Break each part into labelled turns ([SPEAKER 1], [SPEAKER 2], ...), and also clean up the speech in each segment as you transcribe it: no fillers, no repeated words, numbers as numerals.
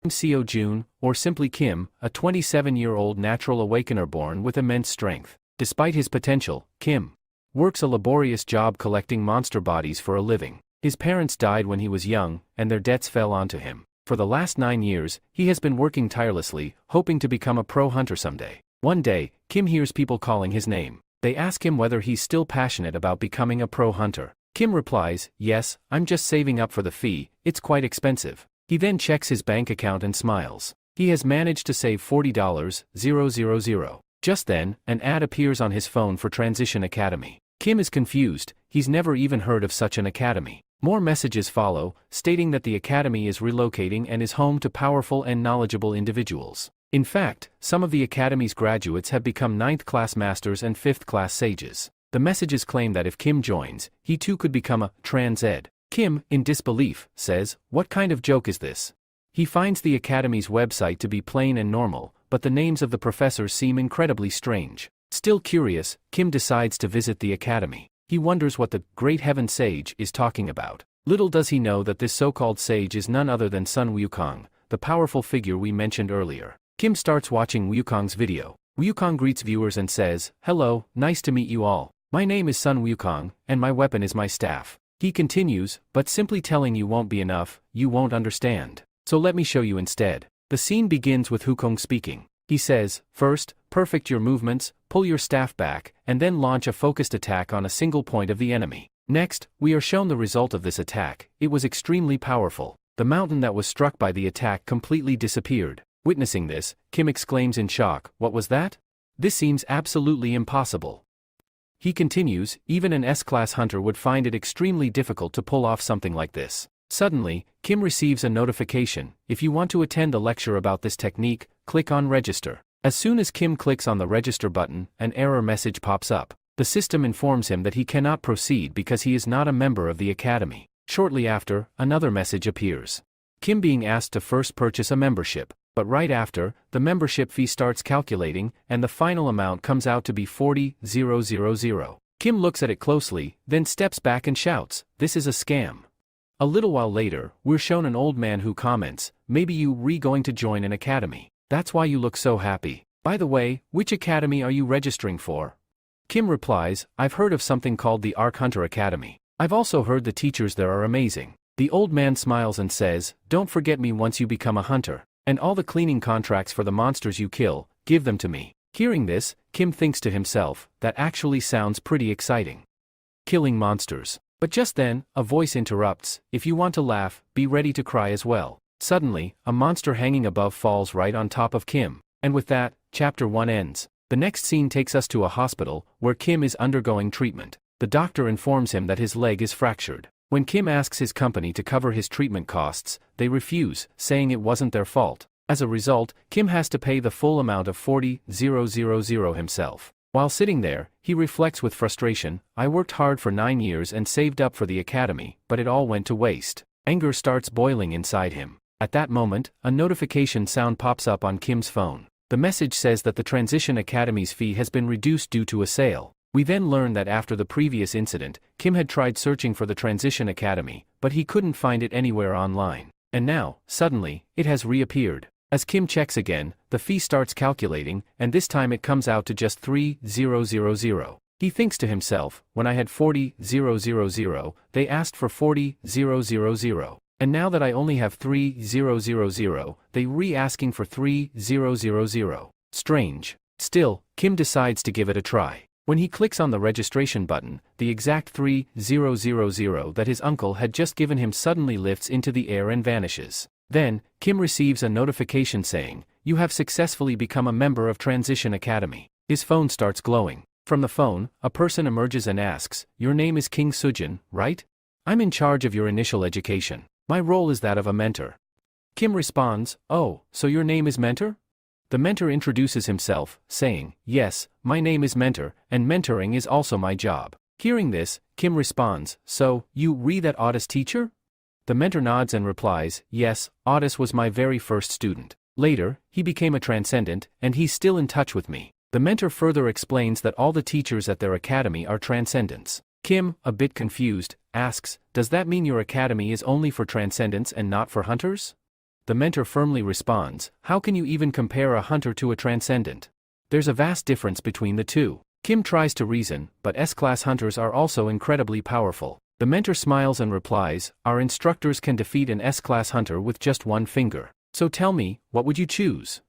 [SPEAKER 1] Seo Jun, or simply Kim, a 27-year-old natural awakener born with immense strength. Despite his potential, Kim works a laborious job collecting monster bodies for a living. His parents died when he was young, and their debts fell onto him. For the last 9 years, he has been working tirelessly, hoping to become a pro hunter someday. One day, Kim hears people calling his name. They ask him whether he's still passionate about becoming a pro hunter. Kim replies, "Yes, I'm just saving up for the fee, it's quite expensive." He then checks his bank account and smiles. He has managed to save $40,000. Just then, an ad appears on his phone for Transition Academy. Kim is confused, he's never even heard of such an academy. More messages follow, stating that the academy is relocating and is home to powerful and knowledgeable individuals. In fact, some of the academy's graduates have become 9th-class masters and 5th-class sages. The messages claim that if Kim joins, he too could become a trans ed. Kim, in disbelief, says, "What kind of joke is this?" He finds the academy's website to be plain and normal, but the names of the professors seem incredibly strange. Still curious, Kim decides to visit the academy. He wonders what the Great Heaven Sage is talking about. Little does he know that this so-called sage is none other than Sun Wukong, the powerful figure we mentioned earlier. Kim starts watching Wukong's video. Wukong greets viewers and says, "Hello, nice to meet you all. My name is Sun Wukong, and my weapon is my staff." He continues, "But simply telling you won't be enough, you won't understand. So let me show you instead." The scene begins with Wukong speaking. He says, "First, perfect your movements, pull your staff back, and then launch a focused attack on a single point of the enemy. Next, we are shown the result of this attack. It was extremely powerful. The mountain that was struck by the attack completely disappeared." Witnessing this, Kim exclaims in shock, "What was that? This seems absolutely impossible." He continues, "Even an S-class hunter would find it extremely difficult to pull off something like this." Suddenly, Kim receives a notification. "If you want to attend the lecture about this technique, click on register." As soon as Kim clicks on the register button, an error message pops up. The system informs him that he cannot proceed because he is not a member of the academy. Shortly after, another message appears. Kim being asked to first purchase a membership. But right after, the membership fee starts calculating, and the final amount comes out to be 40,000. Kim looks at it closely, then steps back and shouts, "This is a scam." A little while later, we're shown an old man who comments, "Maybe you going to join an academy. That's why you look so happy. By the way, which academy are you registering for?" Kim replies, "I've heard of something called the Arc Hunter Academy. I've also heard the teachers there are amazing." The old man smiles and says, "Don't forget me once you become a hunter. And all the cleaning contracts for the monsters you kill, give them to me." Hearing this, Kim thinks to himself, that actually sounds pretty exciting. Killing monsters. But just then, a voice interrupts, "If you want to laugh, be ready to cry as well." Suddenly, a monster hanging above falls right on top of Kim. And with that, Chapter 1 ends. The next scene takes us to a hospital, where Kim is undergoing treatment. The doctor informs him that his leg is fractured. When Kim asks his company to cover his treatment costs, they refuse, saying it wasn't their fault. As a result, Kim has to pay the full amount of 40,000 himself. While sitting there, he reflects with frustration, "I worked hard for 9 years and saved up for the academy, but it all went to waste." Anger starts boiling inside him. At that moment, a notification sound pops up on Kim's phone. The message says that the Transition Academy's fee has been reduced due to a sale. We then learn that after the previous incident, Kim had tried searching for the Transition Academy, but he couldn't find it anywhere online. And now, suddenly, it has reappeared. As Kim checks again, the fee starts calculating, and this time it comes out to just 3,000. He thinks to himself, "When I had 40,000, they asked for 40,000. And now that I only have 3,000, they re-asking for 3,000. Strange." Still, Kim decides to give it a try. When he clicks on the registration button, the exact 3,000 that his uncle had just given him suddenly lifts into the air and vanishes. Then, Kim receives a notification saying, "You have successfully become a member of Transition Academy." His phone starts glowing. From the phone, a person emerges and asks, "Your name is King Sujin, right? I'm in charge of your initial education. My role is that of a mentor." Kim responds, "Oh, so your name is Mentor?" The mentor introduces himself, saying, "Yes, my name is Mentor, and mentoring is also my job." Hearing this, Kim responds, "So, you that Otis teacher?" The mentor nods and replies, "Yes, Otis was my very first student. Later, he became a transcendent, and he's still in touch with me." The mentor further explains that all the teachers at their academy are transcendents. Kim, a bit confused, asks, "Does that mean your academy is only for transcendents and not for hunters?" the mentor firmly responds, how can you even compare a hunter to a transcendent? There's a vast difference between the two. Kim tries to reason, but S-class hunters are also incredibly powerful. The mentor smiles and replies, our instructors can defeat an S-class hunter with just one finger. So tell me, what would you choose?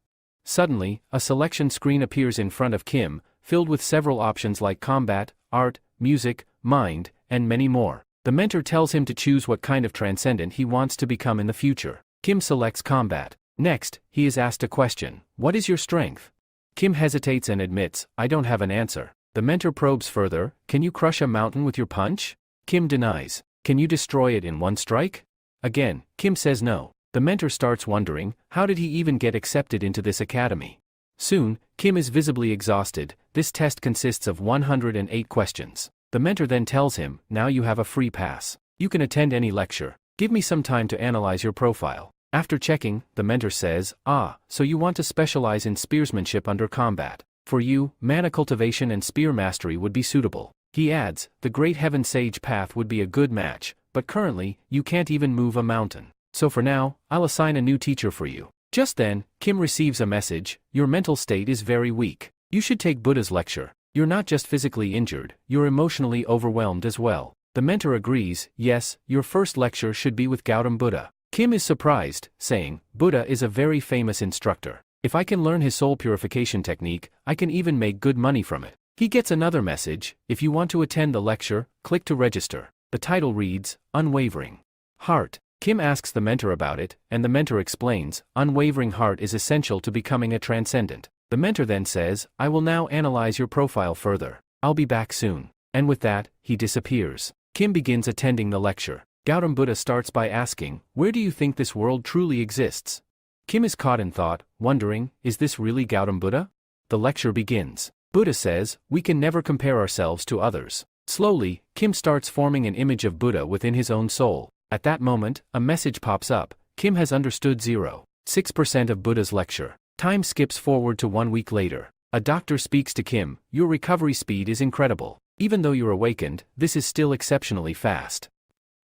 [SPEAKER 1] Suddenly, a selection screen appears in front of Kim, filled with several options like combat, art, music, mind, and many more. The mentor tells him to choose what kind of transcendent he wants to become in the future. Kim selects combat. Next, he is asked a question, what is your strength? Kim hesitates and admits, I don't have an answer. The mentor probes further, can you crush a mountain with your punch? Kim denies. Can you destroy it in one strike? Again, Kim says no. The mentor starts wondering, how did he even get accepted into this academy? Soon, Kim is visibly exhausted. This test consists of 108 questions. The mentor then tells him, now you have a free pass. You can attend any lecture. Give me some time to analyze your profile. After checking, the mentor says, so you want to specialize in spearsmanship under combat. For you, mana cultivation and spear mastery would be suitable. He adds, the Great Heaven Sage path would be a good match, but currently, you can't even move a mountain. So for now, I'll assign a new teacher for you. Just then, Kim receives a message, your mental state is very weak. You should take Buddha's lecture. You're not just physically injured, you're emotionally overwhelmed as well. The mentor agrees, yes, your first lecture should be with Gautam Buddha. Kim is surprised, saying, Buddha is a very famous instructor. If I can learn his soul purification technique, I can even make good money from it. He gets another message, if you want to attend the lecture, click to register. The title reads, Unwavering Heart. Kim asks the mentor about it, and the mentor explains, unwavering heart is essential to becoming a transcendent. The mentor then says, I will now analyze your profile further. I'll be back soon. And with that, he disappears. Kim begins attending the lecture. Gautam Buddha starts by asking, where do you think this world truly exists? Kim is caught in thought, wondering, is this really Gautam Buddha? The lecture begins. Buddha says, we can never compare ourselves to others. Slowly, Kim starts forming an image of Buddha within his own soul. At that moment, a message pops up. Kim has understood 0.6% of Buddha's lecture. Time skips forward to 1 week later. A doctor speaks to Kim, your recovery speed is incredible. Even though you're awakened, this is still exceptionally fast.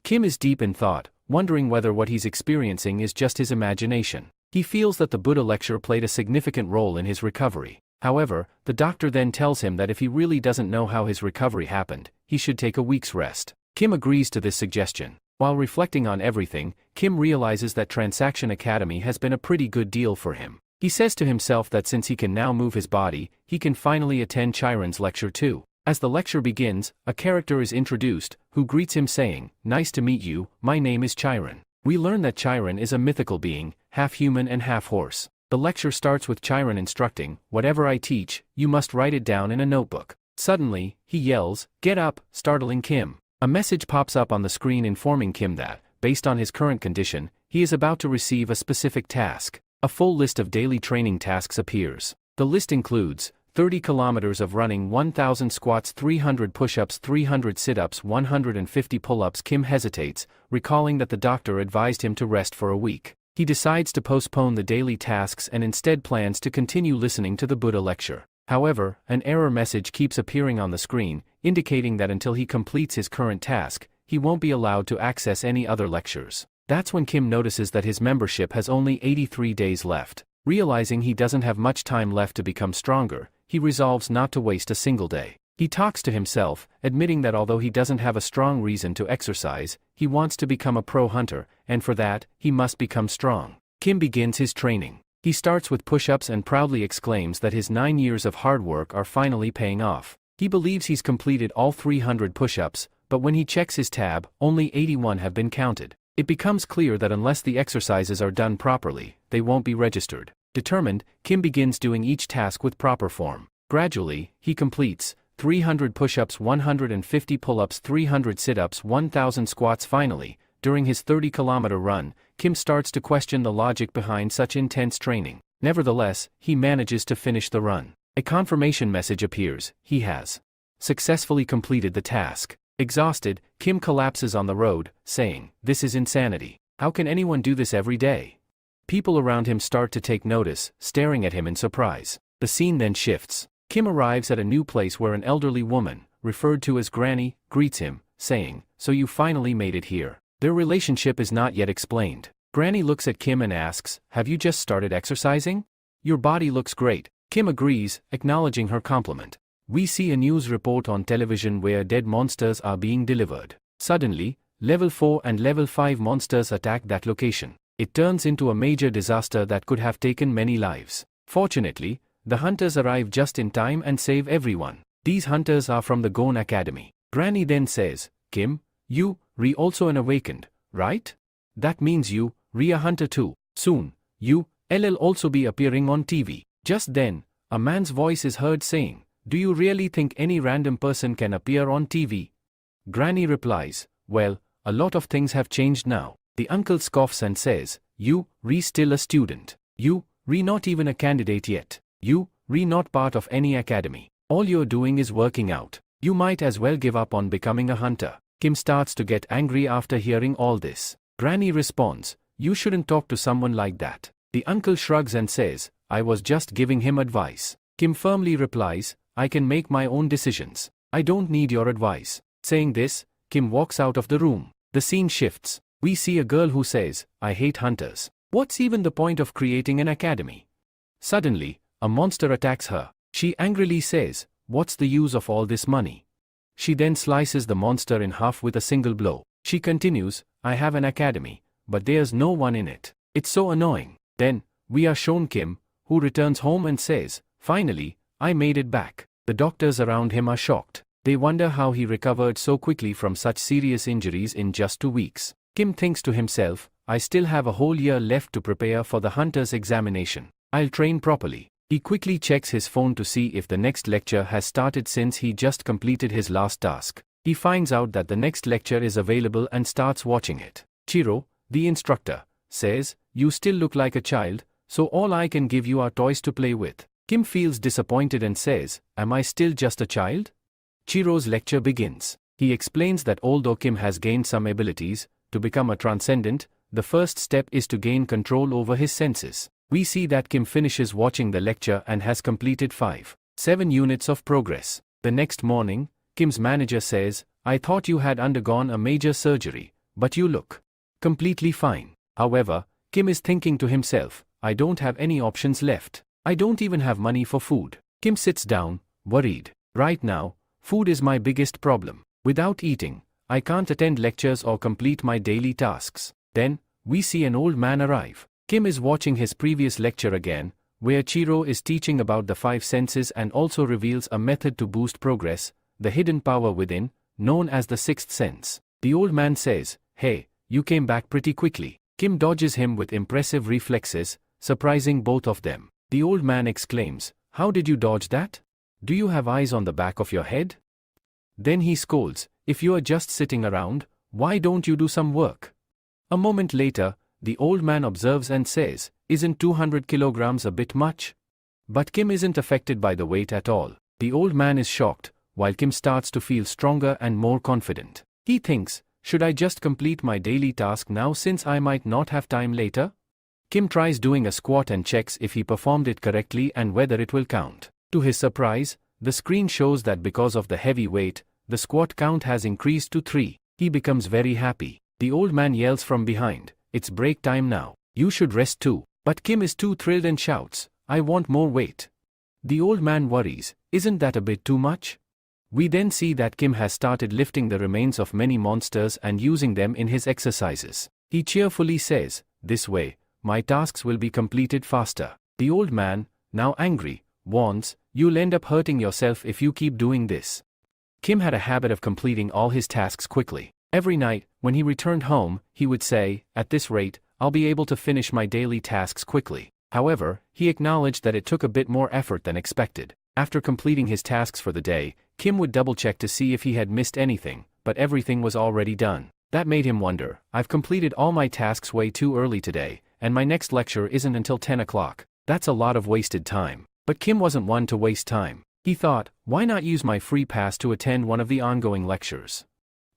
[SPEAKER 1] Kim is deep in thought, wondering whether what he's experiencing is just his imagination. He feels that the Buddha lecture played a significant role in his recovery. However, the doctor then tells him that if he really doesn't know how his recovery happened, he should take a week's rest. Kim agrees to this suggestion. While reflecting on everything, Kim realizes that Transaction Academy has been a pretty good deal for him. He says to himself that since he can now move his body, he can finally attend Chiron's lecture too. As the lecture begins, a character is introduced, who greets him saying, nice to meet you, my name is Chiron. We learn that Chiron is a mythical being, half human and half horse. The lecture starts with Chiron instructing, whatever I teach, you must write it down in a notebook. Suddenly, he yells, get up, startling Kim. A message pops up on the screen informing Kim that, based on his current condition, he is about to receive a specific task. A full list of daily training tasks appears. The list includes 30 kilometers of running, 1,000 squats, 300 push-ups, 300 sit-ups, 150 pull-ups. Kim hesitates, recalling that the doctor advised him to rest for a week. He decides to postpone the daily tasks and instead plans to continue listening to the Buddha lecture. However, an error message keeps appearing on the screen, indicating that until he completes his current task, he won't be allowed to access any other lectures. That's when Kim notices that his membership has only 83 days left. Realizing he doesn't have much time left to become stronger, he resolves not to waste a single day. He talks to himself, admitting that although he doesn't have a strong reason to exercise, he wants to become a pro hunter, and for that, he must become strong. Kim begins his training. He starts with push-ups and proudly exclaims that his 9 years of hard work are finally paying off. He believes he's completed all 300 push-ups, but when he checks his tab, only 81 have been counted. It becomes clear that unless the exercises are done properly, they won't be registered. Determined, Kim begins doing each task with proper form. Gradually, he completes 300 push-ups, 150 pull-ups, 300 sit-ups, 1,000 squats. Finally, during his 30-kilometer run, Kim starts to question the logic behind such intense training. Nevertheless, he manages to finish the run. A confirmation message appears. He has successfully completed the task. Exhausted, Kim collapses on the road, saying, "This is insanity. How can anyone do this every day?" People around him start to take notice, staring at him in surprise. The scene then shifts. Kim arrives at a new place where an elderly woman, referred to as Granny, greets him, saying, "So you finally made it here." Their relationship is not yet explained. Granny looks at Kim and asks, have you just started exercising? Your body looks great. Kim agrees, acknowledging her compliment. We see a news report on television where dead monsters are being delivered. Suddenly, level 4 and level 5 monsters attack that location. It turns into a major disaster that could have taken many lives. Fortunately, the hunters arrive just in time and save everyone. These hunters are from the Gon Academy. Granny then says, Kim, you, Re also an awakened, right? That means you, Re a hunter too. Soon, you, L'll also be appearing on TV. Just then, a man's voice is heard saying, do you really think any random person can appear on TV? Granny replies, well, a lot of things have changed now. The uncle scoffs and says, you, Re still a student. You, Re not even a candidate yet. You, Re not part of any academy. All you're doing is working out. You might as well give up on becoming a hunter. Kim starts to get angry after hearing all this. Granny responds, you shouldn't talk to someone like that. The uncle shrugs and says, I was just giving him advice. Kim firmly replies, I can make my own decisions. I don't need your advice. Saying this, Kim walks out of the room. The scene shifts. We see a girl who says, I hate hunters. What's even the point of creating an academy? Suddenly, a monster attacks her. She angrily says, what's the use of all this money? She then slices the monster in half with a single blow. She continues, I have an academy, but there's no one in it. It's so annoying. Then, we are shown Kim, who returns home and says, finally, I made it back. The doctors around him are shocked. They wonder how he recovered so quickly from such serious injuries in just 2 weeks. Kim thinks to himself, I still have a whole year left to prepare for the hunter's examination. I'll train properly. He quickly checks his phone to see if the next lecture has started since he just completed his last task. He finds out that the next lecture is available and starts watching it. Chiro, the instructor, says, you still look like a child, so all I can give you are toys to play with. Kim feels disappointed and says, am I still just a child? Chiro's lecture begins. He explains that although Kim has gained some abilities, to become a transcendent, the first step is to gain control over his senses. We see that Kim finishes watching the lecture and has completed 7 units of progress. The next morning, Kim's manager says, I thought you had undergone a major surgery, but you look completely fine. However, Kim is thinking to himself, I don't have any options left. I don't even have money for food. Kim sits down, worried. Right now, food is my biggest problem. Without eating, I can't attend lectures or complete my daily tasks. Then, we see an old man arrive. Kim is watching his previous lecture again, where Chiro is teaching about the 5 senses and also reveals a method to boost progress, the hidden power within, known as the 6th sense. The old man says, hey, you came back pretty quickly. Kim dodges him with impressive reflexes, surprising both of them. The old man exclaims, how did you dodge that? Do you have eyes on the back of your head? Then he scolds, if you are just sitting around, why don't you do some work? A moment later, the old man observes and says, isn't 200 kilograms a bit much? But Kim isn't affected by the weight at all. The old man is shocked, while Kim starts to feel stronger and more confident. He thinks, should I just complete my daily task now since I might not have time later? Kim tries doing a squat and checks if he performed it correctly and whether it will count. To his surprise, the screen shows that because of the heavy weight, the squat count has increased to 3. He becomes very happy. The old man yells from behind, it's break time now. You should rest too. But Kim is too thrilled and shouts, I want more weight. The old man worries, isn't that a bit too much? We then see that Kim has started lifting the remains of many monsters and using them in his exercises. He cheerfully says, this way, my tasks will be completed faster. The old man, now angry, warns, you'll end up hurting yourself if you keep doing this. Kim had a habit of completing all his tasks quickly. Every night, when he returned home, he would say, at this rate, I'll be able to finish my daily tasks quickly. However, he acknowledged that it took a bit more effort than expected. After completing his tasks for the day, Kim would double-check to see if he had missed anything, but everything was already done. That made him wonder, I've completed all my tasks way too early today, and my next lecture isn't until 10 o'clock. That's a lot of wasted time. But Kim wasn't one to waste time. He thought, why not use my free pass to attend one of the ongoing lectures?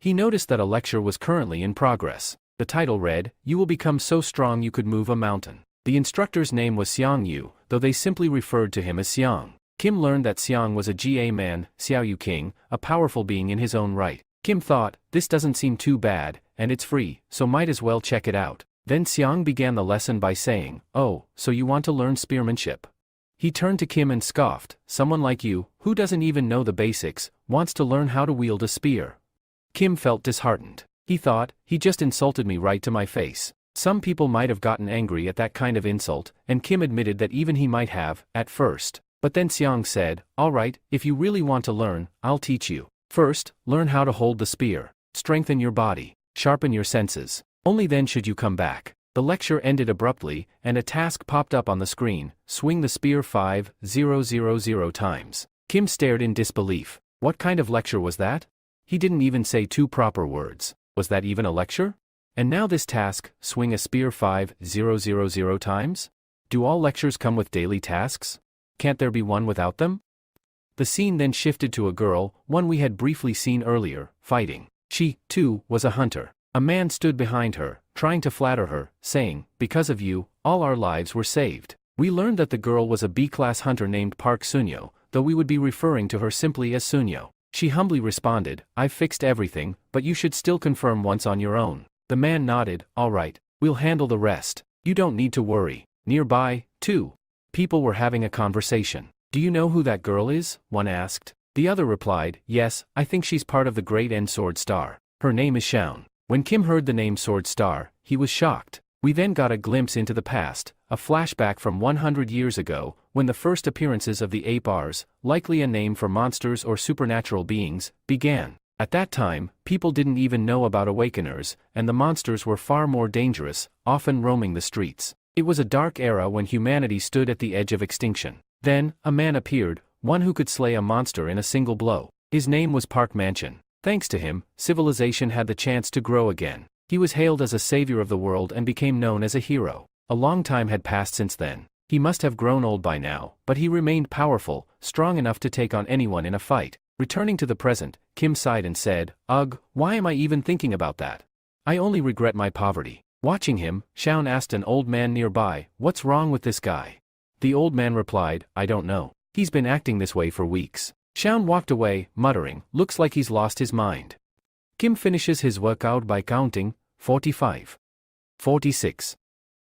[SPEAKER 1] He noticed that a lecture was currently in progress. The title read, You will become so strong you could move a mountain. The instructor's name was Xiang Yu, though they simply referred to him as Xiang. Kim learned that Xiang was a GA man, Xiao Yu King, a powerful being in his own right. Kim thought, this doesn't seem too bad, and it's free, so might as well check it out. Then Xiang began the lesson by saying, "Oh, so you want to learn spearmanship?" He turned to Kim and scoffed, "Someone like you, who doesn't even know the basics, wants to learn how to wield a spear." Kim felt disheartened. He thought, he just insulted me right to my face. Some people might have gotten angry at that kind of insult, and Kim admitted that even he might have, at first. But then Xiang said, "All right, if you really want to learn, I'll teach you. First, learn how to hold the spear. Strengthen your body. Sharpen your senses. Only then should you come back." The lecture ended abruptly, and a task popped up on the screen: swing the spear 5,000 times. Kim stared in disbelief. What kind of lecture was that? He didn't even say two proper words. Was that even a lecture? And now this task: swing a spear 5,000 times? Do all lectures come with daily tasks? Can't there be one without them? The scene then shifted to a girl, one we had briefly seen earlier, fighting. She, too, was a hunter. A man stood behind her, trying to flatter her, saying, "Because of you, all our lives were saved." We learned that the girl was a B-class hunter named Park Sunyo, though we would be referring to her simply as Sunyo. She humbly responded, "I've fixed everything, but you should still confirm once on your own." The man nodded, "All right, we'll handle the rest. You don't need to worry." Nearby, too, people were having a conversation. "Do you know who that girl is?" one asked. The other replied, "Yes, I think she's part of the Great End Sword Star. Her name is Shounen." When Kim heard the name Sword Star, he was shocked. We then got a glimpse into the past, a flashback from 100 years ago, when the first appearances of the ape-ars, likely a name for monsters or supernatural beings, began. At that time, people didn't even know about awakeners, and the monsters were far more dangerous, often roaming the streets. It was a dark era when humanity stood at the edge of extinction. Then, a man appeared, one who could slay a monster in a single blow. His name was Park Mansion. Thanks to him, civilization had the chance to grow again. He was hailed as a savior of the world and became known as a hero. A long time had passed since then. He must have grown old by now, but he remained powerful, strong enough to take on anyone in a fight. Returning to the present, Kim sighed and said, "Ugh, why am I even thinking about that? I only regret my poverty." Watching him, Shounen asked an old man nearby, "What's wrong with this guy?" The old man replied, "I don't know. He's been acting this way for weeks." Shounen walked away, muttering, "Looks like he's lost his mind." Kim finishes his workout by counting 45, 46,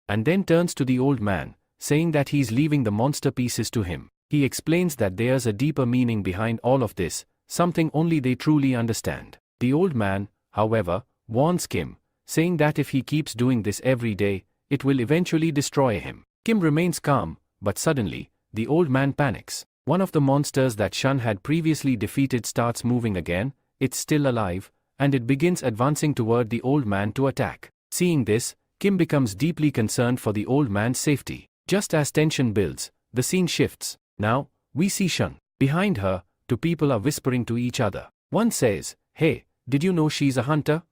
[SPEAKER 1] and then turns to the old man, saying that he's leaving the monster pieces to him. He explains that there's a deeper meaning behind all of this, something only they truly understand. The old man, however, warns Kim, saying that if he keeps doing this every day, it will eventually destroy him. Kim remains calm, but suddenly, the old man panics. One of the monsters that Shun had previously defeated starts moving again. It's still alive, and it begins advancing toward the old man to attack. Seeing this, Kim becomes deeply concerned for the old man's safety. Just as tension builds, the scene shifts. Now, we see Shun. Behind her, two people are whispering to each other. One says, "Hey, did you know she's a hunter?"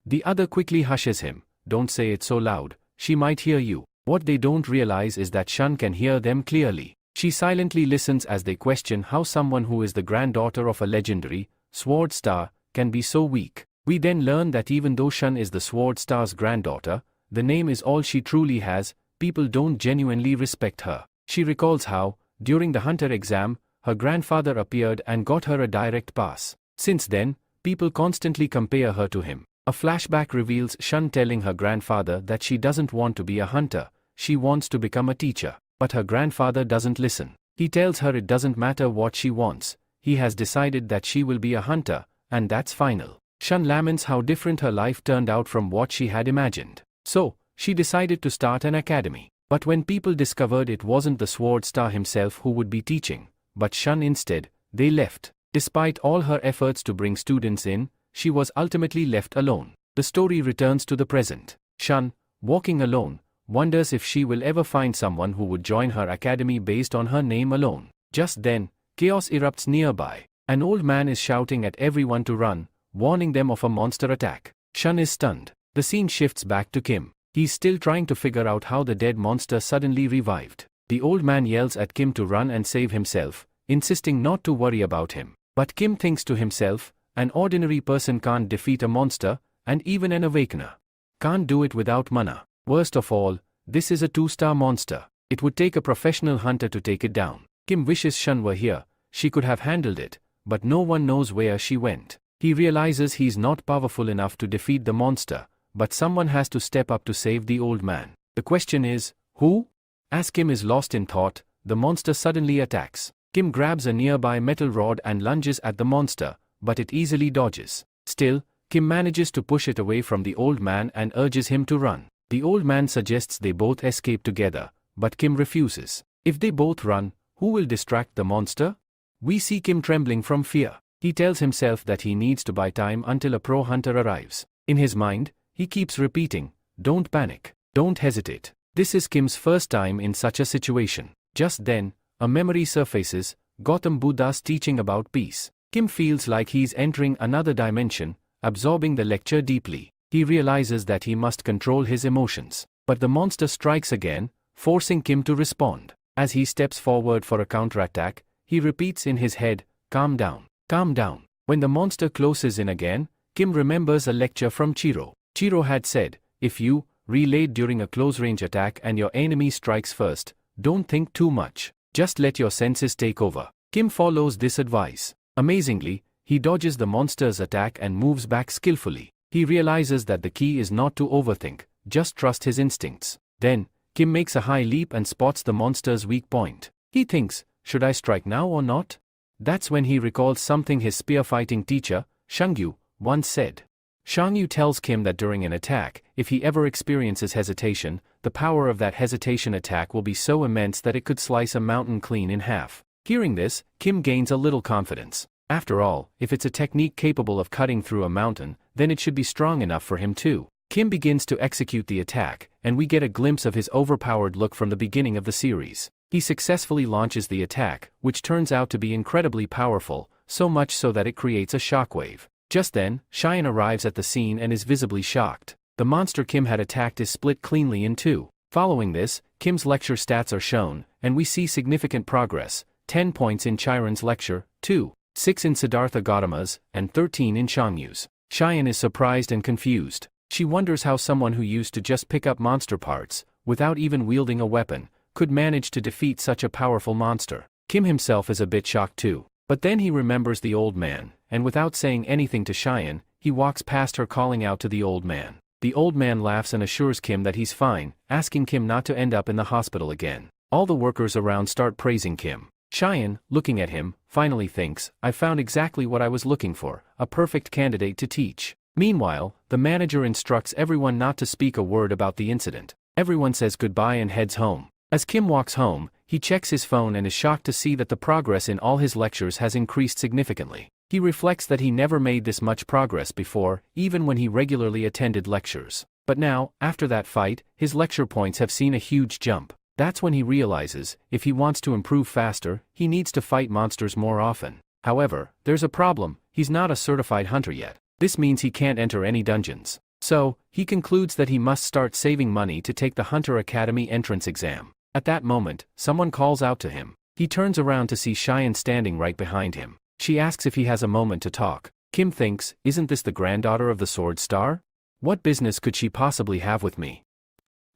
[SPEAKER 1] The other quickly hushes him, "Don't say it so loud, she might hear you." What they don't realize is that Shun can hear them clearly. She silently listens as they question how someone who is the granddaughter of a legendary Sword Star can be so weak. We then learn that even though Shun is the Sword Star's granddaughter, the name is all she truly has. People don't genuinely respect her. She recalls how, during the hunter exam, her grandfather appeared and got her a direct pass. Since then, people constantly compare her to him. A flashback reveals Shun telling her grandfather that she doesn't want to be a hunter, she wants to become a teacher. But her grandfather doesn't listen. He tells her it doesn't matter what she wants, he has decided that she will be a hunter, and that's final. Shun laments how different her life turned out from what she had imagined. So, she decided to start an academy. But when people discovered it wasn't the Sword Star himself who would be teaching, but Shun instead, they left. Despite all her efforts to bring students in, she was ultimately left alone. The story returns to the present. Shun, walking alone, wonders if she will ever find someone who would join her academy based on her name alone. Just then, chaos erupts nearby. An old man is shouting at everyone to run, warning them of a monster attack. Shun is stunned. The scene shifts back to Kim. He's still trying to figure out how the dead monster suddenly revived. The old man yells at Kim to run and save himself, insisting not to worry about him. But Kim thinks to himself, an ordinary person can't defeat a monster, and even an awakener can't do it without mana. Worst of all, this is a 2-star monster. It would take a professional hunter to take it down. Kim wishes Shun were here, she could have handled it, but no one knows where she went. He realizes he's not powerful enough to defeat the monster, but someone has to step up to save the old man. The question is, who? As Kim is lost in thought, the monster suddenly attacks. Kim grabs a nearby metal rod and lunges at the monster, but it easily dodges. Still, Kim manages to push it away from the old man and urges him to run. The old man suggests they both escape together, but Kim refuses. If they both run, who will distract the monster? We see Kim trembling from fear. He tells himself that he needs to buy time until a pro hunter arrives. In his mind, he keeps repeating, "Don't panic, don't hesitate." This is Kim's first time in such a situation. Just then, a memory surfaces, Gautam Buddha's teaching about peace. Kim feels like he's entering another dimension, absorbing the lecture deeply. He realizes that he must control his emotions. But the monster strikes again, forcing Kim to respond. As he steps forward for a counterattack, he repeats in his head, "Calm down, calm down." When the monster closes in again, Kim remembers a lecture from Chiro. Chiro had said, if you relayed during a close-range attack and your enemy strikes first, don't think too much. Just let your senses take over. Kim follows this advice. Amazingly, he dodges the monster's attack and moves back skillfully. He realizes that the key is not to overthink, just trust his instincts. Then, Kim makes a high leap and spots the monster's weak point. He thinks, should I strike now or not? That's when he recalls something his spear-fighting teacher, Shangyu, once said. Shangyu tells Kim that during an attack, if he ever experiences hesitation, the power of that hesitation attack will be so immense that it could slice a mountain clean in half. Hearing this, Kim gains a little confidence. After all, if it's a technique capable of cutting through a mountain, then it should be strong enough for him too. Kim begins to execute the attack, and we get a glimpse of his overpowered look from the beginning of the series. He successfully launches the attack, which turns out to be incredibly powerful, so much so that it creates a shockwave. Just then, Cheyenne arrives at the scene and is visibly shocked. The monster Kim had attacked is split cleanly in two. Following this, Kim's lecture stats are shown, and we see significant progress: 10 points in Chiron's lecture, 6 in Siddhartha Gautama's, and 13 in Changyu's. Cheyenne is surprised and confused. She wonders how someone who used to just pick up monster parts, without even wielding a weapon, could manage to defeat such a powerful monster. Kim himself is a bit shocked too. But then he remembers the old man, and without saying anything to Cheyenne, he walks past her calling out to the old man. The old man laughs and assures Kim that he's fine, asking Kim not to end up in the hospital again. All the workers around start praising Kim. Cheyenne, looking at him, finally thinks, I found exactly what I was looking for, a perfect candidate to teach. Meanwhile, the manager instructs everyone not to speak a word about the incident. Everyone says goodbye and heads home. As Kim walks home, he checks his phone and is shocked to see that the progress in all his lectures has increased significantly. He reflects that he never made this much progress before, even when he regularly attended lectures. But now, after that fight, his lecture points have seen a huge jump. That's when he realizes, if he wants to improve faster, he needs to fight monsters more often. However, there's a problem: he's not a certified hunter yet. This means he can't enter any dungeons. So, he concludes that he must start saving money to take the Hunter Academy entrance exam. At that moment, someone calls out to him. He turns around to see Cheyenne standing right behind him. She asks if he has a moment to talk. Kim thinks, isn't this the granddaughter of the Sword Star? What business could she possibly have with me?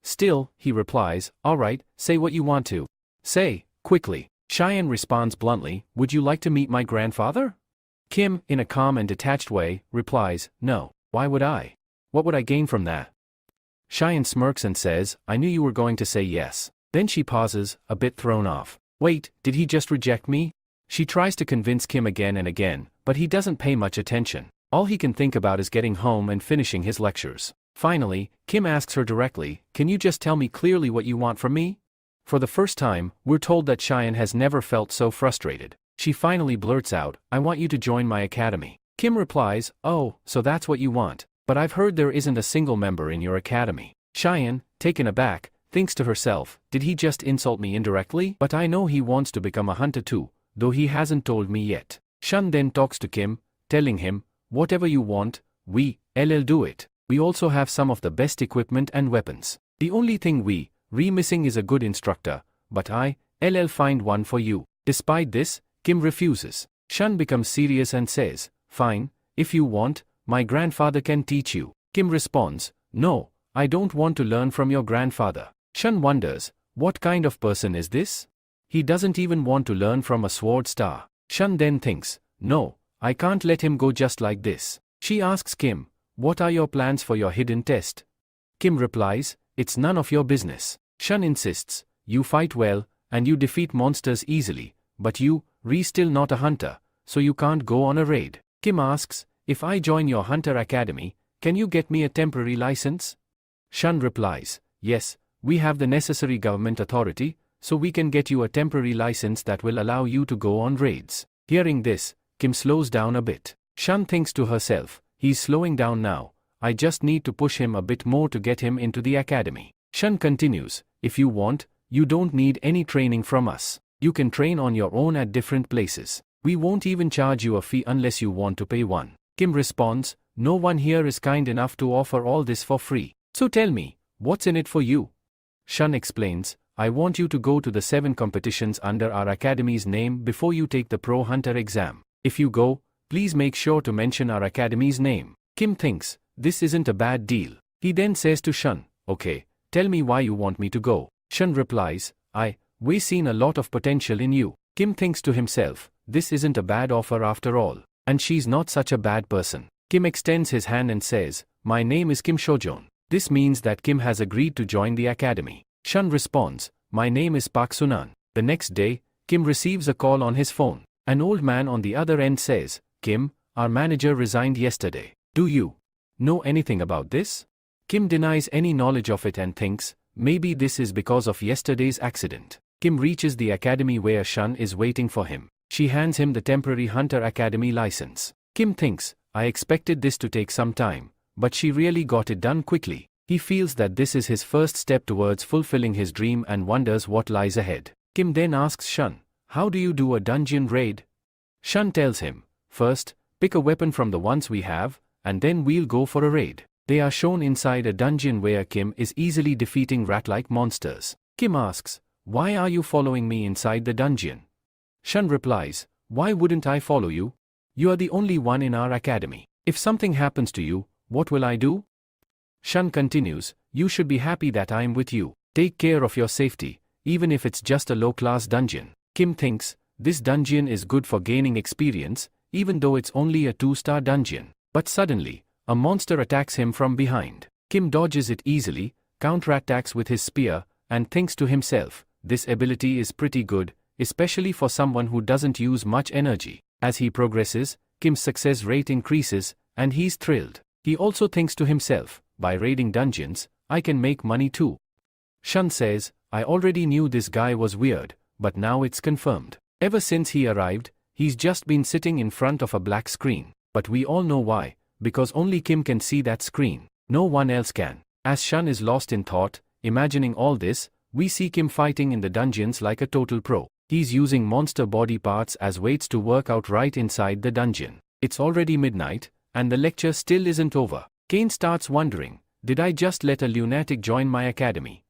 [SPEAKER 1] Still, he replies, all right, say what you want to say, quickly. Cheyenne responds bluntly, would you like to meet my grandfather? Kim, in a calm and detached way, replies, no. Why would I? What would I gain from that? Cheyenne smirks and says, I knew you were going to say yes. Then she pauses, a bit thrown off. Wait, did he just reject me? She tries to convince Kim again and again, but he doesn't pay much attention. All he can think about is getting home and finishing his lectures. Finally, Kim asks her directly, can you just tell me clearly what you want from me? For the first time, we're told that Cheyenne has never felt so frustrated. She finally blurts out, I want you to join my academy. Kim replies, oh, so that's what you want. But I've heard there isn't a single member in your academy. Cheyenne, taken aback, thinks to herself, did he just insult me indirectly? But I know he wants to become a hunter too, though he hasn't told me yet. Shun then talks to Kim, telling him, whatever you want, we'll do it. We also have some of the best equipment and weapons. The only thing we're missing is a good instructor, but I'll find one for you. Despite this, Kim refuses. Shun becomes serious and says, fine, if you want, my grandfather can teach you. Kim responds, no, I don't want to learn from your grandfather. Shun wonders, what kind of person is this? He doesn't even want to learn from a sword star. Shun then thinks, no, I can't let him go just like this. She asks Kim, What are your plans for your hidden test? Kim replies, it's none of your business. Shun insists, you fight well, and you defeat monsters easily, but you, still not a hunter, so you can't go on a raid. Kim asks, if I join your hunter academy, can you get me a temporary license? Shun replies, yes, we have the necessary government authority, so we can get you a temporary license that will allow you to go on raids. Hearing this, Kim slows down a bit. Shun thinks to herself, he's slowing down now, I just need to push him a bit more to get him into the academy. Shun continues, if you want, you don't need any training from us. You can train on your own at different places. We won't even charge you a fee unless you want to pay one. Kim responds, no one here is kind enough to offer all this for free. So tell me, what's in it for you? Shun explains, I want you to go to the 7 competitions under our academy's name before you take the Pro Hunter exam. If you go, please make sure to mention our academy's name. Kim thinks, this isn't a bad deal. He then says to Shun, okay, tell me why you want me to go. Shun replies, we've seen a lot of potential in you. Kim thinks to himself, this isn't a bad offer after all, and she's not such a bad person. Kim extends his hand and says, my name is Kim Shojon. This means that Kim has agreed to join the academy. Shun responds, my name is Park Sunan. The next day, Kim receives a call on his phone. An old man on the other end says, Kim, our manager resigned yesterday. Do you know anything about this? Kim denies any knowledge of it and thinks, maybe this is because of yesterday's accident. Kim reaches the academy where Shun is waiting for him. She hands him the temporary Hunter Academy license. Kim thinks, I expected this to take some time, but she really got it done quickly. He feels that this is his first step towards fulfilling his dream and wonders what lies ahead. Kim then asks Shun, how do you do a dungeon raid? Shun tells him, first, pick a weapon from the ones we have, and then we'll go for a raid. They are shown inside a dungeon where Kim is easily defeating rat-like monsters. Kim asks, why are you following me inside the dungeon? Shun replies, why wouldn't I follow you? You are the only one in our academy. If something happens to you, what will I do? Shun continues, you should be happy that I am with you. Take care of your safety, even if it's just a low-class dungeon. Kim thinks, this dungeon is good for gaining experience, even though it's only a 2-star dungeon. But suddenly, a monster attacks him from behind. Kim dodges it easily, counterattacks with his spear, and thinks to himself, this ability is pretty good, especially for someone who doesn't use much energy. As he progresses, Kim's success rate increases, and he's thrilled. He also thinks to himself, by raiding dungeons, I can make money too. Shun says, I already knew this guy was weird, but now it's confirmed. Ever since he arrived, he's just been sitting in front of a black screen. But we all know why, because only Kim can see that screen. No one else can. As Shun is lost in thought, imagining all this, we see Kim fighting in the dungeons like a total pro. He's using monster body parts as weights to work out right inside the dungeon. It's already midnight, and the lecture still isn't over. Kane starts wondering, did I just let a lunatic join my academy?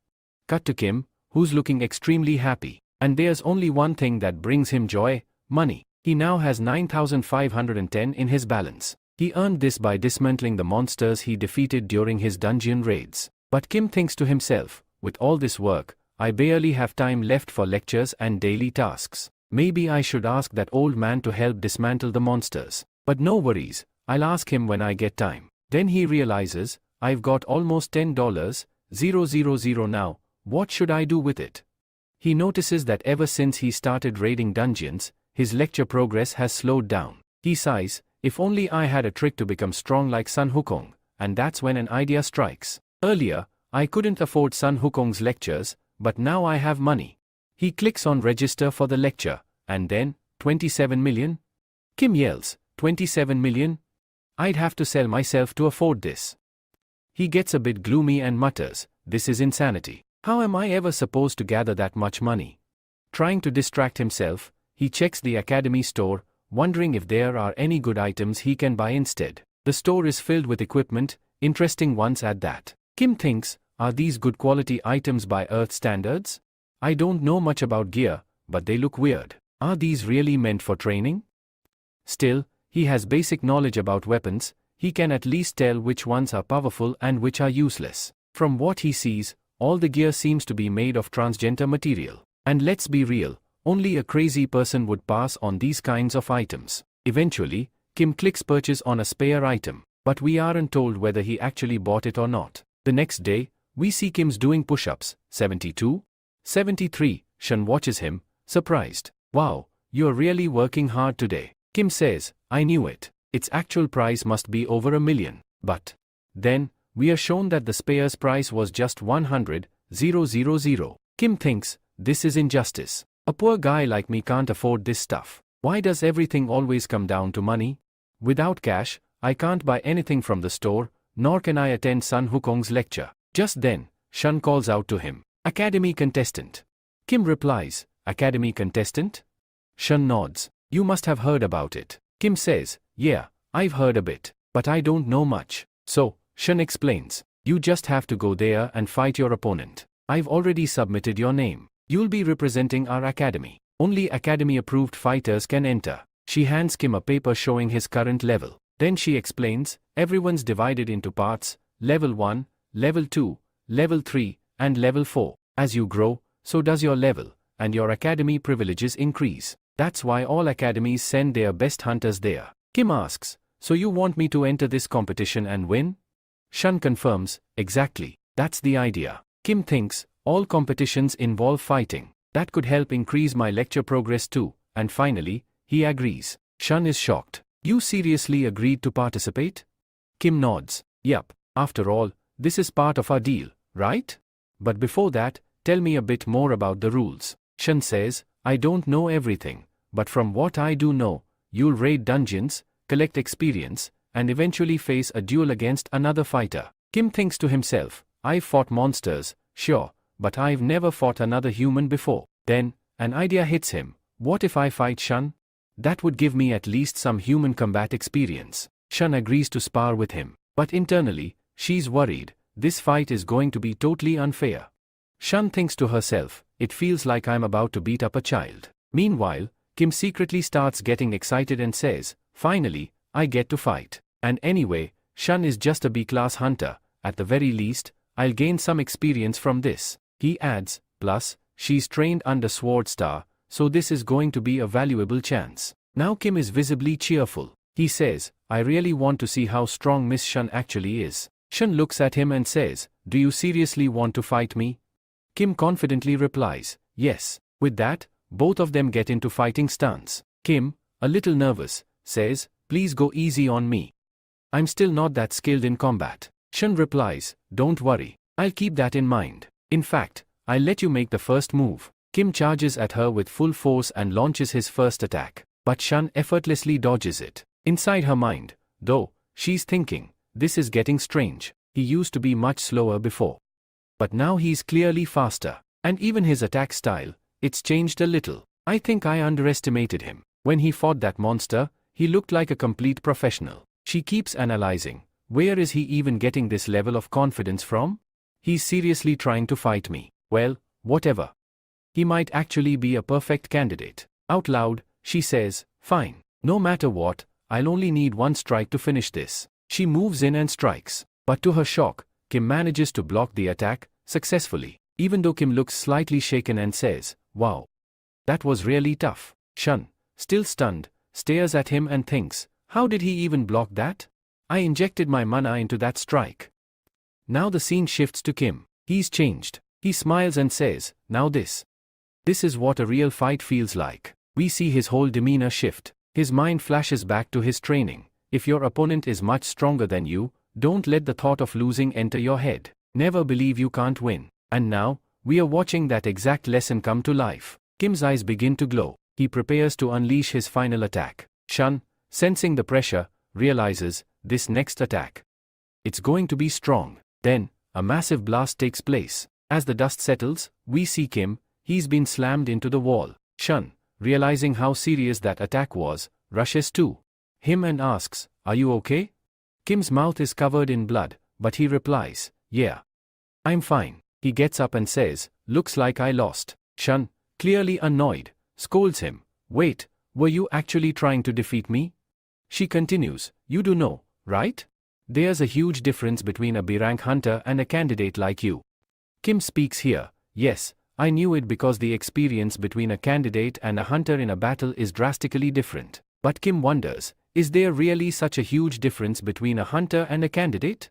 [SPEAKER 1] Cut to Kim, who's looking extremely happy. And there's only one thing that brings him joy, money. He now has 9,510 in his balance. He earned this by dismantling the monsters he defeated during his dungeon raids. But Kim thinks to himself, with all this work, I barely have time left for lectures and daily tasks. Maybe I should ask that old man to help dismantle the monsters. But no worries, I'll ask him when I get time. Then he realizes, I've got almost $10,000 now, what should I do with it? He notices that ever since he started raiding dungeons, his lecture progress has slowed down. He sighs, if only I had a trick to become strong like Sun Wukong, and that's when an idea strikes. Earlier, I couldn't afford Sun Wukong's lectures, but now I have money. He clicks on register for the lecture, and then, 27 million? Kim yells, 27 million? I'd have to sell myself to afford this. He gets a bit gloomy and mutters, this is insanity. How am I ever supposed to gather that much money? Trying to distract himself, he checks the academy store, wondering if there are any good items he can buy instead. The store is filled with equipment, interesting ones at that. Kim thinks, are these good quality items by Earth standards? I don't know much about gear, but they look weird. Are these really meant for training? Still, he has basic knowledge about weapons, he can at least tell which ones are powerful and which are useless. From what he sees, all the gear seems to be made of transgender material. And let's be real, only a crazy person would pass on these kinds of items. Eventually, Kim clicks purchase on a spare item. but we aren't told whether he actually bought it or not. The next day, we see Kim's doing push-ups, 72? 73, Shun watches him, surprised. Wow, you're really working hard today. Kim says, I knew it. Its actual price must be over $1 million. But then, we are shown that the spare's price was just 100,000. Kim thinks, this is injustice. A poor guy like me can't afford this stuff. Why does everything always come down to money? Without cash, I can't buy anything from the store, nor can I attend Sun Wukong's lecture. Just then, Shun calls out to him, Academy contestant. Kim replies, Academy contestant? Shun nods. You must have heard about it. Kim says, yeah, I've heard a bit, but I don't know much. So, Shun explains, you just have to go there and fight your opponent. I've already submitted your name. You'll be representing our academy. Only academy-approved fighters can enter. She hands Kim a paper showing his current level. Then she explains, everyone's divided into parts, level 1, level 2, level 3, and level 4. As you grow, so does your level, and your academy privileges increase. That's why all academies send their best hunters there. Kim asks, so you want me to enter this competition and win? Shun confirms, exactly, that's the idea. Kim thinks, all competitions involve fighting. That could help increase my lecture progress too, and finally, he agrees. Shun is shocked. You seriously agreed to participate? Kim nods. Yup, after all, this is part of our deal, right? But before that, tell me a bit more about the rules. Shun says, I don't know everything, but from what I do know, you'll raid dungeons, collect experience, and eventually face a duel against another fighter. Kim thinks to himself, I've fought monsters, sure, but I've never fought another human before. Then, an idea hits him. What if I fight Shun? That would give me at least some human combat experience. Shun agrees to spar with him, but internally, she's worried. This fight is going to be totally unfair. Shun thinks to herself, it feels like I'm about to beat up a child. Meanwhile, Kim secretly starts getting excited and says, finally, I get to fight. And anyway, Shun is just a B-class hunter. At the very least, I'll gain some experience from this. He adds, plus, she's trained under Sword Star, so this is going to be a valuable chance. Now Kim is visibly cheerful. He says, I really want to see how strong Miss Shun actually is. Shun looks at him and says, do you seriously want to fight me? Kim confidently replies, yes. With that, both of them get into fighting stance. Kim, a little nervous, says, please go easy on me. I'm still not that skilled in combat. Shun replies, don't worry, I'll keep that in mind. In fact, I'll let you make the first move. Kim charges at her with full force and launches his first attack. But Shun effortlessly dodges it. Inside her mind, though, she's thinking, this is getting strange. He used to be much slower before. But now he's clearly faster. And even his attack style, it's changed a little. I think I underestimated him. When he fought that monster, he looked like a complete professional. She keeps analyzing. Where is he even getting this level of confidence from? He's seriously trying to fight me. Well, whatever. He might actually be a perfect candidate. Out loud, she says, fine. No matter what, I'll only need one strike to finish this. She moves in and strikes. But to her shock, Kim manages to block the attack, successfully. Even though Kim looks slightly shaken and says, wow. That was really tough. Shun, still stunned, stares at him and thinks, how did he even block that? I injected my mana into that strike. Now the scene shifts to Kim. He's changed. He smiles and says, now this. This is what a real fight feels like. We see his whole demeanor shift. His mind flashes back to his training. If your opponent is much stronger than you, don't let the thought of losing enter your head. Never believe you can't win. And now, we are watching that exact lesson come to life. Kim's eyes begin to glow. He prepares to unleash his final attack. Shun, sensing the pressure, realizes, this next attack. It's going to be strong. Then, a massive blast takes place. As the dust settles, we see Kim. He's been slammed into the wall. Shun, realizing how serious that attack was, rushes to him and asks, are you okay? Kim's mouth is covered in blood, but he replies, yeah. I'm fine. He gets up and says, looks like I lost. Shun, clearly annoyed, scolds him. Wait, were you actually trying to defeat me? She continues, you do know, right? There's a huge difference between a B-rank hunter and a candidate like you. Kim speaks here, yes, I knew it because the experience between a candidate and a hunter in a battle is drastically different. But Kim wonders, is there really such a huge difference between a hunter and a candidate?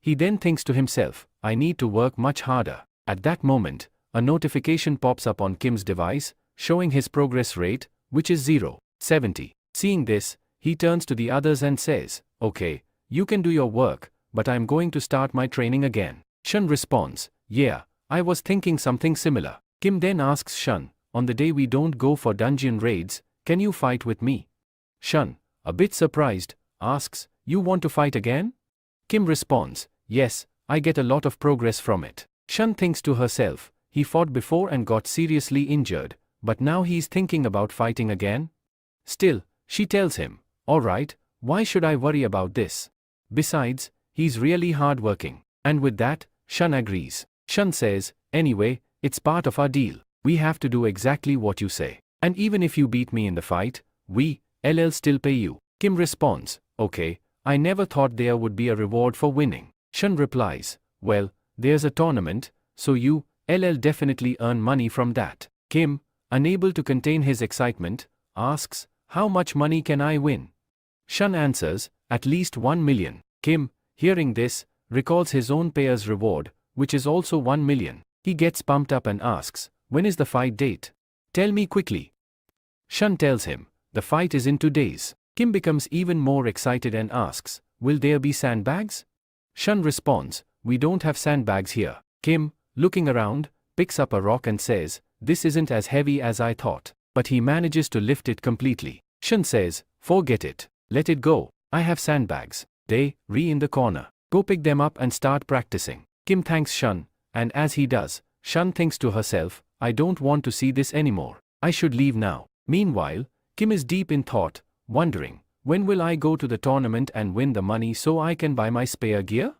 [SPEAKER 1] He then thinks to himself, I need to work much harder. At that moment, a notification pops up on Kim's device, showing his progress rate, which is 0.70. Seeing this, he turns to the others and says, okay, you can do your work, but I'm going to start my training again. Shun responds, yeah, I was thinking something similar. Kim then asks Shun, on the day we don't go for dungeon raids, can you fight with me? Shun, a bit surprised, asks, you want to fight again? Kim responds, yes, I get a lot of progress from it. Shun thinks to herself, he fought before and got seriously injured, but now he's thinking about fighting again? Still, she tells him, alright, why should I worry about this? Besides, he's really hardworking. And with that, Shun agrees. Shun says, anyway, it's part of our deal. We have to do exactly what you say. And even if you beat me in the fight, I'll still pay you. Kim responds, okay, I never thought there would be a reward for winning. Shun replies, well, there's a tournament, so I'll definitely earn money from that. Kim, unable to contain his excitement, asks, how much money can I win? Shun answers, at least 1 million. Kim, hearing this, recalls his own payer's reward, which is also 1 million. He gets pumped up and asks, when is the fight date? Tell me quickly. Shun tells him, the fight is in 2 days. Kim becomes even more excited and asks, will there be sandbags? Shun responds, we don't have sandbags here. Kim, looking around, picks up a rock and says, this isn't as heavy as I thought. But he manages to lift it completely. Shun says, forget it. Let it go. I have sandbags. They, in the corner. Go pick them up and start practicing. Kim thanks Shun, and as he does, Shun thinks to herself, I don't want to see this anymore. I should leave now. Meanwhile, Kim is deep in thought, wondering, when will I go to the tournament and win the money so I can buy my spare gear?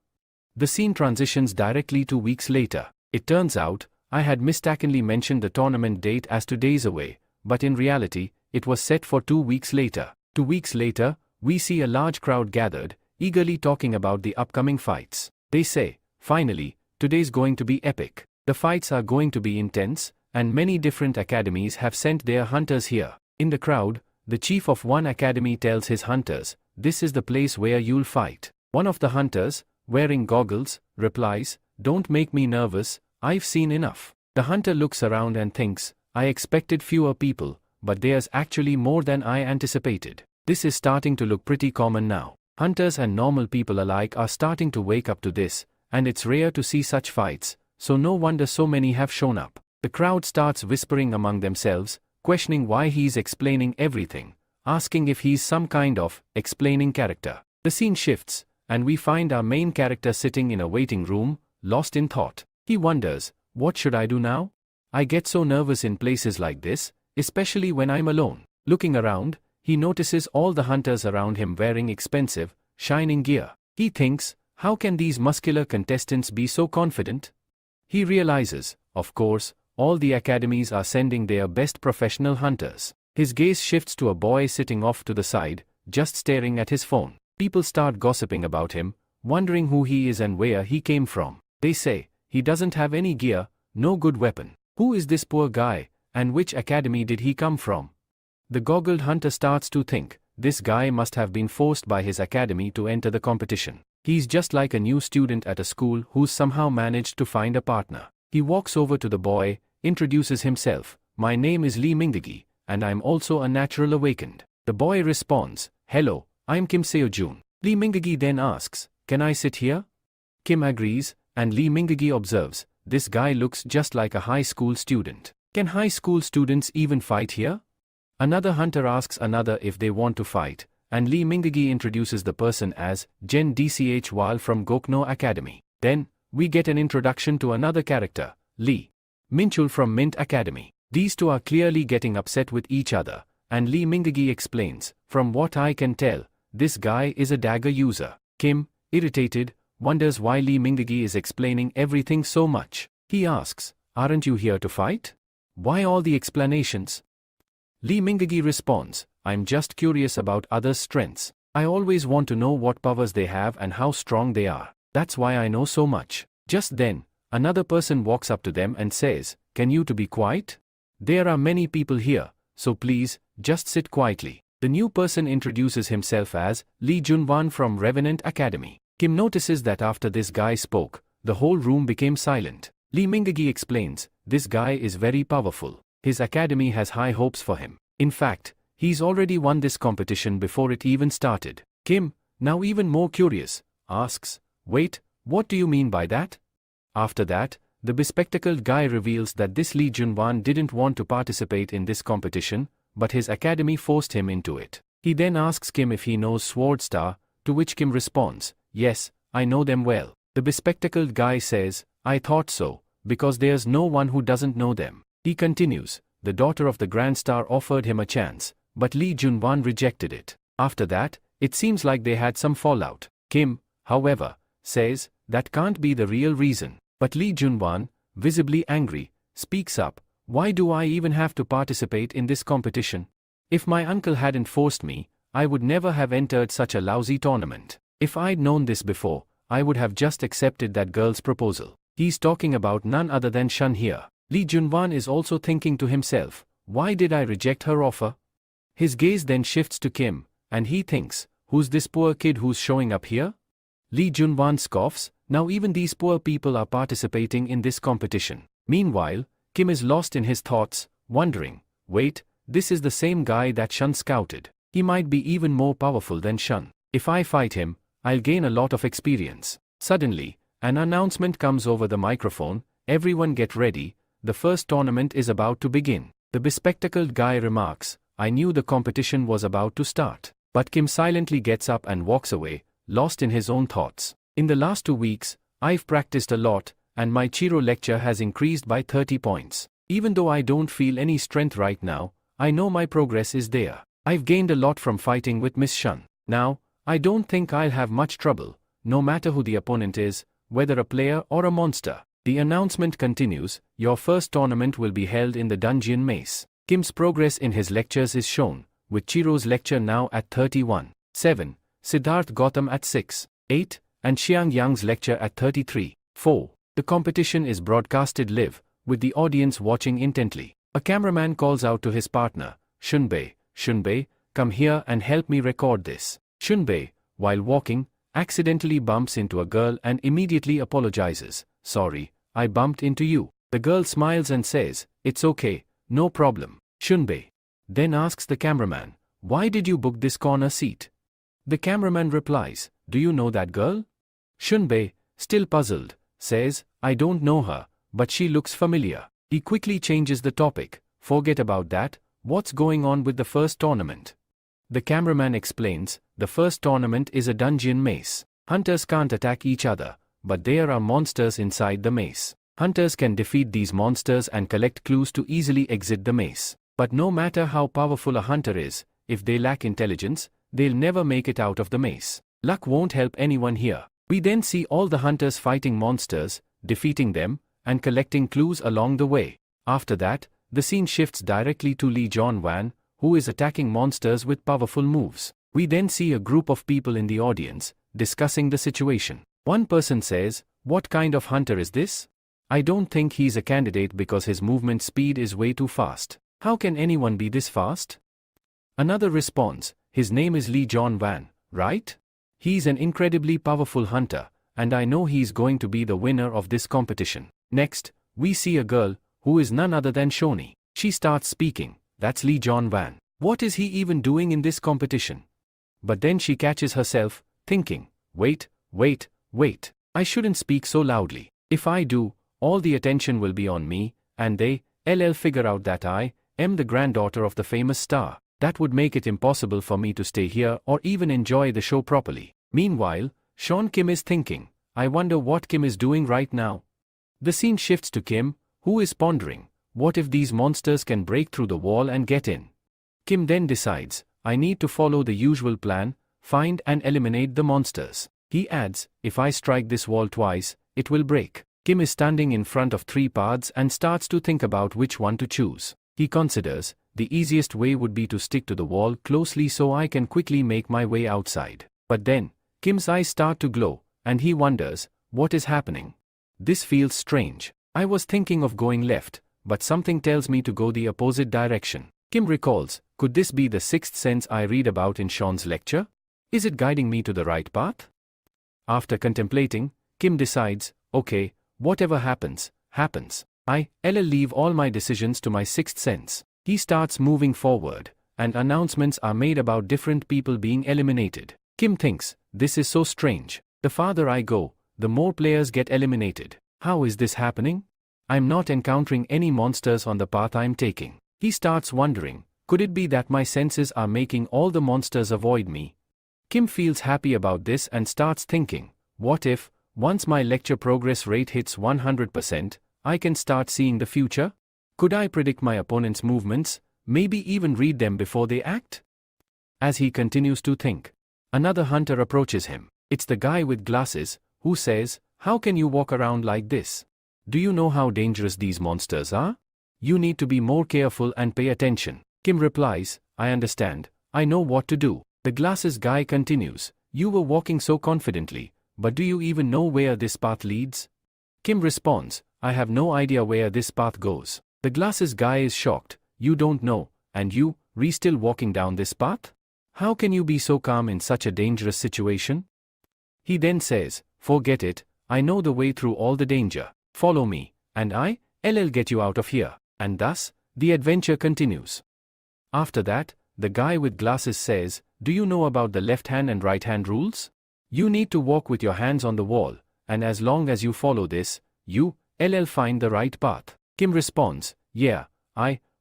[SPEAKER 1] The scene transitions directly 2 weeks later. It turns out, I had mistakenly mentioned the tournament date as 2 days away, but in reality, it was set for 2 weeks later. 2 weeks later, we see a large crowd gathered, eagerly talking about the upcoming fights. They say, finally, today's going to be epic. The fights are going to be intense, and many different academies have sent their hunters here. In the crowd, the chief of one academy tells his hunters, this is the place where you'll fight. One of the hunters, wearing goggles, replies, don't make me nervous, I've seen enough. The hunter looks around and thinks, I expected fewer people, but there's actually more than I anticipated. This is starting to look pretty common now. Hunters and normal people alike are starting to wake up to this, and it's rare to see such fights, so no wonder so many have shown up. The crowd starts whispering among themselves, questioning why he's explaining everything, asking if he's some kind of explaining character. The scene shifts, and we find our main character sitting in a waiting room, lost in thought. He wonders, what should I do now? I get so nervous in places like this, especially when I'm alone. Looking around, he notices all the hunters around him wearing expensive, shining gear. He thinks, how can these muscular contestants be so confident? He realizes, of course, all the academies are sending their best professional hunters. His gaze shifts to a boy sitting off to the side, just staring at his phone. People start gossiping about him, wondering who he is and where he came from. They say, he doesn't have any gear, no good weapon. Who is this poor guy, and which academy did he come from? The goggled hunter starts to think, this guy must have been forced by his academy to enter the competition. He's just like a new student at a school who's somehow managed to find a partner. He walks over to the boy, introduces himself, my name is Lee Mingdagi, and I'm also a natural awakened. The boy responds, hello, I'm Kim Seojun. Lee Mingdagi then asks, can I sit here? Kim agrees, and Lee Mingdagi observes, this guy looks just like a high school student. Can high school students even fight here? Another hunter asks another if they want to fight, and Lee Mingdagi introduces the person as Jen Dchwal from Gokno Academy. Then, we get an introduction to another character, Lee Minchul from Mint Academy. These two are clearly getting upset with each other, and Lee Mingdagi explains, from what I can tell, this guy is a dagger user. Kim, irritated, wonders why Lee Mingdagi is explaining everything so much. He asks, aren't you here to fight? Why all the explanations? Lee Mingdagi responds, I'm just curious about others' strengths. I always want to know what powers they have and how strong they are. That's why I know so much. Just then, another person walks up to them and says, can you to be quiet? There are many people here, so please, just sit quietly. The new person introduces himself as Lee Junwan from Revenant Academy. Kim notices that after this guy spoke, the whole room became silent. Lee Mingagi explains, this guy is very powerful. His academy has high hopes for him. In fact, he's already won this competition before it even started. Kim, now even more curious, asks, wait, what do you mean by that? After that, the bespectacled guy reveals that this Lee Junwan didn't want to participate in this competition, but his academy forced him into it. He then asks Kim if he knows Sword Star, to which Kim responds, yes, I know them well. The bespectacled guy says, I thought so, because there's no one who doesn't know them. He continues, the daughter of the Grand Star offered him a chance, but Lee Junwan rejected it. After that, it seems like they had some fallout. Kim, however, says, that can't be the real reason. But Lee Junwan, visibly angry, speaks up, why do I even have to participate in this competition? If my uncle hadn't forced me, I would never have entered such a lousy tournament. If I'd known this before, I would have just accepted that girl's proposal. He's talking about none other than Shun here. Lee Junwan is also thinking to himself, why did I reject her offer? His gaze then shifts to Kim, and he thinks, who's this poor kid who's showing up here? Lee Junwan scoffs, now even these poor people are participating in this competition. Meanwhile, Kim is lost in his thoughts, wondering, wait, this is the same guy that Shun scouted. He might be even more powerful than Shun. If I fight him, I'll gain a lot of experience. Suddenly, an announcement comes over the microphone, everyone get ready, the first tournament is about to begin. The bespectacled guy remarks, I knew the competition was about to start. But Kim silently gets up and walks away, lost in his own thoughts. In the last 2 weeks, I've practiced a lot, and my Chiro lecture has increased by 30 points. Even though I don't feel any strength right now, I know my progress is there. I've gained a lot from fighting with Miss Shun. Now, I don't think I'll have much trouble, no matter who the opponent is, whether a player or a monster. The announcement continues, your first tournament will be held in the Dungeon Maze. Kim's progress in his lectures is shown, with Chiro's lecture now at 31.7, Siddharth Gautam at 6.8, and Xiang Yang's lecture at 33.4. The competition is broadcasted live, with the audience watching intently. A cameraman calls out to his partner, Shunbei, come here and help me record this. Shunbei, while walking, accidentally bumps into a girl and immediately apologizes, sorry, I bumped into you. The girl smiles and says, it's okay, no problem. Shunbei then asks the cameraman, why did you book this corner seat? The cameraman replies, do you know that girl? Shunbei, still puzzled, says, I don't know her, but she looks familiar. He quickly changes the topic, forget about that, what's going on with the first tournament? The cameraman explains, the first tournament is a dungeon maze. Hunters can't attack each other, but there are monsters inside the maze. Hunters can defeat these monsters and collect clues to easily exit the maze. But no matter how powerful a hunter is, if they lack intelligence, they'll never make it out of the maze. Luck won't help anyone here. We then see all the hunters fighting monsters, defeating them, and collecting clues along the way. After that, the scene shifts directly to Lee Junwan, who is attacking monsters with powerful moves. We then see a group of people in the audience, discussing the situation. One person says, what kind of hunter is this? I don't think he's a candidate because his movement speed is way too fast. How can anyone be this fast? Another responds, his name is Lee Junwan, right? He's an incredibly powerful hunter, and I know he's going to be the winner of this competition. Next, we see a girl, who is none other than Shoni. She starts speaking, that's Lee Junwan. What is he even doing in this competition? But then she catches herself, thinking, wait, I shouldn't speak so loudly. If I do, all the attention will be on me, and they'll figure out that I am the granddaughter of the famous star. That would make it impossible for me to stay here or even enjoy the show properly. Meanwhile, Sean Kim is thinking, I wonder what Kim is doing right now. The scene shifts to Kim, who is pondering, what if these monsters can break through the wall and get in? Kim then decides, I need to follow the usual plan, find and eliminate the monsters. He adds, if I strike this wall twice, it will break. Kim is standing in front of 3 paths and starts to think about which one to choose. He considers, the easiest way would be to stick to the wall closely so I can quickly make my way outside. But then, Kim's eyes start to glow, and he wonders, what is happening? This feels strange. I was thinking of going left, but something tells me to go the opposite direction. Kim recalls, could this be the sixth sense I read about in Sean's lecture? Is it guiding me to the right path? After contemplating, Kim decides, okay, whatever happens, happens. I'll leave all my decisions to my sixth sense. He starts moving forward, and announcements are made about different people being eliminated. Kim thinks, this is so strange. The farther I go, the more players get eliminated. How is this happening? I'm not encountering any monsters on the path I'm taking. He starts wondering, could it be that my senses are making all the monsters avoid me? Kim feels happy about this and starts thinking, what if, once my lecture progress rate hits 100%, I can start seeing the future? Could I predict my opponent's movements, maybe even read them before they act? As he continues to think, another hunter approaches him. It's the guy with glasses, who says, how can you walk around like this? Do you know how dangerous these monsters are? You need to be more careful and pay attention. Kim replies, I understand, I know what to do. The glasses guy continues, you were walking so confidently, but do you even know where this path leads? Kim responds, I have no idea where this path goes. The glasses guy is shocked, you don't know, and you, still walking down this path? How can you be so calm in such a dangerous situation? He then says, forget it, I know the way through all the danger. Follow me, and I'll get you out of here. And thus, the adventure continues. After that, the guy with glasses says, do you know about the left hand and right hand rules? You need to walk with your hands on the wall, and as long as you follow this, you'll find the right path. Kim responds, yeah,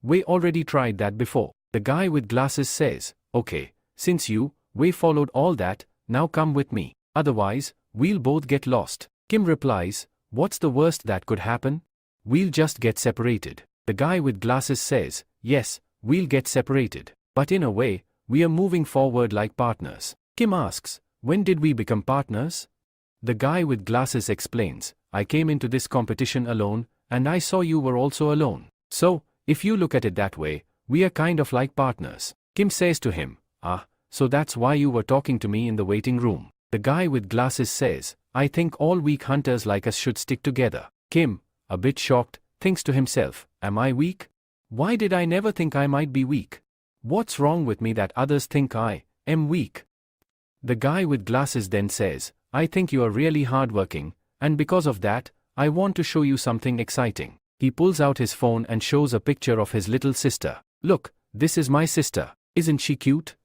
[SPEAKER 1] we already tried that before. The guy with glasses says, okay, since we followed all that, now come with me. Otherwise, we'll both get lost. Kim replies, what's the worst that could happen? We'll just get separated. The guy with glasses says, yes, we'll get separated. But in a way, we are moving forward like partners. Kim asks, when did we become partners? The guy with glasses explains, I came into this competition alone, and I saw you were also alone. So, if you look at it that way, we are kind of like partners. Kim says to him, so that's why you were talking to me in the waiting room. The guy with glasses says, I think all weak hunters like us should stick together. Kim, a bit shocked, thinks to himself, am I weak? Why did I never think I might be weak? What's wrong with me that others think I am weak? The guy with glasses then says, I think you are really hardworking, and because of that, I want to show you something exciting. He pulls out his phone and shows a picture of his little sister. Look, this is my sister. Isn't she cute?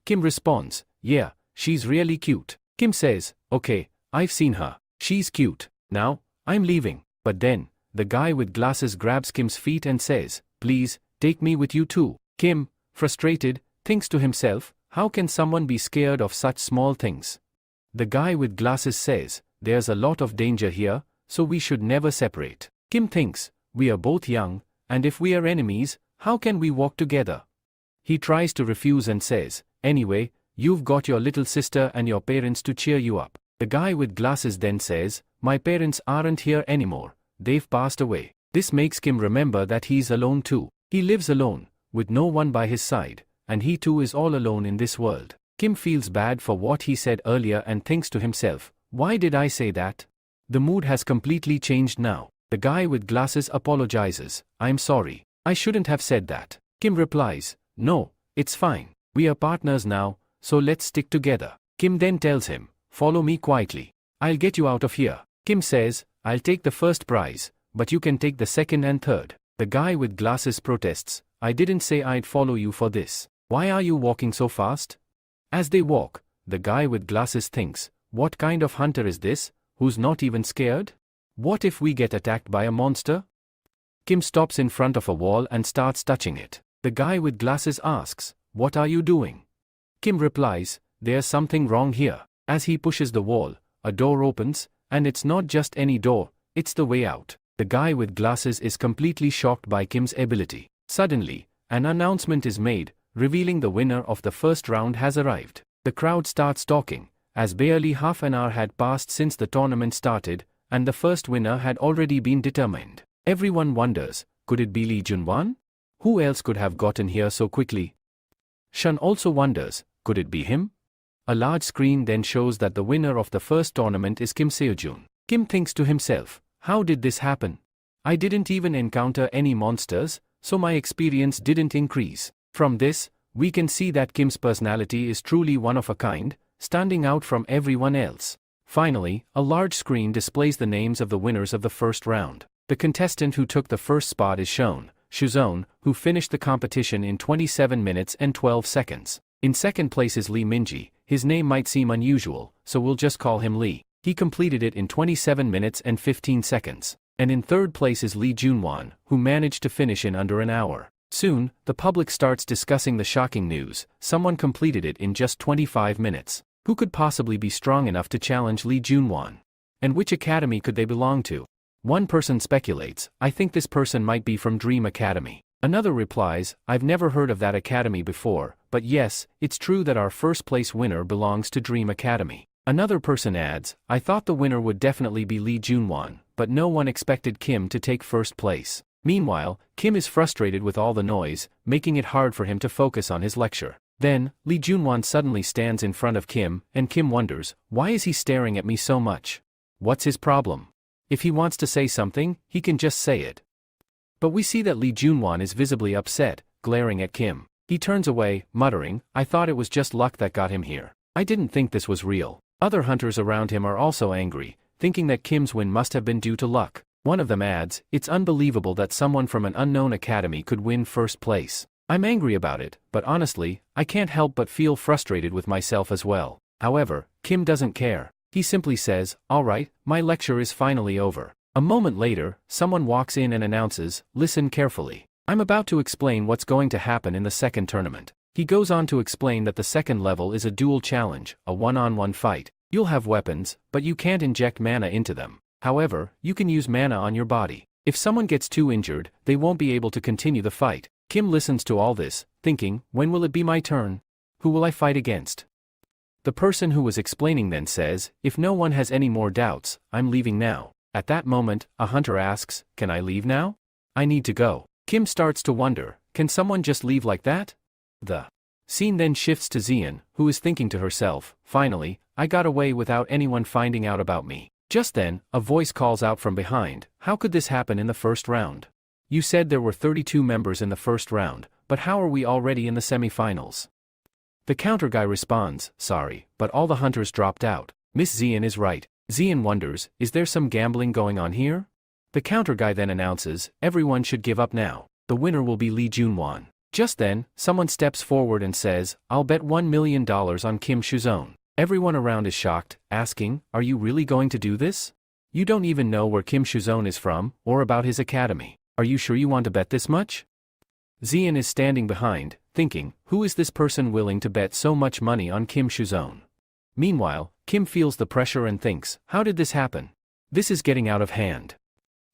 [SPEAKER 1] Kim responds, yeah, she's really cute. Kim says, okay, I've seen her. She's cute. Now, I'm leaving. But then, the guy with glasses grabs Kim's feet and says, please, take me with you too. Kim, frustrated, thinks to himself, how can someone be scared of such small things? The guy with glasses says, there's a lot of danger here, so we should never separate. Kim thinks, we are both young, and if we are enemies, how can we walk together? He tries to refuse and says, anyway, you've got your little sister and your parents to cheer you up. The guy with glasses then says, my parents aren't here anymore, they've passed away. This makes Kim remember that he's alone too. He lives alone, with no one by his side, and he too is all alone in this world. Kim feels bad for what he said earlier and thinks to himself, why did I say that? The mood has completely changed now. The guy with glasses apologizes, I'm sorry, I shouldn't have said that. Kim replies, no, it's fine, we are partners now, so let's stick together. Kim then tells him, follow me quietly. I'll get you out of here. Kim says, I'll take the first prize, but you can take the second and third. The guy with glasses protests, I didn't say I'd follow you for this. Why are you walking so fast? As they walk, the guy with glasses thinks, what kind of hunter is this, who's not even scared? What if we get attacked by a monster? Kim stops in front of a wall and starts touching it. The guy with glasses asks, what are you doing? Kim replies, there's something wrong here. As he pushes the wall, a door opens, and it's not just any door, it's the way out. The guy with glasses is completely shocked by Kim's ability. Suddenly, an announcement is made, revealing the winner of the first round has arrived. The crowd starts talking, as barely half an hour had passed since the tournament started, and the first winner had already been determined. Everyone wonders, could it be Lee Junwan? Who else could have gotten here so quickly? Shun also wonders, could it be him? A large screen then shows that the winner of the first tournament is Kim Seojun. Kim thinks to himself, how did this happen? I didn't even encounter any monsters, so my experience didn't increase. From this, we can see that Kim's personality is truly one of a kind, standing out from everyone else. Finally, a large screen displays the names of the winners of the first round. The contestant who took the first spot is shown, Shounen, who finished the competition in 27 minutes and 12 seconds. In second place is Lee Minji. His name might seem unusual, so we'll just call him Lee. He completed it in 27 minutes and 15 seconds. And in third place is Lee Junwan, who managed to finish in under an hour. Soon, the public starts discussing the shocking news: someone completed it in just 25 minutes. Who could possibly be strong enough to challenge Lee Junwan? And which academy could they belong to? One person speculates, I think this person might be from Dream Academy. Another replies, I've never heard of that academy before, but yes, it's true that our first place winner belongs to Dream Academy. Another person adds, I thought the winner would definitely be Lee Junwan, but no one expected Kim to take first place. Meanwhile, Kim is frustrated with all the noise, making it hard for him to focus on his lecture. Then, Lee Junwan suddenly stands in front of Kim, and Kim wonders, why is he staring at me so much? What's his problem? If he wants to say something, he can just say it. But we see that Lee Junwan is visibly upset, glaring at Kim. He turns away, muttering, I thought it was just luck that got him here. I didn't think this was real. Other hunters around him are also angry, thinking that Kim's win must have been due to luck. One of them adds, it's unbelievable that someone from an unknown academy could win first place. I'm angry about it, but honestly, I can't help but feel frustrated with myself as well. However, Kim doesn't care. He simply says, alright, my lecture is finally over. A moment later, someone walks in and announces, listen carefully. I'm about to explain what's going to happen in the second tournament. He goes on to explain that the second level is a duel challenge, a one-on-one fight. You'll have weapons, but you can't inject mana into them. However, you can use mana on your body. If someone gets too injured, they won't be able to continue the fight. Kim listens to all this, thinking, when will it be my turn? Who will I fight against? The person who was explaining then says, if no one has any more doubts, I'm leaving now. At that moment, a hunter asks, can I leave now? I need to go. Kim starts to wonder, can someone just leave like that? The scene then shifts to Xian, who is thinking to herself, finally, I got away without anyone finding out about me. Just then, a voice calls out from behind, how could this happen in the first round? You said there were 32 members in the first round, but how are we already in the semi-finals? The counter guy responds, sorry, but all the hunters dropped out. Miss Xian is right. Xian wonders, is there some gambling going on here? The counter guy then announces, everyone should give up now. The winner will be Lee Junwan. Just then, someone steps forward and says, I'll bet $1 million on Kim Shounen. Everyone around is shocked, asking, are you really going to do this? You don't even know where Kim Shounen is from, or about his academy. Are you sure you want to bet this much? Xian is standing behind, thinking, who is this person willing to bet so much money on Kim Shounen? Meanwhile, Kim feels the pressure and thinks, how did this happen? This is getting out of hand.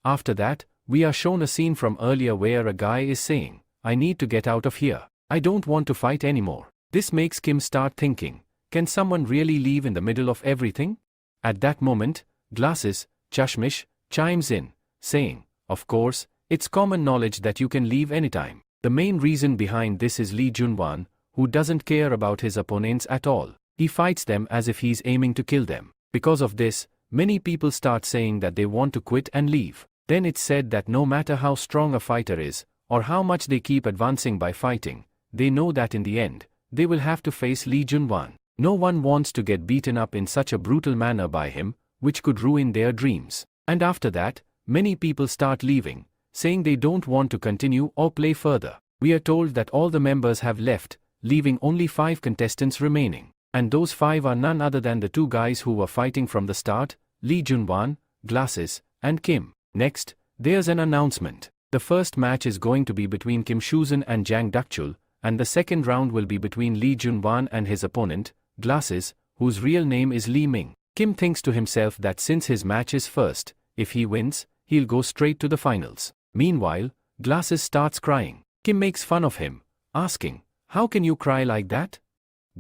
[SPEAKER 1] After that, we are shown a scene from earlier where a guy is saying, I need to get out of here. I don't want to fight anymore. This makes Kim start thinking, can someone really leave in the middle of everything? At that moment, Glasses, Chashmish, chimes in, saying, of course, it's common knowledge that you can leave anytime. The main reason behind this is Lee Junwan, who doesn't care about his opponents at all. He fights them as if he's aiming to kill them. Because of this, many people start saying that they want to quit and leave. Then it's said that no matter how strong a fighter is, or how much they keep advancing by fighting, they know that in the end, they will have to face Lee Junwan. No one wants to get beaten up in such a brutal manner by him, which could ruin their dreams. And after that, many people start leaving, saying they don't want to continue or play further. We are told that all the members have left, leaving only 5 contestants remaining. And those 5 are none other than the 2 guys who were fighting from the start, Lee Junwan, Glasses, and Kim. Next, there's an announcement. The first match is going to be between Kim Shounen and Jang Dakchul, and the second round will be between Lee Junwan and his opponent, Glasses, whose real name is Lee Ming. Kim thinks to himself that since his match is first, if he wins, he'll go straight to the finals. Meanwhile, Glasses starts crying. Kim makes fun of him, asking, how can you cry like that?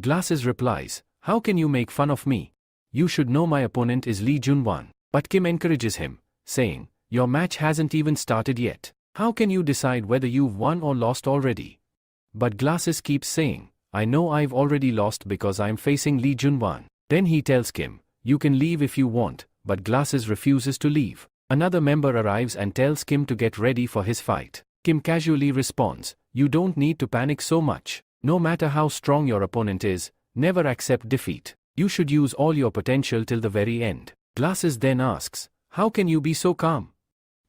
[SPEAKER 1] Glasses replies, how can you make fun of me? You should know my opponent is Lee Junwan. But Kim encourages him, saying, your match hasn't even started yet. How can you decide whether you've won or lost already? But Glasses keeps saying, I know I've already lost because I'm facing Lee Junwan. Then he tells Kim, you can leave if you want, but Glasses refuses to leave. Another member arrives and tells Kim to get ready for his fight. Kim casually responds, "You don't need to panic so much. No matter how strong your opponent is, never accept defeat. You should use all your potential till the very end." Glasses then asks, "How can you be so calm?"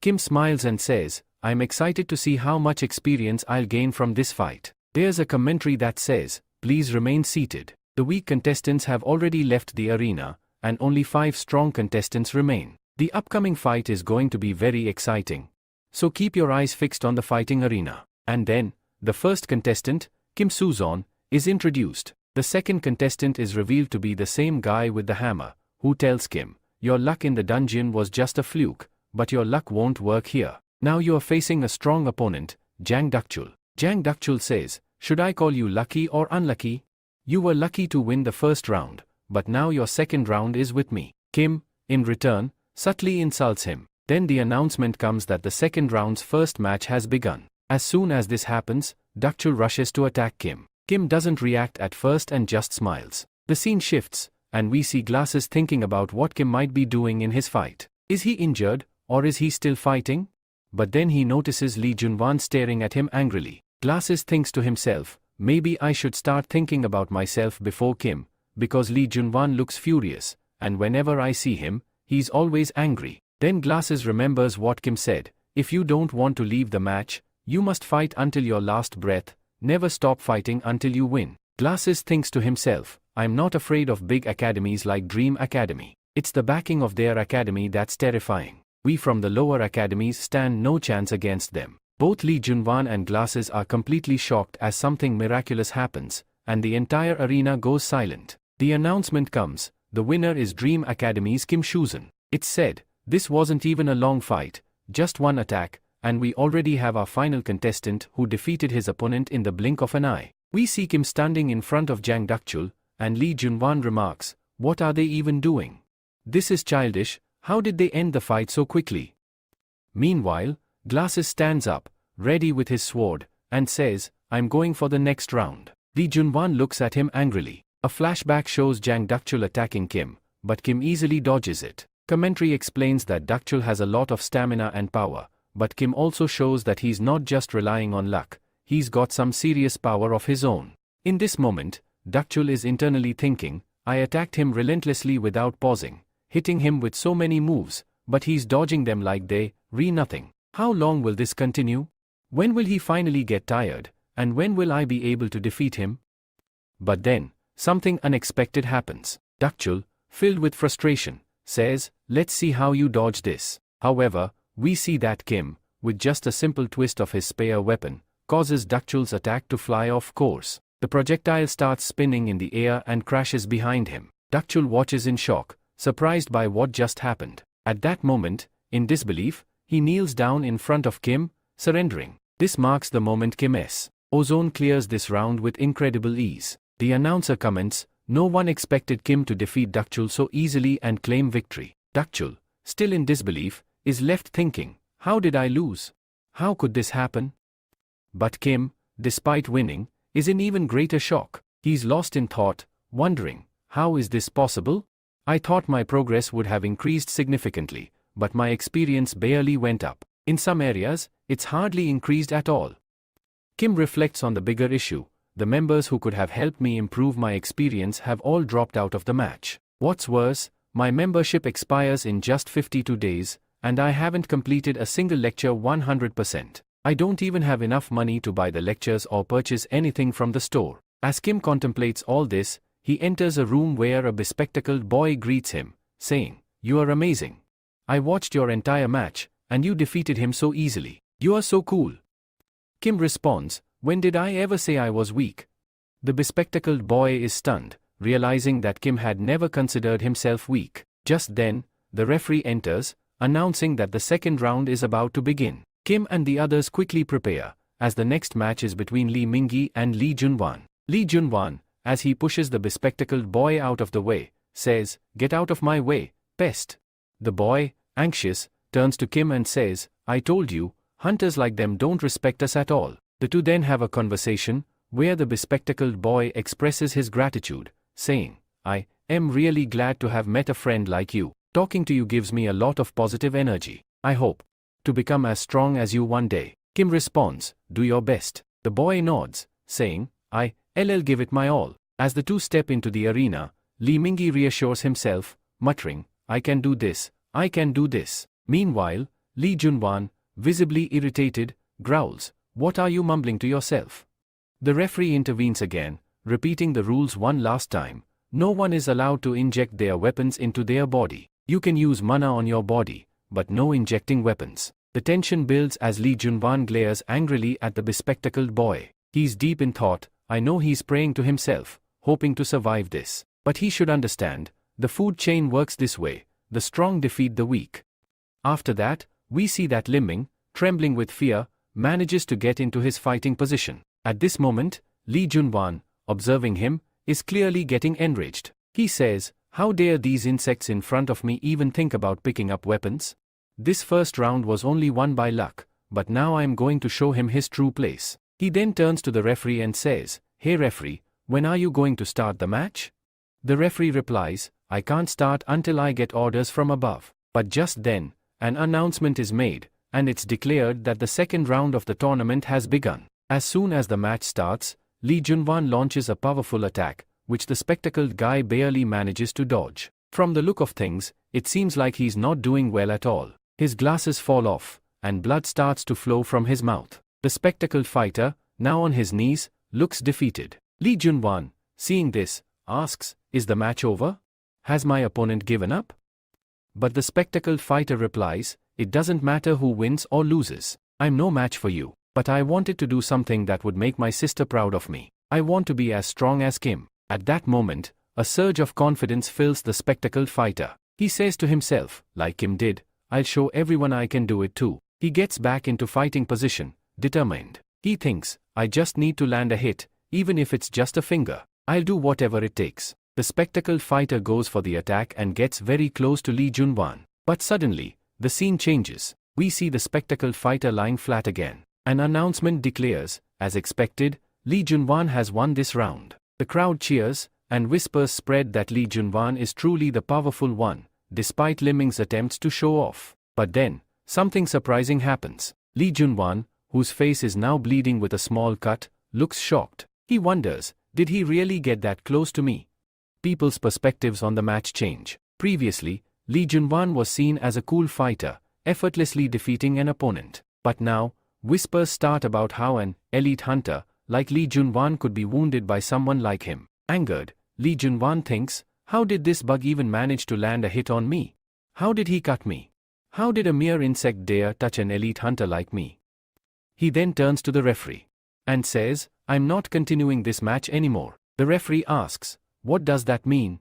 [SPEAKER 1] Kim smiles and says, "I'm excited to see how much experience I'll gain from this fight." There's a commentary that says, "Please remain seated. The weak contestants have already left the arena, and only 5 strong contestants remain. The upcoming fight is going to be very exciting. So keep your eyes fixed on the fighting arena." And then, the first contestant, Kim Suzon, is introduced. The second contestant is revealed to be the same guy with the hammer, who tells Kim, "Your luck in the dungeon was just a fluke, but your luck won't work here. Now you are facing a strong opponent, Jang Dakchul." Jang Dakchul says, "Should I call you lucky or unlucky? You were lucky to win the first round, but now your second round is with me." Kim, in return, subtly insults him. Then the announcement comes that the second round's first match has begun. As soon as this happens, Dakchul rushes to attack Kim. Kim doesn't react at first and just smiles. The scene shifts, and we see Glasses thinking about what Kim might be doing in his fight. Is he injured, or is he still fighting? But then he notices Lee Junwan staring at him angrily. Glasses thinks to himself, "Maybe I should start thinking about myself before Kim, because Lee Junwan looks furious, and whenever I see him, he's always angry." Then Glasses remembers what Kim said, "If you don't want to leave the match, you must fight until your last breath, never stop fighting until you win." Glasses thinks to himself, "I'm not afraid of big academies like Dream Academy. It's the backing of their academy that's terrifying. We from the lower academies stand no chance against them." Both Lee Junwan and Glasses are completely shocked as something miraculous happens, and the entire arena goes silent. The announcement comes, the winner is Dream Academy's Kim Suzon. It's said, "This wasn't even a long fight, just one attack, and we already have our final contestant who defeated his opponent in the blink of an eye." We see Kim standing in front of Jang Dakchul, and Lee Junwan remarks, "What are they even doing? This is childish. How did they end the fight so quickly?" Meanwhile, Glasses stands up, ready with his sword, and says, "I'm going for the next round." Lee Junwan looks at him angrily. A flashback shows Jang Dakchul attacking Kim, but Kim easily dodges it. Commentary explains that Dakchul has a lot of stamina and power, but Kim also shows that he's not just relying on luck, he's got some serious power of his own. In this moment, Dakchul is internally thinking, "I attacked him relentlessly without pausing, hitting him with so many moves, but he's dodging them like they nothing. How long will this continue? When will he finally get tired, and when will I be able to defeat him?" But then, something unexpected happens. Dakchul, filled with frustration, says, "Let's see how you dodge this." However, we see that Kim, with just a simple twist of his spear weapon, causes Dakchul's attack to fly off course. The projectile starts spinning in the air and crashes behind him. Dakchul watches in shock, surprised by what just happened. At that moment, in disbelief, he kneels down in front of Kim, surrendering. This marks the moment Kim's Ozone clears this round with incredible ease. The announcer comments, "No one expected Kim to defeat Dakchul so easily and claim victory." Dakchul, still in disbelief, is left thinking, "How did I lose? How could this happen?" But Kim, despite winning, is in even greater shock. He's lost in thought, wondering, "How is this possible? I thought my progress would have increased significantly, but my experience barely went up. In some areas, it's hardly increased at all." Kim reflects on the bigger issue. "The members who could have helped me improve my experience have all dropped out of the match. What's worse, my membership expires in just 52 days, and I haven't completed a single lecture 100%. I don't even have enough money to buy the lectures or purchase anything from the store." As Kim contemplates all this, he enters a room where a bespectacled boy greets him, saying, "You are amazing. I watched your entire match, and you defeated him so easily. You are so cool." Kim responds, "When did I ever say I was weak?" The bespectacled boy is stunned, realizing that Kim had never considered himself weak. Just then, the referee enters, announcing that the second round is about to begin. Kim and the others quickly prepare, as the next match is between Lee Mingyi and Lee Junwan. Lee Junwan, as he pushes the bespectacled boy out of the way, says, "Get out of my way, pest." The boy, anxious, turns to Kim and says, "I told you, hunters like them don't respect us at all." The two then have a conversation, where the bespectacled boy expresses his gratitude, saying, "I am really glad to have met a friend like you. Talking to you gives me a lot of positive energy. I hope to become as strong as you one day." Kim responds, do your best. The boy nods, saying, I'll give it my all. As the two step into the arena, Lee Mingi reassures himself, muttering, I can do this, I can do this. Meanwhile, Lee Junwan, visibly irritated, growls, what are you mumbling to yourself? The referee intervenes again, repeating the rules one last time. No one is allowed to inject their weapons into their body. You can use mana on your body, but no injecting weapons. The tension builds as Lee Junwan glares angrily at the bespectacled boy. He's deep in thought. I know he's praying to himself, hoping to survive this. But he should understand, the food chain works this way, the strong defeat the weak. After that, we see that Lim Ming, trembling with fear, manages to get into his fighting position. At this moment, Lee Junwan, observing him, is clearly getting enraged. He says, how dare these insects in front of me even think about picking up weapons? This first round was only won by luck, but now I am going to show him his true place. He then turns to the referee and says, hey referee, when are you going to start the match? The referee replies, I can't start until I get orders from above. But just then, an announcement is made, and it's declared that the second round of the tournament has begun. As soon as the match starts, Lee Junwan launches a powerful attack, which the spectacled guy barely manages to dodge. From the look of things, it seems like he's not doing well at all. His glasses fall off, and blood starts to flow from his mouth. The spectacled fighter, now on his knees, looks defeated. Lee Junwan, seeing this, asks, is the match over? Has my opponent given up? But the spectacled fighter replies, it doesn't matter who wins or loses. I'm no match for you, but I wanted to do something that would make my sister proud of me. I want to be as strong as Kim. At that moment, a surge of confidence fills the spectacled fighter. He says to himself, like Kim did, I'll show everyone I can do it too. He gets back into fighting position, determined. He thinks, I just need to land a hit, even if it's just a finger. I'll do whatever it takes. The spectacled fighter goes for the attack and gets very close to Lee Junwan. But suddenly, the scene changes. We see the spectacled fighter lying flat again. An announcement declares, as expected, Lee Junwan has won this round. The crowd cheers, and whispers spread that Lee Junwan is truly the powerful one, despite Lim Ming's attempts to show off. But then, something surprising happens. Lee Junwan, whose face is now bleeding with a small cut, looks shocked. He wonders, did he really get that close to me? People's perspectives on the match change. Previously, Lee Junwan was seen as a cool fighter, effortlessly defeating an opponent. But now, whispers start about how an elite hunter, like Lee Junwan, could be wounded by someone like him. Angered, Lee Junwan thinks, how did this bug even manage to land a hit on me? How did he cut me? How did a mere insect dare touch an elite hunter like me? He then turns to the referee and says, I'm not continuing this match anymore. The referee asks, what does that mean?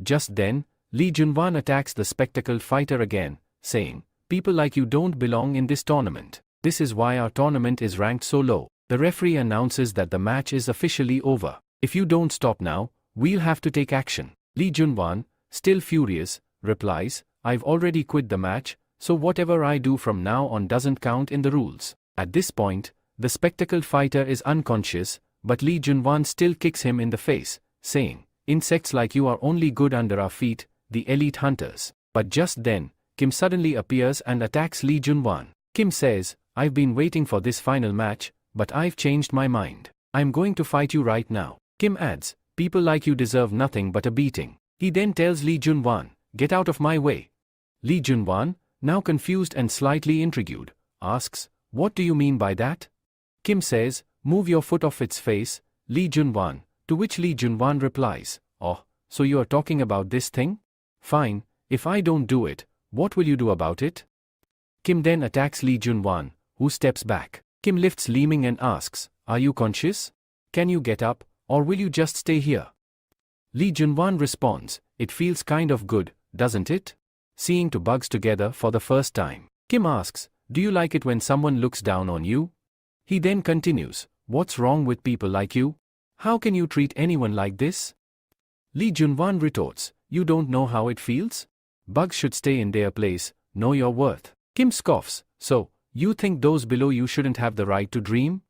[SPEAKER 1] Just then, Lee Junwan attacks the spectacled fighter again, saying, people like you don't belong in this tournament. This is why our tournament is ranked so low. The referee announces that the match is officially over. If you don't stop now, we'll have to take action. Lee Junwan, still furious, replies, I've already quit the match, so whatever I do from now on doesn't count in the rules. At this point, the spectacled fighter is unconscious, but Lee Junwan still kicks him in the face, saying, insects like you are only good under our feet, the elite hunters. But just then, Kim suddenly appears and attacks Lee Junwan. Kim says, I've been waiting for this final match, but I've changed my mind. I'm going to fight you right now. Kim adds, people like you deserve nothing but a beating. He then tells Lee Junwan, get out of my way. Lee Junwan, now confused and slightly intrigued, asks, what do you mean by that? Kim says, move your foot off its face, Lee Junwan, to which Lee Junwan replies, oh, so you are talking about this thing? Fine, if I don't do it, what will you do about it? Kim then attacks Lee Junwan, who steps back. Kim lifts Lee Ming and asks, are you conscious? Can you get up, or will you just stay here? Lee Junwan responds, it feels kind of good, doesn't it? Seeing two bugs together for the first time. Kim asks, do you like it when someone looks down on you? He then continues, what's wrong with people like you? How can you treat anyone like this? Lee Junwan retorts, you don't know how it feels? Bugs should stay in their place, know your worth. Kim scoffs, so, you think those below you shouldn't have the right to dream?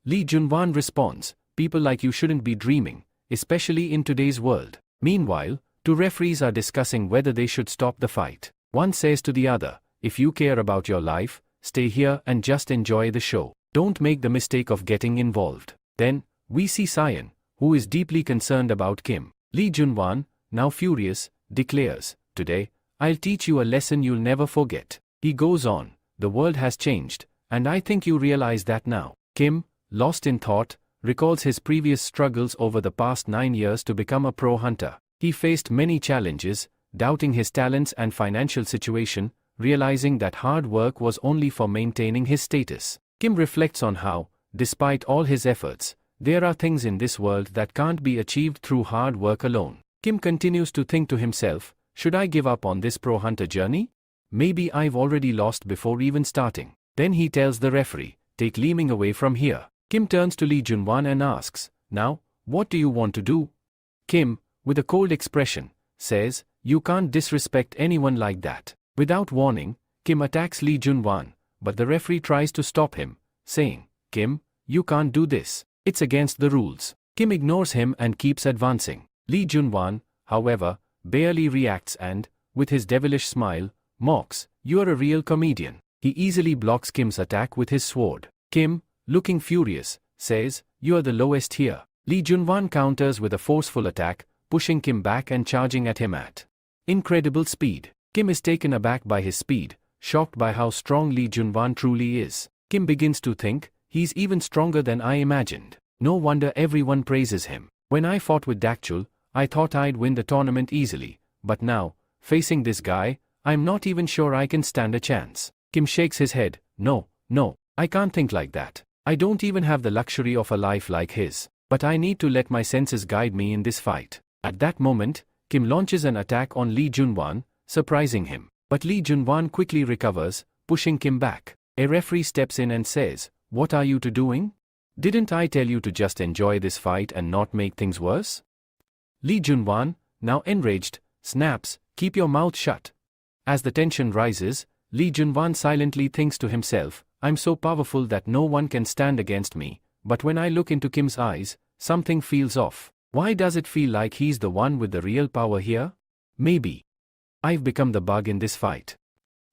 [SPEAKER 1] Lee Junwan responds, people like you shouldn't be dreaming, especially in today's world. Meanwhile, two referees are discussing whether they should stop the fight. One says to the other, if you care about your life, stay here and just enjoy the show. Don't make the mistake of getting involved. Then, we see Cyan, who is deeply concerned about Kim. Lee Junwan, now furious, declares, "Today, I'll teach you a lesson you'll never forget." He goes on, "The world has changed, and I think you realize that now." Kim, lost in thought, recalls his previous struggles over the past 9 years to become a pro hunter. He faced many challenges, doubting his talents and financial situation, realizing that hard work was only for maintaining his status. Kim reflects on how, despite all his efforts, there are things in this world that can't be achieved through hard work alone. Kim continues to think to himself, should I give up on this pro hunter journey? Maybe I've already lost before even starting. Then he tells the referee, take Li Ming away from here. Kim turns to Lee Junwan and asks, now, what do you want to do? Kim, with a cold expression, says, you can't disrespect anyone like that. Without warning, Kim attacks Lee Junwan, but the referee tries to stop him, saying, Kim, you can't do this. It's against the rules. Kim ignores him and keeps advancing. Lee Junwan, however, barely reacts and, with his devilish smile, mocks, you're a real comedian. He easily blocks Kim's attack with his sword. Kim, looking furious, says, you're the lowest here. Lee Junwan counters with a forceful attack, pushing Kim back and charging at him at incredible speed. Kim is taken aback by his speed, shocked by how strong Lee Junwan truly is. Kim begins to think, he's even stronger than I imagined. No wonder everyone praises him. When I fought with Dakchul, I thought I'd win the tournament easily, but now, facing this guy, I'm not even sure I can stand a chance. Kim shakes his head, no, I can't think like that. I don't even have the luxury of a life like his. But I need to let my senses guide me in this fight. At that moment, Kim launches an attack on Lee Junwan, surprising him. But Lee Junwan quickly recovers, pushing Kim back. A referee steps in and says, what are you two doing? Didn't I tell you to just enjoy this fight and not make things worse? Lee Junwan, now enraged, snaps, keep your mouth shut. As the tension rises, Lee Junwan silently thinks to himself, I'm so powerful that no one can stand against me, but when I look into Kim's eyes, something feels off. Why does it feel like he's the one with the real power here? Maybe I've become the bug in this fight.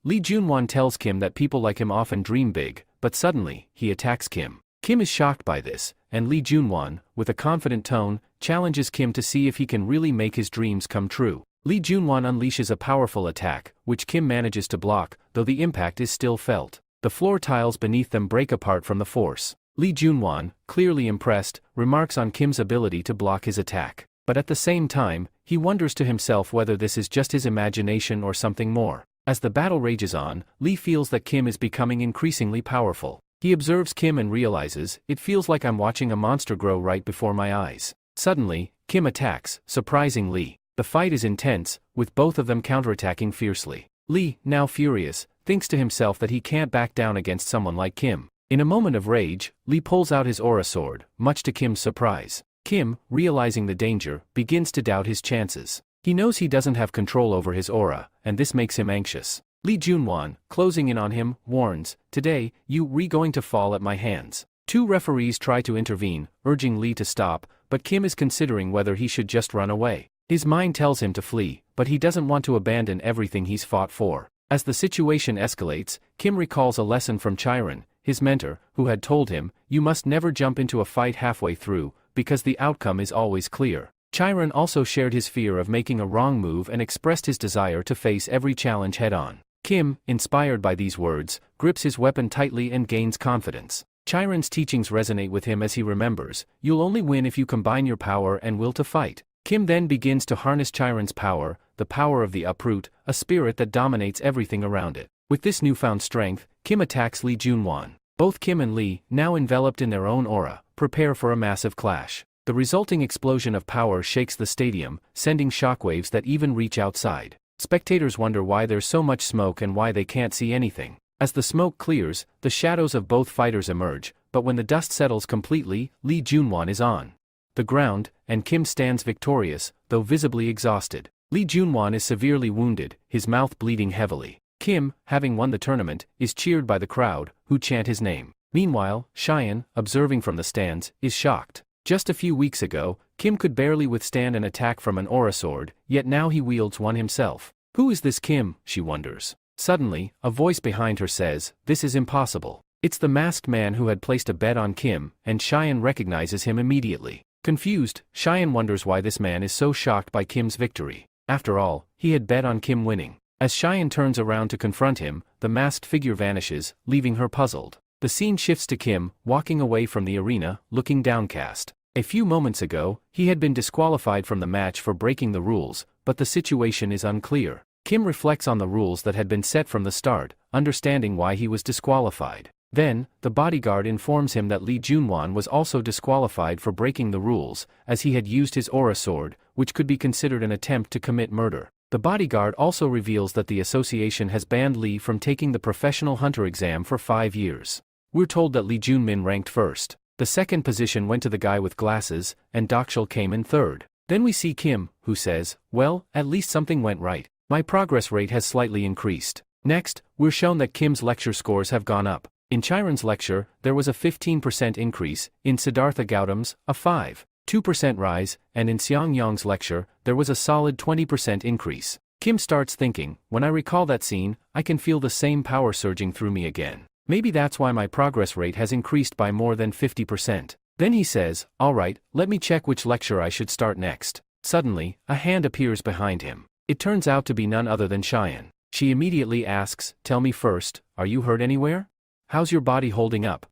[SPEAKER 1] Lee Junwan tells Kim that people like him often dream big, but suddenly, he attacks Kim. Kim is shocked by this, and Lee Junwan, with a confident tone, challenges Kim to see if he can really make his dreams come true. Lee Junwan unleashes a powerful attack, which Kim manages to block, though the impact is still felt. The floor tiles beneath them break apart from the force. Lee Junwan, clearly impressed, remarks on Kim's ability to block his attack. But at the same time, he wonders to himself whether this is just his imagination or something more. As the battle rages on, Lee feels that Kim is becoming increasingly powerful. He observes Kim and realizes, it feels like I'm watching a monster grow right before my eyes. Suddenly, Kim attacks, surprising Lee. The fight is intense, with both of them counterattacking fiercely. Lee, now furious, thinks to himself that he can't back down against someone like Kim. In a moment of rage, Lee pulls out his aura sword, much to Kim's surprise. Kim, realizing the danger, begins to doubt his chances. He knows he doesn't have control over his aura, and this makes him anxious. Lee Junwan, closing in on him, warns, today, you're going to fall at my hands. Two referees try to intervene, urging Lee to stop, but Kim is considering whether he should just run away. His mind tells him to flee, but he doesn't want to abandon everything he's fought for. As the situation escalates, Kim recalls a lesson from Chiron, his mentor, who had told him, you must never jump into a fight halfway through, because the outcome is always clear. Chiron also shared his fear of making a wrong move and expressed his desire to face every challenge head-on. Kim, inspired by these words, grips his weapon tightly and gains confidence. Chiron's teachings resonate with him as he remembers, you'll only win if you combine your power and will to fight. Kim then begins to harness Chiron's power, the power of the uproot, a spirit that dominates everything around it. With this newfound strength, Kim attacks Lee Junwan. Both Kim and Lee, now enveloped in their own aura, prepare for a massive clash. The resulting explosion of power shakes the stadium, sending shockwaves that even reach outside. Spectators wonder why there's so much smoke and why they can't see anything. As the smoke clears, the shadows of both fighters emerge, but when the dust settles completely, Lee Junwan is on the ground, and Kim stands victorious, though visibly exhausted. Lee Junwan is severely wounded, his mouth bleeding heavily. Kim, having won the tournament, is cheered by the crowd, who chant his name. Meanwhile, Cheyenne, observing from the stands, is shocked. Just a few weeks ago, Kim could barely withstand an attack from an aura sword, yet now he wields one himself. Who is this Kim, she wonders. Suddenly, a voice behind her says, "This is impossible." It's the masked man who had placed a bet on Kim, and Cheyenne recognizes him immediately. Confused, Cheyenne wonders why this man is so shocked by Kim's victory. After all, he had bet on Kim winning. As Cheyenne turns around to confront him, the masked figure vanishes, leaving her puzzled. The scene shifts to Kim, walking away from the arena, looking downcast. A few moments ago, he had been disqualified from the match for breaking the rules, but the situation is unclear. Kim reflects on the rules that had been set from the start, understanding why he was disqualified. Then, the bodyguard informs him that Lee Junwan was also disqualified for breaking the rules, as he had used his aura sword, which could be considered an attempt to commit murder. The bodyguard also reveals that the association has banned Lee from taking the professional hunter exam for 5 years. We're told that Lee Junmin ranked first. The second position went to the guy with glasses, and Dokshul came in third. Then we see Kim, who says, "Well, at least something went right. My progress rate has slightly increased." Next, we're shown that Kim's lecture scores have gone up. In Chiron's lecture, there was a 15% increase, in Siddhartha Gautam's, a 5.2% rise, and in Xiang Yong's lecture, there was a solid 20% increase. Kim starts thinking, when I recall that scene, I can feel the same power surging through me again. Maybe that's why my progress rate has increased by more than 50%. Then he says, "Alright, let me check which lecture I should start next." Suddenly, a hand appears behind him. It turns out to be none other than Cheyenne. She immediately asks, "Tell me first, are you hurt anywhere? How's your body holding up?"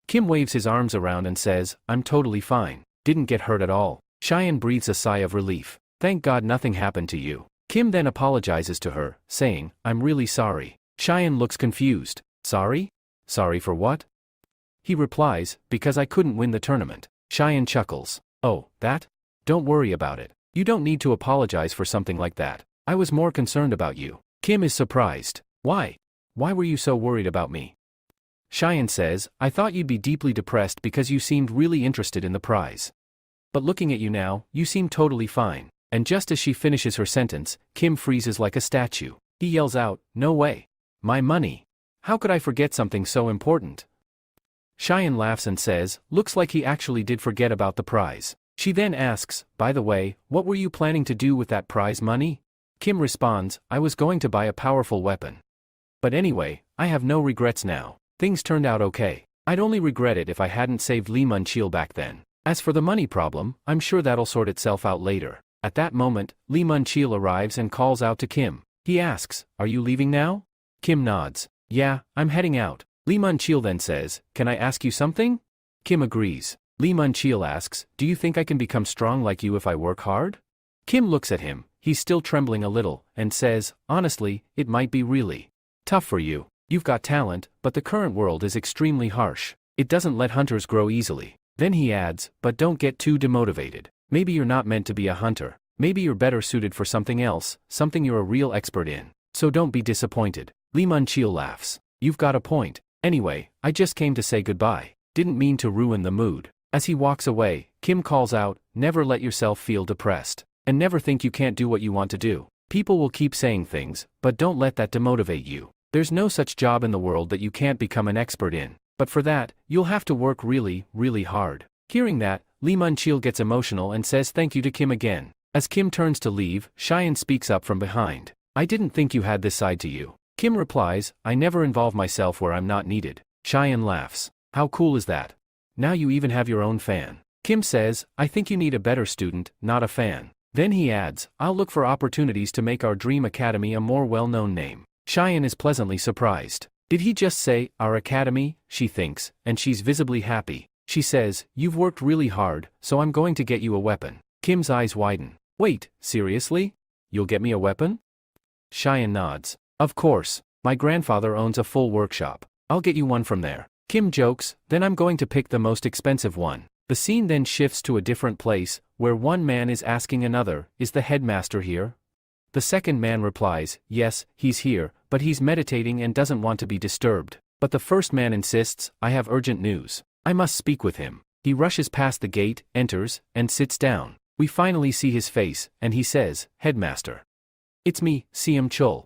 [SPEAKER 1] Kim waves his arms around and says, "I'm totally fine. Didn't get hurt at all." Cheyenne breathes a sigh of relief. "Thank God nothing happened to you." Kim then apologizes to her, saying, "I'm really sorry." Cheyenne looks confused. "Sorry? Sorry for what?" He replies, "Because I couldn't win the tournament." Cheyenne chuckles. "Oh, that? Don't worry about it. You don't need to apologize for something like that. I was more concerned about you." Kim is surprised. "Why? Why were you so worried about me?" Cheyenne says, "I thought you'd be deeply depressed because you seemed really interested in the prize. But looking at you now, you seem totally fine." And just as she finishes her sentence, Kim freezes like a statue. He yells out, "No way. My money. How could I forget something so important?" Cheyenne laughs and says, "Looks like he actually did forget about the prize." She then asks, "By the way, what were you planning to do with that prize money?" Kim responds, "I was going to buy a powerful weapon. But anyway, I have no regrets now. Things turned out okay. I'd only regret it if I hadn't saved Lee Mun-chil back then. As for the money problem, I'm sure that'll sort itself out later." At that moment, Lee Mun-chil arrives and calls out to Kim. He asks, "Are you leaving now?" Kim nods. "Yeah, I'm heading out." Lee Mun-chil then says, "Can I ask you something?" Kim agrees. Lee Mun-chil asks, "Do you think I can become strong like you if I work hard?" Kim looks at him, he's still trembling a little, and says, "Honestly, it might be really tough for you. You've got talent, but the current world is extremely harsh. It doesn't let hunters grow easily." Then he adds, "But don't get too demotivated. Maybe you're not meant to be a hunter. Maybe you're better suited for something else, something you're a real expert in. So don't be disappointed." Lee Mun-chil laughs. "You've got a point. Anyway, I just came to say goodbye. Didn't mean to ruin the mood." As he walks away, Kim calls out, "Never let yourself feel depressed. And never think you can't do what you want to do. People will keep saying things, but don't let that demotivate you. There's no such job in the world that you can't become an expert in. But for that, you'll have to work really, really hard." Hearing that, Lee Mun-chil gets emotional and says thank you to Kim again. As Kim turns to leave, Cheyenne speaks up from behind. "I didn't think you had this side to you." Kim replies, "I never involve myself where I'm not needed." Cheyenne laughs. "How cool is that? Now you even have your own fan." Kim says, "I think you need a better student, not a fan." Then he adds, "I'll look for opportunities to make our dream academy a more well-known name." Cheyenne is pleasantly surprised. Did he just say, "our academy"? She thinks, and she's visibly happy. She says, "You've worked really hard, so I'm going to get you a weapon." Kim's eyes widen. "Wait, seriously? You'll get me a weapon?" Cheyenne nods. "Of course. My grandfather owns a full workshop. I'll get you one from there." Kim jokes, "Then I'm going to pick the most expensive one." The scene then shifts to a different place, where one man is asking another, "Is the headmaster here?" The second man replies, "Yes, he's here, but he's meditating and doesn't want to be disturbed." But the first man insists, "I have urgent news. I must speak with him." He rushes past the gate, enters, and sits down. We finally see his face, and he says, "Headmaster. It's me, Siam Chul."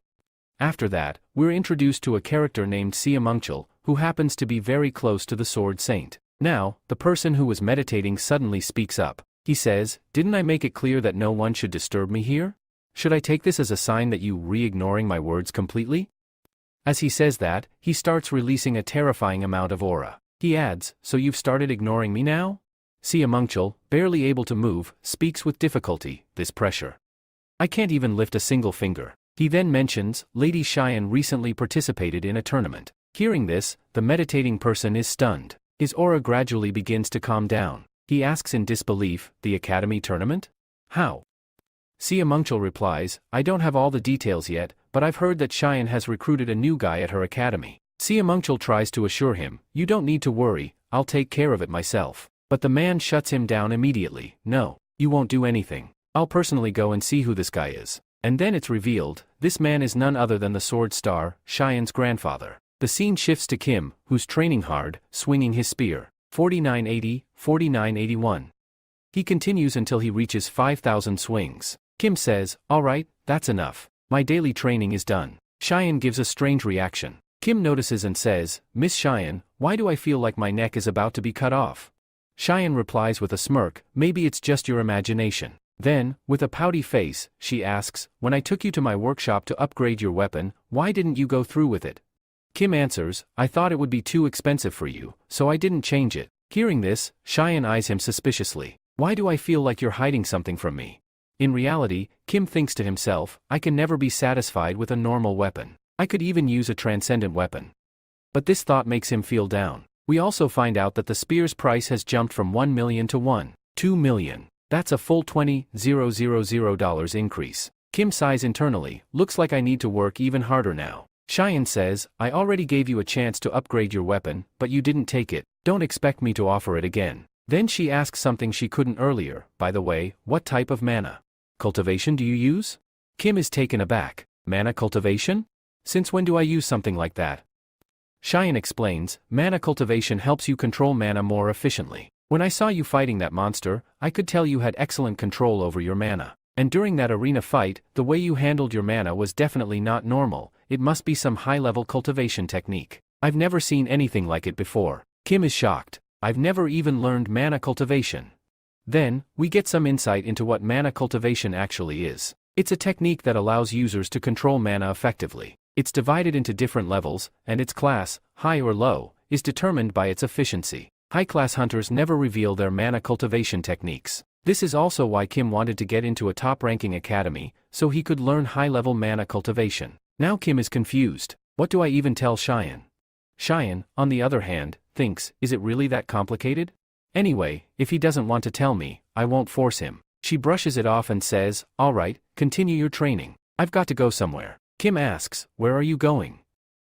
[SPEAKER 1] After that, we're introduced to a character named Siam Mungchul, who happens to be very close to the Sword Saint. Now, the person who was meditating suddenly speaks up. He says, "Didn't I make it clear that no one should disturb me here? Should I take this as a sign that you re-ignoring my words completely?" As he says that, he starts releasing a terrifying amount of aura. He adds, "So you've started ignoring me now?" Siamungchul, barely able to move, speaks with difficulty, "This pressure. I can't even lift a single finger." He then mentions, Lady Cheyenne recently participated in a tournament. Hearing this, the meditating person is stunned. His aura gradually begins to calm down. He asks in disbelief, "The Academy tournament? How?" Siamungchul replies, "I don't have all the details yet, but I've heard that Cheyenne has recruited a new guy at her academy." Siamungchul tries to assure him, "You don't need to worry, I'll take care of it myself." But the man shuts him down immediately. "No, you won't do anything. I'll personally go and see who this guy is." And then it's revealed, this man is none other than the Sword Star, Cheyenne's grandfather. The scene shifts to Kim, who's training hard, swinging his spear. 4980, 4981. He continues until he reaches 5,000 swings. Kim says, "Alright, that's enough. My daily training is done." Cheyenne gives a strange reaction. Kim notices and says, "Miss Cheyenne, why do I feel like my neck is about to be cut off?" Cheyenne replies with a smirk, "Maybe it's just your imagination." Then, with a pouty face, she asks, "When I took you to my workshop to upgrade your weapon, why didn't you go through with it?" Kim answers, "I thought it would be too expensive for you, so I didn't change it." Hearing this, Cheyenne eyes him suspiciously. "Why do I feel like you're hiding something from me?" In reality, Kim thinks to himself, "I can never be satisfied with a normal weapon. I could even use a transcendent weapon." But this thought makes him feel down. We also find out that the spear's price has jumped from 1 million to 1.2 million. That's a full $20,000 increase. Kim sighs internally, "Looks like I need to work even harder now." Cheyenne says, "I already gave you a chance to upgrade your weapon, but you didn't take it. Don't expect me to offer it again." Then she asks something she couldn't earlier, "By the way, what type of mana cultivation do you use?" Kim is taken aback. "Mana cultivation? Since when do I use something like that?" Cheyenne explains, "Mana cultivation helps you control mana more efficiently. When I saw you fighting that monster, I could tell you had excellent control over your mana. And during that arena fight, the way you handled your mana was definitely not normal. It must be some high-level cultivation technique. I've never seen anything like it before." Kim is shocked. "I've never even learned mana cultivation." Then, we get some insight into what mana cultivation actually is. It's a technique that allows users to control mana effectively. It's divided into different levels, and its class, high or low, is determined by its efficiency. High-class hunters never reveal their mana cultivation techniques. This is also why Kim wanted to get into a top-ranking academy, so he could learn high-level mana cultivation. Now Kim is confused. What do I even tell Cheyenne? Cheyenne, on the other hand, thinks, is it really that complicated? Anyway, if he doesn't want to tell me, I won't force him. She brushes it off and says, "Alright, continue your training. I've got to go somewhere." Kim asks, "Where are you going?"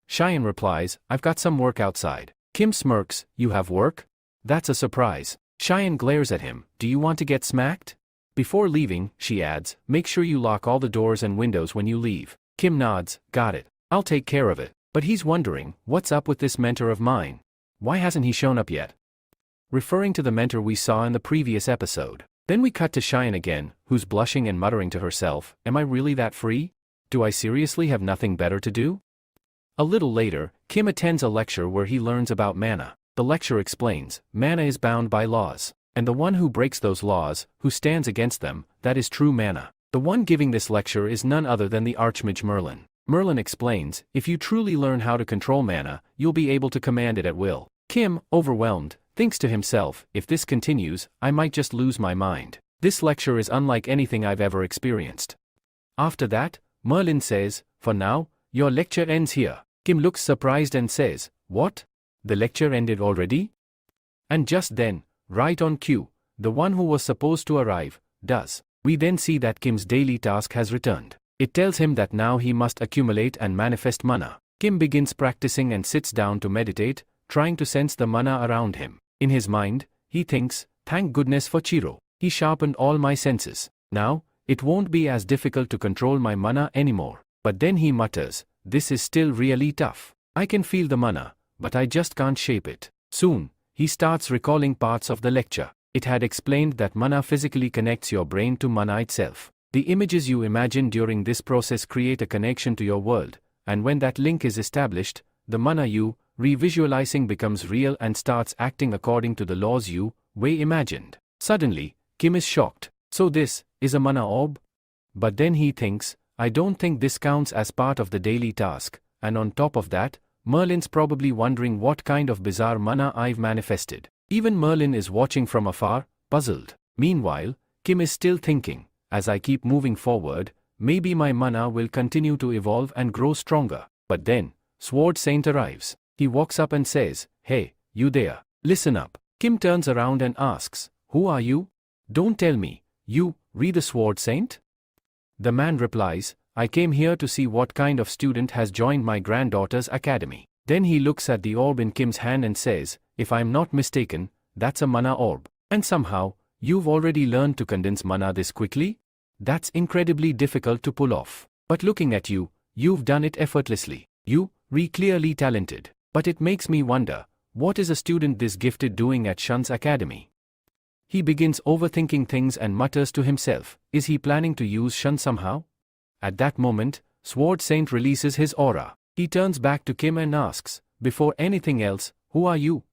[SPEAKER 1] Cheyenne replies, "I've got some work outside." Kim smirks, "You have work?" That's a surprise. Cheyenne glares at him, "Do you want to get smacked?" Before leaving, she adds, "Make sure you lock all the doors and windows when you leave." Kim nods, "Got it. I'll take care of it." But he's wondering, what's up with this mentor of mine? Why hasn't he shown up yet? Referring to the mentor we saw in the previous episode. Then we cut to Cheyenne again, who's blushing and muttering to herself, "Am I really that free? Do I seriously have nothing better to do?" A little later, Kim attends a lecture where he learns about mana. The lecture explains, mana is bound by laws, and the one who breaks those laws, who stands against them, that is true mana. The one giving this lecture is none other than the Archmage Merlin. Merlin explains, if you truly learn how to control mana, you'll be able to command it at will. Kim, overwhelmed, thinks to himself, if this continues, I might just lose my mind. This lecture is unlike anything I've ever experienced. After that, Merlin says, "For now, your lecture ends here." Kim looks surprised and says, "What? The lecture ended already?" And just then, right on cue, the one who was supposed to arrive, does. We then see that Kim's daily task has returned. It tells him that now he must accumulate and manifest mana. Kim begins practicing and sits down to meditate, trying to sense the mana around him. In his mind, he thinks, "Thank goodness for Chiro. He sharpened all my senses. Now, it won't be as difficult to control my mana anymore." But then he mutters, "This is still really tough. I can feel the mana, but I just can't shape it." Soon, he starts recalling parts of the lecture. It had explained that mana physically connects your brain to mana itself. The images you imagine during this process create a connection to your world, and when that link is established, the mana you revisualizing becomes real and starts acting according to the laws you imagined. Suddenly, Kim is shocked. So this is a mana orb? But then he thinks, I don't think this counts as part of the daily task, and on top of that, Merlin's probably wondering what kind of bizarre mana I've manifested. Even Merlin is watching from afar, puzzled. Meanwhile, Kim is still thinking, as I keep moving forward, maybe my mana will continue to evolve and grow stronger. But then, Sword Saint arrives. He walks up and says, "Hey, you there. Listen up." Kim turns around and asks, "Who are you?" "Don't tell me, you, the Sword Saint?" The man replies, "I came here to see what kind of student has joined my granddaughter's academy." Then he looks at the orb in Kim's hand and says, "If I'm not mistaken, that's a mana orb. And somehow, you've already learned to condense mana this quickly? That's incredibly difficult to pull off. But looking at you, you've done it effortlessly. You're clearly talented. But it makes me wonder, what is a student this gifted doing at Shun's academy?" He begins overthinking things and mutters to himself, is he planning to use Shun somehow? At that moment, Sword Saint releases his aura. He turns back to Kim and asks, "Before anything else, who are you?"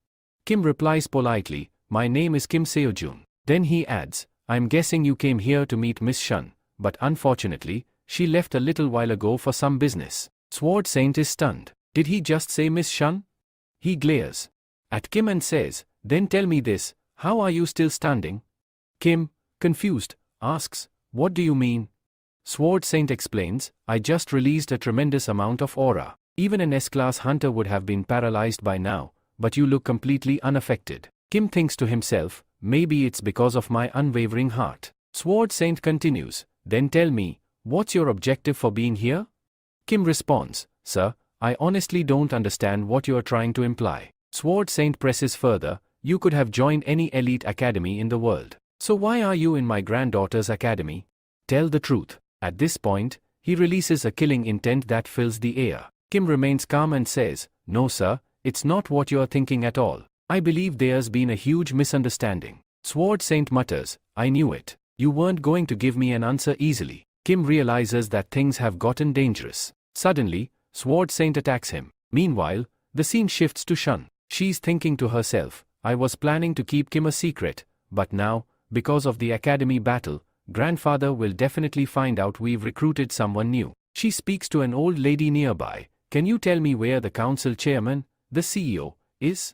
[SPEAKER 1] Kim replies politely, "My name is Kim Seojun." Then he adds, "I'm guessing you came here to meet Miss Shun, but unfortunately, she left a little while ago for some business." Sword Saint is stunned. Did he just say Miss Shun? He glares at Kim and says, "Then tell me this, how are you still standing?" Kim, confused, asks, "What do you mean?" Sword Saint explains, "I just released a tremendous amount of aura. Even an S-class hunter would have been paralyzed by now, but you look completely unaffected." Kim thinks to himself, maybe it's because of my unwavering heart. Sword Saint continues, "Then tell me, what's your objective for being here?" Kim responds, "Sir, I honestly don't understand what you are trying to imply." Sword Saint presses further, "You could have joined any elite academy in the world. So why are you in my granddaughter's academy? Tell the truth." At this point, he releases a killing intent that fills the air. Kim remains calm and says, "No sir, it's not what you're thinking at all. I believe there's been a huge misunderstanding." Sword Saint mutters, "I knew it. You weren't going to give me an answer easily." Kim realizes that things have gotten dangerous. Suddenly, Sword Saint attacks him. Meanwhile, the scene shifts to Shun. She's thinking to herself, "I was planning to keep Kim a secret, but now, because of the academy battle, Grandfather will definitely find out we've recruited someone new." She speaks to an old lady nearby. "Can you tell me where the council chairman, the CEO, is?"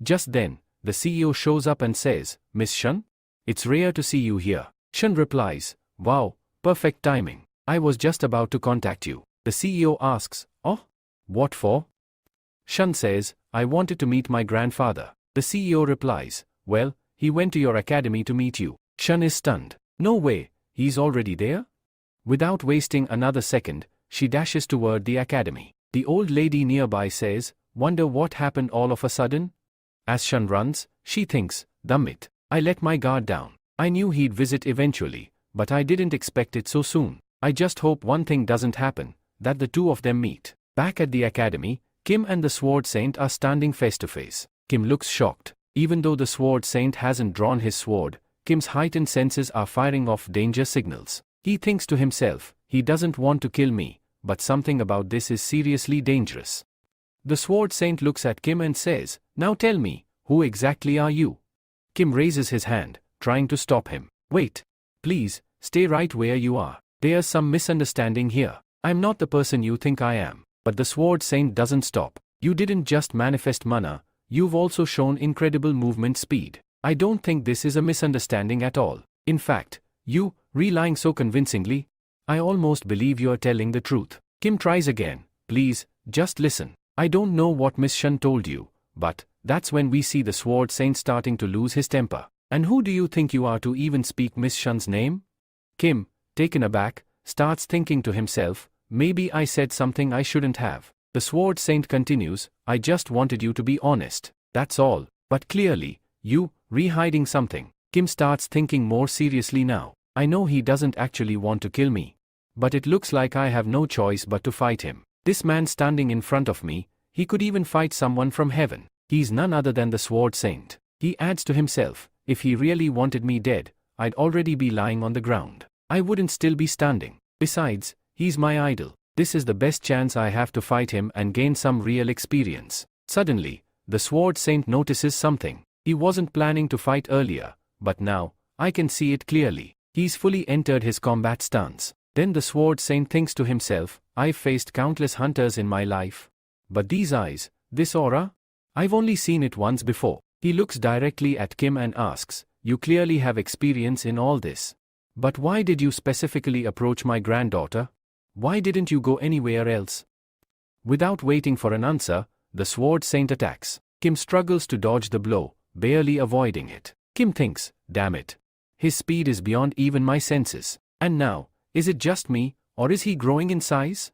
[SPEAKER 1] Just then, the CEO shows up and says, "Miss Shun? It's rare to see you here." Shun replies, "Wow, perfect timing. I was just about to contact you." The CEO asks, "Oh? What for?" Shun says, "I wanted to meet my grandfather." The CEO replies, "Well, he went to your academy to meet you." Shun is stunned. "No way, he's already there?" Without wasting another second, she dashes toward the academy. The old lady nearby says, "Wonder what happened all of a sudden?" As Shun runs, she thinks, "Damn it, I let my guard down. I knew he'd visit eventually, but I didn't expect it so soon. I just hope one thing doesn't happen, that the two of them meet." Back at the academy, Kim and the Sword Saint are standing face to face. Kim looks shocked. Even though the Sword Saint hasn't drawn his sword, Kim's heightened senses are firing off danger signals. He thinks to himself, he doesn't want to kill me, but something about this is seriously dangerous. The Sword Saint looks at Kim and says, "Now tell me, who exactly are you?" Kim raises his hand, trying to stop him. "Wait. Please, stay right where you are. There's some misunderstanding here. I'm not the person you think I am." But the Sword Saint doesn't stop. "You didn't just manifest mana, you've also shown incredible movement speed. I don't think this is a misunderstanding at all. In fact, you, lying so convincingly, I almost believe you're telling the truth." Kim tries again, "Please, just listen. I don't know what Miss Shun told you, but," that's when we see the Sword Saint starting to lose his temper. "And who do you think you are to even speak Miss Shun's name?" Kim, taken aback, starts thinking to himself, maybe I said something I shouldn't have. The Sword Saint continues, "I just wanted you to be honest. That's all. But clearly, you, hiding something." Kim starts thinking more seriously now. "I know he doesn't actually want to kill me. But it looks like I have no choice but to fight him. This man standing in front of me, he could even fight someone from heaven. He's none other than the Sword Saint." He adds to himself, "If he really wanted me dead, I'd already be lying on the ground. I wouldn't still be standing. Besides, he's my idol. This is the best chance I have to fight him and gain some real experience." Suddenly, the Sword Saint notices something. He wasn't planning to fight earlier, but now, I can see it clearly. He's fully entered his combat stance. Then the Sword Saint thinks to himself, I've faced countless hunters in my life. But these eyes, this aura? I've only seen it once before. He looks directly at Kim and asks, you clearly have experience in all this. But why did you specifically approach my granddaughter? Why didn't you go anywhere else? Without waiting for an answer, the Sword Saint attacks. Kim struggles to dodge the blow, barely avoiding it. Kim thinks, damn it. His speed is beyond even my senses. And now, is it just me, or is he growing in size?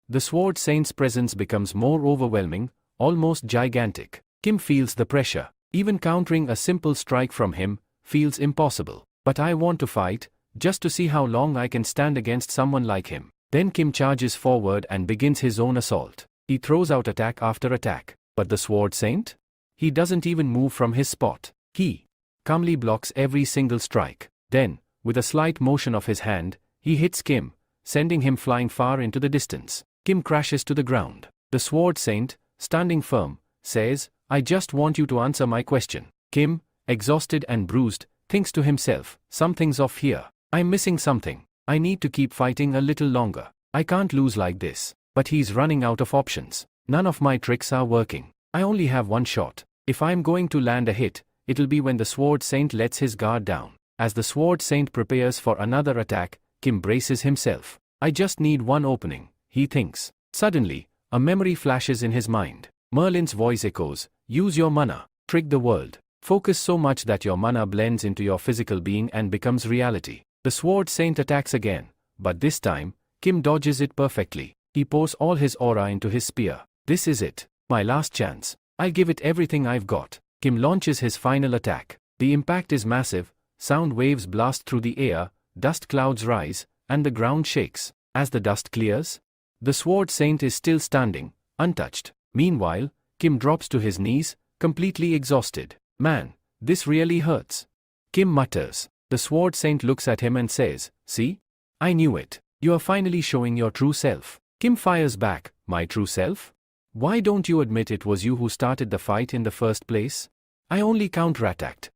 [SPEAKER 1] The Sword Saint's presence becomes more overwhelming, almost gigantic. Kim feels the pressure. Even countering a simple strike from him feels impossible. But I want to fight, just to see how long I can stand against someone like him. Then Kim charges forward and begins his own assault. He throws out attack after attack. But the Sword Saint? He doesn't even move from his spot. He calmly blocks every single strike. Then, with a slight motion of his hand, he hits Kim, sending him flying far into the distance. Kim crashes to the ground. The Sword Saint, standing firm, says, I just want you to answer my question. Kim, exhausted and bruised, thinks to himself, something's off here. I'm missing something. I need to keep fighting a little longer. I can't lose like this. But he's running out of options. None of my tricks are working. I only have one shot. If I'm going to land a hit, it'll be when the Sword Saint lets his guard down. As the Sword Saint prepares for another attack, Kim braces himself. I just need one opening, he thinks. Suddenly, a memory flashes in his mind. Merlin's voice echoes, use your mana, trick the world. Focus so much that your mana blends into your physical being and becomes reality. The Sword Saint attacks again, but this time, Kim dodges it perfectly. He pours all his aura into his spear. This is it. My last chance. I'll give it everything I've got. Kim launches his final attack. The impact is massive, sound waves blast through the air, dust clouds rise, and the ground shakes. As the dust clears, the Sword Saint is still standing, untouched. Meanwhile, Kim drops to his knees, completely exhausted. Man, this really hurts. Kim mutters. The Sword Saint looks at him and says, see? I knew it. You are finally showing your true self. Kim fires back, my true self? Why don't you admit it was you who started the fight in the first place? I only counterattacked.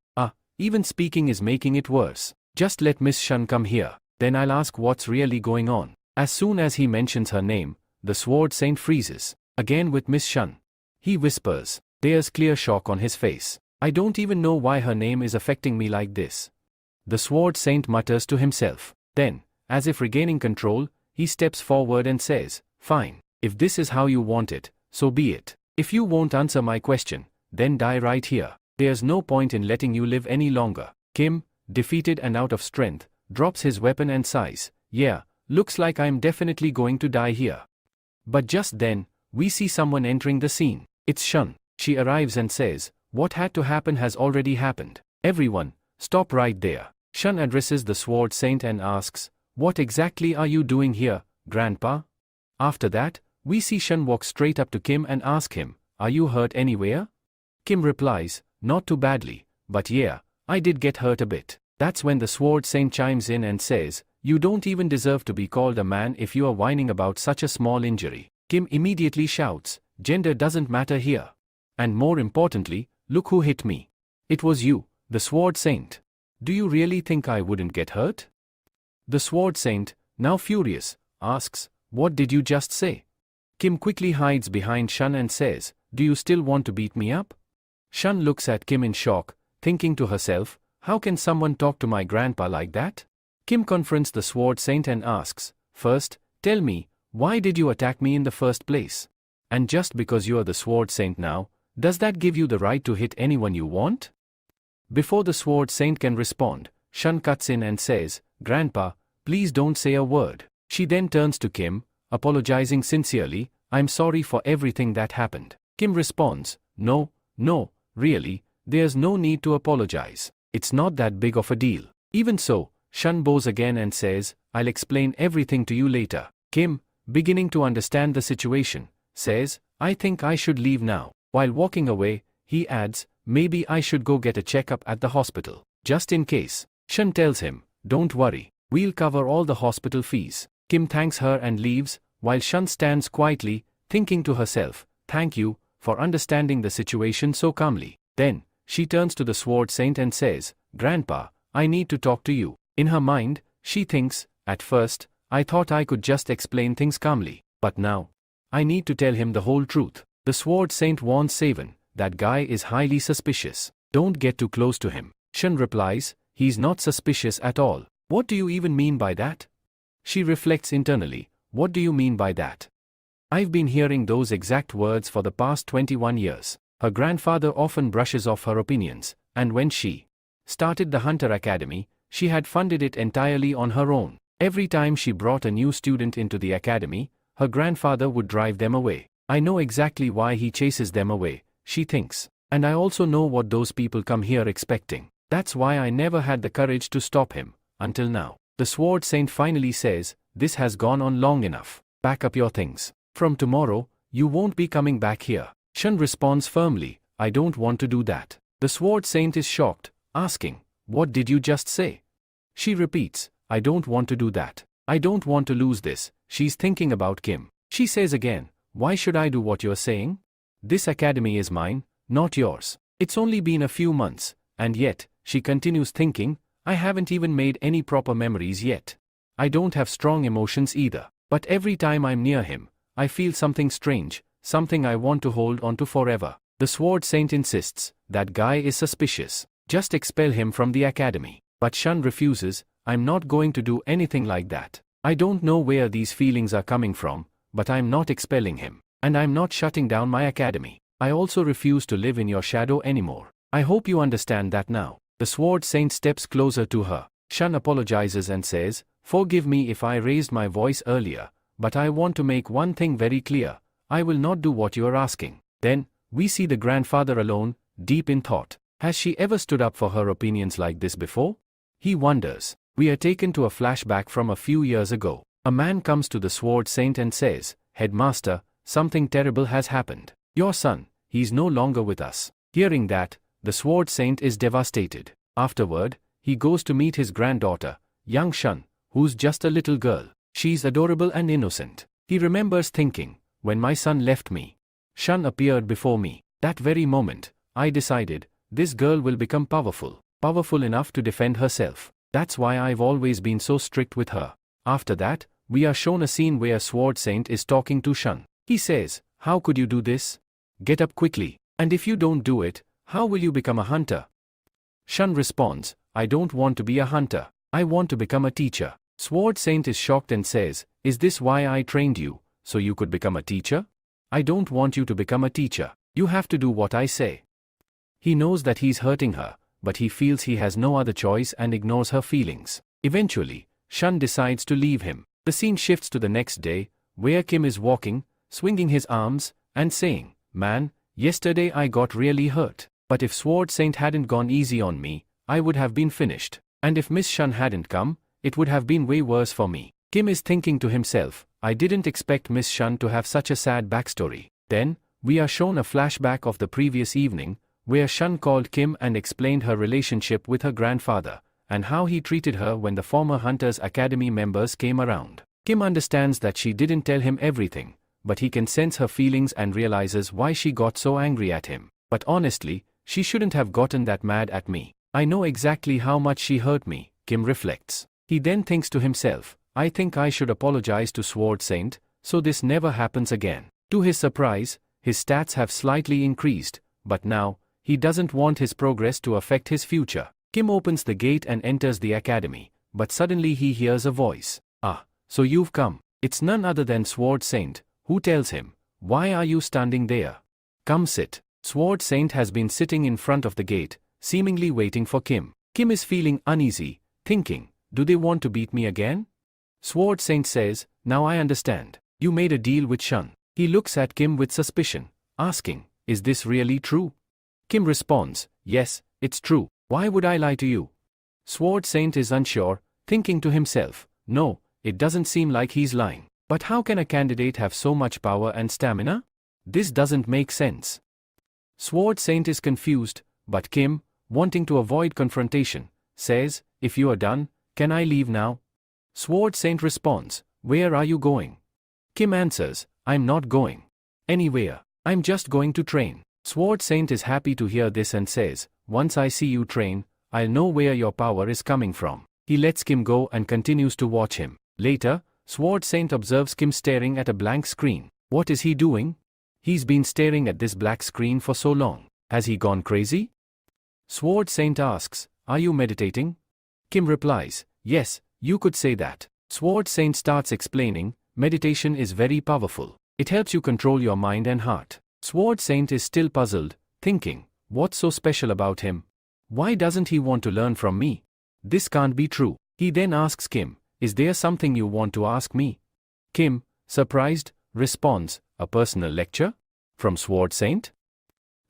[SPEAKER 1] Even speaking is making it worse. Just let Miss Shun come here, then I'll ask what's really going on. As soon as he mentions her name, the Sword Saint freezes. Again with Miss Shun. He whispers. There's clear shock on his face. I don't even know why her name is affecting me like this. The Sword Saint mutters to himself. Then, as if regaining control, he steps forward and says, fine. If this is how you want it, so be it. If you won't answer my question, then die right here. There's no point in letting you live any longer. Kim, defeated and out of strength, drops his weapon and sighs. Yeah, looks like I'm definitely going to die here. But just then, we see someone entering the scene. It's Shun. She arrives and says, what had to happen has already happened. Everyone, stop right there. Shun addresses the Sword Saint and asks, what exactly are you doing here, Grandpa? After that, we see Shun walk straight up to Kim and ask him, are you hurt anywhere? Kim replies, not too badly, but yeah, I did get hurt a bit. That's when the Sword Saint chimes in and says, you don't even deserve to be called a man if you are whining about such a small injury. Kim immediately shouts, gender doesn't matter here. And more importantly, look who hit me. It was you, the Sword Saint. Do you really think I wouldn't get hurt? The Sword Saint, now furious, asks, what did you just say? Kim quickly hides behind Shun and says, do you still want to beat me up? Shun looks at Kim in shock, thinking to herself, how can someone talk to my grandpa like that? Kim confronts the Sword Saint and asks, first, tell me, why did you attack me in the first place? And just because you are the Sword Saint now, does that give you the right to hit anyone you want? Before the Sword Saint can respond, Shun cuts in and says, Grandpa, please don't say a word. She then turns to Kim, apologizing sincerely, I'm sorry for everything that happened. Kim responds, no, really, there's no need to apologize. It's not that big of a deal. Even so, Shun bows again and says, I'll explain everything to you later. Kim, beginning to understand the situation, says, I think I should leave now. While walking away, he adds, maybe I should go get a checkup at the hospital, just in case. Shun tells him, don't worry, we'll cover all the hospital fees. Kim thanks her and leaves, while Shun stands quietly, thinking to herself, thank you, for understanding the situation so calmly. Then, she turns to the Sword Saint and says, Grandpa, I need to talk to you. In her mind, she thinks, at first, I thought I could just explain things calmly. But now, I need to tell him the whole truth. The Sword Saint warns Seven, that guy is highly suspicious. Don't get too close to him. Shun replies, he's not suspicious at all. What do you even mean by that? She reflects internally, what do you mean by that? I've been hearing those exact words for the past 21 years. Her grandfather often brushes off her opinions, and when she started the Hunter Academy, she had funded it entirely on her own. Every time she brought a new student into the academy, her grandfather would drive them away. I know exactly why he chases them away, she thinks. And I also know what those people come here expecting. That's why I never had the courage to stop him, until now. The Sword Saint finally says, this has gone on long enough. Pack up your things. From tomorrow, you won't be coming back here. Shun responds firmly, I don't want to do that. The Sword Saint is shocked, asking, what did you just say? She repeats, I don't want to do that. I don't want to lose this. She's thinking about Kim. She says again, why should I do what you're saying? This academy is mine, not yours. It's only been a few months, and yet, she continues thinking, I haven't even made any proper memories yet. I don't have strong emotions either. But every time I'm near him, I feel something strange, something I want to hold on to forever. The Sword Saint insists, that guy is suspicious. Just expel him from the academy. But Shun refuses, I'm not going to do anything like that. I don't know where these feelings are coming from, but I'm not expelling him. And I'm not shutting down my academy. I also refuse to live in your shadow anymore. I hope you understand that now. The Sword Saint steps closer to her. Shun apologizes and says, forgive me if I raised my voice earlier, but I want to make one thing very clear. I will not do what you are asking. Then, we see the grandfather alone, deep in thought. Has she ever stood up for her opinions like this before? He wonders. We are taken to a flashback from a few years ago. A man comes to the Sword Saint and says, Headmaster, something terrible has happened. Your son, he's no longer with us. Hearing that, the Sword Saint is devastated. Afterward, he goes to meet his granddaughter, young Shun, who's just a little girl. She's adorable and innocent. He remembers thinking, when my son left me, Shun appeared before me. That very moment, I decided, this girl will become powerful enough to defend herself. That's why I've always been so strict with her. After that, we are shown a scene where Sword Saint is talking to Shun. He says, how could you do this? Get up quickly. And if you don't do it, how will you become a hunter? Shun responds, I don't want to be a hunter. I want to become a teacher. Sword Saint is shocked and says, is this why I trained you, so you could become a teacher? I don't want you to become a teacher. You have to do what I say. He knows that he's hurting her, but he feels he has no other choice and ignores her feelings. Eventually, Shun decides to leave him. The scene shifts to the next day, where Kim is walking, swinging his arms, and saying, man, yesterday I got really hurt. But if Sword Saint hadn't gone easy on me, I would have been finished. And if Miss Shun hadn't come, it would have been way worse for me. Kim is thinking to himself, I didn't expect Miss Shun to have such a sad backstory. Then, we are shown a flashback of the previous evening, where Shun called Kim and explained her relationship with her grandfather, and how he treated her when the former Hunters Academy members came around. Kim understands that she didn't tell him everything, but he can sense her feelings and realizes why she got so angry at him. But honestly, she shouldn't have gotten that mad at me. I know exactly how much she hurt me, Kim reflects. He then thinks to himself, I think I should apologize to Sword Saint, so this never happens again. To his surprise, his stats have slightly increased, but now, he doesn't want his progress to affect his future. Kim opens the gate and enters the academy, but suddenly he hears a voice. Ah, so you've come. It's none other than Sword Saint, who tells him, why are you standing there? Come sit. Sword Saint has been sitting in front of the gate, seemingly waiting for Kim. Kim is feeling uneasy, thinking, do they want to beat me again? Sword Saint says, now I understand. You made a deal with Shun. He looks at Kim with suspicion, asking, is this really true? Kim responds, yes, it's true. Why would I lie to you? Sword Saint is unsure, thinking to himself, no, it doesn't seem like he's lying. But how can a candidate have so much power and stamina? This doesn't make sense. Sword Saint is confused, but Kim, wanting to avoid confrontation, says, if you are done, can I leave now? Sword Saint responds, where are you going? Kim answers, I'm not going anywhere. I'm just going to train. Sword Saint is happy to hear this and says, once I see you train, I'll know where your power is coming from. He lets Kim go and continues to watch him. Later, Sword Saint observes Kim staring at a blank screen. What is he doing? He's been staring at this black screen for so long. Has he gone crazy? Sword Saint asks, are you meditating? Kim replies, yes, you could say that. Sword Saint starts explaining, meditation is very powerful. It helps you control your mind and heart. Sword Saint is still puzzled, thinking, what's so special about him? Why doesn't he want to learn from me? This can't be true. He then asks Kim, is there something you want to ask me? Kim, surprised, responds, a personal lecture? From Sword Saint?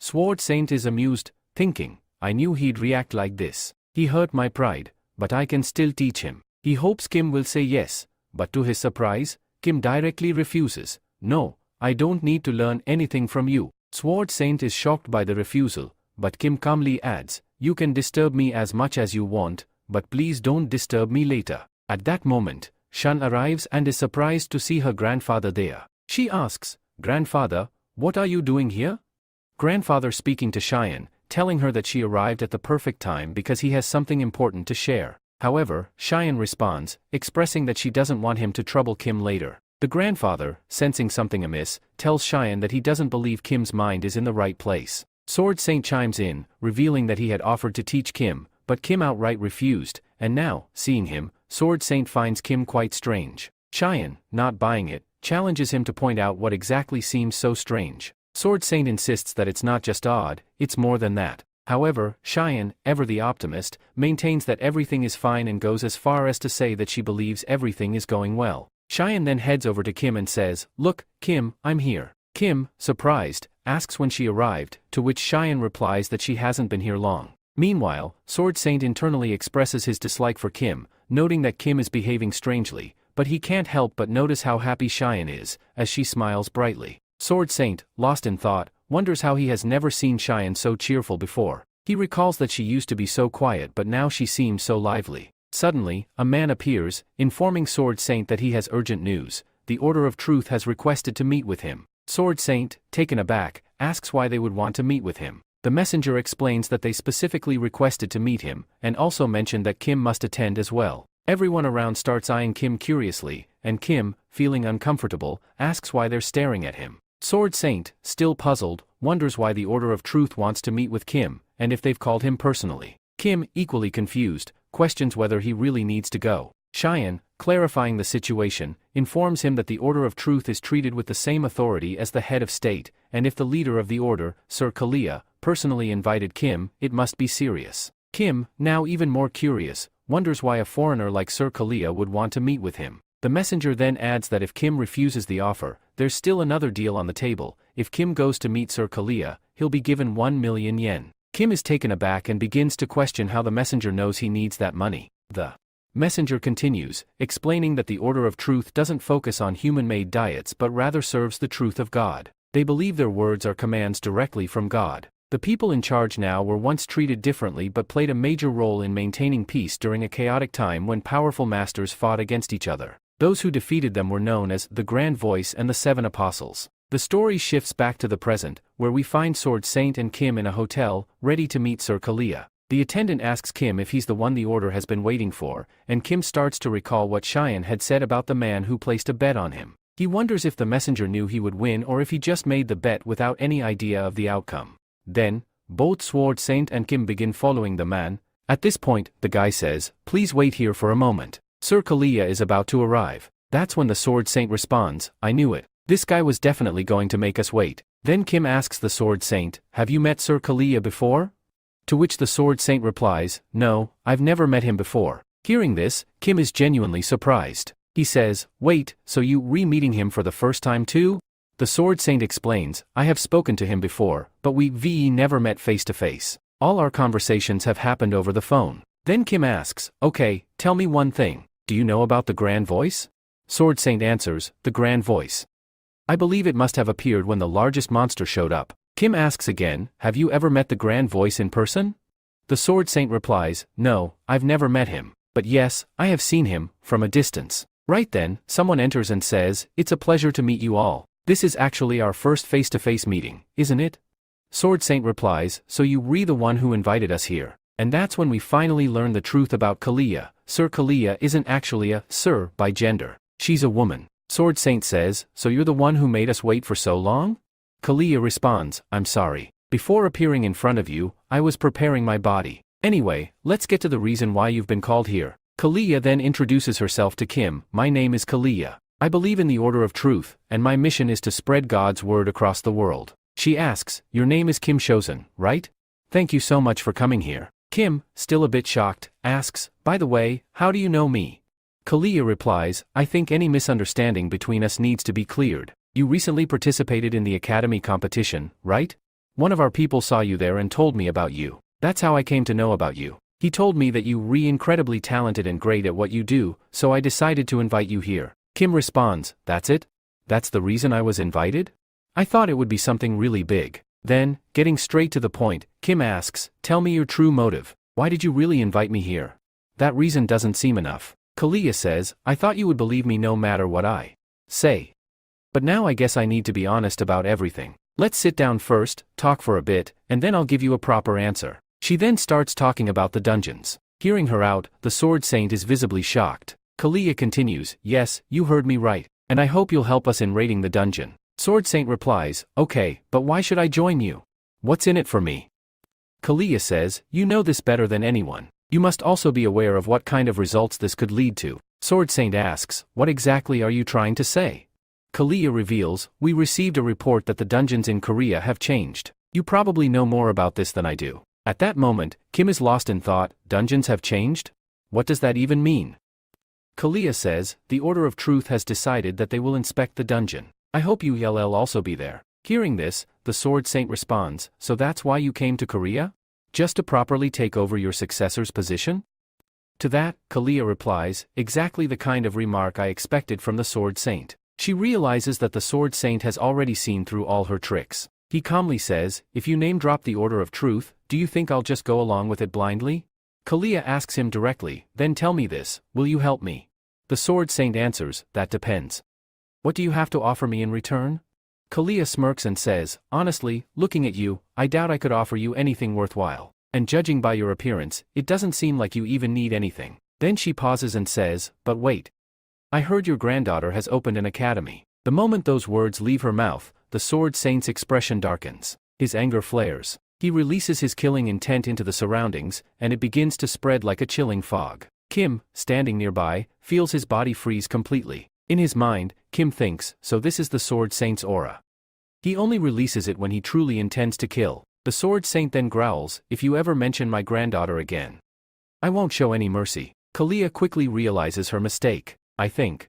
[SPEAKER 1] Sword Saint is amused, thinking, I knew he'd react like this. He hurt my pride, but I can still teach him. He hopes Kim will say yes, but to his surprise, Kim directly refuses. No, I don't need to learn anything from you. Sword Saint is shocked by the refusal, but Kim calmly adds, you can disturb me as much as you want, but please don't disturb me later. At that moment, Shun arrives and is surprised to see her grandfather there. She asks, Grandfather, what are you doing here? Grandfather speaking to Cheyenne, telling her that she arrived at the perfect time because he has something important to share. However, Cheyenne responds, expressing that she doesn't want him to trouble Kim later. The grandfather, sensing something amiss, tells Cheyenne that he doesn't believe Kim's mind is in the right place. Sword Saint chimes in, revealing that he had offered to teach Kim, but Kim outright refused, and now, seeing him, Sword Saint finds Kim quite strange. Cheyenne, not buying it, challenges him to point out what exactly seems so strange. Sword Saint insists that it's not just odd, it's more than that. However, Cheyenne, ever the optimist, maintains that everything is fine and goes as far as to say that she believes everything is going well. Cheyenne then heads over to Kim and says, look, Kim, I'm here. Kim, surprised, asks when she arrived, to which Cheyenne replies that she hasn't been here long. Meanwhile, Sword Saint internally expresses his dislike for Kim, noting that Kim is behaving strangely, but he can't help but notice how happy Cheyenne is, as she smiles brightly. Sword Saint, lost in thought, wonders how he has never seen Cheyenne so cheerful before. He recalls that she used to be so quiet but now she seems so lively. Suddenly, a man appears, informing Sword Saint that he has urgent news. The Order of Truth has requested to meet with him. Sword Saint, taken aback, asks why they would want to meet with him. The messenger explains that they specifically requested to meet him, and also mentioned that Kim must attend as well. Everyone around starts eyeing Kim curiously, and Kim, feeling uncomfortable, asks why they're staring at him. Sword Saint, still puzzled, wonders why the Order of Truth wants to meet with Kim, and if they've called him personally. Kim, equally confused, questions whether he really needs to go. Cheyenne, clarifying the situation, informs him that the Order of Truth is treated with the same authority as the head of state, and if the leader of the order, Sir Kalia, personally invited Kim, it must be serious. Kim, now even more curious, wonders why a foreigner like Sir Kalia would want to meet with him. The messenger then adds that if Kim refuses the offer, there's still another deal on the table. If Kim goes to meet Sir Kalia, he'll be given 1 million yen. Kim is taken aback and begins to question how the messenger knows he needs that money. The messenger continues, explaining that the Order of Truth doesn't focus on human-made diets but rather serves the truth of God. They believe their words are commands directly from God. The people in charge now were once treated differently but played a major role in maintaining peace during a chaotic time when powerful masters fought against each other. Those who defeated them were known as the Grand Voice and the Seven Apostles. The story shifts back to the present, where we find Sword Saint and Kim in a hotel, ready to meet Sir Kalia. The attendant asks Kim if he's the one the order has been waiting for, and Kim starts to recall what Cheyenne had said about the man who placed a bet on him. He wonders if the messenger knew he would win or if he just made the bet without any idea of the outcome. Then, both Sword Saint and Kim begin following the man. At this point, the guy says, please wait here for a moment. Sir Kalia is about to arrive. That's when the Sword Saint responds, I knew it. This guy was definitely going to make us wait. Then Kim asks the Sword Saint, have you met Sir Kalia before? To which the Sword Saint replies, no, I've never met him before. Hearing this, Kim is genuinely surprised. He says, wait, so you re-meeting him for the first time too? The Sword Saint explains, I have spoken to him before, but we never met face to face. All our conversations have happened over the phone. Then Kim asks, okay, tell me one thing. Do you know about the Grand Voice? Sword Saint answers, the Grand Voice. I believe it must have appeared when the largest monster showed up. Kim asks again, have you ever met the Grand Voice in person? The Sword Saint replies, no, I've never met him. But yes, I have seen him, from a distance. Right then, someone enters and says, it's a pleasure to meet you all. This is actually our first face-to-face meeting, isn't it? Sword Saint replies, so you re the one who invited us here. And that's when we finally learn the truth about Kalia. Sir Kalia isn't actually a Sir by gender. She's a woman. Sword Saint says, so you're the one who made us wait for so long? Kalia responds, I'm sorry. Before appearing in front of you, I was preparing my body. Anyway, let's get to the reason why you've been called here. Kalia then introduces herself to Kim. My name is Kalia. I believe in the order of truth, and my mission is to spread God's word across the world. She asks, your name is Kim Shosen, right? Thank you so much for coming here. Kim, still a bit shocked, asks, by the way, how do you know me? Kalia replies, I think any misunderstanding between us needs to be cleared. You recently participated in the academy competition, right? One of our people saw you there and told me about you. That's how I came to know about you. He told me that you were incredibly talented and great at what you do, so I decided to invite you here. Kim responds, that's it? That's the reason I was invited? I thought it would be something really big. Then, getting straight to the point, Kim asks, tell me your true motive. Why did you really invite me here? That reason doesn't seem enough. Kalia says, I thought you would believe me no matter what I say. But now I guess I need to be honest about everything. Let's sit down first, talk for a bit, and then I'll give you a proper answer. She then starts talking about the dungeons. Hearing her out, the Sword Saint is visibly shocked. Kalia continues, yes, you heard me right, and I hope you'll help us in raiding the dungeon. Sword Saint replies, okay, but why should I join you? What's in it for me? Kalia says, you know this better than anyone. You must also be aware of what kind of results this could lead to. Sword Saint asks, what exactly are you trying to say? Kalia reveals, we received a report that the dungeons in Korea have changed. You probably know more about this than I do. At that moment, Kim is lost in thought. Dungeons have changed? What does that even mean? Kalia says, the Order of Truth has decided that they will inspect the dungeon. I hope you'll also be there. Hearing this, the Sword Saint responds, so that's why you came to Korea? Just to properly take over your successor's position? To that, Kalia replies, exactly the kind of remark I expected from the Sword Saint. She realizes that the Sword Saint has already seen through all her tricks. He calmly says, if you name-drop the Order of Truth, do you think I'll just go along with it blindly? Kalia asks him directly, then tell me this, will you help me? The Sword Saint answers, that depends. What do you have to offer me in return? Kalia smirks and says, honestly, looking at you, I doubt I could offer you anything worthwhile. And judging by your appearance, it doesn't seem like you even need anything. Then she pauses and says, but wait. I heard your granddaughter has opened an academy. The moment those words leave her mouth, the Sword Saint's expression darkens. His anger flares. He releases his killing intent into the surroundings, and it begins to spread like a chilling fog. Kim, standing nearby, feels his body freeze completely. In his mind, Kim thinks, so this is the Sword Saint's aura. He only releases it when he truly intends to kill. The Sword Saint then growls, if you ever mention my granddaughter again, I won't show any mercy. Kalia quickly realizes her mistake. I think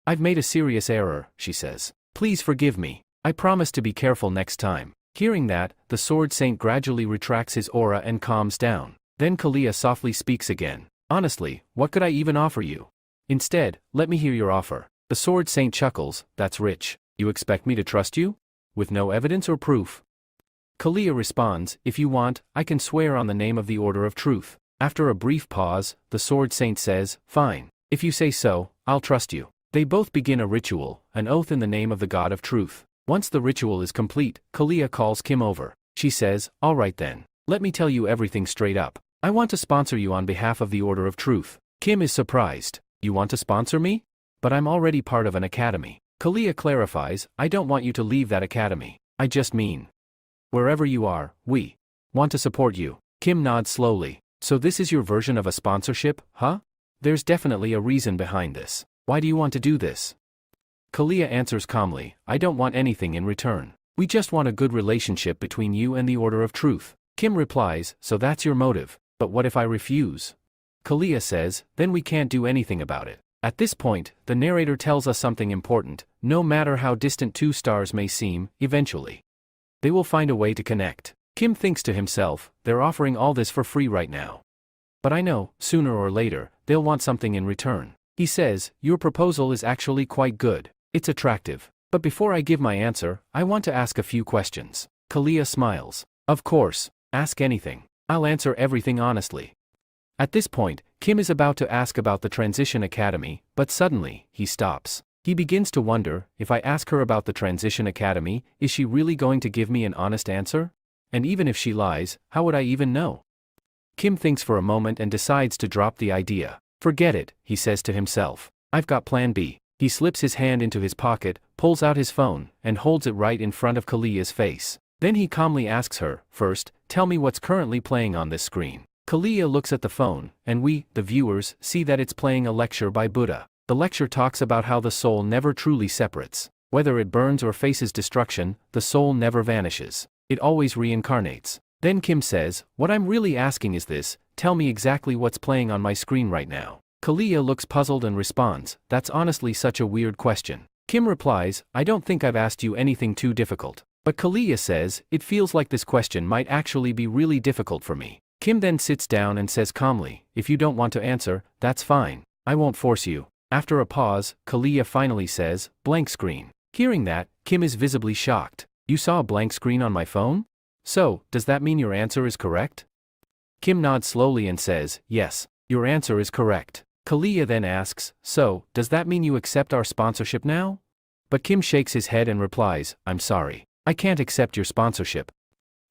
[SPEAKER 1] I've made a serious error, she says. Please forgive me. I promise to be careful next time. Hearing that, the Sword Saint gradually retracts his aura and calms down. Then Kalia softly speaks again. Honestly, what could I even offer you? Instead, let me hear your offer. The Sword Saint chuckles, that's rich. You expect me to trust you? With no evidence or proof? Kalia responds, if you want, I can swear on the name of the Order of Truth. After a brief pause, the Sword Saint says, fine. If you say so, I'll trust you. They both begin a ritual, an oath in the name of the God of Truth. Once the ritual is complete, Kalia calls Kim over. She says, all right then. Let me tell you everything straight up. I want to sponsor you on behalf of the Order of Truth. Kim is surprised. You want to sponsor me? But I'm already part of an academy. Kalia clarifies, I don't want you to leave that academy. I just mean, wherever you are, we want to support you. Kim nods slowly. So this is your version of a sponsorship, huh? There's definitely a reason behind this. Why do you want to do this? Kalia answers calmly, I don't want anything in return. We just want a good relationship between you and the Order of Truth. Kim replies, so that's your motive. But what if I refuse? Kalia says, then we can't do anything about it. At this point, the narrator tells us something important. No matter how distant two stars may seem, eventually they will find a way to connect. Kim thinks to himself, they're offering all this for free right now. But I know, sooner or later, they'll want something in return. He says, your proposal is actually quite good. It's attractive. But before I give my answer, I want to ask a few questions. Kalia smiles. Of course, ask anything. I'll answer everything honestly. At this point, Kim is about to ask about the Transition Academy, but suddenly, he stops. He begins to wonder, if I ask her about the Transition Academy, is she really going to give me an honest answer? And even if she lies, how would I even know? Kim thinks for a moment and decides to drop the idea. Forget it, he says to himself. I've got plan B. He He slips his hand into his pocket, pulls out his phone, and holds it right in front of Kalia's face. Then he calmly asks her, "First, tell me what's currently playing on this screen." Kalia looks at the phone, and we, the viewers, see that it's playing a lecture by Buddha. The lecture talks about how the soul never truly separates. Whether it burns or faces destruction, the soul never vanishes. It always reincarnates. Then Kim says, "What I'm really asking is this, tell me exactly what's playing on my screen right now." Kalia looks puzzled and responds, "That's honestly such a weird question." Kim replies, "I don't think I've asked you anything too difficult." But Kalia says, "It feels like this question might actually be really difficult for me." Kim then sits down and says calmly, "If you don't want to answer, that's fine. I won't force you." After a pause, Kalia finally says, "Blank screen." Hearing that, Kim is visibly shocked. "You saw a blank screen on my phone? So, does that mean your answer is correct?" Kim nods slowly and says, "Yes, your answer is correct." Kalia then asks, "So, does that mean you accept our sponsorship now?" But Kim shakes his head and replies, "I'm sorry. I can't accept your sponsorship."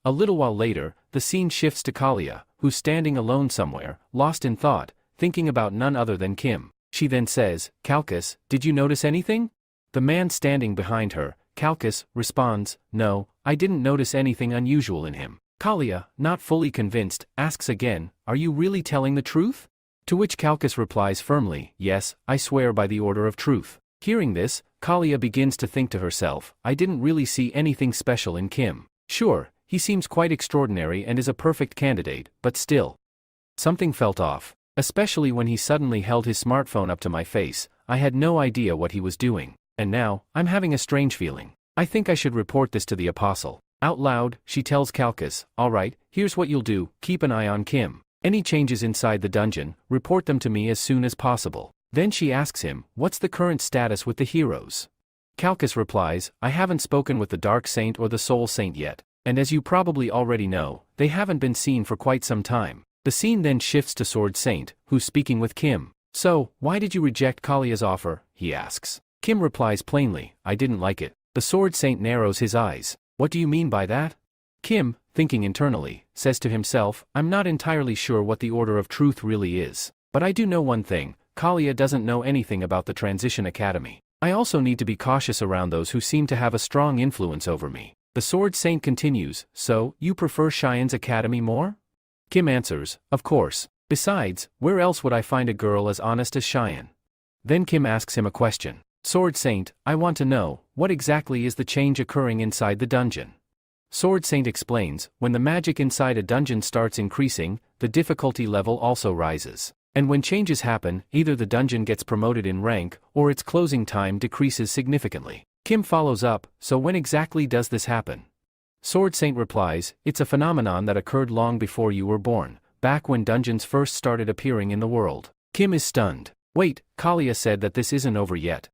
[SPEAKER 1] A little while later, the scene shifts to Kalia, who's standing alone somewhere, lost in thought, thinking about none other than Kim. She then says, "Kalkus, did you notice anything?" The man standing behind her, Kalkus, responds, "No, I didn't notice anything unusual in him." Kalia, not fully convinced, asks again, "Are you really telling the truth?" To which Kalkus replies firmly, "Yes, I swear by the order of truth." Hearing this, Kalia begins to think to herself, "I didn't really see anything special in Kim. Sure, he seems quite extraordinary and is a perfect candidate, but still. Something felt off. Especially when he suddenly held his smartphone up to my face, I had no idea what he was doing. And now, I'm having a strange feeling. I think I should report this to the apostle." Out loud, she tells Kalkus, "Alright, here's what you'll do, keep an eye on Kim. Any changes inside the dungeon, report them to me as soon as possible." Then she asks him, "What's the current status with the heroes?" Kalkus replies, "I haven't spoken with the Dark Saint or the Soul Saint yet. And as you probably already know, they haven't been seen for quite some time." The scene then shifts to Sword Saint, who's speaking with Kim. "So, why did you reject Kalia's offer?" he asks. Kim replies plainly, "I didn't like it." The Sword Saint narrows his eyes. "What do you mean by that?" Kim, thinking internally, says to himself, "I'm not entirely sure what the order of truth really is. But I do know one thing, Kalia doesn't know anything about the Transition Academy. I also need to be cautious around those who seem to have a strong influence over me." The Sword Saint continues, "So, you prefer Cheyenne's academy more?" Kim answers, "Of course. Besides, where else would I find a girl as honest as Cheyenne?" Then Kim asks him a question. "Sword Saint, I want to know, what exactly is the change occurring inside the dungeon?" Sword Saint explains, "When the magic inside a dungeon starts increasing, the difficulty level also rises. And when changes happen, either the dungeon gets promoted in rank, or its closing time decreases significantly." Kim follows up, "So when exactly does this happen?" Sword Saint replies, "It's a phenomenon that occurred long before you were born, back when dungeons first started appearing in the world." Kim is stunned. "Wait, Kalia said that this isn't over yet.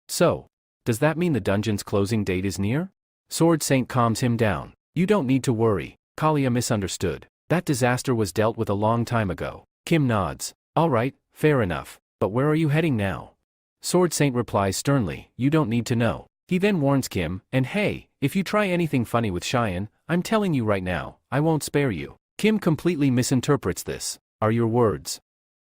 [SPEAKER 1] So, does that mean the dungeon's closing date is near?" Sword Saint calms him down. "You don't need to worry. Kalia misunderstood. That disaster was dealt with a long time ago." Kim nods. "Alright, fair enough. But where are you heading now?" Sword Saint replies sternly, "You don't need to know." He then warns Kim, "And hey, if you try anything funny with Cheyenne, I'm telling you right now, I won't spare you." Kim completely misinterprets this. "Are your words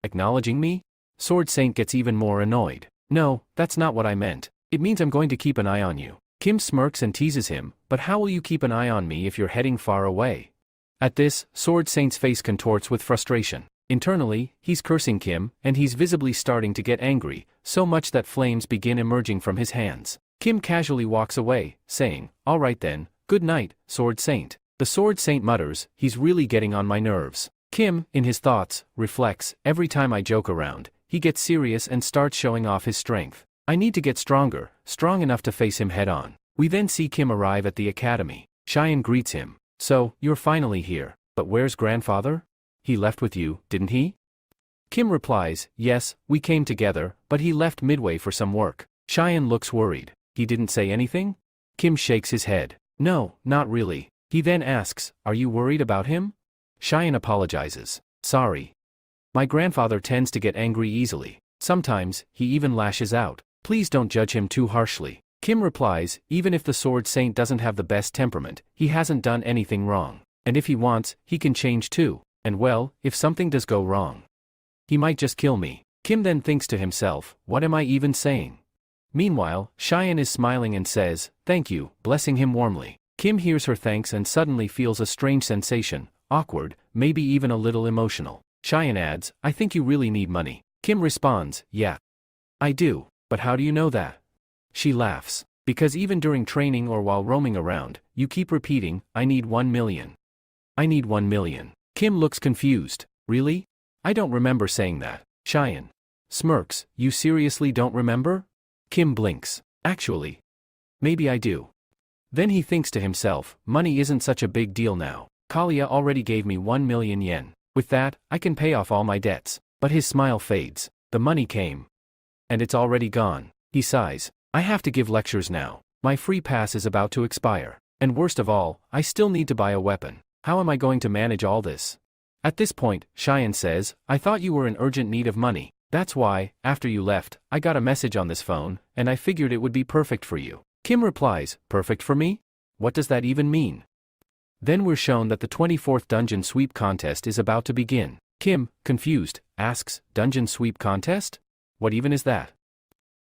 [SPEAKER 1] acknowledging me?" Sword Saint gets even more annoyed. "No, that's not what I meant. It means I'm going to keep an eye on you." Kim smirks and teases him, "But how will you keep an eye on me if you're heading far away?" At this, Sword Saint's face contorts with frustration. Internally, he's cursing Kim, and he's visibly starting to get angry, so much that flames begin emerging from his hands. Kim casually walks away, saying, "Alright then, good night, Sword Saint." The Sword Saint mutters, "He's really getting on my nerves." Kim, in his thoughts, reflects, "Every time I joke around, he gets serious and starts showing off his strength. I need to get stronger, strong enough to face him head on." We then see Kim arrive at the academy. Cheyenne greets him. "So, you're finally here. But where's grandfather? He left with you, didn't he?" Kim replies, "Yes, we came together, but he left midway for some work." Cheyenne looks worried. "He didn't say anything?" Kim shakes his head. "No, not really." He then asks, "Are you worried about him?" Cheyenne apologizes. "Sorry. My grandfather tends to get angry easily. Sometimes, he even lashes out. Please don't judge him too harshly." Kim replies, "Even if the Sword Saint doesn't have the best temperament, he hasn't done anything wrong. And if he wants, he can change too. And well, if something does go wrong, he might just kill me." Kim then thinks to himself, "What am I even saying? Meanwhile, Cheyenne is smiling and says, "Thank you," blessing him warmly. Kim hears her thanks and suddenly feels a strange sensation, awkward, maybe even a little emotional. Cheyenne adds, "I think you really need money." Kim responds, "Yeah. I do, but how do you know that?" She laughs. "Because even during training or while roaming around, you keep repeating, 'I need 1 million. I need 1 million. Kim looks confused. "Really? I don't remember saying that." Cheyenne smirks, "You seriously don't remember?" Kim blinks. "Actually, maybe I do." Then he thinks to himself, money isn't such a big deal now. Kalia already gave me 1 million yen. With that, I can pay off all my debts. But his smile fades. The money came. And it's already gone. He sighs. "I have to give lectures now. My free pass is about to expire. And worst of all, I still need to buy a weapon. How am I going to manage all this?" At this point, Cheyenne says, "I thought you were in urgent need of money. That's why, after you left, I got a message on this phone, and I figured it would be perfect for you." Kim replies, "Perfect for me? What does that even mean?" Then we're shown that the 24th dungeon sweep contest is about to begin. Kim, confused, asks, "Dungeon sweep contest? What even is that?"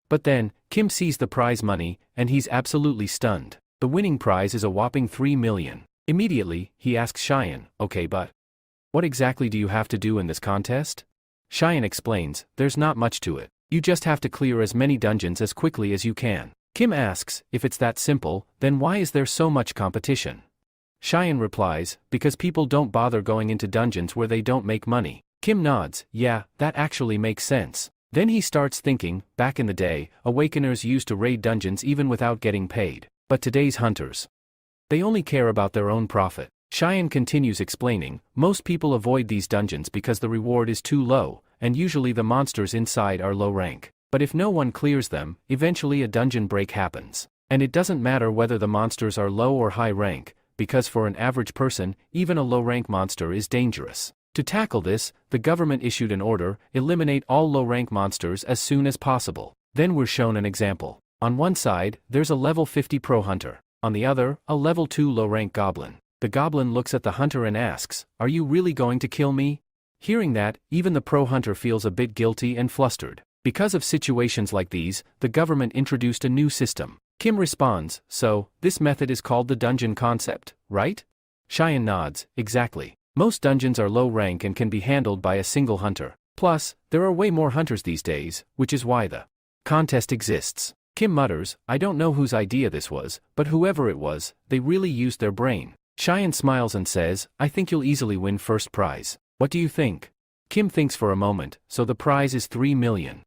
[SPEAKER 1] But then, Kim sees the prize money, and he's absolutely stunned. The winning prize is a whopping 3 million. Immediately, he asks Cheyenne, "Okay, but what exactly do you have to do in this contest?" Cheyenne explains, "There's not much to it. You just have to clear as many dungeons as quickly as you can." Kim asks, "If it's that simple, then why is there so much competition?" Cheyenne replies, "Because people don't bother going into dungeons where they don't make money." Kim nods, "Yeah, that actually makes sense." Then he starts thinking, back in the day, awakeners used to raid dungeons even without getting paid. But today's hunters, they only care about their own profit. Cheyenne continues explaining, "Most people avoid these dungeons because the reward is too low, and usually the monsters inside are low rank. But if no one clears them, eventually a dungeon break happens. And it doesn't matter whether the monsters are low or high rank, because for an average person, even a low-rank monster is dangerous. To tackle this, the government issued an order, eliminate all low-rank monsters as soon as possible." Then we're shown an example. On one side, there's a level 50 pro hunter. On the other, a level 2 low-rank goblin. The goblin looks at the hunter and asks, "Are you really going to kill me?" Hearing that, even the pro hunter feels a bit guilty and flustered. Because of situations like these, the government introduced a new system. Kim responds, "So, this method is called the dungeon concept, right?" Cheyenne nods, "Exactly. Most dungeons are low rank and can be handled by a single hunter. Plus, there are way more hunters these days, which is why the contest exists." Kim mutters, "I don't know whose idea this was, but whoever it was, they really used their brain." Cheyenne smiles and says, "I think you'll easily win first prize. What do you think?" Kim thinks for a moment, "So the prize is 3 million.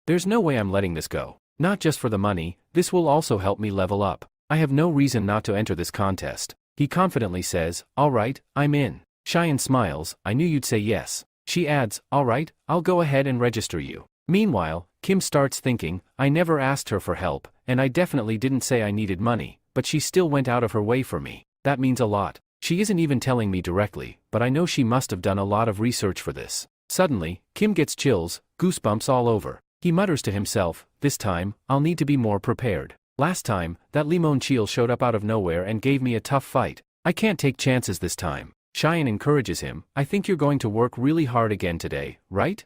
[SPEAKER 1] There's no way I'm letting this go. Not just for the money, this will also help me level up. I have no reason not to enter this contest." He confidently says, "All right, I'm in." Cheyenne smiles, "I knew you'd say yes." She adds, "All right, I'll go ahead and register you." Meanwhile, Kim starts thinking, "I never asked her for help, and I definitely didn't say I needed money, but she still went out of her way for me. That means a lot. She isn't even telling me directly, but I know she must have done a lot of research for this." Suddenly, Kim gets chills, goosebumps all over. He mutters to himself, "This time, I'll need to be more prepared. Last time, that Limon Cheel showed up out of nowhere and gave me a tough fight. I can't take chances this time." Cheyenne encourages him, "I think you're going to work really hard again today, right?"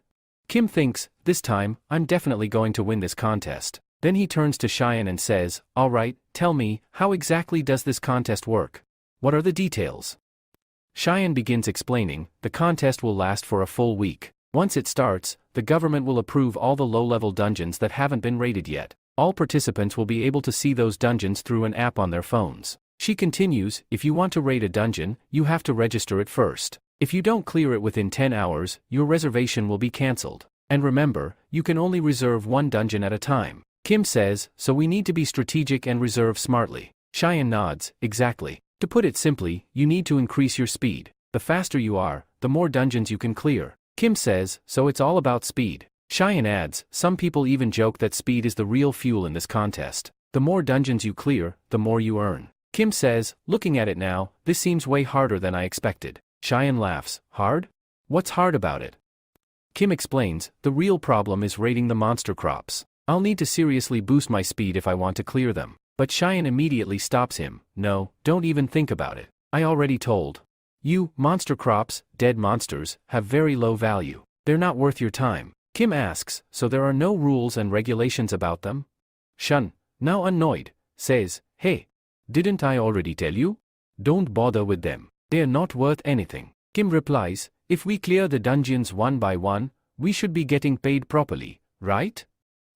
[SPEAKER 1] Kim thinks, "This time, I'm definitely going to win this contest." Then he turns to Cheyenne and says, "All right, tell me, how exactly does this contest work? What are the details?" Cheyenne begins explaining, "The contest will last for a full week. Once it starts, the government will approve all the low-level dungeons that haven't been raided yet. All participants will be able to see those dungeons through an app on their phones." She continues, "If you want to raid a dungeon, you have to register it first. If you don't clear it within 10 hours, your reservation will be cancelled. And remember, you can only reserve one dungeon at a time." Kim says, "So we need to be strategic and reserve smartly." Cheyenne nods, "Exactly. To put it simply, you need to increase your speed. The faster you are, the more dungeons you can clear." Kim says, "So it's all about speed." Cheyenne adds, "Some people even joke that speed is the real fuel in this contest. The more dungeons you clear, the more you earn." Kim says, "Looking at it now, this seems way harder than I expected." Cheyenne laughs, "Hard? What's hard about it?" Kim explains, "The real problem is raiding the monster crops. I'll need to seriously boost my speed if I want to clear them." But Cheyenne immediately stops him, "No, don't even think about it. I already told you, monster crops, dead monsters, have very low value. They're not worth your time." Kim asks, "So there are no rules and regulations about them?" Shun, now annoyed, says, "Hey, didn't I already tell you? Don't bother with them. They're not worth anything." Kim replies, "If we clear the dungeons one by one, we should be getting paid properly, right?"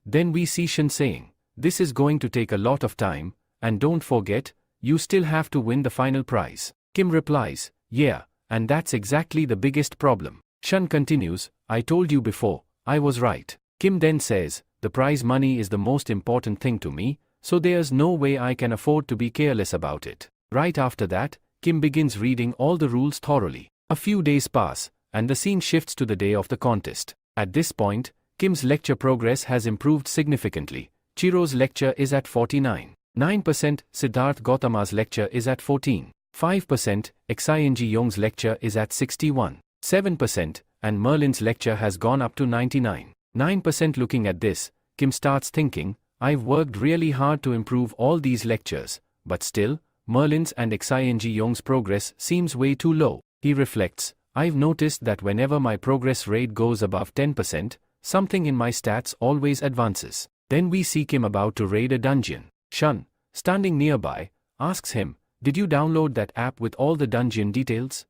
[SPEAKER 1] Then we see Shun saying, "This is going to take a lot of time, and don't forget, you still have to win the final prize." Kim replies, "Yeah, and that's exactly the biggest problem." Shun continues, "I told you before, I was right." Kim then says, "The prize money is the most important thing to me, so there's no way I can afford to be careless about it." Right after that, Kim begins reading all the rules thoroughly. A few days pass, and the scene shifts to the day of the contest. At this point, Kim's lecture progress has improved significantly. Chiro's lecture is at 49.9%, Siddharth Gautama's lecture is at 14.5%, Xing Yong's lecture is at 61.7%, and Merlin's lecture has gone up to 99.9%. Looking at this, Kim starts thinking, "I've worked really hard to improve all these lectures, but still, Merlin's and Xing Yong's progress seems way too low." He reflects, "I've noticed that whenever my progress rate goes above 10%, something in my stats always advances." Then we see Kim about to raid a dungeon. Shun, standing nearby, asks him, "Did you download that app with all the dungeon details?"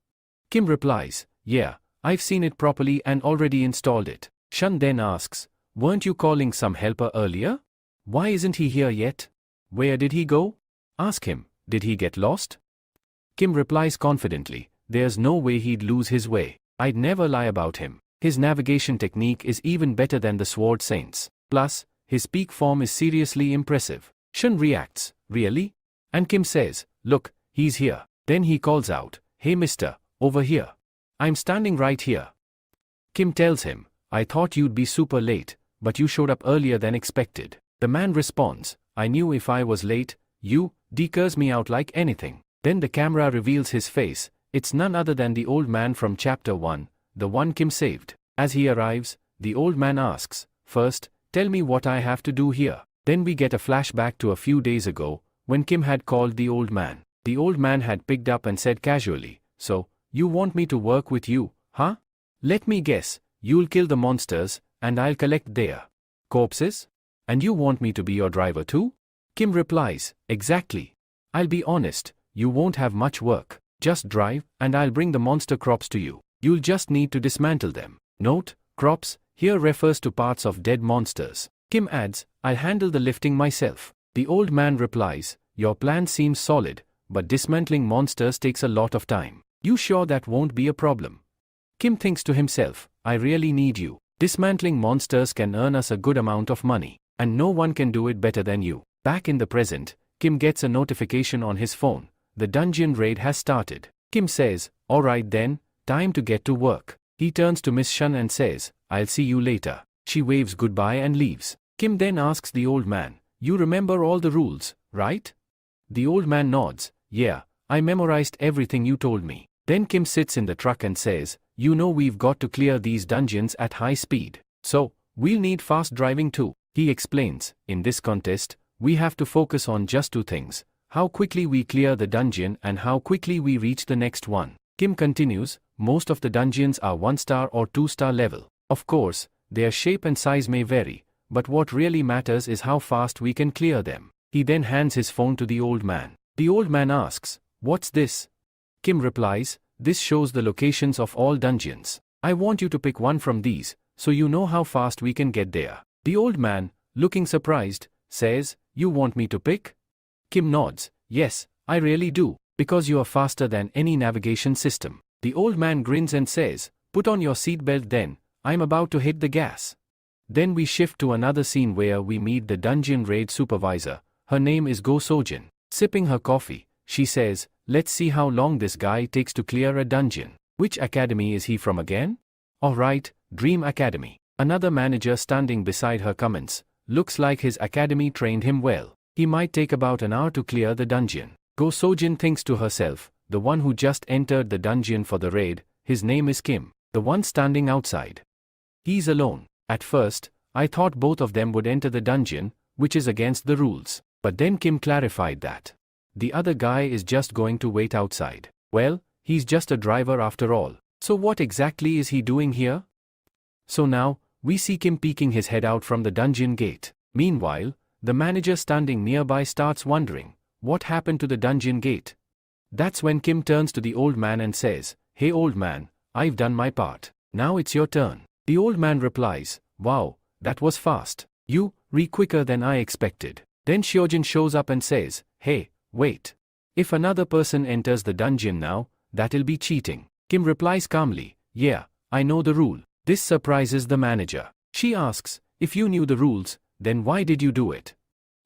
[SPEAKER 1] Kim replies, "Yeah, I've seen it properly and already installed it." Shun then asks, "Weren't you calling some helper earlier? Why isn't he here yet? Where did he go? Ask him, did he get lost?" Kim replies confidently, "There's no way he'd lose his way. I'd never lie about him. His navigation technique is even better than the Sword Saint's. Plus, his peak form is seriously impressive." Shun reacts, "Really?" And Kim says, "Look, he's here." Then he calls out, "Hey mister, over here. I'm standing right here." Kim tells him, "I thought you'd be super late, but you showed up earlier than expected." The man responds, "I knew if I was late, you'd curse me out like anything." Then the camera reveals his face. It's none other than the old man from chapter 1, the one Kim saved. As he arrives, the old man asks, "First, tell me what I have to do here." Then we get a flashback to a few days ago, when Kim had called the old man. The old man had picked up and said casually, "So, you want me to work with you, huh? Let me guess, you'll kill the monsters, and I'll collect their corpses? And you want me to be your driver too?" Kim replies, "Exactly. I'll be honest, you won't have much work. Just drive, and I'll bring the monster crops to you. You'll just need to dismantle them." Note, crops here refers to parts of dead monsters. Kim adds, "I'll handle the lifting myself." The old man replies, "Your plan seems solid, but dismantling monsters takes a lot of time. You sure that won't be a problem?" Kim thinks to himself, "I really need you. Dismantling monsters can earn us a good amount of money, and no one can do it better than you." Back in the present, Kim gets a notification on his phone. The dungeon raid has started. Kim says, "Alright then, time to get to work." He turns to Miss Shun and says, "I'll see you later." She waves goodbye and leaves. Kim then asks the old man, "You remember all the rules, right?" The old man nods, "Yeah, I memorized everything you told me." Then Kim sits in the truck and says, "You know we've got to clear these dungeons at high speed. So, we'll need fast driving too." He explains, "In this contest, we have to focus on just two things: how quickly we clear the dungeon and how quickly we reach the next one." Kim continues, "Most of the dungeons are 1-star or 2-star level. Of course, their shape and size may vary, but what really matters is how fast we can clear them." He then hands his phone to the old man. The old man asks, "What's this?" Kim replies, "This shows the locations of all dungeons. I want you to pick one from these, so you know how fast we can get there." The old man, looking surprised, says, "You want me to pick?" Kim nods, "Yes, I really do, because you are faster than any navigation system." The old man grins and says, "Put on your seatbelt then, I'm about to hit the gas." Then we shift to another scene where we meet the dungeon raid supervisor. Her name is Go Sojin. Sipping her coffee, she says, "Let's see how long this guy takes to clear a dungeon. Which academy is he from again?" "Alright, Dream Academy." Another manager standing beside her comments, "Looks like his academy trained him well. He might take about an hour to clear the dungeon." Go Sojin thinks to herself, the one who just entered the dungeon for the raid, his name is Kim, the one standing outside. He's alone. At first, I thought both of them would enter the dungeon, which is against the rules. But then Kim clarified that the other guy is just going to wait outside. Well, he's just a driver after all. So what exactly is he doing here? So now, we see Kim peeking his head out from the dungeon gate. Meanwhile, the manager standing nearby starts wondering, what happened to the dungeon gate? That's when Kim turns to the old man and says, "Hey old man, I've done my part. Now it's your turn." The old man replies, "Wow, that was fast. You quicker than I expected." Then Shounen shows up and says, "Hey, wait. If another person enters the dungeon now, that'll be cheating." Kim replies calmly, "Yeah, I know the rule." This surprises the manager. She asks, "If you knew the rules, then why did you do it?"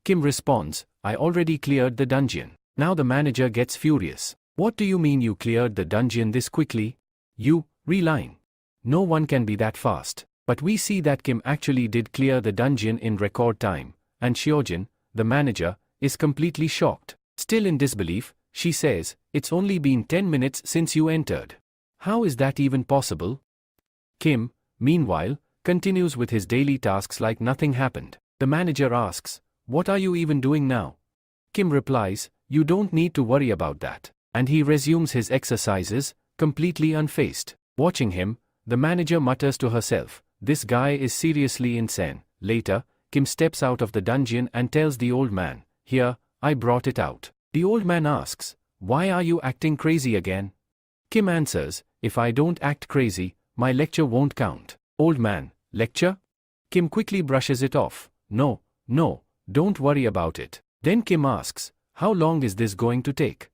[SPEAKER 1] Kim responds, "I already cleared the dungeon." Now the manager gets furious. "What do you mean you cleared the dungeon this quickly? You lying. No one can be that fast." But we see that Kim actually did clear the dungeon in record time, and Shounen, the manager, is completely shocked. Still in disbelief, she says, "It's only been 10 minutes since you entered. How is that even possible?" Kim, meanwhile, continues with his daily tasks like nothing happened. The manager asks, "What are you even doing now?" Kim replies, "You don't need to worry about that." And he resumes his exercises, completely unfazed. Watching him, the manager mutters to herself, "This guy is seriously insane." Later, Kim steps out of the dungeon and tells the old man, "Here, I brought it out." The old man asks, "Why are you acting crazy again?" Kim answers, "If I don't act crazy, my lecture won't count." "Old man, lecture?" Kim quickly brushes it off. No, don't worry about it." Then Kim asks, "How long is this going to take?"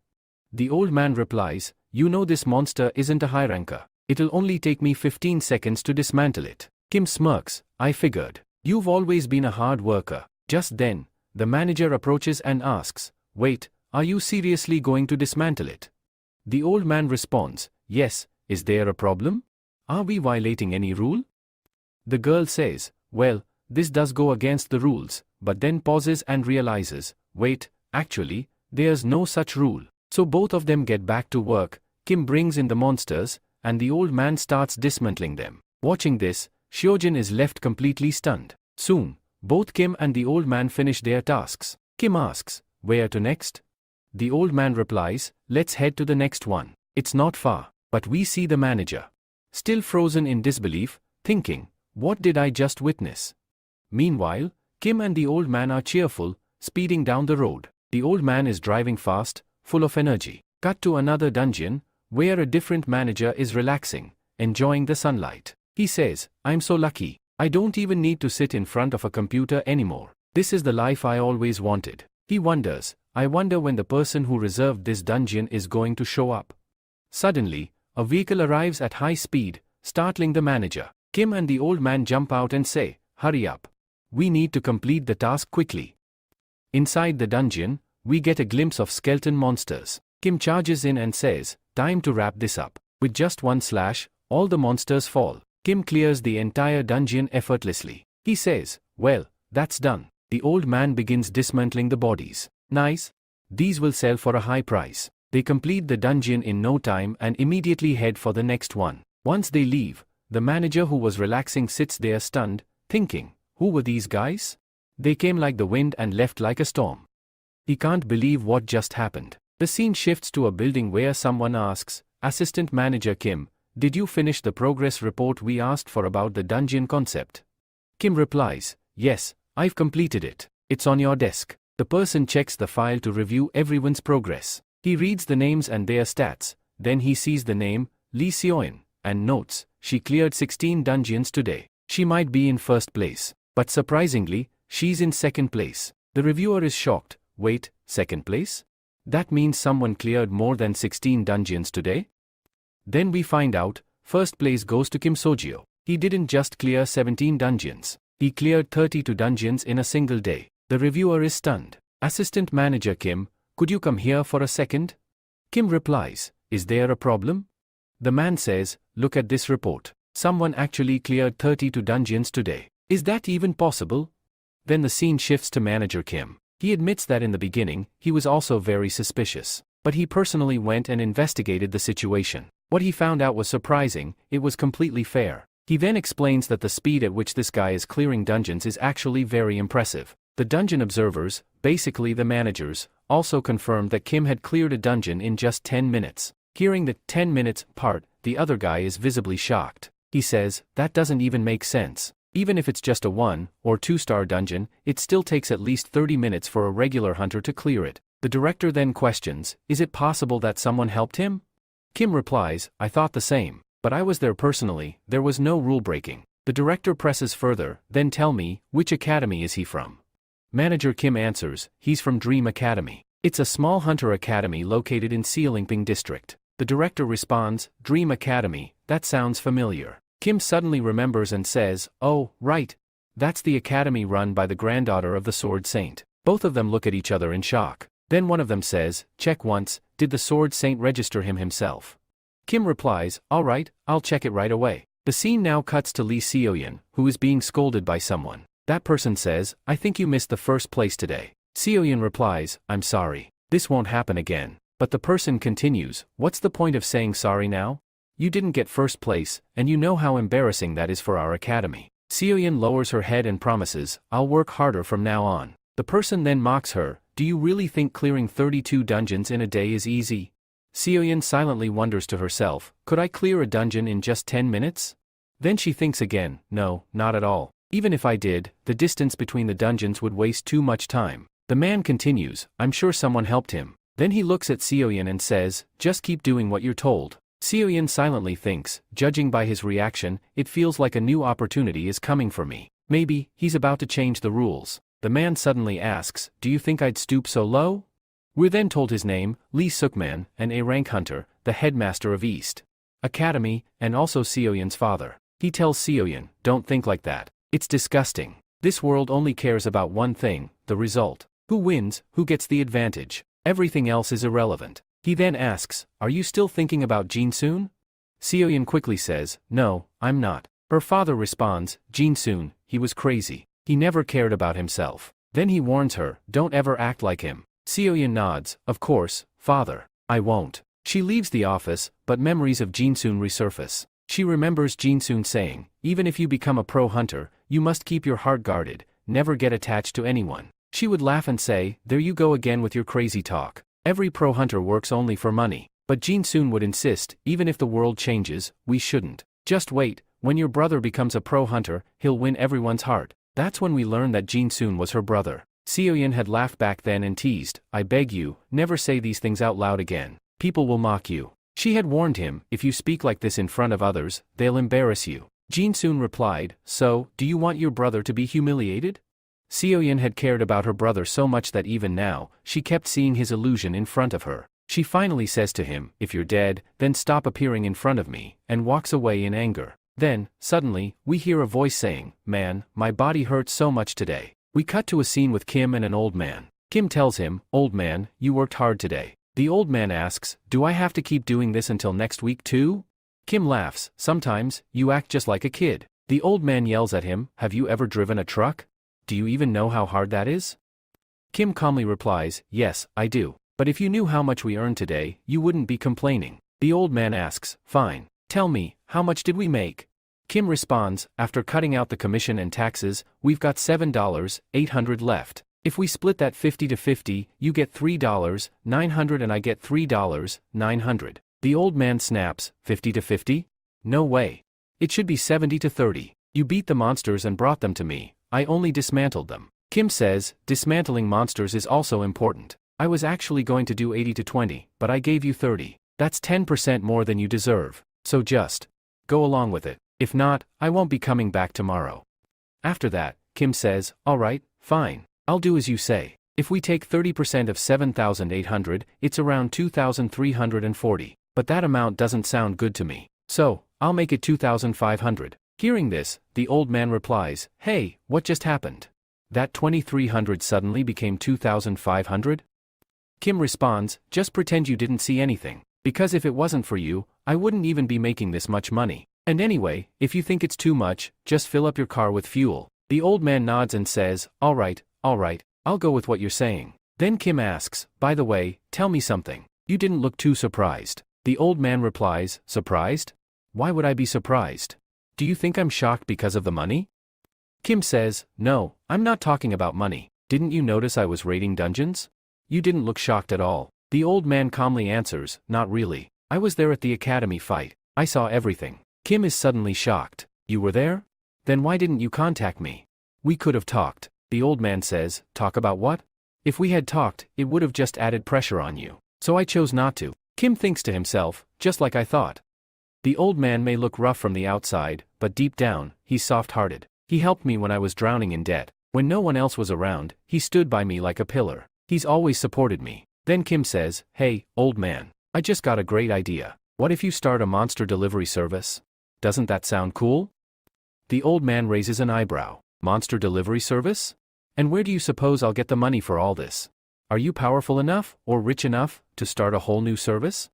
[SPEAKER 1] The old man replies, "You know this monster isn't a high ranker. It'll only take me 15 seconds to dismantle it." Kim smirks, "I figured. You've always been a hard worker." Just then, the manager approaches and asks, "Wait, are you seriously going to dismantle it?" The old man responds, "Yes, is there a problem? Are we violating any rule?" The girl says, "Well, this does go against the rules," but then pauses and realizes, "Wait, actually, there's no such rule." So both of them get back to work. Kim brings in the monsters, and the old man starts dismantling them. Watching this, Shounen is left completely stunned. Soon, both Kim and the old man finish their tasks. Kim asks, "Where to next?" The old man replies, "Let's head to the next one. It's not far." But we see the manager, still frozen in disbelief, thinking, "What did I just witness?" Meanwhile, Kim and the old man are cheerful, speeding down the road. The old man is driving fast, full of energy. Cut to another dungeon, where a different manager is relaxing, enjoying the sunlight. He says, "I'm so lucky. I don't even need to sit in front of a computer anymore. This is the life I always wanted." He wonders, "I wonder when the person who reserved this dungeon is going to show up." Suddenly, a vehicle arrives at high speed, startling the manager. Kim and the old man jump out and say, "Hurry up. We need to complete the task quickly." Inside the dungeon, we get a glimpse of skeleton monsters. Kim charges in and says, "Time to wrap this up." With just one slash, all the monsters fall. Kim clears the entire dungeon effortlessly. He says, "Well, that's done." The old man begins dismantling the bodies. "Nice. These will sell for a high price." They complete the dungeon in no time and immediately head for the next one. Once they leave, the manager who was relaxing sits there stunned, thinking, "Who were these guys? They came like the wind and left like a storm." He can't believe what just happened. The scene shifts to a building where someone asks, "Assistant Manager Kim, did you finish the progress report we asked for about the dungeon concept?" Kim replies, "Yes, I've completed it. It's on your desk." The person checks the file to review everyone's progress. He reads the names and their stats, then he sees the name, Lee Seoin, and notes, "She cleared 16 dungeons today. She might be in first place. But surprisingly, she's in second place." The reviewer is shocked. "Wait, second place? That means someone cleared more than 16 dungeons today?" Then we find out, first place goes to Kim Sojio. He didn't just clear 17 dungeons. He cleared 32 dungeons in a single day. The reviewer is stunned. "Assistant Manager Kim, could you come here for a second?" Kim replies, "Is there a problem?" The man says, "Look at this report. Someone actually cleared 32 dungeons today. Is that even possible?" Then the scene shifts to Manager Kim. He admits that in the beginning, he was also very suspicious. But he personally went and investigated the situation. What he found out was surprising. It was completely fair. He then explains that the speed at which this guy is clearing dungeons is actually very impressive. The dungeon observers, basically the managers, also confirmed that Kim had cleared a dungeon in just 10 minutes. Hearing the 10 minutes part, the other guy is visibly shocked. He says, "That doesn't even make sense. Even if it's just a 1 or 2-star dungeon, it still takes at least 30 minutes for a regular hunter to clear it. The director then questions, is it possible that someone helped him? Kim replies, I thought the same, but I was there personally, there was no rule breaking. The director presses further, then tell me, which academy is he from? Manager Kim answers, he's from Dream Academy. It's a small hunter academy located in Seolimping district. The director responds, Dream Academy, that sounds familiar. Kim suddenly remembers and says, oh, right. That's the academy run by the granddaughter of the Sword Saint. Both of them look at each other in shock. Then one of them says, check once, did the Sword Saint register him himself? Kim replies, alright, I'll check it right away. The scene now cuts to Lee Seoyeon, who is being scolded by someone. That person says, I think you missed the first place today. Seoyeon replies, I'm sorry. This won't happen again. But the person continues, what's the point of saying sorry now? You didn't get first place, and you know how embarrassing that is for our academy. Seoyeon lowers her head and promises, I'll work harder from now on. The person then mocks her, do you really think clearing 32 dungeons in a day is easy? Seoyeon silently wonders to herself, could I clear a dungeon in just 10 minutes? Then she thinks again, no, not at all. Even if I did, the distance between the dungeons would waste too much time. The man continues, I'm sure someone helped him. Then he looks at Seoyeon and says, just keep doing what you're told. Seoyeon silently thinks, judging by his reaction, it feels like a new opportunity is coming for me. Maybe, he's about to change the rules. The man suddenly asks, do you think I'd stoop so low? We're then told his name, Lee Sukman, an A-rank hunter, the headmaster of East Academy, and also Seoyeon's father. He tells Seoyeon, don't think like that. It's disgusting. This world only cares about one thing, the result. Who wins, who gets the advantage. Everything else is irrelevant. He then asks, are you still thinking about Jin-soon? Seoyeon quickly says, no, I'm not. Her father responds, Jin-soon, he was crazy. He never cared about himself. Then he warns her, don't ever act like him. Seoyeon nods, of course, father. I won't. She leaves the office, but memories of Jin-soon resurface. She remembers Jin-soon saying, even if you become a pro hunter, you must keep your heart guarded, never get attached to anyone. She would laugh and say, there you go again with your crazy talk. Every pro hunter works only for money. But Jin-soon would insist, even if the world changes, we shouldn't. Just wait, when your brother becomes a pro hunter, he'll win everyone's heart. That's when we learn that Jin-soon was her brother. Seoyeon had laughed back then and teased, I beg you, never say these things out loud again. People will mock you. She had warned him, if you speak like this in front of others, they'll embarrass you. Jin-soon replied, so, do you want your brother to be humiliated? Seoyeon had cared about her brother so much that even now, she kept seeing his illusion in front of her. She finally says to him, if you're dead, then stop appearing in front of me, and walks away in anger. Then, suddenly, we hear a voice saying, man, my body hurts so much today. We cut to a scene with Kim and an old man. Kim tells him, old man, you worked hard today. The old man asks, do I have to keep doing this until next week too? Kim laughs, sometimes, you act just like a kid. The old man yells at him, have you ever driven a truck? Do you even know how hard that is? Kim calmly replies, yes, I do. But if you knew how much we earned today, you wouldn't be complaining. The old man asks, fine. Tell me, how much did we make? Kim responds, after cutting out the commission and taxes, we've got $7,800 left. If we split that 50 to 50, you get $3,900 and I get $3,900. The old man snaps, 50 to 50? No way. It should be 70 to 30. You beat the monsters and brought them to me. I only dismantled them. Kim says, dismantling monsters is also important. I was actually going to do 80 to 20, but I gave you 30. That's 10% more than you deserve. So just go along with it. If not, I won't be coming back tomorrow. After that, Kim says, alright, fine. I'll do as you say. If we take 30% of 7,800, it's around 2,340. But that amount doesn't sound good to me. So, I'll make it 2,500. Hearing this, the old man replies, hey, what just happened? That 2,300 suddenly became 2,500? Kim responds, just pretend you didn't see anything. Because if it wasn't for you, I wouldn't even be making this much money. And anyway, if you think it's too much, just fill up your car with fuel. The old man nods and says, alright, I'll go with what you're saying. Then Kim asks, by the way, tell me something. You didn't look too surprised. The old man replies, surprised? Why would I be surprised? Do you think I'm shocked because of the money? Kim says, no, I'm not talking about money. Didn't you notice I was raiding dungeons? You didn't look shocked at all. The old man calmly answers, not really. I was there at the academy fight. I saw everything. Kim is suddenly shocked. You were there? Then why didn't you contact me? We could have talked. The old man says, talk about what? If we had talked, it would have just added pressure on you. So I chose not to. Kim thinks to himself, just like I thought. The old man may look rough from the outside, but deep down, he's soft-hearted. He helped me when I was drowning in debt. When no one else was around, he stood by me like a pillar. He's always supported me. Then Kim says, hey, old man, I just got a great idea. What if you start a monster delivery service? Doesn't that sound cool? The old man raises an eyebrow. Monster delivery service? And where do you suppose I'll get the money for all this? Are you powerful enough, or rich enough, to start a whole new service?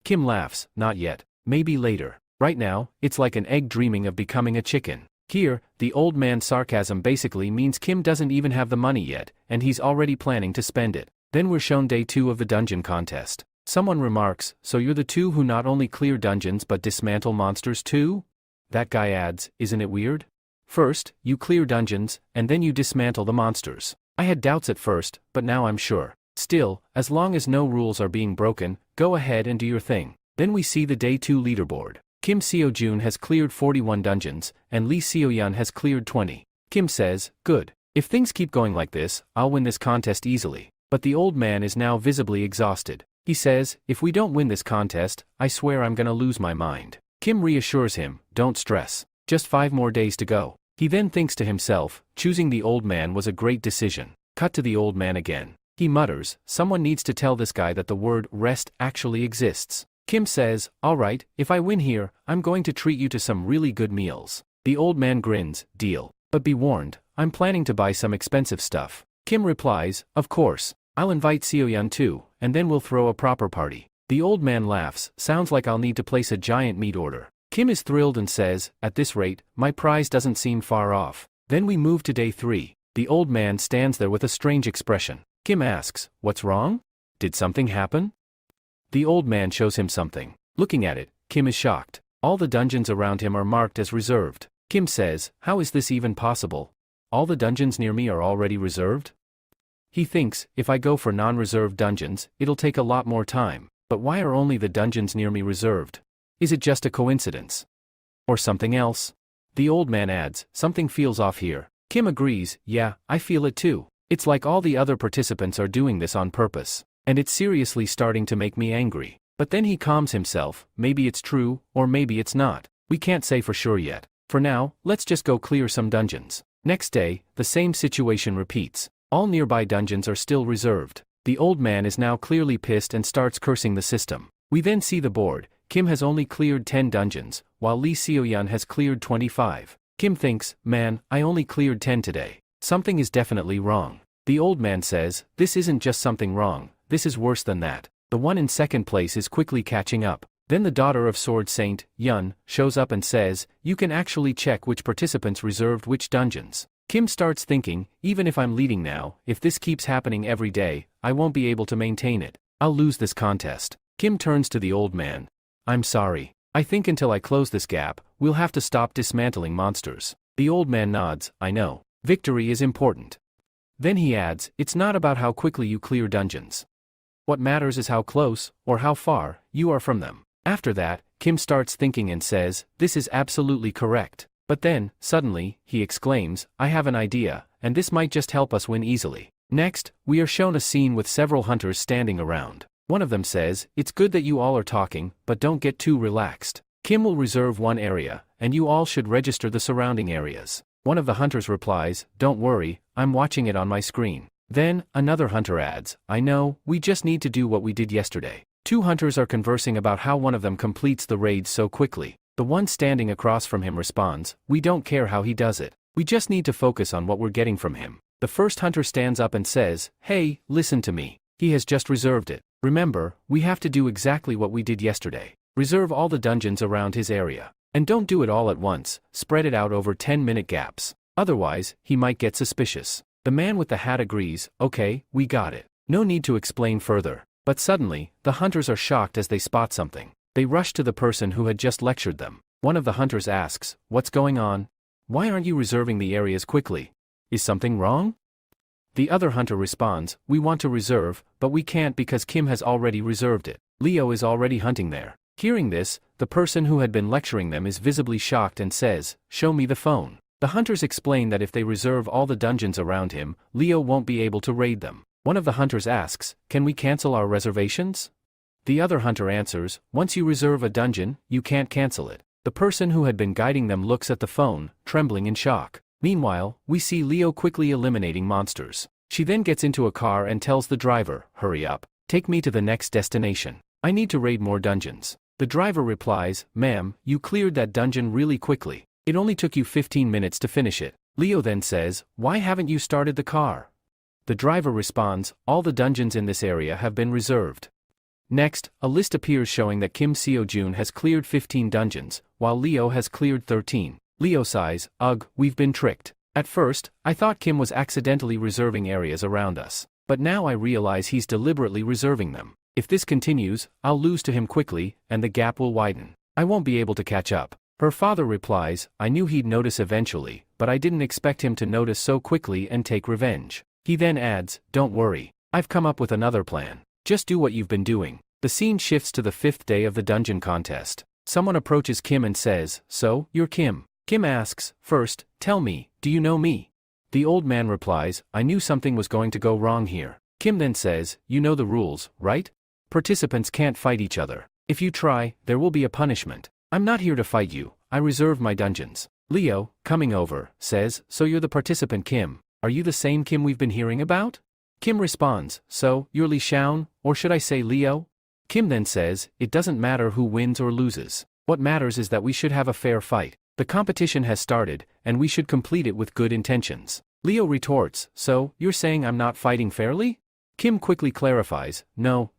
[SPEAKER 1] Kim laughs, not yet. Maybe later. Right now, it's like an egg dreaming of becoming a chicken. Here, the old man's sarcasm basically means Kim doesn't even have the money yet, and he's already planning to spend it. Then we're shown day 2 of the dungeon contest. Someone remarks, so you're the two who not only clear dungeons but dismantle monsters too? That guy adds, isn't it weird? First, you clear dungeons, and then you dismantle the monsters. I had doubts at first, but now I'm sure. Still, as long as no rules are being broken, go ahead and do your thing. Then we see the day 2 leaderboard. Kim Seo-jun has cleared 41 dungeons, and Lee Seo-yeon has cleared 20. Kim says, good. If things keep going like this, I'll win this contest easily. But the old man is now visibly exhausted. He says, if we don't win this contest, I swear I'm gonna lose my mind. Kim reassures him, don't stress. Just 5 more days to go. He then thinks to himself, choosing the old man was a great decision. Cut to the old man again. He mutters, someone needs to tell this guy that the word rest actually exists. Kim says, alright, if I win here, I'm going to treat you to some really good meals. The old man grins, deal. But be warned, I'm planning to buy some expensive stuff. Kim replies, of course. I'll invite Seo-yeon too, and then we'll throw a proper party. The old man laughs, sounds like I'll need to place a giant meat order. Kim is thrilled and says, at this rate, my prize doesn't seem far off. Then we move to day 3. The old man stands there with a strange expression. Kim asks, what's wrong? Did something happen? The old man shows him something. Looking at it, Kim is shocked. All the dungeons around him are marked as reserved. Kim says, how is this even possible? All the dungeons near me are already reserved? He thinks, if I go for non-reserved dungeons, it'll take a lot more time. But why are only the dungeons near me reserved? Is it just a coincidence? Or something else? The old man adds, something feels off here. Kim agrees, yeah, I feel it too. It's like all the other participants are doing this on purpose. And it's seriously starting to make me angry. But then he calms himself, maybe it's true, or maybe it's not. We can't say for sure yet. For now, let's just go clear some dungeons. Next day, the same situation repeats. All nearby dungeons are still reserved. The old man is now clearly pissed and starts cursing the system. We then see the board. Kim has only cleared 10 dungeons, while Lee Seo-yeon has cleared 25. Kim thinks, man, I only cleared 10 today. Something is definitely wrong. The old man says, this isn't just something wrong. This is worse than that. The one in second place is quickly catching up. Then the daughter of Sword Saint, Yun, shows up and says, you can actually check which participants reserved which dungeons. Kim starts thinking, even if I'm leading now, if this keeps happening every day, I won't be able to maintain it. I'll lose this contest. Kim turns to the old man. I'm sorry. I think until I close this gap, we'll have to stop dismantling monsters. The old man nods, I know. Victory is important. Then he adds, it's not about how quickly you clear dungeons. What matters is how close, or how far, you are from them. After that, Kim starts thinking and says, this is absolutely correct. But then, suddenly, he exclaims, I have an idea, and this might just help us win easily. Next, we are shown a scene with several hunters standing around. One of them says, it's good that you all are talking, but don't get too relaxed. Kim will reserve one area, and you all should register the surrounding areas. One of the hunters replies, don't worry, I'm watching it on my screen. Then, another hunter adds, I know, we just need to do what we did yesterday. 2 hunters are conversing about how one of them completes the raids so quickly. The one standing across from him responds, we don't care how he does it. We just need to focus on what we're getting from him. The first hunter stands up and says, hey, listen to me. He has just reserved it. Remember, we have to do exactly what we did yesterday. Reserve all the dungeons around his area. And don't do it all at once, spread it out over 10-minute gaps. Otherwise, he might get suspicious. The man with the hat agrees, okay, we got it. No need to explain further. But suddenly, the hunters are shocked as they spot something. They rush to the person who had just lectured them. One of the hunters asks, what's going on? Why aren't you reserving the areas quickly? Is something wrong? The other hunter responds, we want to reserve, but we can't because Kim has already reserved it. Leo is already hunting there. Hearing this, the person who had been lecturing them is visibly shocked and says, "Show me the phone." The hunters explain that if they reserve all the dungeons around him, Leo won't be able to raid them. One of the hunters asks, "Can we cancel our reservations?" The other hunter answers, "Once you reserve a dungeon, you can't cancel it." The person who had been guiding them looks at the phone, trembling in shock. Meanwhile, we see Leo quickly eliminating monsters. She then gets into a car and tells the driver, "Hurry up. Take me to the next destination. I need to raid more dungeons." The driver replies, "Ma'am, you cleared that dungeon really quickly. It only took you 15 minutes to finish it." Leo then says, "Why haven't you started the car?" The driver responds, "All the dungeons in this area have been reserved." Next, a list appears showing that Kim Seo-jun has cleared 15 dungeons, while Leo has cleared 13. Leo sighs, "Ugh, we've been tricked. At first, I thought Kim was accidentally reserving areas around us, but now I realize he's deliberately reserving them. If this continues, I'll lose to him quickly, and the gap will widen. I won't be able to catch up." Her father replies, "I knew he'd notice eventually, but I didn't expect him to notice so quickly and take revenge." He then adds, "Don't worry. I've come up with another plan. Just do what you've been doing." The scene shifts to the 5th day of the dungeon contest. Someone approaches Kim and says, "So, you're Kim?" Kim asks, "First, tell me, do you know me?" The old man replies, "I knew something was going to go wrong here." Kim then says, "You know the rules, right? Participants can't fight each other. If you try, there will be a punishment. I'm not here to fight you, I reserve my dungeons." Leo, coming over, says, "So you're the participant Kim. Are you the same Kim we've been hearing about?" Kim responds, "So, you're Li Shaun, or should I say Leo?" Kim then says, "It doesn't matter who wins or loses. What matters is that we should have a fair fight. The competition has started, and we should complete it with good intentions." Leo retorts, "So, you're saying I'm not fighting fairly?" Kim quickly clarifies, No,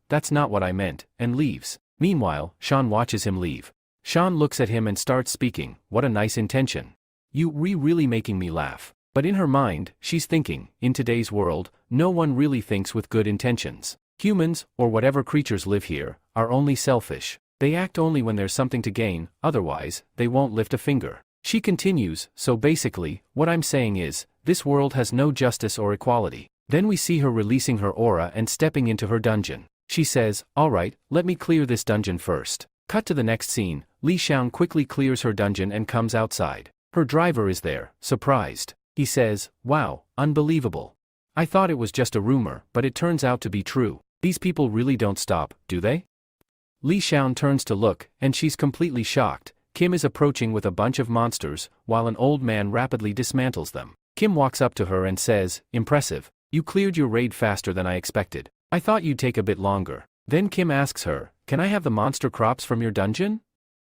[SPEAKER 1] that's not what I meant," and leaves. Meanwhile, Shaun watches him leave. Shaun looks at him and starts speaking, "What a nice intention. You really making me laugh." But in her mind, she's thinking, in today's world, no one really thinks with good intentions. Humans, or whatever creatures live here, are only selfish. They act only when there's something to gain, otherwise, they won't lift a finger. She continues, "So basically, what I'm saying is, this world has no justice or equality." Then we see her releasing her aura and stepping into her dungeon. She says, "Alright, let me clear this dungeon first." Cut to the next scene, Li Shaun quickly clears her dungeon and comes outside. Her driver is there, surprised. He says, "Wow, unbelievable. I thought it was just a rumor, but it turns out to be true. These people really don't stop, do they?" Li Shaun turns to look, and she's completely shocked. Kim is approaching with a bunch of monsters, while an old man rapidly dismantles them. Kim walks up to her and says, "Impressive. You cleared your raid faster than I expected. I thought you'd take a bit longer." Then Kim asks her, "Can I have the monster crops from your dungeon?"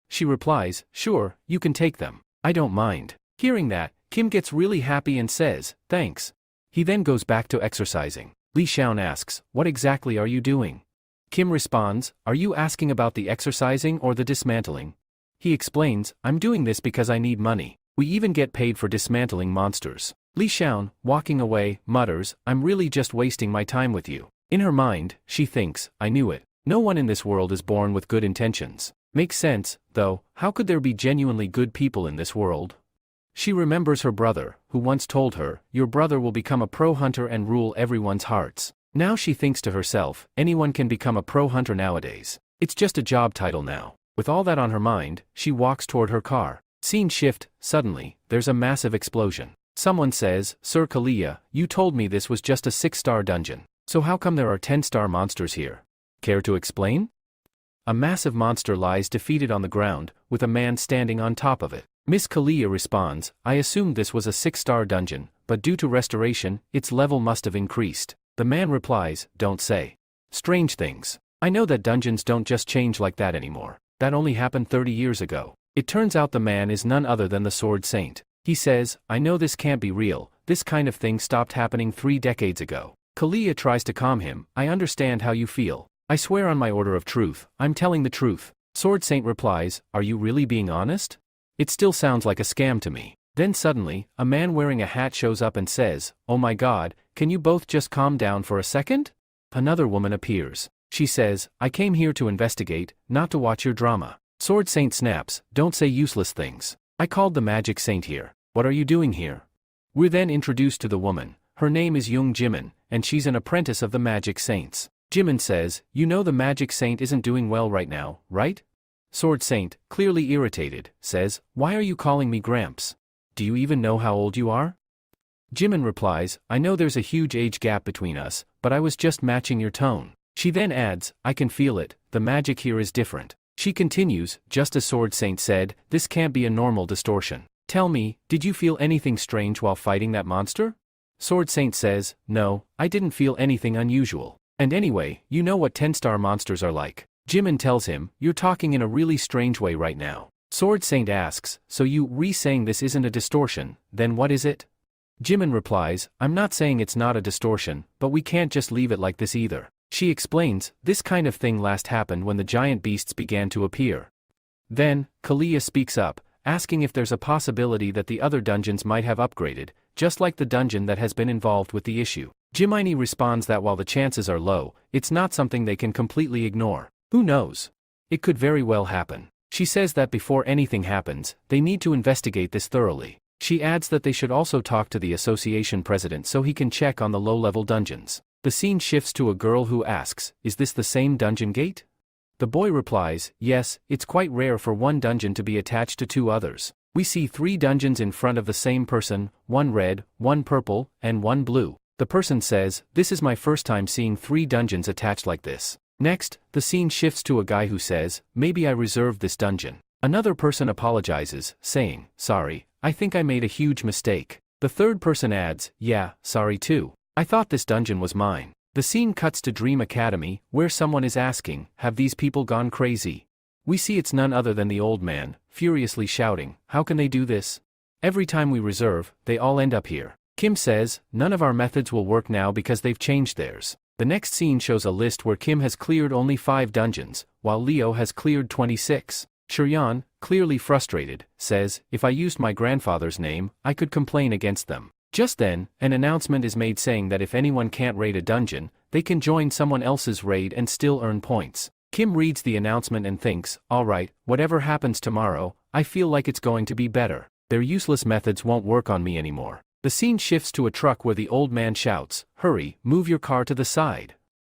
[SPEAKER 1] She replies, "Sure, you can take them. I don't mind." Hearing that, Kim gets really happy and says, "Thanks." He then goes back to exercising. Li Shaun asks, "What exactly are you doing?" Kim responds, "Are you asking about the exercising or the dismantling?" He explains, "I'm doing this because I need money. We even get paid for dismantling monsters." Li Shaun, walking away, mutters, "I'm really just wasting my time with you." In her mind, she thinks, "I knew it. No one in this world is born with good intentions." Makes sense, though, how could there be genuinely good people in this world? She remembers her brother, who once told her, "Your brother will become a pro hunter and rule everyone's hearts." Now she thinks to herself, anyone can become a pro hunter nowadays. It's just a job title now. With all that on her mind, she walks toward her car. Scene shift, suddenly, there's a massive explosion. Someone says, "Sir Kalia, you told me this was just a 6-star dungeon. So how come there are 10-star monsters here? Care to explain?" A massive monster lies defeated on the ground, with a man standing on top of it. Miss Kalia responds, "I assumed this was a 6-star dungeon, but due to restoration, its level must have increased." The man replies, "Don't say strange things. I know that dungeons don't just change like that anymore. That only happened 30 years ago." It turns out the man is none other than the Sword Saint. He says, "I know this can't be real, this kind of thing stopped happening 3 decades ago." Kalia tries to calm him, "I understand how you feel. I swear on my order of truth, I'm telling the truth." Sword Saint replies, "Are you really being honest? It still sounds like a scam to me." Then suddenly, a man wearing a hat shows up and says, "Oh my god, can you both just calm down for a second?" Another woman appears. She says, "I came here to investigate, not to watch your drama." Sword Saint snaps, "Don't say useless things. I called the Magic Saint here. What are you doing here?" We're then introduced to the woman. Her name is Young Jimin, and she's an apprentice of the Magic Saints. Jimin says, you know the magic saint isn't doing well right now, right? Sword Saint, clearly irritated, says, why are you calling me Gramps? Do you even know how old you are? Jimin replies, I know there's a huge age gap between us, but I was just matching your tone. She then adds, I can feel it, the magic here is different. She continues, just as Sword Saint said, this can't be a normal distortion. Tell me, did you feel anything strange while fighting that monster? Sword Saint says, no, I didn't feel anything unusual. And anyway, you know what 10-star monsters are like. Jimin tells him, you're talking in a really strange way right now. Sword Saint asks, so you saying this isn't a distortion, then what is it? Jimin replies, I'm not saying it's not a distortion, but we can't just leave it like this either. She explains, this kind of thing last happened when the giant beasts began to appear. Then, Kalia speaks up, asking if there's a possibility that the other dungeons might have upgraded, just like the dungeon that has been involved with the issue. Jiminy responds that while the chances are low, it's not something they can completely ignore. Who knows? It could very well happen. She says that before anything happens, they need to investigate this thoroughly. She adds that they should also talk to the association president so he can check on the low-level dungeons. The scene shifts to a girl who asks, is this the same dungeon gate? The boy replies, yes, it's quite rare for one dungeon to be attached to two others. We see 3 dungeons in front of the same person, one red, one purple, and one blue. The person says, this is my first time seeing 3 dungeons attached like this. Next, the scene shifts to a guy who says, maybe I reserved this dungeon. Another person apologizes, saying, sorry, I think I made a huge mistake. The third person adds, yeah, sorry too. I thought this dungeon was mine. The scene cuts to Dream Academy, where someone is asking, have these people gone crazy? We see it's none other than the old man, furiously shouting, how can they do this? Every time we reserve, they all end up here. Kim says, none of our methods will work now because they've changed theirs. The next scene shows a list where Kim has cleared only 5 dungeons, while Leo has cleared 26. Shuryan, clearly frustrated, says, if I used my grandfather's name, I could complain against them. Just then, an announcement is made saying that if anyone can't raid a dungeon, they can join someone else's raid and still earn points. Kim reads the announcement and thinks, alright, whatever happens tomorrow, I feel like it's going to be better. Their useless methods won't work on me anymore. The scene shifts to a truck where the old man shouts, hurry, move your car to the side.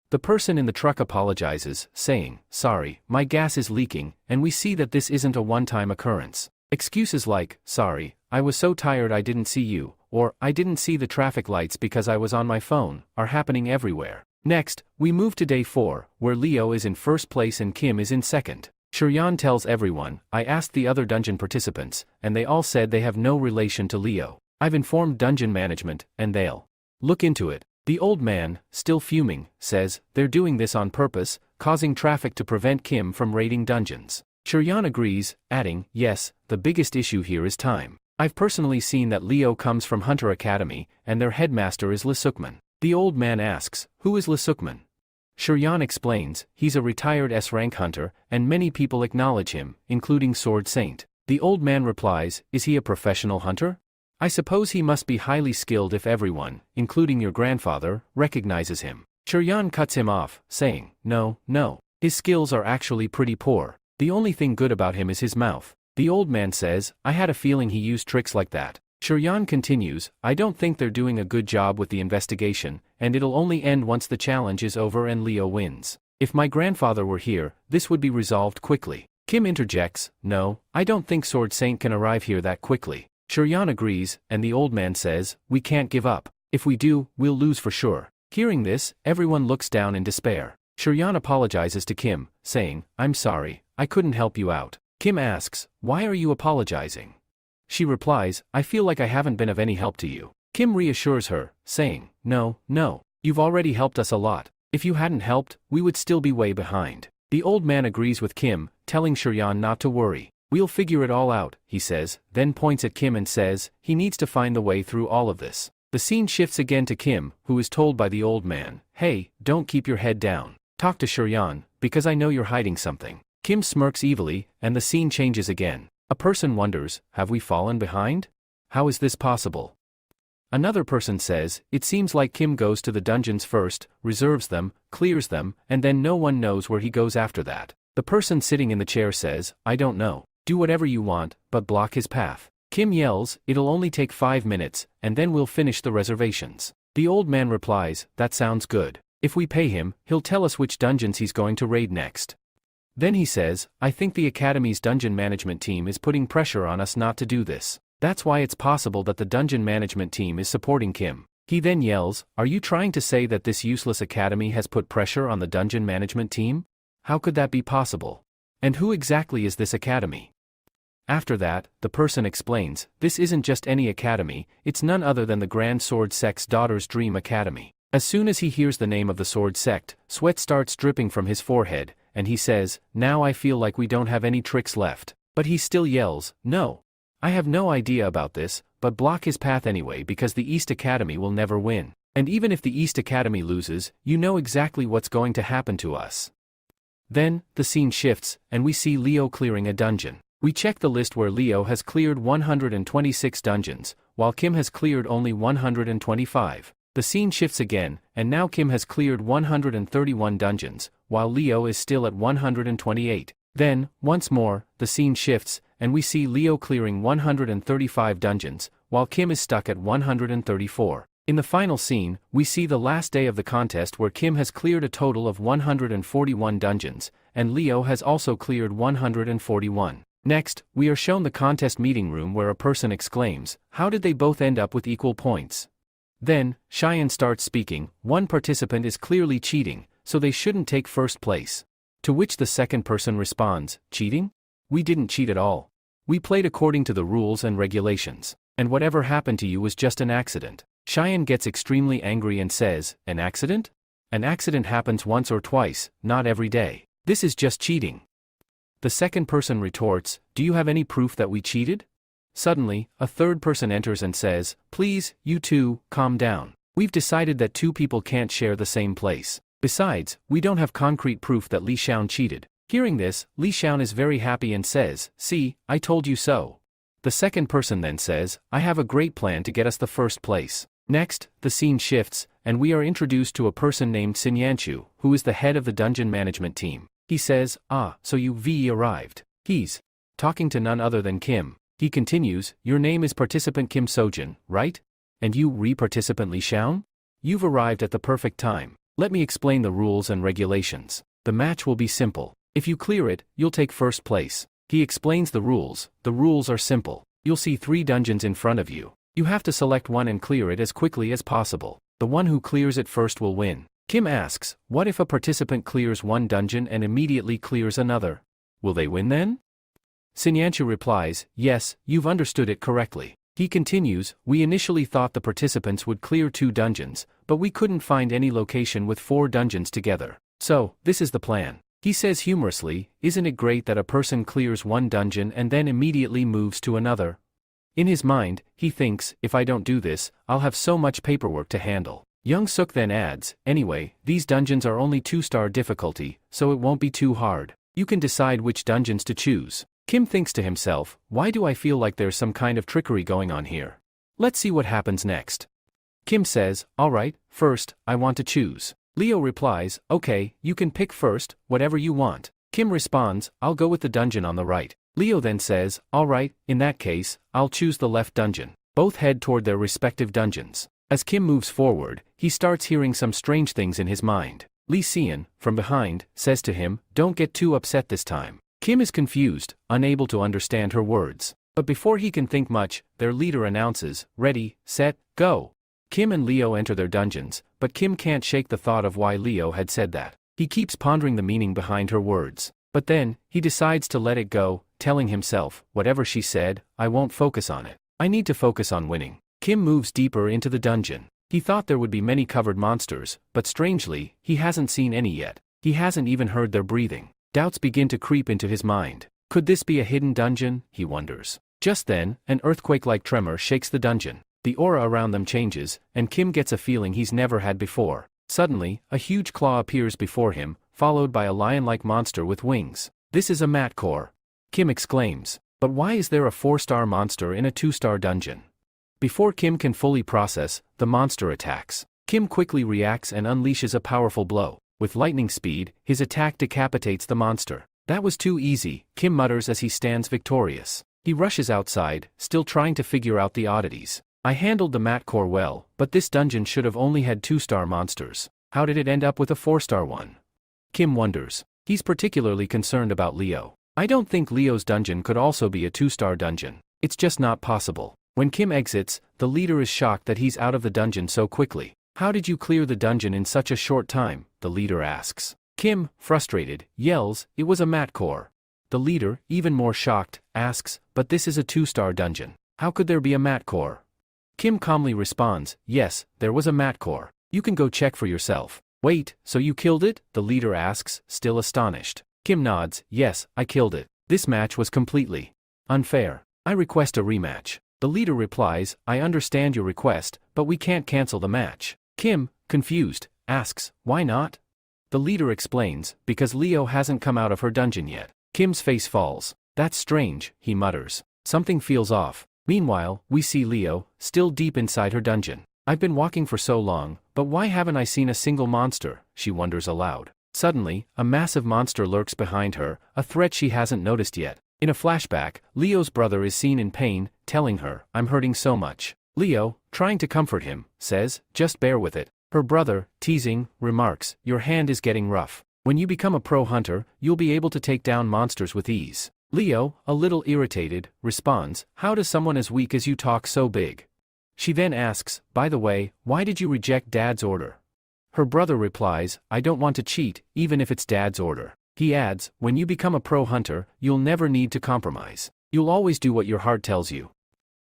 [SPEAKER 1] The person in the truck apologizes, saying, sorry, my gas is leaking, and we see that this isn't a one-time occurrence. Excuses like, sorry, I was so tired I didn't see you, or I didn't see the traffic lights because I was on my phone, are happening everywhere. Next, we move to day 4, where Leo is in first place and Kim is in second. Shuryan tells everyone, I asked the other dungeon participants, and they all said they have no relation to Leo. I've informed dungeon management, and they'll look into it. The old man, still fuming, says, they're doing this on purpose, causing traffic to prevent Kim from raiding dungeons. Shuryan agrees, adding, yes, the biggest issue here is time. I've personally seen that Leo comes from Hunter Academy, and their headmaster is Lisukman. The old man asks, who is Lisukman? Shuryan explains, he's a retired S-rank hunter, and many people acknowledge him, including Sword Saint. The old man replies, is he a professional hunter? I suppose he must be highly skilled if everyone, including your grandfather, recognizes him. Shuryan cuts him off, saying, no, his skills are actually pretty poor. The only thing good about him is his mouth. The old man says, I had a feeling he used tricks like that. Shuryan continues, I don't think they're doing a good job with the investigation, and it'll only end once the challenge is over and Leo wins. If my grandfather were here, this would be resolved quickly. Kim interjects, no, I don't think Sword Saint can arrive here that quickly. Shuryan agrees, and the old man says, we can't give up. If we do, we'll lose for sure. Hearing this, everyone looks down in despair. Shuryan apologizes to Kim, saying, I'm sorry, I couldn't help you out. Kim asks, why are you apologizing? She replies, I feel like I haven't been of any help to you. Kim reassures her, saying, no, you've already helped us a lot. If you hadn't helped, we would still be way behind. The old man agrees with Kim, telling Shuryan not to worry. We'll figure it all out, he says, then points at Kim and says, he needs to find the way through all of this. The scene shifts again to Kim, who is told by the old man, hey, don't keep your head down. Talk to Shuryan, because I know you're hiding something. Kim smirks evilly, and the scene changes again. A person wonders, have we fallen behind? How is this possible? Another person says, it seems like Kim goes to the dungeons first, reserves them, clears them, and then no one knows where he goes after that. The person sitting in the chair says, I don't know. Do whatever you want, but block his path. Kim yells, it'll only take 5 minutes, and then we'll finish the reservations. The old man replies, that sounds good. If we pay him, he'll tell us which dungeons he's going to raid next. Then he says, I think the Academy's dungeon management team is putting pressure on us not to do this. That's why it's possible that the dungeon management team is supporting Kim. He then yells, are you trying to say that this useless academy has put pressure on the dungeon management team? How could that be possible? And who exactly is this academy? After that, the person explains, this isn't just any academy, it's none other than the Grand Sword Sect's daughter's dream academy. As soon as he hears the name of the sword sect, sweat starts dripping from his forehead, and he says, now I feel like we don't have any tricks left. But he still yells, no. I have no idea about this, but block his path anyway because the East Academy will never win. And even if the East Academy loses, you know exactly what's going to happen to us. Then, the scene shifts, and we see Leo clearing a dungeon. We check the list where Leo has cleared 126 dungeons, while Kim has cleared only 125. The scene shifts again, and now Kim has cleared 131 dungeons, while Leo is still at 128. Then, once more, the scene shifts, and we see Leo clearing 135 dungeons, while Kim is stuck at 134. In the final scene, we see the last day of the contest where Kim has cleared a total of 141 dungeons, and Leo has also cleared 141. Next, we are shown the contest meeting room where a person exclaims, how did they both end up with equal points? Then, Cheyenne starts speaking, one participant is clearly cheating, so they shouldn't take first place. To which the second person responds, cheating? We didn't cheat at all. We played according to the rules and regulations, and whatever happened to you was just an accident. Cheyenne gets extremely angry and says, an accident? An accident happens once or twice, not every day. This is just cheating. The second person retorts, do you have any proof that we cheated? Suddenly, a third person enters and says, please, you two, calm down. We've decided that two people can't share the same place. Besides, we don't have concrete proof that Li Xiaon cheated. Hearing this, Li Xiaon is very happy and says, see, I told you so. The second person then says, I have a great plan to get us the first place. Next, the scene shifts, and we are introduced to a person named Sinyanchu, who is the head of the dungeon management team. He says, so you arrived. He's talking to none other than Kim. He continues, your name is participant Kim Sojin, right? And you participant Li Xiaon? You've arrived at the perfect time. Let me explain the rules and regulations. The match will be simple. If you clear it, you'll take first place. He explains the rules. The rules are simple. You'll see 3 dungeons in front of you. You have to select one and clear it as quickly as possible. The one who clears it first will win. Kim asks, what if a participant clears one dungeon and immediately clears another? Will they win then? Sinyanchu replies, yes, you've understood it correctly. He continues, we initially thought the participants would clear 2 dungeons, but we couldn't find any location with 4 dungeons together. So, this is the plan. He says humorously, isn't it great that a person clears one dungeon and then immediately moves to another? In his mind, he thinks, if I don't do this, I'll have so much paperwork to handle. Young Suk then adds, anyway, these dungeons are only 2-star difficulty, so it won't be too hard. You can decide which dungeons to choose. Kim thinks to himself, why do I feel like there's some kind of trickery going on here? Let's see what happens next. Kim says, alright, first, I want to choose. Leo replies, okay, you can pick first, whatever you want. Kim responds, I'll go with the dungeon on the right. Leo then says, alright, in that case, I'll choose the left dungeon. Both head toward their respective dungeons. As Kim moves forward, he starts hearing some strange things in his mind. Li Xian, from behind, says to him, don't get too upset this time. Kim is confused, unable to understand her words. But before he can think much, their leader announces, ready, set, go. Kim and Leo enter their dungeons, but Kim can't shake the thought of why Leo had said that. He keeps pondering the meaning behind her words. But then, he decides to let it go, telling himself, whatever she said, I won't focus on it. I need to focus on winning. Kim moves deeper into the dungeon. He thought there would be many covered monsters, but strangely, he hasn't seen any yet. He hasn't even heard their breathing. Doubts begin to creep into his mind. Could this be a hidden dungeon? He wonders. Just then, an earthquake-like tremor shakes the dungeon. The aura around them changes, and Kim gets a feeling he's never had before. Suddenly, a huge claw appears before him, followed by a lion-like monster with wings. This is a mat core. Kim exclaims. But why is there a 4-star monster in a 2-star dungeon? Before Kim can fully process, the monster attacks. Kim quickly reacts and unleashes a powerful blow. With lightning speed, his attack decapitates the monster. That was too easy, Kim mutters as he stands victorious. He rushes outside, still trying to figure out the oddities. I handled the mat core well, but this dungeon should have only had 2-star monsters. How did it end up with a 4-star one? Kim wonders. He's particularly concerned about Leo. I don't think Leo's dungeon could also be a 2-star dungeon. It's just not possible. When Kim exits, the leader is shocked that he's out of the dungeon so quickly. How did you clear the dungeon in such a short time? The leader asks. Kim, frustrated, yells, it was a mat core. The leader, even more shocked, asks, but this is a 2-star dungeon. How could there be a mat core? Kim calmly responds, yes, there was a mat core. You can go check for yourself. Wait, so you killed it? The leader asks, still astonished. Kim nods, yes, I killed it. This match was completely unfair. I request a rematch. The leader replies, I understand your request, but we can't cancel the match. Kim, confused, asks, why not? The leader explains, because Leo hasn't come out of her dungeon yet. Kim's face falls. That's strange, he mutters. Something feels off. Meanwhile, we see Leo, still deep inside her dungeon. I've been walking for so long, but why haven't I seen a single monster? She wonders aloud. Suddenly, a massive monster lurks behind her, a threat she hasn't noticed yet. In a flashback, Leo's brother is seen in pain, telling her, I'm hurting so much. Leo, trying to comfort him, says, just bear with it. Her brother, teasing, remarks, your hand is getting rough. When you become a pro hunter, you'll be able to take down monsters with ease. Leo, a little irritated, responds, how does someone as weak as you talk so big? She then asks, by the way, why did you reject Dad's order? Her brother replies, I don't want to cheat, even if it's Dad's order. He adds, when you become a pro hunter, you'll never need to compromise. You'll always do what your heart tells you.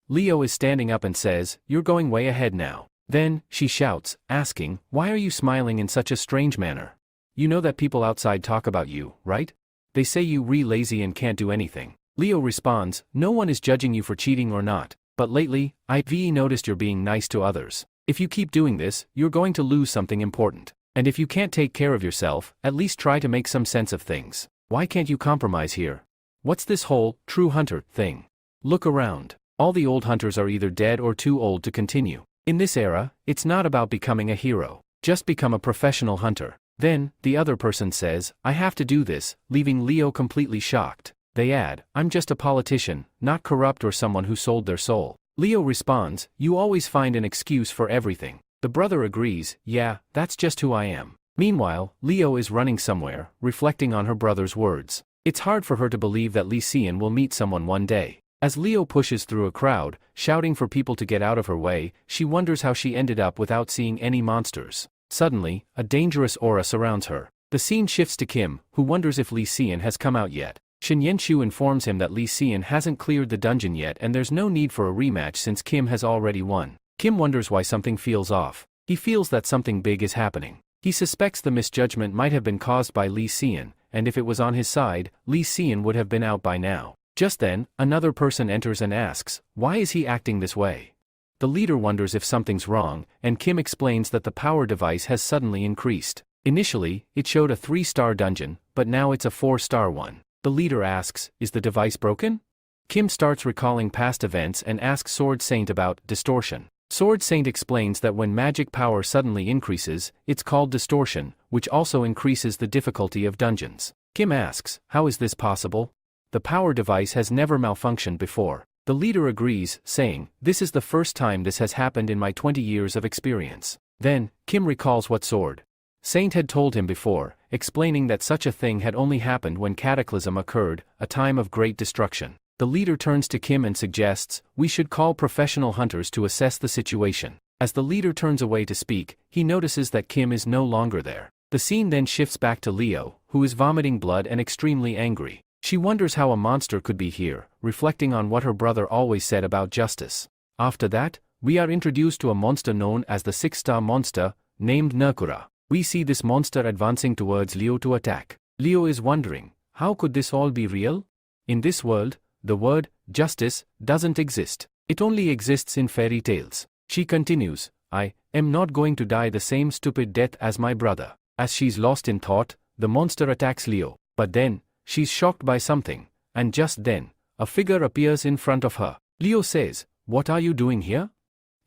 [SPEAKER 1] Leo is standing up and says, you're going way ahead now. Then, she shouts, asking, why are you smiling in such a strange manner? You know that people outside talk about you, right? They say you lazy and can't do anything. Leo responds, no one is judging you for cheating or not, but lately, I've noticed you're being nice to others. If you keep doing this, you're going to lose something important. And if you can't take care of yourself, at least try to make some sense of things. Why can't you compromise here? What's this whole, true hunter, thing? Look around. All the old hunters are either dead or too old to continue. In this era, it's not about becoming a hero. Just become a professional hunter. Then, the other person says, I have to do this, leaving Leo completely shocked. They add, I'm just a politician, not corrupt or someone who sold their soul. Leo responds, you always find an excuse for everything. The brother agrees, yeah, that's just who I am. Meanwhile, Leo is running somewhere, reflecting on her brother's words. It's hard for her to believe that Lee Sean will meet someone one day. As Leo pushes through a crowd, shouting for people to get out of her way, she wonders how she ended up without seeing any monsters. Suddenly, a dangerous aura surrounds her. The scene shifts to Kim, who wonders if Lee Sean has come out yet. Shin Yenshu informs him that Lee Sean hasn't cleared the dungeon yet and there's no need for a rematch since Kim has already won. Kim wonders why something feels off. He feels that something big is happening. He suspects the misjudgment might have been caused by Lee Sean, and if it was on his side, Lee Sean would have been out by now. Just then, another person enters and asks, why is he acting this way? The leader wonders if something's wrong, and Kim explains that the power device has suddenly increased. Initially, it showed a 3-star dungeon, but now it's a 4-star one. The leader asks, is the device broken? Kim starts recalling past events and asks Sword Saint about distortion. Sword Saint explains that when magic power suddenly increases, it's called distortion, which also increases the difficulty of dungeons. Kim asks, how is this possible? The power device has never malfunctioned before. The leader agrees, saying, this is the first time this has happened in my 20 years of experience. Then, Kim recalls what Sword Saint had told him before, explaining that such a thing had only happened when Cataclysm occurred, a time of great destruction. The leader turns to Kim and suggests, we should call professional hunters to assess the situation. As the leader turns away to speak, he notices that Kim is no longer there. The scene then shifts back to Leo, who is vomiting blood and extremely angry. She wonders how a monster could be here, reflecting on what her brother always said about justice. After that, we are introduced to a monster known as the 6-star monster, named Nakura. We see this monster advancing towards Leo to attack. Leo is wondering, how could this all be real? In this world, the word, justice, doesn't exist. It only exists in fairy tales. She continues, I am not going to die the same stupid death as my brother. As she's lost in thought, the monster attacks Leo. But then, she's shocked by something, and just then, a figure appears in front of her. Leo says, what are you doing here?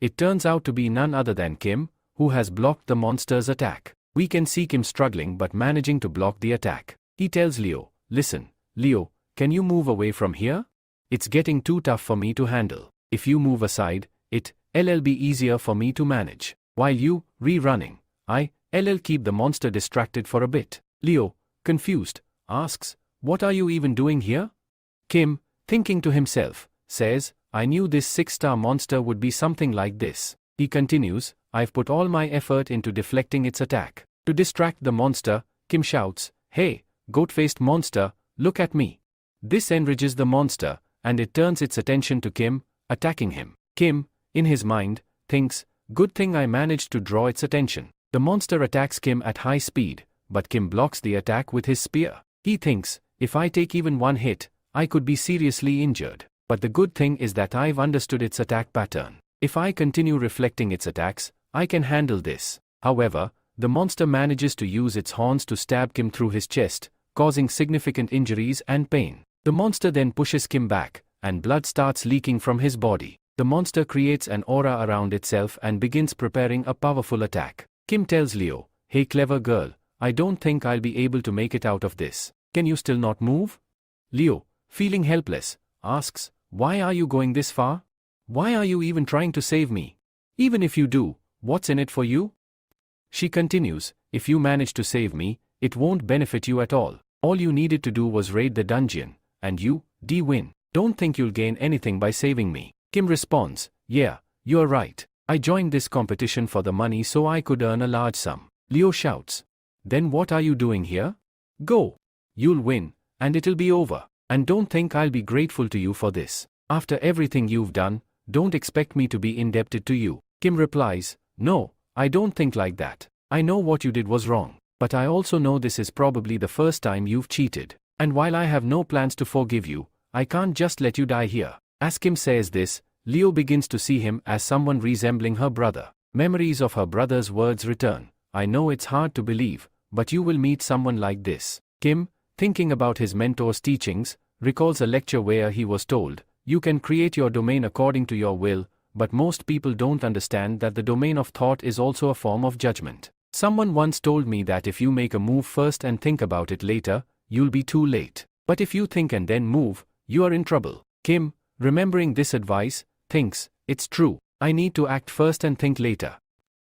[SPEAKER 1] It turns out to be none other than Kim, who has blocked the monster's attack. We can see Kim struggling but managing to block the attack. He tells Leo, listen, Leo, can you move away from here? It's getting too tough for me to handle. If you move aside, it'll be easier for me to manage. While you, rerunning, LL keep the monster distracted for a bit. Leo, confused, asks, what are you even doing here? Kim, thinking to himself, says, I knew this 6-star monster would be something like this. He continues, I've put all my effort into deflecting its attack. To distract the monster, Kim shouts, hey, goat-faced monster, look at me. This enrages the monster, and it turns its attention to Kim, attacking him. Kim, in his mind, thinks, good thing I managed to draw its attention. The monster attacks Kim at high speed, but Kim blocks the attack with his spear. He thinks, if I take even one hit, I could be seriously injured. But the good thing is that I've understood its attack pattern. If I continue reflecting its attacks, I can handle this. However, the monster manages to use its horns to stab Kim through his chest, causing significant injuries and pain. The monster then pushes Kim back, and blood starts leaking from his body. The monster creates an aura around itself and begins preparing a powerful attack. Kim tells Leo, hey clever girl, I don't think I'll be able to make it out of this. Can you still not move? Leo, feeling helpless, asks, why are you going this far? Why are you even trying to save me? Even if you do, what's in it for you? She continues, if you manage to save me, it won't benefit you at all. All you needed to do was raid the dungeon, and you, win. Don't think you'll gain anything by saving me. Kim responds, yeah, you're right. I joined this competition for the money so I could earn a large sum. Leo shouts, then what are you doing here? Go. You'll win, and it'll be over. And don't think I'll be grateful to you for this. After everything you've done, don't expect me to be indebted to you. Kim replies, no, I don't think like that. I know what you did was wrong. But I also know this is probably the first time you've cheated. And while I have no plans to forgive you, I can't just let you die here. As Kim says this, Leo begins to see him as someone resembling her brother. Memories of her brother's words return. I know it's hard to believe, but you will meet someone like this. Kim, thinking about his mentor's teachings, recalls a lecture where he was told, you can create your domain according to your will, but most people don't understand that the domain of thought is also a form of judgment. Someone once told me that if you make a move first and think about it later, you'll be too late. But if you think and then move, you are in trouble. Kim, remembering this advice, thinks, it's true, I need to act first and think later.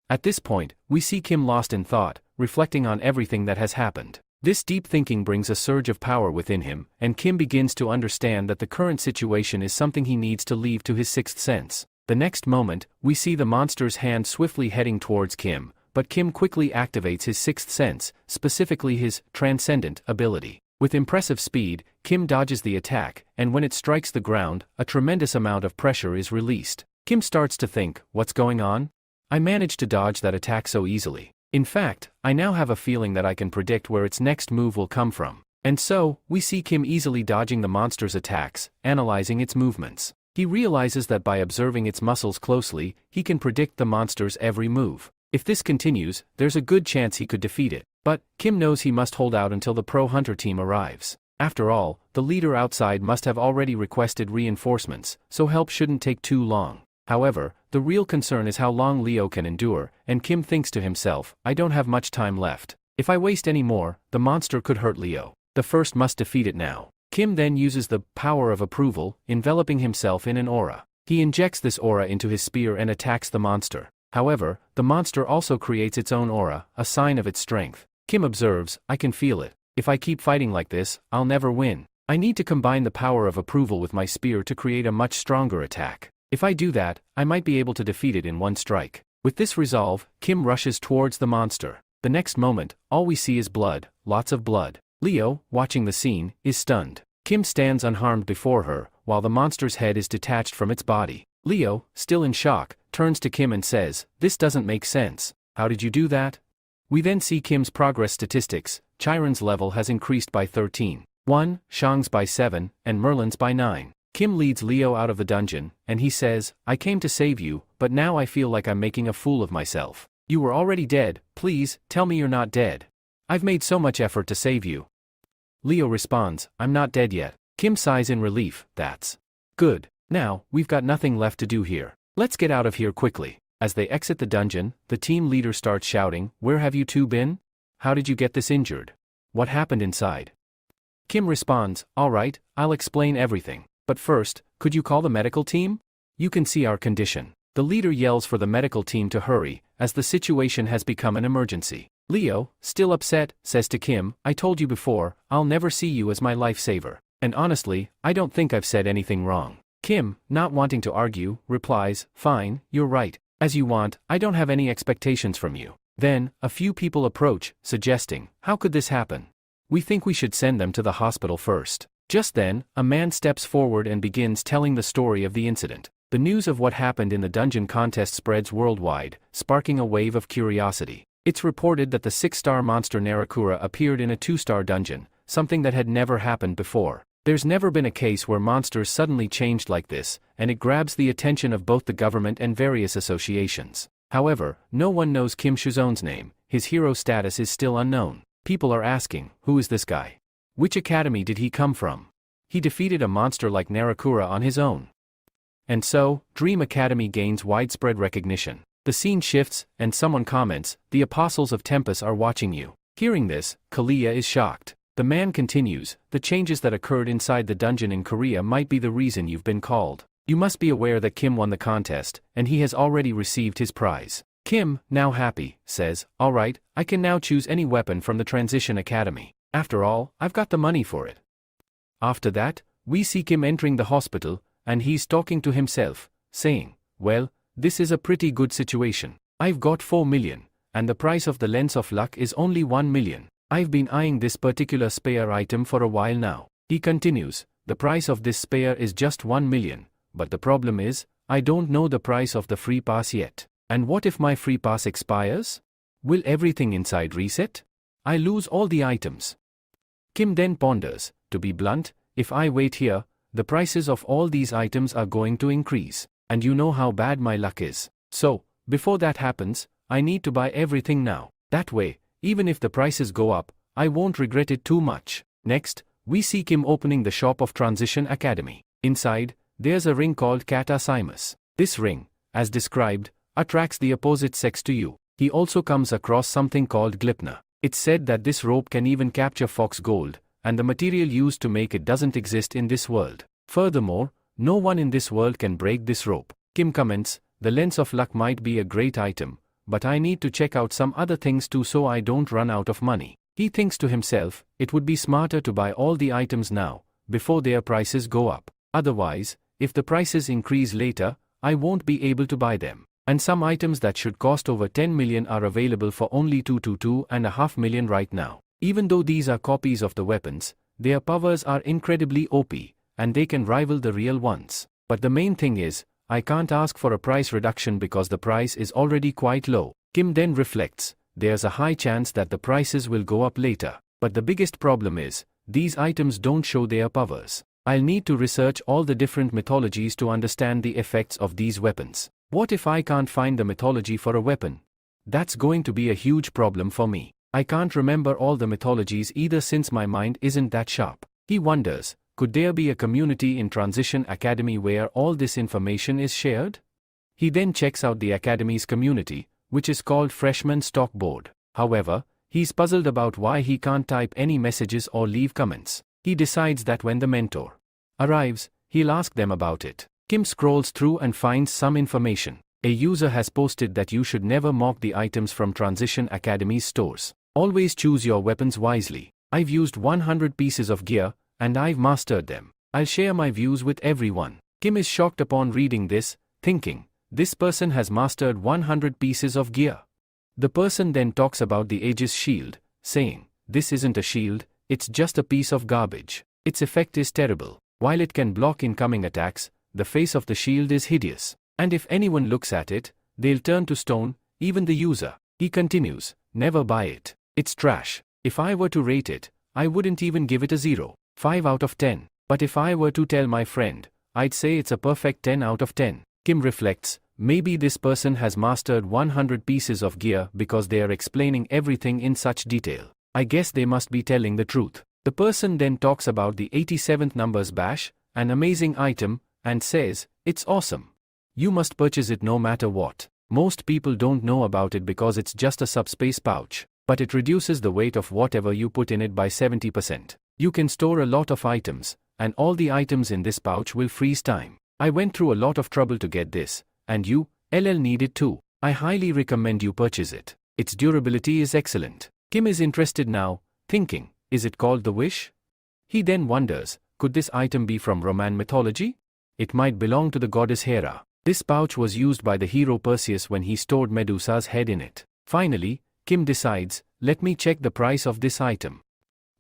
[SPEAKER 1] At this point, we see Kim lost in thought, reflecting on everything that has happened. This deep thinking brings a surge of power within him, and Kim begins to understand that the current situation is something he needs to leave to his sixth sense. The next moment, we see the monster's hand swiftly heading towards Kim, but Kim quickly activates his sixth sense, specifically his transcendent ability. With impressive speed, Kim dodges the attack, and when it strikes the ground, a tremendous amount of pressure is released. Kim starts to think, what's going on? I managed to dodge that attack so easily. In fact, I now have a feeling that I can predict where its next move will come from. And so, we see Kim easily dodging the monster's attacks, analyzing its movements. He realizes that by observing its muscles closely, he can predict the monster's every move. If this continues, there's a good chance he could defeat it. But, Kim knows he must hold out until the Pro Hunter team arrives. After all, the leader outside must have already requested reinforcements, so help shouldn't take too long. However, the real concern is how long Leo can endure, and Kim thinks to himself, I don't have much time left. If I waste any more, the monster could hurt Leo. The first must defeat it now. Kim then uses the power of approval, enveloping himself in an aura. He injects this aura into his spear and attacks the monster. However, the monster also creates its own aura, a sign of its strength. Kim observes, I can feel it. If I keep fighting like this, I'll never win. I need to combine the power of approval with my spear to create a much stronger attack. If I do that, I might be able to defeat it in one strike. With this resolve, Kim rushes towards the monster. The next moment, all we see is blood, lots of blood. Leo, watching the scene, is stunned. Kim stands unharmed before her, while the monster's head is detached from its body. Leo, still in shock, turns to Kim and says, this doesn't make sense. How did you do that? We then see Kim's progress statistics. Chiron's level has increased by 13, Shang's by 7, and Merlin's by 9. Kim leads Leo out of the dungeon, and he says, I came to save you, but now I feel like I'm making a fool of myself. You were already dead, please, tell me you're not dead. I've made so much effort to save you. Leo responds, I'm not dead yet. Kim sighs in relief, that's good. Now, we've got nothing left to do here. Let's get out of here quickly. As they exit the dungeon, the team leader starts shouting, where have you two been? How did you get this injured? What happened inside? Kim responds, all right, I'll explain everything. But first, could you call the medical team? You can see our condition. The leader yells for the medical team to hurry, as the situation has become an emergency. Leo, still upset, says to Kim, I told you before, I'll never see you as my lifesaver. And honestly, I don't think I've said anything wrong. Kim, not wanting to argue, replies, fine, you're right. As you want, I don't have any expectations from you. Then, a few people approach, suggesting, how could this happen? We think we should send them to the hospital first. Just then, a man steps forward and begins telling the story of the incident. The news of what happened in the dungeon contest spreads worldwide, sparking a wave of curiosity. It's reported that the 6-star monster Narakura appeared in a 2-star dungeon, something that had never happened before. There's never been a case where monsters suddenly changed like this, and it grabs the attention of both the government and various associations. However, no one knows Kim Shuzon's name, his hero status is still unknown. People are asking, who is this guy? Which academy did he come from? He defeated a monster like Narakura on his own. And so, Dream Academy gains widespread recognition. The scene shifts, and someone comments, the Apostles of Tempest are watching you. Hearing this, Kalia is shocked. The man continues, the changes that occurred inside the dungeon in Korea might be the reason you've been called. You must be aware that Kim won the contest, and he has already received his prize. Kim, now happy, says, alright, I can now choose any weapon from the Transition Academy. After all, I've got the money for it. After that, we see Kim entering the hospital, and he's talking to himself, saying, well, this is a pretty good situation. I've got 4 million, and the price of the Lens of Luck is only 1 million. I've been eyeing this particular spare item for a while now. He continues, the price of this spare is just 1 million, but the problem is, I don't know the price of the free pass yet. And what if my free pass expires? Will everything inside reset? I lose all the items. Kim then ponders, to be blunt, if I wait here, the prices of all these items are going to increase, and you know how bad my luck is. So, before that happens, I need to buy everything now. That way, even if the prices go up, I won't regret it too much. Next, we see Kim opening the shop of Transition Academy. Inside, there's a ring called Kata Simus. This ring, as described, attracts the opposite sex to you. He also comes across something called Glipna. It's said that this rope can even capture fox gold, and the material used to make it doesn't exist in this world. Furthermore, no one in this world can break this rope. Kim comments, the Lens of Luck might be a great item, but I need to check out some other things too so I don't run out of money. He thinks to himself, it would be smarter to buy all the items now, before their prices go up. Otherwise, if the prices increase later, I won't be able to buy them. And some items that should cost over 10 million are available for only 2.5 million right now. Even though these are copies of the weapons, their powers are incredibly OP, and they can rival the real ones. But the main thing is, I can't ask for a price reduction because the price is already quite low. Kim then reflects, there's a high chance that the prices will go up later. But the biggest problem is, these items don't show their powers. I'll need to research all the different mythologies to understand the effects of these weapons. What if I can't find the mythology for a weapon? That's going to be a huge problem for me. I can't remember all the mythologies either since my mind isn't that sharp. He wonders, could there be a community in Transition Academy where all this information is shared? He then checks out the Academy's community, which is called Freshman Stock Board. However, he's puzzled about why he can't type any messages or leave comments. He decides that when the mentor arrives, he'll ask them about it. Kim scrolls through and finds some information. A user has posted that you should never mock the items from Transition Academy's stores. Always choose your weapons wisely. I've used 100 pieces of gear, and I've mastered them. I'll share my views with everyone. Kim is shocked upon reading this, thinking, this person has mastered 100 pieces of gear. The person then talks about the Aegis shield, saying, this isn't a shield, it's just a piece of garbage. Its effect is terrible. While it can block incoming attacks, the face of the shield is hideous. And if anyone looks at it, they'll turn to stone, even the user. He continues, never buy it. It's trash. If I were to rate it, I wouldn't even give it a 0. 5 out of 10. But if I were to tell my friend, I'd say it's a perfect 10 out of 10. Kim reflects, maybe this person has mastered 100 pieces of gear because they are explaining everything in such detail. I guess they must be telling the truth. The person then talks about the 87th numbers bash, an amazing item, and says, it's awesome. You must purchase it no matter what. Most people don't know about it because it's just a subspace pouch, but it reduces the weight of whatever you put in it by 70%. You can store a lot of items, and all the items in this pouch will freeze time. I went through a lot of trouble to get this, and you, LL, need it too. I highly recommend you purchase it. Its durability is excellent. Kim is interested now, thinking, is it called the wish? He then wonders, could this item be from Roman mythology? It might belong to the goddess Hera. This pouch was used by the hero Perseus when he stored Medusa's head in it. Finally, Kim decides, let me check the price of this item.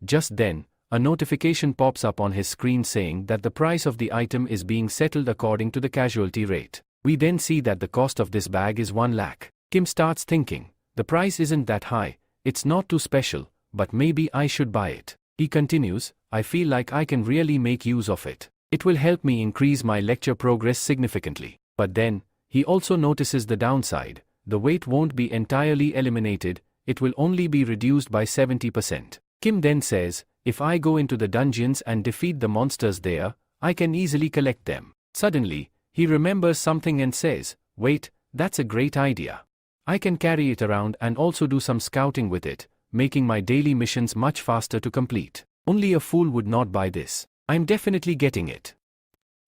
[SPEAKER 1] Just then, a notification pops up on his screen saying that the price of the item is being settled according to the casualty rate. We then see that the cost of this bag is 1 lakh. Kim starts thinking, the price isn't that high, it's not too special, but maybe I should buy it. He continues, I feel like I can really make use of it. It will help me increase my lecture progress significantly. But then, he also notices the downside. The weight won't be entirely eliminated, it will only be reduced by 70%. Kim then says, if I go into the dungeons and defeat the monsters there, I can easily collect them. Suddenly, he remembers something and says, wait, that's a great idea. I can carry it around and also do some scouting with it, making my daily missions much faster to complete. Only a fool would not buy this. I'm definitely getting it.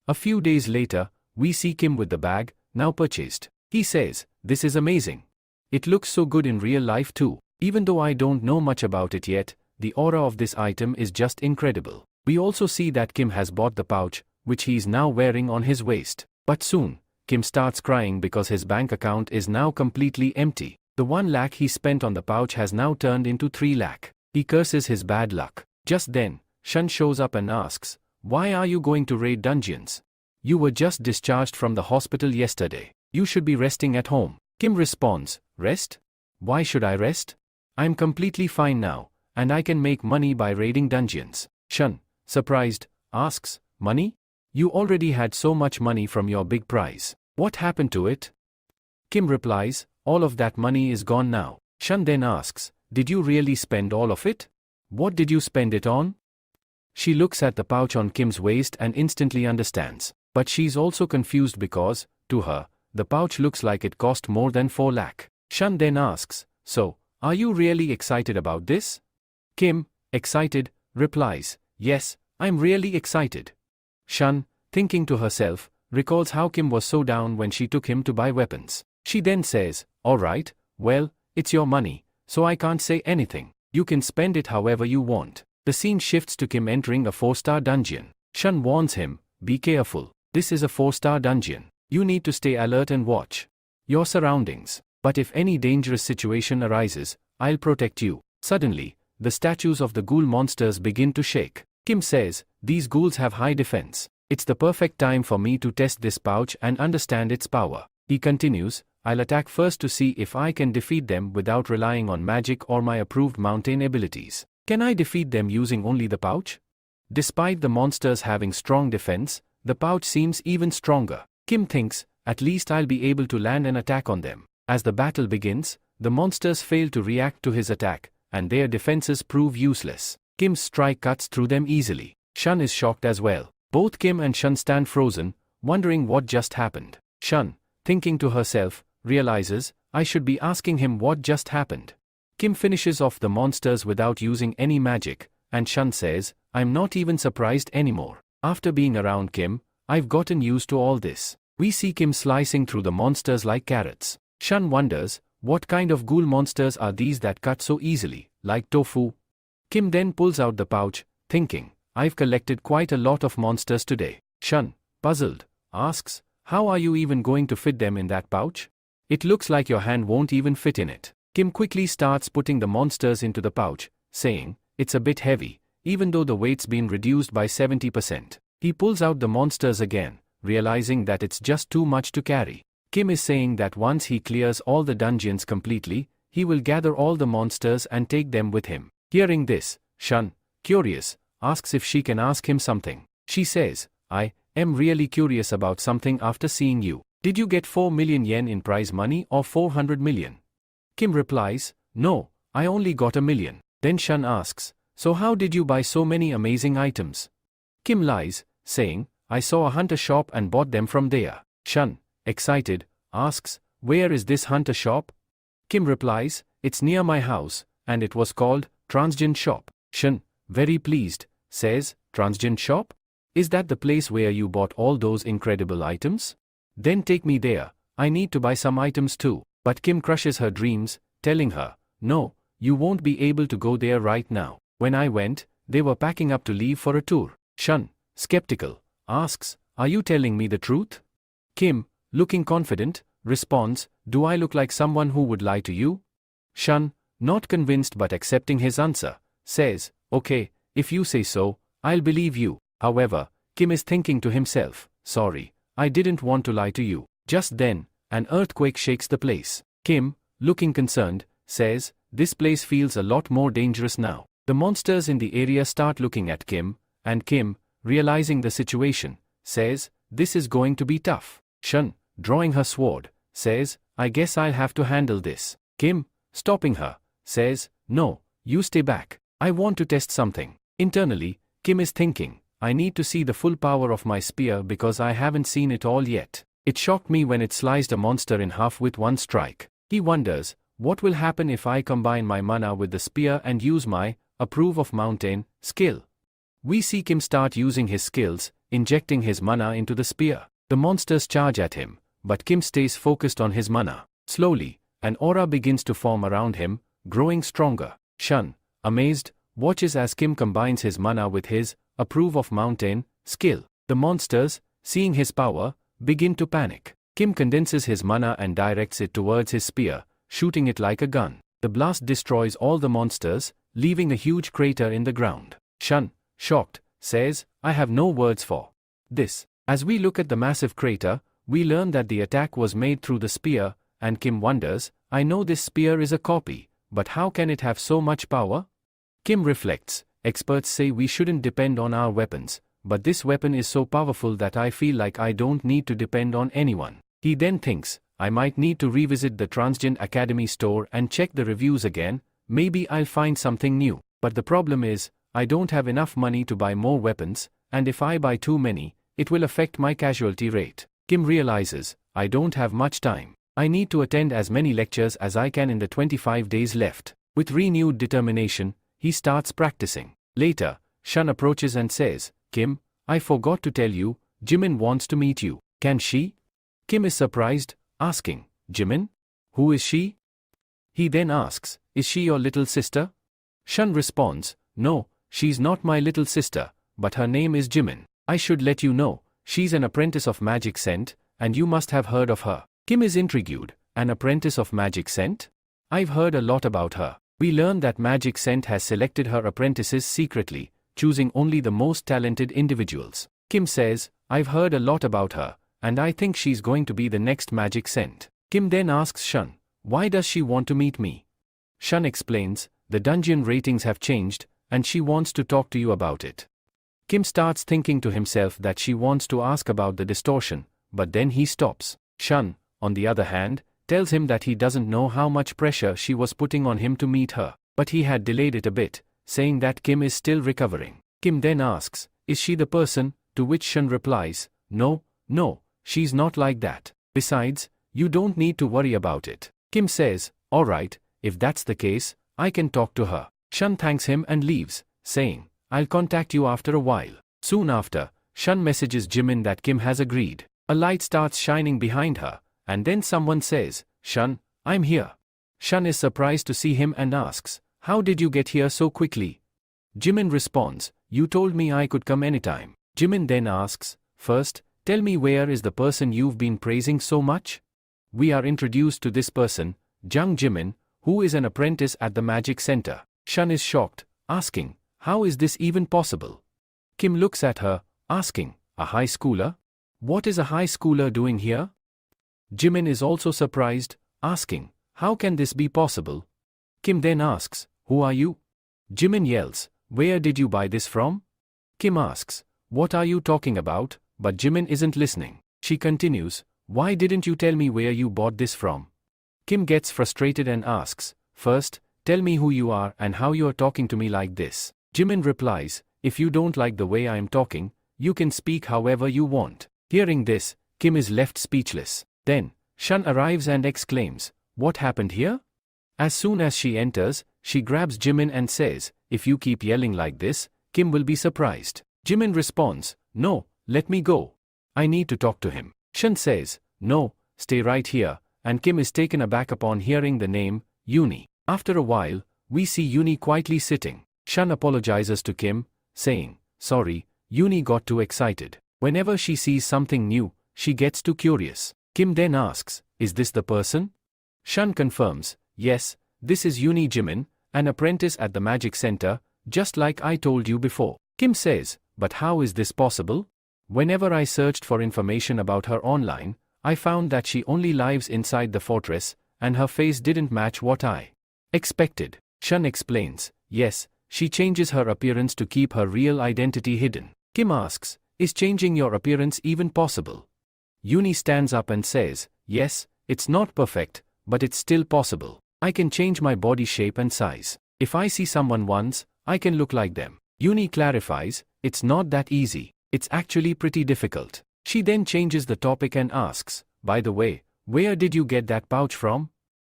[SPEAKER 1] A few days later, we see Kim with the bag, now purchased. He says, this is amazing. It looks so good in real life too. Even though I don't know much about it yet, the aura of this item is just incredible. We also see that Kim has bought the pouch, which he is now wearing on his waist. But soon, Kim starts crying because his bank account is now completely empty. The 1 lakh he spent on the pouch has now turned into 3 lakh. He curses his bad luck. Just then, Shun shows up and asks, why are you going to raid dungeons? You were just discharged from the hospital yesterday. You should be resting at home. Kim responds, rest? Why should I rest? I'm completely fine now, and I can make money by raiding dungeons. Shun, surprised, asks, money? You already had so much money from your big prize. What happened to it? Kim replies, all of that money is gone now. Shun then asks, did you really spend all of it? What did you spend it on? She looks at the pouch on Kim's waist and instantly understands. But she's also confused because, to her, the pouch looks like it cost more than 4 lakh. Shun then asks, so, are you really excited about this? Kim, excited, replies, yes, I'm really excited. Shun, thinking to herself, recalls how Kim was so down when she took him to buy weapons. She then says, alright, well, it's your money, so I can't say anything. You can spend it however you want. The scene shifts to Kim entering a 4-star dungeon. Shun warns him, be careful. This is a 4-star dungeon. You need to stay alert and watch your surroundings. But if any dangerous situation arises, I'll protect you. Suddenly, the statues of the ghoul monsters begin to shake. Kim says, these ghouls have high defense. It's the perfect time for me to test this pouch and understand its power. He continues, I'll attack first to see if I can defeat them without relying on magic or my approved mountain abilities. Can I defeat them using only the pouch? Despite the monsters having strong defense, the pouch seems even stronger. Kim thinks, at least I'll be able to land an attack on them. As the battle begins, the monsters fail to react to his attack, and their defenses prove useless. Kim's strike cuts through them easily. Shun is shocked as well. Both Kim and Shun stand frozen, wondering what just happened. Shun, thinking to herself, realizes, I should be asking him what just happened. Kim finishes off the monsters without using any magic, and Shun says, I'm not even surprised anymore. After being around Kim, I've gotten used to all this. We see Kim slicing through the monsters like carrots. Shun wonders, what kind of ghoul monsters are these that cut so easily, like tofu? Kim then pulls out the pouch, thinking, I've collected quite a lot of monsters today. Shun, puzzled, asks, how are you even going to fit them in that pouch? It looks like your hand won't even fit in it. Kim quickly starts putting the monsters into the pouch, saying, it's a bit heavy, even though the weight's been reduced by 70%. He pulls out the monsters again, realizing that it's just too much to carry. Kim is saying that once he clears all the dungeons completely, he will gather all the monsters and take them with him. Hearing this, Shun, curious, asks if she can ask him something. She says, I am really curious about something after seeing you. Did you get 4 million yen in prize money or 400 million? Kim replies, no, I only got 1 million. Then Shun asks, so how did you buy so many amazing items? Kim lies, saying, I saw a hunter shop and bought them from there. Shun, excited, asks, where is this hunter shop? Kim replies, it's near my house, and it was called Transgen Shop. Shun, very pleased, says, Transgen Shop? Is that the place where you bought all those incredible items? Then take me there, I need to buy some items too. But Kim crushes her dreams, telling her, "No, you won't be able to go there right now. When I went, they were packing up to leave for a tour." Shun, skeptical, asks, "Are you telling me the truth?" Kim, looking confident, responds, "Do I look like someone who would lie to you?" Shun, not convinced but accepting his answer, says, "Okay, if you say so, I'll believe you." However, Kim is thinking to himself, "Sorry, I didn't want to lie to you." Just then, an earthquake shakes the place. Kim, looking concerned, says, "This place feels a lot more dangerous now." The monsters in the area start looking at Kim, and Kim, realizing the situation, says, "This is going to be tough." Shun, drawing her sword, says, "I guess I'll have to handle this." Kim, stopping her, says, "No, you stay back. I want to test something." Internally, Kim is thinking, "I need to see the full power of my spear because I haven't seen it all yet. It shocked me when it sliced a monster in half with one strike." He wonders, what will happen if I combine my mana with the spear and use my approve of mountain skill? We see Kim start using his skills, injecting his mana into the spear. The monsters charge at him, but Kim stays focused on his mana. Slowly, an aura begins to form around him, growing stronger. Shun, amazed, watches as Kim combines his mana with his approve of mountain skill. The monsters, seeing his power, begin to panic. Kim condenses his mana and directs it towards his spear, shooting it like a gun. The blast destroys all the monsters, leaving a huge crater in the ground. Shun, shocked, says, "I have no words for this." As we look at the massive crater, we learn that the attack was made through the spear, and Kim wonders, "I know this spear is a copy, but how can it have so much power?" Kim reflects, "Experts say we shouldn't depend on our weapons, but this weapon is so powerful that I feel like I don't need to depend on anyone." He then thinks, "I might need to revisit the Transgend Academy store and check the reviews again, maybe I'll find something new. But the problem is, I don't have enough money to buy more weapons, and if I buy too many, it will affect my casualty rate." Kim realizes, "I don't have much time. I need to attend as many lectures as I can in the 25 days left." With renewed determination, he starts practicing. Later, Shun approaches and says, "Kim, I forgot to tell you, Jimin wants to meet you. Can she?" Kim is surprised, asking, "Jimin? Who is she?" He then asks, "Is she your little sister?" Shun responds, "No, she's not my little sister, but her name is Jimin. I should let you know, she's an apprentice of Magic Scent, and you must have heard of her." Kim is intrigued, "An apprentice of Magic Scent? I've heard a lot about her." We learn that Magic Scent has selected her apprentices secretly, choosing only the most talented individuals. Kim says, "I've heard a lot about her, and I think she's going to be the next Magic Scent." Kim then asks Shun, "Why does she want to meet me?" Shun explains, "The dungeon ratings have changed, and she wants to talk to you about it." Kim starts thinking to himself that she wants to ask about the distortion, but then he stops. Shun, on the other hand, tells him that he doesn't know how much pressure she was putting on him to meet her, but he had delayed it a bit, saying that Kim is still recovering. Kim then asks, "Is she the person?" To which Shun replies, No, she's not like that. Besides, you don't need to worry about it." Kim says, "Alright, if that's the case, I can talk to her." Shun thanks him and leaves, saying, "I'll contact you after a while." Soon after, Shun messages Jimin that Kim has agreed. A light starts shining behind her, and then someone says, "Shun, I'm here." Shun is surprised to see him and asks, "How did you get here so quickly?" Jimin responds, "You told me I could come anytime." Jimin then asks, "First, tell me where is the person you've been praising so much?" We are introduced to this person, Jung Jimin, who is an apprentice at the Magic Center. Shun is shocked, asking, "How is this even possible?" Kim looks at her, asking, "A high schooler? What is a high schooler doing here?" Jimin is also surprised, asking, "How can this be possible?" Kim then asks, "Who are you?" Jimin yells, "Where did you buy this from?" Kim asks, "What are you talking about?" But Jimin isn't listening. She continues, "Why didn't you tell me where you bought this from?" Kim gets frustrated and asks, "First, tell me who you are and how you are talking to me like this." Jimin replies, "If you don't like the way I am talking, you can speak however you want." Hearing this, Kim is left speechless. Then, Shun arrives and exclaims, "What happened here?" As soon as she enters, she grabs Jimin and says, "If you keep yelling like this, Kim will be surprised." Jimin responds, "No, let me go. I need to talk to him." Shun says, "No, stay right here," and Kim is taken aback upon hearing the name, Uni. After a while, we see Uni quietly sitting. Shun apologizes to Kim, saying, "Sorry, Uni got too excited. Whenever she sees something new, she gets too curious." Kim then asks, "Is this the person?" Shun confirms, "Yes, this is Uni Jimin, an apprentice at the Magic Center, just like I told you before." Kim says, "But how is this possible? Whenever I searched for information about her online, I found that she only lives inside the fortress, and her face didn't match what I expected." Shun explains, "Yes, she changes her appearance to keep her real identity hidden." Kim asks, "Is changing your appearance even possible?" Uni stands up and says, "Yes, it's not perfect, but it's still possible. I can change my body shape and size. If I see someone once, I can look like them." Uni clarifies, "It's not that easy. It's actually pretty difficult." She then changes the topic and asks, "By the way, where did you get that pouch from?"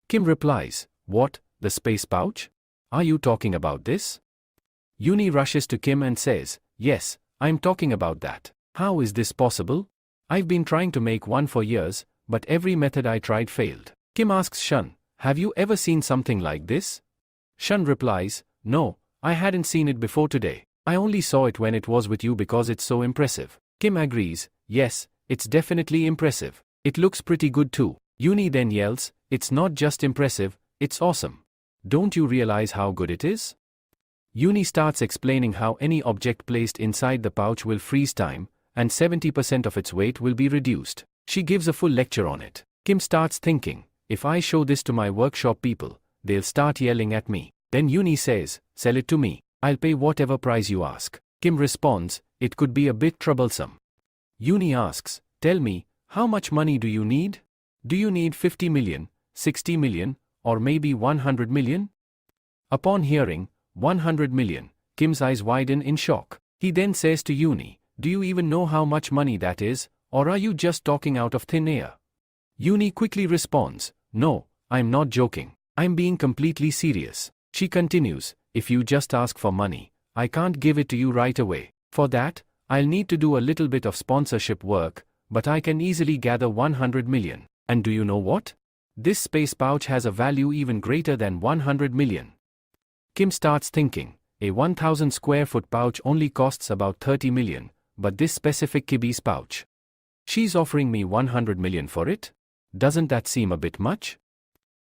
[SPEAKER 1] Kim replies, "What, the space pouch? Are you talking about this?" Uni rushes to Kim and says, "Yes, I'm talking about that. How is this possible? I've been trying to make one for years, but every method I tried failed." Kim asks Shun, "Have you ever seen something like this?" Shun replies, "No, I hadn't seen it before today. I only saw it when it was with you because it's so impressive." Kim agrees, "Yes, it's definitely impressive. It looks pretty good too." Uni then yells, "It's not just impressive, it's awesome. Don't you realize how good it is?" Uni starts explaining how any object placed inside the pouch will freeze time, and 70% of its weight will be reduced. She gives a full lecture on it. Kim starts thinking, "If I show this to my workshop people, they'll start yelling at me." Then Uni says, "Sell it to me. I'll pay whatever price you ask." Kim responds, "It could be a bit troublesome." Uni asks, "Tell me, how much money do you need? Do you need 50 million, 60 million, or maybe 100 million? Upon hearing 100 million, Kim's eyes widen in shock. He then says to Uni, "Do you even know how much money that is, or are you just talking out of thin air?" Uni quickly responds, "No, I'm not joking. I'm being completely serious." She continues, "If you just ask for money, I can't give it to you right away. For that, I'll need to do a little bit of sponsorship work, but I can easily gather 100 million. And do you know what? This space pouch has a value even greater than 100 million. Kim starts thinking, a 1,000 square foot pouch only costs about 30 million, but this specific Kibi's pouch. She's offering me 100 million for it? Doesn't that seem a bit much?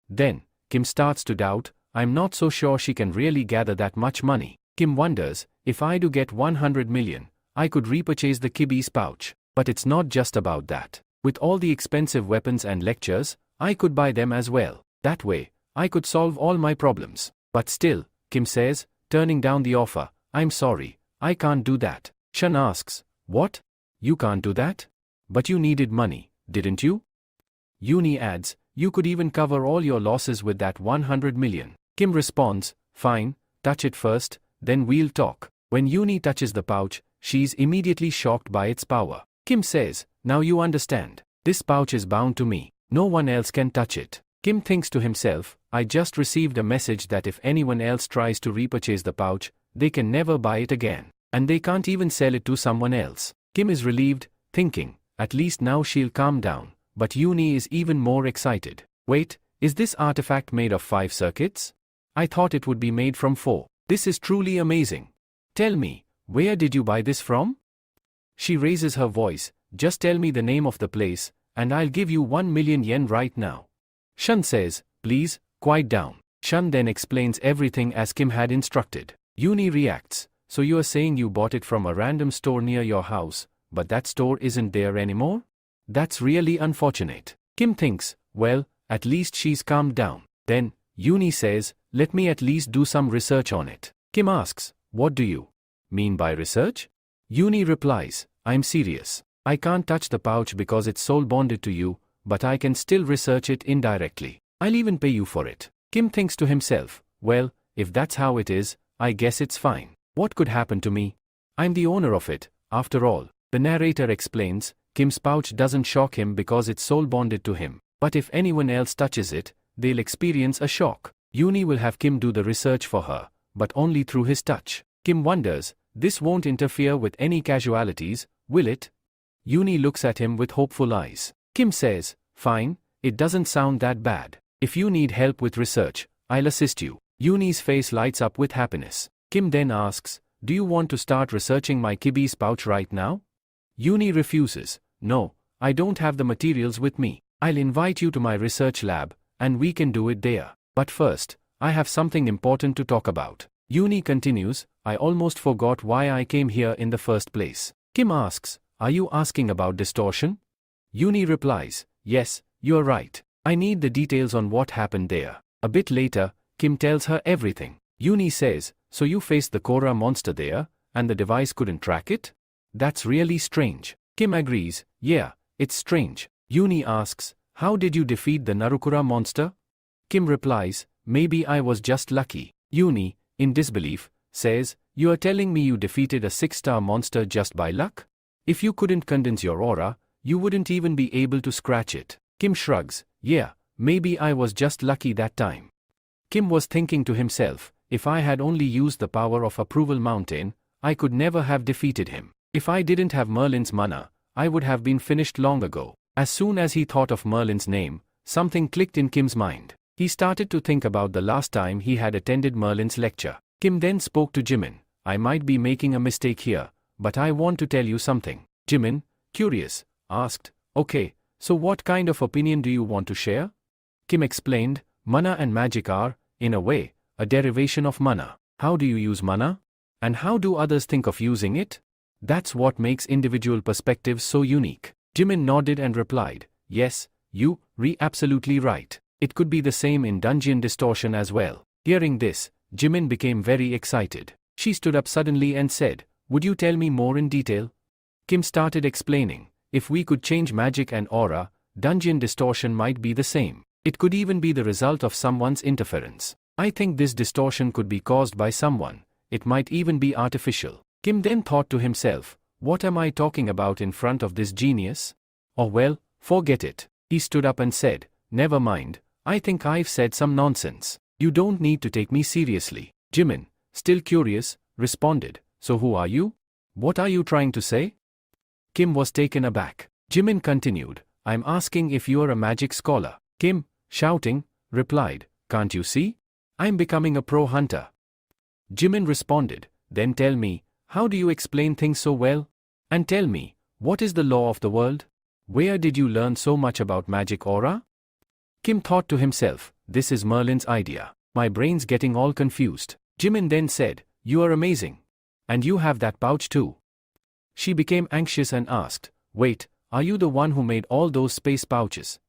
[SPEAKER 1] Then, Kim starts to doubt, I'm not so sure she can really gather that much money. Kim wonders, if I do get 100 million, I could repurchase the Kibi's pouch. But it's not just about that. With all the expensive weapons and lectures, I could buy them as well. That way, I could solve all my problems. But still, Kim says, turning down the offer, I'm sorry, I can't do that. Shun asks, what? You can't do that? But you needed money, didn't you? Uni adds, you could even cover all your losses with that 100 million. Kim responds, fine, touch it first, then we'll talk. When Uni touches the pouch, she's immediately shocked by its power. Kim says, now you understand. This pouch is bound to me. No one else can touch it. Kim thinks to himself, I just received a message that if anyone else tries to repurchase the pouch, they can never buy it again. And they can't even sell it to someone else. Kim is relieved, thinking, at least now she'll calm down. But Uni is even more excited. Wait, is this artifact made of 5 circuits? I thought it would be made from 4. This is truly amazing. Tell me, where did you buy this from? She raises her voice, just tell me the name of the place, and I'll give you 1 million yen right now. Shun says, please, quiet down. Shun then explains everything as Kim had instructed. Uni reacts, so you are saying you bought it from a random store near your house, but that store isn't there anymore? That's really unfortunate. Kim thinks, well, at least she's calmed down. Then, Uni says, let me at least do some research on it. Kim asks, what do you mean by research? Uni replies, I'm serious. I can't touch the pouch because it's soul bonded to you, but I can still research it indirectly. I'll even pay you for it. Kim thinks to himself, well, if that's how it is, I guess it's fine. What could happen to me? I'm the owner of it, after all. The narrator explains, Kim's pouch doesn't shock him because it's soul bonded to him. But if anyone else touches it, they'll experience a shock. Uni will have Kim do the research for her, but only through his touch. Kim wonders, this won't interfere with any casualties, will it? Uni looks at him with hopeful eyes. Kim says, fine, it doesn't sound that bad. If you need help with research, I'll assist you. Yuni's face lights up with happiness. Kim then asks, do you want to start researching my Kibi's pouch right now? Yuni refuses. No, I don't have the materials with me. I'll invite you to my research lab, and we can do it there. But first, I have something important to talk about. Yuni continues, I almost forgot why I came here in the first place. Kim asks, are you asking about distortion? Yuni replies, yes, you're right. I need the details on what happened there. A bit later, Kim tells her everything. Yuni says, so you faced the Korra monster there, and the device couldn't track it? That's really strange. Kim agrees, yeah, it's strange. Yuni asks, how did you defeat the Narukura monster? Kim replies, maybe I was just lucky. Yuni, in disbelief, says, you are telling me you defeated a 6-star monster just by luck? If you couldn't condense your aura, you wouldn't even be able to scratch it. Kim shrugs, yeah, maybe I was just lucky that time. Kim was thinking to himself, if I had only used the power of Approval Mountain, I could never have defeated him. If I didn't have Merlin's mana, I would have been finished long ago. As soon as he thought of Merlin's name, something clicked in Kim's mind. He started to think about the last time he had attended Merlin's lecture. Kim then spoke to Jimin. I might be making a mistake here, but I want to tell you something. Jimin, curious, asked, okay, so what kind of opinion do you want to share? Kim explained, mana and magic are, in a way, a derivation of mana. How do you use mana? And how do others think of using it? That's what makes individual perspectives so unique. Jimin nodded and replied, yes, you're absolutely right. It could be the same in dungeon distortion as well. Hearing this, Jimin became very excited. She stood up suddenly and said, would you tell me more in detail? Kim started explaining, if we could change magic and aura, dungeon distortion might be the same. It could even be the result of someone's interference. I think this distortion could be caused by someone. It might even be artificial. Kim then thought to himself, what am I talking about in front of this genius? Oh well, forget it. He stood up and said, never mind, I think I've said some nonsense. You don't need to take me seriously. Jimin, still curious, responded, so who are you? What are you trying to say? Kim was taken aback. Jimin continued, I'm asking if you are a magic scholar. Kim, shouting, replied, can't you see? I'm becoming a pro hunter. Jimin responded, then tell me, how do you explain things so well? And tell me, what is the law of the world? Where did you learn so much about magic aura? Kim thought to himself, this is Merlin's idea. My brain's getting all confused. Jimin then said, you are amazing. And you have that pouch too. She became anxious and asked, wait, are you the one who made all those space pouches?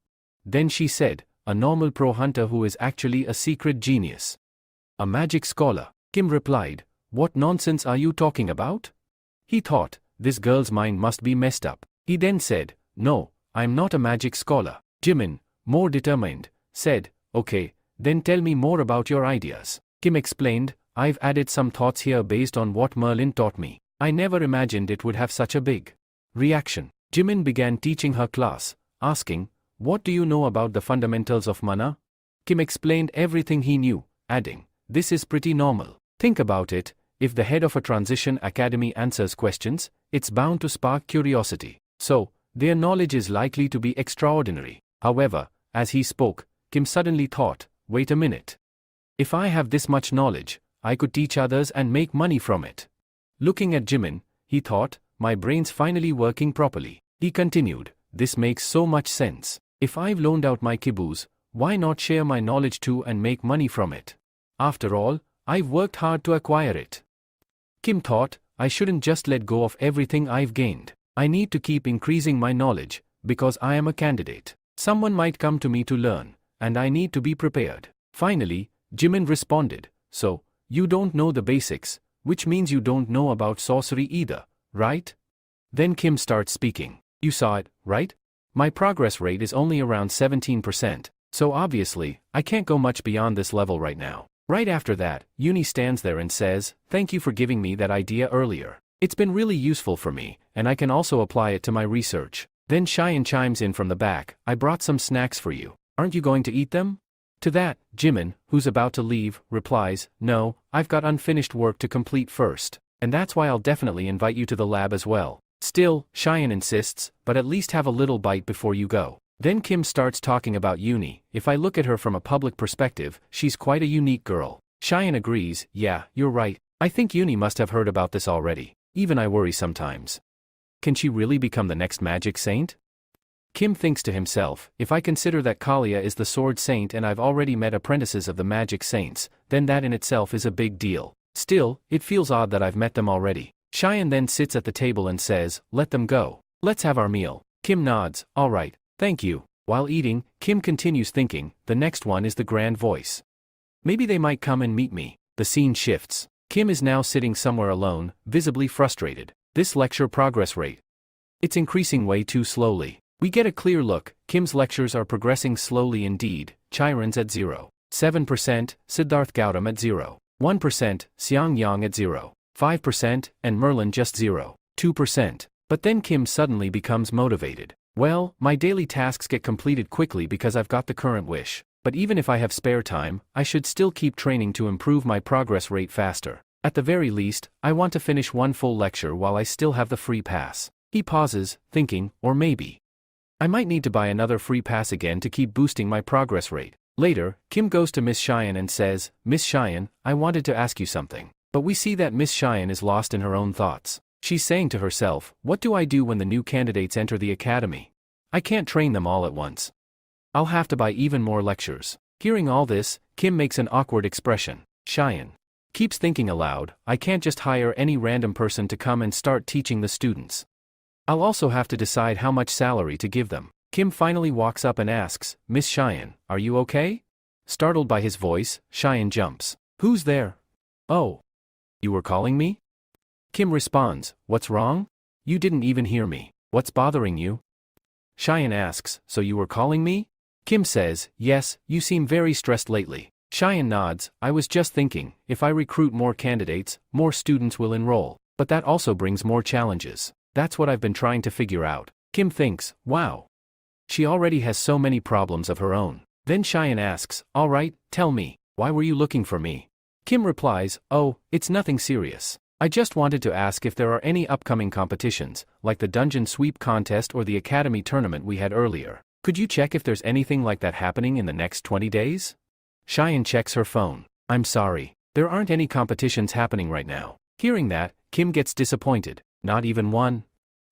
[SPEAKER 1] Then she said, a normal pro hunter who is actually a secret genius. A magic scholar. Kim replied, what nonsense are you talking about? He thought, this girl's mind must be messed up. He then said, no, I'm not a magic scholar. Jimin, more determined, said, okay, then tell me more about your ideas. Kim explained, I've added some thoughts here based on what Merlin taught me. I never imagined it would have such a big reaction. Jimin began teaching her class, asking, what do you know about the fundamentals of mana? Kim explained everything he knew, adding, this is pretty normal. Think about it, if the head of a transition academy answers questions, it's bound to spark curiosity. So, their knowledge is likely to be extraordinary. However, as he spoke, Kim suddenly thought, wait a minute. If I have this much knowledge, I could teach others and make money from it. Looking at Jimin, he thought, my brain's finally working properly. He continued, this makes so much sense. If I've loaned out my kibus, why not share my knowledge too and make money from it? After all, I've worked hard to acquire it. Kim thought, I shouldn't just let go of everything I've gained. I need to keep increasing my knowledge, because I am a candidate. Someone might come to me to learn, and I need to be prepared. Finally, Jimin responded, so, you don't know the basics, which means you don't know about sorcery either, right? Then Kim starts speaking. You saw it, right? My progress rate is only around 17%, so obviously, I can't go much beyond this level right now. Right after that, Uni stands there and says, thank you for giving me that idea earlier. It's been really useful for me, and I can also apply it to my research. Then Cheyenne chimes in from the back, I brought some snacks for you. Aren't you going to eat them? To that, Jimin, who's about to leave, replies, no, I've got unfinished work to complete first, and that's why I'll definitely invite you to the lab as well. Still, Cheyenne insists, but at least have a little bite before you go. Then Kim starts talking about uni. If I look at her from a public perspective, she's quite a unique girl. Cheyenne agrees, yeah, you're right. I think uni must have heard about this already. Even I worry sometimes. Can she really become the next magic saint? Kim thinks to himself, if I consider that Kalia is the sword saint and I've already met apprentices of the magic saints, then that in itself is a big deal. Still, it feels odd that I've met them already. Cheyenne then sits at the table and says, let them go. Let's have our meal. Kim nods, alright, thank you. While eating, Kim continues thinking, the next one is the grand voice. Maybe they might come and meet me. The scene shifts. Kim is now sitting somewhere alone, visibly frustrated. This lecture progress rate. It's increasing way too slowly. We get a clear look, Kim's lectures are progressing slowly indeed. Chiron's at 0.7%, Siddharth Gautam at 0.1%, Xiang Yang at 0.5%, and Merlin just 0.2%. But then Kim suddenly becomes motivated. Well, my daily tasks get completed quickly because I've got the current wish. But even if I have spare time, I should still keep training to improve my progress rate faster. At the very least, I want to finish one full lecture while I still have the free pass. He pauses, thinking, or maybe I might need to buy another free pass again to keep boosting my progress rate. Later, Kim goes to Miss Cheyenne and says, Miss Cheyenne, I wanted to ask you something. But we see that Miss Cheyenne is lost in her own thoughts. She's saying to herself, what do I do when the new candidates enter the academy? I can't train them all at once. I'll have to buy even more lectures. Hearing all this, Kim makes an awkward expression. Cheyenne keeps thinking aloud, I can't just hire any random person to come and start teaching the students. I'll also have to decide how much salary to give them. Kim finally walks up and asks, Miss Cheyenne, are you okay? Startled by his voice, Cheyenne jumps. Who's there? Oh. You were calling me? Kim responds, what's wrong? You didn't even hear me. What's bothering you? Cheyenne asks, so you were calling me? Kim says, yes, you seem very stressed lately. Cheyenne nods, I was just thinking, if I recruit more candidates, more students will enroll. But that also brings more challenges. That's what I've been trying to figure out. Kim thinks, wow. She already has so many problems of her own. Then Cheyenne asks, alright, tell me, why were you looking for me? Kim replies, oh, it's nothing serious. I just wanted to ask if there are any upcoming competitions, like the Dungeon Sweep contest or the Academy tournament we had earlier. Could you check if there's anything like that happening in the next 20 days? Cheyenne checks her phone. I'm sorry, there aren't any competitions happening right now. Hearing that, Kim gets disappointed. Not even one?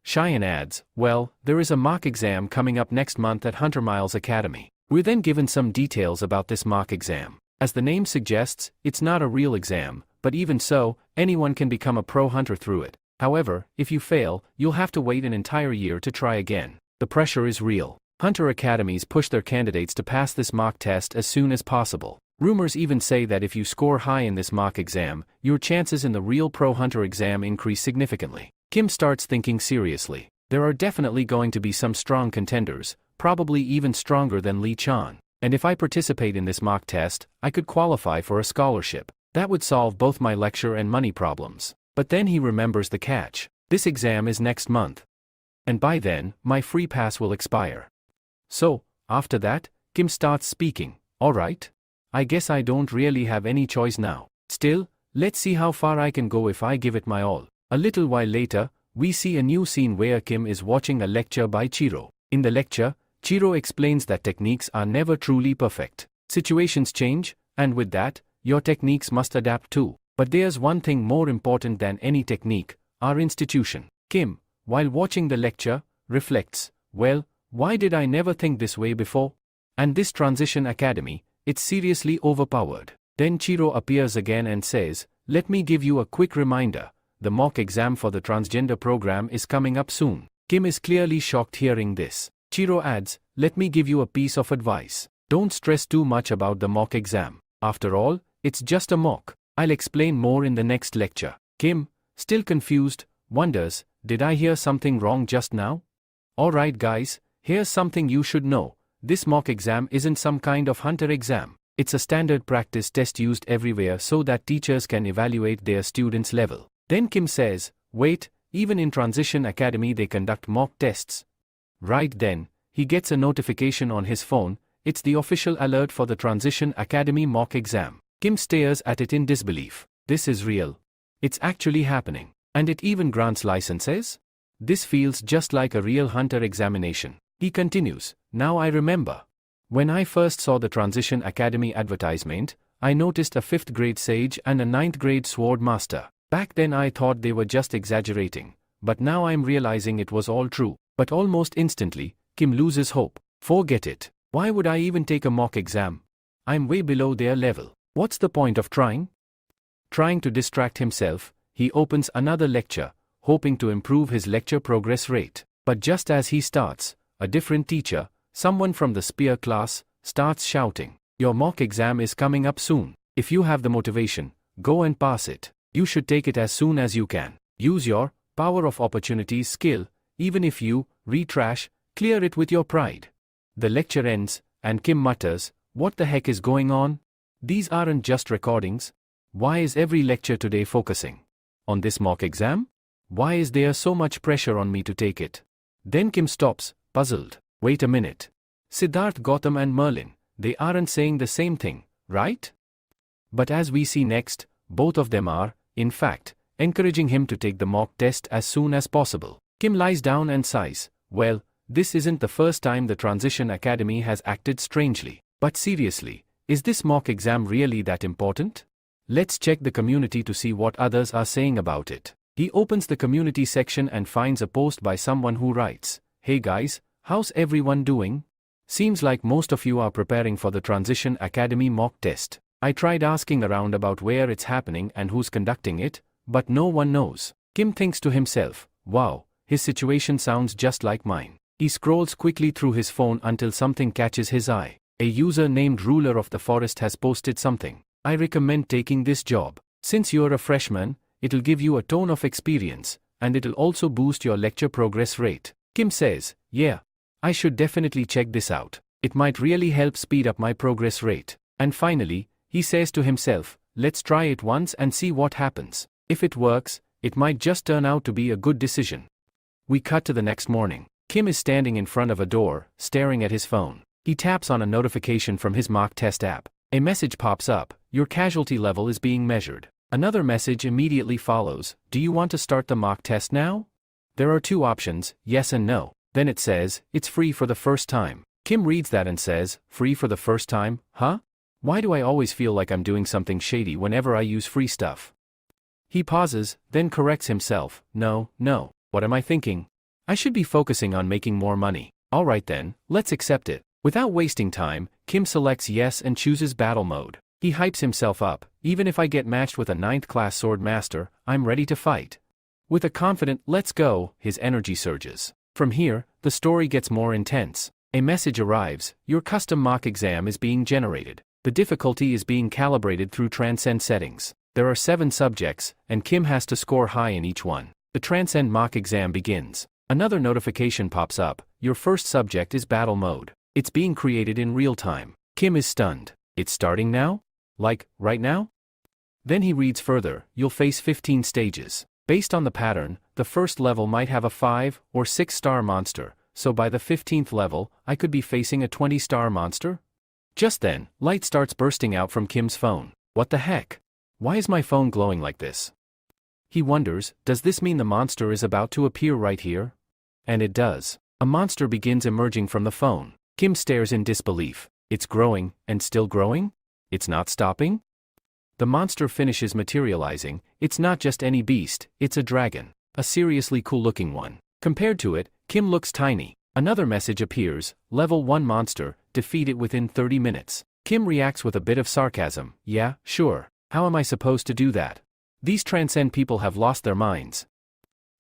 [SPEAKER 1] Cheyenne adds, well, there is a mock exam coming up next month at Hunter Miles Academy. We're then given some details about this mock exam. As the name suggests, it's not a real exam, but even so, anyone can become a pro hunter through it. However, if you fail, you'll have to wait an entire year to try again. The pressure is real. Hunter academies push their candidates to pass this mock test as soon as possible. Rumors even say that if you score high in this mock exam, your chances in the real pro hunter exam increase significantly. Kim starts thinking seriously. There are definitely going to be some strong contenders, probably even stronger than Lee Chan. And if I participate in this mock test, I could qualify for a scholarship. That would solve both my lecture and money problems. But then he remembers the catch. This exam is next month. And by then, my free pass will expire. So, after that, Kim starts speaking. Alright. I guess I don't really have any choice now. Still, let's see how far I can go if I give it my all. A little while later, we see a new scene where Kim is watching a lecture by Chiro. In the lecture, Chiro explains that techniques are never truly perfect. Situations change, and with that, your techniques must adapt too. But there's one thing more important than any technique, our institution. Kim, while watching the lecture, reflects, well, why did I never think this way before? And this transition academy, it's seriously overpowered. Then Chiro appears again and says, let me give you a quick reminder. The mock exam for the transgender program is coming up soon. Kim is clearly shocked hearing this. Chiro adds, let me give you a piece of advice. Don't stress too much about the mock exam. After all, it's just a mock. I'll explain more in the next lecture. Kim, still confused, wonders, did I hear something wrong just now? Alright guys, here's something you should know. This mock exam isn't some kind of hunter exam. It's a standard practice test used everywhere so that teachers can evaluate their students' level. Then Kim says, wait, even in Transition Academy they conduct mock tests. Right then, he gets a notification on his phone. It's the official alert for the Transition Academy mock exam. Kim stares at it in disbelief. This is real. It's actually happening. And it even grants licenses? This feels just like a real hunter examination. He continues, now I remember. When I first saw the Transition Academy advertisement, I noticed a 5th grade sage and a 9th grade sword master. Back then I thought they were just exaggerating, but now I'm realizing it was all true. But almost instantly, Kim loses hope. Forget it. Why would I even take a mock exam? I'm way below their level. What's the point of trying? Trying to distract himself, he opens another lecture, hoping to improve his lecture progress rate. But just as he starts, a different teacher, someone from the spear class, starts shouting, your mock exam is coming up soon. If you have the motivation, go and pass it. You should take it as soon as you can. Use your power of opportunities skill, even if you retrash, clear it with your pride. The lecture ends, and Kim mutters, what the heck is going on? These aren't just recordings. Why is every lecture today focusing on this mock exam? Why is there so much pressure on me to take it? Then Kim stops, puzzled. Wait a minute. Siddharth Gautam and Merlin, they aren't saying the same thing, right? But as we see next, both of them are, in fact, encouraging him to take the mock test as soon as possible. Kim lies down and sighs. Well, this isn't the first time the Transition Academy has acted strangely. But seriously, is this mock exam really that important? Let's check the community to see what others are saying about it. He opens the community section and finds a post by someone who writes, hey guys, how's everyone doing? Seems like most of you are preparing for the Transition Academy mock test. I tried asking around about where it's happening and who's conducting it, but no one knows. Kim thinks to himself, wow, his situation sounds just like mine. He scrolls quickly through his phone until something catches his eye. A user named Ruler of the Forest has posted something. I recommend taking this job. Since you're a freshman, it'll give you a ton of experience, and it'll also boost your lecture progress rate. Kim says, yeah, I should definitely check this out. It might really help speed up my progress rate. And finally, he says to himself, let's try it once and see what happens. If it works, it might just turn out to be a good decision. We cut to the next morning. Kim is standing in front of a door, staring at his phone. He taps on a notification from his mock test app. A message pops up, your casualty level is being measured. Another message immediately follows, do you want to start the mock test now? There are 2 options, yes and no. Then it says, it's free for the first time. Kim reads that and says, free for the first time, huh? Why do I always feel like I'm doing something shady whenever I use free stuff? He pauses, then corrects himself, no, what am I thinking? I should be focusing on making more money. Alright then, let's accept it. Without wasting time, Kim selects yes and chooses battle mode. He hypes himself up, even if I get matched with a 9th class sword master, I'm ready to fight. With a confident, let's go, his energy surges. From here, the story gets more intense. A message arrives, your custom mock exam is being generated. The difficulty is being calibrated through Transcend settings. There are 7 subjects, and Kim has to score high in each one. The Transcend mock exam begins. Another notification pops up, your first subject is battle mode. It's being created in real time. Kim is stunned. It's starting now? Like, right now? Then he reads further, you'll face 15 stages. Based on the pattern, the first level might have a 5 or 6 star monster, so by the 15th level, I could be facing a 20-star monster? Just then, light starts bursting out from Kim's phone. What the heck? Why is my phone glowing like this? He wonders, does this mean the monster is about to appear right here? And it does. A monster begins emerging from the phone. Kim stares in disbelief. It's growing, and still growing? It's not stopping? The monster finishes materializing. It's not just any beast, it's a dragon. A seriously cool-looking one. Compared to it, Kim looks tiny. Another message appears, level 1 monster, defeat it within 30 minutes. Kim reacts with a bit of sarcasm, yeah, sure. How am I supposed to do that? These Transcend people have lost their minds.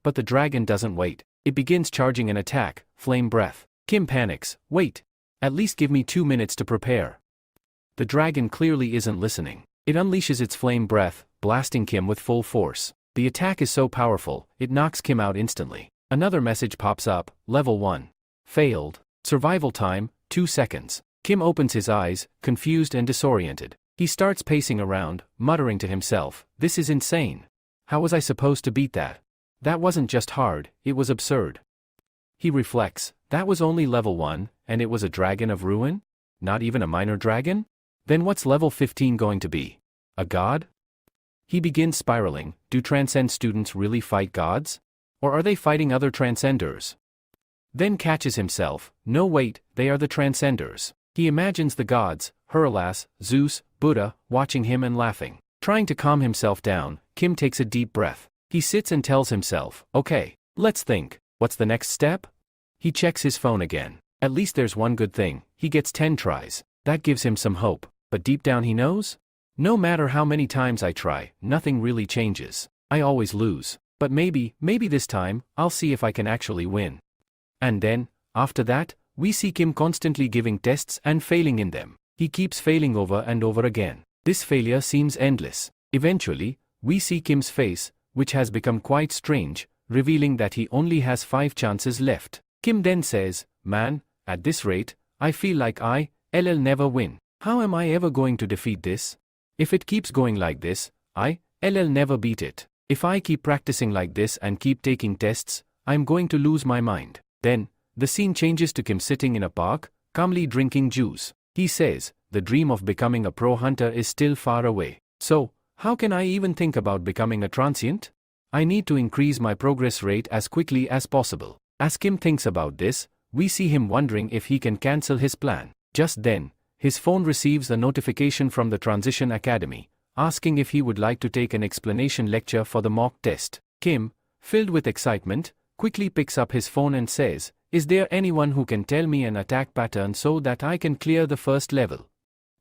[SPEAKER 1] But the dragon doesn't wait. It begins charging an attack, Flame Breath. Kim panics, wait. At least give me 2 minutes to prepare. The dragon clearly isn't listening. It unleashes its Flame Breath, blasting Kim with full force. The attack is so powerful, it knocks Kim out instantly. Another message pops up, level 1. Failed. Survival time, 2 seconds. Kim opens his eyes, confused and disoriented. He starts pacing around, muttering to himself, this is insane. How was I supposed to beat that? That wasn't just hard, it was absurd. He reflects, that was only level 1, and it was a dragon of ruin? Not even a minor dragon? Then what's level 15 going to be? A god? He begins spiraling, do Transcend students really fight gods? Or are they fighting other Transcenders? then catches himself, no wait, they are the transcenders. He imagines the gods, Hercules, Zeus, Buddha, watching him and laughing. Trying to calm himself down, Kim takes a deep breath. He sits and tells himself, okay, let's think, what's the next step? He checks his phone again. At least there's one good thing, he gets 10 tries. That gives him some hope, but deep down he knows? No matter how many times I try, nothing really changes. I always lose. But maybe this time, I'll see if I can actually win. And then, after that, we see Kim constantly giving tests and failing in them. He keeps failing over and over again. This failure seems endless. Eventually, we see Kim's face, which has become quite strange, revealing that he only has 5 chances left. Kim then says, man, at this rate, I feel like I'll never win. How am I ever going to defeat this? If it keeps going like this, I'll never beat it. If I keep practicing like this and keep taking tests, I'm going to lose my mind. Then, the scene changes to Kim sitting in a park, calmly drinking juice. He says, the dream of becoming a pro hunter is still far away. So, how can I even think about becoming a transient? I need to increase my progress rate as quickly as possible. As Kim thinks about this, we see him wondering if he can cancel his plan. Just then, his phone receives a notification from the Transition Academy, asking if he would like to take an explanation lecture for the mock test. Kim, filled with excitement, quickly picks up his phone and says, is there anyone who can tell me an attack pattern so that I can clear the first level?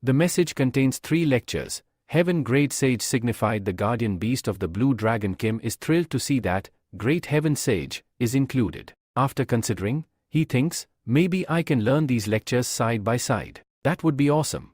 [SPEAKER 1] The message contains 3 lectures. Heaven Great Sage signified the guardian beast of the blue dragon. Kim is thrilled to see that Great Heaven Sage is included. After considering, he thinks, maybe I can learn these lectures side by side. That would be awesome.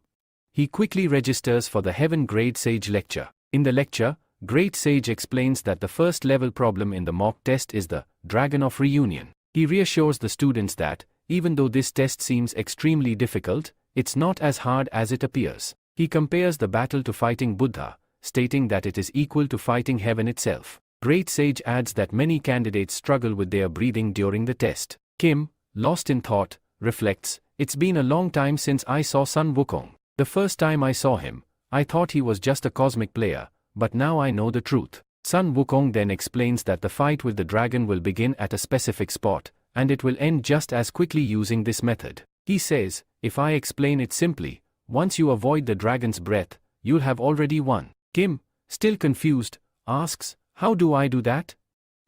[SPEAKER 1] He quickly registers for the Heaven Great Sage lecture. In the lecture, Great Sage explains that the first level problem in the mock test is the Dragon of Reunion. He reassures the students that, even though this test seems extremely difficult, it's not as hard as it appears. He compares the battle to fighting Buddha, stating that it is equal to fighting heaven itself. Great Sage adds that many candidates struggle with their breathing during the test. Kim, lost in thought, reflects, it's been a long time since I saw Sun Wukong. The first time I saw him, I thought he was just a cosmic player, but now I know the truth. Sun Wukong then explains that the fight with the dragon will begin at a specific spot, and it will end just as quickly using this method. He says, if I explain it simply, once you avoid the dragon's breath, you'll have already won. Kim, still confused, asks, how do I do that?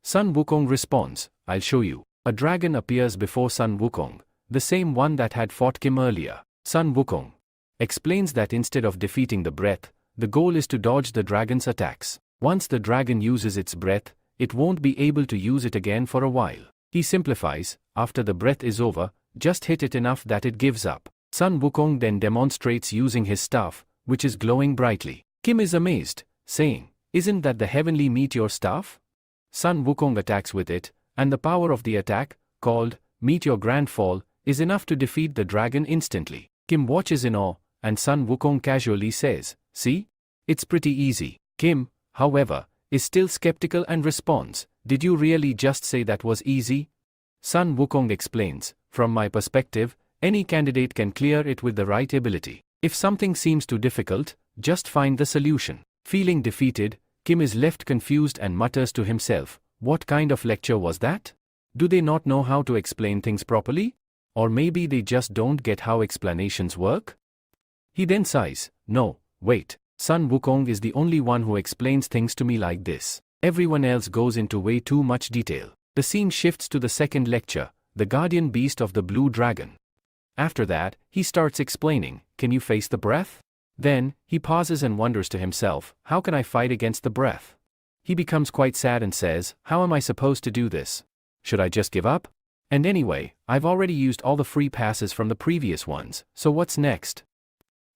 [SPEAKER 1] Sun Wukong responds, I'll show you. A dragon appears before Sun Wukong, the same one that had fought Kim earlier. Sun Wukong explains that instead of defeating the breath, the goal is to dodge the dragon's attacks. Once the dragon uses its breath, it won't be able to use it again for a while. He simplifies, after the breath is over, just hit it enough that it gives up. Sun Wukong then demonstrates using his staff, which is glowing brightly. Kim is amazed, saying, isn't that the heavenly meteor staff? Sun Wukong attacks with it, and the power of the attack, called Meteor Grand Fall, is enough to defeat the dragon instantly. Kim watches in awe, and Sun Wukong casually says, see? It's pretty easy. Kim, however, is still skeptical and responds, did you really just say that was easy? Sun Wukong explains, from my perspective, any candidate can clear it with the right ability. If something seems too difficult, just find the solution. Feeling defeated, Kim is left confused and mutters to himself, what kind of lecture was that? Do they not know how to explain things properly? Or maybe they just don't get how explanations work? He then sighs, no, wait, Sun Wukong is the only one who explains things to me like this. Everyone else goes into way too much detail. The scene shifts to the second lecture, the guardian beast of the blue dragon. After that, he starts explaining, can you face the breath? Then, he pauses and wonders to himself, how can I fight against the breath? He becomes quite sad and says, how am I supposed to do this? Should I just give up? And anyway, I've already used all the free passes from the previous ones, so what's next?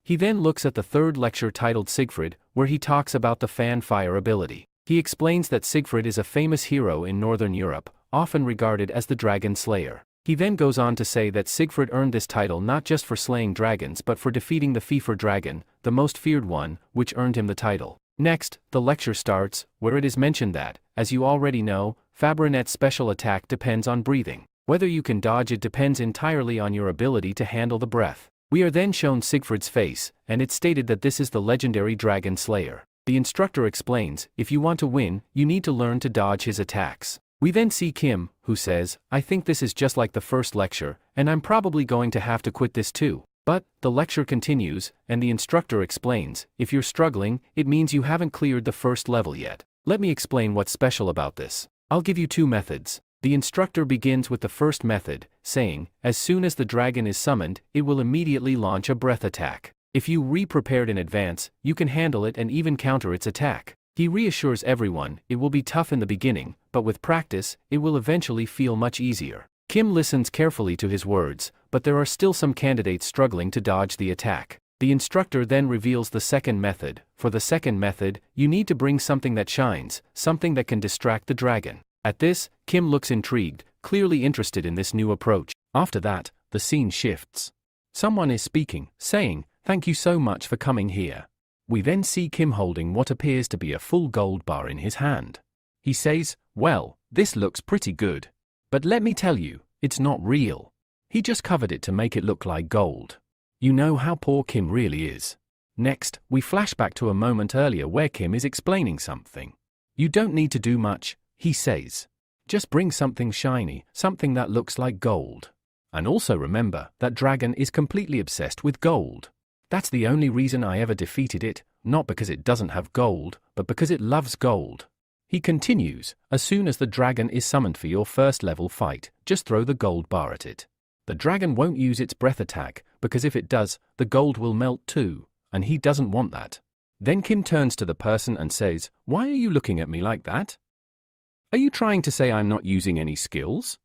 [SPEAKER 1] He then looks at the third lecture titled Siegfried, where he talks about the fan fire ability. He explains that Siegfried is a famous hero in Northern Europe, often regarded as the dragon slayer. He then goes on to say that Siegfried earned this title not just for slaying dragons but for defeating the Fifur dragon, the most feared one, which earned him the title. Next, the lecture starts, where it is mentioned that, as you already know, Fabrinet's special attack depends on breathing. Whether you can dodge it depends entirely on your ability to handle the breath. We are then shown Siegfried's face, and it's stated that this is the legendary dragon slayer. The instructor explains, if you want to win, you need to learn to dodge his attacks. We then see Kim, who says, I think this is just like the first lecture, and I'm probably going to have to quit this too. But, the lecture continues, and the instructor explains, if you're struggling, it means you haven't cleared the first level yet. Let me explain what's special about this. I'll give you two methods. The instructor begins with the first method, saying, as soon as the dragon is summoned, it will immediately launch a breath attack. If you re-prepared in advance, you can handle it and even counter its attack. He reassures everyone, it will be tough in the beginning, but with practice, it will eventually feel much easier. Kim listens carefully to his words, but there are still some candidates struggling to dodge the attack. The instructor then reveals the second method. For the second method, you need to bring something that shines, something that can distract the dragon. At this, Kim looks intrigued, clearly interested in this new approach. After that, the scene shifts. Someone is speaking, saying, thank you so much for coming here. We then see Kim holding what appears to be a full gold bar in his hand. He says, well, this looks pretty good. But let me tell you, it's not real. He just covered it to make it look like gold. You know how poor Kim really is. Next, we flash back to a moment earlier where Kim is explaining something. You don't need to do much, he says. Just bring something shiny, something that looks like gold. And also remember, that dragon is completely obsessed with gold. That's the only reason I ever defeated it, not because it doesn't have gold, but because it loves gold. He continues, as soon as the dragon is summoned for your first level fight, just throw the gold bar at it. The dragon won't use its breath attack, because if it does, the gold will melt too, and he doesn't want that. Then Kim turns to the person and says, why are you looking at me like that? Are you trying to say I'm not using any skills?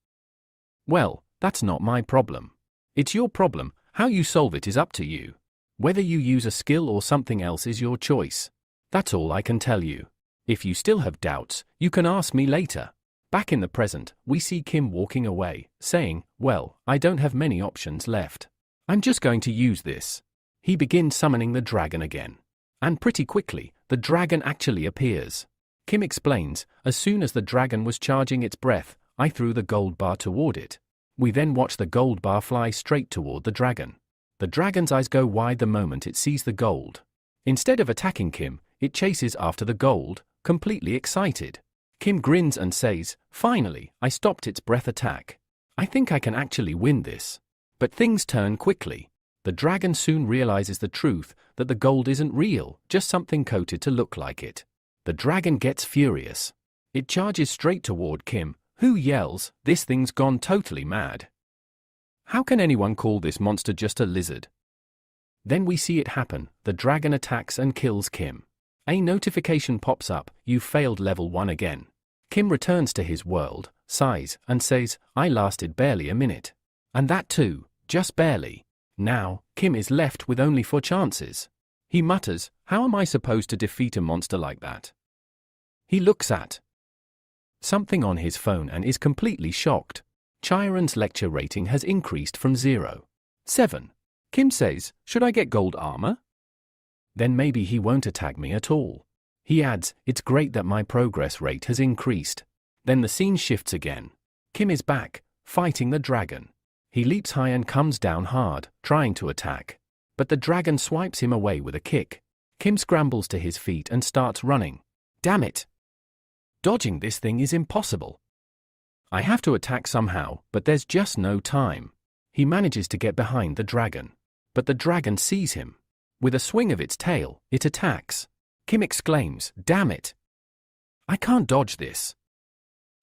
[SPEAKER 1] Well, that's not my problem. It's your problem, how you solve it is up to you. Whether you use a skill or something else is your choice. That's all I can tell you. If you still have doubts, you can ask me later. Back in the present, we see Kim walking away, saying, well, I don't have many options left. I'm just going to use this. He begins summoning the dragon again. And pretty quickly, the dragon actually appears. Kim explains, as soon as the dragon was charging its breath, I threw the gold bar toward it. We then watch the gold bar fly straight toward the dragon. The dragon's eyes go wide the moment it sees the gold. Instead of attacking Kim, it chases after the gold, completely excited. Kim grins and says, finally, I stopped its breath attack. I think I can actually win this. But things turn quickly. The dragon soon realizes the truth, that the gold isn't real, just something coated to look like it. The dragon gets furious. It charges straight toward Kim, who yells, this thing's gone totally mad. How can anyone call this monster just a lizard? Then we see it happen, the dragon attacks and kills Kim. A notification pops up, you've failed level 1 again. Kim returns to his world, sighs, and says, I lasted barely a minute. And that too, just barely. Now, Kim is left with only 4 chances. He mutters, how am I supposed to defeat a monster like that? He looks at something on his phone and is completely shocked. Chiron's lecture rating has increased from 0.7. Kim says, should I get gold armor? Then maybe he won't attack me at all. He adds, it's great that my progress rate has increased. Then the scene shifts again. Kim is back, fighting the dragon. He leaps high and comes down hard, trying to attack. But the dragon swipes him away with a kick. Kim scrambles to his feet and starts running. Damn it! Dodging this thing is impossible. I have to attack somehow, but there's just no time. He manages to get behind the dragon. But the dragon sees him. With a swing of its tail, it attacks. Kim exclaims, damn it! I can't dodge this.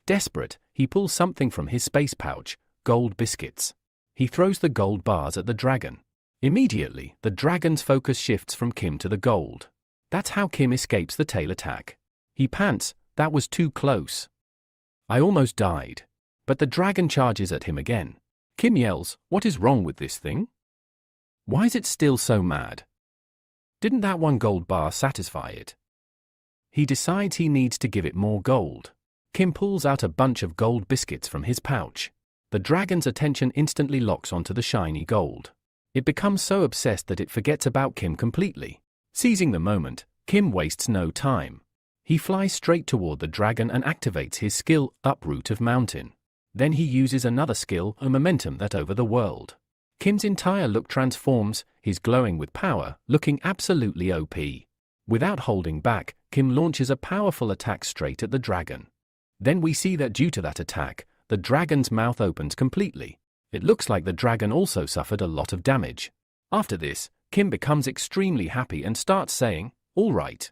[SPEAKER 1] Desperate, he pulls something from his space pouch, gold biscuits. He throws the gold bars at the dragon. Immediately, the dragon's focus shifts from Kim to the gold. That's how Kim escapes the tail attack. He pants, that was too close. I almost died. But the dragon charges at him again. Kim yells, what is wrong with this thing? Why is it still so mad? Didn't that one gold bar satisfy it? He decides he needs to give it more gold. Kim pulls out a bunch of gold biscuits from his pouch. The dragon's attention instantly locks onto the shiny gold. It becomes so obsessed that it forgets about Kim completely. Seizing the moment, Kim wastes no time. He flies straight toward the dragon and activates his skill, Uproot of Mountain. Then he uses another skill, a momentum that over the world. Kim's entire look transforms, he's glowing with power, looking absolutely OP. Without holding back, Kim launches a powerful attack straight at the dragon. Then we see that due to that attack, the dragon's mouth opens completely. It looks like the dragon also suffered a lot of damage. After this, Kim becomes extremely happy and starts saying, "All right.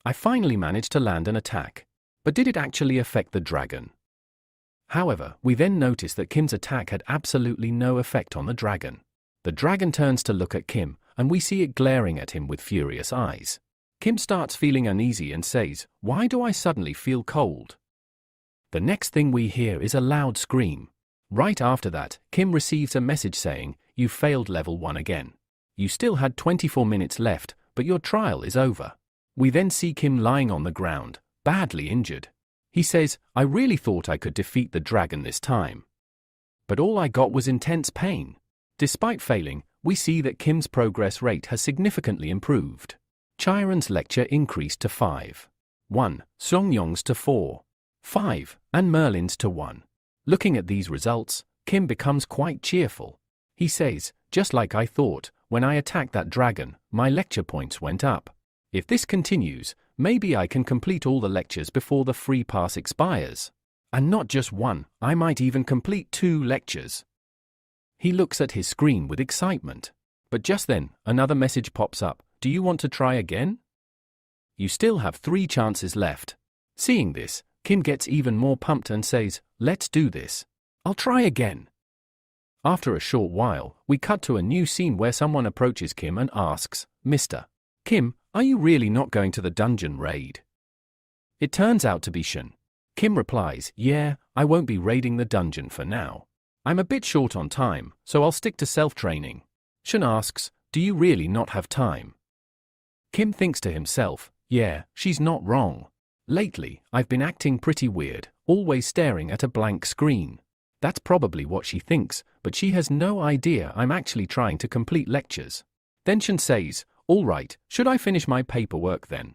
[SPEAKER 1] I finally managed to land an attack. But did it actually affect the dragon?" However, we then notice that Kim's attack had absolutely no effect on the dragon. The dragon turns to look at Kim, and we see it glaring at him with furious eyes. Kim starts feeling uneasy and says, "Why do I suddenly feel cold?" The next thing we hear is a loud scream. Right after that, Kim receives a message saying, "You failed level 1 again. You still had 24 minutes left, but your trial is over." We then see Kim lying on the ground, badly injured. He says, "I really thought I could defeat the dragon this time. But all I got was intense pain." Despite failing, we see that Kim's progress rate has significantly improved. Chiron's lecture increased to 5. 1. Songyong's to 4. 5. And Merlin's to 1. Looking at these results, Kim becomes quite cheerful. He says, "Just like I thought, when I attacked that dragon, my lecture points went up. If this continues, maybe I can complete all the lectures before the free pass expires. And not just one, I might even complete 2 lectures." He looks at his screen with excitement. But just then, another message pops up. "Do you want to try again? You still have 3 chances left." Seeing this, Kim gets even more pumped and says, "Let's do this. I'll try again." After a short while, we cut to a new scene where someone approaches Kim and asks, "Mr. Kim, are you really not going to the dungeon raid?" It turns out to be Shun. Kim replies, "Yeah, I won't be raiding the dungeon for now. I'm a bit short on time, so I'll stick to self-training." Shun asks, "Do you really not have time?" Kim thinks to himself, "Yeah, she's not wrong. Lately, I've been acting pretty weird, always staring at a blank screen. That's probably what she thinks, but she has no idea I'm actually trying to complete lectures." Then Shun says, "All right, should I finish my paperwork then?"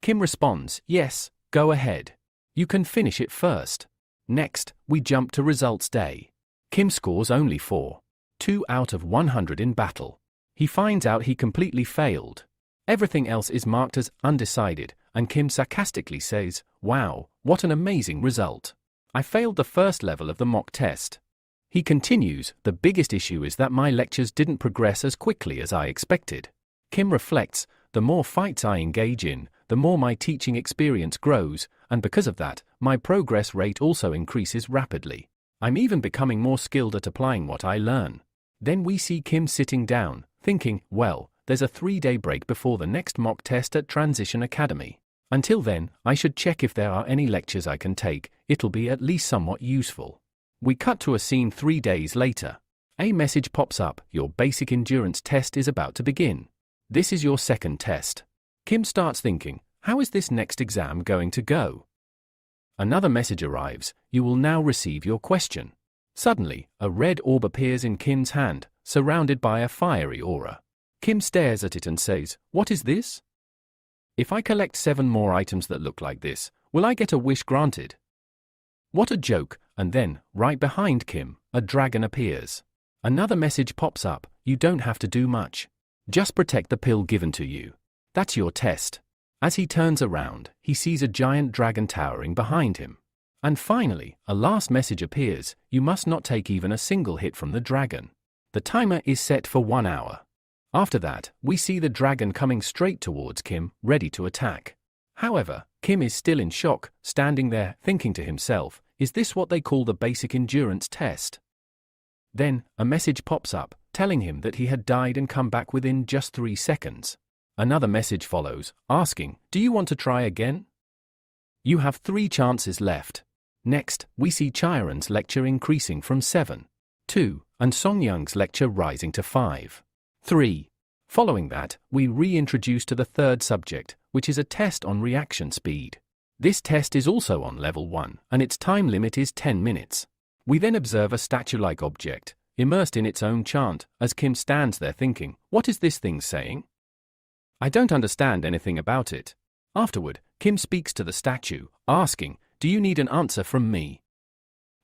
[SPEAKER 1] Kim responds, "Yes, go ahead. You can finish it first." Next, we jump to results day. Kim scores only 4. 2 out of 100 in battle. He finds out he completely failed. Everything else is marked as undecided, and Kim sarcastically says, "Wow, what an amazing result. I failed the first level of the mock test." He continues, "The biggest issue is that my lectures didn't progress as quickly as I expected." Kim reflects, "The more fights I engage in, the more my teaching experience grows, and because of that, my progress rate also increases rapidly. I'm even becoming more skilled at applying what I learn." Then we see Kim sitting down, thinking, "Well, there's a 3-day break before the next mock test at Transition Academy. Until then, I should check if there are any lectures I can take. It'll be at least somewhat useful." We cut to a scene 3 days later. A message pops up, "Your basic endurance test is about to begin. This is your second test." Kim starts thinking, how is this next exam going to go? Another message arrives, "You will now receive your question." Suddenly, a red orb appears in Kim's hand, surrounded by a fiery aura. Kim stares at it and says, "What is this? If I collect 7 more items that look like this, will I get a wish granted?" What a joke, and then, right behind Kim, a dragon appears. Another message pops up, "You don't have to do much. Just protect the pill given to you. That's your test." As he turns around, he sees a giant dragon towering behind him. And finally, a last message appears, "You must not take even a single hit from the dragon. The timer is set for 1 hour." After that, we see the dragon coming straight towards Kim, ready to attack. However, Kim is still in shock, standing there, thinking to himself, "Is this what they call the basic endurance test?" Then, a message pops up, telling him that he had died and come back within just 3 seconds. Another message follows, asking, "Do you want to try again? You have 3 chances left." Next, we see Chiron's lecture increasing from 7. 2, and Songyang's lecture rising to 5. 3. Following that, we reintroduce to the third subject, which is a test on reaction speed. This test is also on level 1, and its time limit is 10 minutes. We then observe a statue-like object, immersed in its own chant, as Kim stands there thinking, "What is this thing saying? I don't understand anything about it." Afterward, Kim speaks to the statue, asking, "Do you need an answer from me?"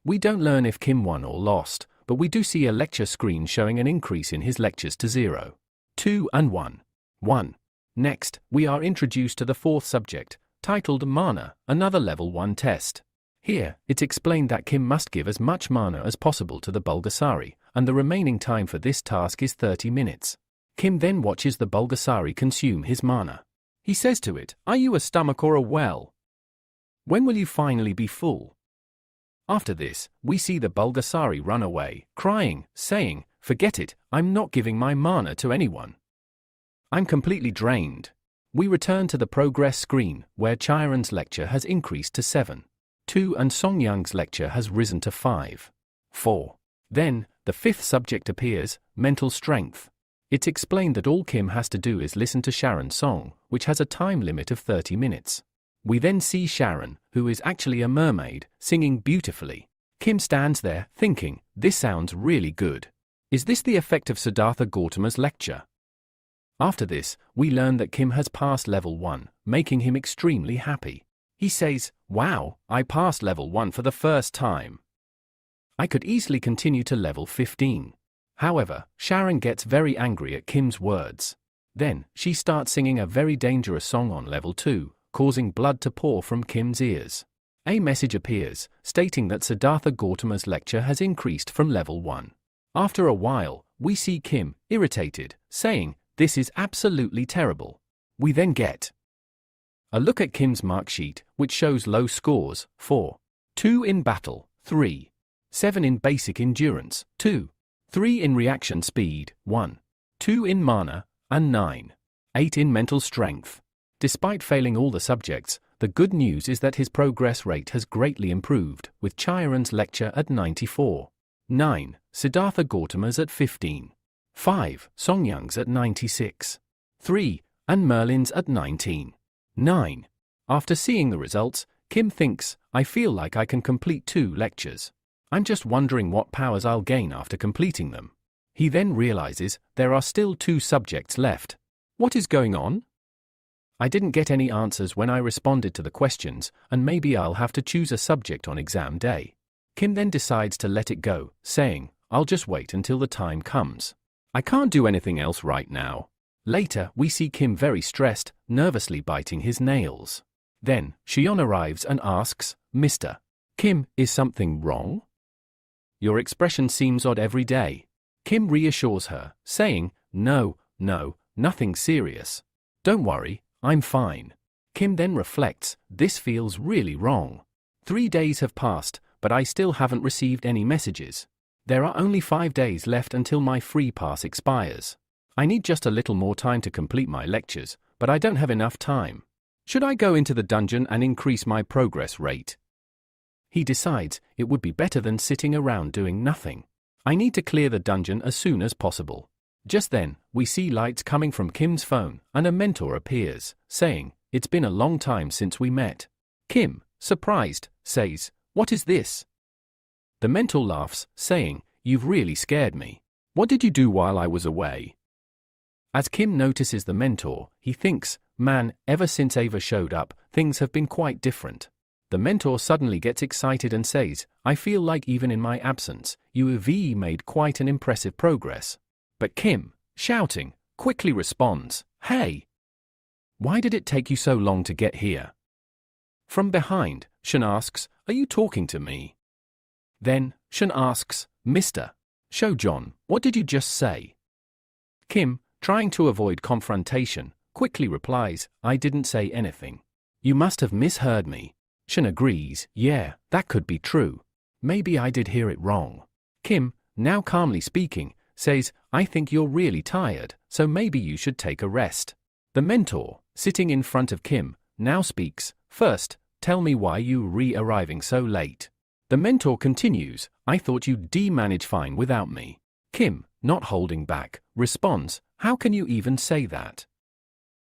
[SPEAKER 1] We don't learn if Kim won or lost, but we do see a lecture screen showing an increase in his lectures to 0, 2 and 1. 1. Next, we are introduced to the fourth subject, titled Mana, another level 1 test. Here, it's explained that Kim must give as much mana as possible to the Bulgasari, and the remaining time for this task is 30 minutes. Kim then watches the Bulgasari consume his mana. He says to it, "Are you a stomach or a well? When will you finally be full?" After this, we see the Bulgasari run away, crying, saying, "Forget it, I'm not giving my mana to anyone. I'm completely drained." We return to the progress screen, where Chiron's lecture has increased to 7. 2 and Songyang's lecture has risen to 5. 4. Then, the 5th subject appears, mental strength. It's explained that all Kim has to do is listen to Sharon's song, which has a time limit of 30 minutes. We then see Sharon, who is actually a mermaid, singing beautifully. Kim stands there, thinking, "This sounds really good. Is this the effect of Siddhartha Gautama's lecture?" After this, we learn that Kim has passed level 1, making him extremely happy. He says, "Wow, I passed level 1 for the first time. I could easily continue to level 15. However, Sharon gets very angry at Kim's words. Then, she starts singing a very dangerous song on level 2, causing blood to pour from Kim's ears. A message appears, stating that Siddhartha Gautama's lecture has increased from level 1. After a while, we see Kim, irritated, saying, "This is absolutely terrible." We then get a look at Kim's mark sheet, which shows low scores, 4. 2 in battle, 3. 7 in basic endurance, 2. 3 in reaction speed, 1. 2 in mana, and 9. 8 in mental strength. Despite failing all the subjects, the good news is that his progress rate has greatly improved, with Chiron's lecture at 94. 9. Siddhartha Gautama's at 15. 5. Songyang's at 96. 3. And Merlin's at 19. 9. After seeing the results, Kim thinks, "I feel like I can complete 2 lectures. I'm just wondering what powers I'll gain after completing them." He then realizes there are still 2 subjects left. What is going on? I didn't get any answers when I responded to the questions, and maybe I'll have to choose a subject on exam day. Kim then decides to let it go, saying, "I'll just wait until the time comes. I can't do anything else right now." Later, we see Kim very stressed, nervously biting his nails. Then, Shion arrives and asks, "Mr. Kim, is something wrong? Your expression seems odd every day." Kim reassures her, saying, No, nothing serious. Don't worry, I'm fine." Kim then reflects, "This feels really wrong. 3 days have passed, but I still haven't received any messages. There are only 5 days left until my free pass expires. I need just a little more time to complete my lectures, but I don't have enough time. Should I go into the dungeon and increase my progress rate?" He decides it would be better than sitting around doing nothing. "I need to clear the dungeon as soon as possible." Just then, we see lights coming from Kim's phone, and a mentor appears, saying, "It's been a long time since we met." Kim, surprised, says, "What is this?" The mentor laughs, saying, "You've really scared me. What did you do while I was away?" As Kim notices the mentor, he thinks, "Man, ever since Ava showed up, things have been quite different." The mentor suddenly gets excited and says, "I feel like even in my absence, you have made quite an impressive progress." But Kim, shouting, quickly responds, "Hey! Why did it take you so long to get here?" From behind, Shun asks, "Are you talking to me?" Then, Shun asks, "Mr. Shoujon, what did you just say?" Kim, trying to avoid confrontation, quickly replies, "I didn't say anything. You must have misheard me." Shun agrees, "Yeah, that could be true. Maybe I did hear it wrong." Kim, now calmly speaking, says, "I think you're really tired, so maybe you should take a rest." The mentor, sitting in front of Kim, now speaks, "First, tell me why you arriving so late." The mentor continues, "I thought you'd manage fine without me." Kim, not holding back, responds, "How can you even say that?"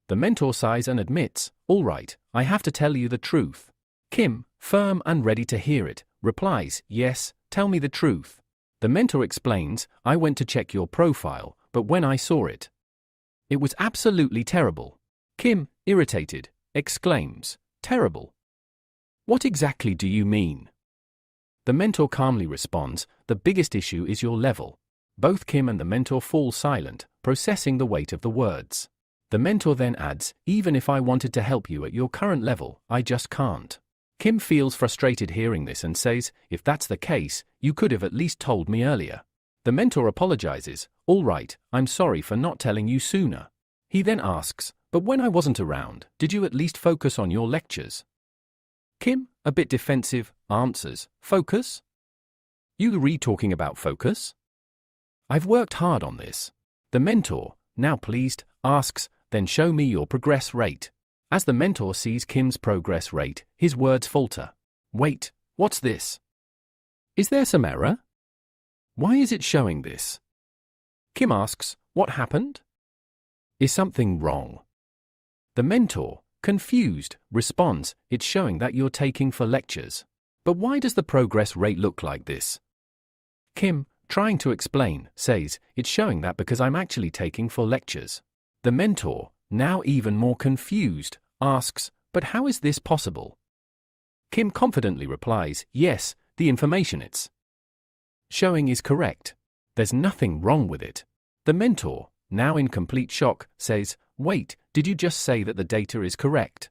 [SPEAKER 1] The mentor sighs and admits, "All right, I have to tell you the truth." Kim, firm and ready to hear it, replies, "Yes, tell me the truth." The mentor explains, "I went to check your profile, but when I saw it was absolutely terrible." Kim, irritated, exclaims, "Terrible? What exactly do you mean?" The mentor calmly responds, "The biggest issue is your level." Both Kim and the mentor fall silent, processing the weight of the words. The mentor then adds, even if I wanted to help you at your current level, I just can't. Kim feels frustrated hearing this and says, if that's the case, you could have at least told me earlier. The mentor apologizes, all right, I'm sorry for not telling you sooner. He then asks, but when I wasn't around, did you at least focus on your lectures? Kim, a bit defensive, answers, focus? You re-talking about focus? I've worked hard on this. The mentor, now pleased, asks, then show me your progress rate. As the mentor sees Kim's progress rate, his words falter. Wait, what's this? Is there some error? Why is it showing this? Kim asks, what happened? Is something wrong? The mentor, confused, responds, it's showing that you're taking 4 lectures. But why does the progress rate look like this? Kim, trying to explain, says, it's showing that because I'm actually taking 4 lectures. The mentor, now even more confused, asks, but how is this possible? Kim confidently replies, yes, the information it's showing is correct. There's nothing wrong with it. The mentor, now in complete shock, says, wait, did you just say that the data is correct?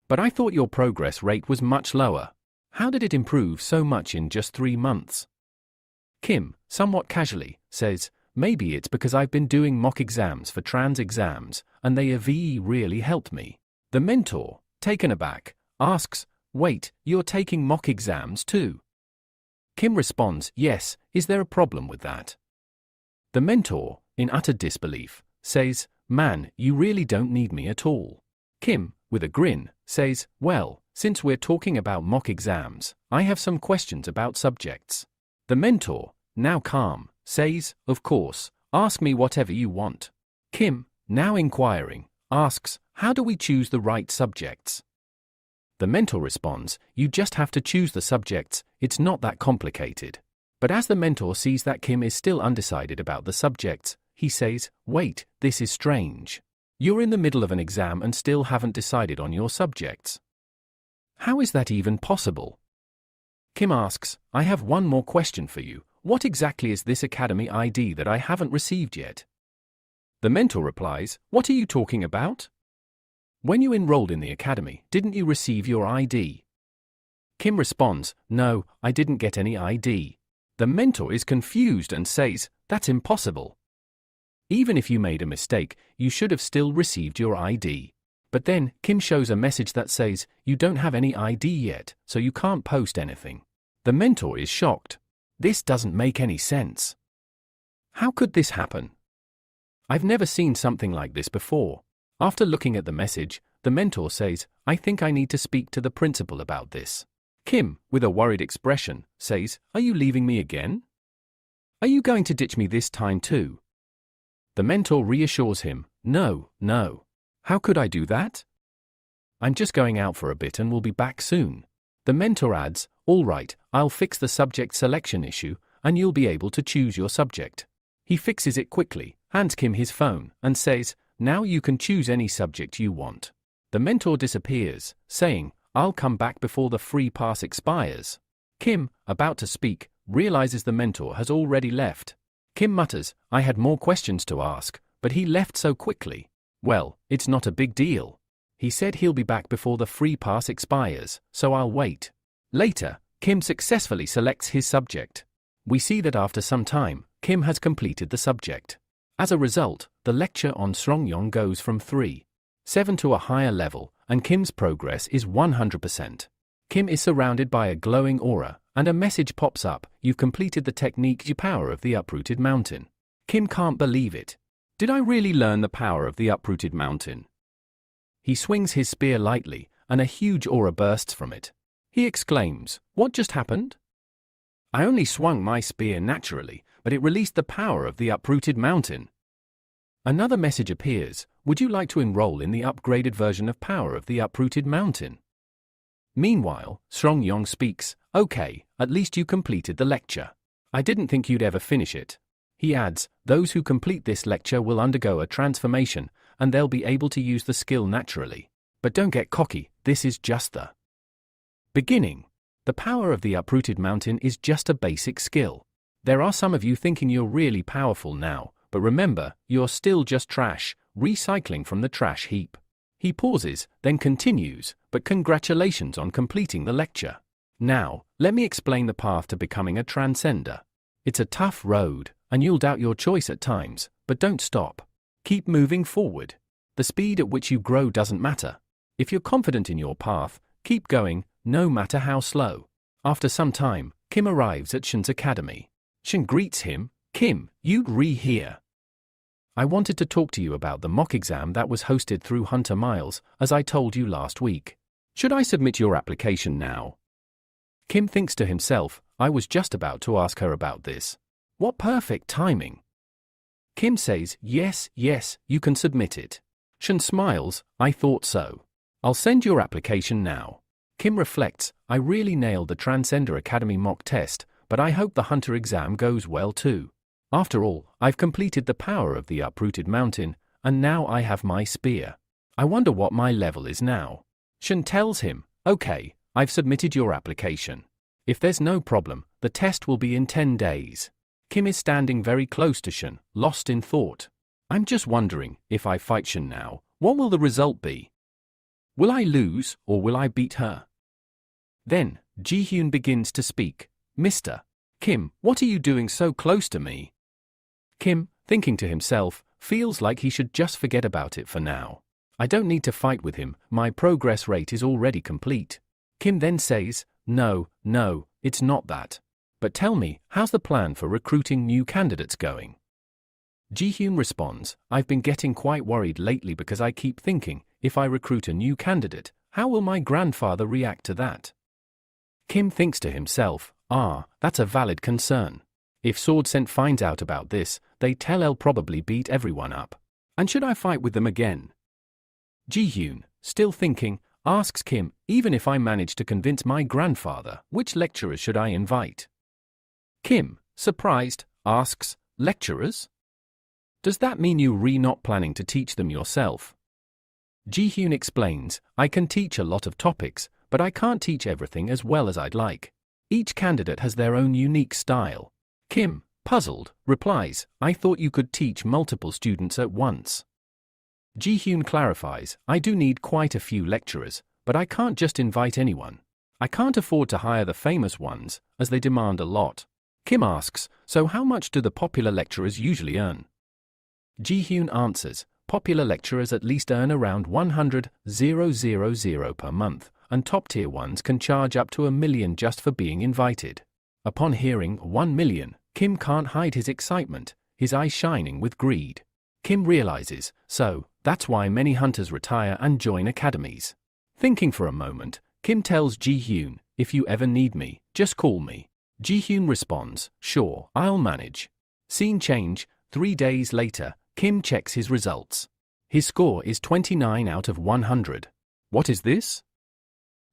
[SPEAKER 1] But I thought your progress rate was much lower. How did it improve so much in just 3 months? Kim, somewhat casually, says, maybe it's because I've been doing mock exams for trans exams, and they have really helped me. The mentor, taken aback, asks, wait, you're taking mock exams too? Kim responds, yes, is there a problem with that? The mentor, in utter disbelief, says, man, you really don't need me at all. Kim, with a grin, says, well, since we're talking about mock exams, I have some questions about subjects. The mentor, now calm, says, of course, ask me whatever you want. Kim, now inquiring, asks, how do we choose the right subjects? The mentor responds, you just have to choose the subjects, it's not that complicated. But as the mentor sees that Kim is still undecided about the subjects, he says, wait, this is strange. You're in the middle of an exam and still haven't decided on your subjects. How is that even possible? Kim asks, I have one more question for you. What exactly is this academy ID that I haven't received yet? The mentor replies, what are you talking about? When you enrolled in the academy, didn't you receive your ID? Kim responds, no, I didn't get any ID. The mentor is confused and says, that's impossible. Even if you made a mistake, you should have still received your ID. But then, Kim shows a message that says, you don't have any ID yet, so you can't post anything. The mentor is shocked. This doesn't make any sense. How could this happen? I've never seen something like this before. After looking at the message, the mentor says, I think I need to speak to the principal about this. Kim, with a worried expression, says, are you leaving me again? Are you going to ditch me this time too? The mentor reassures him, no, no. How could I do that? I'm just going out for a bit and will be back soon. The mentor adds, all right, I'll fix the subject selection issue, and you'll be able to choose your subject. He fixes it quickly, hands Kim his phone, and says, now you can choose any subject you want. The mentor disappears, saying, I'll come back before the free pass expires. Kim, about to speak, realizes the mentor has already left. Kim mutters, I had more questions to ask, but he left so quickly. Well, it's not a big deal. He said he'll be back before the free pass expires, so I'll wait. Later, Kim successfully selects his subject. We see that after some time, Kim has completed the subject. As a result, the lecture on Srongyong goes from 3.7 to a higher level, and Kim's progress is 100%. Kim is surrounded by a glowing aura, and a message pops up, you've completed the technique the power of the uprooted mountain. Kim can't believe it. Did I really learn the power of the uprooted mountain? He swings his spear lightly, and a huge aura bursts from it. He exclaims, what just happened? I only swung my spear naturally, but it released the power of the uprooted mountain. Another message appears, would you like to enroll in the upgraded version of Power of the Uprooted Mountain? Meanwhile, Srongyong speaks, okay, at least you completed the lecture. I didn't think you'd ever finish it. He adds, those who complete this lecture will undergo a transformation, and they'll be able to use the skill naturally. But don't get cocky, this is just the beginning. The power of the uprooted mountain is just a basic skill. There are some of you thinking you're really powerful now, but remember, you're still just trash. recycling from the trash heap. He pauses, then continues, but congratulations on completing the lecture. Now, let me explain the path to becoming a transcender. It's a tough road, and you'll doubt your choice at times, but don't stop. Keep moving forward. The speed at which you grow doesn't matter. If you're confident in your path, keep going, no matter how slow. After some time, Kim arrives at Shun's academy. Shun greets him. Kim, you'd here. I wanted to talk to you about the mock exam that was hosted through Hunter Miles, as I told you last week. Should I submit your application now? Kim thinks to himself, I was just about to ask her about this. What perfect timing. Kim says, yes, you can submit it. Shun smiles, I thought so. I'll send your application now. Kim reflects, I really nailed the Transcender Academy mock test, but I hope the Hunter exam goes well too. After all, I've completed the power of the uprooted mountain, and now I have my spear. I wonder what my level is now. Shun tells him, okay, I've submitted your application. If there's no problem, the test will be in 10 days. Kim is standing very close to Shun, lost in thought. I'm just wondering, if I fight Shun now, what will the result be? Will I lose, or will I beat her? Then, Ji-hyun begins to speak. Mr. Kim, what are you doing so close to me? Kim, thinking to himself, feels like he should just forget about it for now. I don't need to fight with him, my progress rate is already complete. Kim then says, no, it's not that. But tell me, how's the plan for recruiting new candidates going? Ji-hyun responds, I've been getting quite worried lately because I keep thinking, if I recruit a new candidate, how will my grandfather react to that? Kim thinks to himself, that's a valid concern. If Sword Scent finds out about this, they tell I'll probably beat everyone up. And should I fight with them again? Ji-hyun, still thinking, asks Kim, even if I manage to convince my grandfather, which lecturers should I invite? Kim, surprised, asks, lecturers? Does that mean you're not planning to teach them yourself? Ji-hyun explains, I can teach a lot of topics, but I can't teach everything as well as I'd like. Each candidate has their own unique style. Kim, puzzled, replies, I thought you could teach multiple students at once. Ji-hyun clarifies, I do need quite a few lecturers, but I can't just invite anyone. I can't afford to hire the famous ones, as they demand a lot. Kim asks, so how much do the popular lecturers usually earn? Ji-hyun answers, popular lecturers at least earn around 100,000 per month, and top-tier ones can charge up to $1 million just for being invited. Upon hearing 1 million, Kim can't hide his excitement, his eyes shining with greed. Kim realizes, so, that's why many hunters retire and join academies. Thinking for a moment, Kim tells Ji-hyun, if you ever need me, just call me. Ji-hyun responds, sure, I'll manage. Scene change, 3 days later, Kim checks his results. His score is 29 out of 100. What is this?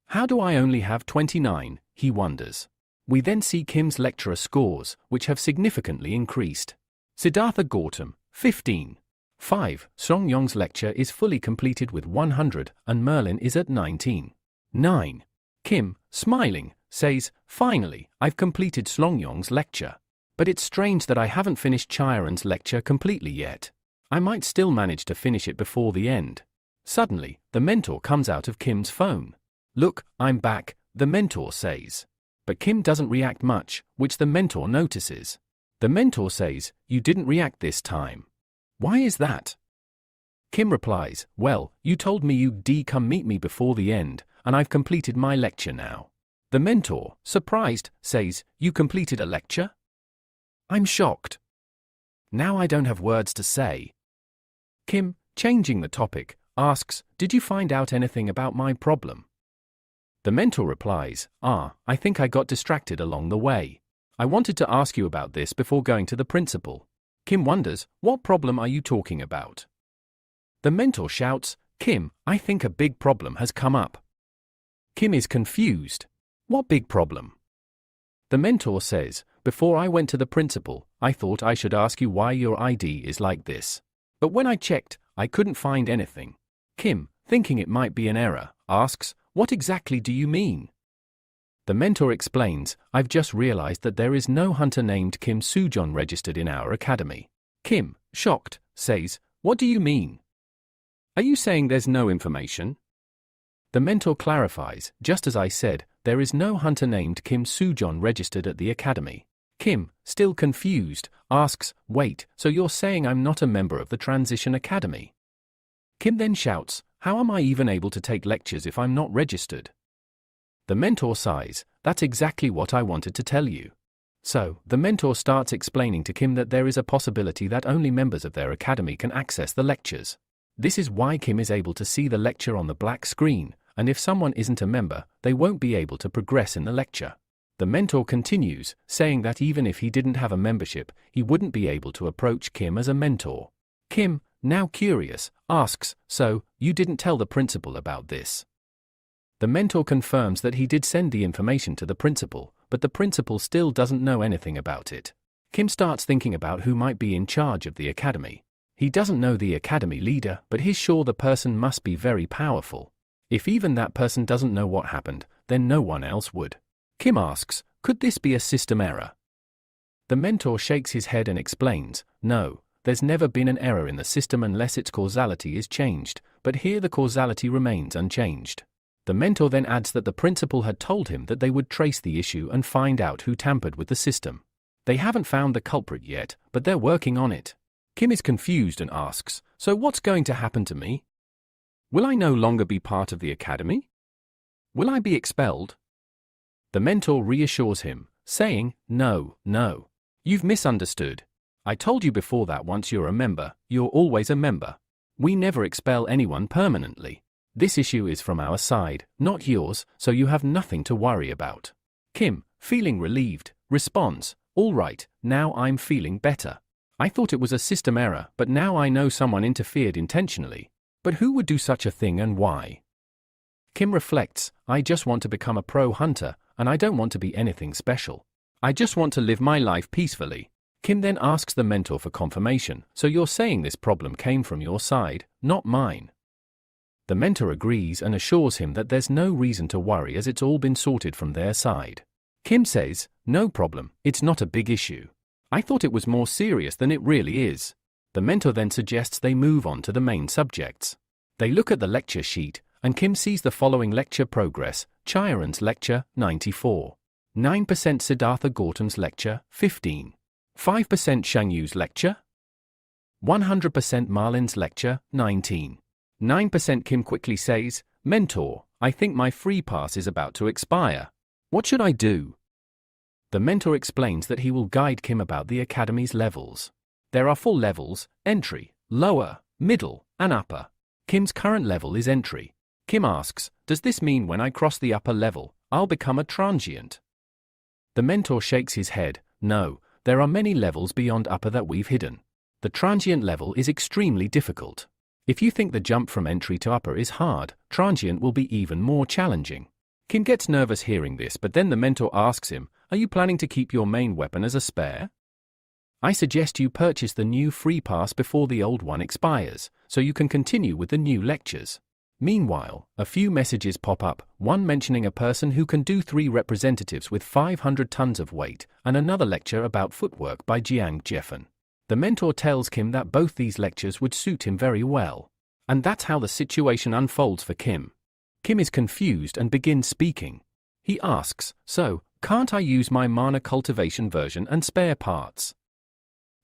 [SPEAKER 1] How do I only have 29, he wonders. We then see Kim's lecturer scores, which have significantly increased. Siddhartha Gautam, 15. 5. Song-yong's lecture is fully completed with 100, and Merlin is at 19. 9. Kim, smiling, says, finally, I've completed Song-yong's lecture. But it's strange that I haven't finished Chiron's lecture completely yet. I might still manage to finish it before the end. Suddenly, the mentor comes out of Kim's phone. Look, I'm back, the mentor says. But Kim doesn't react much, which the mentor notices. The mentor says, you didn't react this time. Why is that? Kim replies, well, you told me you'd come meet me before the end, and I've completed my lecture now. The mentor, surprised, says, you completed a lecture? I'm shocked. Now I don't have words to say. Kim, changing the topic, asks, did you find out anything about my problem? The mentor replies, I think I got distracted along the way. I wanted to ask you about this before going to the principal. Kim wonders, what problem are you talking about? The mentor shouts, Kim, I think a big problem has come up. Kim is confused. What big problem? The mentor says, before I went to the principal, I thought I should ask you why your ID is like this. But when I checked, I couldn't find anything. Kim, thinking it might be an error, asks, what exactly do you mean? The mentor explains, I've just realized that there is no hunter named Kim Soojeon registered in our academy. Kim, shocked, says, what do you mean? Are you saying there's no information? The mentor clarifies, just as I said, there is no hunter named Kim Soojeon registered at the academy. Kim, still confused, asks, wait, so you're saying I'm not a member of the Transition Academy? Kim then shouts, how am I even able to take lectures if I'm not registered? The mentor sighs, that's exactly what I wanted to tell you. So, the mentor starts explaining to Kim that there is a possibility that only members of their academy can access the lectures. This is why Kim is able to see the lecture on the black screen, and if someone isn't a member, they won't be able to progress in the lecture. The mentor continues, saying that even if he didn't have a membership, he wouldn't be able to approach Kim as a mentor. Kim, now curious, asks, so, you didn't tell the principal about this? The mentor confirms that he did send the information to the principal, but the principal still doesn't know anything about it. Kim starts thinking about who might be in charge of the academy. He doesn't know the academy leader, but he's sure the person must be very powerful. If even that person doesn't know what happened, then no one else would. Kim asks, could this be a system error? The mentor shakes his head and explains, no, there's never been an error in the system unless its causality is changed, but here the causality remains unchanged. The mentor then adds that the principal had told him that they would trace the issue and find out who tampered with the system. They haven't found the culprit yet, but they're working on it. Kim is confused and asks, so what's going to happen to me? Will I no longer be part of the academy? Will I be expelled? The mentor reassures him, saying, no, you've misunderstood. I told you before that once you're a member, you're always a member. We never expel anyone permanently. This issue is from our side, not yours, so you have nothing to worry about. Kim, feeling relieved, responds, all right, now I'm feeling better. I thought it was a system error, but now I know someone interfered intentionally. But who would do such a thing and why? Kim reflects, I just want to become a pro hunter, and I don't want to be anything special. I just want to live my life peacefully. Kim then asks the mentor for confirmation, so you're saying this problem came from your side, not mine. The mentor agrees and assures him that there's no reason to worry as it's all been sorted from their side. Kim says, no problem, it's not a big issue. I thought it was more serious than it really is. The mentor then suggests they move on to the main subjects. They look at the lecture sheet, and Kim sees the following lecture progress: Chayaran's lecture, 94. 9% Siddhartha Gautam's lecture, 15. 5% Shangyu's lecture. 100% Marlin's lecture, 19. 9% Kim quickly says, Mentor, I think my free pass is about to expire. What should I do? The mentor explains that he will guide Kim about the academy's levels. There are 4 levels: entry, lower, middle, and upper. Kim's current level is entry. Kim asks, does this mean when I cross the upper level, I'll become a transient? The mentor shakes his head, no, there are many levels beyond upper that we've hidden. The transient level is extremely difficult. If you think the jump from entry to upper is hard, transient will be even more challenging. Kim gets nervous hearing this, but then the mentor asks him, are you planning to keep your main weapon as a spare? I suggest you purchase the new free pass before the old one expires, so you can continue with the new lectures. Meanwhile, a few messages pop up, one mentioning a person who can do 3 representatives with 500 tons of weight, and another lecture about footwork by Jiang Jeffen. The mentor tells Kim that both these lectures would suit him very well. And that's how the situation unfolds for Kim. Kim is confused and begins speaking. He asks, so, can't I use my mana cultivation version and spare parts?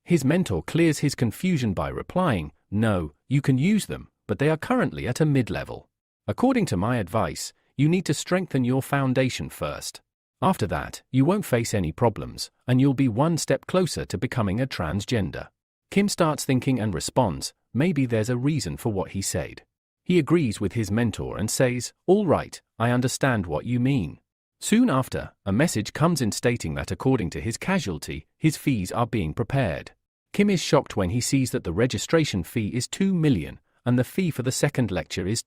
[SPEAKER 1] His mentor clears his confusion by replying, no, you can use them, but they are currently at a mid-level. According to my advice, you need to strengthen your foundation first. After that, you won't face any problems, and you'll be one step closer to becoming a transgender. Kim starts thinking and responds, maybe there's a reason for what he said. He agrees with his mentor and says, all right, I understand what you mean. Soon after, a message comes in stating that according to his casualty, his fees are being prepared. Kim is shocked when he sees that the registration fee is 2 million, and the fee for the second lecture is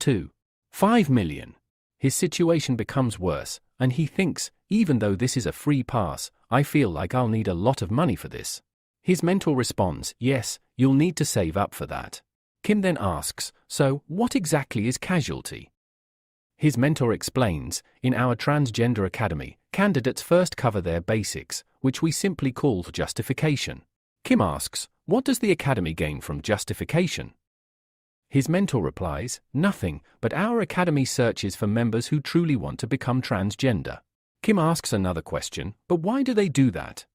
[SPEAKER 1] 5 million. His situation becomes worse, and he thinks, even though this is a free pass, I feel like I'll need a lot of money for this. His mentor responds, yes, you'll need to save up for that. Kim then asks, so, what exactly is casualty? His mentor explains, in our Transgender Academy, candidates first cover their basics, which we simply call justification. Kim asks, what does the Academy gain from justification? His mentor replies, "Nothing, but our academy searches for members who truly want to become transgender." Kim asks another question, "But why do they do that?"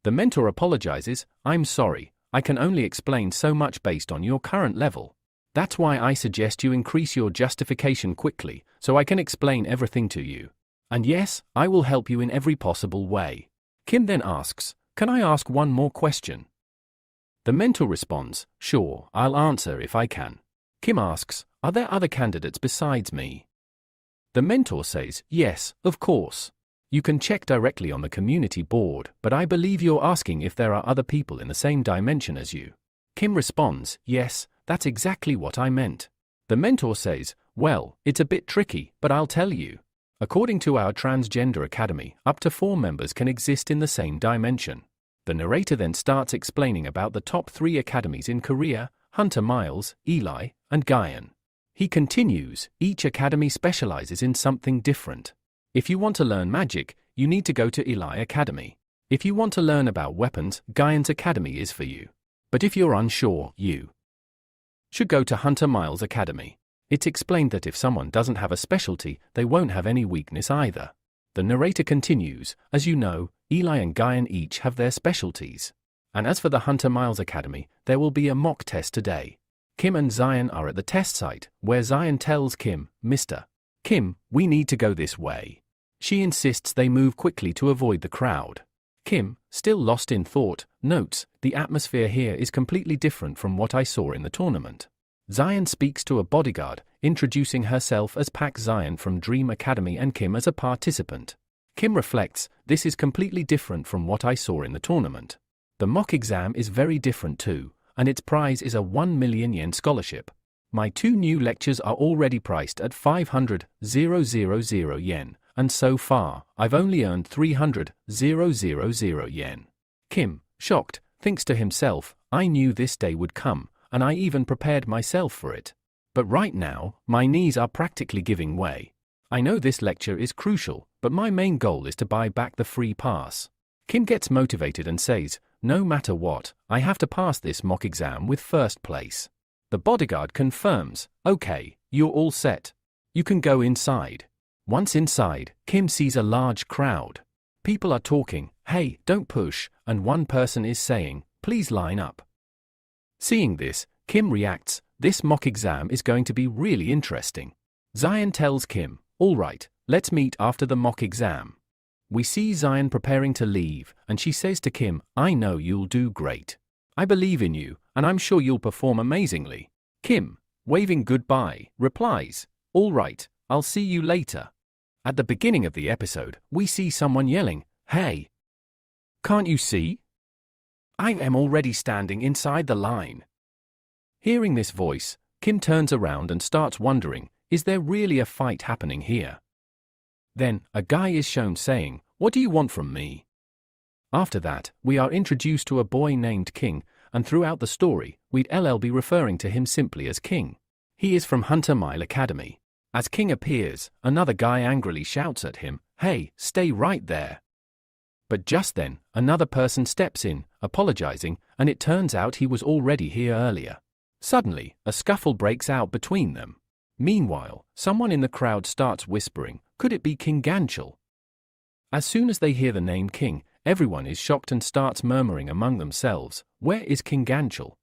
[SPEAKER 1] The mentor apologizes, "I'm sorry, I can only explain so much based on your current level. That's why I suggest you increase your justification quickly, so I can explain everything to you. And yes, I will help you in every possible way." Kim then asks, "Can I ask one more question?" The mentor responds, "Sure, I'll answer if I can." Kim asks, "Are there other candidates besides me?" The mentor says, "Yes, of course. You can check directly on the community board, but I believe you're asking if there are other people in the same dimension as you." Kim responds, "Yes, that's exactly what I meant." The mentor says, "Well, it's a bit tricky, but I'll tell you. According to our Transgender Academy, up to 4 members can exist in the same dimension." The narrator then starts explaining about the top 3 academies in Korea: Hunter Miles, Eli, and Guyan. He continues, "Each academy specializes in something different. If you want to learn magic, you need to go to Eli Academy. If you want to learn about weapons, Guyan's Academy is for you. But if you're unsure, you should go to Hunter Miles Academy. It's explained that if someone doesn't have a specialty, they won't have any weakness either." The narrator continues, "As you know, Eli and Guyan each have their specialties. And as for the Hunter Miles Academy, there will be a mock test today." Kim and Zion are at the test site, where Zion tells Kim, "Mr. Kim, we need to go this way." She insists they move quickly to avoid the crowd. Kim, still lost in thought, notes, "The atmosphere here is completely different from what I saw in the tournament." Zion speaks to a bodyguard, introducing herself as Pak Zion from Dream Academy and Kim as a participant. Kim reflects, "This is completely different from what I saw in the tournament. The mock exam is very different too, and its prize is a 1 million yen scholarship. My 2 new lectures are already priced at 500,000 yen, and so far, I've only earned 300,000 yen. Kim, shocked, thinks to himself, "I knew this day would come, and I even prepared myself for it. But right now, my knees are practically giving way. I know this lecture is crucial, but my main goal is to buy back the free pass." Kim gets motivated and says, "No matter what, I have to pass this mock exam with first place." The bodyguard confirms, "Okay, you're all set. You can go inside." Once inside, Kim sees a large crowd. People are talking, "Hey, don't push," and one person is saying, "Please line up." Seeing this, Kim reacts, "This mock exam is going to be really interesting." Zion tells Kim, "All right, let's meet after the mock exam." We see Zion preparing to leave, and she says to Kim, "I know you'll do great. I believe in you, and I'm sure you'll perform amazingly." Kim, waving goodbye, replies, "All right, I'll see you later." At the beginning of the episode, we see someone yelling, "Hey! Can't you see? I am already standing inside the line." Hearing this voice, Kim turns around and starts wondering, is there really a fight happening here? Then, a guy is shown saying, "What do you want from me?" After that, we are introduced to a boy named King, and throughout the story, we'd be referring to him simply as King. He is from Hunter Mile Academy. As King appears, another guy angrily shouts at him, "Hey, stay right there." But just then, another person steps in, apologizing, and it turns out he was already here earlier. Suddenly, a scuffle breaks out between them. Meanwhile, someone in the crowd starts whispering, "Could it be King Ganchel?" As soon as they hear the name King, everyone is shocked and starts murmuring among themselves, "Where is King Ganchel?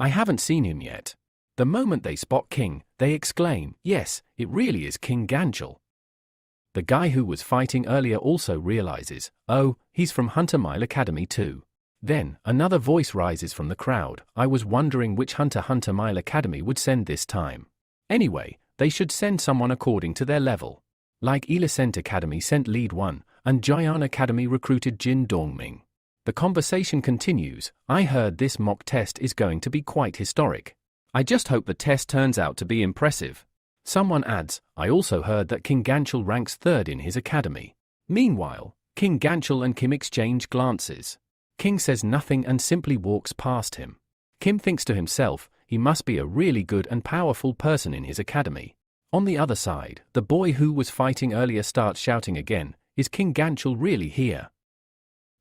[SPEAKER 1] I haven't seen him yet." The moment they spot King, they exclaim, "Yes, it really is King Ganchel." The guy who was fighting earlier also realizes, "Oh, he's from Hunter Mile Academy too." Then, another voice rises from the crowd, "I was wondering which Hunter Mile Academy would send this time. Anyway, they should send someone according to their level. Like Elicent Academy sent Lead 1, and Jian Academy recruited Jin Dongming." The conversation continues, "I heard this mock test is going to be quite historic. I just hope the test turns out to be impressive." Someone adds, "I also heard that King Ganchel ranks 3rd in his academy." Meanwhile, King Ganchel and Kim exchange glances. King says nothing and simply walks past him. Kim thinks to himself, he must be a really good and powerful person in his academy. On the other side, the boy who was fighting earlier starts shouting again, "Is King Ganchel really here?"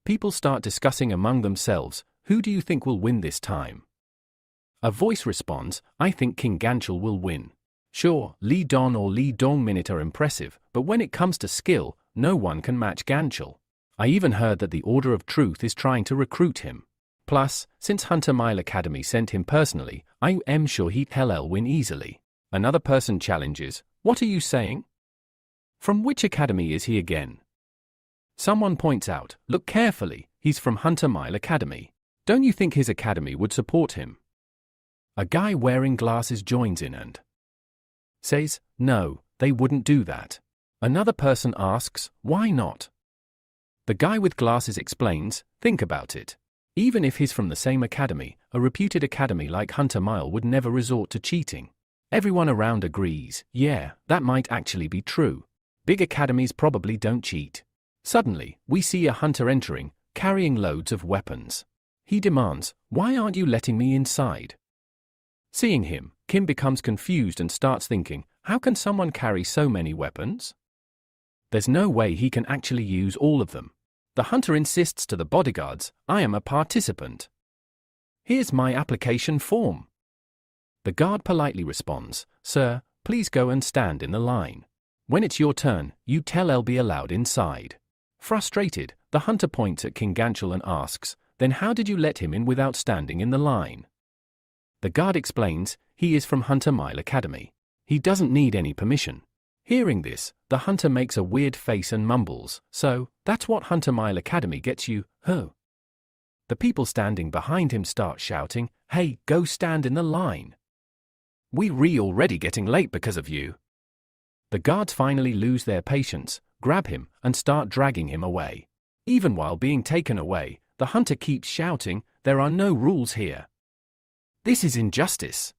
[SPEAKER 1] People start discussing among themselves, "Who do you think will win this time?" A voice responds, I think King Ganchul will win. Sure, Li Don or Li Dongminute are impressive, but when it comes to skill, no one can match Ganchul. I even heard that the Order of Truth is trying to recruit him. Plus, since Hunter Mile Academy sent him personally, I am sure he'll win easily. Another person challenges, what are you saying? From which academy is he again? Someone points out, look carefully, he's from Hunter Mile Academy. Don't you think his academy would support him? A guy wearing glasses joins in and says, no, they wouldn't do that. Another person asks, why not? The guy with glasses explains, think about it. Even if he's from the same academy, a reputed academy like Hunter Mile would never resort to cheating. Everyone around agrees, yeah, that might actually be true. Big academies probably don't cheat. Suddenly, we see a hunter entering, carrying loads of weapons. He demands, why aren't you letting me inside? Seeing him, Kim becomes confused and starts thinking, how can someone carry so many weapons? There's no way he can actually use all of them. The hunter insists to the bodyguards, I am a participant. Here's my application form. The guard politely responds, sir, please go and stand in the line. When it's your turn, you tell I'll be allowed inside. Frustrated, the hunter points at King Ganchul and asks, then how did you let him in without standing in the line? The guard explains, he is from Hunter Mile Academy. He doesn't need any permission. Hearing this, the hunter makes a weird face and mumbles, so, that's what Hunter Mile Academy gets you, huh? The people standing behind him start shouting, hey, go stand in the line. We're already getting late because of you. The guards finally lose their patience, grab him, and start dragging him away. Even while being taken away, the hunter keeps shouting, there are no rules here. This is injustice.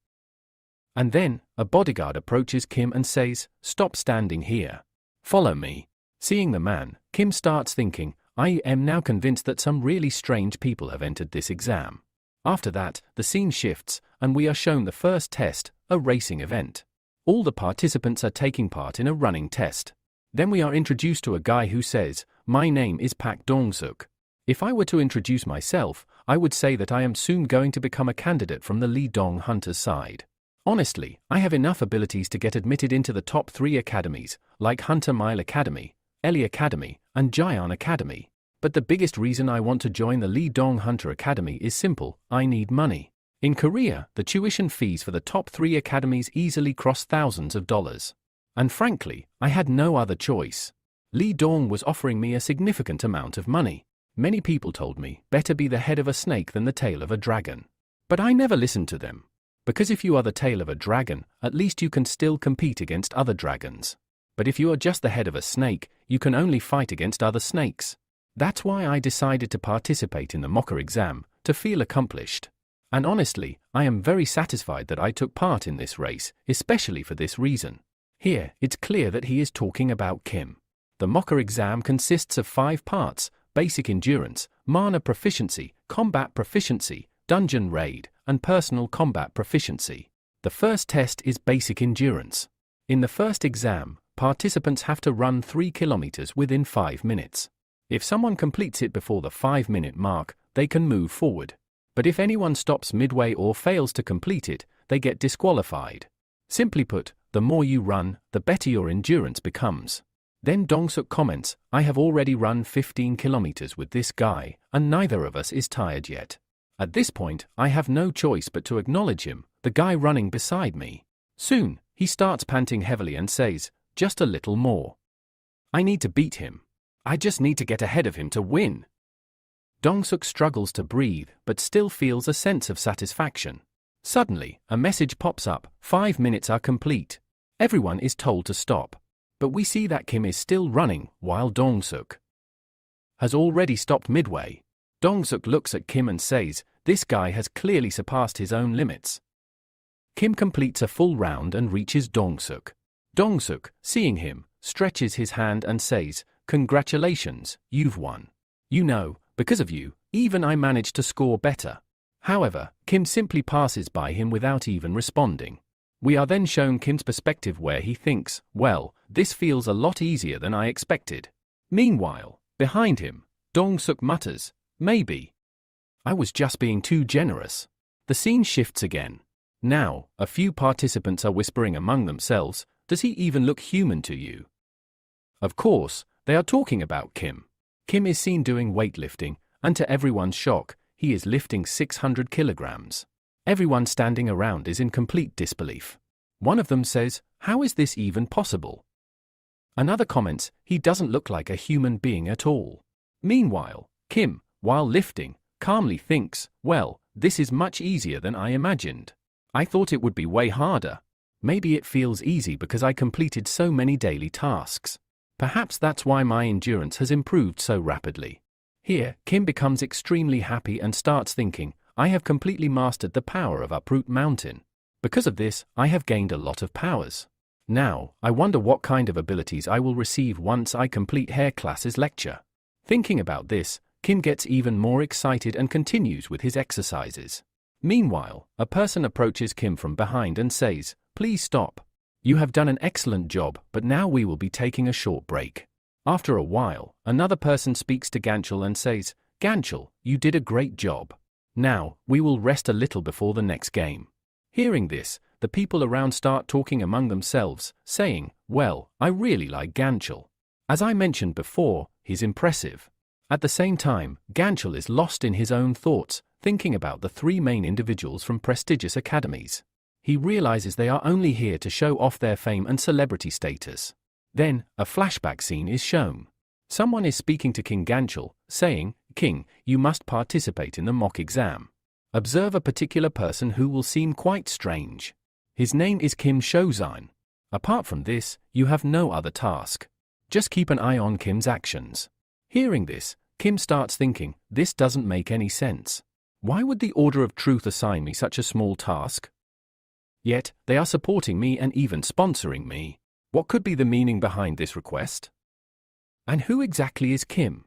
[SPEAKER 1] And then, a bodyguard approaches Kim and says, stop standing here. Follow me. Seeing the man, Kim starts thinking, I am now convinced that some really strange people have entered this exam. After that, the scene shifts, and we are shown the first test, a racing event. All the participants are taking part in a running test. Then we are introduced to a guy who says, my name is Pak Dong-suk. If I were to introduce myself, I would say that I am soon going to become a candidate from the Li Dong Hunter's side. Honestly, I have enough abilities to get admitted into the top 3 academies, like Hunter Mile Academy, Eli Academy, and Jian Academy. But the biggest reason I want to join the Li Dong Hunter Academy is simple, I need money. In Korea, the tuition fees for the top 3 academies easily cross thousands of dollars. And frankly, I had no other choice. Li Dong was offering me a significant amount of money. Many people told me, better be the head of a snake than the tail of a dragon. But I never listened to them. Because if you are the tail of a dragon, at least you can still compete against other dragons. But if you are just the head of a snake, you can only fight against other snakes. That's why I decided to participate in the mocker exam, to feel accomplished. And honestly, I am very satisfied that I took part in this race, especially for this reason. Here, it's clear that he is talking about Kim. The mocker exam consists of 5 parts, basic endurance, mana proficiency, combat proficiency, dungeon raid, and personal combat proficiency. The first test is basic endurance. In the first exam, participants have to run 3 kilometers within 5 minutes. If someone completes it before the 5-minute mark, they can move forward. But if anyone stops midway or fails to complete it, they get disqualified. Simply put, the more you run, the better your endurance becomes. Then Dong-suk comments, I have already run 15 kilometers with this guy, and neither of us is tired yet. At this point, I have no choice but to acknowledge him, the guy running beside me. Soon, he starts panting heavily and says, just a little more. I need to beat him. I just need to get ahead of him to win. Dong-suk struggles to breathe, but still feels a sense of satisfaction. Suddenly, a message pops up, 5 minutes are complete. Everyone is told to stop. But we see that Kim is still running, while Dong-suk has already stopped midway. Dong-suk looks at Kim and says, this guy has clearly surpassed his own limits. Kim completes a full round and reaches Dong-suk. Dong-suk, seeing him, stretches his hand and says, congratulations, you've won. You know, because of you, even I managed to score better. However, Kim simply passes by him without even responding. We are then shown Kim's perspective where he thinks, well, this feels a lot easier than I expected. Meanwhile, behind him, Dong-suk mutters, maybe I was just being too generous. The scene shifts again. Now, a few participants are whispering among themselves, "Does he even look human to you?" Of course, they are talking about Kim. Kim is seen doing weightlifting, and to everyone's shock, he is lifting 600 kilograms. Everyone standing around is in complete disbelief. One of them says, "How is this even possible?" Another comments, "He doesn't look like a human being at all." Meanwhile, Kim, while lifting, calmly thinks, "Well, this is much easier than I imagined. I thought it would be way harder. Maybe it feels easy because I completed so many daily tasks. Perhaps that's why my endurance has improved so rapidly." Here, Kim becomes extremely happy and starts thinking, "I have completely mastered the power of Uproot Mountain. Because of this, I have gained a lot of powers. Now, I wonder what kind of abilities I will receive once I complete Hair Class's lecture." Thinking about this, Kim gets even more excited and continues with his exercises. Meanwhile, a person approaches Kim from behind and says, "Please stop. You have done an excellent job, but now we will be taking a short break." After a while, another person speaks to Ganchel and says, "Ganchel, you did a great job. Now, we will rest a little before the next game." Hearing this, the people around start talking among themselves, saying, "Well, I really like Ganchel. As I mentioned before, he's impressive." At the same time, Ganchel is lost in his own thoughts, thinking about the three main individuals from prestigious academies. He realizes they are only here to show off their fame and celebrity status. Then, a flashback scene is shown. Someone is speaking to King Ganchel, saying, "King, you must participate in the mock exam. Observe a particular person who will seem quite strange. His name is Kim Shozan. Apart from this, you have no other task. Just keep an eye on Kim's actions." Hearing this, Kim starts thinking, "This doesn't make any sense. Why would the Order of Truth assign me such a small task? Yet, they are supporting me and even sponsoring me. What could be the meaning behind this request? And who exactly is Kim?"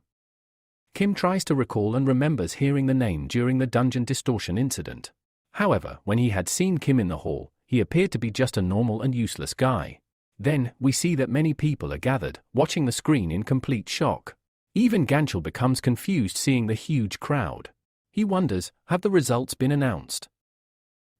[SPEAKER 1] Kim tries to recall and remembers hearing the name during the dungeon distortion incident. However, when he had seen Kim in the hall, he appeared to be just a normal and useless guy. Then, we see that many people are gathered, watching the screen in complete shock. Even Ganchel becomes confused seeing the huge crowd. He wonders, have the results been announced?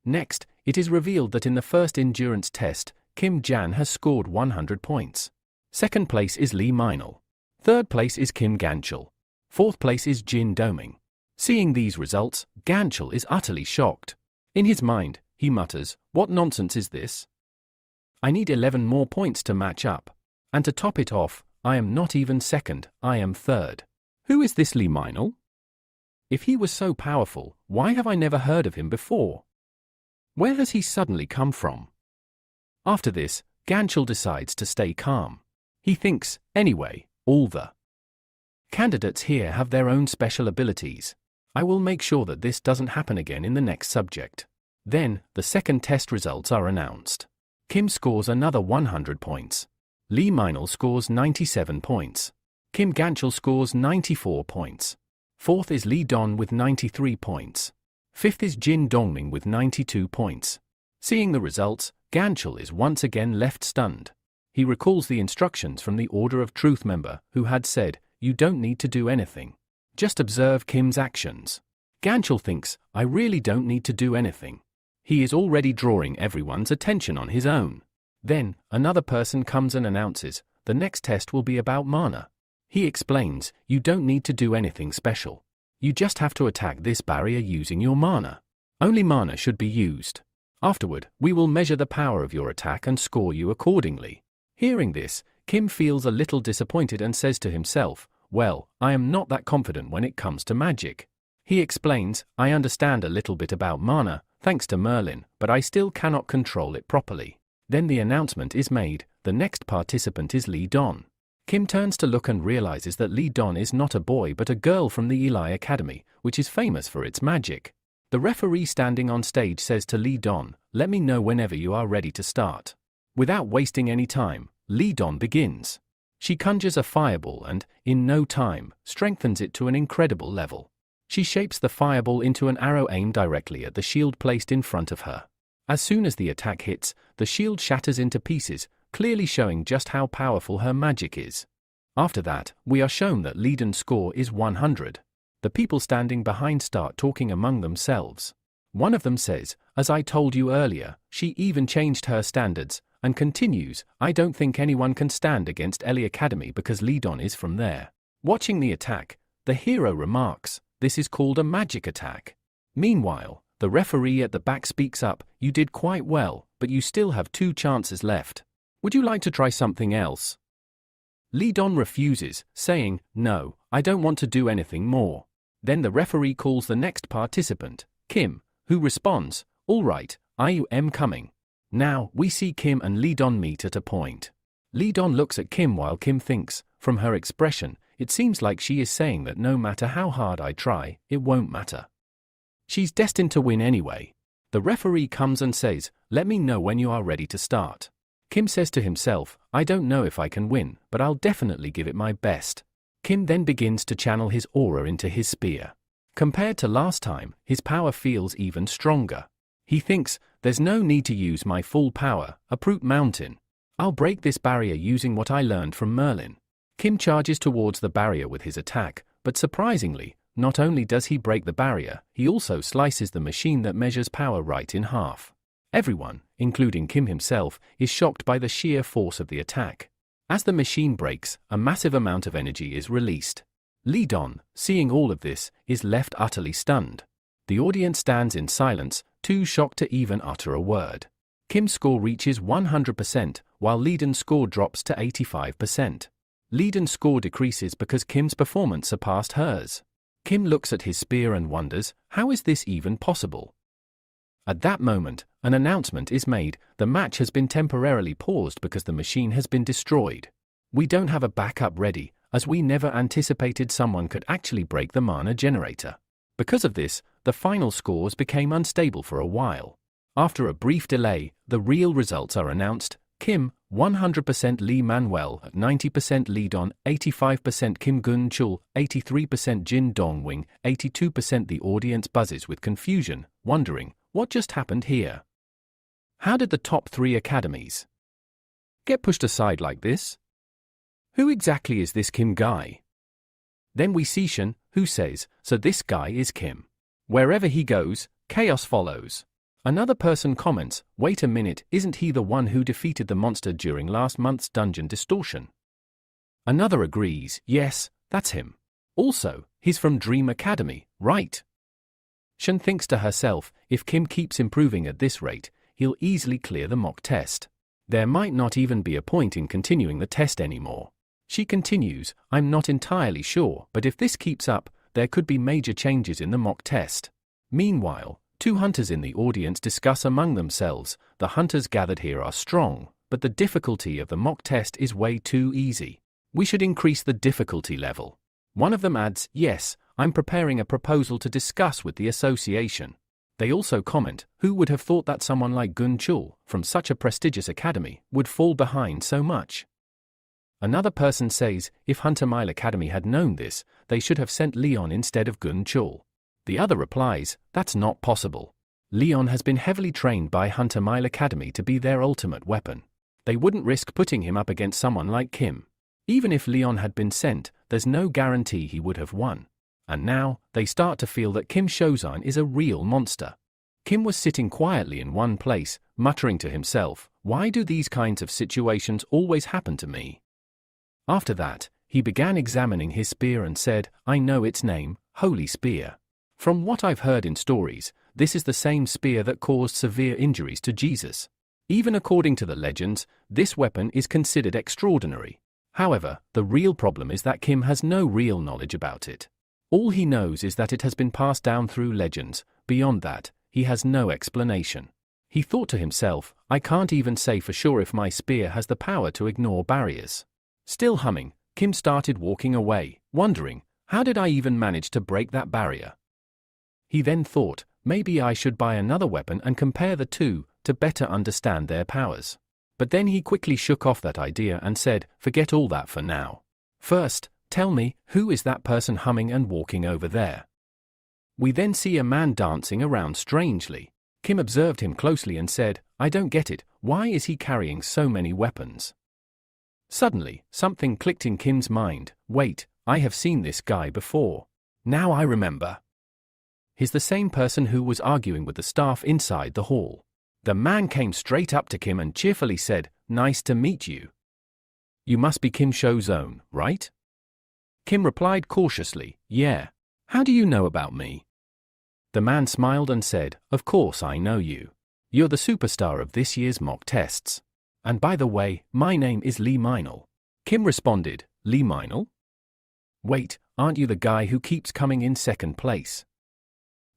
[SPEAKER 1] Next, it is revealed that in the first endurance test, Kim Jan has scored 100 points. Second place is Lee Meinl. Third place is Kim Ganchel. Fourth place is Jin Doming. Seeing these results, Ganchel is utterly shocked. In his mind, he mutters, "What nonsense is this? I need 11 more points to match up. And to top it off, I am not even second, I am third. Who is this Lee Meinl? If he was so powerful, why have I never heard of him before? Where has he suddenly come from?" After this, Ganchel decides to stay calm. He thinks, anyway, all the candidates here have their own special abilities. I will make sure that this doesn't happen again in the next subject. Then, the second test results are announced. Kim scores another 100 points. Lee Meinl scores 97 points. Kim Ganchel scores 94 points. Fourth is Lee Don with 93 points. Fifth is Jin Dongming with 92 points. Seeing the results, Ganchel is once again left stunned. He recalls the instructions from the Order of Truth member, who had said, "You don't need to do anything. Just observe Kim's actions." Ganchel thinks, "I really don't need to do anything. He is already drawing everyone's attention on his own." Then, another person comes and announces, "The next test will be about mana." He explains, "You don't need to do anything special. You just have to attack this barrier using your mana. Only mana should be used. Afterward, we will measure the power of your attack and score you accordingly." Hearing this, Kim feels a little disappointed and says to himself, "Well, I am not that confident when it comes to magic." He explains, "I understand a little bit about mana, thanks to Merlin, but I still cannot control it properly." Then the announcement is made, the next participant is Lee Don. Kim turns to look and realizes that Lee Don is not a boy but a girl from the Eli Academy, which is famous for its magic. The referee standing on stage says to Lee Don, "Let me know whenever you are ready to start." Without wasting any time, Lee Don begins. She conjures a fireball and, in no time, strengthens it to an incredible level. She shapes the fireball into an arrow aimed directly at the shield placed in front of her. As soon as the attack hits, the shield shatters into pieces, clearly showing just how powerful her magic is. After that, we are shown that Lee Don's score is 100. The people standing behind start talking among themselves. One of them says, as I told you earlier, she even changed her standards, and continues, I don't think anyone can stand against Ellie Academy because Lee Don is from there. Watching the attack, the hero remarks, this is called a magic attack. Meanwhile, the referee at the back speaks up, you did quite well, but you still have 2 chances left. Would you like to try something else? Lee Don refuses, saying, no, I don't want to do anything more. Then the referee calls the next participant, Kim, who responds, all right, I am coming. Now, we see Kim and Lee Don meet at a point. Lee Don looks at Kim while Kim thinks, from her expression, it seems like she is saying that no matter how hard I try, it won't matter. She's destined to win anyway. The referee comes and says, let me know when you are ready to start. Kim says to himself, I don't know if I can win, but I'll definitely give it my best. Kim then begins to channel his aura into his spear. Compared to last time, his power feels even stronger. He thinks, there's no need to use my full power, uproot mountain. I'll break this barrier using what I learned from Merlin. Kim charges towards the barrier with his attack, but surprisingly, not only does he break the barrier, he also slices the machine that measures power right in half. Everyone, including Kim himself, is shocked by the sheer force of the attack. As the machine breaks, a massive amount of energy is released. Lee Don, seeing all of this, is left utterly stunned. The audience stands in silence, too shocked to even utter a word. Kim's score reaches 100%, while Lee Don's score drops to 85%. Lee Don's score decreases because Kim's performance surpassed hers. Kim looks at his spear and wonders, how is this even possible? At that moment, an announcement is made, the match has been temporarily paused because the machine has been destroyed. We don't have a backup ready, as we never anticipated someone could actually break the mana generator. Because of this, the final scores became unstable for a while. After a brief delay, the real results are announced, Kim, 100% Lee Manuel, 90% Lee Don, 85% Kim Gun Chul, 83% Jin Dongwing, 82%. The audience buzzes with confusion, wondering, what just happened here? How did the top 3 academies get pushed aside like this? Who exactly is this Kim guy? Then we see Shen, who says, so this guy is Kim. Wherever he goes, chaos follows. Another person comments, wait a minute, isn't he the one who defeated the monster during last month's dungeon distortion? Another agrees, yes, that's him. Also, he's from Dream Academy, right? Shen thinks to herself, if Kim keeps improving at this rate, he'll easily clear the mock test. There might not even be a point in continuing the test anymore. She continues, I'm not entirely sure, but if this keeps up, there could be major changes in the mock test. Meanwhile, 2 hunters in the audience discuss among themselves, the hunters gathered here are strong, but the difficulty of the mock test is way too easy. We should increase the difficulty level. One of them adds, yes, I'm preparing a proposal to discuss with the association. They also comment, who would have thought that someone like Gun Chul, from such a prestigious academy, would fall behind so much? Another person says, if Hunter Mile Academy had known this, they should have sent Leon instead of Gun Chul. The other replies, that's not possible. Leon has been heavily trained by Hunter Mile Academy to be their ultimate weapon. They wouldn't risk putting him up against someone like Kim. Even if Leon had been sent, there's no guarantee he would have won. And now, they start to feel that Kim Shozan is a real monster. Kim was sitting quietly in one place, muttering to himself, why do these kinds of situations always happen to me? After that, he began examining his spear and said, I know its name, Holy Spear. From what I've heard in stories, this is the same spear that caused severe injuries to Jesus. Even according to the legends, this weapon is considered extraordinary. However, the real problem is that Kim has no real knowledge about it. All he knows is that it has been passed down through legends. Beyond that, he has no explanation. He thought to himself, I can't even say for sure if my spear has the power to ignore barriers. Still humming, Kim started walking away, wondering, how did I even manage to break that barrier? He then thought, maybe I should buy another weapon and compare the two, to better understand their powers. But then he quickly shook off that idea and said, forget all that for now. First, tell me, who is that person humming and walking over there? We then see a man dancing around strangely. Kim observed him closely and said, I don't get it, why is he carrying so many weapons? Suddenly, something clicked in Kim's mind, wait, I have seen this guy before. Now I remember. He's the same person who was arguing with the staff inside the hall. The man came straight up to Kim and cheerfully said, "Nice to meet you. You must be Kim Shounen, right?" Kim replied cautiously, "Yeah. How do you know about me?" The man smiled and said, "Of course I know you. You're the superstar of this year's mock tests. And by the way, my name is Lee Meinl." Kim responded, "Lee Meinl? Wait, aren't you the guy who keeps coming in second place?"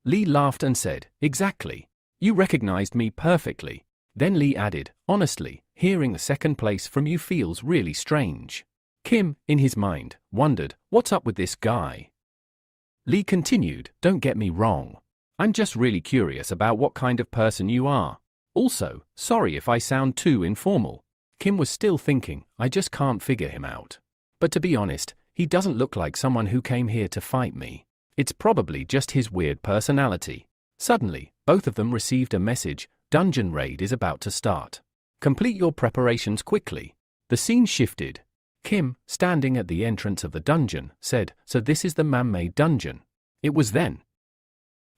[SPEAKER 1] Lee laughed and said, "Exactly. You recognized me perfectly." Then Lee added, "Honestly, hearing the second place from you feels really strange." Kim, in his mind, wondered, what's up with this guy? Lee continued, "Don't get me wrong. I'm just really curious about what kind of person you are. Also, sorry if I sound too informal." Kim was still thinking, I just can't figure him out. But to be honest, he doesn't look like someone who came here to fight me. It's probably just his weird personality. Suddenly, both of them received a message, "Dungeon raid is about to start. Complete your preparations quickly." The scene shifted. Kim, standing at the entrance of the dungeon, said, "So this is the man-made dungeon." It was then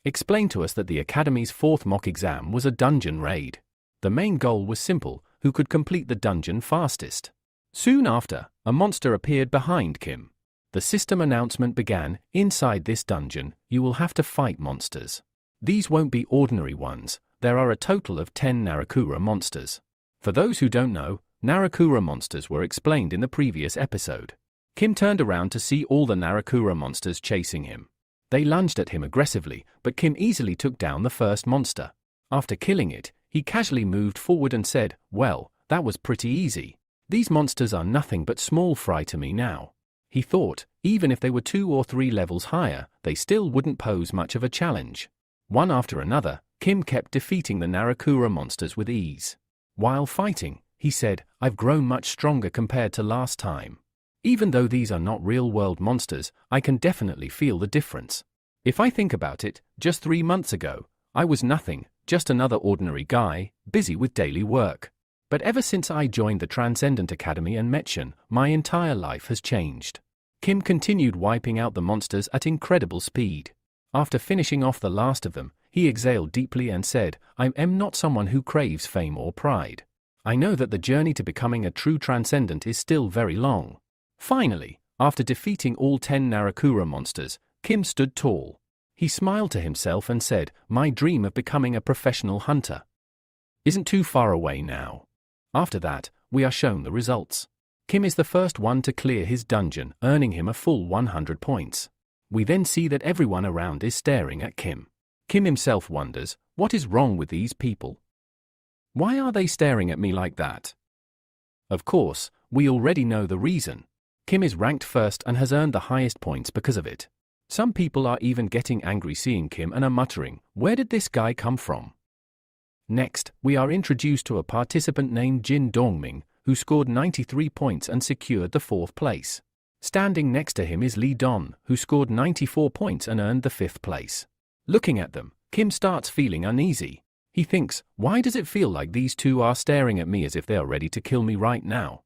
[SPEAKER 1] explained to us that the Academy's fourth mock exam was a dungeon raid. The main goal was simple, who could complete the dungeon fastest. Soon after, a monster appeared behind Kim. The system announcement began, "Inside this dungeon, you will have to fight monsters. These won't be ordinary ones, there are a total of 10 Narakura monsters." For those who don't know, Narakura monsters were explained in the previous episode. Kim turned around to see all the Narakura monsters chasing him. They lunged at him aggressively, but Kim easily took down the first monster. After killing it, he casually moved forward and said, "Well, that was pretty easy. These monsters are nothing but small fry to me now." He thought, even if they were 2 or 3 levels higher, they still wouldn't pose much of a challenge. One after another, Kim kept defeating the Narakura monsters with ease. While fighting, he said, "I've grown much stronger compared to last time. Even though these are not real-world monsters, I can definitely feel the difference. If I think about it, just 3 months ago, I was nothing, just another ordinary guy, busy with daily work. But ever since I joined the Transcendent Academy and met Shun, my entire life has changed." Kim continued wiping out the monsters at incredible speed. After finishing off the last of them, he exhaled deeply and said, "I am not someone who craves fame or pride. I know that the journey to becoming a true Transcendent is still very long." Finally, after defeating all 10 Narakura monsters, Kim stood tall. He smiled to himself and said, "My dream of becoming a professional hunter isn't too far away now." After that, we are shown the results. Kim is the first one to clear his dungeon, earning him a full 100 points. We then see that everyone around is staring at Kim. Kim himself wonders, what is wrong with these people? Why are they staring at me like that? Of course, we already know the reason. Kim is ranked first and has earned the highest points because of it. Some people are even getting angry seeing Kim and are muttering, "Where did this guy come from?" Next, we are introduced to a participant named Jin Dongming, who scored 93 points and secured the 4th place. Standing next to him is Lee Don, who scored 94 points and earned the 5th place. Looking at them, Kim starts feeling uneasy. He thinks, why does it feel like these two are staring at me as if they are ready to kill me right now?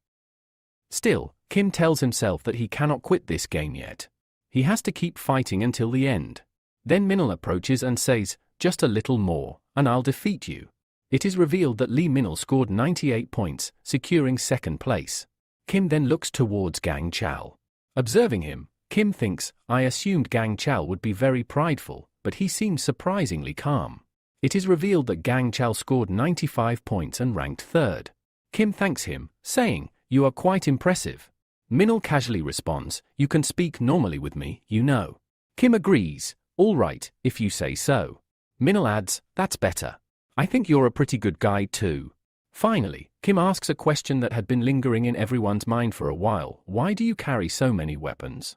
[SPEAKER 1] Still, Kim tells himself that he cannot quit this game yet. He has to keep fighting until the end. Then Minl approaches and says, "Just a little more, and I'll defeat you." It is revealed that Lee Minl scored 98 points, securing 2nd place. Kim then looks towards Gang Chal. Observing him, Kim thinks, I assumed Gang Chal would be very prideful, but he seems surprisingly calm. It is revealed that Gang Chal scored 95 points and ranked 3rd. Kim thanks him, saying, "You are quite impressive." Minl casually responds, "You can speak normally with me, you know." Kim agrees, "All right, if you say so." Minl adds, "That's better. I think you're a pretty good guy too." Finally, Kim asks a question that had been lingering in everyone's mind for a while. Why do you carry so many weapons?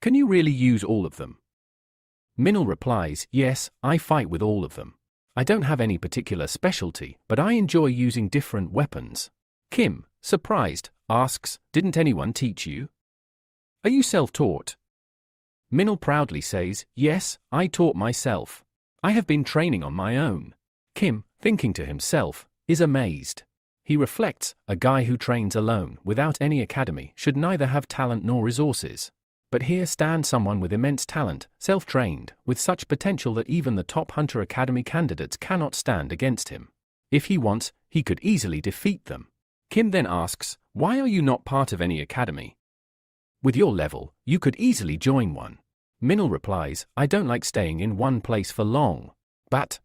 [SPEAKER 1] Can you really use all of them? Minl replies, "Yes, I fight with all of them. I don't have any particular specialty, but I enjoy using different weapons." Kim, surprised, asks, "Didn't anyone teach you? Are you self-taught?" Minl proudly says, "Yes, I taught myself. I have been training on my own." Kim, thinking to himself, is amazed. He reflects, a guy who trains alone, without any academy, should neither have talent nor resources. But here stands someone with immense talent, self-trained, with such potential that even the top Hunter Academy candidates cannot stand against him. If he wants, he could easily defeat them. Kim then asks, "Why are you not part of any academy? With your level, you could easily join one." Minil replies, "I don't like staying in one place for long. But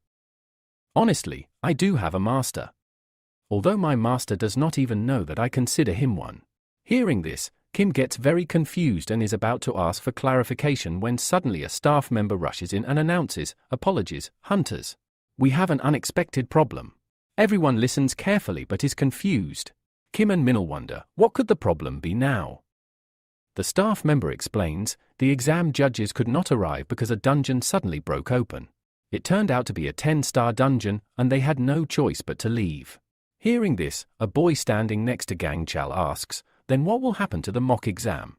[SPEAKER 1] honestly, I do have a master. Although my master does not even know that I consider him one." Hearing this, Kim gets very confused and is about to ask for clarification when suddenly a staff member rushes in and announces, "Apologies, hunters. We have an unexpected problem." Everyone listens carefully but is confused. Kim and Minil wonder, what could the problem be now? The staff member explains, the exam judges could not arrive because a dungeon suddenly broke open. It turned out to be a 10-star dungeon and they had no choice but to leave. Hearing this, a boy standing next to Gang Chal asks, "Then what will happen to the mock exam?"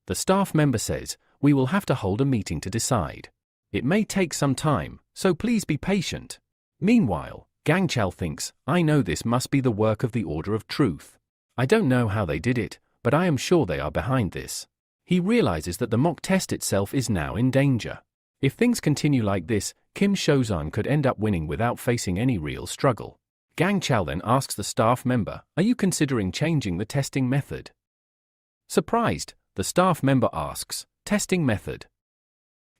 [SPEAKER 1] The staff member says, "We will have to hold a meeting to decide. It may take some time, so please be patient." Meanwhile, Gang Chal thinks, "I know this must be the work of the Order of Truth. I don't know how they did it, but I am sure they are behind this." He realizes that the mock test itself is now in danger. If things continue like this, Kim Shozan could end up winning without facing any real struggle. Gang Chal then asks the staff member, "Are you considering changing the testing method?" Surprised, the staff member asks, "Testing method?"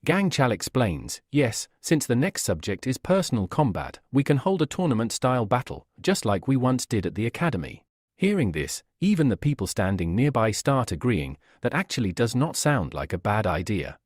[SPEAKER 1] Gang Chal explains, "Yes, since the next subject is personal combat, we can hold a tournament-style battle, just like we once did at the academy." Hearing this, even the people standing nearby start agreeing that actually does not sound like a bad idea.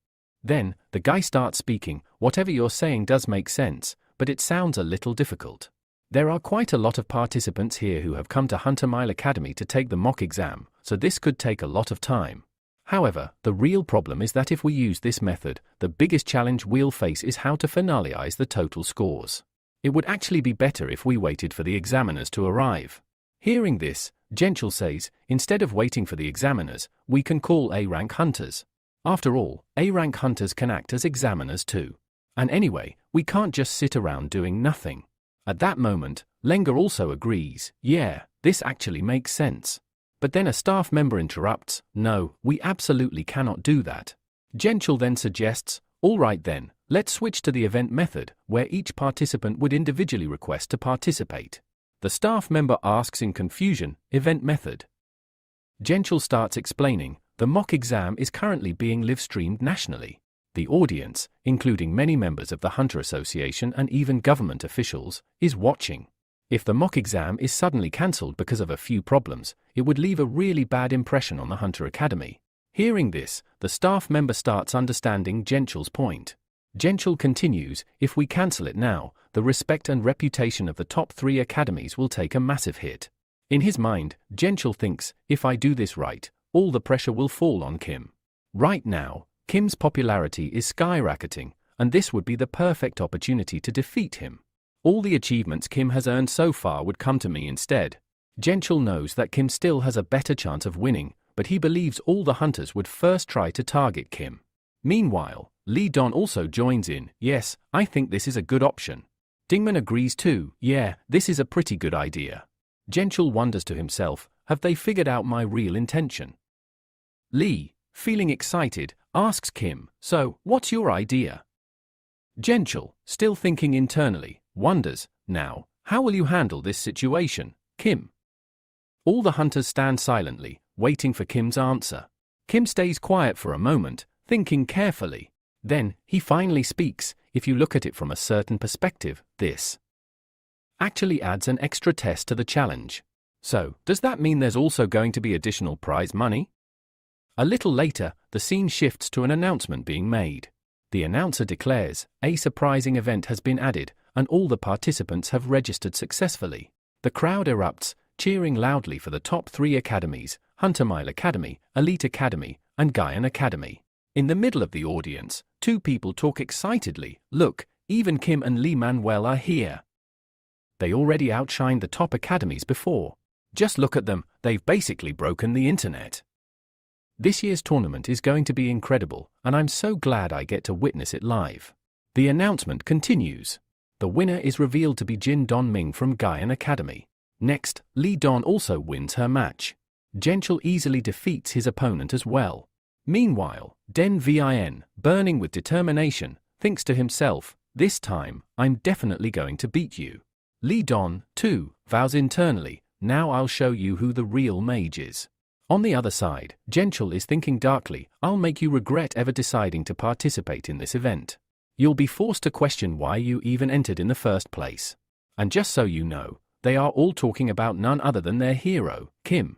[SPEAKER 1] Then, the guy starts speaking, "Whatever you're saying does make sense, but it sounds a little difficult. There are quite a lot of participants here who have come to Hunter Mile Academy to take the mock exam, so this could take a lot of time. However, the real problem is that if we use this method, the biggest challenge we'll face is how to finalize the total scores. It would actually be better if we waited for the examiners to arrive." Hearing this, Genchal says, "Instead of waiting for the examiners, we can call A-rank hunters. After all, A-rank hunters can act as examiners too. And anyway, we can't just sit around doing nothing." At that moment, Lenga also agrees, "Yeah, this actually makes sense." But then a staff member interrupts, "No, we absolutely cannot do that." Genchal then suggests, "All right then, let's switch to the event method, where each participant would individually request to participate." The staff member asks in confusion, "Event method?" Genchal starts explaining, "The mock exam is currently being live-streamed nationally. The audience, including many members of the Hunter Association and even government officials, is watching. If the mock exam is suddenly cancelled because of a few problems, it would leave a really bad impression on the Hunter Academy." Hearing this, the staff member starts understanding Genchal's point. Genchal continues, "If we cancel it now, the respect and reputation of the top 3 academies will take a massive hit." In his mind, Genchal thinks, "If I do this right, all the pressure will fall on Kim. Right now, Kim's popularity is skyrocketing, and this would be the perfect opportunity to defeat him. All the achievements Kim has earned so far would come to me instead." Genchal knows that Kim still has a better chance of winning, but he believes all the hunters would first try to target Kim. Meanwhile, Li Don also joins in, "Yes, I think this is a good option." Dingman agrees too, "Yeah, this is a pretty good idea." Genchal wonders to himself, have they figured out my real intention? Li, feeling excited, asks Kim, "So, what's your idea?" Genchal, still thinking internally, wonders, "Now, how will you handle this situation, Kim?" All the hunters stand silently, waiting for Kim's answer. Kim stays quiet for a moment, thinking carefully. Then, he finally speaks, "If you look at it from a certain perspective, this actually adds an extra test to the challenge. So, does that mean there's also going to be additional prize money?" A little later, the scene shifts to an announcement being made. The announcer declares, "A surprising event has been added, and all the participants have registered successfully." The crowd erupts, cheering loudly for the top 3 academies, Hunter Mile Academy, Elite Academy, and Gaian Academy. In the middle of the audience, 2 people talk excitedly, "Look, even Kim and Lee Manuel are here. They already outshined the top academies before. Just look at them, they've basically broken the internet. This year's tournament is going to be incredible, and I'm so glad I get to witness it live." The announcement continues. The winner is revealed to be Jin Don Ming from Gaian Academy. Next, Li Don also wins her match. Genchal easily defeats his opponent as well. Meanwhile, Den Vin, burning with determination, thinks to himself, this time, I'm definitely going to beat you. Li Don, too, vows internally, now I'll show you who the real mage is. On the other side, Genchul is thinking darkly, I'll make you regret ever deciding to participate in this event. You'll be forced to question why you even entered in the first place. And just so you know, they are all talking about none other than their hero, Kim.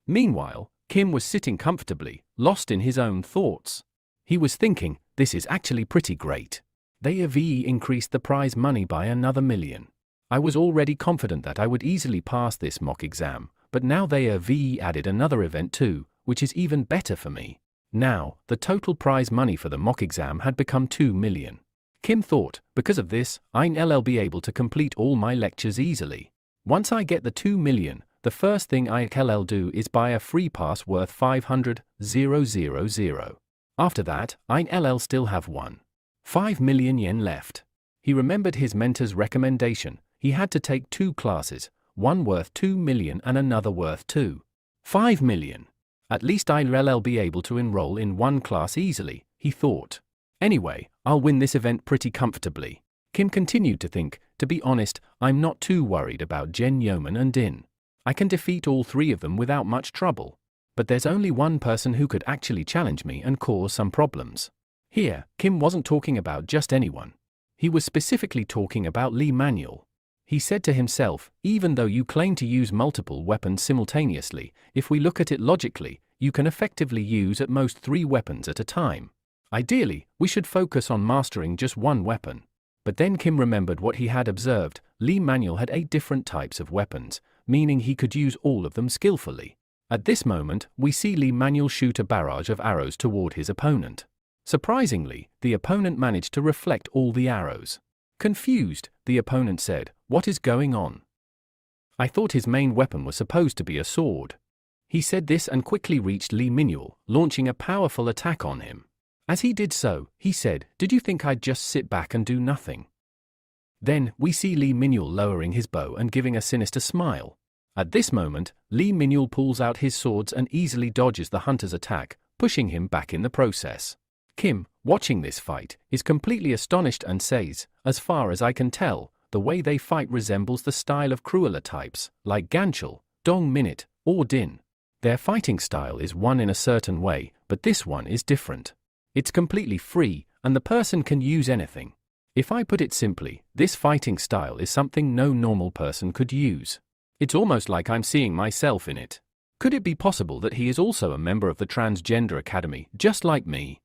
[SPEAKER 1] Meanwhile, Kim was sitting comfortably, lost in his own thoughts. He was thinking, this is actually pretty great. They have increased the prize money by another 1 million. I was already confident that I would easily pass this mock exam, but now they have added another event too, which is even better for me. Now, the total prize money for the mock exam had become 2 million. Kim thought, because of this, I'll be able to complete all my lectures easily. Once I get the 2 million, the first thing I'll do is buy a free pass worth 500,000. After that, I'll still have 1.5 million yen left. He remembered his mentor's recommendation. He had to take 2 classes, one worth 2 million and another worth 2.5 million. At least I'll be able to enroll in one class easily, he thought. Anyway, I'll win this event pretty comfortably. Kim continued to think, to be honest, I'm not too worried about Jen Yeoman and Din. I can defeat all 3 of them without much trouble. But there's only one person who could actually challenge me and cause some problems. Here, Kim wasn't talking about just anyone. He was specifically talking about Lee Manuel. He said to himself, even though you claim to use multiple weapons simultaneously, if we look at it logically, you can effectively use at most 3 weapons at a time. Ideally, we should focus on mastering just one weapon. But then Kim remembered what he had observed. Lee Manuel had 8 different types of weapons, meaning he could use all of them skillfully. At this moment, we see Lee Manuel shoot a barrage of arrows toward his opponent. Surprisingly, the opponent managed to reflect all the arrows. Confused, the opponent said, "What is going on? I thought his main weapon was supposed to be a sword." He said this and quickly reached Lee Manuel, launching a powerful attack on him. As he did so, he said, "Did you think I'd just sit back and do nothing?" Then, we see Lee Manuel lowering his bow and giving a sinister smile. At this moment, Lee Manuel pulls out his swords and easily dodges the hunter's attack, pushing him back in the process. Kim, watching this fight, is completely astonished and says, as far as I can tell, the way they fight resembles the style of Cruella types, like Ganchul, Dong Minute, or Din. Their fighting style is one in a certain way, but this one is different. It's completely free, and the person can use anything. If I put it simply, this fighting style is something no normal person could use. It's almost like I'm seeing myself in it. Could it be possible that he is also a member of the Transgender Academy, just like me?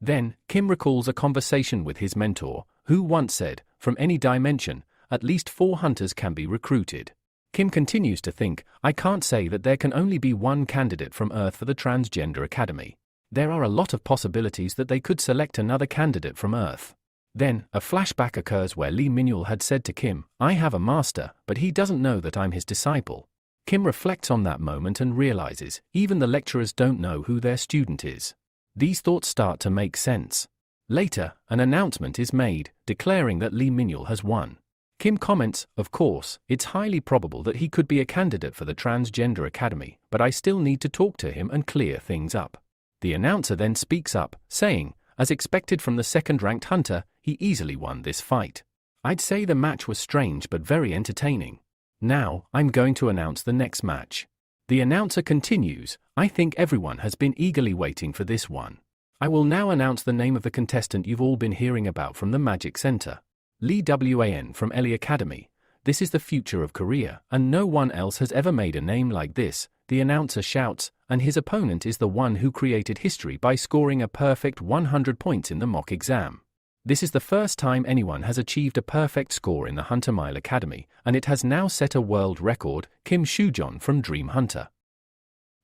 [SPEAKER 1] Then, Kim recalls a conversation with his mentor, who once said, from any dimension, at least 4 hunters can be recruited. Kim continues to think, I can't say that there can only be one candidate from Earth for the Transgender Academy. There are a lot of possibilities that they could select another candidate from Earth. Then, a flashback occurs where Lee Manuel had said to Kim, I have a master, but he doesn't know that I'm his disciple. Kim reflects on that moment and realizes, even the lecturers don't know who their student is. These thoughts start to make sense. Later, an announcement is made, declaring that Lee Manuel has won. Kim comments, of course, it's highly probable that he could be a candidate for the Transgender Academy, but I still need to talk to him and clear things up. The announcer then speaks up, saying, as expected from the second-ranked hunter, he easily won this fight. I'd say the match was strange but very entertaining. Now, I'm going to announce the next match. The announcer continues, I think everyone has been eagerly waiting for this one. I will now announce the name of the contestant you've all been hearing about from the Magic Center. Lee Wan from Ellie Academy. This is the future of Korea, and no one else has ever made a name like this, the announcer shouts, and his opponent is the one who created history by scoring a perfect 100 points in the mock exam. This is the first time anyone has achieved a perfect score in the Hunter Mile Academy, and it has now set a world record, Kim Shujon from Dream Hunter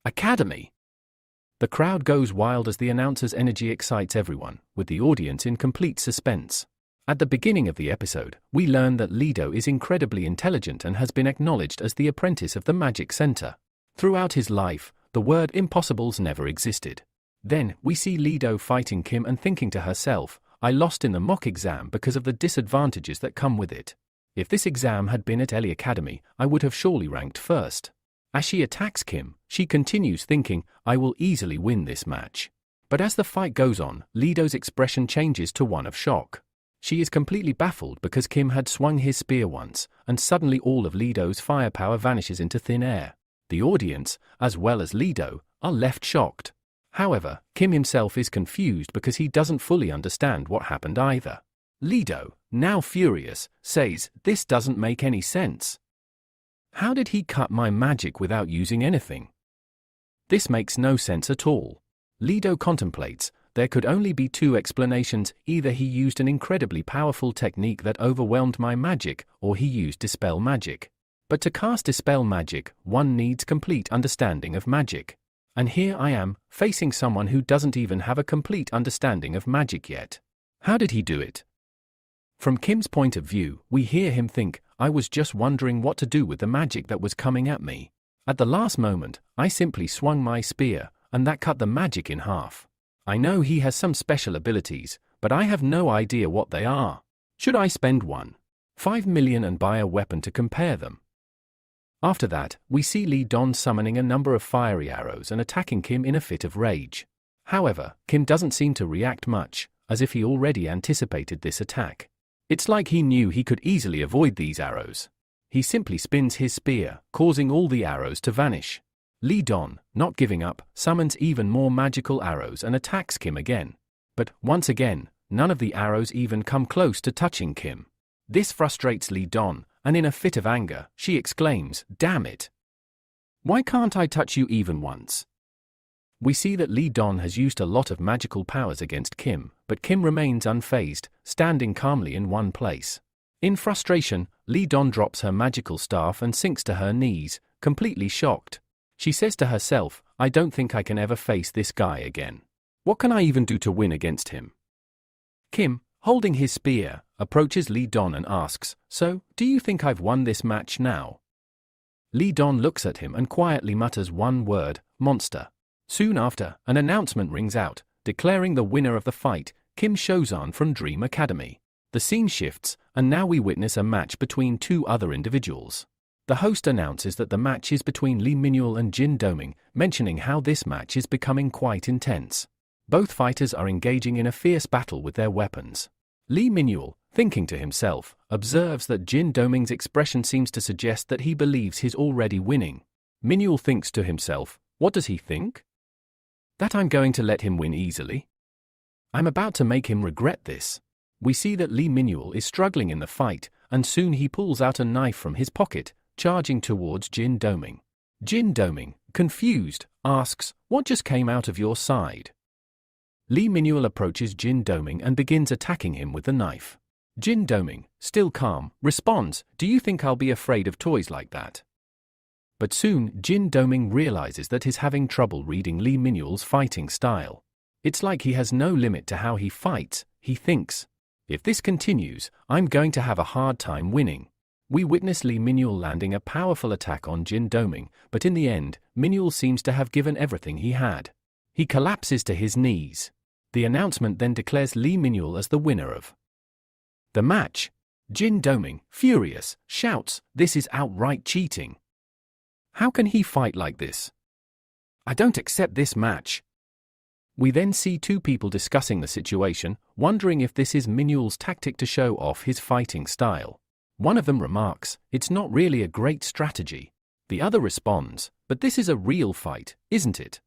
[SPEAKER 1] Academy. The crowd goes wild as the announcer's energy excites everyone, with the audience in complete suspense. At the beginning of the episode, we learn that Lido is incredibly intelligent and has been acknowledged as the apprentice of the Magic Center. Throughout his life, the word impossibles never existed. Then, we see Lido fighting Kim and thinking to herself, I lost in the mock exam because of the disadvantages that come with it. If this exam had been at Ellie Academy, I would have surely ranked first. As she attacks Kim, she continues thinking, I will easily win this match. But as the fight goes on, Lee-do's expression changes to one of shock. She is completely baffled because Kim had swung his spear once, and suddenly all of Lee-do's firepower vanishes into thin air. The audience, as well as Lee-do, are left shocked. However, Kim himself is confused because he doesn't fully understand what happened either. Lee-do, now furious, says, "This doesn't make any sense. How did he cut my magic without using anything? This makes no sense at all." Lee-do contemplates. There could only be two explanations: either he used an incredibly powerful technique that overwhelmed my magic, or he used dispel magic. But to cast dispel magic, one needs complete understanding of magic. And here I am, facing someone who doesn't even have a complete understanding of magic yet. How did he do it? From Kim's point of view, we hear him think, "I was just wondering what to do with the magic that was coming at me. At the last moment, I simply swung my spear, and that cut the magic in half. I know he has some special abilities, but I have no idea what they are. Should I spend 1.5 million and buy a weapon to compare them?" After that, we see Lee-do summoning a number of fiery arrows and attacking Kim in a fit of rage. However, Kim doesn't seem to react much, as if he already anticipated this attack. It's like he knew he could easily avoid these arrows. He simply spins his spear, causing all the arrows to vanish. Lee-do, not giving up, summons even more magical arrows and attacks Kim again. But, once again, none of the arrows even come close to touching Kim. This frustrates Lee-do, and in a fit of anger, she exclaims, "Damn it! Why can't I touch you even once?" We see that Lee-do has used a lot of magical powers against Kim, but Kim remains unfazed, standing calmly in one place. In frustration, Lee-do drops her magical staff and sinks to her knees, completely shocked. She says to herself, "I don't think I can ever face this guy again. What can I even do to win against him?" Kim, holding his spear, approaches Lee-do and asks, "So, do you think I've won this match now?" Lee-do looks at him and quietly mutters one word, "Monster." Soon after, an announcement rings out, declaring the winner of the fight, Kim Shounen from Dream Academy. The scene shifts, and now we witness a match between two other individuals. The host announces that the match is between Lee Min-yul and Jin Do-ming, mentioning how this match is becoming quite intense. Both fighters are engaging in a fierce battle with their weapons. Lee Min-yul, thinking to himself, observes that Jin Do-ming's expression seems to suggest that he believes he's already winning. Min-yul thinks to himself, what does he think? That I'm going to let him win easily? I'm about to make him regret this. We see that Lee Min-yul is struggling in the fight, and soon he pulls out a knife from his pocket, charging towards Jin Do-ming. Jin Do-ming, confused, asks, "What just came out of your side?" Lee Min-yul approaches Jin Do-ming and begins attacking him with the knife. Jin Do-ming, still calm, responds, "Do you think I'll be afraid of toys like that?" But soon Jin Do-ming realizes that he's having trouble reading Lee Min-yul's fighting style. It's like he has no limit to how he fights. He thinks, "If this continues, I'm going to have a hard time winning." We witness Lee Min-yul landing a powerful attack on Jin Do-ming, but in the end, Min-yul seems to have given everything he had. He collapses to his knees. The announcement then declares Lee Min-yul as the winner of the match. Jin Do-ming, furious, shouts, "This is outright cheating. How can he fight like this? I don't accept this match." We then see two people discussing the situation, wondering if this is Min-yul's tactic to show off his fighting style. One of them remarks, "It's not really a great strategy." The other responds, "But this is a real fight, isn't it?"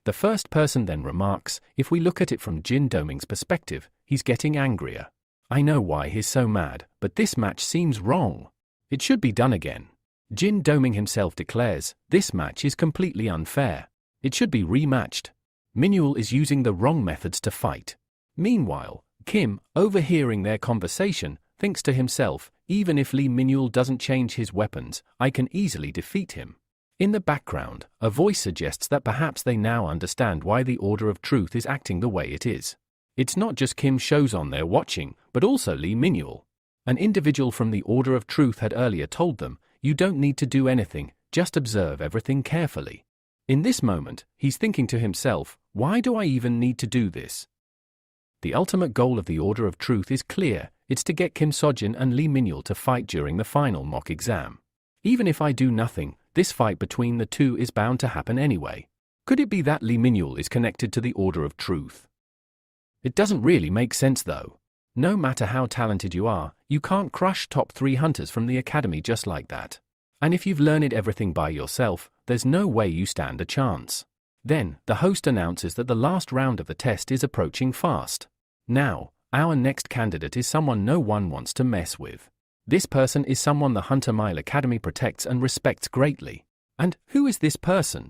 [SPEAKER 1] The first person then remarks, "If we look at it from Jin Do-ming's perspective, he's getting angrier. I know why he's so mad, but this match seems wrong. It should be done again." Jin Do-ming himself declares, "This match is completely unfair. It should be rematched. Min-yul is using the wrong methods to fight." Meanwhile, Kim, overhearing their conversation, thinks to himself, "Even if Lee Min-yul doesn't change his weapons, I can easily defeat him." In the background, a voice suggests that perhaps they now understand why the Order of Truth is acting the way it is. It's not just Kim Shounen they're watching, but also Lee Min-yul. An individual from the Order of Truth had earlier told them, "You don't need to do anything, just observe everything carefully." In this moment, he's thinking to himself, "Why do I even need to do this?" The ultimate goal of the Order of Truth is clear. It's to get Kim Sojin and Lee Min-yul to fight during the final mock exam. Even if I do nothing, this fight between the two is bound to happen anyway. Could it be that Lee Minhyul is connected to the Order of Truth? It doesn't really make sense though. No matter how talented you are, you can't crush top 3 hunters from the academy just like that. And if you've learned everything by yourself, there's no way you stand a chance. Then, the host announces that the last round of the test is approaching fast. Now, our next candidate is someone no one wants to mess with. This person is someone the Hunter Mile Academy protects and respects greatly. And who is this person?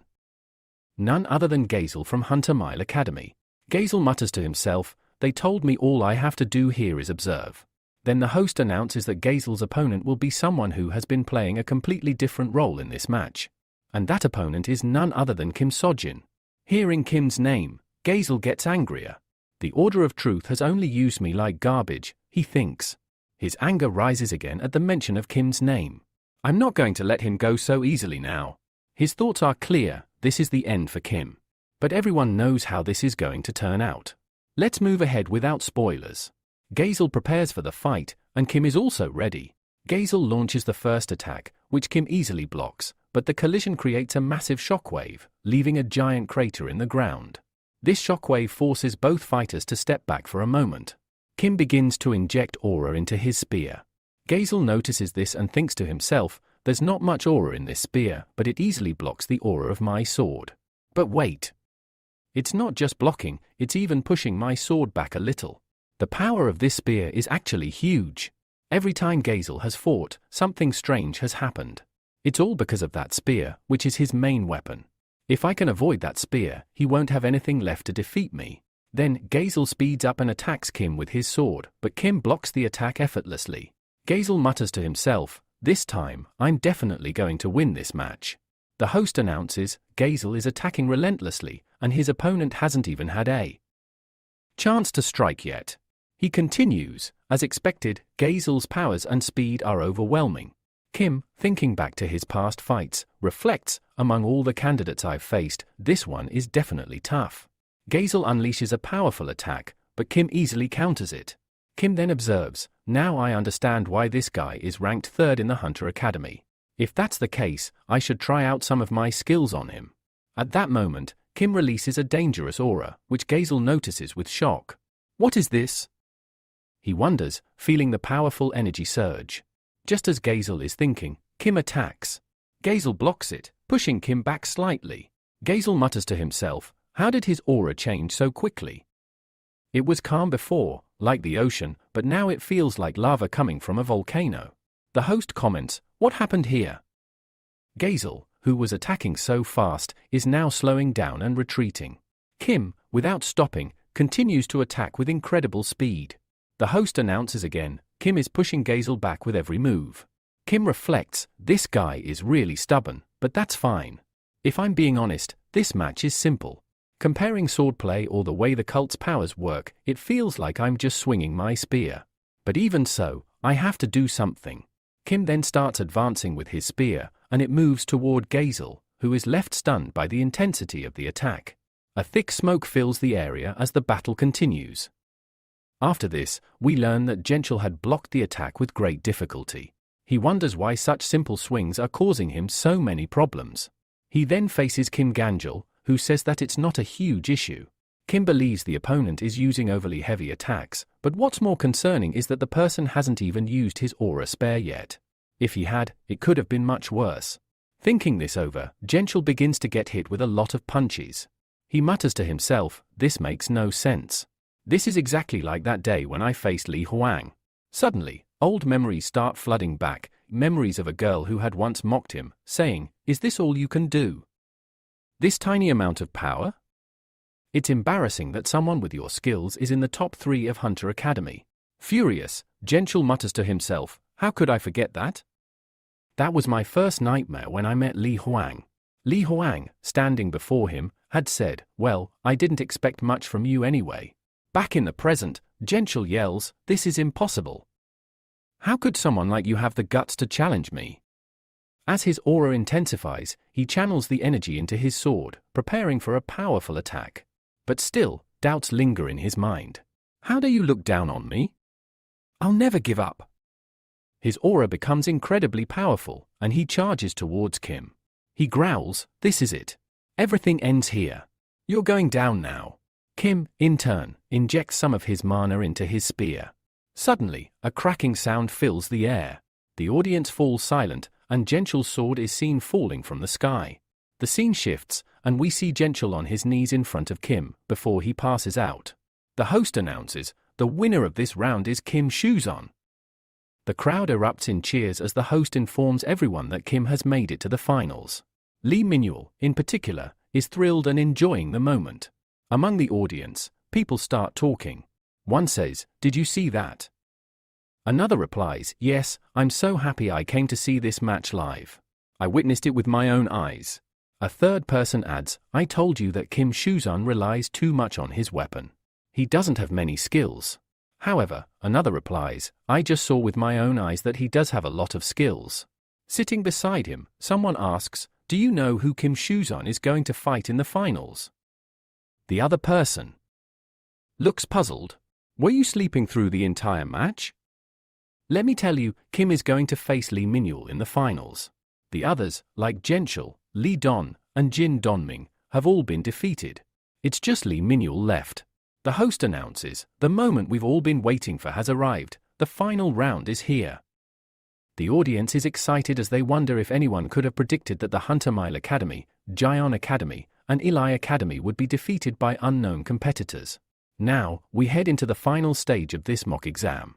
[SPEAKER 1] None other than Gazel from Hunter Mile Academy. Gazel mutters to himself, "They told me all I have to do here is observe." Then the host announces that Gazel's opponent will be someone who has been playing a completely different role in this match. And that opponent is none other than Kim Sojin. Hearing Kim's name, Gazel gets angrier. The Order of Truth has only used me like garbage, he thinks. His anger rises again at the mention of Kim's name. I'm not going to let him go so easily now. His thoughts are clear, this is the end for Kim. But everyone knows how this is going to turn out. Let's move ahead without spoilers. Gazel prepares for the fight, and Kim is also ready. Gazel launches the first attack, which Kim easily blocks, but the collision creates a massive shockwave, leaving a giant crater in the ground. This shockwave forces both fighters to step back for a moment. Kim begins to inject aura into his spear. Gazel notices this and thinks to himself, there's not much aura in this spear, but it easily blocks the aura of my sword. But wait. It's not just blocking, it's even pushing my sword back a little. The power of this spear is actually huge. Every time Gazel has fought, something strange has happened. It's all because of that spear, which is his main weapon. If I can avoid that spear, he won't have anything left to defeat me. Then, Gazel speeds up and attacks Kim with his sword, but Kim blocks the attack effortlessly. Gazel mutters to himself, this time, I'm definitely going to win this match. The host announces, Gazel is attacking relentlessly, and his opponent hasn't even had a chance to strike yet. He continues, as expected, Gazel's powers and speed are overwhelming. Kim, thinking back to his past fights, reflects, among all the candidates I've faced, this one is definitely tough. Gazel unleashes a powerful attack, but Kim easily counters it. Kim then observes, now I understand why this guy is ranked 3rd in the Hunter Academy. If that's the case, I should try out some of my skills on him. At that moment, Kim releases a dangerous aura, which Gazel notices with shock. What is this? He wonders, feeling the powerful energy surge. Just as Gazel is thinking, Kim attacks. Gazel blocks it, pushing Kim back slightly. Gazel mutters to himself, how did his aura change so quickly? It was calm before, like the ocean, but now it feels like lava coming from a volcano. The host comments, what happened here? Gazel, who was attacking so fast, is now slowing down and retreating. Kim, without stopping, continues to attack with incredible speed. The host announces again, Kim is pushing Gazel back with every move. Kim reflects, this guy is really stubborn, but that's fine. If I'm being honest, this match is simple. Comparing swordplay or the way the cult's powers work, it feels like I'm just swinging my spear. But even so, I have to do something. Kim then starts advancing with his spear, and it moves toward Gazel, who is left stunned by the intensity of the attack. A thick smoke fills the area as the battle continues. After this, we learn that Genchel had blocked the attack with great difficulty. He wonders why such simple swings are causing him so many problems. He then faces Kim Ganjel, who says that it's not a huge issue. Kim believes the opponent is using overly heavy attacks, but what's more concerning is that the person hasn't even used his aura spare yet. If he had, it could have been much worse. Thinking this over, Genchel begins to get hit with a lot of punches. He mutters to himself, this makes no sense. This is exactly like that day when I faced Li Huang. Suddenly, old memories start flooding back, memories of a girl who had once mocked him, saying, is this all you can do? This tiny amount of power? It's embarrassing that someone with your skills is in the top 3 of Hunter Academy. Furious, Genchel mutters to himself, how could I forget that? That was my first nightmare when I met Li Huang. Li Huang, standing before him, had said, well, I didn't expect much from you anyway. Back in the present, Genchel yells, this is impossible. How could someone like you have the guts to challenge me? As his aura intensifies, he channels the energy into his sword, preparing for a powerful attack. But still, doubts linger in his mind. How do you look down on me? I'll never give up. His aura becomes incredibly powerful, and he charges towards Kim. He growls, this is it. Everything ends here. You're going down now. Kim, in turn, injects some of his mana into his spear. Suddenly, a cracking sound fills the air. The audience falls silent, and Genchul's sword is seen falling from the sky. The scene shifts, and we see Genchul on his knees in front of Kim, before he passes out. The host announces, the winner of this round is Kim Shounen. The crowd erupts in cheers as the host informs everyone that Kim has made it to the finals. Lee Minul, in particular, is thrilled and enjoying the moment. Among the audience, people start talking. One says, "Did you see that?" Another replies, "Yes, I'm so happy I came to see this match live. I witnessed it with my own eyes." A third person adds, "I told you that Kim Shounen relies too much on his weapon. He doesn't have many skills." However, another replies, "I just saw with my own eyes that he does have a lot of skills." Sitting beside him, someone asks, "Do you know who Kim Shounen is going to fight in the finals?" The other person looks puzzled. "Were you sleeping through the entire match?" "Let me tell you, Kim is going to face Lee Minul in the finals. The others, like Genchul, Lee Don, and Jin Donming, have all been defeated. It's just Lee Minul left." The host announces, "The moment we've all been waiting for has arrived. The final round is here." The audience is excited as they wonder if anyone could have predicted that the Hunter Mile Academy, Gion Academy, and Eli Academy would be defeated by unknown competitors. Now, we head into the final stage of this mock exam.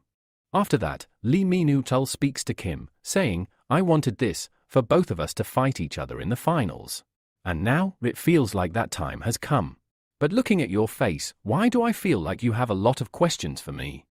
[SPEAKER 1] After that, Lee Minul speaks to Kim, saying, "I wanted this, for both of us to fight each other in the finals. And now, it feels like that time has come. But looking at your face, why do I feel like you have a lot of questions for me?"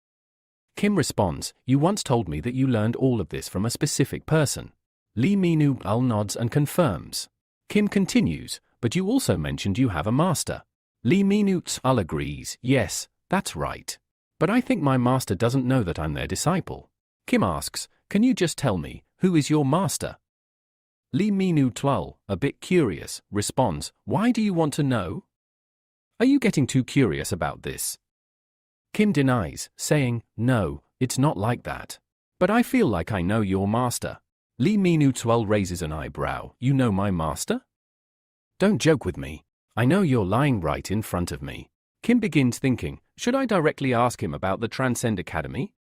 [SPEAKER 1] Kim responds, "You once told me that you learned all of this from a specific person." Lee Minul nods and confirms. Kim continues, "But you also mentioned you have a master." Lee Minul agrees, "Yes, that's right. But I think my master doesn't know that I'm their disciple." Kim asks, "Can you just tell me, who is your master?" Lee Minul, a bit curious, responds, "Why do you want to know? Are you getting too curious about this?" Kim denies, saying, "No, it's not like that. But I feel like I know your master." Lee Minul raises an eyebrow, "You know my master? Don't joke with me. I know you're lying right in front of me." Kim begins thinking, should I directly ask him about the Transcend Academy?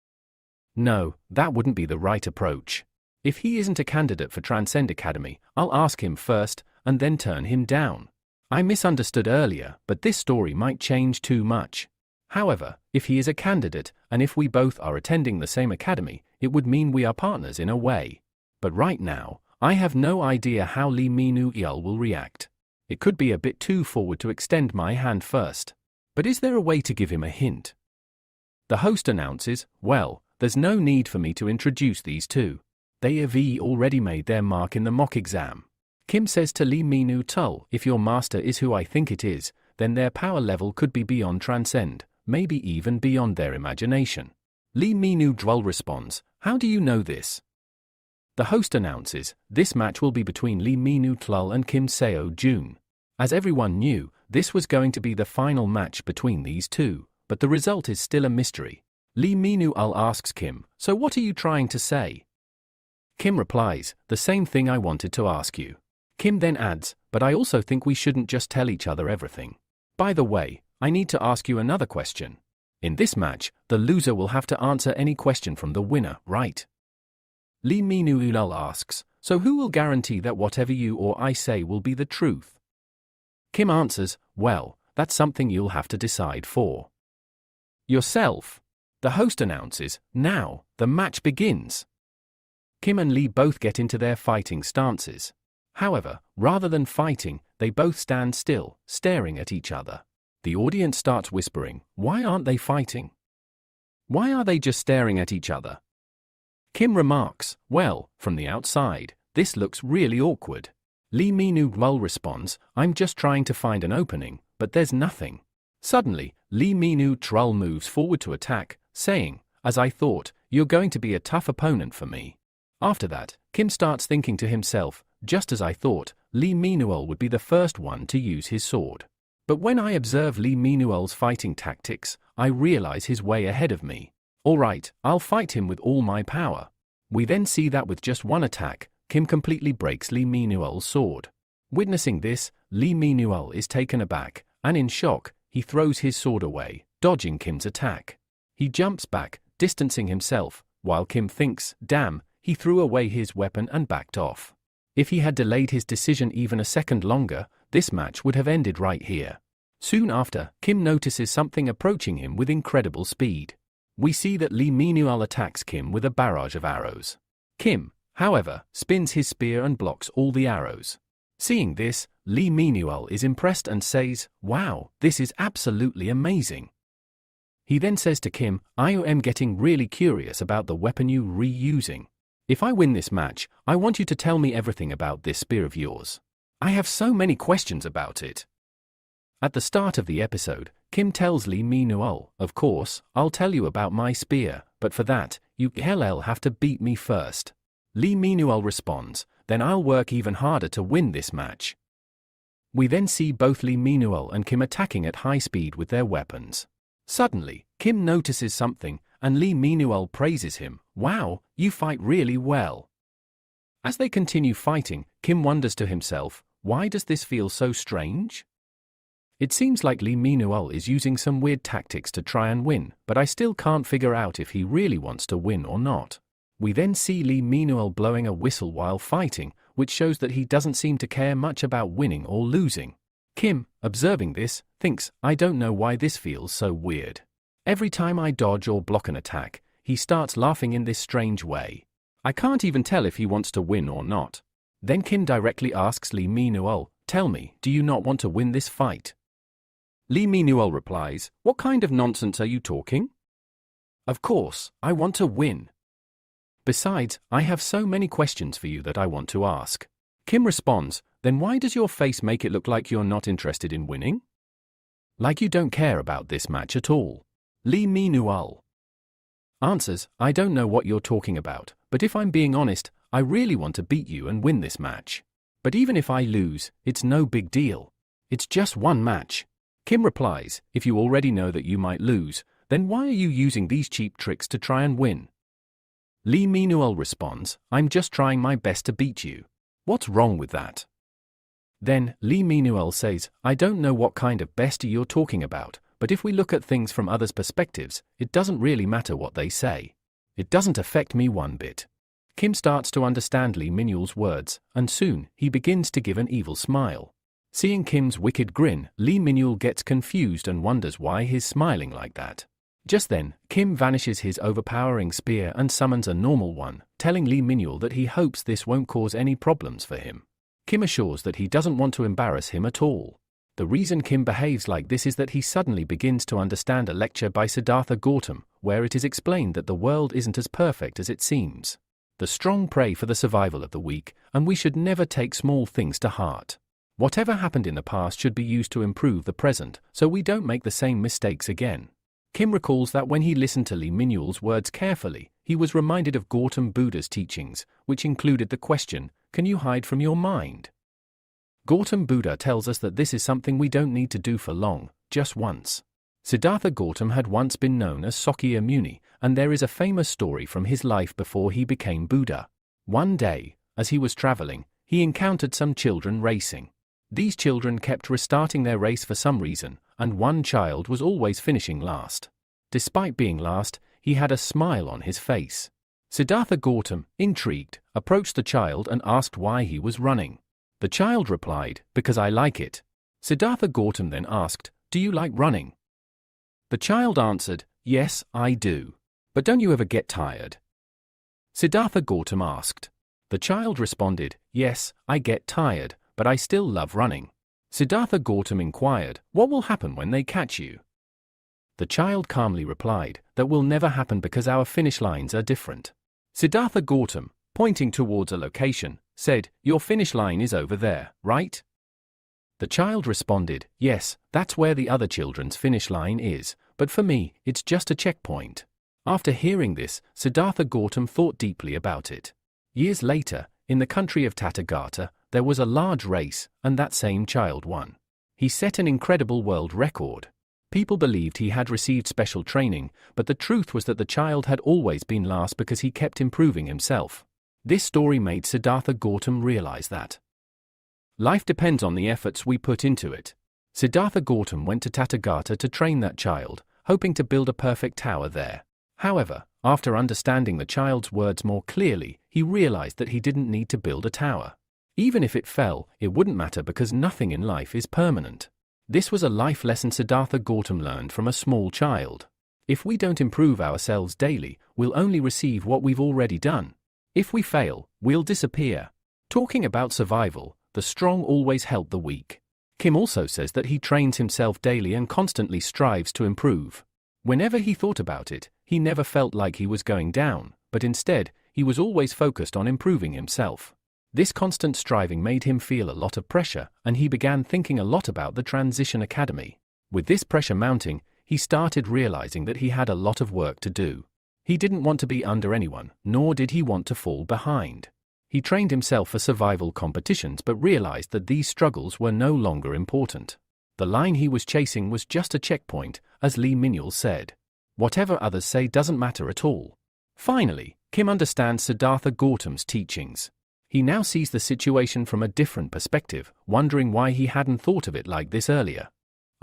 [SPEAKER 1] No, that wouldn't be the right approach. If he isn't a candidate for Transcend Academy, I'll ask him first, and then turn him down. I misunderstood earlier, but this story might change too much. However, if he is a candidate, and if we both are attending the same academy, it would mean we are partners in a way. But right now, I have no idea how Lee Minul will react. It could be a bit too forward to extend my hand first. But is there a way to give him a hint? The host announces, "Well, there's no need for me to introduce these two. They have already made their mark in the mock exam." Kim says to Lee Minul, "If your master is who I think it is, then their power level could be beyond Transcend, maybe even beyond their imagination." Lee Minul responds, "How do you know this?" The host announces, "This match will be between Lee Minul and Kim Seo-jun. As everyone knew, this was going to be the final match between these two, but the result is still a mystery." Lee Minul asks Kim, "So what are you trying to say?" Kim replies, "The same thing I wanted to ask you." Kim then adds, "But I also think we shouldn't just tell each other everything. By the way, I need to ask you another question. In this match, the loser will have to answer any question from the winner, right?" Lee Minul asks, "So who will guarantee that whatever you or I say will be the truth?" Kim answers, "Well, that's something you'll have to decide for yourself." The host announces, "Now, the match begins." Kim and Lee both get into their fighting stances. However, rather than fighting, they both stand still, staring at each other. The audience starts whispering, "Why aren't they fighting? Why are they just staring at each other?" Kim remarks, "Well, from the outside, this looks really awkward." Lee Minul responds, "I'm just trying to find an opening, but there's nothing." Suddenly, Lee Minul moves forward to attack, saying, "As I thought, you're going to be a tough opponent for me." After that, Kim starts thinking to himself, "Just as I thought, Lee Minul would be the first one to use his sword. But when I observe Lee Minul's fighting tactics, I realize he's way ahead of me. Alright, I'll fight him with all my power." We then see that with just one attack, Kim completely breaks Lee Minul's sword. Witnessing this, Lee Minul is taken aback, and in shock, he throws his sword away, dodging Kim's attack. He jumps back, distancing himself, while Kim thinks, damn, he threw away his weapon and backed off. If he had delayed his decision even a second longer, this match would have ended right here. Soon after, Kim notices something approaching him with incredible speed. We see that Lee Minul attacks Kim with a barrage of arrows. Kim, however, spins his spear and blocks all the arrows. Seeing this, Lee Minul is impressed and says, wow, this is absolutely amazing. He then says to Kim, I am getting really curious about the weapon you're reusing. If I win this match, I want you to tell me everything about this spear of yours. I have so many questions about it. At the start of the episode, Kim tells Lee Minul, of course, I'll tell you about my spear, but for that, you'll have to beat me first. Lee Minul responds, then I'll work even harder to win this match. We then see both Lee Minul and Kim attacking at high speed with their weapons. Suddenly, Kim notices something, and Lee Minul praises him, wow, you fight really well. As they continue fighting, Kim wonders to himself, why does this feel so strange? It seems like Lee Minul is using some weird tactics to try and win, but I still can't figure out if he really wants to win or not. We then see Lee Minul blowing a whistle while fighting, which shows that he doesn't seem to care much about winning or losing. Kim, observing this, thinks, I don't know why this feels so weird. Every time I dodge or block an attack, he starts laughing in this strange way. I can't even tell if he wants to win or not. Then Kim directly asks Lee Minul, tell me, do you not want to win this fight? Lee Minul replies, what kind of nonsense are you talking? Of course, I want to win. Besides, I have so many questions for you that I want to ask. Kim responds, then why does your face make it look like you're not interested in winning? Like you don't care about this match at all. Lee Minul answers, I don't know what you're talking about, but if I'm being honest, I really want to beat you and win this match. But even if I lose, it's no big deal. It's just one match. Kim replies, if you already know that you might lose, then why are you using these cheap tricks to try and win? Lee Minul responds, I'm just trying my best to beat you. What's wrong with that? Then, Lee Minul says, I don't know what kind of best you're talking about, but if we look at things from others' perspectives, it doesn't really matter what they say. It doesn't affect me one bit. Kim starts to understand Lee Minul's words, and soon, he begins to give an evil smile. Seeing Kim's wicked grin, Lee Minul gets confused and wonders why he's smiling like that. Just then, Kim vanishes his overpowering spear and summons a normal one, telling Lee Minul that he hopes this won't cause any problems for him. Kim assures that he doesn't want to embarrass him at all. The reason Kim behaves like this is that he suddenly begins to understand a lecture by Siddhartha Gautam, where it is explained that the world isn't as perfect as it seems. The strong pray for the survival of the weak, and we should never take small things to heart. Whatever happened in the past should be used to improve the present, so we don't make the same mistakes again. Kim recalls that when he listened to Lee Minul's words carefully, he was reminded of Gautam Buddha's teachings, which included the question, can you hide from your mind? Gautam Buddha tells us that this is something we don't need to do for long, just once. Siddhartha Gautam had once been known as Sakya Muni, and there is a famous story from his life before he became Buddha. One day, as he was traveling, he encountered some children racing. These children kept restarting their race for some reason, and one child was always finishing last. Despite being last, he had a smile on his face. Siddhartha Gautam, intrigued, approached the child and asked why he was running. The child replied, because I like it. Siddhartha Gautam then asked, do you like running? The child answered, yes, I do. But don't you ever get tired? Siddhartha Gautam asked. The child responded, yes, I get tired, but I still love running. Siddhartha Gautam inquired, what will happen when they catch you? The child calmly replied, that will never happen because our finish lines are different. Siddhartha Gautam, pointing towards a location, said, your finish line is over there, right? The child responded, yes, that's where the other children's finish line is, but for me, it's just a checkpoint. After hearing this, Siddhartha Gautam thought deeply about it. Years later, in the country of Tathagata, there was a large race, and that same child won. He set an incredible world record. People believed he had received special training, but the truth was that the child had always been last because he kept improving himself. This story made Siddhartha Gautam realize that Life depends on the efforts we put into it. Siddhartha Gautam went to Tathagata to train that child, hoping to build a perfect tower there. However, after understanding the child's words more clearly, he realized that he didn't need to build a tower. Even if it fell, it wouldn't matter because nothing in life is permanent. This was a life lesson Siddhartha Gautam learned from a small child. If we don't improve ourselves daily, we'll only receive what we've already done. If we fail, we'll disappear. Talking about survival, the strong always help the weak. Kim also says that he trains himself daily and constantly strives to improve. Whenever he thought about it, he never felt like he was going down, but instead, he was always focused on improving himself. This constant striving made him feel a lot of pressure, and he began thinking a lot about the Transition Academy. With this pressure mounting, he started realizing that he had a lot of work to do. He didn't want to be under anyone, nor did he want to fall behind. He trained himself for survival competitions but realized that these struggles were no longer important. The line he was chasing was just a checkpoint, as Lee Minhyul said. Whatever others say doesn't matter at all. Finally, Kim understands Siddhartha Gautam's teachings. He now sees the situation from a different perspective, wondering why he hadn't thought of it like this earlier.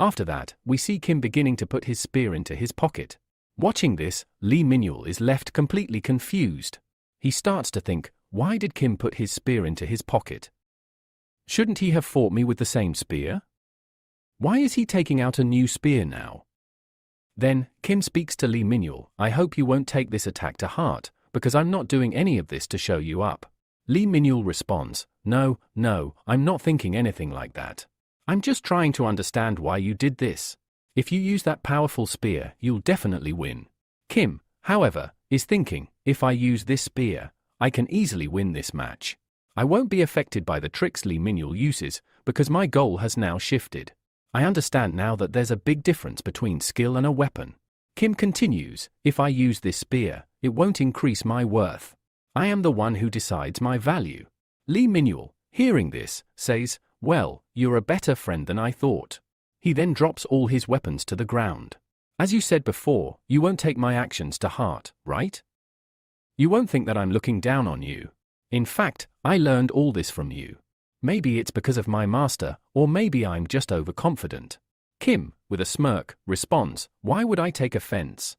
[SPEAKER 1] After that, we see Kim beginning to put his spear into his pocket. Watching this, Lee Minhyul is left completely confused. He starts to think, why did Kim put his spear into his pocket? Shouldn't he have fought me with the same spear? Why is he taking out a new spear now? Then, Kim speaks to Lee Minhyul, I hope you won't take this attack to heart, because I'm not doing any of this to show you up. Lee Minhyul responds, No, I'm not thinking anything like that. I'm just trying to understand why you did this. If you use that powerful spear, you'll definitely win. Kim, however, is thinking, if I use this spear, I can easily win this match. I won't be affected by the tricks Lee Minhyul uses, because my goal has now shifted. I understand now that there's a big difference between skill and a weapon. Kim continues, if I use this spear, it won't increase my worth. I am the one who decides my value. Lee Minhyul, hearing this, says, well, you're a better friend than I thought. He then drops all his weapons to the ground. As you said before, you won't take my actions to heart, right? You won't think that I'm looking down on you. In fact, I learned all this from you. Maybe it's because of my master, or maybe I'm just overconfident. Kim, with a smirk, responds, why would I take offense?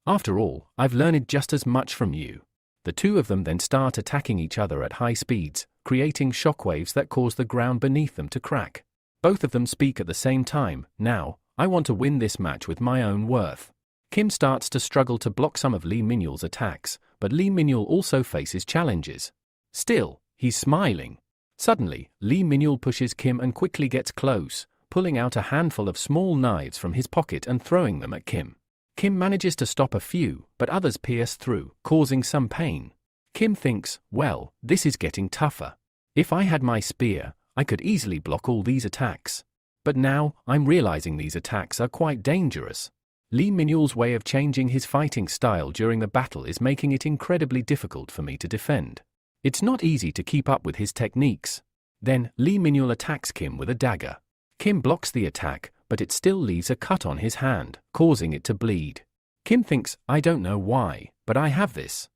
[SPEAKER 1] After all, I've learned just as much from you. The two of them then start attacking each other at high speeds, creating shockwaves that cause the ground beneath them to crack. Both of them speak at the same time, now, I want to win this match with my own worth. Kim starts to struggle to block some of Lee Minhyul's attacks, but Lee Minhyul also faces challenges. Still, he's smiling. Suddenly, Lee Minhyul pushes Kim and quickly gets close, pulling out a handful of small knives from his pocket and throwing them at Kim. Kim manages to stop a few, but others pierce through, causing some pain. Kim thinks, well, this is getting tougher. If I had my spear, I could easily block all these attacks. But now, I'm realizing these attacks are quite dangerous. Lee Minhyul's way of changing his fighting style during the battle is making it incredibly difficult for me to defend. It's not easy to keep up with his techniques. Then, Lee Minhyul attacks Kim with a dagger. Kim blocks the attack, but it still leaves a cut on his hand, causing it to bleed. Kim thinks, I don't know why, but I have this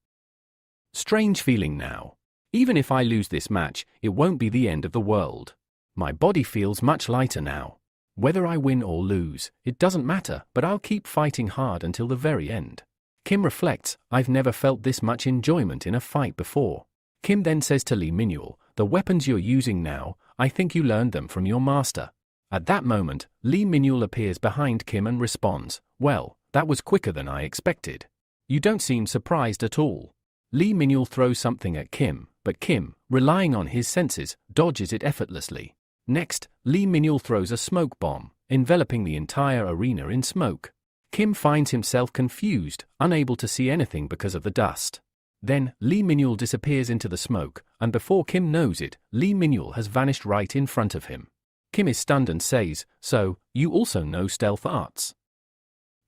[SPEAKER 1] strange feeling now. Even if I lose this match, it won't be the end of the world. My body feels much lighter now. Whether I win or lose, it doesn't matter, but I'll keep fighting hard until the very end. Kim reflects, I've never felt this much enjoyment in a fight before. Kim then says to Lee Minhyul, the weapons you're using now, I think you learned them from your master. At that moment, Lee Minhyul appears behind Kim and responds, well, that was quicker than I expected. You don't seem surprised at all. Lee Minhyul throws something at Kim, but Kim, relying on his senses, dodges it effortlessly. Next, Lee Minhyul throws a smoke bomb, enveloping the entire arena in smoke. Kim finds himself confused, unable to see anything because of the dust. Then, Lee Minhyul disappears into the smoke, and before Kim knows it, Lee Minhyul has vanished right in front of him. Kim is stunned and says, so, you also know stealth arts?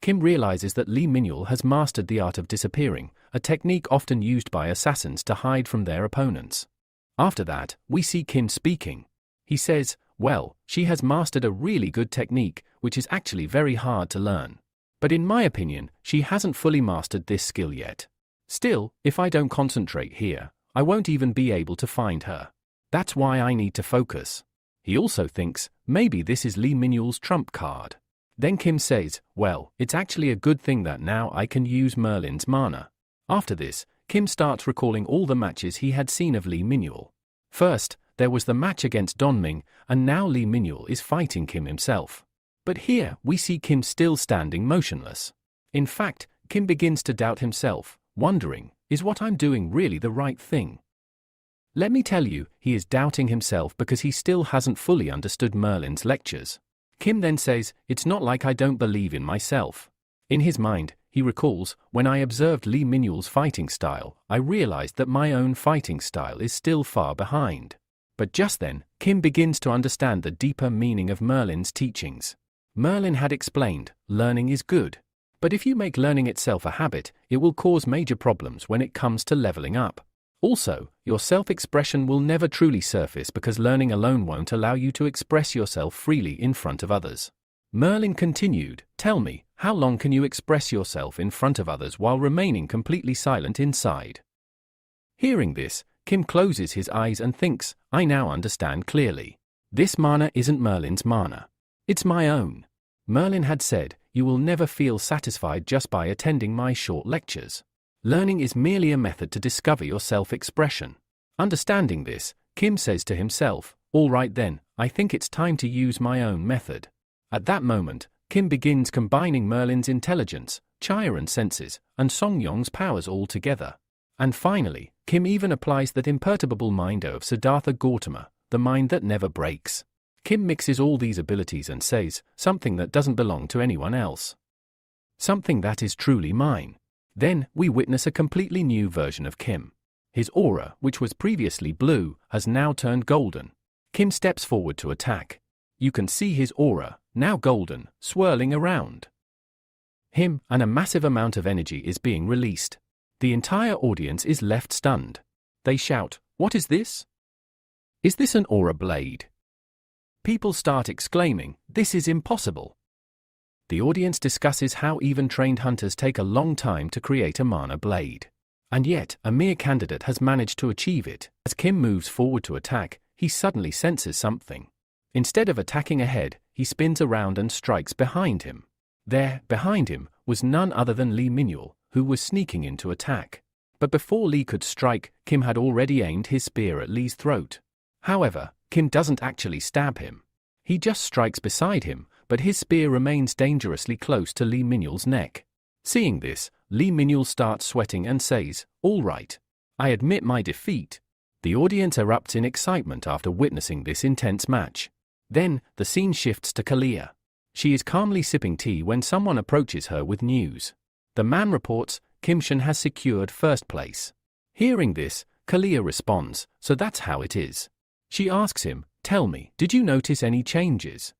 [SPEAKER 1] Kim realizes that Lee Minhyul has mastered the art of disappearing, a technique often used by assassins to hide from their opponents. After that, we see Kim speaking. He says, well, she has mastered a really good technique, which is actually very hard to learn. But in my opinion, she hasn't fully mastered this skill yet. Still, if I don't concentrate here, I won't even be able to find her. That's why I need to focus. He also thinks, maybe this is Lee Min-yul's trump card. Then Kim says, well, it's actually a good thing that now I can use Merlin's mana. After this, Kim starts recalling all the matches he had seen of Lee Min-yul. First, there was the match against Donming, and now Lee Min-yul is fighting Kim himself. But here, we see Kim still standing motionless. In fact, Kim begins to doubt himself, wondering, is what I'm doing really the right thing? Let me tell you, he is doubting himself because he still hasn't fully understood Merlin's lectures. Kim then says, it's not like I don't believe in myself. In his mind, he recalls, when I observed Lee Min-yul's fighting style, I realized that my own fighting style is still far behind. But just then, Kim begins to understand the deeper meaning of Merlin's teachings. Merlin had explained, learning is good. But if you make learning itself a habit, it will cause major problems when it comes to leveling up. Also, your self-expression will never truly surface because learning alone won't allow you to express yourself freely in front of others. Merlin continued, tell me, how long can you express yourself in front of others while remaining completely silent inside? Hearing this, Kim closes his eyes and thinks, I now understand clearly. This mana isn't Merlin's mana. It's my own. Merlin had said, you will never feel satisfied just by attending my short lectures. Learning is merely a method to discover your self-expression. Understanding this, Kim says to himself, all right then, I think it's time to use my own method. At that moment, Kim begins combining Merlin's intelligence, Chiron senses, and Song-yong's powers all together. And finally, Kim even applies that imperturbable mind of Siddhartha Gautama, the mind that never breaks. Kim mixes all these abilities and says, something that doesn't belong to anyone else. Something that is truly mine. Then, we witness a completely new version of Kim. His aura, which was previously blue, has now turned golden. Kim steps forward to attack. You can see his aura, now golden, swirling around him, and a massive amount of energy is being released. The entire audience is left stunned. They shout, what is this? Is this an aura blade? People start exclaiming, this is impossible. The audience discusses how even trained hunters take a long time to create a mana blade. And yet, a mere candidate has managed to achieve it. As Kim moves forward to attack, he suddenly senses something. Instead of attacking ahead, he spins around and strikes behind him. There, behind him, was none other than Lee Min-yul, who was sneaking in to attack. But before Lee could strike, Kim had already aimed his spear at Lee's throat. However, Kim doesn't actually stab him. He just strikes beside him, but his spear remains dangerously close to Lee Min-yul's neck. Seeing this, Lee Min-yul starts sweating and says, all right. I admit my defeat. The audience erupts in excitement after witnessing this intense match. Then, the scene shifts to Kalia. She is calmly sipping tea when someone approaches her with news. The man reports, Kim Shan has secured first place. Hearing this, Kalia responds, so that's how it is. She asks him, tell me, did you notice any changes?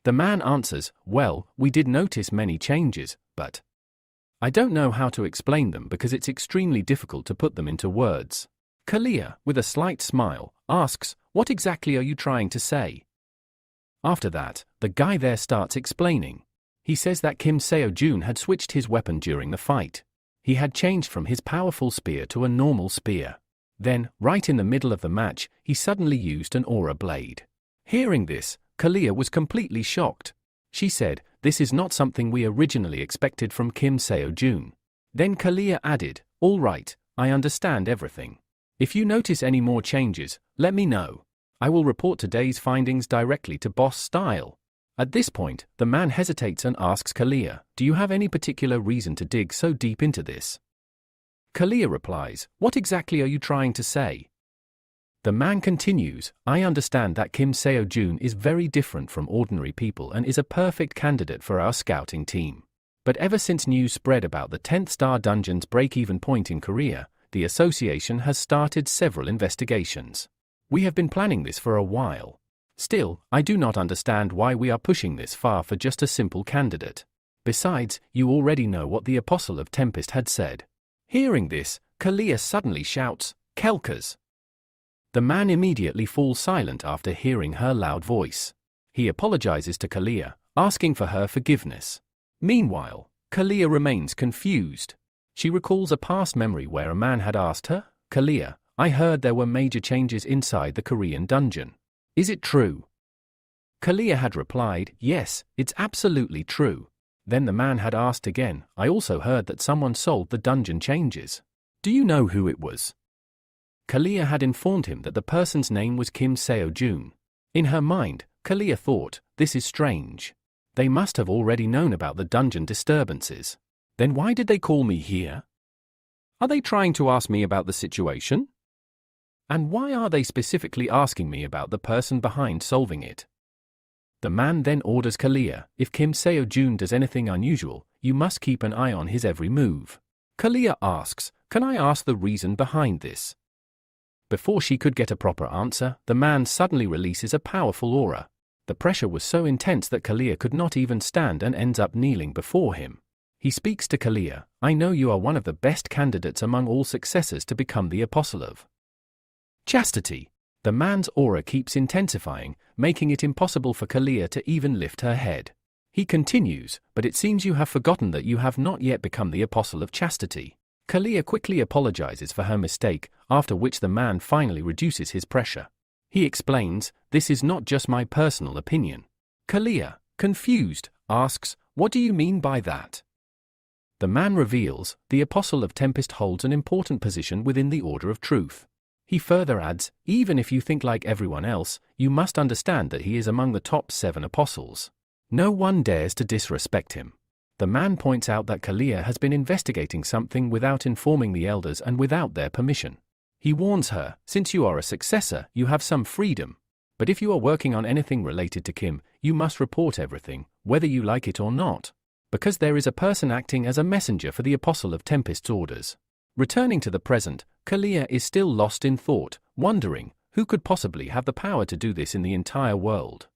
[SPEAKER 1] The man answers, well, we did notice many changes, but I don't know how to explain them because it's extremely difficult to put them into words. Kalia, with a slight smile, asks, what exactly are you trying to say? After that, the guy there starts explaining. He says that Kim Seo-jun had switched his weapon during the fight. He had changed from his powerful spear to a normal spear. Then, right in the middle of the match, he suddenly used an aura blade. Hearing this, Kalia was completely shocked. She said, this is not something we originally expected from Kim Seo-jun. Then Kalia added, all right, I understand everything. If you notice any more changes, let me know. I will report today's findings directly to Boss Style. At this point, the man hesitates and asks Kalia, do you have any particular reason to dig so deep into this? Kalia replies, what exactly are you trying to say? The man continues, I understand that Kim Seo-jun is very different from ordinary people and is a perfect candidate for our scouting team. But ever since news spread about the 10th Star Dungeon's break-even point in Korea, the association has started several investigations. We have been planning this for a while. Still, I do not understand why we are pushing this far for just a simple candidate. Besides, you already know what the Apostle of Tempest had said. Hearing this, Kalia suddenly shouts, Kelkas. The man immediately falls silent after hearing her loud voice. He apologizes to Kalia, asking for her forgiveness. Meanwhile, Kalia remains confused. She recalls a past memory where a man had asked her, Kalia, I heard there were major changes inside the Korean dungeon. Is it true? Kalia had replied, yes, it's absolutely true. Then the man had asked again, I also heard that someone solved the dungeon changes. Do you know who it was? Kalia had informed him that the person's name was Kim Seo-jun. In her mind, Kalia thought, this is strange. They must have already known about the dungeon disturbances. Then why did they call me here? Are they trying to ask me about the situation? And why are they specifically asking me about the person behind solving it? The man then orders Kalia, if Kim Seo-jun does anything unusual, you must keep an eye on his every move. Kalia asks, can I ask the reason behind this? Before she could get a proper answer, the man suddenly releases a powerful aura. The pressure was so intense that Kalia could not even stand and ends up kneeling before him. He speaks to Kalia, I know you are one of the best candidates among all successors to become the apostle of chastity. The man's aura keeps intensifying, making it impossible for Kalia to even lift her head. He continues, but it seems you have forgotten that you have not yet become the apostle of chastity. Kalia quickly apologizes for her mistake, after which the man finally reduces his pressure. He explains, this is not just my personal opinion. Kalia, confused, asks, what do you mean by that? The man reveals, the apostle of Tempest holds an important position within the order of truth. He further adds, even if you think like everyone else, you must understand that he is among the top 7 apostles. No one dares to disrespect him. The man points out that Kalia has been investigating something without informing the elders and without their permission. He warns her, since you are a successor, you have some freedom. But if you are working on anything related to Kim, you must report everything, whether you like it or not. Because there is a person acting as a messenger for the apostle of Tempest's orders. Returning to the present, Kalia is still lost in thought, wondering, who could possibly have the power to do this in the entire world?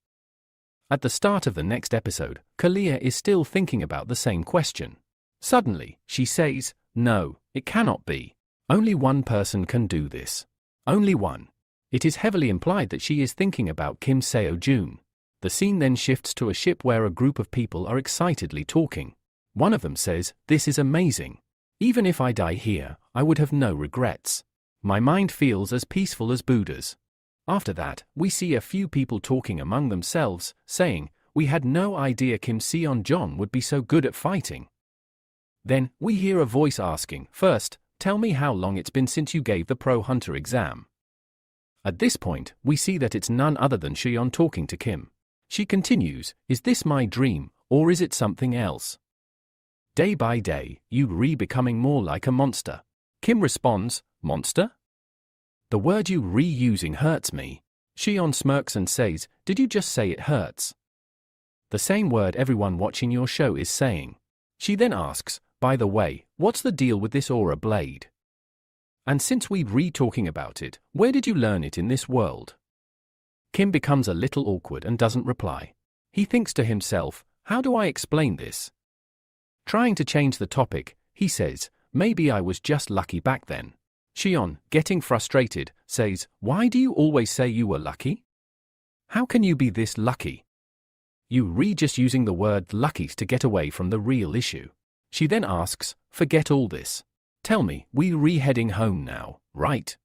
[SPEAKER 1] At the start of the next episode, Kalia is still thinking about the same question. Suddenly, she says, no, it cannot be. Only one person can do this. Only one. It is heavily implied that she is thinking about Kim Seo-jun. The scene then shifts to a ship where a group of people are excitedly talking. One of them says, this is amazing. Even if I die here, I would have no regrets. My mind feels as peaceful as Buddha's. After that, we see a few people talking among themselves, saying, we had no idea Kim Seon-jon would be so good at fighting. Then, we hear a voice asking, first, tell me how long it's been since you gave the Pro Hunter exam. At this point, we see that it's none other than Seon talking to Kim. She continues, is this my dream, or is it something else? Day by day, you becoming more like a monster. Kim responds, monster? The word you using hurts me. Seon smirks and says, did you just say it hurts? The same word everyone watching your show is saying. She then asks, by the way, what's the deal with this aura blade? And since we're talking about it, where did you learn it in this world? Kim becomes a little awkward and doesn't reply. He thinks to himself, how do I explain this? Trying to change the topic, he says, maybe I was just lucky back then. Seon, getting frustrated, says, why do you always say you were lucky? How can you be this lucky? You just using the word lucky to get away from the real issue. She then asks, forget all this. Tell me, we heading home now, right?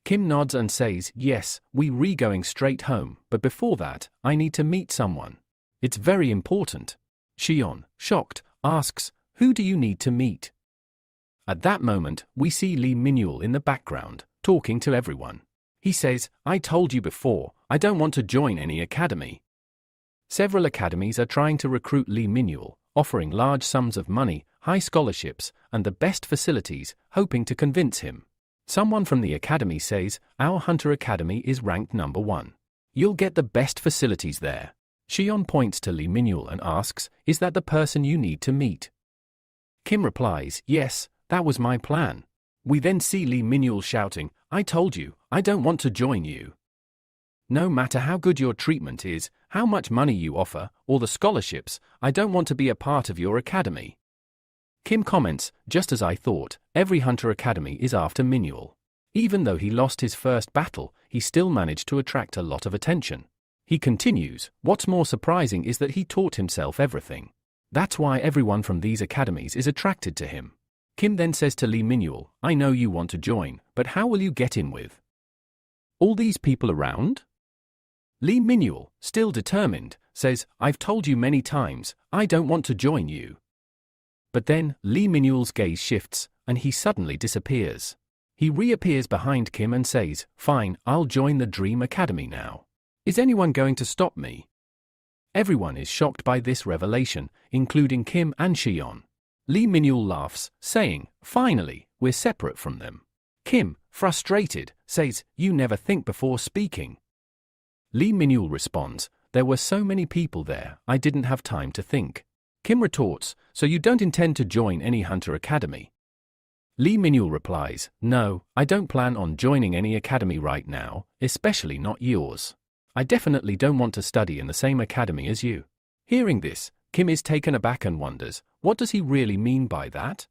[SPEAKER 1] Kim nods and says, yes, we going straight home, but before that, I need to meet someone. It's very important. Seon, shocked, asks, who do you need to meet? At that moment, we see Lee Min-yul in the background, talking to everyone. He says, I told you before, I don't want to join any academy. Several academies are trying to recruit Lee Min-yul, offering large sums of money, high scholarships, and the best facilities, hoping to convince him. Someone from the academy says, our Hunter Academy is ranked number 1. You'll get the best facilities there. Seon points to Lee Min-yul and asks, is that the person you need to meet? Kim replies, yes, that was my plan. We then see Lee Min-yul shouting, I told you, I don't want to join you. No matter how good your treatment is, how much money you offer, or the scholarships, I don't want to be a part of your academy. Kim comments, just as I thought, every Hunter Academy is after Min-yul. Even though he lost his first battle, he still managed to attract a lot of attention. He continues, what's more surprising is that he taught himself everything. That's why everyone from these academies is attracted to him. Kim then says to Lee Minul, I know you want to join, but how will you get in with all these people around? Lee Minul, still determined, says, I've told you many times, I don't want to join you. But then, Lee Minul's gaze shifts, and he suddenly disappears. He reappears behind Kim and says, fine, I'll join the Dream Academy now. Is anyone going to stop me? Everyone is shocked by this revelation, including Kim and Shion. Lee Minul laughs, saying, finally, we're separate from them. Kim, frustrated, says, you never think before speaking. Lee Minul responds, there were so many people there, I didn't have time to think. Kim retorts, so you don't intend to join any hunter academy? Lee Minul replies, no, I don't plan on joining any academy right now, especially not yours. I definitely don't want to study in the same academy as you. Hearing this, Kim is taken aback and wonders, what does he really mean by that?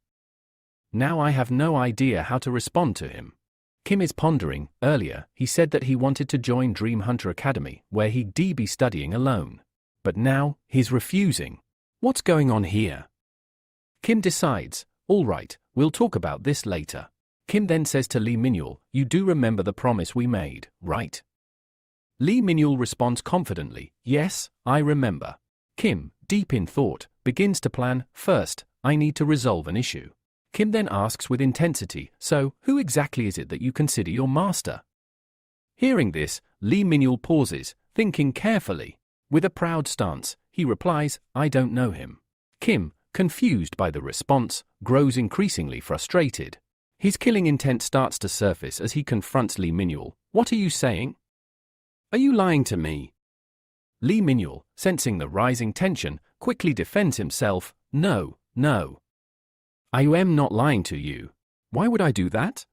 [SPEAKER 1] Now I have no idea how to respond to him. Kim is pondering, earlier, he said that he wanted to join Dream Hunter Academy, where he'd be studying alone. But now, he's refusing. What's going on here? Kim decides, all right, we'll talk about this later. Kim then says to Lee Minul, you do remember the promise we made, right? Lee Minul responds confidently, yes, I remember. Kim, deep in thought, begins to plan, first, I need to resolve an issue. Kim then asks with intensity, so, who exactly is it that you consider your master? Hearing this, Lee Minul pauses, thinking carefully. With a proud stance, he replies, I don't know him. Kim, confused by the response, grows increasingly frustrated. His killing intent starts to surface as he confronts Lee Minul. What are you saying? Are you lying to me? Lee Minul, sensing the rising tension, quickly defends himself, no, no. I am not lying to you. Why would I do that?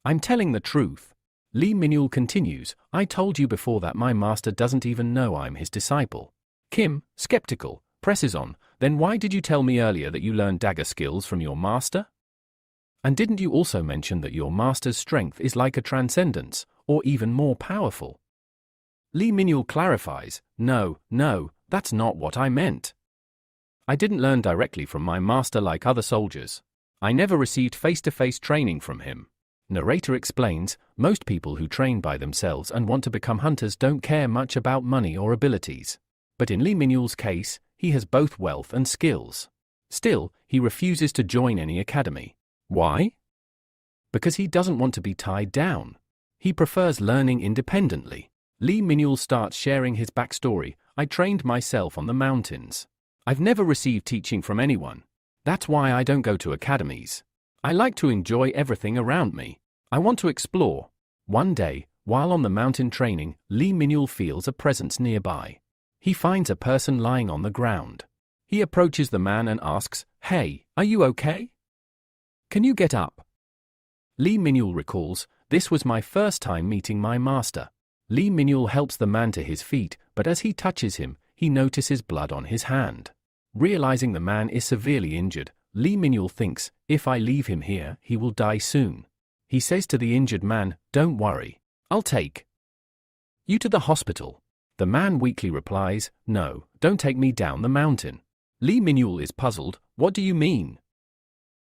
[SPEAKER 1] I'm telling the truth. Lee Minul continues, I told you before that my master doesn't even know I'm his disciple. Kim, skeptical, presses on, then why did you tell me earlier that you learned dagger skills from your master? And didn't you also mention that your master's strength is like a transcendence, or even more powerful? Lee Minul clarifies, no, that's not what I meant. I didn't learn directly from my master like other soldiers. I never received face-to-face training from him. Narrator explains, most people who train by themselves and want to become hunters don't care much about money or abilities. But in Lee Minul's case, he has both wealth and skills. Still, he refuses to join any academy. Why? Because he doesn't want to be tied down. He prefers learning independently. Lee Minul starts sharing his backstory. I trained myself on the mountains. I've never received teaching from anyone. That's why I don't go to academies. I like to enjoy everything around me. I want to explore. One day, while on the mountain training, Lee Minul feels a presence nearby. He finds a person lying on the ground. He approaches the man and asks, hey, are you okay? Can you get up? Lee Minul recalls, this was my first time meeting my master. Lee Minul helps the man to his feet, but as he touches him, he notices blood on his hand. Realizing the man is severely injured, Lee Minul thinks, if I leave him here, he will die soon. He says to the injured man, don't worry, I'll take you to the hospital. The man weakly replies, no, don't take me down the mountain. Lee Minul is puzzled, what do you mean?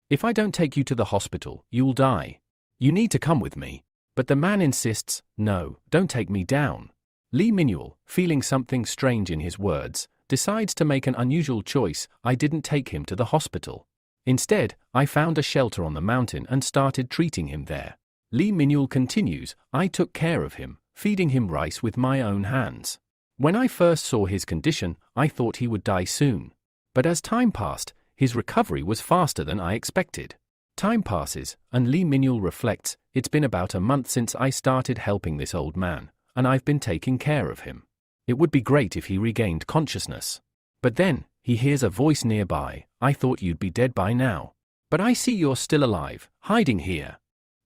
[SPEAKER 1] If I don't take you to the hospital, you'll die. You need to come with me. But the man insists, no, don't take me down. Lee Minul, feeling something strange in his words, decides to make an unusual choice. I didn't take him to the hospital. Instead, I found a shelter on the mountain and started treating him there. Lee Minul continues, I took care of him, feeding him rice with my own hands. When I first saw his condition, I thought he would die soon. But as time passed, his recovery was faster than I expected. Time passes, and Lee Minul reflects, it's been about a month since I started helping this old man, and I've been taking care of him. It would be great if he regained consciousness. But then, he hears a voice nearby, I thought you'd be dead by now. But I see you're still alive, hiding here.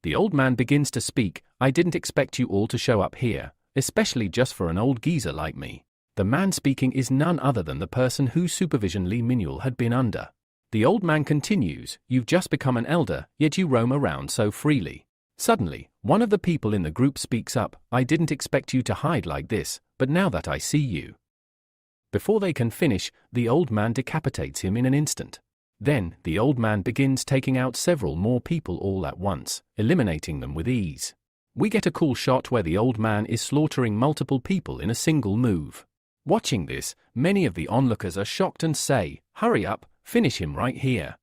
[SPEAKER 1] The old man begins to speak, I didn't expect you all to show up here, especially just for an old geezer like me. The man speaking is none other than the person whose supervision Lee Minul had been under. The old man continues, you've just become an elder, yet you roam around so freely. Suddenly, one of the people in the group speaks up, I didn't expect you to hide like this, but now that I see you. Before they can finish, the old man decapitates him in an instant. Then, the old man begins taking out several more people all at once, eliminating them with ease. We get a cool shot where the old man is slaughtering multiple people in a single move. Watching this, many of the onlookers are shocked and say, "Hurry up, finish him right here."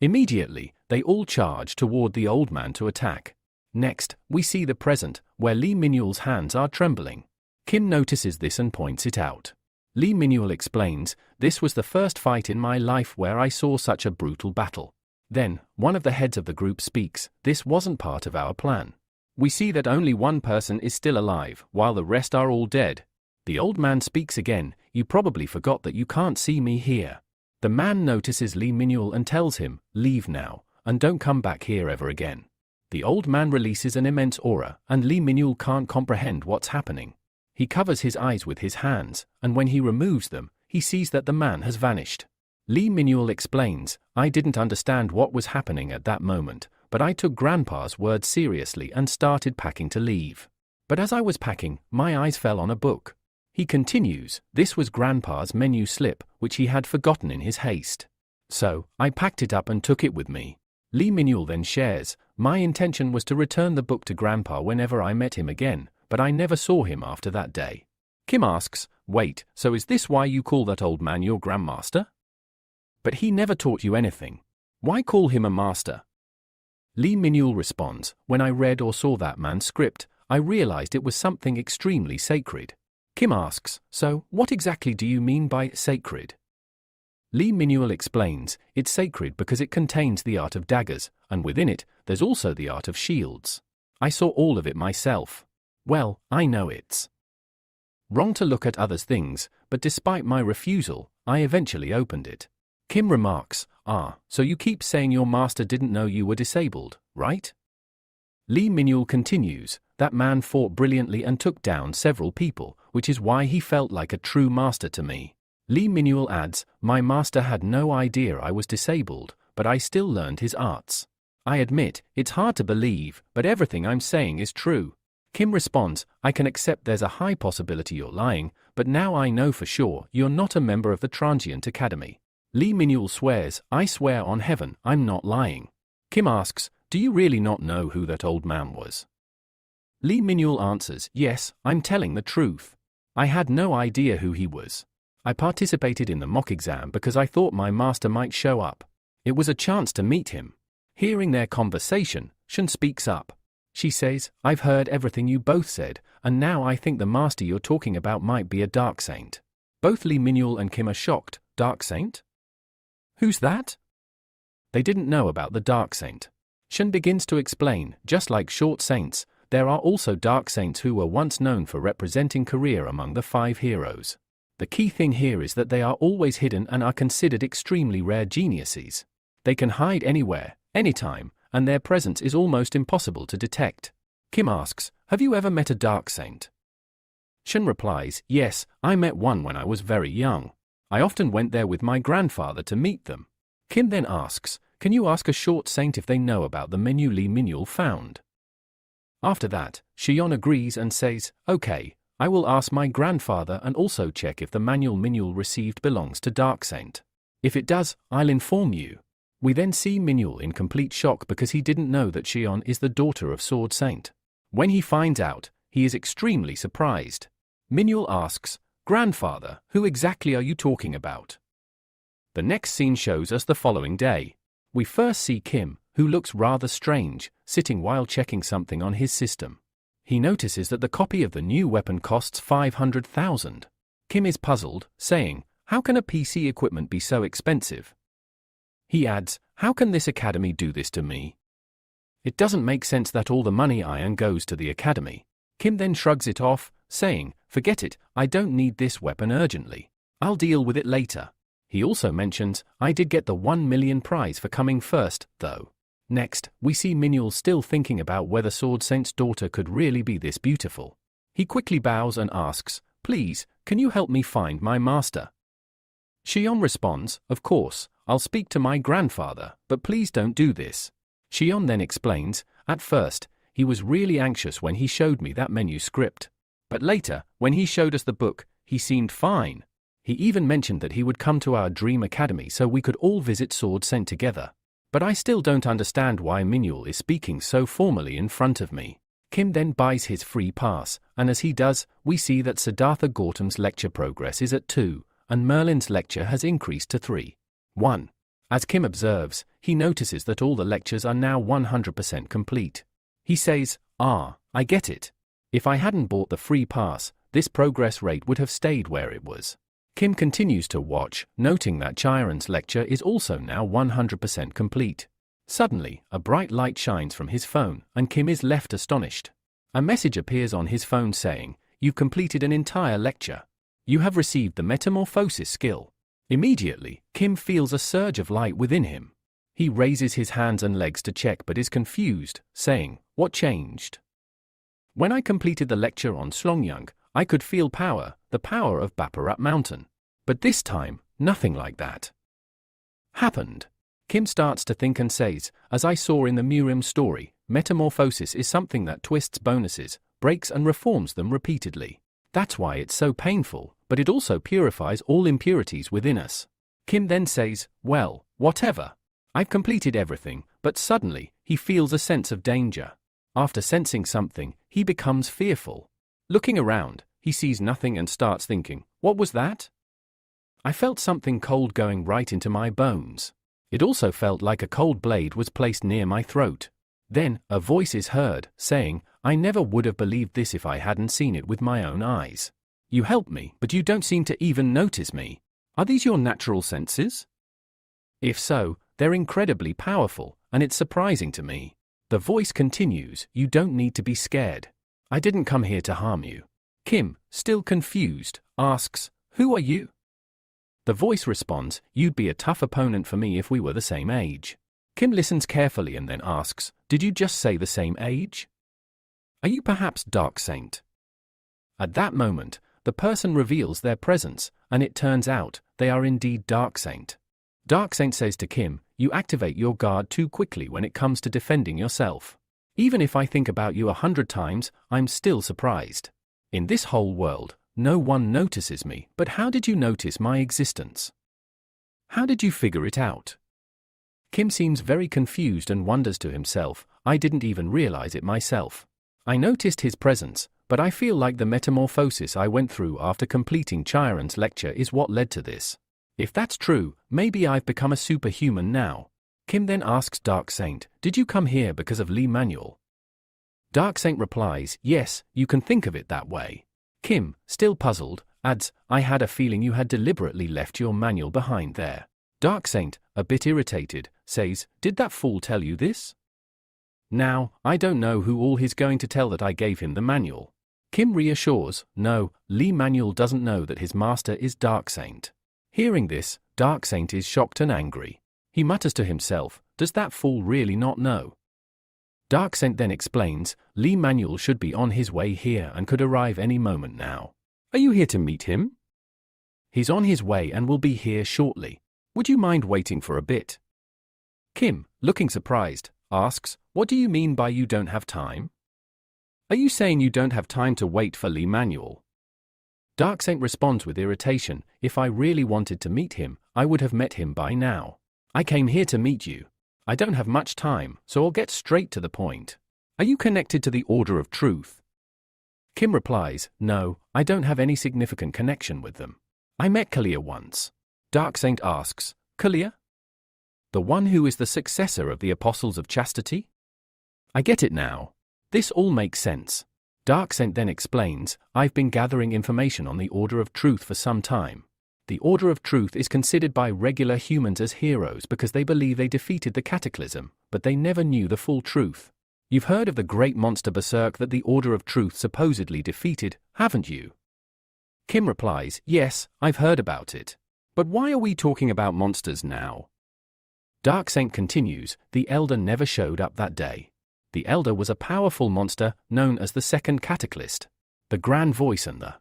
[SPEAKER 1] Immediately, they all charge toward the old man to attack. Next, we see the present, where Lee Minul's hands are trembling. Kim notices this and points it out. Lee Minul explains, "This was the first fight in my life where I saw such a brutal battle." Then, one of the heads of the group speaks, "This wasn't part of our plan. We see that only one person is still alive, while the rest are all dead." The old man speaks again, "You probably forgot that you can't see me here." The man notices Lee Minul and tells him, "Leave now, and don't come back here ever again." The old man releases an immense aura, and Lee Minul can't comprehend what's happening. He covers his eyes with his hands, and when he removes them, he sees that the man has vanished. Lee Minul explains, "I didn't understand what was happening at that moment, but I took Grandpa's words seriously and started packing to leave. But as I was packing, my eyes fell on a book." He continues, "This was Grandpa's menu slip, which he had forgotten in his haste. So, I packed it up and took it with me." Lee Minul then shares, "My intention was to return the book to Grandpa whenever I met him again, but I never saw him after that day." Kim asks, "Wait, so is this why you call that old man your grandmaster? But he never taught you anything. Why call him a master?" Lee Minul responds, "When I read or saw that man's script, I realized it was something extremely sacred." Kim asks, "So, what exactly do you mean by sacred?" Lee Minul explains, "It's sacred because it contains the art of daggers, and within it, there's also the art of shields. I saw all of it myself. Well, I know it's wrong to look at others' things, but despite my refusal, I eventually opened it." Kim remarks, "So you keep saying your master didn't know you were disabled, right?" Lee Minul continues, "That man fought brilliantly and took down several people, which is why he felt like a true master to me." Lee Minul adds, "My master had no idea I was disabled, but I still learned his arts. I admit, it's hard to believe, but everything I'm saying is true." Kim responds, "I can accept there's a high possibility you're lying, but now I know for sure you're not a member of the Transient Academy." Lee Minul swears, "I swear on heaven, I'm not lying." Kim asks, "Do you really not know who that old man was?" Lee Minul answers, "Yes, I'm telling the truth. I had no idea who he was. I participated in the mock exam because I thought my master might show up. It was a chance to meet him." Hearing their conversation, Shun speaks up. She says, "I've heard everything you both said, and now I think the master you're talking about might be a dark saint." Both Lee Minul and Kim are shocked. "Dark saint? Who's that?" They didn't know about the dark saint. Shun begins to explain, just like short saints, there are also dark saints who were once known for representing career among the 5 heroes. The key thing here is that they are always hidden and are considered extremely rare geniuses. They can hide anywhere, anytime, and their presence is almost impossible to detect. Kim asks, "Have you ever met a dark saint?" Shun replies, "Yes, I met one when I was very young. I often went there with my grandfather to meet them." Kim then asks, "Can you ask a short saint if they know about the menu Lee Minul found?" After that, Shion agrees and says, "Okay, I will ask my grandfather and also check if the manual Minul received belongs to Dark Saint. If it does, I'll inform you." We then see Minul in complete shock because he didn't know that Shion is the daughter of Sword Saint. When he finds out, he is extremely surprised. Minul asks, "Grandfather, who exactly are you talking about?" The next scene shows us the following day. We first see Kim, who looks rather strange, sitting while checking something on his system. He notices that the copy of the new weapon costs 500,000. Kim is puzzled, saying, "How can a PC equipment be so expensive?" He adds, "How can this academy do this to me? It doesn't make sense that all the money I earn goes to the academy." Kim then shrugs it off, saying, "Forget it, I don't need this weapon urgently. I'll deal with it later." He also mentions, "I did get the 1 million prize for coming first, though." Next, we see Minul still thinking about whether Sword Saint's daughter could really be this beautiful. He quickly bows and asks, "Please, can you help me find my master?" Shion responds, "Of course, I'll speak to my grandfather, but please don't do this." Shion then explains, "At first, he was really anxious when he showed me that menu script. But later, when he showed us the book, he seemed fine. He even mentioned that he would come to our dream academy so we could all visit Sword Saint together. But I still don't understand why Minhyul is speaking so formally in front of me. Kim then buys his free pass, and as he does, we see that Siddhartha Gautam's lecture progress is at 2, and Merlin's lecture has increased to 3. 1. As Kim observes, he notices that all the lectures are now 100% complete. He says, I get it. If I hadn't bought the free pass, this progress rate would have stayed where it was. Kim continues to watch, noting that Chiron's lecture is also now 100% complete. Suddenly, a bright light shines from his phone, and Kim is left astonished. A message appears on his phone saying, "You've completed an entire lecture. You have received the metamorphosis skill." Immediately, Kim feels a surge of light within him. He raises his hands and legs to check but is confused, saying, "What changed?" "When I completed the lecture on Slongyang, I could feel power, the power of Baparat Mountain. But this time, nothing like that happened." Kim starts to think and says, "As I saw in the Murim story, metamorphosis is something that twists bonuses, breaks and reforms them repeatedly. That's why it's so painful, but it also purifies all impurities within us." Kim then says, "Well, whatever. I've completed everything," but suddenly, he feels a sense of danger. After sensing something, he becomes fearful. Looking around, he sees nothing and starts thinking, "What was that?" "I felt something cold going right into my bones. It also felt like a cold blade was placed near my throat." Then, a voice is heard, saying, "I never would have believed this if I hadn't seen it with my own eyes. You helped me, but you don't seem to even notice me. Are these your natural senses? If so, they're incredibly powerful, and it's surprising to me." The voice continues, "You don't need to be scared. I didn't come here to harm you." Kim, still confused, asks, "Who are you?" The voice responds, "You'd be a tough opponent for me if we were the same age." Kim listens carefully and then asks, "Did you just say the same age? Are you perhaps Dark Saint?" At that moment, the person reveals their presence, and it turns out, they are indeed Dark Saint. Dark Saint says to Kim, "You activate your guard too quickly when it comes to defending yourself. Even if I think about you 100 times, I'm still surprised. In this whole world, no one notices me, but how did you notice my existence? How did you figure it out?" Kim seems very confused and wonders to himself, "I didn't even realize it myself. I noticed his presence, but I feel like the metamorphosis I went through after completing Chiron's lecture is what led to this. If that's true, maybe I've become a superhuman now." Kim then asks Dark Saint, "Did you come here because of Lee Manuel?" Dark Saint replies, "Yes, you can think of it that way." Kim, still puzzled, adds, "I had a feeling you had deliberately left your manual behind there." Dark Saint, a bit irritated, says, "Did that fool tell you this? Now, I don't know who all he's going to tell that I gave him the manual." Kim reassures, "No, Lee Manuel doesn't know that his master is Dark Saint." Hearing this, Dark Saint is shocked and angry. He mutters to himself, "Does that fool really not know?" Dark Saint then explains, "Lee Manuel should be on his way here and could arrive any moment now. Are you here to meet him? He's on his way and will be here shortly. Would you mind waiting for a bit?" Kim, looking surprised, asks, "What do you mean by you don't have time? Are you saying you don't have time to wait for Lee Manuel?" Dark Saint responds with irritation, "If I really wanted to meet him, I would have met him by now. I came here to meet you. I don't have much time, so I'll get straight to the point. Are you connected to the Order of Truth?" Kim replies, "No, I don't have any significant connection with them. I met Kalia once." Dark Saint asks, "Kalia? The one who is the successor of the Apostles of Chastity? I get it now. This all makes sense." Dark Saint then explains, "I've been gathering information on the Order of Truth for some time. The Order of Truth is considered by regular humans as heroes because they believe they defeated the Cataclysm, but they never knew the full truth. You've heard of the great monster Berserk that the Order of Truth supposedly defeated, haven't you?" Kim replies, "Yes, I've heard about it. But why are we talking about monsters now?" Dark Saint continues, "The Elder never showed up that day. The Elder was a powerful monster known as the Second Cataclysm. The Grand Voice and the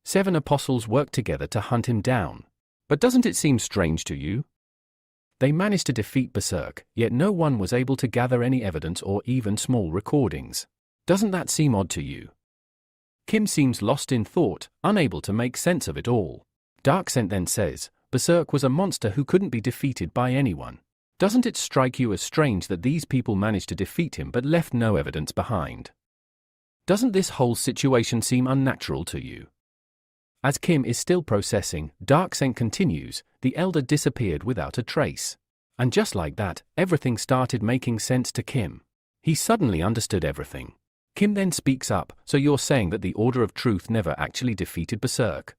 [SPEAKER 1] 7 Apostles worked together to hunt him down. But doesn't it seem strange to you? They managed to defeat Berserk, yet no one was able to gather any evidence or even small recordings. Doesn't that seem odd to you?" Kim seems lost in thought, unable to make sense of it all. Dark Saint then says, Berserk was a monster who couldn't be defeated by anyone. Doesn't it strike you as strange that these people managed to defeat him but left no evidence behind? Doesn't this whole situation seem unnatural to you? As Kim is still processing, Dark Saint continues, the elder disappeared without a trace. And just like that, everything started making sense to Kim. He suddenly understood everything. Kim then speaks up, so you're saying that the Order of Truth never actually defeated Berserk?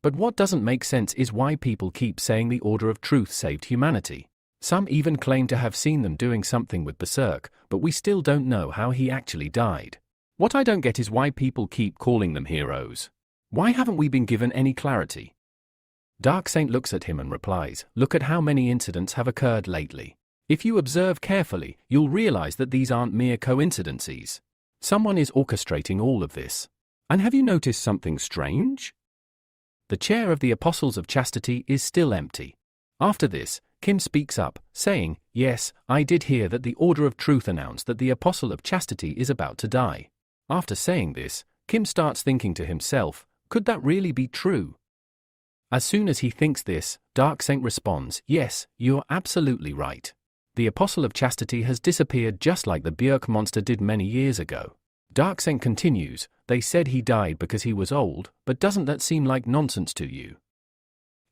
[SPEAKER 1] But what doesn't make sense is why people keep saying the Order of Truth saved humanity. Some even claim to have seen them doing something with Berserk, but we still don't know how he actually died. What I don't get is why people keep calling them heroes. Why haven't we been given any clarity? Dark Saint looks at him and replies, look at how many incidents have occurred lately. If you observe carefully, you'll realize that these aren't mere coincidences. Someone is orchestrating all of this. And have you noticed something strange? The chair of the Apostles of Chastity is still empty. After this, Kim speaks up, saying, yes, I did hear that the Order of Truth announced that the Apostle of Chastity is about to die. After saying this, Kim starts thinking to himself, could that really be true? As soon as he thinks this, Dark Saint responds, yes, you're absolutely right. The Apostle of Chastity has disappeared just like the Björk monster did many years ago. Dark Saint continues, they said he died because he was old, but doesn't that seem like nonsense to you?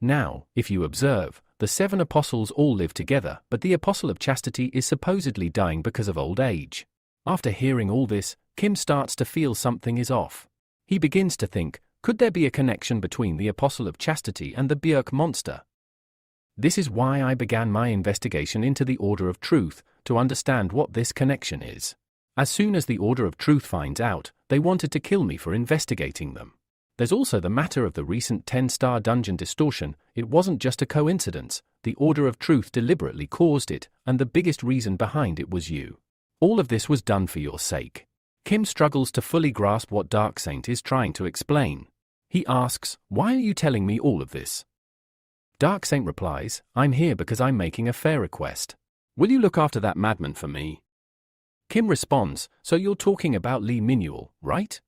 [SPEAKER 1] Now, if you observe, the 7 apostles all live together, but the Apostle of Chastity is supposedly dying because of old age. After hearing all this, Kim starts to feel something is off. He begins to think, could there be a connection between the Apostle of Chastity and the Björk monster? This is why I began my investigation into the Order of Truth, to understand what this connection is. As soon as the Order of Truth finds out, they wanted to kill me for investigating them. There's also the matter of the recent 10-star dungeon distortion. It wasn't just a coincidence, the Order of Truth deliberately caused it, and the biggest reason behind it was you. All of this was done for your sake. Kim struggles to fully grasp what Dark Saint is trying to explain. He asks, why are you telling me all of this? Dark Saint replies, I'm here because I'm making a fair request. Will you look after that madman for me? Kim responds, so you're talking about Lee Minuel, right?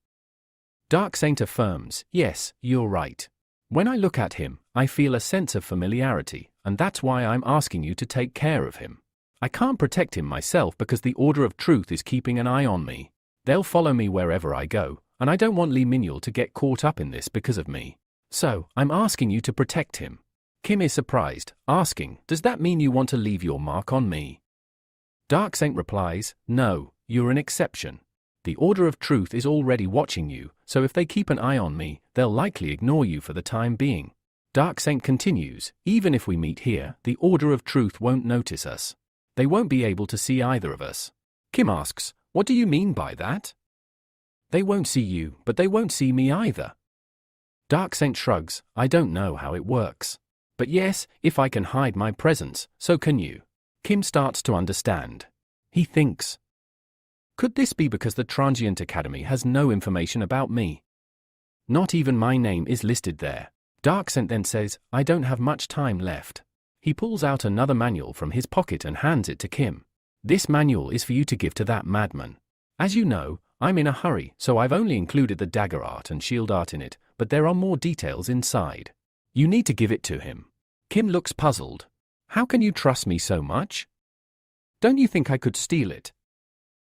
[SPEAKER 1] Dark Saint affirms, yes, you're right. When I look at him, I feel a sense of familiarity, and that's why I'm asking you to take care of him. I can't protect him myself because the Order of Truth is keeping an eye on me. They'll follow me wherever I go, and I don't want Lee Minuel to get caught up in this because of me. So, I'm asking you to protect him. Kim is surprised, asking, does that mean you want to leave your mark on me? Dark Saint replies, no, you're an exception. The Order of Truth is already watching you, so if they keep an eye on me, they'll likely ignore you for the time being. Dark Saint continues, even if we meet here, the Order of Truth won't notice us. They won't be able to see either of us. Kim asks, what do you mean by that? They won't see you, but they won't see me either. Dark Saint shrugs, I don't know how it works. But yes, if I can hide my presence, so can you. Kim starts to understand. He thinks, could this be because the Transient Academy has no information about me? Not even my name is listed there. Dark Saint then says, I don't have much time left. He pulls out another manual from his pocket and hands it to Kim. This manual is for you to give to that madman. As you know, I'm in a hurry, so I've only included the dagger art and shield art in it, but there are more details inside. You need to give it to him. Kim looks puzzled. How can you trust me so much? Don't you think I could steal it?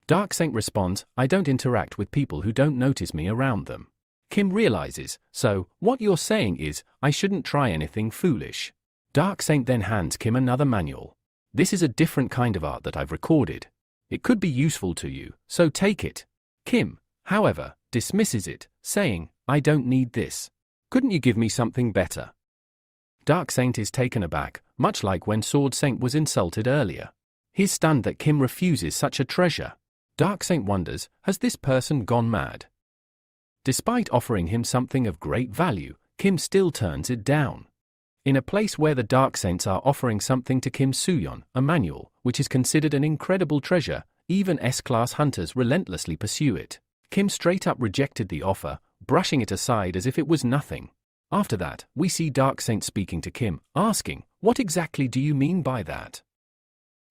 [SPEAKER 1] Dark Saint responds, I don't interact with people who don't notice me around them. Kim realizes, so, what you're saying is, I shouldn't try anything foolish. Dark Saint then hands Kim another manual. This is a different kind of art that I've recorded. It could be useful to you, so take it. Kim, however, dismisses it, saying, I don't need this. Couldn't you give me something better? Dark Saint is taken aback, much like when Sword Saint was insulted earlier. He's stunned that Kim refuses such a treasure. Dark Saint wonders, has this person gone mad? Despite offering him something of great value, Kim still turns it down. In a place where the Dark Saints are offering something to Kim Suyeon, a manual, which is considered an incredible treasure, even S-class hunters relentlessly pursue it. Kim straight up rejected the offer, brushing it aside as if it was nothing. After that, we see Dark Saint speaking to Kim, asking, what exactly do you mean by that?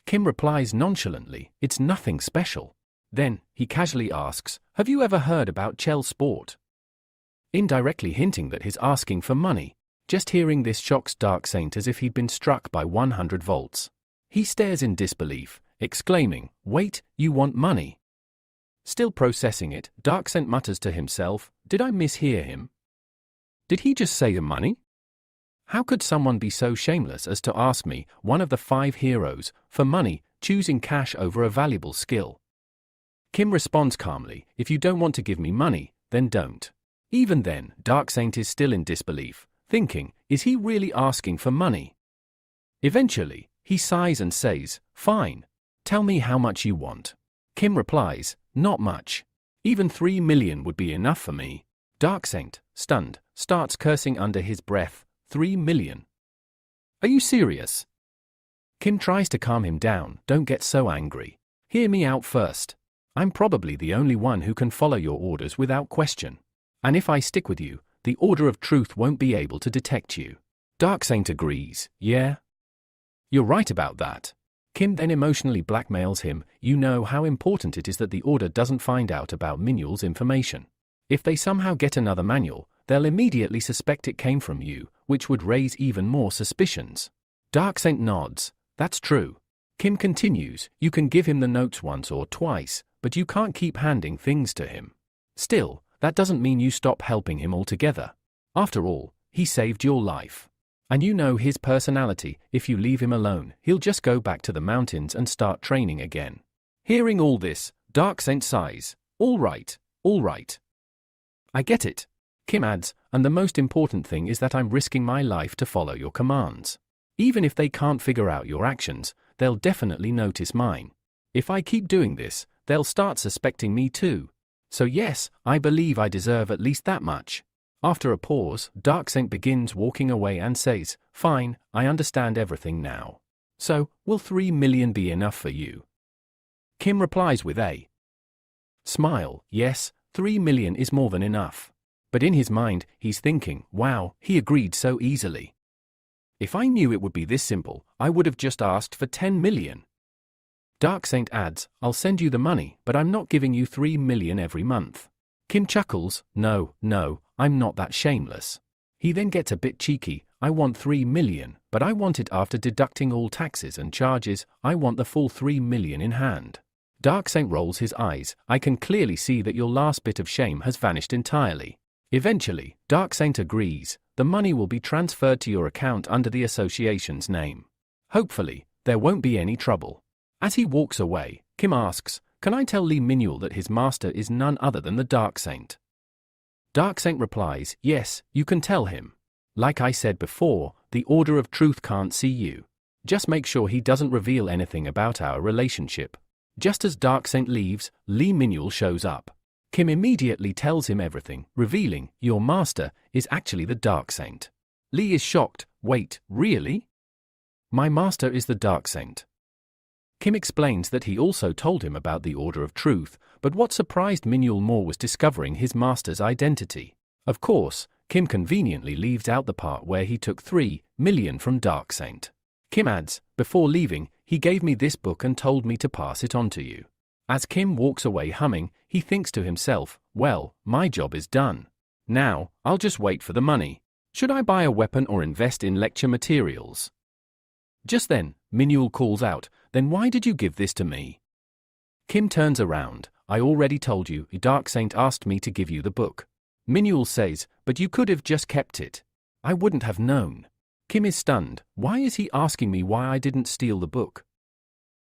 [SPEAKER 1] Kim replies nonchalantly, it's nothing special. Then, he casually asks, have you ever heard about Chell Sport? Indirectly hinting that he's asking for money. Just hearing this shocks Dark Saint as if he'd been struck by 100 volts. He stares in disbelief, exclaiming, "Wait, you want money?" Still processing it, Dark Saint mutters to himself, "Did I mishear him? Did he just say the money? How could someone be so shameless as to ask me, one of the 5 heroes, for money, choosing cash over a valuable skill?" Kim responds calmly, "If you don't want to give me money, then don't." Even then, Dark Saint is still in disbelief, thinking, is he really asking for money? Eventually, he sighs and says, "Fine. Tell me how much you want." Kim replies, "Not much. Even 3 million would be enough for me." Dark Saint, stunned, starts cursing under his breath, 3 million. "Are you serious?" Kim tries to calm him down, "Don't get so angry. Hear me out first. I'm probably the only one who can follow your orders without question. And if I stick with you, the Order of Truth won't be able to detect you." Dark Saint agrees, "Yeah. You're right about that." Kim then emotionally blackmails him, "You know how important it is that the Order doesn't find out about Minul's information. If they somehow get another manual, they'll immediately suspect it came from you, which would raise even more suspicions." Dark Saint nods, "That's true." Kim continues, "You can give him the notes once or twice, but you can't keep handing things to him. Still, that doesn't mean you stop helping him altogether. After all, he saved your life. And you know his personality, if you leave him alone, he'll just go back to the mountains and start training again." Hearing all this, Dark Saint sighs, all right. I get it." Kim adds, "And the most important thing is that I'm risking my life to follow your commands. Even if they can't figure out your actions, they'll definitely notice mine. If I keep doing this, they'll start suspecting me too. So yes, I believe I deserve at least that much." After a pause, Dark Saint begins walking away and says, "Fine, I understand everything now. So, will 3 million be enough for you?" Kim replies with a smile, "Yes, 3 million is more than enough." But in his mind, he's thinking, wow, he agreed so easily. If I knew it would be this simple, I would have just asked for 10 million. Dark Saint adds, "I'll send you the money, but I'm not giving you 3 million every month." Kim chuckles, No, I'm not that shameless." He then gets a bit cheeky, "I want 3 million, but I want it after deducting all taxes and charges. I want the full 3 million in hand." Dark Saint rolls his eyes, "I can clearly see that your last bit of shame has vanished entirely." Eventually, Dark Saint agrees, "The money will be transferred to your account under the association's name. Hopefully, there won't be any trouble." As he walks away, Kim asks, "Can I tell Lee Minul that his master is none other than the Dark Saint?" Dark Saint replies, "Yes, you can tell him. Like I said before, the Order of Truth can't see you. Just make sure he doesn't reveal anything about our relationship." Just as Dark Saint leaves, Lee Minul shows up. Kim immediately tells him everything, revealing, "Your master is actually the Dark Saint." Lee is shocked, "Wait, really? My master is the Dark Saint?" Kim explains that he also told him about the Order of Truth, but what surprised Minul more was discovering his master's identity. Of course, Kim conveniently leaves out the part where he took 3 million from Dark Saint. Kim adds, "Before leaving, he gave me this book and told me to pass it on to you." As Kim walks away humming, he thinks to himself, "Well, my job is done. Now, I'll just wait for the money. Should I buy a weapon or invest in lecture materials?" Just then, Minul calls out, "Then why did you give this to me?" Kim turns around, "I already told you, Dark Saint asked me to give you the book." Minul says, "But you could have just kept it. I wouldn't have known." Kim is stunned, why is he asking me why I didn't steal the book?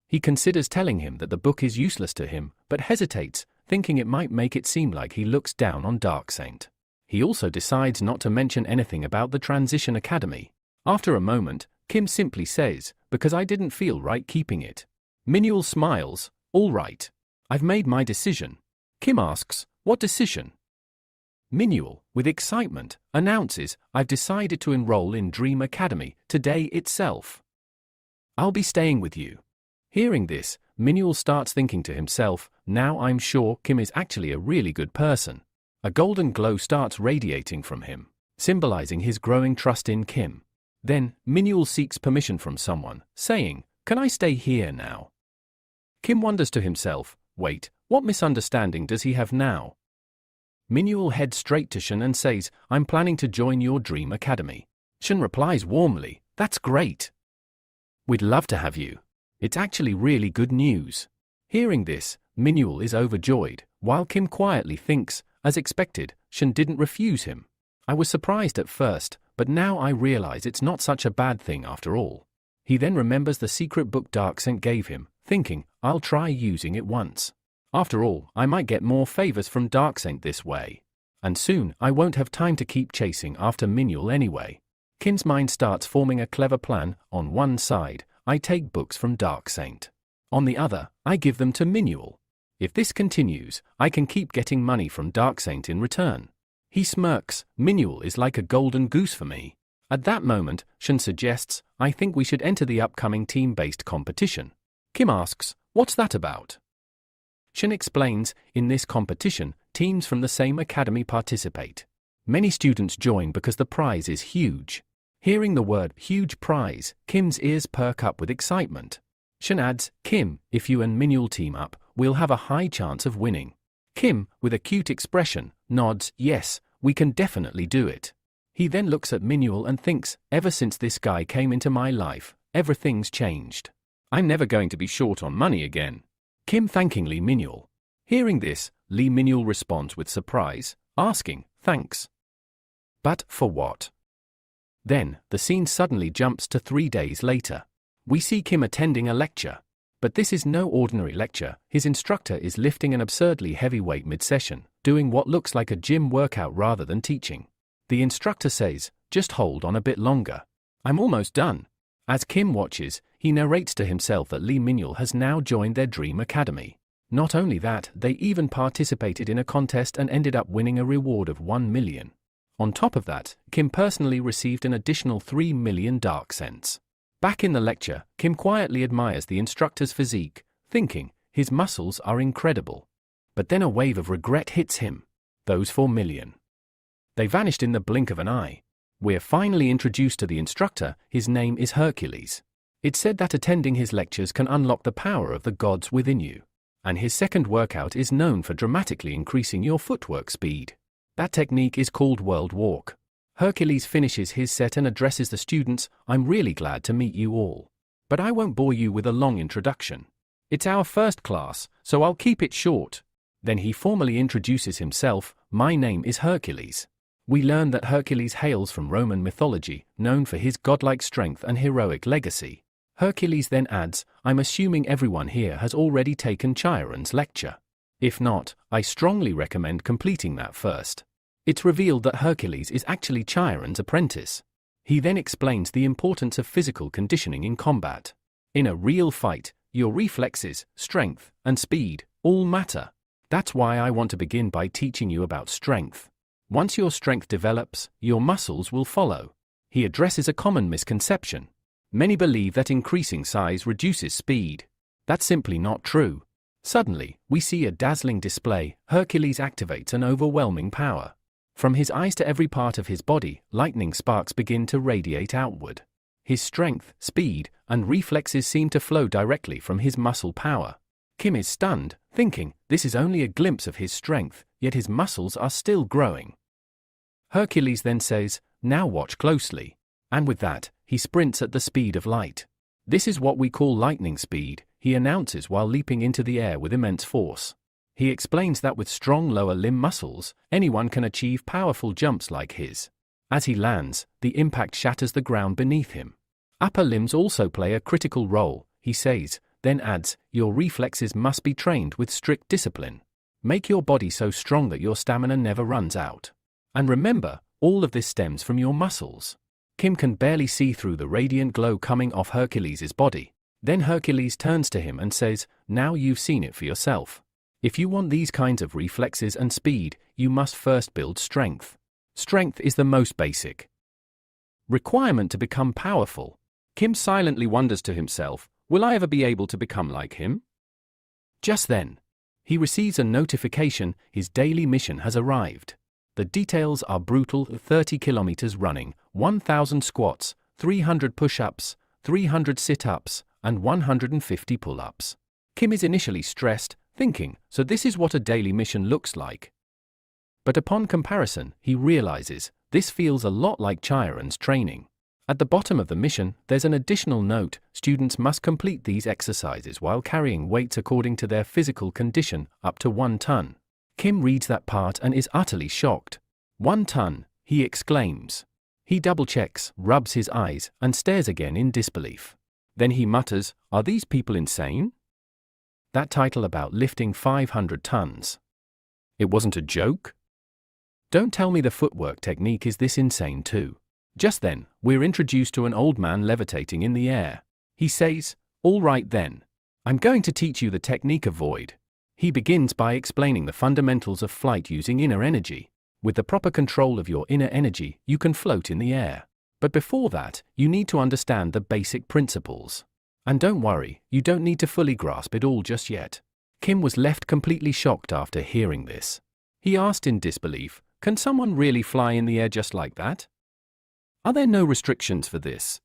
[SPEAKER 1] He considers telling him that the book is useless to him, but hesitates, thinking it might make it seem like he looks down on Dark Saint. He also decides not to mention anything about the Transition Academy. After a moment, Kim simply says, "Because I didn't feel right keeping it." Minul smiles, "All right. I've made my decision." Kim asks, "What decision?" Minul, with excitement, announces, "I've decided to enroll in Dream Academy today itself. I'll be staying with you." Hearing this, Minul starts thinking to himself, "Now I'm sure Kim is actually a really good person." A golden glow starts radiating from him, symbolizing his growing trust in Kim. Then, Minul seeks permission from someone, saying, "Can I stay here now?" Kim wonders to himself, "Wait, what misunderstanding does he have now?" Minul heads straight to Shounen and says, "I'm planning to join your Dream Academy. Shun replies warmly, "That's great. We'd love to have you. It's actually really good news." Hearing this, Minhwa is overjoyed, while Kim quietly thinks, as expected, Shun didn't refuse him. I was surprised at first, but now I realize it's not such a bad thing after all. He then remembers the secret book Darksaint gave him, thinking, I'll try using it once. After all, I might get more favors from Darksaint this way. And soon, I won't have time to keep chasing after Minhwa anyway. Kim's mind starts forming a clever plan. On one side, I take books from Darksaint. On the other, I give them to Minhwa. If this continues, I can keep getting money from Darksaint in return. He smirks. Minhwa is like a golden goose for me. At that moment, Shun suggests, I think we should enter the upcoming team-based competition. Kim asks, what's that about? Shun explains, in this competition, teams from the same academy participate. Many students join because the prize is huge. Hearing the word huge prize, Kim's ears perk up with excitement. Shun adds, Kim, if you and Minhwa team up, we'll have a high chance of winning. Kim, with a cute expression, nods, yes, we can definitely do it. He then looks at Minhwa and thinks, ever since this guy came into my life, everything's changed. I'm never going to be short on money again. Kim thanking Lee Minhwa. Hearing this, Lee Minhwa responds with surprise, asking, thanks. But for what? Then, the scene suddenly jumps to 3 days later. We see Kim attending a lecture. But this is no ordinary lecture. His instructor is lifting an absurdly heavy weight mid-session, doing what looks like a gym workout rather than teaching. The instructor says, just hold on a bit longer. I'm almost done. As Kim watches, he narrates to himself that Lee Minhwa has now joined their dream academy. Not only that, they even participated in a contest and ended up winning a reward of 1 million. On top of that, Kim personally received an additional 3 million dark cents. Back in the lecture, Kim quietly admires the instructor's physique, thinking, his muscles are incredible. But then a wave of regret hits him. Those 4 million. They vanished in the blink of an eye. We're finally introduced to the instructor. His name is Hercules. It's said that attending his lectures can unlock the power of the gods within you. And his second workout is known for dramatically increasing your footwork speed. That technique is called World Walk. Hercules finishes his set and addresses the students, I'm really glad to meet you all. But I won't bore you with a long introduction. It's our first class, so I'll keep it short. Then he formally introduces himself, my name is Hercules. We learn that Hercules hails from Roman mythology, known for his godlike strength and heroic legacy. Hercules then adds, I'm assuming everyone here has already taken Chiron's lecture. If not, I strongly recommend completing that first. It's revealed that Hercules is actually Chiron's apprentice. He then explains the importance of physical conditioning in combat. In a real fight, your reflexes, strength, and speed all matter. That's why I want to begin by teaching you about strength. Once your strength develops, your muscles will follow. He addresses a common misconception. Many believe that increasing size reduces speed. That's simply not true. Suddenly, we see a dazzling display. Hercules activates an overwhelming power. From his eyes to every part of his body, lightning sparks begin to radiate outward. His strength, speed, and reflexes seem to flow directly from his muscle power. Kim is stunned, thinking, this is only a glimpse of his strength, yet his muscles are still growing. Hercules then says, now watch closely. And with that, he sprints at the speed of light. This is what we call lightning speed, he announces while leaping into the air with immense force. He explains that with strong lower limb muscles, anyone can achieve powerful jumps like his. As he lands, the impact shatters the ground beneath him. Upper limbs also play a critical role, he says, then adds, your reflexes must be trained with strict discipline. Make your body so strong that your stamina never runs out. And remember, all of this stems from your muscles. Kim can barely see through the radiant glow coming off Hercules' body. Then Hercules turns to him and says, now you've seen it for yourself. If you want these kinds of reflexes and speed, you must first build strength. Strength is the most basic requirement to become powerful. Kim silently wonders to himself, will I ever be able to become like him? Just then, he receives a notification, his daily mission has arrived. The details are brutal: 30 kilometers running, 1,000 squats, 300 push-ups, 300 sit-ups, and 150 pull-ups. Kim is initially stressed, thinking, so this is what a daily mission looks like. But upon comparison, he realizes, this feels a lot like Chiron's training. At the bottom of the mission, there's an additional note: students must complete these exercises while carrying weights according to their physical condition, up to 1 ton. Kim reads that part and is utterly shocked. 1 ton, he exclaims. He double-checks, rubs his eyes, and stares again in disbelief. Then he mutters, "Are these people insane?" That title about lifting 500 tons. It wasn't a joke? Don't tell me the footwork technique is this insane too. Just then, we're introduced to an old man levitating in the air. He says, "All right then. I'm going to teach you the technique of void." He begins by explaining the fundamentals of flight using inner energy. With the proper control of your inner energy, you can float in the air. But before that, you need to understand the basic principles. And don't worry, you don't need to fully grasp it all just yet. Kim was left completely shocked after hearing this. He asked in disbelief, "Can someone really fly in the air just like that? Are there no restrictions for this?"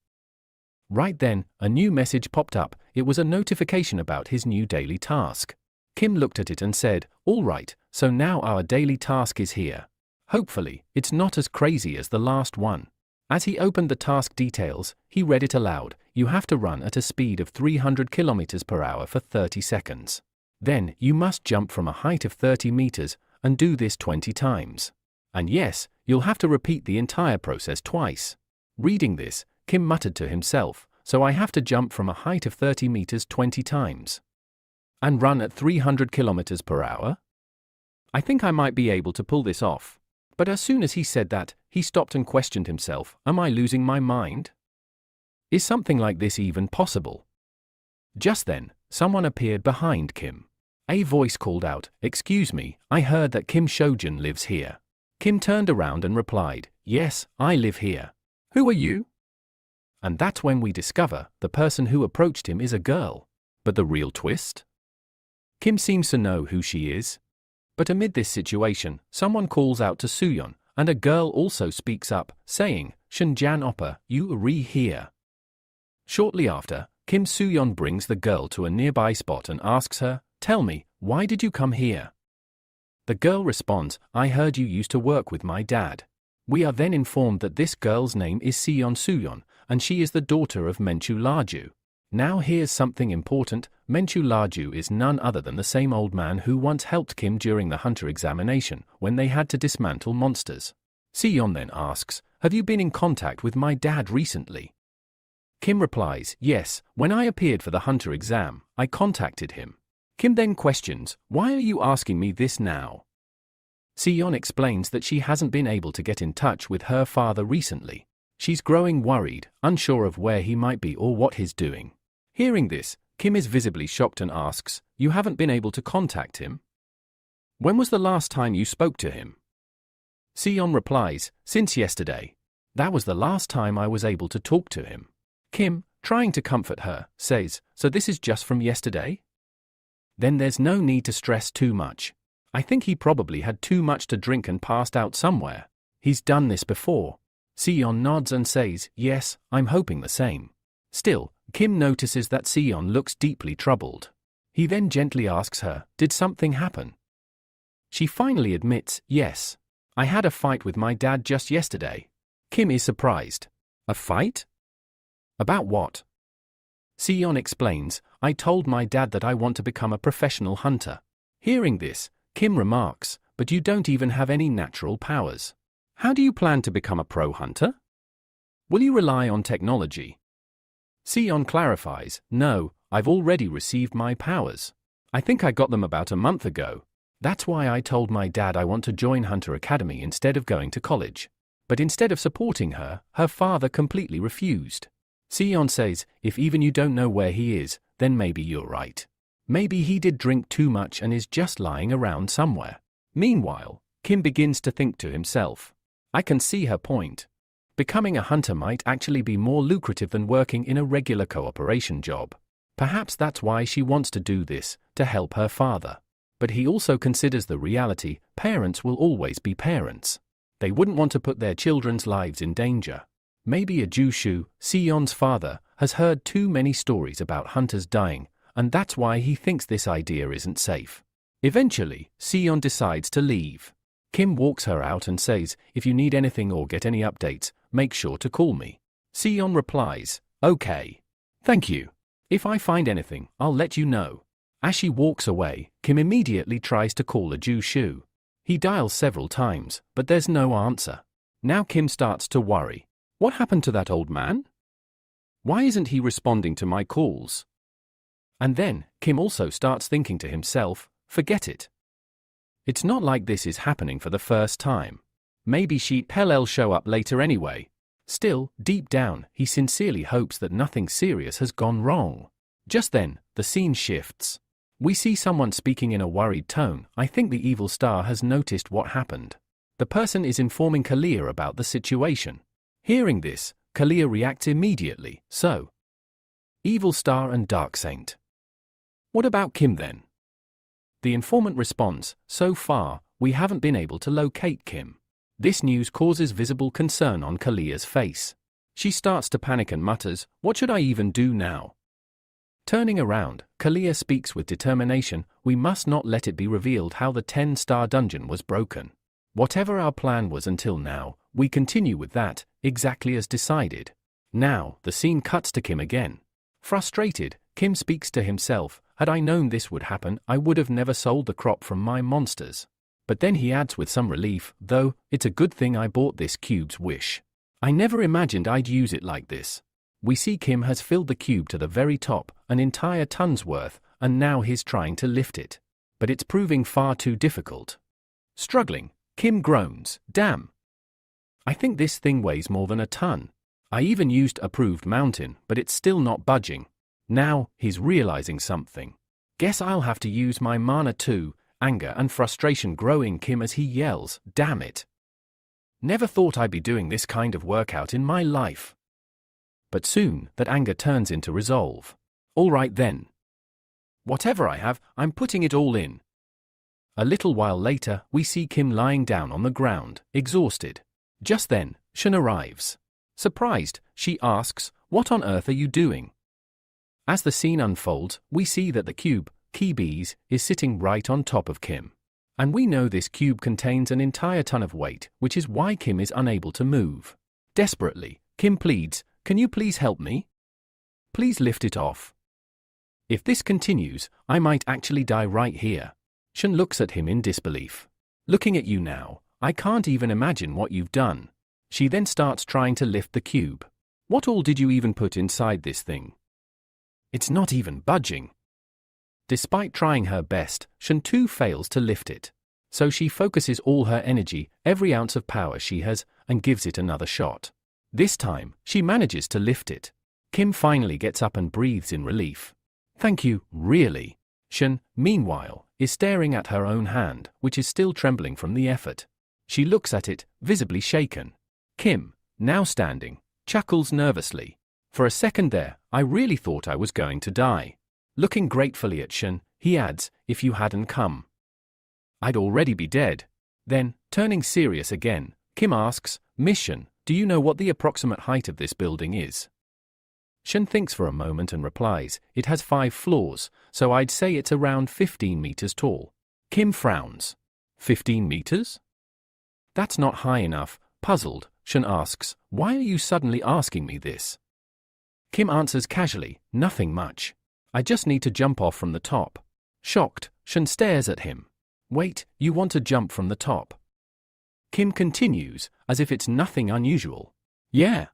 [SPEAKER 1] Right then, a new message popped up. It was a notification about his new daily task. Kim looked at it and said, "All right, so now our daily task is here. Hopefully, it's not as crazy as the last one." As he opened the task details, he read it aloud. You have to run at a speed of 300 kilometers per hour for 30 seconds. Then, you must jump from a height of 30 meters, and do this 20 times. And yes, you'll have to repeat the entire process twice. Reading this, Kim muttered to himself, "So I have to jump from a height of 30 meters 20 times. And run at 300 kilometers per hour? I think I might be able to pull this off." But as soon as he said that, he stopped and questioned himself, "Am I losing my mind? Is something like this even possible?" Just then, someone appeared behind Kim. A voice called out, "Excuse me, I heard that Kim Shojun lives here." Kim turned around and replied, "Yes, I live here. Who are you?" And that's when we discover the person who approached him is a girl. But the real twist? Kim seems to know who she is. But amid this situation, someone calls out to Suyeon, and a girl also speaks up, saying, "Shinjan Oppa, you are here." Shortly after, Kim Suyeon brings the girl to a nearby spot and asks her, "Tell me, why did you come here?" The girl responds, "I heard you used to work with my dad." We are then informed that this girl's name is Seon Suyeon, and she is the daughter of Menchu Laju. Now here's something important. Menchu Laju is none other than the same old man who once helped Kim during the hunter examination, when they had to dismantle monsters. Seon then asks, "Have you been in contact with my dad recently?" Kim replies, "Yes, when I appeared for the hunter exam, I contacted him." Kim then questions, "Why are you asking me this now?" Seon explains that she hasn't been able to get in touch with her father recently. She's growing worried, unsure of where he might be or what he's doing. Hearing this, Kim is visibly shocked and asks, "You haven't been able to contact him? When was the last time you spoke to him?" Seon replies, "Since yesterday. That was the last time I was able to talk to him." Kim, trying to comfort her, says, "So this is just from yesterday? Then there's no need to stress too much. I think he probably had too much to drink and passed out somewhere. He's done this before." Seon nods and says, "Yes, I'm hoping the same." Still, Kim notices that Seon looks deeply troubled. He then gently asks her, "Did something happen?" She finally admits, "Yes. I had a fight with my dad just yesterday." Kim is surprised. "A fight? About what?" Seon explains, "I told my dad that I want to become a professional hunter." Hearing this, Kim remarks, "But you don't even have any natural powers. How do you plan to become a pro hunter? Will you rely on technology?" Seon clarifies, "No, I've already received my powers. I think I got them about a month ago. That's why I told my dad I want to join Hunter Academy instead of going to college." But instead of supporting her, her father completely refused. Seon says, "If even you don't know where he is, then maybe you're right. Maybe he did drink too much and is just lying around somewhere." Meanwhile, Kim begins to think to himself, "I can see her point. Becoming a hunter might actually be more lucrative than working in a regular cooperation job. Perhaps that's why she wants to do this, to help her father." But he also considers the reality: parents will always be parents. They wouldn't want to put their children's lives in danger. Maybe a Jushu, Seon's father, has heard too many stories about hunters dying, and that's why he thinks this idea isn't safe. Eventually, Seon decides to leave. Kim walks her out and says, "If you need anything or get any updates, make sure to call me." Sion replies, "Okay. Thank you. If I find anything, I'll let you know." As she walks away, Kim immediately tries to call a Ju Shu. He dials several times, but there's no answer. Now Kim starts to worry. What happened to that old man? Why isn't he responding to my calls? And then, Kim also starts thinking to himself, forget it. It's not like this is happening for the first time. Maybe she'll show up later anyway. Still, deep down, he sincerely hopes that nothing serious has gone wrong. Just then, the scene shifts. We see someone speaking in a worried tone. I think the evil star has noticed what happened. The person is informing Kalia about the situation. Hearing this, Kalia reacts immediately. So, evil star and dark saint. What about Kim then? The informant responds, so far, we haven't been able to locate Kim. This news causes visible concern on Kalia's face. She starts to panic and mutters, what should I even do now? Turning around, Kalia speaks with determination, we must not let it be revealed how the 10-star dungeon was broken. Whatever our plan was until now, we continue with that, exactly as decided. Now, the scene cuts to Kim again. Frustrated, Kim speaks to himself, had I known this would happen, I would have never sold the crop from my monsters. But then he adds with some relief, though, it's a good thing I bought this cube's wish. I never imagined I'd use it like this. We see Kim has filled the cube to the very top, an entire ton's worth, and now he's trying to lift it. But it's proving far too difficult. Struggling, Kim groans, damn. I think this thing weighs more than a ton. I even used approved mountain, but it's still not budging. Now, he's realizing something. Guess I'll have to use my mana too, anger and frustration grow in Kim as he yells, damn it. Never thought I'd be doing this kind of workout in my life. But soon, that anger turns into resolve. All right then. Whatever I have, I'm putting it all in. A little while later, we see Kim lying down on the ground, exhausted. Just then, Shun arrives. Surprised, she asks, what on earth are you doing? As the scene unfolds, we see that the cube, Kibi's, is sitting right on top of Kim. And we know this cube contains an entire ton of weight, which is why Kim is unable to move. Desperately, Kim pleads, can you please help me? Please lift it off. If this continues, I might actually die right here. Shun looks at him in disbelief. Looking at you now, I can't even imagine what you've done. She then starts trying to lift the cube. What all did you even put inside this thing? It's not even budging. Despite trying her best, Shun too fails to lift it. So she focuses all her energy, every ounce of power she has, and gives it another shot. This time, she manages to lift it. Kim finally gets up and breathes in relief. Thank you, really. Shun, meanwhile, is staring at her own hand, which is still trembling from the effort. She looks at it, visibly shaken. Kim, now standing, chuckles nervously. For a second there, I really thought I was going to die. Looking gratefully at Shun, he adds, if you hadn't come, I'd already be dead. Then, turning serious again, Kim asks, Miss Shun, do you know what the approximate height of this building is? Shun thinks for a moment and replies, it has 5 floors, so I'd say it's around 15 meters tall. Kim frowns. 15 meters? That's not high enough. Puzzled, Shun asks, why are you suddenly asking me this? Kim answers casually, nothing much. I just need to jump off from the top. Shocked, Shun stares at him. Wait, you want to jump from the top? Kim continues, as if it's nothing unusual. Yeah.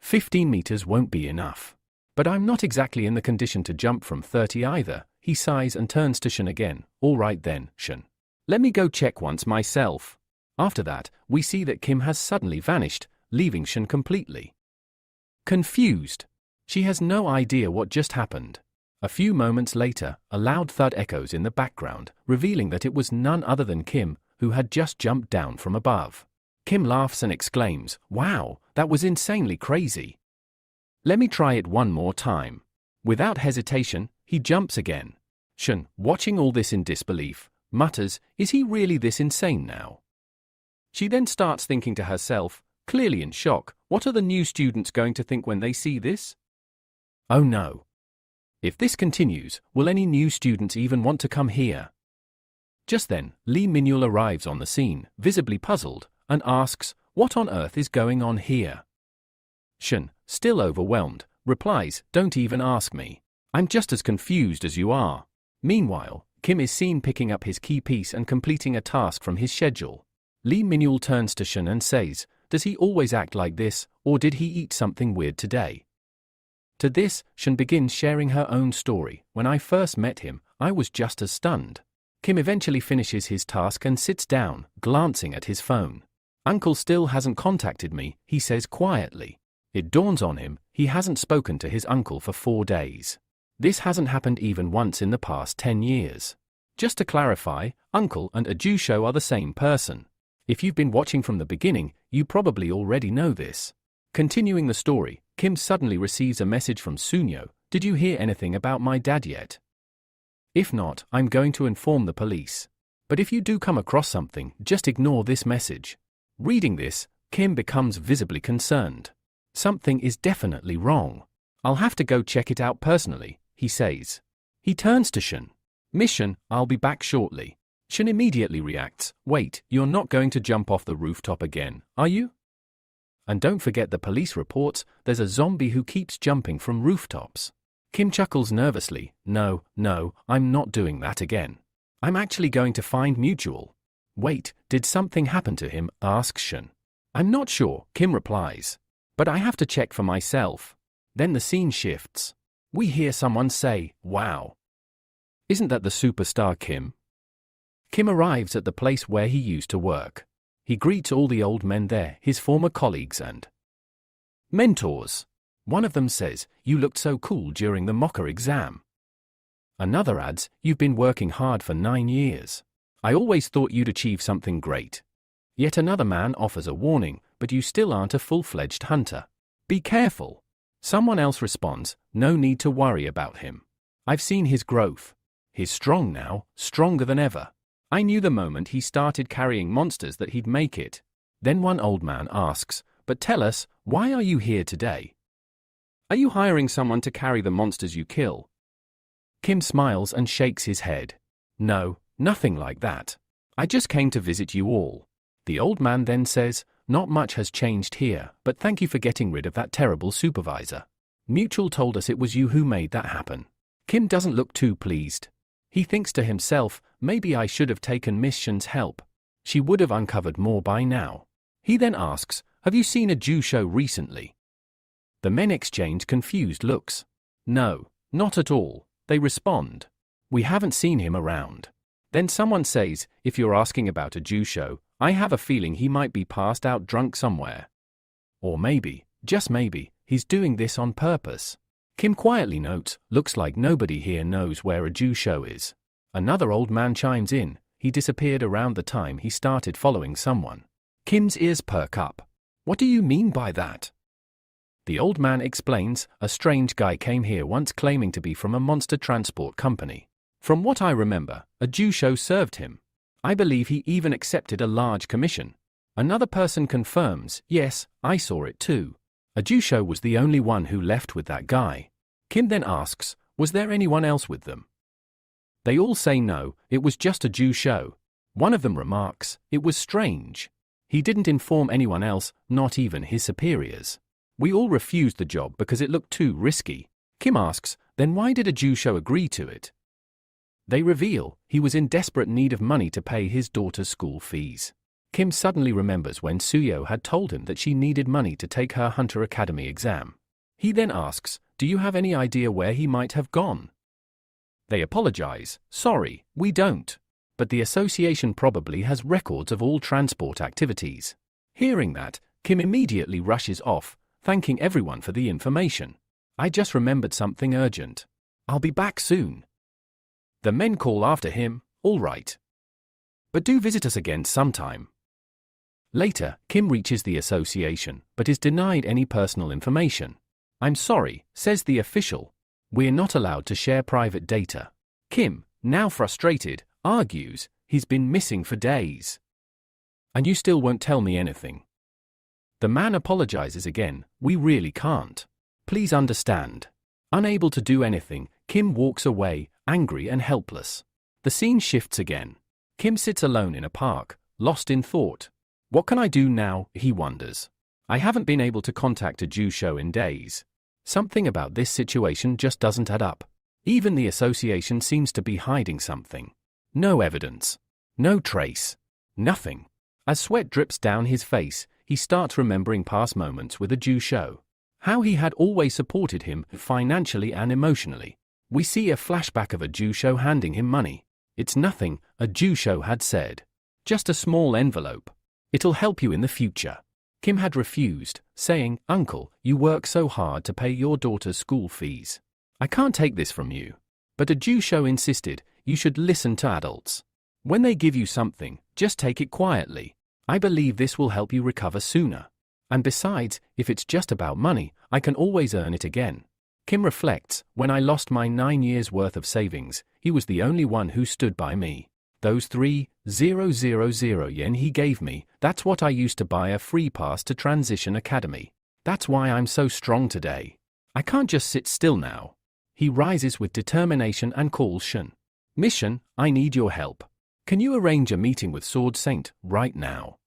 [SPEAKER 1] 15 meters won't be enough. But I'm not exactly in the condition to jump from 30 either. He sighs and turns to Shun again. All right then, Shun. Let me go check once myself. After that, we see that Kim has suddenly vanished, leaving Shun completely confused. She has no idea what just happened. A few moments later, a loud thud echoes in the background, revealing that it was none other than Kim, who had just jumped down from above. Kim laughs and exclaims, wow, that was insanely crazy. Let me try it one more time. Without hesitation, he jumps again. Shun, watching all this in disbelief, mutters, is he really this insane now? She then starts thinking to herself, clearly in shock, what are the new students going to think when they see this? Oh no. If this continues, will any new students even want to come here? Just then, Lee Minul arrives on the scene, visibly puzzled, and asks, what on earth is going on here? Shun, still overwhelmed, replies, "Don't even ask me. I'm just as confused as you are." Meanwhile, Kim is seen picking up his key piece and completing a task from his schedule. Lee Minul turns to Shun and says, "Does he always act like this, or did he eat something weird today?" To this, Shun begins sharing her own story. "When I first met him, I was just as stunned." Kim eventually finishes his task and sits down, glancing at his phone. "Uncle still hasn't contacted me," he says quietly. It dawns on him, he hasn't spoken to his uncle for 4 days. This hasn't happened even once in the past 10 years. Just to clarify, Uncle and Ajusho are the same person. If you've been watching from the beginning, you probably already know this. Continuing the story, Kim suddenly receives a message from Sunyo. "Did you hear anything about my dad yet? If not, I'm going to inform the police. But if you do come across something, just ignore this message." Reading this, Kim becomes visibly concerned. Something is definitely wrong. "I'll have to go check it out personally," he says. He turns to Shun. "Mission, I'll be back shortly." Shun immediately reacts, "Wait, you're not going to jump off the rooftop again, are you? And don't forget the police reports, there's a zombie who keeps jumping from rooftops." Kim chuckles nervously. No, I'm not doing that again. I'm actually going to find Mutual." "Wait, did something happen to him?" asks Shun. "I'm not sure," Kim replies. "But I have to check for myself." Then the scene shifts. We hear someone say, "Wow. Isn't that the superstar Kim?" Kim arrives at the place where he used to work. He greets all the old men there, his former colleagues and mentors. One of them says, "You looked so cool during the mocker exam." Another adds, "You've been working hard for 9 years. I always thought you'd achieve something great." Yet another man offers a warning, "But you still aren't a full-fledged hunter. Be careful." Someone else responds, "No need to worry about him. I've seen his growth. He's strong now, stronger than ever. I knew the moment he started carrying monsters that he'd make it." Then one old man asks, "But tell us, why are you here today? Are you hiring someone to carry the monsters you kill?" Kim smiles and shakes his head. "No, nothing like that. I just came to visit you all." The old man then says, "Not much has changed here, but thank you for getting rid of that terrible supervisor. Mutual told us it was you who made that happen." Kim doesn't look too pleased. He thinks to himself, maybe I should have taken Miss Shun's help. She would have uncovered more by now. He then asks, "Have you seen a Jusho recently?" The men exchange confused looks. "No, not at all," they respond. "We haven't seen him around." Then someone says, "If you're asking about a Jusho, I have a feeling he might be passed out drunk somewhere. Or maybe, just maybe, he's doing this on purpose." Kim quietly notes, "Looks like nobody here knows where a Jusho is." Another old man chimes in, "He disappeared around the time he started following someone." Kim's ears perk up. "What do you mean by that?" The old man explains, "A strange guy came here once claiming to be from a monster transport company. From what I remember, a Jusho served him. I believe he even accepted a large commission." Another person confirms, "Yes, I saw it too. A Jusho was the only one who left with that guy." Kim then asks, "Was there anyone else with them?" They all say no, it was just a Jusho. One of them remarks, "It was strange. He didn't inform anyone else, not even his superiors. We all refused the job because it looked too risky." Kim asks, "Then why did a Jusho agree to it?" They reveal, he was in desperate need of money to pay his daughter's school fees. Kim suddenly remembers when Suyo had told him that she needed money to take her Hunter Academy exam. He then asks, "Do you have any idea where he might have gone?" They apologize, "Sorry, we don't. But the association probably has records of all transport activities." Hearing that, Kim immediately rushes off, thanking everyone for the information. "I just remembered something urgent. I'll be back soon." The men call after him, "All right. But do visit us again sometime." Later, Kim reaches the association, but is denied any personal information. "I'm sorry," says the official. "We're not allowed to share private data." Kim, now frustrated, argues, "He's been missing for days. And you still won't tell me anything." The man apologizes again, "We really can't. Please understand." Unable to do anything, Kim walks away, angry and helpless. The scene shifts again. Kim sits alone in a park, lost in thought. What can I do now, he wonders. I haven't been able to contact a Jusho in days. Something about this situation just doesn't add up. Even the association seems to be hiding something. No evidence. No trace. Nothing. As sweat drips down his face, he starts remembering past moments with a Jusho. How he had always supported him financially and emotionally. We see a flashback of a Jusho handing him money. It's nothing, a Jusho had said. Just a small envelope. It'll help you in the future. Kim had refused, saying, "Uncle, you work so hard to pay your daughter's school fees. I can't take this from you." But a Jusho insisted, "You should listen to adults. When they give you something, just take it quietly. I believe this will help you recover sooner. And besides, if it's just about money, I can always earn it again." Kim reflects, "When I lost my 9 years' worth of savings, he was the only one who stood by me. Those 3,000 yen he gave me, that's what I used to buy a free pass to Transition Academy. That's why I'm so strong today. I can't just sit still now." He rises with determination and calls Shun. "Mission, I need your help. Can you arrange a meeting with Sword Saint right now?"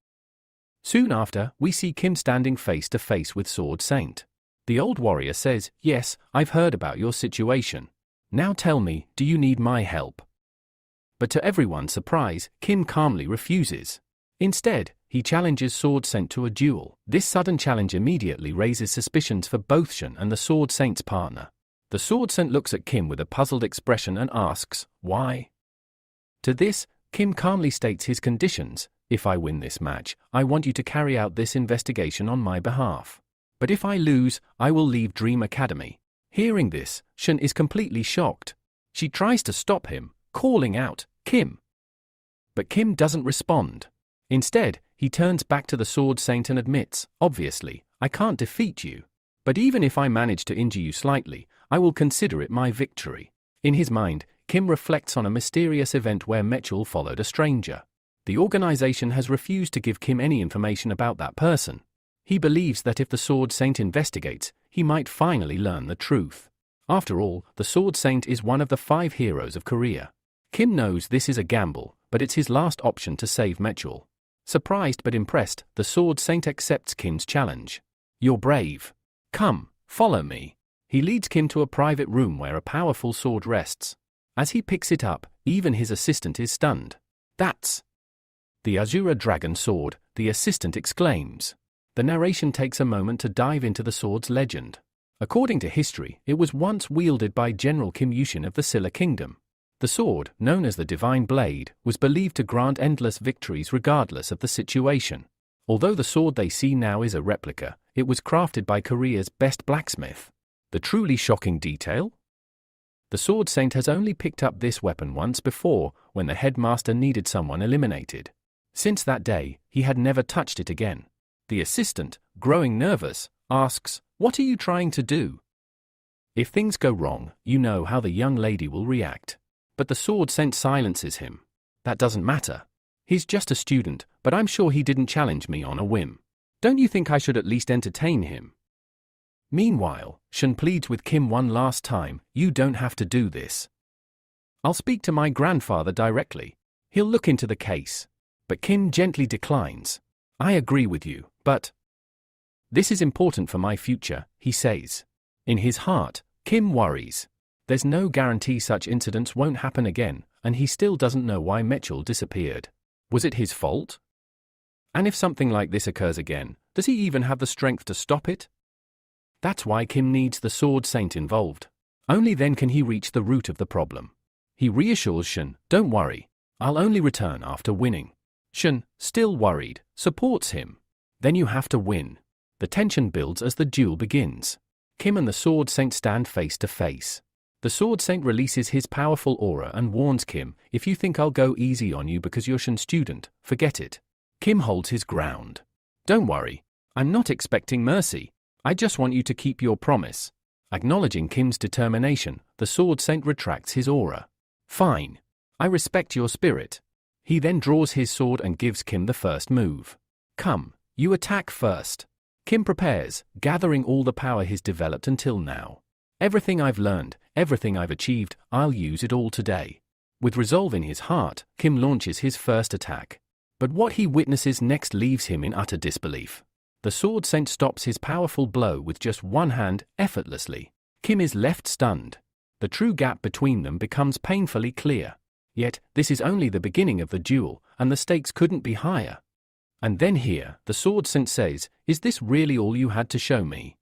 [SPEAKER 1] Soon after, we see Kim standing face to face with Sword Saint. The old warrior says, "Yes, I've heard about your situation. Now tell me, do you need my help?" But to everyone's surprise, Kim calmly refuses. Instead, he challenges Sword Saint to a duel. This sudden challenge immediately raises suspicions for both Shun and the Sword Saint's partner. The Sword Saint looks at Kim with a puzzled expression and asks, "Why?" To this, Kim calmly states his conditions. "If I win this match, I want you to carry out this investigation on my behalf. But if I lose, I will leave Dream Academy." Hearing this, Shun is completely shocked. She tries to stop him, calling out, "Kim!" But Kim doesn't respond. Instead, he turns back to the Sword Saint and admits, "Obviously, I can't defeat you. But even if I manage to injure you slightly, I will consider it my victory." In his mind, Kim reflects on a mysterious event where Mitchell followed a stranger. The organization has refused to give Kim any information about that person. He believes that if the Sword Saint investigates, he might finally learn the truth. After all, the Sword Saint is one of the 5 heroes of Korea. Kim knows this is a gamble, but it's his last option to save Mitchell. Surprised but impressed, the Sword Saint accepts Kim's challenge. "You're brave. Come, follow me." He leads Kim to a private room where a powerful sword rests. As he picks it up, even his assistant is stunned. "That's the Azura Dragon Sword," the assistant exclaims. The narration takes a moment to dive into the sword's legend. According to history, it was once wielded by General Kim Yushin of the Silla Kingdom. The sword, known as the Divine Blade, was believed to grant endless victories regardless of the situation. Although the sword they see now is a replica, it was crafted by Korea's best blacksmith. The truly shocking detail? The Sword Saint has only picked up this weapon once before, when the headmaster needed someone eliminated. Since that day, he had never touched it again. The assistant, growing nervous, asks, "What are you trying to do?" If things go wrong, you know how the young lady will react. But the Sword Saint silences him. "That doesn't matter. He's just a student, but I'm sure he didn't challenge me on a whim. Don't you think I should at least entertain him?" Meanwhile, Shun pleads with Kim one last time, "You don't have to do this. I'll speak to my grandfather directly. He'll look into the case." But Kim gently declines. "I agree with you, but this is important for my future," he says. In his heart, Kim worries. There's no guarantee such incidents won't happen again, and he still doesn't know why Mitchell disappeared. Was it his fault? And if something like this occurs again, does he even have the strength to stop it? That's why Kim needs the Sword Saint involved. Only then can he reach the root of the problem. He reassures Shun, "Don't worry, I'll only return after winning." Shun, still worried, supports him. "Then you have to win." The tension builds as the duel begins. Kim and the Sword Saint stand face to face. The Sword Saint releases his powerful aura and warns Kim, "If you think I'll go easy on you because you're Shun's student, forget it." Kim holds his ground. "Don't worry, I'm not expecting mercy. I just want you to keep your promise." Acknowledging Kim's determination, the Sword Saint retracts his aura. "Fine. I respect your spirit." He then draws his sword and gives Kim the first move. "Come, you attack first." Kim prepares, gathering all the power he's developed until now. "Everything I've learned, everything I've achieved, I'll use it all today." With resolve in his heart, Kim launches his first attack. But what he witnesses next leaves him in utter disbelief. The The Sword Saint stops his powerful blow with just one hand, effortlessly. Kim is left stunned. The true gap between them becomes painfully clear. Yet, this is only the beginning of the duel, and the stakes couldn't be higher. And then here, the Sword Saint says, "Is this really all you had to show me?"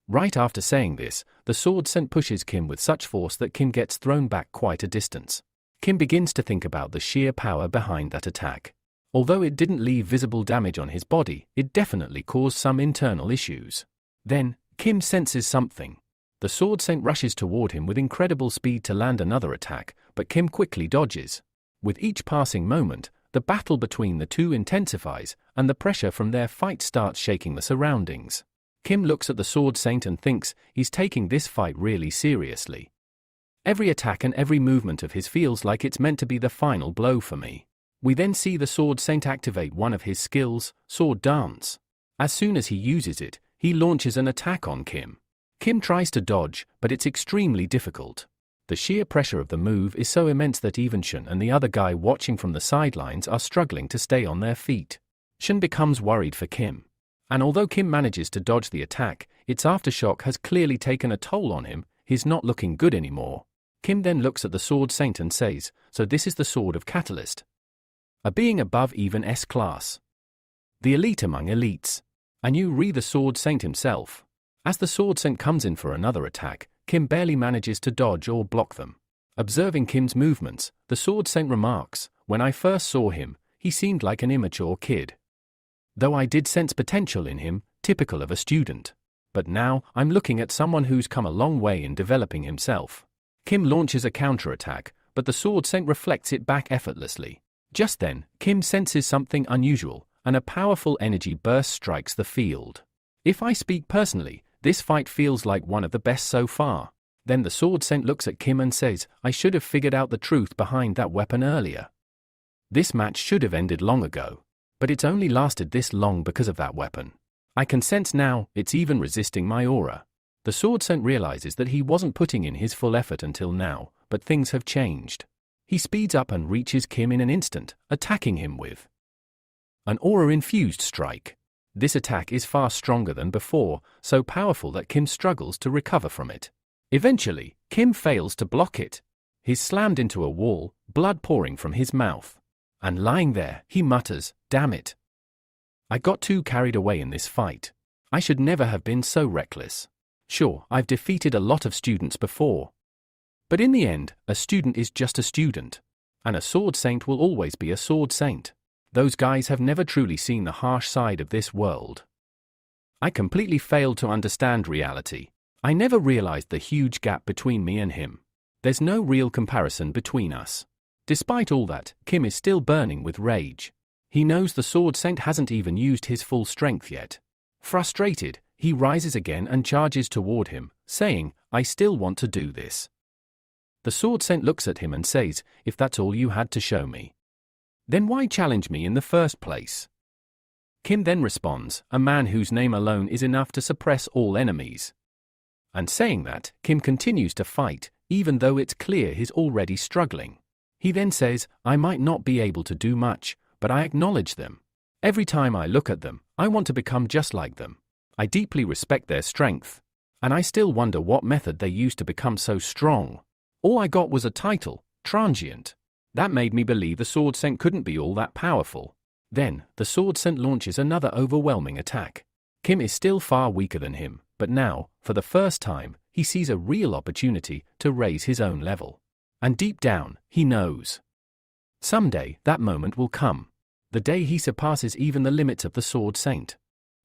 [SPEAKER 1] Right after saying this, the Sword Saint pushes Kim with such force that Kim gets thrown back quite a distance. Kim begins to think about the sheer power behind that attack. Although it didn't leave visible damage on his body, it definitely caused some internal issues. Then, Kim senses something. The Sword Saint rushes toward him with incredible speed to land another attack, but Kim quickly dodges. With each passing moment, the battle between the two intensifies, and the pressure from their fight starts shaking the surroundings. Kim looks at the Sword Saint and thinks he's taking this fight really seriously. Every attack and every movement of his feels like it's meant to be the final blow for me. We then see the Sword Saint activate one of his skills, Sword Dance. As soon as he uses it, he launches an attack on Kim. Kim tries to dodge, but it's extremely difficult. The sheer pressure of the move is so immense that even Shun and the other guy watching from the sidelines are struggling to stay on their feet. Shun becomes worried for Kim. And although Kim manages to dodge the attack, its aftershock has clearly taken a toll on him. He's not looking good anymore. Kim then looks at the Sword Saint and says, "So this is the Sword of Catalyst. A being above even S class. The elite among elites. And you re the Sword Saint himself." As the Sword Saint comes in for another attack, Kim barely manages to dodge or block them. Observing Kim's movements, the Sword Saint remarks, "When I first saw him, he seemed like an immature kid. Though I did sense potential in him, typical of a student. But now, I'm looking at someone who's come a long way in developing himself." Kim launches a counterattack, but the Sword Saint reflects it back effortlessly. Just then, Kim senses something unusual, and a powerful energy burst strikes the field. "If I speak personally, this fight feels like one of the best so far." Then the Sword Saint looks at Kim and says, "I should have figured out the truth behind that weapon earlier. This match should have ended long ago. But it's only lasted this long because of that weapon. I can sense now, it's even resisting my aura." The Sword Saint realizes that he wasn't putting in his full effort until now, but things have changed. He speeds up and reaches Kim in an instant, attacking him with an aura-infused strike. This attack is far stronger than before, so powerful that Kim struggles to recover from it. Eventually, Kim fails to block it. He's slammed into a wall, blood pouring from his mouth. And lying there, he mutters, "Damn it. I got too carried away in this fight. I should never have been so reckless. Sure, I've defeated a lot of students before. But in the end, a student is just a student. And a Sword Saint will always be a Sword Saint. Those guys have never truly seen the harsh side of this world. I completely failed to understand reality. I never realized the huge gap between me and him. There's no real comparison between us." Despite all that, Kim is still burning with rage. He knows the Sword Saint hasn't even used his full strength yet. Frustrated, he rises again and charges toward him, saying, "I still want to do this." The Sword Saint looks at him and says, "If that's all you had to show me, then why challenge me in the first place?" Kim then responds, "A man whose name alone is enough to suppress all enemies." And saying that, Kim continues to fight, even though it's clear he's already struggling. He then says, "I might not be able to do much, but I acknowledge them. Every time I look at them, I want to become just like them. I deeply respect their strength. And I still wonder what method they used to become so strong. All I got was a title, transient. That made me believe the Sword Saint couldn't be all that powerful." Then, the Sword Saint launches another overwhelming attack. Kim is still far weaker than him, but now, for the first time, he sees a real opportunity to raise his own level. And deep down, he knows. Someday, that moment will come. The day he surpasses even the limits of the Sword Saint.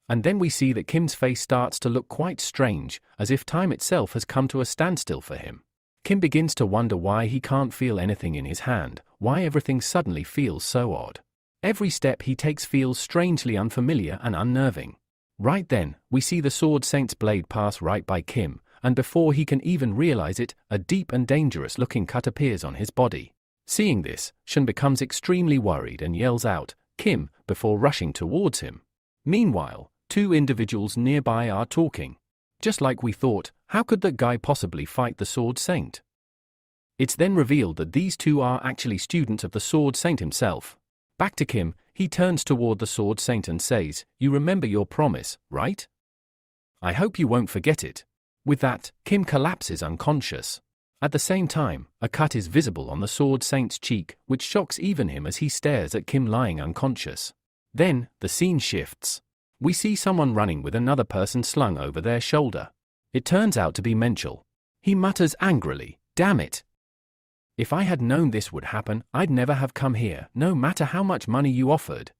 [SPEAKER 1] And then we see that Kim's face starts to look quite strange, as if time itself has come to a standstill for him. Kim begins to wonder why he can't feel anything in his hand, why everything suddenly feels so odd. Every step he takes feels strangely unfamiliar and unnerving. Right then, we see the Sword Saint's blade pass right by Kim, and before he can even realize it, a deep and dangerous-looking cut appears on his body. Seeing this, Shun becomes extremely worried and yells out, "Kim," before rushing towards him. Meanwhile, two individuals nearby are talking. Just like we thought, how could that guy possibly fight the Sword Saint? It's then revealed that these two are actually students of the Sword Saint himself. Back to Kim, he turns toward the Sword Saint and says, "You remember your promise, right? I hope you won't forget it." With that, Kim collapses unconscious. At the same time, a cut is visible on the Sword Saint's cheek, which shocks even him as he stares at Kim lying unconscious. Then, the scene shifts. We see someone running with another person slung over their shoulder. It turns out to be Menchel. He mutters angrily, "Damn it! If I had known this would happen, I'd never have come here, no matter how much money you offered."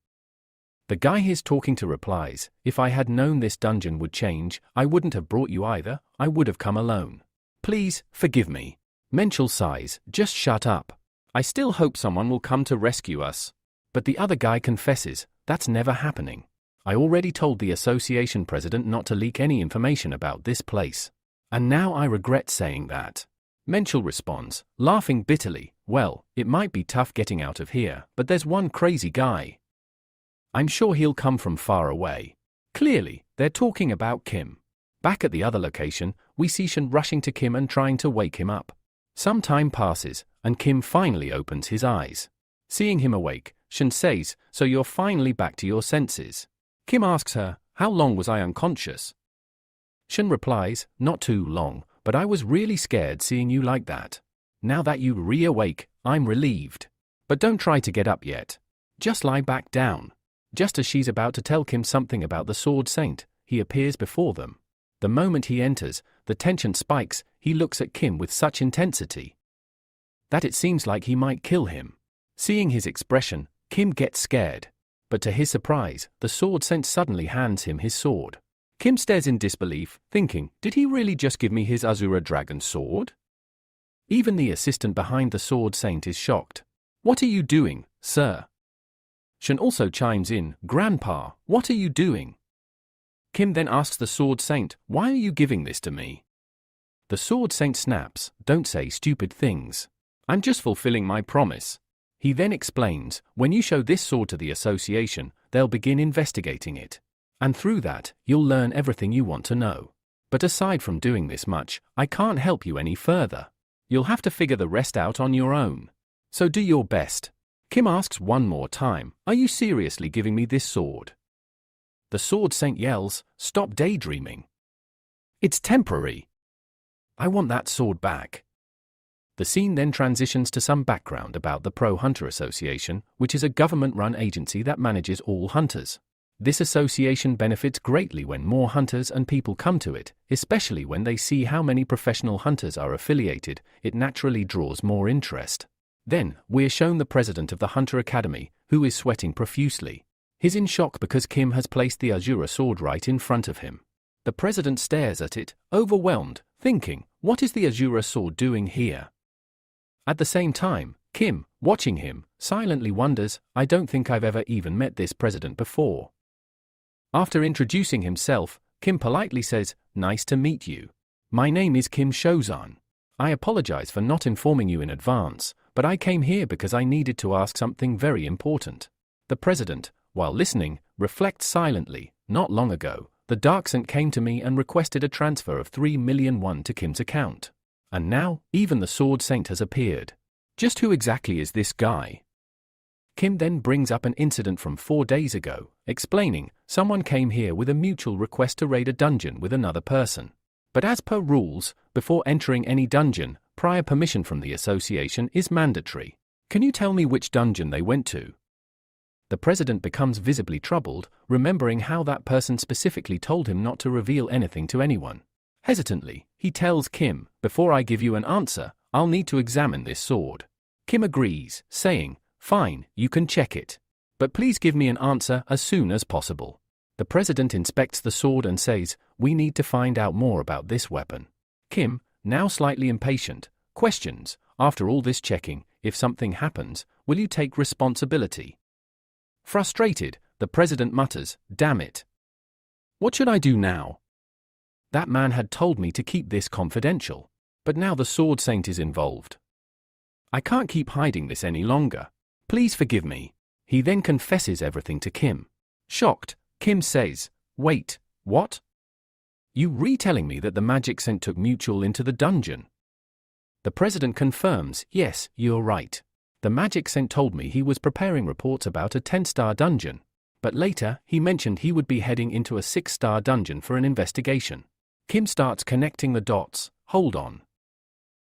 [SPEAKER 1] The guy he's talking to replies, "If I had known this dungeon would change, I wouldn't have brought you either, I would have come alone. Please, forgive me." Menchel sighs, "Just shut up. I still hope someone will come to rescue us." But the other guy confesses, "That's never happening. I already told the association president not to leak any information about this place. And now I regret saying that." Menchel responds, laughing bitterly, "Well, it might be tough getting out of here, but there's one crazy guy. I'm sure he'll come from far away." Clearly, they're talking about Kim. Back at the other location, we see Shun rushing to Kim and trying to wake him up. Some time passes, and Kim finally opens his eyes. Seeing him awake, Shun says, "So you're finally back to your senses." Kim asks her, "How long was I unconscious?" Shun replies, "Not too long, but I was really scared seeing you like that. Now that you reawake, I'm relieved. But don't try to get up yet. Just lie back down." Just as she's about to tell Kim something about the Sword Saint, he appears before them. The moment he enters, the tension spikes. He looks at Kim with such intensity that it seems like he might kill him. Seeing his expression, Kim gets scared. But to his surprise, the Sword Saint suddenly hands him his sword. Kim stares in disbelief, thinking, "Did he really just give me his Azura Dragon sword?" Even the assistant behind the Sword Saint is shocked. "What are you doing, sir?" Shun also chimes in, "Grandpa, what are you doing?" Kim then asks the Sword Saint, "Why are you giving this to me?" The Sword Saint snaps, "Don't say stupid things. I'm just fulfilling my promise." He then explains, "When you show this sword to the association, they'll begin investigating it. And through that, you'll learn everything you want to know. But aside from doing this much, I can't help you any further. You'll have to figure the rest out on your own. So do your best." Kim asks one more time, "Are you seriously giving me this sword?" The Sword Saint yells, "Stop daydreaming. It's temporary. I want that sword back." The scene then transitions to some background about the Pro Hunter Association, which is a government-run agency that manages all hunters. This association benefits greatly when more hunters and people come to it, especially when they see how many professional hunters are affiliated. It naturally draws more interest. Then, we're shown the president of the Hunter Academy, who is sweating profusely. He's in shock because Kim has placed the Azura sword right in front of him. The president stares at it, overwhelmed, thinking, "What is the Azura sword doing here?" At the same time, Kim, watching him, silently wonders, "I don't think I've ever even met this president before." After introducing himself, Kim politely says, "Nice to meet you. My name is Kim Shozan. I apologize for not informing you in advance, but I came here because I needed to ask something very important." The president, while listening, reflects silently. "Not long ago, the Dark Saint came to me and requested a transfer of 3 million won to Kim's account. And now, even the Sword Saint has appeared. Just who exactly is this guy?" Kim then brings up an incident from 4 days ago, explaining, "Someone came here with a mutual request to raid a dungeon with another person. But as per rules, before entering any dungeon, prior permission from the association is mandatory. Can you tell me which dungeon they went to?" The president becomes visibly troubled, remembering how that person specifically told him not to reveal anything to anyone. Hesitantly, he tells Kim, "Before I give you an answer, I'll need to examine this sword." Kim agrees, saying, "Fine, you can check it. But please give me an answer as soon as possible." The president inspects the sword and says, "We need to find out more about this weapon." Kim, now slightly impatient, questions, "After all this checking, if something happens, will you take responsibility?" Frustrated, the president mutters, "Damn it. What should I do now? That man had told me to keep this confidential. But now the Sword Saint is involved. I can't keep hiding this any longer. Please forgive me." He then confesses everything to Kim. Shocked, Kim says, "Wait, what? You retelling me that the Magic Saint took Mutual into the dungeon?" The president confirms, "Yes, you're right. The magic saint told me he was preparing reports about a 10-star dungeon. But later, he mentioned he would be heading into a 6-star dungeon for an investigation. Kim starts connecting the dots. Hold on.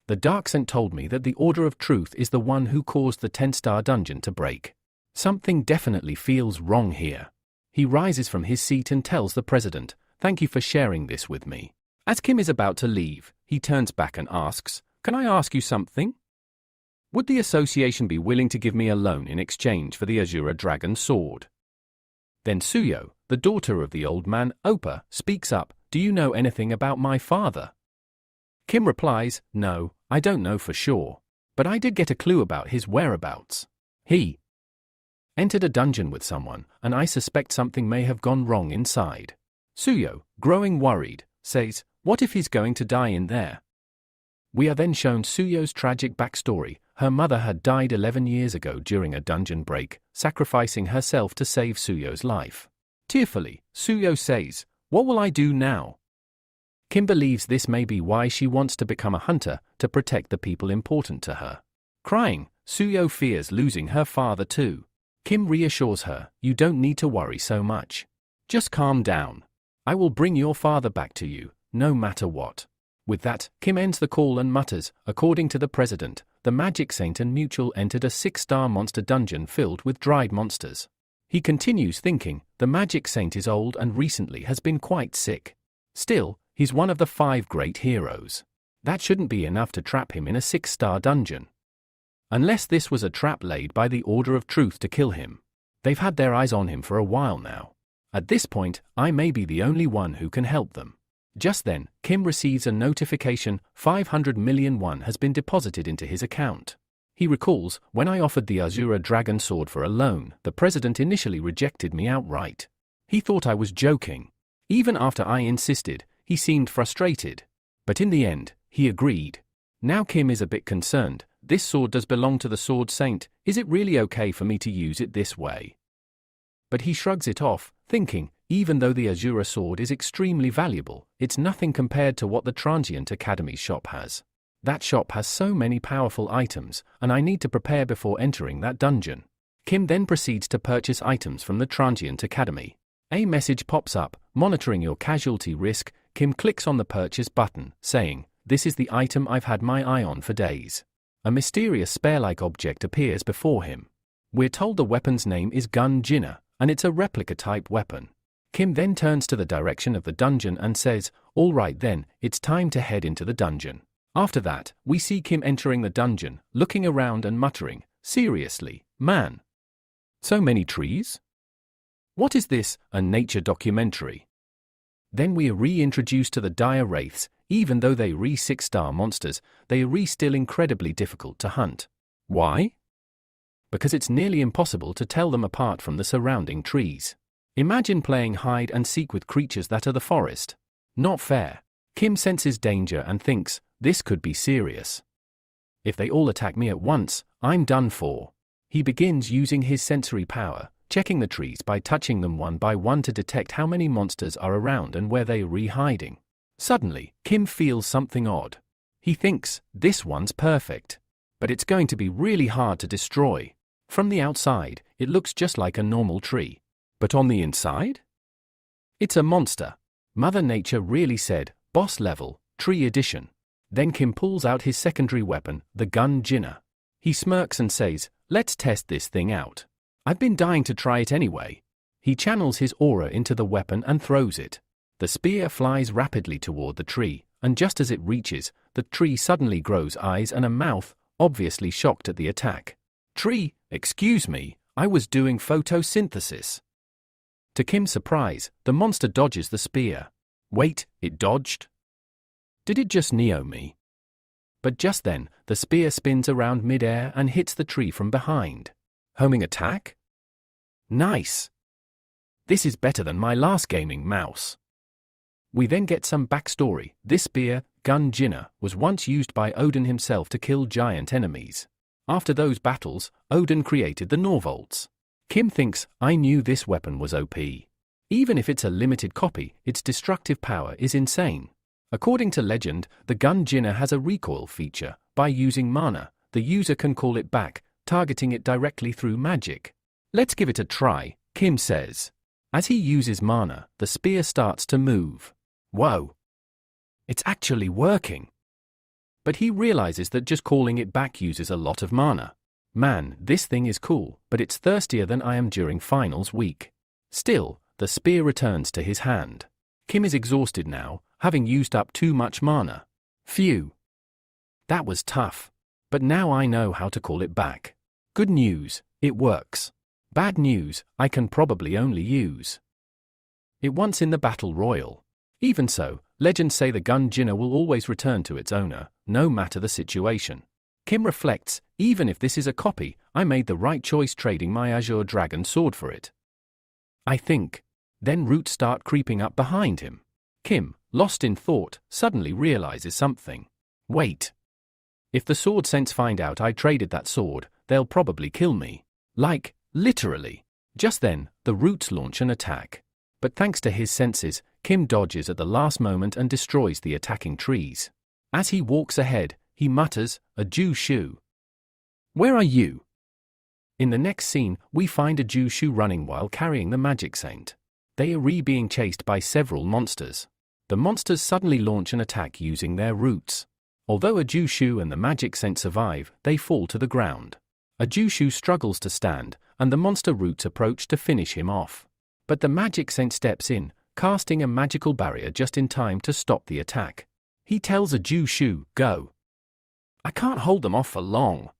[SPEAKER 1] The dark saint told me that the Order of Truth is the one who caused the 10-star dungeon to break. Something definitely feels wrong here. He rises from his seat and tells the president, "Thank you for sharing this with me." As Kim is about to leave, he turns back and asks, "Can I ask you something? Would the association be willing to give me a loan in exchange for the Azure Dragon sword?" Then Suyo, the daughter of the old man, Opa, speaks up, "Do you know anything about my father?" Kim replies, "No, I don't know for sure. But I did get a clue about his whereabouts. He entered a dungeon with someone, and I suspect something may have gone wrong inside." Suyo, growing worried, says, "What if he's going to die in there?" We are then shown Suyo's tragic backstory. Her mother had died 11 years ago during a dungeon break, sacrificing herself to save Suyo's life. Tearfully, Suyo says, "What will I do now?" Kim believes this may be why she wants to become a hunter, to protect the people important to her. Crying, Suyo fears losing her father too. Kim reassures her, "You don't need to worry so much. Just calm down. I will bring your father back to you, no matter what." With that, Kim ends the call and mutters, "According to the president, the Magic Saint and Mutual entered a 6-star monster dungeon filled with dried monsters." He continues thinking, the Magic Saint is old and recently has been quite sick. Still, he's one of the 5 great heroes. That shouldn't be enough to trap him in a 6-star dungeon. Unless this was a trap laid by the Order of Truth to kill him. They've had their eyes on him for a while now. At this point, I may be the only one who can help them. Just then, Kim receives a notification, 500 million won has been deposited into his account. He recalls, "When I offered the Azure Dragon sword for a loan, the president initially rejected me outright. He thought I was joking. Even after I insisted, he seemed frustrated. But in the end, he agreed." Now Kim is a bit concerned. This sword does belong to the Sword Saint. Is it really okay for me to use it this way? But he shrugs it off, thinking, even though the Azure sword is extremely valuable, it's nothing compared to what the Transient Academy's shop has. That shop has so many powerful items, and I need to prepare before entering that dungeon. Kim then proceeds to purchase items from the Transient Academy. A message pops up, monitoring your casualty risk. Kim clicks on the purchase button, saying, "This is the item I've had my eye on for days." A mysterious spear-like object appears before him. We're told the weapon's name is Gun Jinna, and it's a replica-type weapon. Kim then turns to the direction of the dungeon and says, "All right then, it's time to head into the dungeon." After that, we see Kim entering the dungeon, looking around and muttering, "Seriously, man? So many trees? What is this, a nature documentary?" Then we are reintroduced to the dire wraiths. Even though they are 6-star monsters, they are still incredibly difficult to hunt. Why? Because it's nearly impossible to tell them apart from the surrounding trees. Imagine playing hide and seek with creatures that are the forest. Not fair. Kim senses danger and thinks, this could be serious. If they all attack me at once, I'm done for. He begins using his sensory power, checking the trees by touching them one by one to detect how many monsters are around and where they are hiding. Suddenly, Kim feels something odd. He thinks, this one's perfect. But it's going to be really hard to destroy. From the outside, it looks just like a normal tree. But on the inside? It's a monster. Mother Nature really said, boss level, tree edition. Then Kim pulls out his secondary weapon, the Gun Jinna. He smirks and says, let's test this thing out. I've been dying to try it anyway. He channels his aura into the weapon and throws it. The spear flies rapidly toward the tree, and just as it reaches, the tree suddenly grows eyes and a mouth, obviously shocked at the attack. Tree, excuse me, I was doing photosynthesis. To Kim's surprise, the monster dodges the spear. Wait, it dodged? Did it just Neo me? But just then, the spear spins around mid-air and hits the tree from behind. Homing attack? Nice! This is better than my last gaming mouse. We then get some backstory. This spear, Gun Jinna, was once used by Odin himself to kill giant enemies. After those battles, Odin created the Norvolts. Kim thinks, I knew this weapon was OP. Even if it's a limited copy, its destructive power is insane. According to legend, the Gun Jinna has a recoil feature. By using mana, the user can call it back, targeting it directly through magic. Let's give it a try, Kim says. As he uses mana, the spear starts to move. Whoa! It's actually working. But he realizes that just calling it back uses a lot of mana. Man, this thing is cool, but it's thirstier than I am during finals week. Still, the spear returns to his hand. Kim is exhausted now, having used up too much mana. Phew. That was tough. But now I know how to call it back. Good news, it works. Bad news, I can probably only use it once in the battle royal. Even so, legends say the gun Jinna will always return to its owner, no matter the situation. Kim reflects, even if this is a copy, I made the right choice trading my Azure Dragon sword for it. I think. Then roots start creeping up behind him. Kim, lost in thought, suddenly realizes something. Wait. If the sword sense find out I traded that sword, they'll probably kill me. Like, literally. Just then, the roots launch an attack. But thanks to his senses, Kim dodges at the last moment and destroys the attacking trees. As he walks ahead, he mutters, "A Jushu. Where are you?" In the next scene, we find a Jushu running while carrying the magic saint. They are being chased by several monsters. The monsters suddenly launch an attack using their roots. Although a Jushu and the magic saint survive, they fall to the ground. A Jushu struggles to stand, and the monster roots approach to finish him off. But the magic saint steps in, casting a magical barrier just in time to stop the attack. He tells a Jushu, "Go. I can't hold them off for long."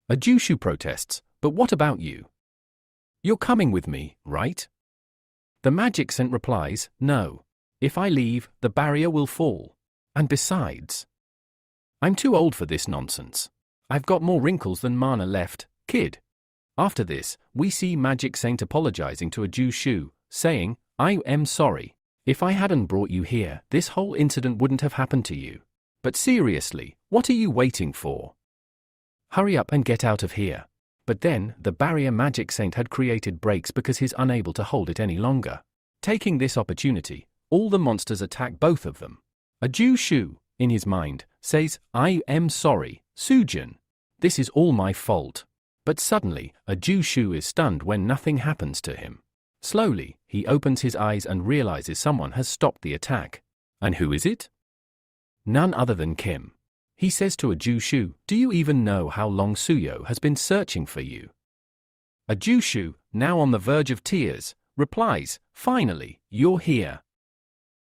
[SPEAKER 1] A Jushu protests, "But what about you? You're coming with me, right?" The magic saint replies, "No. If I leave, the barrier will fall. And besides, I'm too old for this nonsense. I've got more wrinkles than mana left, kid." After this, we see Magic Saint apologizing to a Jushu, saying, "I am sorry. If I hadn't brought you here, this whole incident wouldn't have happened to you. But seriously, what are you waiting for? Hurry up and get out of here." But then, the barrier Magic Saint had created breaks because he's unable to hold it any longer. Taking this opportunity, all the monsters attack both of them. A Jushu, in his mind, says, "I am sorry, Sujin. This is all my fault." But suddenly, a Jushu is stunned when nothing happens to him. Slowly, he opens his eyes and realizes someone has stopped the attack. And who is it? None other than Kim. He says to a Jushu, "Do you even know how long Suyo has been searching for you?" A Jushu, now on the verge of tears, replies, "Finally, you're here."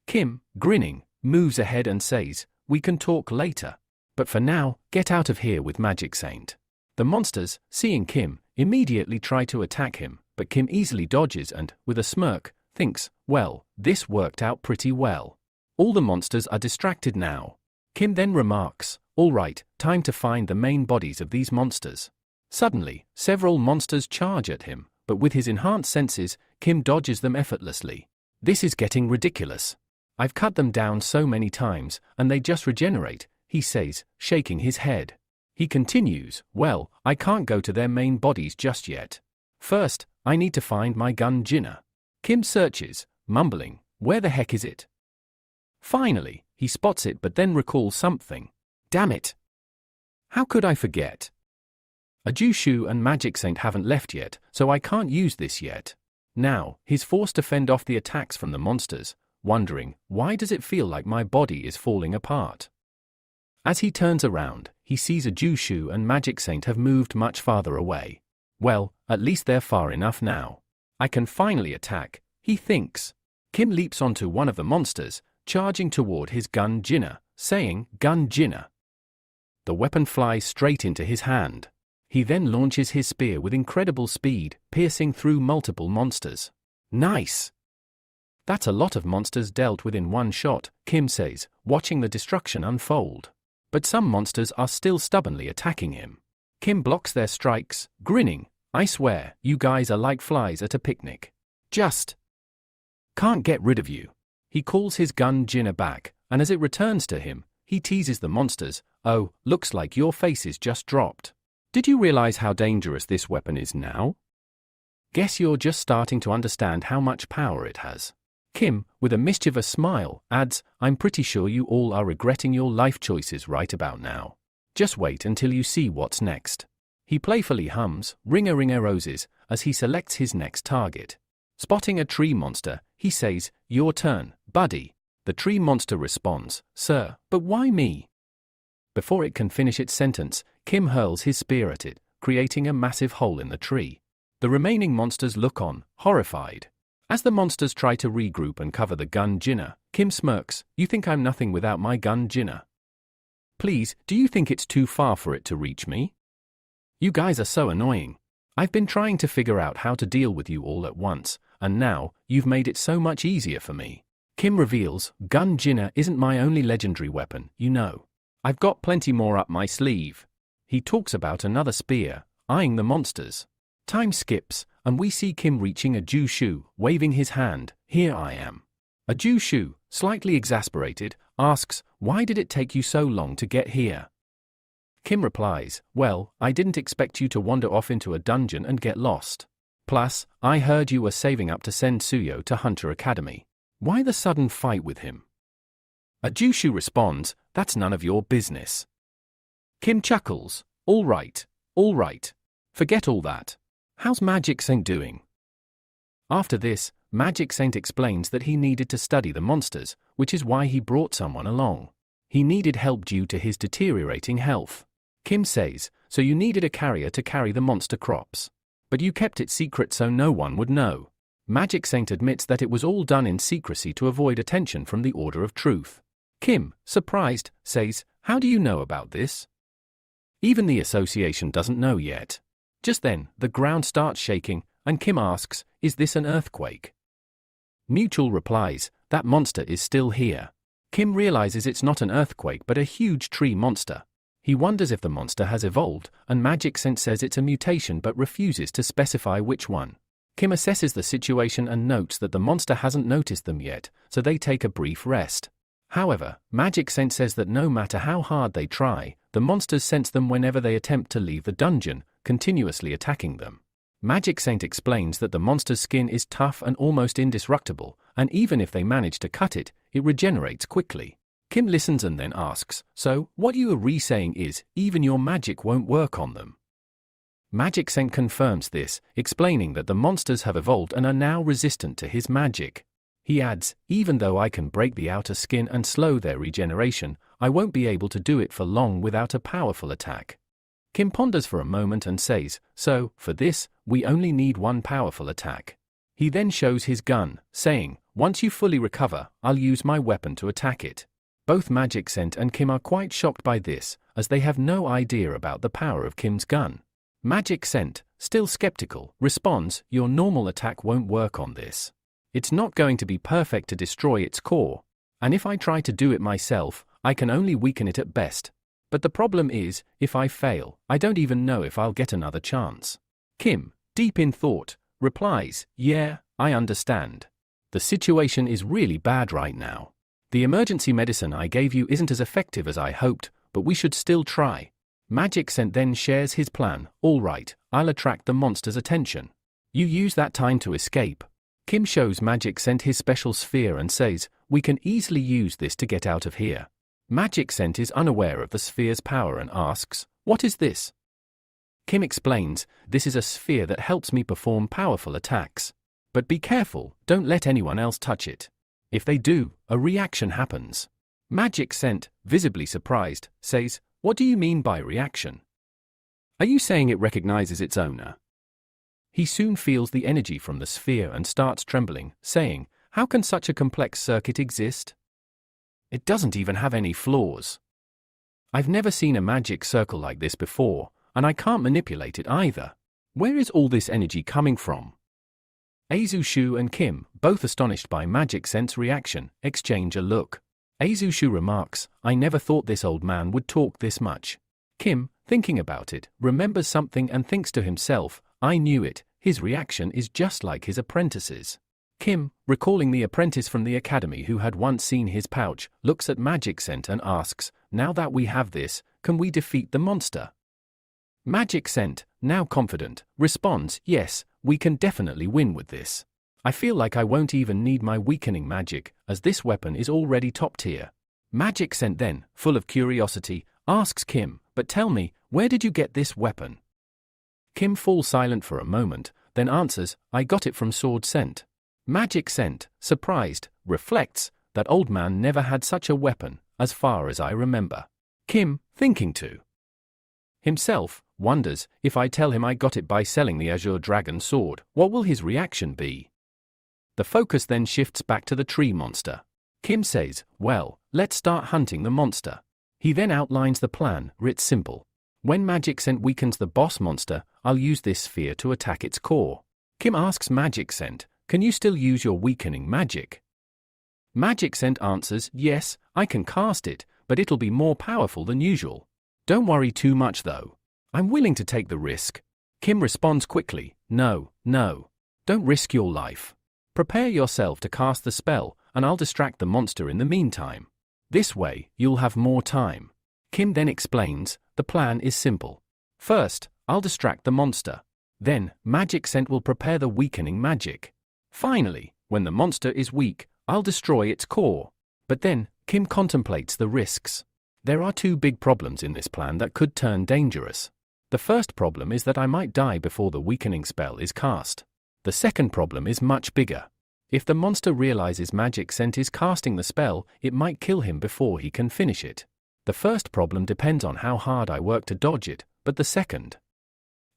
[SPEAKER 1] Kim, grinning, moves ahead and says, "We can talk later. But for now, get out of here with Magic Saint." The monsters, seeing Kim, immediately try to attack him, but Kim easily dodges and, with a smirk, thinks, "Well, this worked out pretty well." All the monsters are distracted now. Kim then remarks, "All right, time to find the main bodies of these monsters." Suddenly, several monsters charge at him, but with his enhanced senses, Kim dodges them effortlessly. "This is getting ridiculous. I've cut them down so many times, and they just regenerate," he says, shaking his head. He continues, "Well, I can't go to their main bodies just yet. First, I need to find my gun Jinna." Kim searches, mumbling, "Where the heck is it?" Finally, he spots it but then recalls something. Damn it! How could I forget? A Jushu and Magic Saint haven't left yet, so I can't use this yet. Now, he's forced to fend off the attacks from the monsters, wondering, why does it feel like my body is falling apart? As he turns around, he sees a Jushu and Magic Saint have moved much farther away. Well, at least they're far enough now. I can finally attack, he thinks. Kim leaps onto one of the monsters, charging toward his gun Jinna, saying, "Gun Jinna." The weapon flies straight into his hand. He then launches his spear with incredible speed, piercing through multiple monsters. Nice! That's a lot of monsters dealt with in one shot, Kim says, watching the destruction unfold. But some monsters are still stubbornly attacking him. Kim blocks their strikes, grinning, "I swear, you guys are like flies at a picnic. Just can't get rid of you." He calls his gun Jinna back, and as it returns to him, he teases the monsters, "Oh, looks like your faces just dropped. Did you realize how dangerous this weapon is now? Guess you're just starting to understand how much power it has." Kim, with a mischievous smile, adds, "I'm pretty sure you all are regretting your life choices right about now. Just wait until you see what's next." He playfully hums, "Ring-a-ring-a roses," as he selects his next target. Spotting a tree monster, he says, "Your turn, buddy." The tree monster responds, "Sir, but why me?" Before it can finish its sentence, Kim hurls his spear at it, creating a massive hole in the tree. The remaining monsters look on, horrified. As the monsters try to regroup and cover the gun Jinnah, Kim smirks, "You think I'm nothing without my gun Jinnah? Please, do you think it's too far for it to reach me? You guys are so annoying. I've been trying to figure out how to deal with you all at once, and now, you've made it so much easier for me." Kim reveals, "Gun Jinnah isn't my only legendary weapon, you know. I've got plenty more up my sleeve." He talks about another spear, eyeing the monsters. Time skips, and we see Kim reaching a Jushu, waving his hand, "Here I am." A Jushu, slightly exasperated, asks, "Why did it take you so long to get here?" Kim replies, "Well, I didn't expect you to wander off into a dungeon and get lost. Plus, I heard you were saving up to send Suyo to Hunter Academy. Why the sudden fight with him?" A Jushu responds, "That's none of your business." Kim chuckles, all right. Forget all that. How's Magic Saint doing?" After this, Magic Saint explains that he needed to study the monsters, which is why he brought someone along. He needed help due to his deteriorating health. Kim says, "So you needed a carrier to carry the monster crops. But you kept it secret so no one would know." Magic Saint admits that it was all done in secrecy to avoid attention from the Order of Truth. Kim, surprised, says, "How do you know about this?" Even the association doesn't know yet. Just then, the ground starts shaking, and Kim asks, "Is this an earthquake?" Mutual replies, "That monster is still here." Kim realizes it's not an earthquake but a huge tree monster. He wonders if the monster has evolved, and Magic Saint says it's a mutation but refuses to specify which one. Kim assesses the situation and notes that the monster hasn't noticed them yet, so they take a brief rest. However, Magic Saint says that no matter how hard they try, the monsters sense them whenever they attempt to leave the dungeon, continuously attacking them. Magic Saint explains that the monster's skin is tough and almost indestructible, and even if they manage to cut it, it regenerates quickly. Kim listens and then asks, "So, what you are re-saying is, even your magic won't work on them?" Magic Saint confirms this, explaining that the monsters have evolved and are now resistant to his magic. He adds, "Even though I can break the outer skin and slow their regeneration, I won't be able to do it for long without a powerful attack." Kim ponders for a moment and says, "So, for this, we only need one powerful attack." He then shows his gun, saying, "Once you fully recover, I'll use my weapon to attack it." Both Magic Saint and Kim are quite shocked by this, as they have no idea about the power of Kim's gun. Magic Saint, still skeptical, responds, "Your normal attack won't work on this. It's not going to be perfect to destroy its core, and if I try to do it myself, I can only weaken it at best. But the problem is, if I fail, I don't even know if I'll get another chance." Kim, deep in thought, replies, "Yeah, I understand. The situation is really bad right now. The emergency medicine I gave you isn't as effective as I hoped, but we should still try." Magic Saint then shares his plan, "All right, I'll attract the monster's attention. You use that time to escape." Kim shows Magic Saint his special sphere and says, "We can easily use this to get out of here." Magic Saint is unaware of the sphere's power and asks, "What is this?" Kim explains, "This is a sphere that helps me perform powerful attacks. But be careful, don't let anyone else touch it. If they do, a reaction happens." Magic Saint, visibly surprised, says, "What do you mean by reaction? Are you saying it recognizes its owner?" He soon feels the energy from the sphere and starts trembling, saying, "How can such a complex circuit exist? It doesn't even have any flaws. I've never seen a magic circle like this before, and I can't manipulate it either. Where is all this energy coming from?" Azushu and Kim, both astonished by Magic Saint's reaction, exchange a look. Azushu remarks, "I never thought this old man would talk this much." Kim, thinking about it, remembers something and thinks to himself, "I knew it, his reaction is just like his apprentice's." Kim, recalling the apprentice from the academy who had once seen his pouch, looks at Magic Saint and asks, "Now that we have this, can we defeat the monster?" Magic Saint, now confident, responds, "Yes, we can definitely win with this. I feel like I won't even need my weakening magic, as this weapon is already top tier." Magic Saint then, full of curiosity, asks Kim, "But tell me, where did you get this weapon?" Kim falls silent for a moment, then answers, I got it from sword scent. Magic scent, surprised, reflects, that old man never had such a weapon, as far as I remember. Kim, thinking to himself, wonders, if I tell him I got it by selling the Azure Dragon sword, what will his reaction be? The focus then shifts back to the tree monster. Kim says, well, let's start hunting the monster. He then outlines the plan, writ simple. When magic scent weakens the boss monster, I'll use this sphere to attack its core. Kim asks magic scent, can you still use your weakening magic? Magic scent answers, yes, I can cast it, but it'll be more powerful than usual. Don't worry too much though. I'm willing to take the risk. Kim responds quickly, no, don't risk your life. Prepare yourself to cast the spell, and I'll distract the monster in the meantime. This way, you'll have more time. Kim then explains, the plan is simple. First, I'll distract the monster. Then, magic scent will prepare the weakening magic. Finally, when the monster is weak, I'll destroy its core. But then, Kim contemplates the risks. There are two big problems in this plan that could turn dangerous. The first problem is that I might die before the weakening spell is cast. The second problem is much bigger. If the monster realizes magic scent is casting the spell, it might kill him before he can finish it. The first problem depends on how hard I work to dodge it, but the second.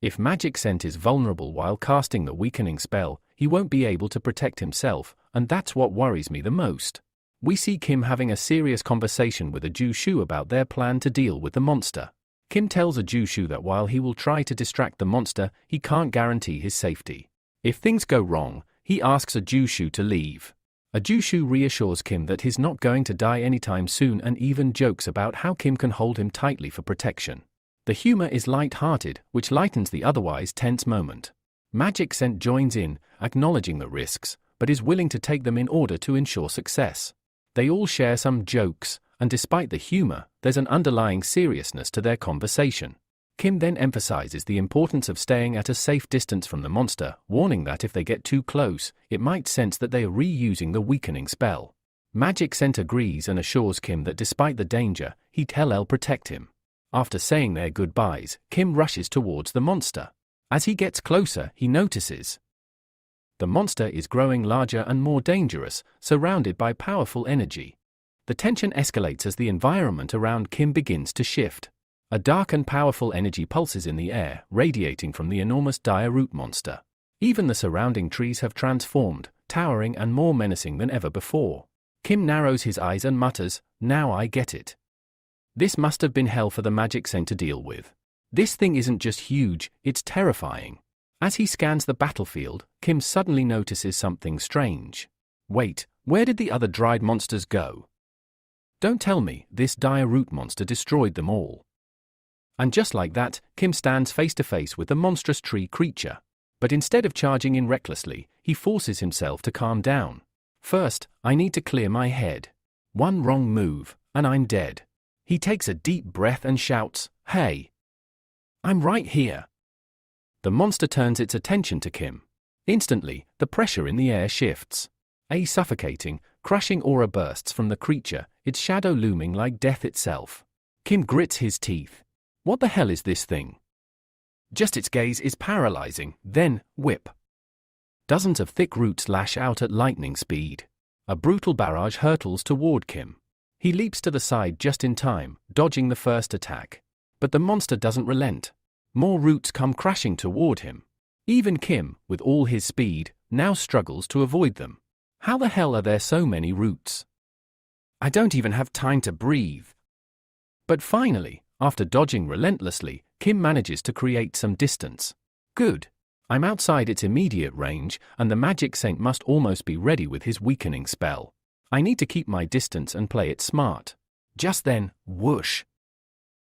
[SPEAKER 1] If magic scent is vulnerable while casting the weakening spell, he won't be able to protect himself, and that's what worries me the most. We see Kim having a serious conversation with a Jushu about their plan to deal with the monster. Kim tells a Jushu that while he will try to distract the monster, he can't guarantee his safety. If things go wrong, he asks a Jushu to leave. A Jushu reassures Kim that he's not going to die anytime soon and even jokes about how Kim can hold him tightly for protection. The humor is light-hearted, which lightens the otherwise tense moment. Magic scent joins in, acknowledging the risks, but is willing to take them in order to ensure success. They all share some jokes, and despite the humor, there's an underlying seriousness to their conversation. Kim then emphasizes the importance of staying at a safe distance from the monster, warning that if they get too close, it might sense that they are reusing the weakening spell. Magic scent agrees and assures Kim that despite the danger, he'll protect him. After saying their goodbyes, Kim rushes towards the monster. As he gets closer, he notices the monster is growing larger and more dangerous, surrounded by powerful energy. The tension escalates as the environment around Kim begins to shift. A dark and powerful energy pulses in the air, radiating from the enormous dire root monster. Even the surrounding trees have transformed, towering and more menacing than ever before. Kim narrows his eyes and mutters, now I get it. This must have been hell for the magic scent to deal with. This thing isn't just huge, it's terrifying. As he scans the battlefield, Kim suddenly notices something strange. Wait, where did the other dried monsters go? Don't tell me, this dire root monster destroyed them all. And just like that, Kim stands face to face with the monstrous tree creature. But instead of charging in recklessly, he forces himself to calm down. First, I need to clear my head. One wrong move, and I'm dead. He takes a deep breath and shouts, hey! I'm right here. The monster turns its attention to Kim. Instantly, the pressure in the air shifts. A suffocating, crushing aura bursts from the creature, its shadow looming like death itself. Kim grits his teeth. What the hell is this thing? Just its gaze is paralyzing, then, whip. Dozens of thick roots lash out at lightning speed. A brutal barrage hurtles toward Kim. He leaps to the side just in time, dodging the first attack. But the monster doesn't relent. More roots come crashing toward him. Even Kim, with all his speed, now struggles to avoid them. How the hell are there so many roots? I don't even have time to breathe. But finally, after dodging relentlessly, Kim manages to create some distance. Good. I'm outside its immediate range, and the magic saint must almost be ready with his weakening spell. I need to keep my distance and play it smart. Just then, whoosh!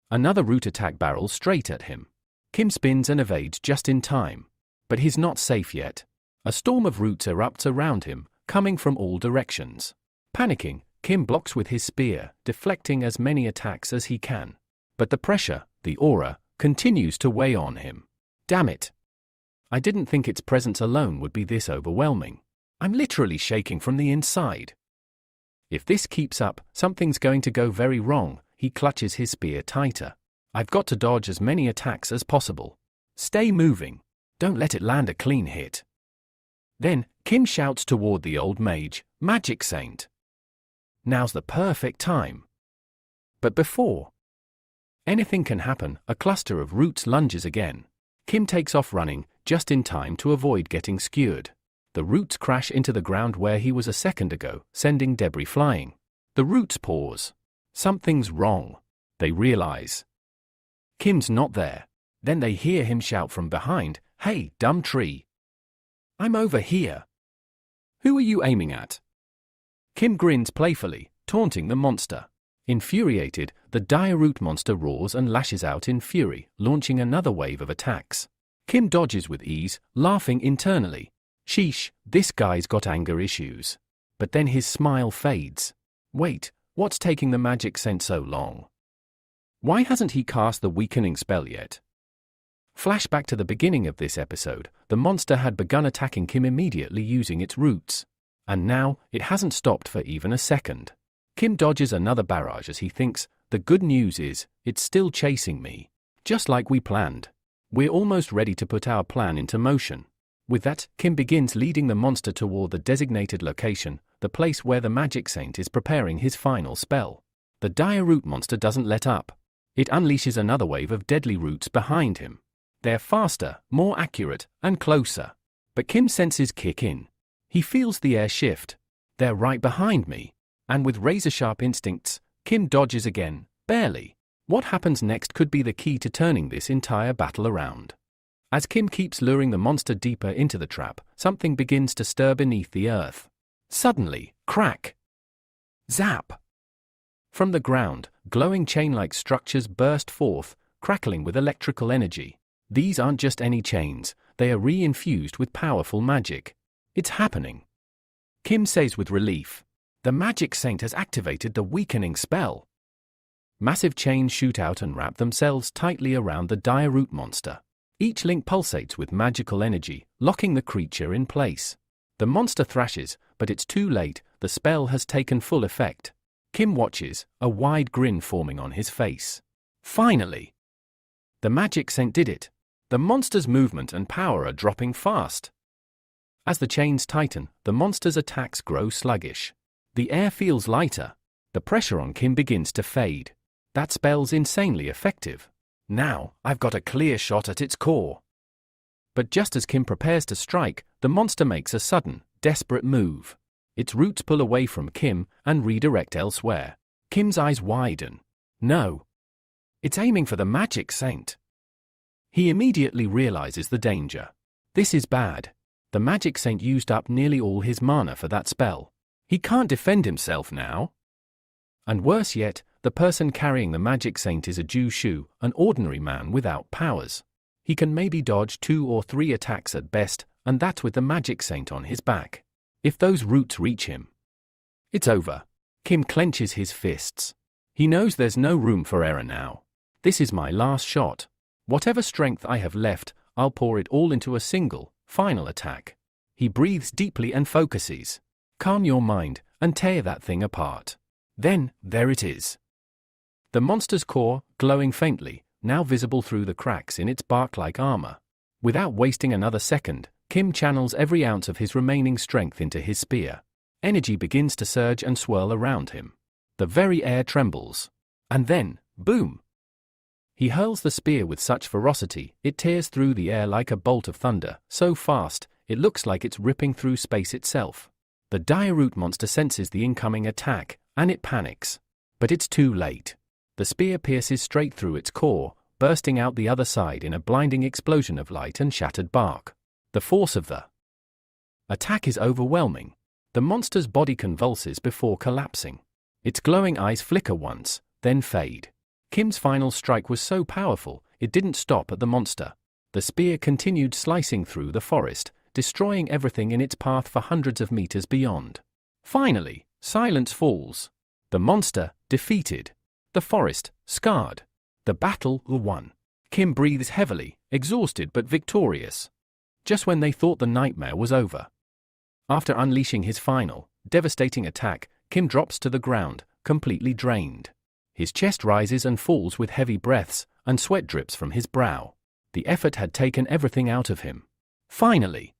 [SPEAKER 1] Another root attack barrels straight at him. Kim spins and evades just in time. But he's not safe yet. A storm of roots erupts around him, coming from all directions. Panicking, Kim blocks with his spear, deflecting as many attacks as he can. But the pressure, the aura, continues to weigh on him. Damn it! I didn't think its presence alone would be this overwhelming. I'm literally shaking from the inside. If this keeps up, something's going to go very wrong. He clutches his spear tighter. I've got to dodge as many attacks as possible. Stay moving. Don't let it land a clean hit. Then, Kim shouts toward the old mage, Magic Saint. Now's the perfect time. But before anything can happen, a cluster of roots lunges again. Kim takes off running, just in time to avoid getting skewered. The roots crash into the ground where he was a second ago, sending debris flying. The roots pause. Something's wrong. They realize Kim's not there. Then they hear him shout from behind, "Hey, dumb tree! I'm over here. Who are you aiming at?" Kim grins playfully, taunting the monster. Infuriated, the dire root monster roars and lashes out in fury, launching another wave of attacks. Kim dodges with ease, laughing internally. Sheesh, this guy's got anger issues. But then his smile fades. Wait, what's taking the Magic Saint so long? Why hasn't he cast the weakening spell yet? Flashback to the beginning of this episode, the monster had begun attacking Kim immediately using its roots. And now, it hasn't stopped for even a second. Kim dodges another barrage as he thinks, the good news is, it's still chasing me. Just like we planned. We're almost ready to put our plan into motion. With that, Kim begins leading the monster toward the designated location, the place where the Magic Saint is preparing his final spell. The dire root monster doesn't let up. It unleashes another wave of deadly roots behind him. They're faster, more accurate, and closer. But Kim's senses kick in. He feels the air shift. They're right behind me. And with razor-sharp instincts, Kim dodges again, barely. What happens next could be the key to turning this entire battle around. As Kim keeps luring the monster deeper into the trap, something begins to stir beneath the earth. Suddenly, crack! Zap! From the ground, glowing chain-like structures burst forth, crackling with electrical energy. These aren't just any chains, they are re-infused with powerful magic. It's happening. Kim says with relief. The Magic Saint has activated the weakening spell. Massive chains shoot out and wrap themselves tightly around the dire root monster. Each link pulsates with magical energy, locking the creature in place. The monster thrashes, but it's too late, the spell has taken full effect. Kim watches, a wide grin forming on his face. Finally! The Magic Saint did it. The monster's movement and power are dropping fast. As the chains tighten, the monster's attacks grow sluggish. The air feels lighter. The pressure on Kim begins to fade. That spell's insanely effective. Now, I've got a clear shot at its core. But just as Kim prepares to strike, the monster makes a sudden, desperate move. Its roots pull away from Kim and redirect elsewhere. Kim's eyes widen. No. It's aiming for the Magic Saint. He immediately realizes the danger. This is bad. The Magic Saint used up nearly all his mana for that spell. He can't defend himself now. And worse yet, the person carrying the Magic Saint is a Jushu, an ordinary man without powers. He can maybe dodge 2 or 3 attacks at best, and that's with the Magic Saint on his back. If those roots reach him, it's over. Kim clenches his fists. He knows there's no room for error now. This is my last shot. Whatever strength I have left, I'll pour it all into a single, final attack. He breathes deeply and focuses. Calm your mind, and tear that thing apart. Then, there it is. The monster's core, glowing faintly, now visible through the cracks in its bark-like armor. Without wasting another second, Kim channels every ounce of his remaining strength into his spear. Energy begins to surge and swirl around him. The very air trembles. And then, boom! He hurls the spear with such ferocity, it tears through the air like a bolt of thunder, so fast, it looks like it's ripping through space itself. The dire root monster senses the incoming attack, and it panics. But it's too late. The spear pierces straight through its core, bursting out the other side in a blinding explosion of light and shattered bark. The force of the attack is overwhelming. The monster's body convulses before collapsing. Its glowing eyes flicker once, then fade. Kim's final strike was so powerful, it didn't stop at the monster. The spear continued slicing through the forest, destroying everything in its path for hundreds of meters beyond. Finally, silence falls. The monster, defeated. The forest, scarred. The battle, won. Kim breathes heavily, exhausted but victorious. Just when they thought the nightmare was over. After unleashing his final, devastating attack, Kim drops to the ground, completely drained. His chest rises and falls with heavy breaths, and sweat drips from his brow. The effort had taken everything out of him. Finally!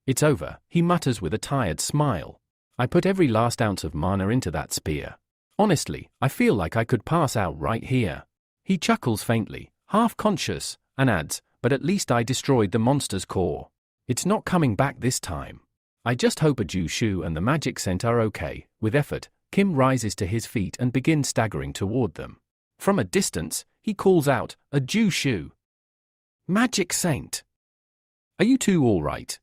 [SPEAKER 1] It's over, he mutters with a tired smile. I put every last ounce of mana into that spear. Honestly, I feel like I could pass out right here. He chuckles faintly, half conscious, and adds, but at least I destroyed the monster's core. It's not coming back this time. I just hope a Jushu and the magic scent are okay. With effort, Kim rises to his feet and begins staggering toward them. From a distance, he calls out, a Jushu. Magic Saint! Are you two all right?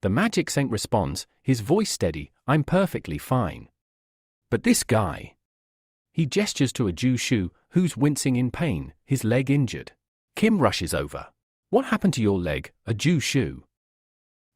[SPEAKER 1] The magic saint responds, his voice steady, I'm perfectly fine. But this guy. He gestures to a Jushu, who's wincing in pain, his leg injured. Kim rushes over. What happened to your leg, a Jushu?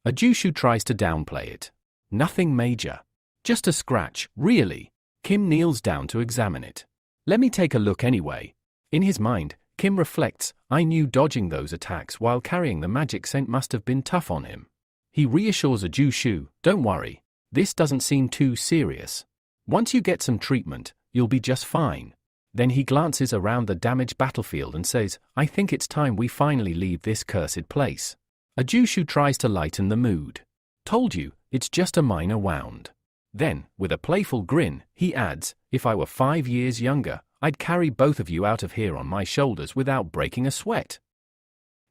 [SPEAKER 1] A Jushu tries to downplay it. Nothing major. Just a scratch, really. Kim kneels down to examine it. Let me take a look anyway. In his mind, Kim reflects, I knew dodging those attacks while carrying the magic scent must have been tough on him. He reassures a Jushu, don't worry. This doesn't seem too serious. Once you get some treatment, you'll be just fine. Then he glances around the damaged battlefield and says, I think it's time we finally leave this cursed place. A Jushu tries to lighten the mood. Told you, it's just a minor wound. Then, with a playful grin, he adds, if I were 5 years younger, I'd carry both of you out of here on my shoulders without breaking a sweat.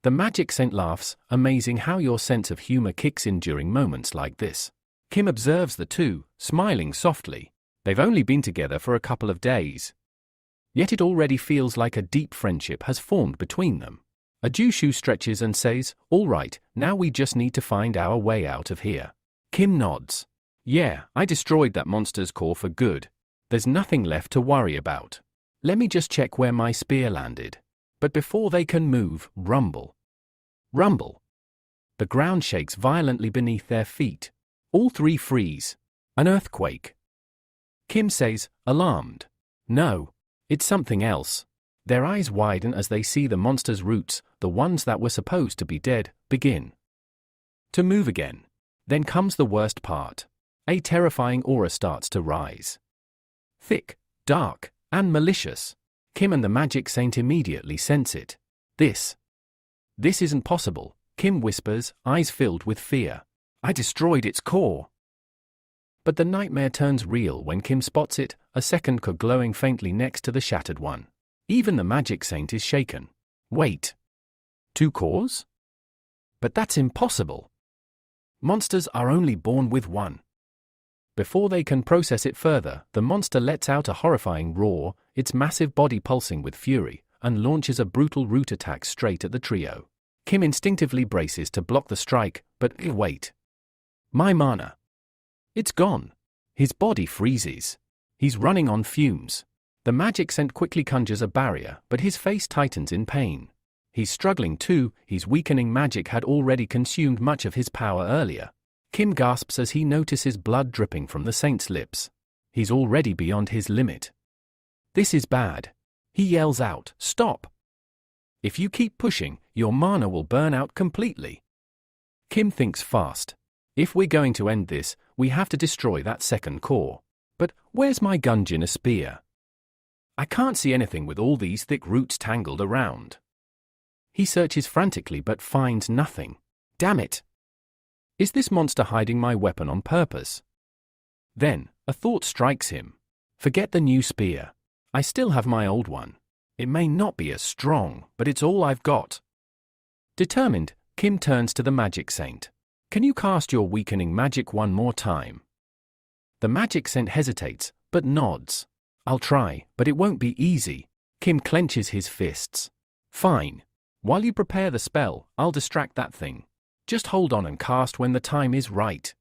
[SPEAKER 1] The magic saint laughs, amazing how your sense of humor kicks in during moments like this. Kim observes the two, smiling softly. They've only been together for a couple of days. Yet it already feels like a deep friendship has formed between them. A Jushu stretches and says, all right, now we just need to find our way out of here. Kim nods. Yeah, I destroyed that monster's core for good. There's nothing left to worry about. Let me just check where my spear landed. But before they can move, rumble. Rumble. The ground shakes violently beneath their feet. All three freeze. An earthquake. Kim says, alarmed. No, it's something else. Their eyes widen as they see the monster's roots, the ones that were supposed to be dead, begin to move again. Then comes the worst part. A terrifying aura starts to rise. Thick, dark, and malicious. Kim and the magic saint immediately sense it. This isn't possible, Kim whispers, eyes filled with fear. I destroyed its core. But the nightmare turns real when Kim spots it, a second core glowing faintly next to the shattered one. Even the magic saint is shaken. Wait. 2 cores? But that's impossible. Monsters are only born with one. Before they can process it further, the monster lets out a horrifying roar, its massive body pulsing with fury, and launches a brutal root attack straight at the trio. Kim instinctively braces to block the strike, but wait. My mana. It's gone. His body freezes. He's running on fumes. The magic scent quickly conjures a barrier, but his face tightens in pain. He's struggling too, his weakening magic had already consumed much of his power earlier. Kim gasps as he notices blood dripping from the saint's lips. He's already beyond his limit. This is bad. He yells out, stop. If you keep pushing, your mana will burn out completely. Kim thinks fast. If we're going to end this, we have to destroy that second core. But where's my Gunjin spear? I can't see anything with all these thick roots tangled around. He searches frantically but finds nothing. Damn it! Is this monster hiding my weapon on purpose? Then, a thought strikes him. Forget the new spear. I still have my old one. It may not be as strong, but it's all I've got. Determined, Kim turns to the magic saint. Can you cast your weakening magic one more time? The magic saint hesitates, but nods. I'll try, but it won't be easy. Kim clenches his fists. Fine. While you prepare the spell, I'll distract that thing. Just hold on and cast when the time is right.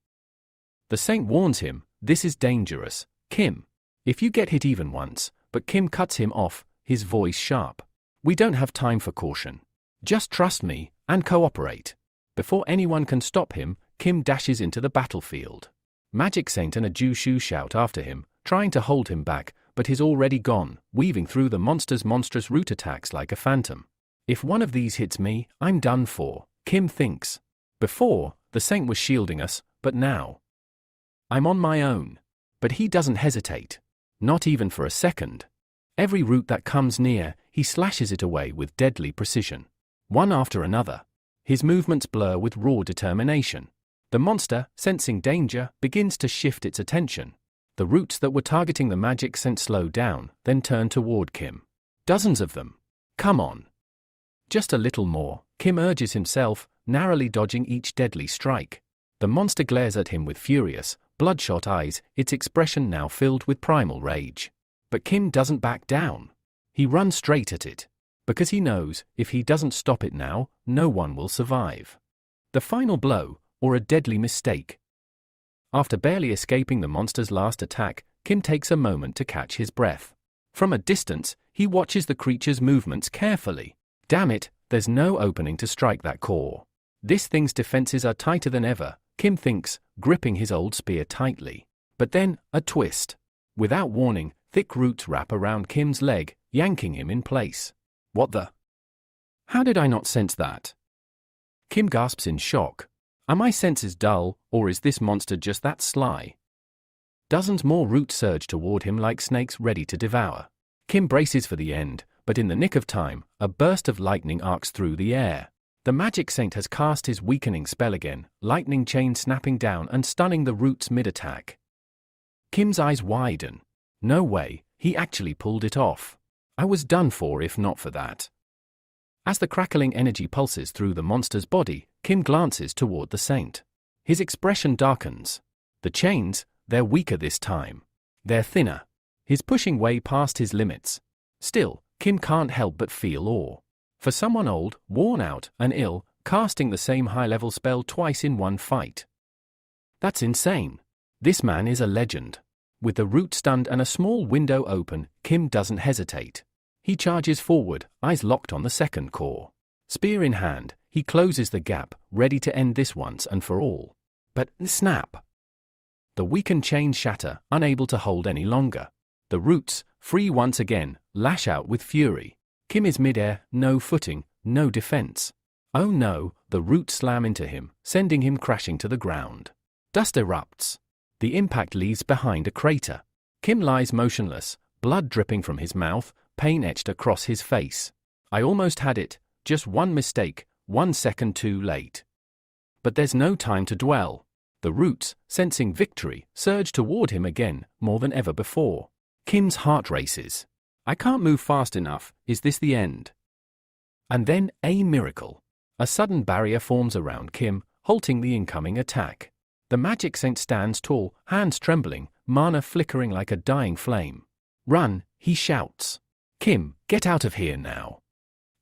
[SPEAKER 1] The saint warns him, this is dangerous, Kim. If you get hit even once, but Kim cuts him off, his voice sharp. We don't have time for caution. Just trust me, and cooperate. Before anyone can stop him, Kim dashes into the battlefield. Magic Saint and a Jushu shout after him, trying to hold him back, but he's already gone, weaving through the monster's monstrous root attacks like a phantom. If one of these hits me, I'm done for, Kim thinks. Before, the saint was shielding us, but now I'm on my own. But he doesn't hesitate. Not even for a second. Every root that comes near, he slashes it away with deadly precision. one after another. His movements blur with raw determination. The monster, sensing danger, begins to shift its attention. The roots that were targeting the magic scent slow down, then turn toward Kim. Dozens of them. Come on. Just a little more, Kim urges himself, narrowly dodging each deadly strike. The monster glares at him with furious, bloodshot eyes, its expression now filled with primal rage. But Kim doesn't back down. He runs straight at it. Because he knows, if he doesn't stop it now, no one will survive. The final blow, or a deadly mistake. After barely escaping the monster's last attack, Kim takes a moment to catch his breath. From a distance, he watches the creature's movements carefully. Damn it, there's no opening to strike that core. This thing's defenses are tighter than ever, Kim thinks, gripping his old spear tightly. But then, a twist. Without warning, thick roots wrap around Kim's leg, yanking him in place. What the? How did I not sense that? Kim gasps in shock. Are my senses dull, or is this monster just that sly? Dozens more roots surge toward him like snakes ready to devour. Kim braces for the end, but in the nick of time, a burst of lightning arcs through the air. The magic saint has cast his weakening spell again, lightning chain snapping down and stunning the roots mid-attack. Kim's eyes widen. No way, he actually pulled it off. I was done for if not for that. As the crackling energy pulses through the monster's body, Kim glances toward the saint. His expression darkens. The chains, they're weaker this time. They're thinner. He's pushing way past his limits. Still, Kim can't help but feel awe. For someone old, worn out, and ill, casting the same high-level spell twice in one fight. That's insane. This man is a legend. With the root stunned and a small window open, Kim doesn't hesitate. He charges forward, eyes locked on the second core. Spear in hand, he closes the gap, ready to end this once and for all. But, snap! The weakened chains shatter, unable to hold any longer. The roots, free once again, lash out with fury. Kim is midair, no footing, no defense. Oh no, the roots slam into him, sending him crashing to the ground. Dust erupts. The impact leaves behind a crater. Kim lies motionless, blood dripping from his mouth, pain etched across his face. I almost had it, just one mistake, 1 second too late. But there's no time to dwell. The roots, sensing victory, surge toward him again, more than ever before. Kim's heart races. I can't move fast enough, is this the end? And then, a miracle. A sudden barrier forms around Kim, halting the incoming attack. The magic saint stands tall, hands trembling, mana flickering like a dying flame. Run, he shouts. Kim, get out of here now.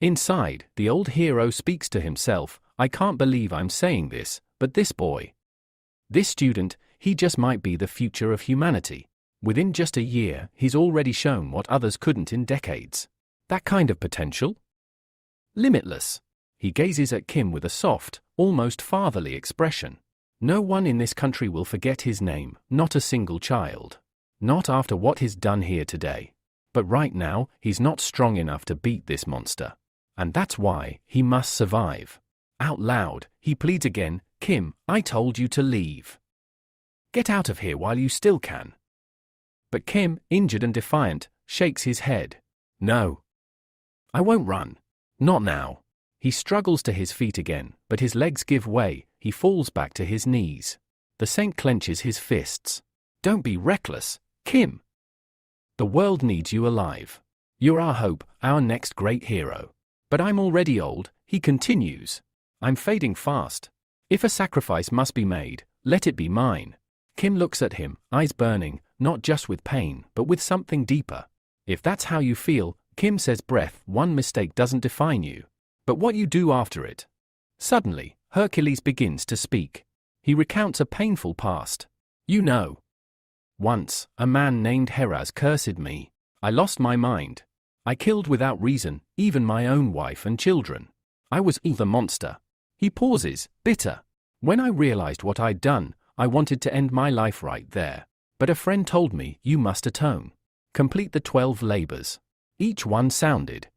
[SPEAKER 1] Inside, the old hero speaks to himself, I can't believe I'm saying this, but this boy. This student, he just might be the future of humanity. Within just a year, he's already shown what others couldn't in decades. That kind of potential? Limitless. He gazes at Kim with a soft, almost fatherly expression. No one in this country will forget his name, not a single child. Not after what he's done here today. But right now, he's not strong enough to beat this monster. And that's why he must survive. Out loud, he pleads again, Kim, I told you to leave. Get out of here while you still can. But Kim, injured and defiant, shakes his head. No. I won't run. Not now. He struggles to his feet again, but his legs give way, he falls back to his knees. The saint clenches his fists. Don't be reckless, Kim. The world needs you alive. You're our hope, our next great hero. But I'm already old, he continues. I'm fading fast. If a sacrifice must be made, let it be mine. Kim looks at him, eyes burning, not just with pain, but with something deeper. If that's how you feel, Kim says, breath, one mistake doesn't define you. But what you do after it. Suddenly, Hercules begins to speak. He recounts a painful past. You know. Once, a man named Heraz cursed me. I lost my mind. I killed without reason, even my own wife and children. I was the monster. He pauses, bitter. When I realized what I'd done, I wanted to end my life right there. But a friend told me, you must atone. Complete the 12 labors. Each one sounded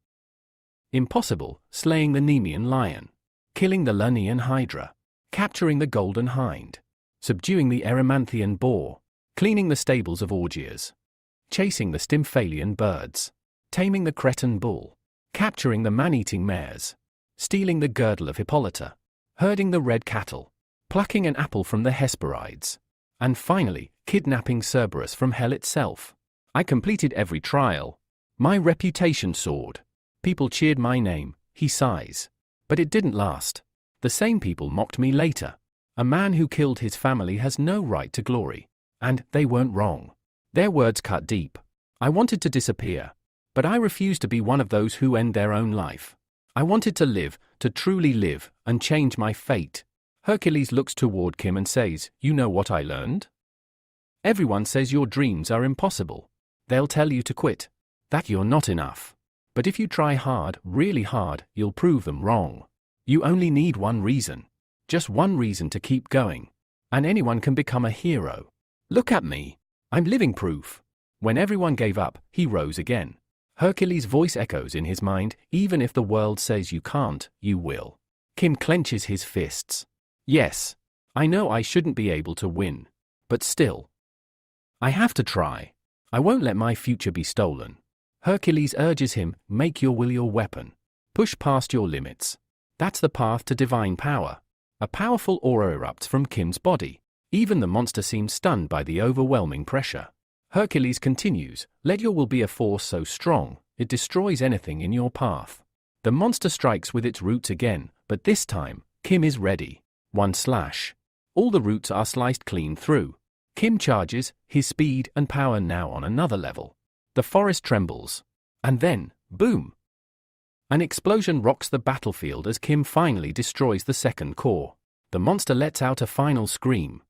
[SPEAKER 1] impossible, slaying the Nemean lion, killing the Lernaean hydra, capturing the golden hind, subduing the Erymanthian boar, cleaning the stables of Augeas, chasing the Stymphalian birds, taming the Cretan bull, capturing the man-eating mares, stealing the girdle of Hippolyta, herding the red cattle, plucking an apple from the Hesperides, and finally, kidnapping Cerberus from hell itself. I completed every trial. My reputation soared. People cheered my name, he sighs. But it didn't last. The same people mocked me later. A man who killed his family has no right to glory. And they weren't wrong. Their words cut deep. I wanted to disappear. But I refused to be one of those who end their own life. I wanted to live, to truly live, and change my fate. Hercules looks toward Kim and says, "You know what I learned? Everyone says your dreams are impossible. They'll tell you to quit, that you're not enough. But if you try hard, really hard, you'll prove them wrong. You only need one reason. Just one reason to keep going. And anyone can become a hero. Look at me. I'm living proof." When everyone gave up, he rose again. Hercules' voice echoes in his mind, "Even if the world says you can't, you will." Kim clenches his fists. "Yes. I know I shouldn't be able to win. But still. I have to try. I won't let my future be stolen." Hercules urges him, "Make your will your weapon. Push past your limits. That's the path to divine power." A powerful aura erupts from Kim's body. Even the monster seems stunned by the overwhelming pressure. Hercules continues, "Let your will be a force so strong, it destroys anything in your path." The monster strikes with its roots again, but this time, Kim is ready. One slash. All the roots are sliced clean through. Kim charges, his speed and power now on another level. The forest trembles. And then, boom! An explosion rocks the battlefield as Kim finally destroys the second core. The monster lets out a final scream.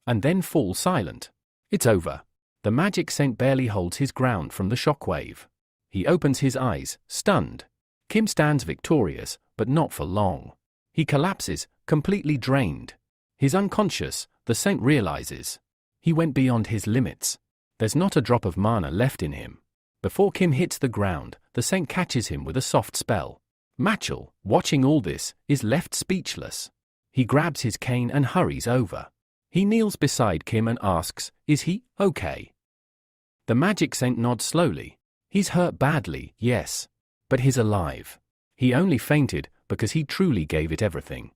[SPEAKER 1] And then falls silent. It's over. The magic saint barely holds his ground from the shockwave. He opens his eyes, stunned. Kim stands victorious, but not for long. He collapses, completely drained. He's unconscious, the saint realizes. He went beyond his limits. There's not a drop of mana left in him. Before Kim hits the ground, the saint catches him with a soft spell. Machel, watching all this, is left speechless. He grabs his cane and hurries over. He kneels beside Kim and asks, "Is he okay?" The magic saint nods slowly. "He's hurt badly, yes. But he's alive. He only fainted because he truly gave it everything."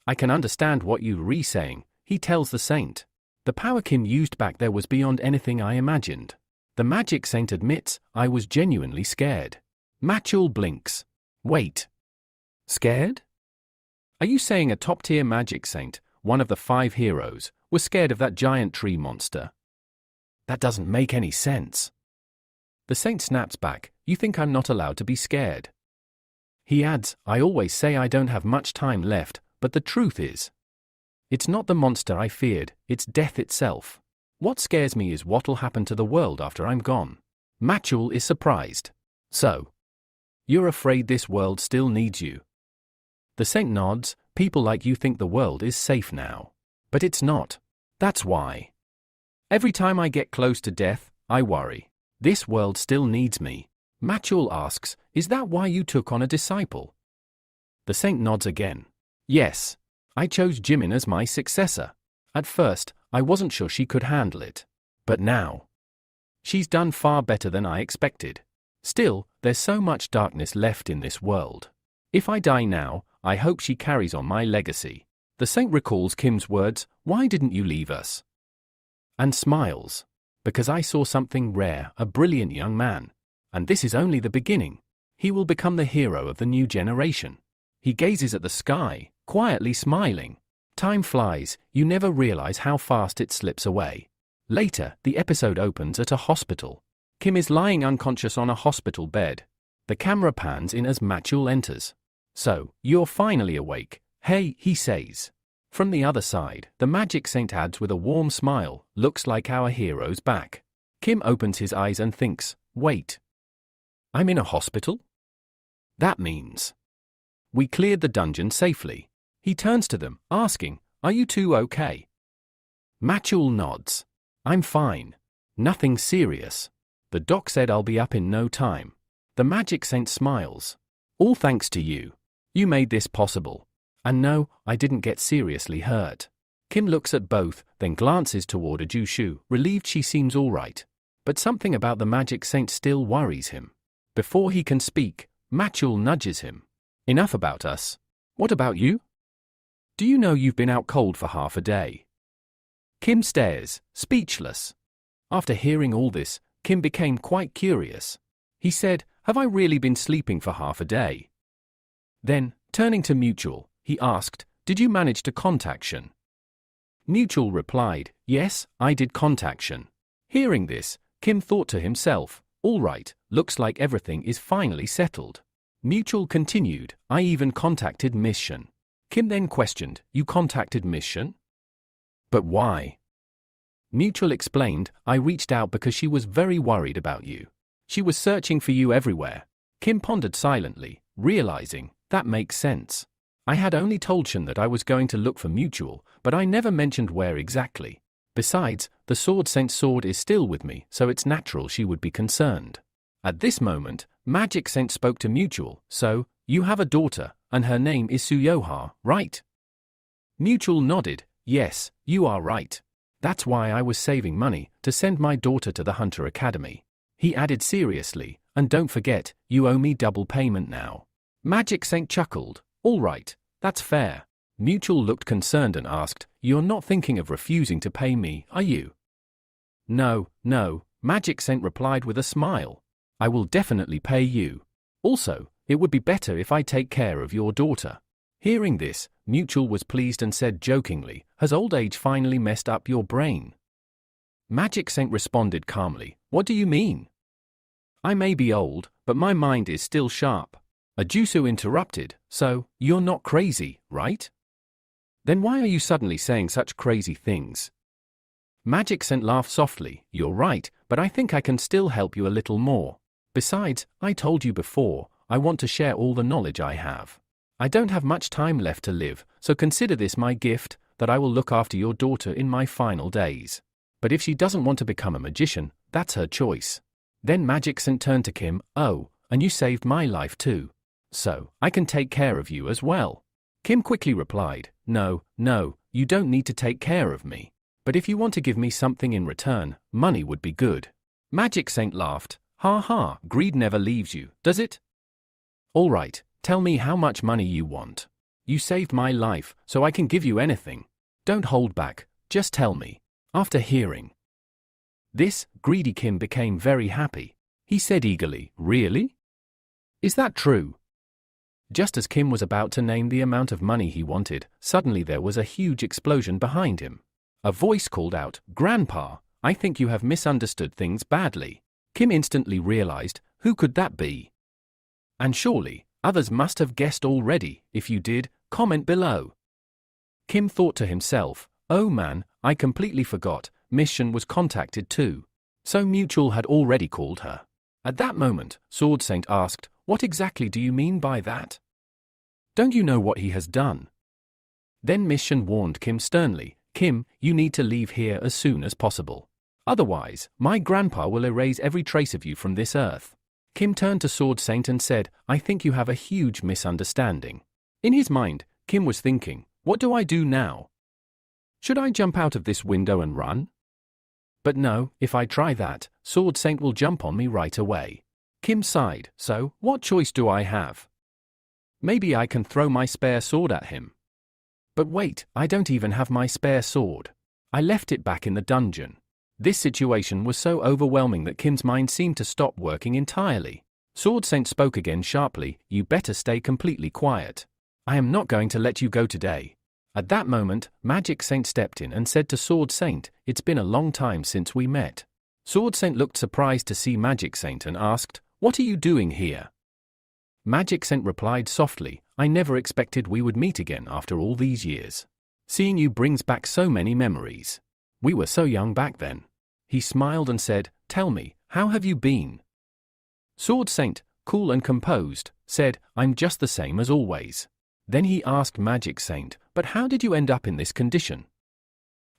[SPEAKER 1] "I can understand what you're saying," he tells the saint. "The power Kim used back there was beyond anything I imagined." The magic saint admits, "I was genuinely scared." Machel blinks. "Wait. Scared? Are you saying a top-tier magic saint, one of the 5 heroes, was scared of that giant tree monster? That doesn't make any sense." The saint snaps back, "You think I'm not allowed to be scared?" He adds, "I always say I don't have much time left, but the truth is, it's not the monster I feared, it's death itself. What scares me is what'll happen to the world after I'm gone." Machel is surprised. "So, you're afraid this world still needs you?" The saint nods, "People like you think the world is safe now. But it's not. That's why. Every time I get close to death, I worry. This world still needs me." Machel asks, "Is that why you took on a disciple?" The saint nods again. "Yes. I chose Jimin as my successor. At first, I wasn't sure she could handle it. But now, she's done far better than I expected. Still, there's so much darkness left in this world. If I die now, I hope she carries on my legacy." The saint recalls Kim's words, "Why didn't you leave us?" And smiles. "Because I saw something rare, a brilliant young man. And this is only the beginning. He will become the hero of the new generation." He gazes at the sky, quietly smiling. Time flies, you never realize how fast it slips away. Later, the episode opens at a hospital. Kim is lying unconscious on a hospital bed. The camera pans in as Machel enters. "So, you're finally awake. Hey," he says. From the other side, the magic saint adds with a warm smile, "Looks like our hero's back." Kim opens his eyes and thinks, "Wait. I'm in a hospital? That means we cleared the dungeon safely." He turns to them, asking, "Are you two okay?" Machel nods. "I'm fine. Nothing serious. The doc said I'll be up in no time." The magic saint smiles. "All thanks to you. You made this possible. And no, I didn't get seriously hurt." Kim looks at both, then glances toward Ajushu, relieved she seems all right. But something about the magic saint still worries him. Before he can speak, Machel nudges him. Enough about us. What about you? Do you know you've been out cold for half a day? Kim stares, speechless. After hearing all this, Kim became quite curious. He said, have I really been sleeping for half a day? Then, turning to Mutual, he asked, did you manage to contact Shun? Mutual replied, yes, I did contact Shun. Hearing this, Kim thought to himself, all right, looks like everything is finally settled. Mutual continued, I even contacted Miss Shun. Kim then questioned, you contacted Miss Shun? But why? Mutual explained, I reached out because she was very worried about you. She was searching for you everywhere. Kim pondered silently, realizing, that makes sense. I had only told Shun that I was going to look for Mutual, but I never mentioned where exactly. Besides, the Sword Saint's sword is still with me, so it's natural she would be concerned. At this moment, Magic Saint spoke to Mutual, so, you have a daughter, and her name is Suyoha, right? Mutual nodded, yes, you are right. That's why I was saving money, to send my daughter to the Hunter Academy. He added seriously, and don't forget, you owe me double payment now. Magic Saint chuckled, all right, that's fair. Mutual looked concerned and asked, you're not thinking of refusing to pay me, are you? No, Magic Saint replied with a smile. I will definitely pay you. Also, it would be better if I take care of your daughter. Hearing this, Mutual was pleased and said jokingly, has old age finally messed up your brain? Magic Saint responded calmly, what do you mean? I may be old, but my mind is still sharp. Ajusu interrupted, so, you're not crazy, right? Then why are you suddenly saying such crazy things? Magic Saint laughed softly, you're right, but I think I can still help you a little more. Besides, I told you before, I want to share all the knowledge I have. I don't have much time left to live, so consider this my gift, that I will look after your daughter in my final days. But if she doesn't want to become a magician, that's her choice. Then Magic Saint turned to Kim, oh, and you saved my life too. So, I can take care of you as well. Kim quickly replied, no, you don't need to take care of me. But if you want to give me something in return, money would be good. Magic Saint laughed, ha ha, greed never leaves you, does it? All right, tell me how much money you want. You saved my life, so I can give you anything. Don't hold back, just tell me. After hearing this, greedy Kim became very happy. He said eagerly, really? Is that true? Just as Kim was about to name the amount of money he wanted, suddenly there was a huge explosion behind him. A voice called out, Grandpa, I think you have misunderstood things badly. Kim instantly realized, who could that be? And surely, others must have guessed already. If you did, comment below. Kim thought to himself, oh man, I completely forgot, Miss Shun was contacted too. So Mutual had already called her. At that moment, Sword Saint asked, what exactly do you mean by that? Don't you know what he has done? Then Miss Shun warned Kim sternly, Kim, you need to leave here as soon as possible. Otherwise, my grandpa will erase every trace of you from this earth. Kim turned to Sword Saint and said, I think you have a huge misunderstanding. In his mind, Kim was thinking, what do I do now? Should I jump out of this window and run? But no, if I try that, Sword Saint will jump on me right away. Kim sighed, so, what choice do I have? Maybe I can throw my spare sword at him. But wait, I don't even have my spare sword. I left it back in the dungeon. This situation was so overwhelming that Kim's mind seemed to stop working entirely. Sword Saint spoke again sharply, you better stay completely quiet. I am not going to let you go today. At that moment, Magic Saint stepped in and said to Sword Saint, it's been a long time since we met. Sword Saint looked surprised to see Magic Saint and asked, what are you doing here? Magic Saint replied softly, I never expected we would meet again after all these years. Seeing you brings back so many memories. We were so young back then. He smiled and said, tell me, how have you been? Sword Saint, cool and composed, said, I'm just the same as always. Then he asked Magic Saint, but how did you end up in this condition?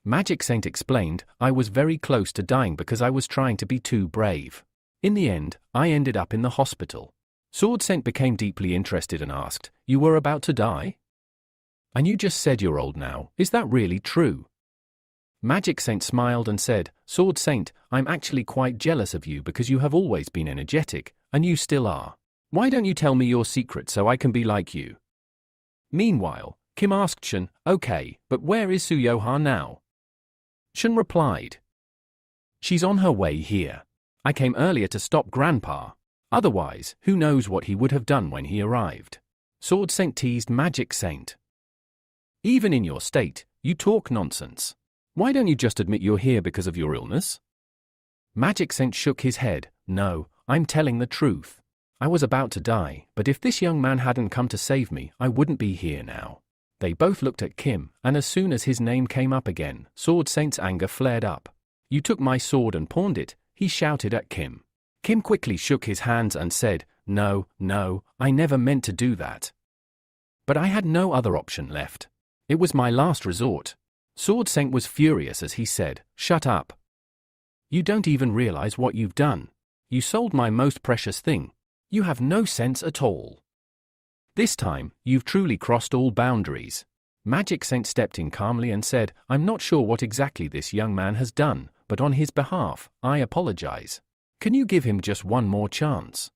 [SPEAKER 1] Magic Saint explained, I was very close to dying because I was trying to be too brave. In the end, I ended up in the hospital. Sword Saint became deeply interested and asked, you were about to die? And you just said you're old now, is that really true? Magic Saint smiled and said, Sword Saint, I'm actually quite jealous of you because you have always been energetic, and you still are. Why don't you tell me your secret so I can be like you? Meanwhile, Kim asked Shun, okay, but where is Suyoha now? Shun replied, she's on her way here. I came earlier to stop Grandpa. Otherwise, who knows what he would have done when he arrived. Sword Saint teased Magic Saint. Even in your state, you talk nonsense. Why don't you just admit you're here because of your illness? Magic Saint shook his head. No, I'm telling the truth. I was about to die, but if this young man hadn't come to save me, I wouldn't be here now. They both looked at Kim, and as soon as his name came up again, Sword Saint's anger flared up. You took my sword and pawned it, he shouted at Kim. Kim quickly shook his hands and said, no, I never meant to do that. But I had no other option left. It was my last resort. Sword Saint was furious as he said, shut up. You don't even realize what you've done. You sold my most precious thing. You have no sense at all. This time, you've truly crossed all boundaries. Magic Saint stepped in calmly and said, I'm not sure what exactly this young man has done, but on his behalf, I apologize. Can you give him just one more chance?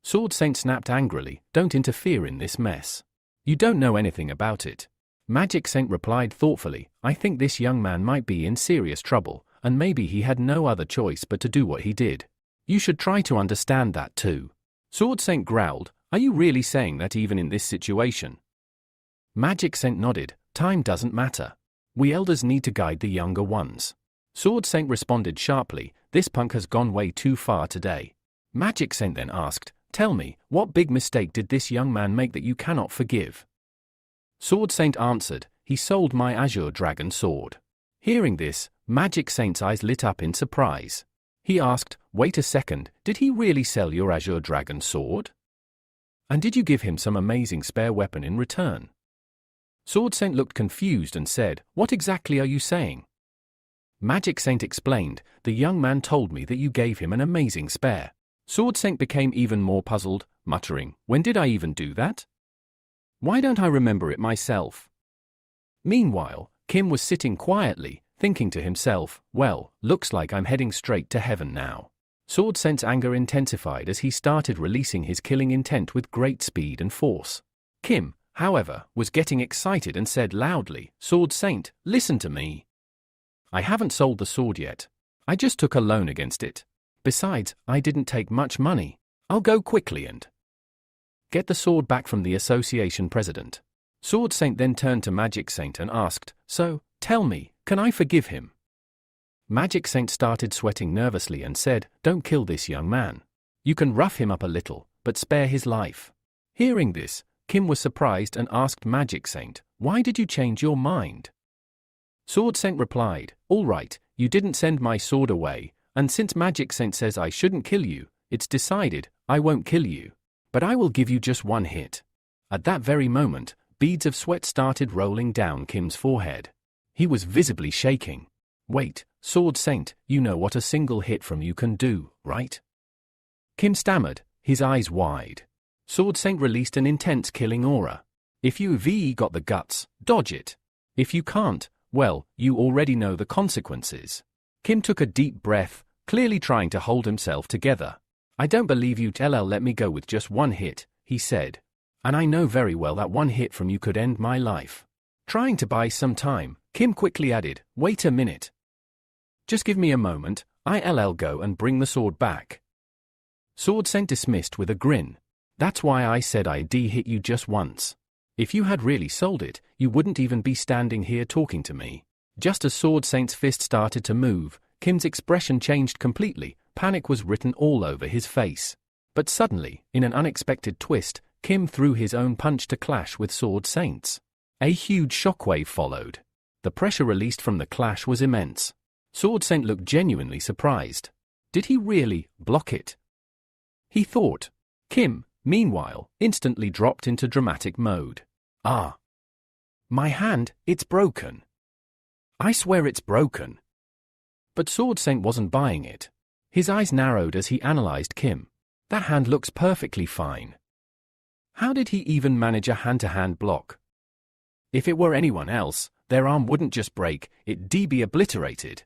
[SPEAKER 1] Sword Saint snapped angrily, don't interfere in this mess. You don't know anything about it. Magic Saint replied thoughtfully, I think this young man might be in serious trouble, and maybe he had no other choice but to do what he did. You should try to understand that too. Sword Saint growled, are you really saying that even in this situation? Magic Saint nodded, time doesn't matter. We elders need to guide the younger ones. Sword Saint responded sharply, this punk has gone way too far today. Magic Saint then asked, tell me, what big mistake did this young man make that you cannot forgive? Sword Saint answered, he sold my Azure Dragon sword. Hearing this, Magic Saint's eyes lit up in surprise. He asked, wait a second, did he really sell your Azure Dragon sword? And did you give him some amazing spare weapon in return? Sword Saint looked confused and said, what exactly are you saying? Magic Saint explained, the young man told me that you gave him an amazing spare. Sword Saint became even more puzzled, muttering, when did I even do that? Why don't I remember it myself? Meanwhile, Kim was sitting quietly, thinking to himself, well, looks like I'm heading straight to heaven now. Sword Saint's anger intensified as he started releasing his killing intent with great speed and force. Kim, however, was getting excited and said loudly, Sword Saint, listen to me. I haven't sold the sword yet. I just took a loan against it. Besides, I didn't take much money. I'll go quickly and get the sword back from the association president. Sword Saint then turned to Magic Saint and asked, so, tell me, can I forgive him? Magic Saint started sweating nervously and said, don't kill this young man. You can rough him up a little, but spare his life. Hearing this, Kim was surprised and asked Magic Saint, why did you change your mind? Sword Saint replied, all right, you didn't send my sword away, and since Magic Saint says I shouldn't kill you, it's decided, I won't kill you. But I will give you just one hit. At that very moment, beads of sweat started rolling down Kim's forehead. He was visibly shaking. Wait, Sword Saint, you know what a single hit from you can do, right? Kim stammered, his eyes wide. Sword Saint released an intense killing aura. If you've got the guts, dodge it. If you can't, well, you already know the consequences. Kim took a deep breath, clearly trying to hold himself together. I don't believe you'd let me go with just one hit, he said. And I know very well that one hit from you could end my life. Trying to buy some time, Kim quickly added, wait a minute. Just give me a moment, I'll go and bring the sword back. Sword Saint dismissed with a grin. That's why I said I'd hit you just once. If you had really sold it, you wouldn't even be standing here talking to me. Just as Sword Saint's fist started to move, Kim's expression changed completely, panic was written all over his face. But suddenly, in an unexpected twist, Kim threw his own punch to clash with Sword Saint's. A huge shockwave followed. The pressure released from the clash was immense. Sword Saint looked genuinely surprised. Did he really block it? He thought. Kim, meanwhile, instantly dropped into dramatic mode. Ah! My hand, it's broken. I swear it's broken. But Sword Saint wasn't buying it. His eyes narrowed as he analyzed Kim. That hand looks perfectly fine. How did he even manage a hand-to-hand block? If it were anyone else, their arm wouldn't just break, it'd be obliterated.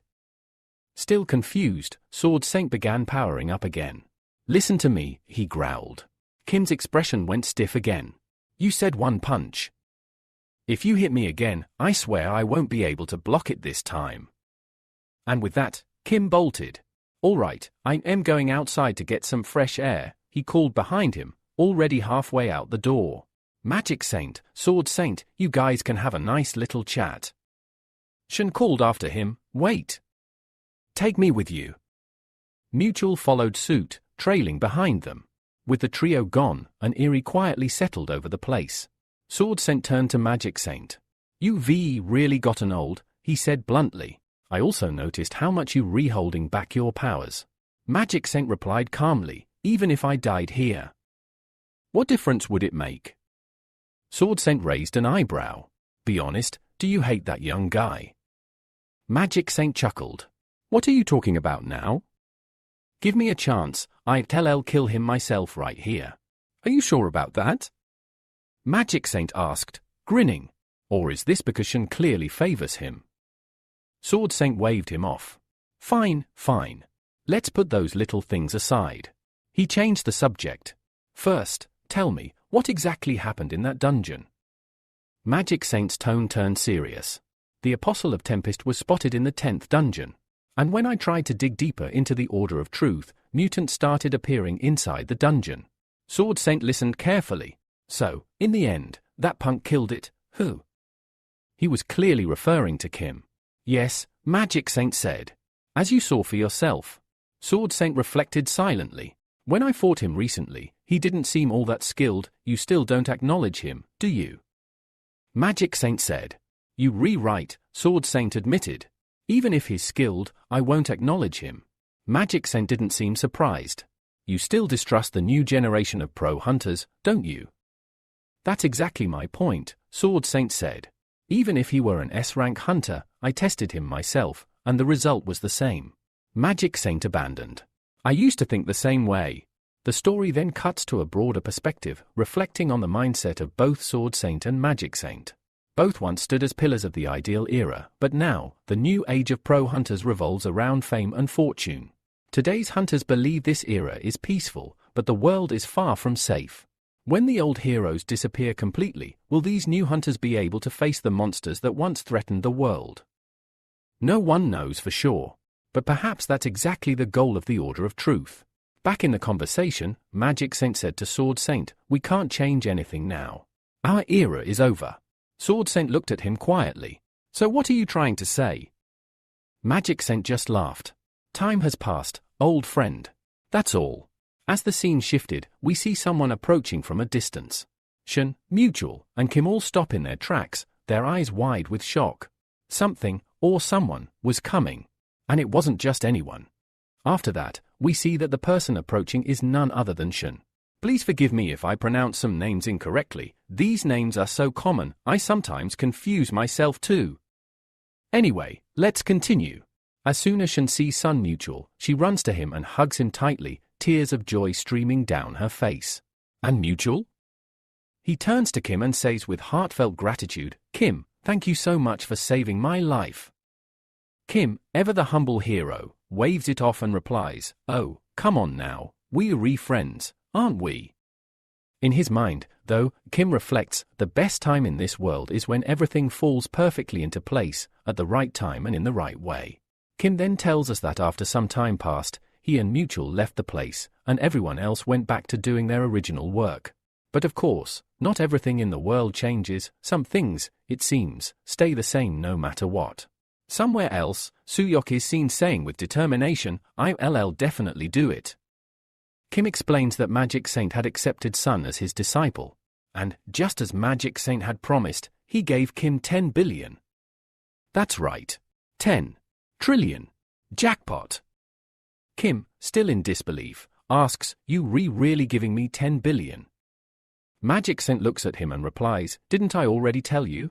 [SPEAKER 1] Still confused, Sword Saint began powering up again. Listen to me, he growled. Kim's expression went stiff again. You said one punch. If you hit me again, I swear I won't be able to block it this time. And with that, Kim bolted. All right, I am going outside to get some fresh air, he called behind him, already halfway out the door. Magic Saint, Sword Saint, you guys can have a nice little chat. Shun called after him, wait. Take me with you. Mutual followed suit, trailing behind them. With the trio gone, an eerie quietly settled over the place. Sword Saint turned to Magic Saint. You've really gotten old, he said bluntly. I also noticed how much you re-holding back your powers. Magic Saint replied calmly, even if I died here. What difference would it make? Sword Saint raised an eyebrow. Be honest, do you hate that young guy? Magic Saint chuckled. What are you talking about now? Give me a chance, I'll kill him myself right here. Are you sure about that? Magic Saint asked, grinning. Or is this because Shun clearly favors him? Sword Saint waved him off. Fine, fine. Let's put those little things aside. He changed the subject. First, tell me, what exactly happened in that dungeon? Magic Saint's tone turned serious. The Apostle of Tempest was spotted in the 10th dungeon. And when I tried to dig deeper into the Order of Truth, mutants started appearing inside the dungeon. Sword Saint listened carefully. So, in the end, that punk killed it, who? He was clearly referring to Kim. Yes, Magic Saint said. As you saw for yourself. Sword Saint reflected silently. When I fought him recently, he didn't seem all that skilled. You still don't acknowledge him, do you? Magic Saint said. You rewrite, Sword Saint admitted. Even if he's skilled, I won't acknowledge him. Magic Saint didn't seem surprised. You still distrust the new generation of pro hunters, don't you? That's exactly my point, Sword Saint said. Even if he were an S-rank hunter, I tested him myself, and the result was the same. Magic Saint abandoned. I used to think the same way. The story then cuts to a broader perspective, reflecting on the mindset of both Sword Saint and Magic Saint. Both once stood as pillars of the ideal era, but now, the new age of pro hunters revolves around fame and fortune. Today's hunters believe this era is peaceful, but the world is far from safe. When the old heroes disappear completely, will these new hunters be able to face the monsters that once threatened the world? No one knows for sure. But perhaps that's exactly the goal of the Order of Truth. Back in the conversation, Magic Saint said to Sword Saint, we can't change anything now. Our era is over. Sword Saint looked at him quietly. So what are you trying to say? Magic Saint just laughed. Time has passed, old friend. That's all. As the scene shifted, we see someone approaching from a distance. Shun, Mutual, and Kim all stop in their tracks, their eyes wide with shock. Something, or someone, was coming. And it wasn't just anyone. After that, we see that the person approaching is none other than Shun. Please forgive me if I pronounce some names incorrectly. These names are so common, I sometimes confuse myself too. Anyway, let's continue. As soon as Shun sees Sun Mutual, she runs to him and hugs him tightly, tears of joy streaming down her face. And Mutual? He turns to Kim and says with heartfelt gratitude, Kim, thank you so much for saving my life. Kim, ever the humble hero, waves it off and replies, oh, come on now, we're friends, aren't we? In his mind, though, Kim reflects, the best time in this world is when everything falls perfectly into place, at the right time and in the right way. Kim then tells us that after some time passed, he and Mutual left the place, and everyone else went back to doing their original work. But of course, not everything in the world changes. Some things, it seems, stay the same no matter what. Somewhere else, Suyok is seen saying with determination, I'll definitely do it. Kim explains that Magic Saint had accepted Sun as his disciple. And, just as Magic Saint had promised, he gave Kim 10 billion. That's right. 10 trillion. Jackpot. Kim, still in disbelief, asks, you really giving me 10 billion? Magic Saint looks at him and replies, didn't I already tell you?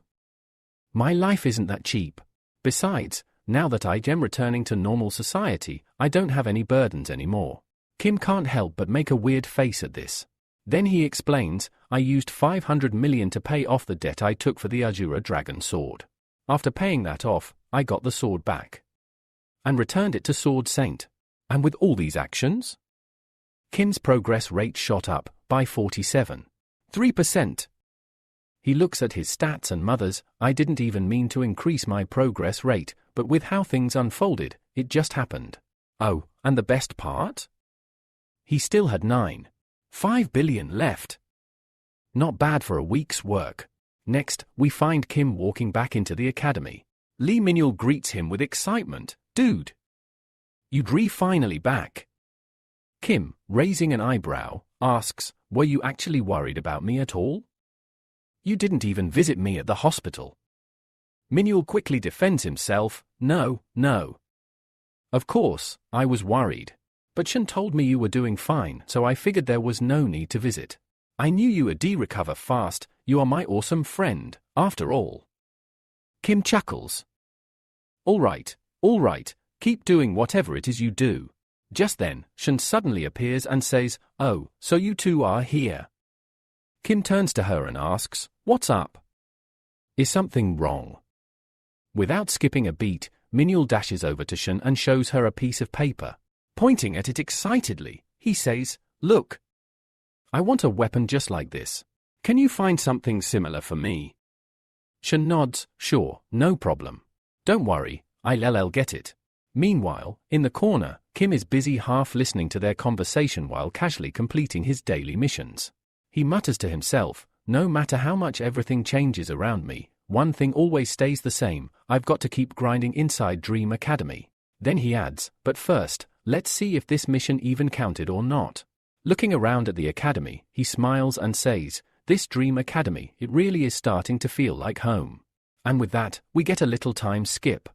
[SPEAKER 1] My life isn't that cheap. Besides, now that I am returning to normal society, I don't have any burdens anymore. Kim can't help but make a weird face at this. Then he explains, I used 500 million to pay off the debt I took for the Azura Dragon sword. After paying that off, I got the sword back. And returned it to Sword Saint. And with all these actions? Kim's progress rate shot up by 47.3%. He looks at his stats and mutters, I didn't even mean to increase my progress rate, but with how things unfolded, it just happened. Oh, and the best part? He still had 9.5 billion left. Not bad for a week's work. Next, we find Kim walking back into the academy. Lee Minhyul greets him with excitement. Dude! You'd finally back. Kim, raising an eyebrow, asks, were you actually worried about me at all? You didn't even visit me at the hospital. Minhyul quickly defends himself, no. Of course, I was worried. But Shun told me you were doing fine, so I figured there was no need to visit. I knew you would recover fast, you are my awesome friend, after all. Kim chuckles. All right, keep doing whatever it is you do. Just then, Shun suddenly appears and says, oh, so you two are here. Kim turns to her and asks, what's up? Is something wrong? Without skipping a beat, Minhyul dashes over to Shun and shows her a piece of paper. Pointing at it excitedly, he says, look. I want a weapon just like this. Can you find something similar for me? Shun nods, sure, no problem. Don't worry, I'll get it. Meanwhile, in the corner, Kim is busy half listening to their conversation while casually completing his daily missions. He mutters to himself, no matter how much everything changes around me, one thing always stays the same, I've got to keep grinding inside Dream Academy. Then he adds, but first, let's see if this mission even counted or not. Looking around at the academy, he smiles and says, this Dream Academy, it really is starting to feel like home. And with that, we get a little time skip.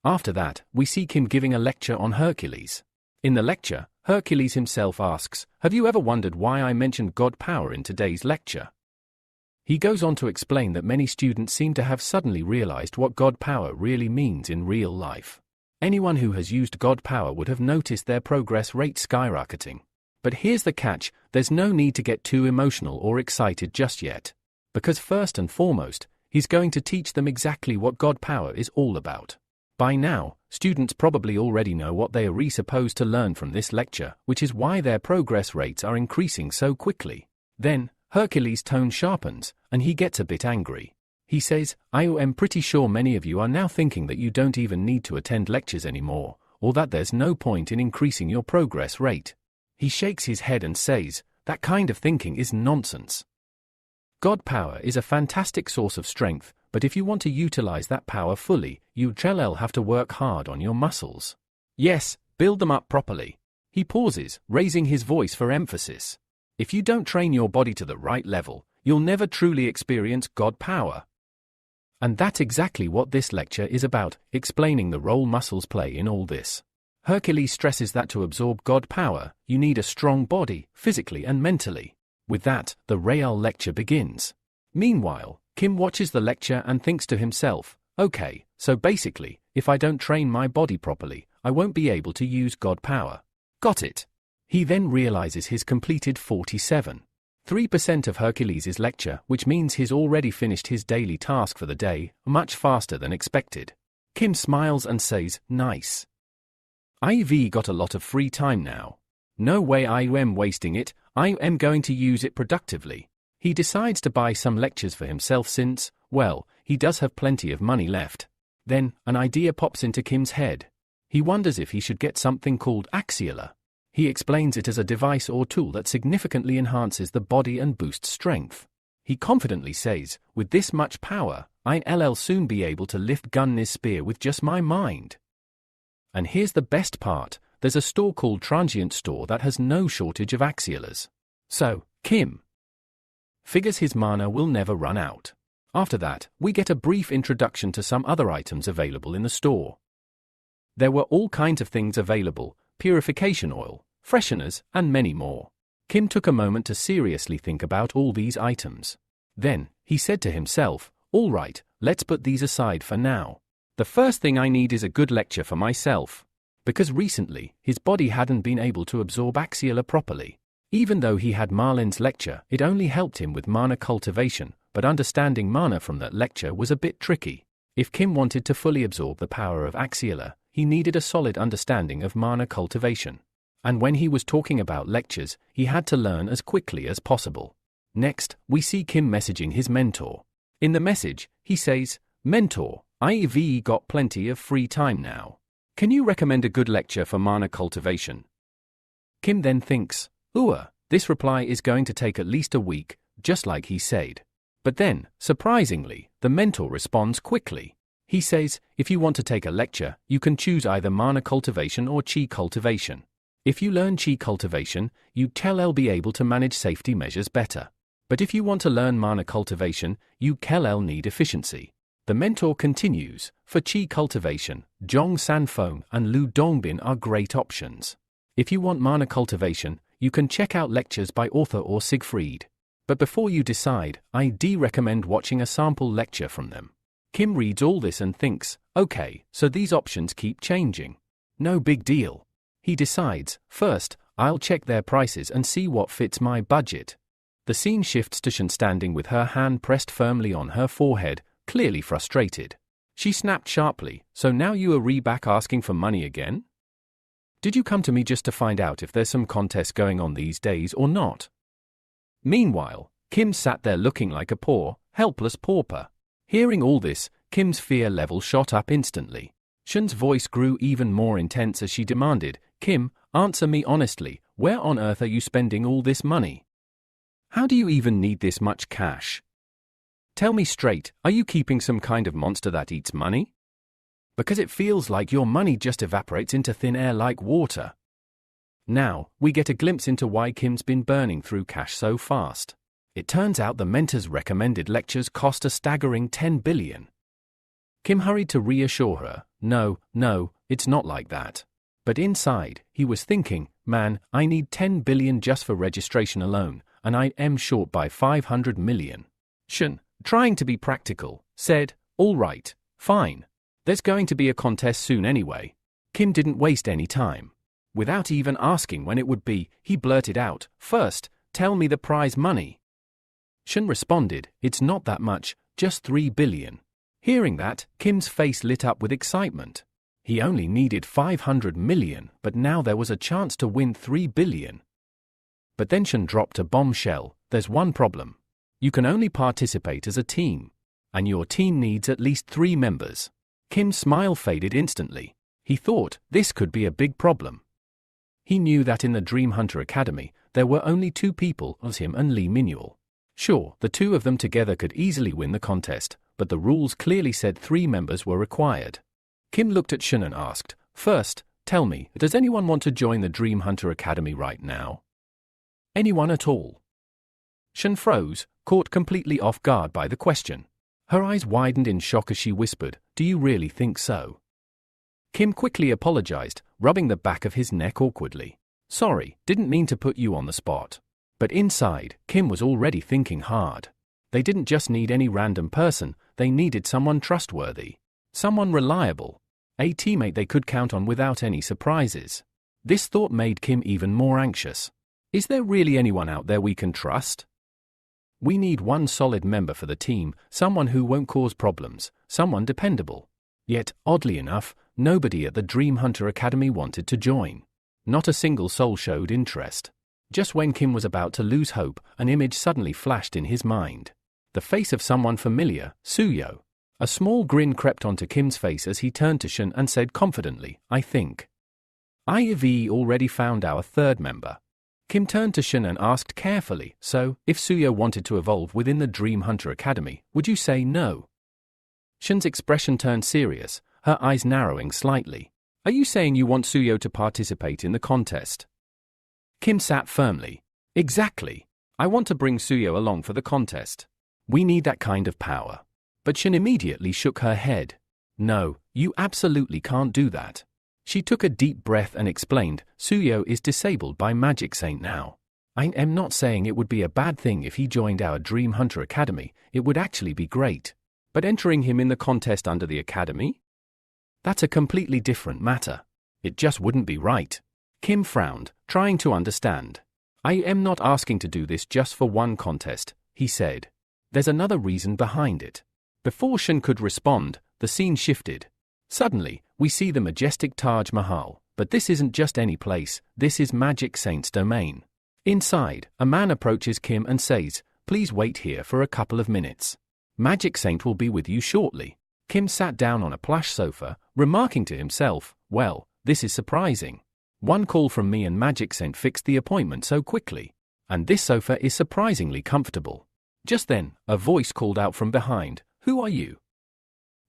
[SPEAKER 1] After that, we see Kim giving a lecture on Hercules. In the lecture, Hercules himself asks, have you ever wondered why I mentioned God power in today's lecture? He goes on to explain that many students seem to have suddenly realized what God power really means in real life. Anyone who has used God power would have noticed their progress rate skyrocketing. But here's the catch, there's no need to get too emotional or excited just yet. Because first and foremost, he's going to teach them exactly what God power is all about. By now, students probably already know what they are supposed to learn from this lecture, which is why their progress rates are increasing so quickly. Then, Hercules' tone sharpens, and he gets a bit angry. He says, I am pretty sure many of you are now thinking that you don't even need to attend lectures anymore, or that there's no point in increasing your progress rate. He shakes his head and says, that kind of thinking is nonsense. God power is a fantastic source of strength, but if you want to utilize that power fully, you'll have to work hard on your muscles. Yes, build them up properly. He pauses, raising his voice for emphasis. If you don't train your body to the right level, you'll never truly experience God power. And that's exactly what this lecture is about, explaining the role muscles play in all this. Hercules stresses that to absorb God power, you need a strong body, physically and mentally. With that, the real lecture begins. Meanwhile, Kim watches the lecture and thinks to himself, okay, so basically, if I don't train my body properly, I won't be able to use God power. Got it. He then realizes he's completed 47.3% of Hercules' lecture, which means he's already finished his daily task for the day, much faster than expected. Kim smiles and says, nice. I've got a lot of free time now. No way I am wasting it, I am going to use it productively. He decides to buy some lectures for himself since, well, he does have plenty of money left. Then, an idea pops into Kim's head. He wonders if he should get something called Axiola. He explains it as a device or tool that significantly enhances the body and boosts strength. He confidently says, with this much power, I'll soon be able to lift Gun's spear with just my mind. And here's the best part, there's a store called Transient Store that has no shortage of Axiolas. So, Kim figures his mana will never run out. After that, we get a brief introduction to some other items available in the store. There were all kinds of things available, purification oil, fresheners, and many more. Kim took a moment to seriously think about all these items. Then, he said to himself, all right, let's put these aside for now. The first thing I need is a good lecture for myself. Because recently, his body hadn't been able to absorb Axiola properly. Even though he had Marlin's lecture, it only helped him with mana cultivation, but understanding mana from that lecture was a bit tricky. If Kim wanted to fully absorb the power of Axiola, he needed a solid understanding of mana cultivation. And when he was talking about lectures, he had to learn as quickly as possible. Next, we see Kim messaging his mentor. In the message, he says, "Mentor, I've got plenty of free time now. Can you recommend a good lecture for mana cultivation?" Kim then thinks, this reply is going to take at least a week, just like he said. But then, surprisingly, the mentor responds quickly. He says, if you want to take a lecture, you can choose either mana cultivation or chi cultivation. If you learn chi cultivation, you will be able to manage safety measures better. But if you want to learn mana cultivation, you will need efficiency. The mentor continues, for chi cultivation, Zhong Sanfeng and Lu Dongbin are great options. If you want mana cultivation, you can check out lectures by Author or Siegfried. But before you decide, I'd recommend watching a sample lecture from them. Kim reads all this and thinks, okay, so these options keep changing. No big deal. He decides, first, I'll check their prices and see what fits my budget. The scene shifts to Shun standing with her hand pressed firmly on her forehead, clearly frustrated. She snapped sharply, so now you are back asking for money again? Did you come to me just to find out if there's some contest going on these days or not? Meanwhile, Kim sat there looking like a poor, helpless pauper. Hearing all this, Kim's fear level shot up instantly. Shun's voice grew even more intense as she demanded, "Kim, answer me honestly, where on earth are you spending all this money? How do you even need this much cash? Tell me straight, are you keeping some kind of monster that eats money? Because it feels like your money just evaporates into thin air like water." Now, we get a glimpse into why Kim's been burning through cash so fast. It turns out the mentor's recommended lectures cost a staggering 10 billion. Kim hurried to reassure her, no, it's not like that. But inside, he was thinking, man, I need 10 billion just for registration alone, and I am short by 500 million. Shun, trying to be practical, said, all right, fine. There's going to be a contest soon anyway. Kim didn't waste any time. Without even asking when it would be, he blurted out, first, tell me the prize money. Shun responded, it's not that much, just 3 billion. Hearing that, Kim's face lit up with excitement. He only needed 500 million, but now there was a chance to win 3 billion. But then Shun dropped a bombshell, there's one problem. You can only participate as a team. And your team needs at least 3 members. Kim's smile faded instantly. He thought, this could be a big problem. He knew that in the Dream Hunter Academy, there were only 2 people, as him and Lee Minuel. Sure, the 2 of them together could easily win the contest, but the rules clearly said 3 members were required. Kim looked at Shun and asked, first, tell me, does anyone want to join the Dream Hunter Academy right now? Anyone at all? Shun froze, caught completely off guard by the question. Her eyes widened in shock as she whispered, do you really think so? Kim quickly apologized, rubbing the back of his neck awkwardly. Sorry, didn't mean to put you on the spot. But inside, Kim was already thinking hard. They didn't just need any random person, they needed someone trustworthy. Someone reliable. A teammate they could count on without any surprises. This thought made Kim even more anxious. Is there really anyone out there we can trust? We need one solid member for the team, someone who won't cause problems, someone dependable. Yet, oddly enough, nobody at the Dream Hunter Academy wanted to join. Not a single soul showed interest. Just when Kim was about to lose hope, an image suddenly flashed in his mind. The face of someone familiar, Suyo. A small grin crept onto Kim's face as he turned to Shun and said confidently, I think I've already found our 3rd member. Kim turned to Shun and asked carefully, so, if Suyo wanted to evolve within the Dream Hunter Academy, would you say no? Shun's expression turned serious, her eyes narrowing slightly. Are you saying you want Suyo to participate in the contest? Kim sat firmly. Exactly. I want to bring Suyo along for the contest. We need that kind of power. But Shun immediately shook her head. No, you absolutely can't do that. She took a deep breath and explained, Suyo is disabled by Magic Saint now. I am not saying it would be a bad thing if he joined our Dream Hunter Academy, it would actually be great. But entering him in the contest under the Academy? That's a completely different matter. It just wouldn't be right. Kim frowned, trying to understand. I am not asking to do this just for one contest, he said. There's another reason behind it. Before Shun could respond, the scene shifted. Suddenly, we see the majestic Taj Mahal, But this isn't just any place, this is Magic Saint's domain. Inside, a man approaches Kim and says, "Please wait here for a couple of minutes. Magic Saint will be with you shortly." Kim sat down on a plush sofa, remarking to himself, "Well, this is surprising. One call from me and Magic Saint fixed the appointment so quickly. And this sofa is surprisingly comfortable." Just then, a voice called out from behind, "Who are you?"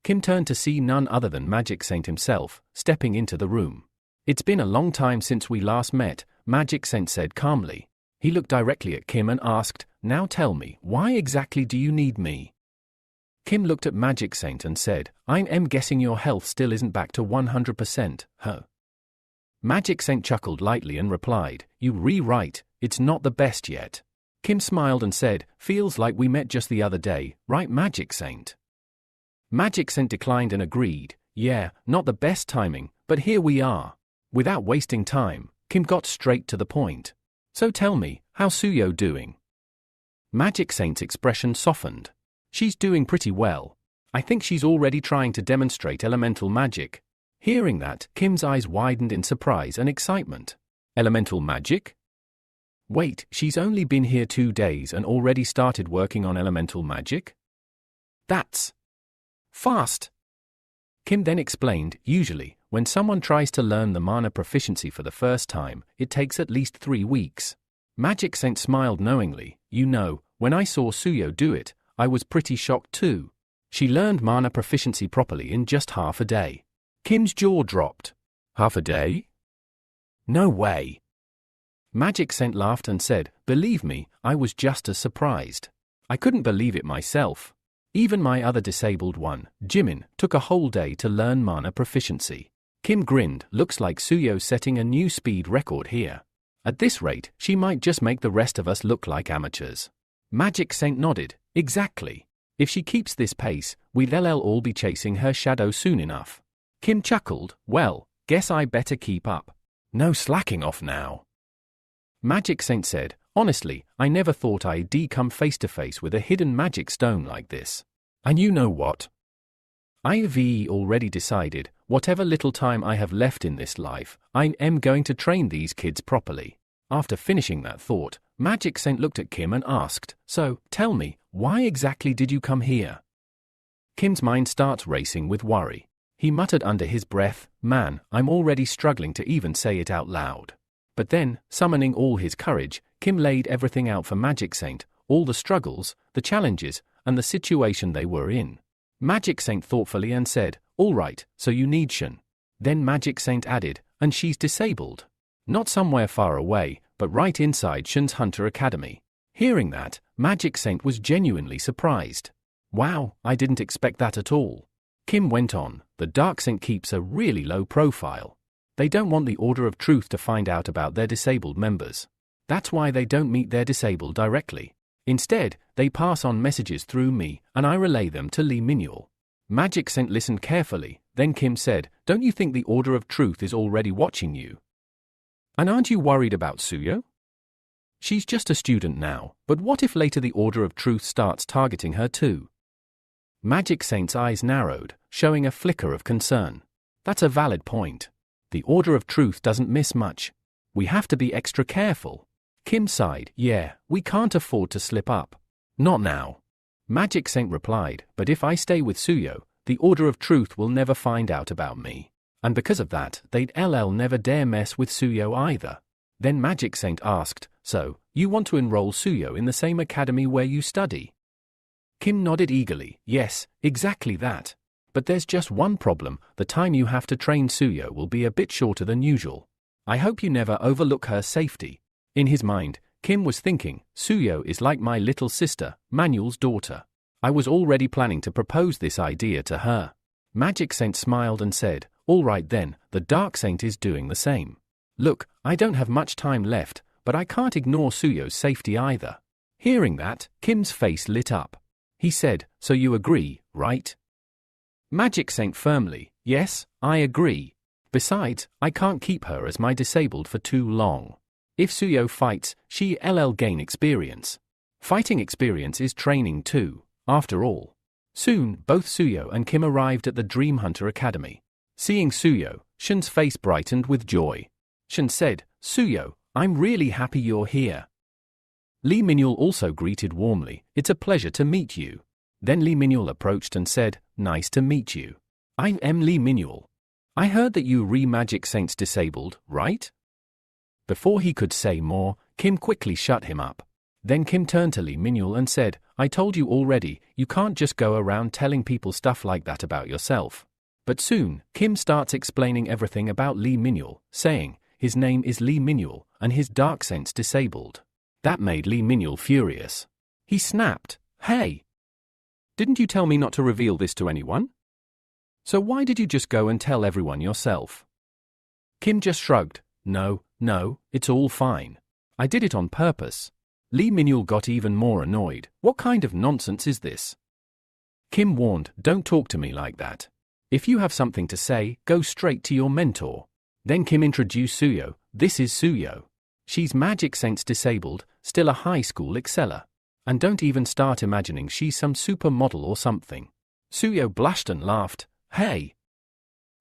[SPEAKER 1] Kim turned to see none other than Magic Saint himself, stepping into the room. "It's been a long time since we last met," Magic Saint said calmly. He looked directly at Kim and asked, "Now tell me, why exactly do you need me?" Kim looked at Magic Saint and said, I'm guessing your health still isn't back to 100%, huh?" Magic Saint chuckled lightly and replied, "You right, it's not the best yet." Kim smiled and said, "Feels like we met just the other day, right Magic Saint?" Magic Saint declined and agreed, "Yeah, not the best timing, but here we are." Without wasting time, Kim got straight to the point. "So tell me, how's Suyo doing?" Magic Saint's expression softened. "She's doing pretty well. I think she's already trying to demonstrate elemental magic." Hearing that, Kim's eyes widened in surprise and excitement. "Elemental magic? Wait, she's only been here 2 days and already started working on elemental magic? That's fast." Kim then explained, usually, when someone tries to learn the mana proficiency for the first time, it takes at least 3 weeks. Magic Saint smiled knowingly. "You know, when I saw Suyo do it, I was pretty shocked too. She learned mana proficiency properly in just half a day." Kim's jaw dropped. "Half a day? No way." Magic Saint laughed and said, "Believe me, I was just as surprised. I couldn't believe it myself. Even my other disabled one, Jimin, took a whole day to learn mana proficiency." Kim grinned. "Looks like Suyo's setting a new speed record here. At this rate, she might just make the rest of us look like amateurs." Magic Saint nodded. "Exactly. If she keeps this pace, we'll all be chasing her shadow soon enough." Kim chuckled. "Well, guess I better keep up. No slacking off now." Magic Saint said, "Honestly, I never thought I'd come face to face with a hidden magic stone like this. And you know what? I've already decided, whatever little time I have left in this life, I am going to train these kids properly." After finishing that thought, Magic Saint looked at Kim and asked, "So, tell me, why exactly did you come here?" Kim's mind starts racing with worry. He muttered under his breath, "Man, I'm already struggling to even say it out loud." But then, summoning all his courage, Kim laid everything out for Magic Saint, all the struggles, the challenges, and the situation they were in. Magic Saint thoughtfully and said, "All right, so you need Shun." Then Magic Saint added, "And she's disabled. Not somewhere far away, but right inside Shun's Hunter Academy." Hearing that, Magic Saint was genuinely surprised. "Wow, I didn't expect that at all." Kim went on, "The Dark Saint keeps a really low profile. They don't want the Order of Truth to find out about their disabled members. That's why they don't meet their disabled directly. Instead, they pass on messages through me, and I relay them to Lee Minuel." Magic Saint listened carefully, then Kim said, "Don't you think the Order of Truth is already watching you? And aren't you worried about Suyo? She's just a student now, but what if later the Order of Truth starts targeting her too?" Magic Saint's eyes narrowed, showing a flicker of concern. "That's a valid point. The Order of Truth doesn't miss much. We have to be extra careful." Kim sighed. "Yeah, we can't afford to slip up. Not now." Magic Saint replied, "But if I stay with Suyo, the Order of Truth will never find out about me. And because of that, they'd never dare mess with Suyo either." Then Magic Saint asked, "So, you want to enroll Suyo in the same academy where you study?" Kim nodded eagerly. "Yes, exactly that. But there's just one problem, the time you have to train Suyo will be a bit shorter than usual. I hope you never overlook her safety." In his mind, Kim was thinking, Suyo is like my little sister, Manuel's daughter. I was already planning to propose this idea to her. Magic Saint smiled and said, "All right then, the Dark Saint is doing the same. Look, I don't have much time left, but I can't ignore Suyo's safety either." Hearing that, Kim's face lit up. He said, "So you agree, right?" Magic Saint firmly, "Yes, I agree. Besides, I can't keep her as my disabled for too long. If Suyo fights, she'll gain experience. Fighting experience is training too, after all." Soon, both Suyo and Kim arrived at the Dream Hunter Academy. Seeing Suyo, Shun's face brightened with joy. Shun said, "Suyo, I'm really happy you're here." Lee Minul also greeted warmly, "It's a pleasure to meet you." Then Lee Minul approached and said, "Nice to meet you. I am Lee Minul. I heard that you re-magic saints disabled, right?" Before he could say more, Kim quickly shut him up. Then Kim turned to Lee Minul and said, "I told you already, you can't just go around telling people stuff like that about yourself." But soon, Kim starts explaining everything about Lee Minul, saying, his name is Lee Minul, and his dark sense disabled. That made Lee Minul furious. He snapped, "Hey! Didn't you tell me not to reveal this to anyone? So why did you just go and tell everyone yourself?" Kim just shrugged, No, it's all fine. I did it on purpose." Lee Minul got even more annoyed. "What kind of nonsense is this?" Kim warned, "Don't talk to me like that. If you have something to say, go straight to your mentor." Then Kim introduced Suyo. "This is Suyo. She's magic sense disabled, still a high school exceller. And don't even start imagining she's some supermodel or something." Suyo blushed and laughed. "Hey!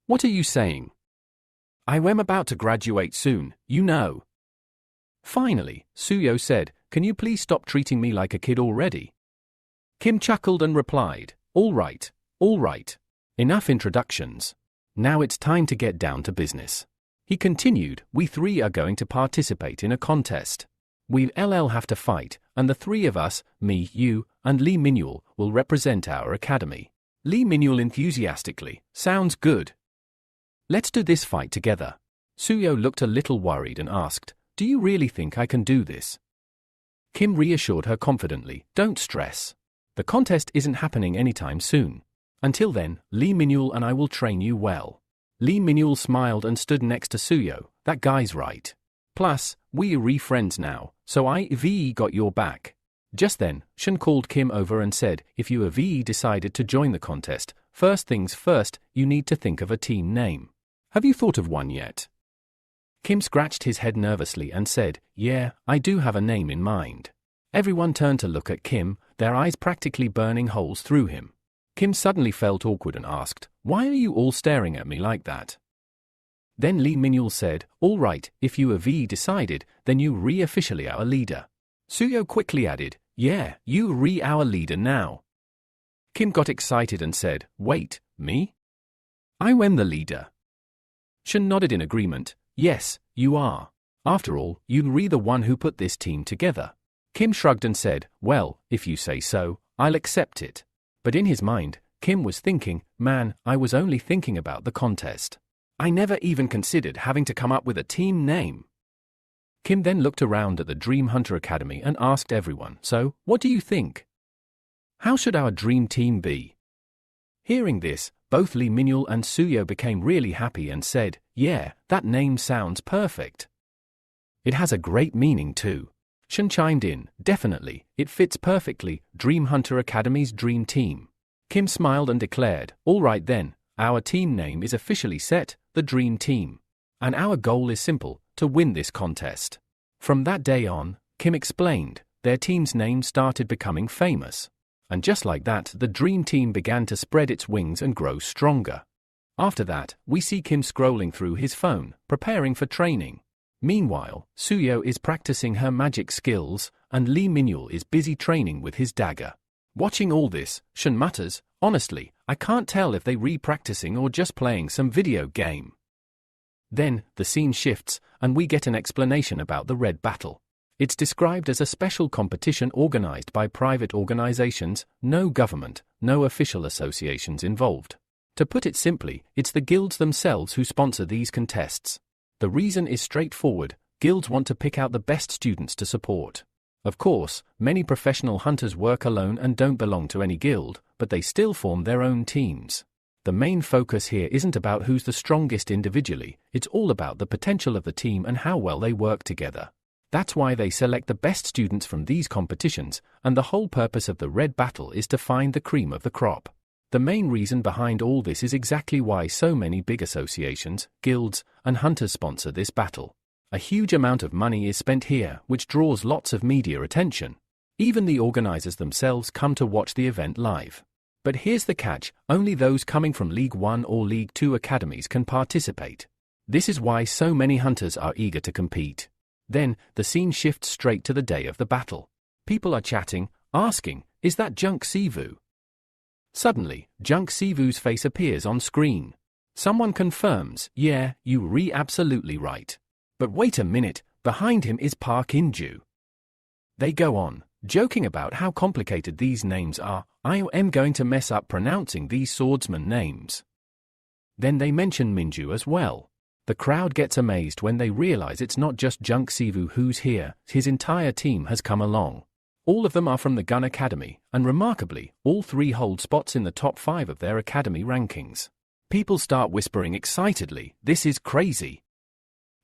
[SPEAKER 1] What are you saying? I am about to graduate soon, you know." Finally, Suyo said, "Can you please stop treating me like a kid already?" Kim chuckled and replied, all right. Enough introductions. Now it's time to get down to business." He continued, "We three are going to participate in a contest. We'll have to fight, and the three of us, me, you, and Lee Minul, will represent our academy." Lee Minul enthusiastically, "Sounds good. Let's do this fight together." Suyo looked a little worried and asked, "Do you really think I can do this?" Kim reassured her confidently, "Don't stress. The contest isn't happening anytime soon. Until then, Lee Minul and I will train you well." Lee Minul smiled and stood next to Suyo. "That guy's right. Plus, we're friends now, so I've got your back." Just then, Shun called Kim over and said, "If you have decided to join the contest, first things first, you need to think of a team name. Have you thought of one yet?" Kim scratched his head nervously and said, "Yeah, I do have a name in mind." Everyone turned to look at Kim, their eyes practically burning holes through him. Kim suddenly felt awkward and asked, "Why are you all staring at me like that?" Then Lee Minul said, "All right, if you have decided, then you officially our leader." Suyo quickly added, "Yeah, you our leader now." Kim got excited and said, "Wait, me? I am the leader." Shun nodded in agreement, "Yes, you are. After all, you're the one who put this team together." Kim shrugged and said, "Well, if you say so, I'll accept it." But in his mind, Kim was thinking, "Man, I was only thinking about the contest. I never even considered having to come up with a team name." Kim then looked around at the Dream Hunter Academy and asked everyone, "So, what do you think? How should our dream team be?" Hearing this, both Lee Minul and Suyo became really happy and said, "Yeah, that name sounds perfect. It has a great meaning too." Shun chimed in, "Definitely, it fits perfectly, Dream Hunter Academy's dream team." Kim smiled and declared, "All right then, our team name is officially set, the Dream Team. And our goal is simple, to win this contest." From that day on, Kim explained, their team's name started becoming famous. And just like that, the Dream Team began to spread its wings and grow stronger. After that, we see Kim scrolling through his phone, preparing for training. Meanwhile, Suyo is practicing her magic skills, and Lee Minul is busy training with his dagger. Watching all this, Shun mutters, "Honestly, I can't tell if they re-practicing or just playing some video game." Then, the scene shifts, and we get an explanation about the Red Battle. It's described as a special competition organized by private organizations, no government, no official associations involved. To put it simply, it's the guilds themselves who sponsor these contests. The reason is straightforward, guilds want to pick out the best students to support. Of course, many professional hunters work alone and don't belong to any guild, but they still form their own teams. The main focus here isn't about who's the strongest individually, it's all about the potential of the team and how well they work together. That's why they select the best students from these competitions, and the whole purpose of the Red Battle is to find the cream of the crop. The main reason behind all this is exactly why so many big associations, guilds, and hunters sponsor this battle. A huge amount of money is spent here, which draws lots of media attention. Even the organizers themselves come to watch the event live. But here's the catch, only those coming from League 1 or League 2 academies can participate. This is why so many hunters are eager to compete. Then, the scene shifts straight to the day of the battle. People are chatting, asking, is that Junk Sivu? Suddenly, Junk Sivu's face appears on screen. Someone confirms, yeah, you absolutely right. But wait a minute, behind him is Park Inju. They go on, joking about how complicated these names are. I am going to mess up pronouncing these swordsman names. Then they mention Minju as well. The crowd gets amazed when they realize it's not just Junk Sivu who's here, his entire team has come along. All of them are from the Gun Academy, and remarkably, all 3 hold spots in the top 5 of their academy rankings. People start whispering excitedly, this is crazy.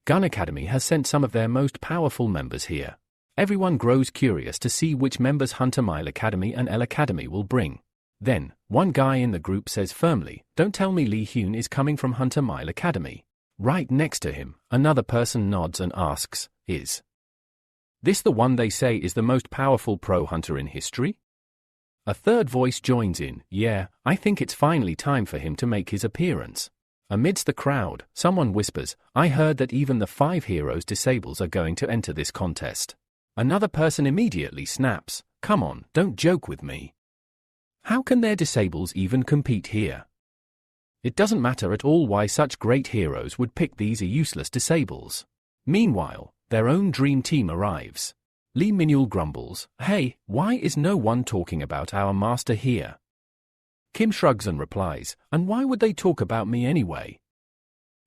[SPEAKER 1] Gun Academy has sent some of their most powerful members here. Everyone grows curious to see which members Hunter Mile Academy and L Academy will bring. Then, one guy in the group says firmly, don't tell me Lee Hyun is coming from Hunter Mile Academy. Right next to him, another person nods and asks, is this the one they say is the most powerful pro hunter in history? A third voice joins in, yeah, I think it's finally time for him to make his appearance. Amidst the crowd, someone whispers, I heard that even the 5 heroes disables are going to enter this contest. Another person immediately snaps, come on, don't joke with me. How can their disables even compete here? It doesn't matter at all why such great heroes would pick these useless disables. Meanwhile, their own dream team arrives. Lee Minul grumbles, hey, why is no one talking about our master here? Kim shrugs and replies, and why would they talk about me anyway?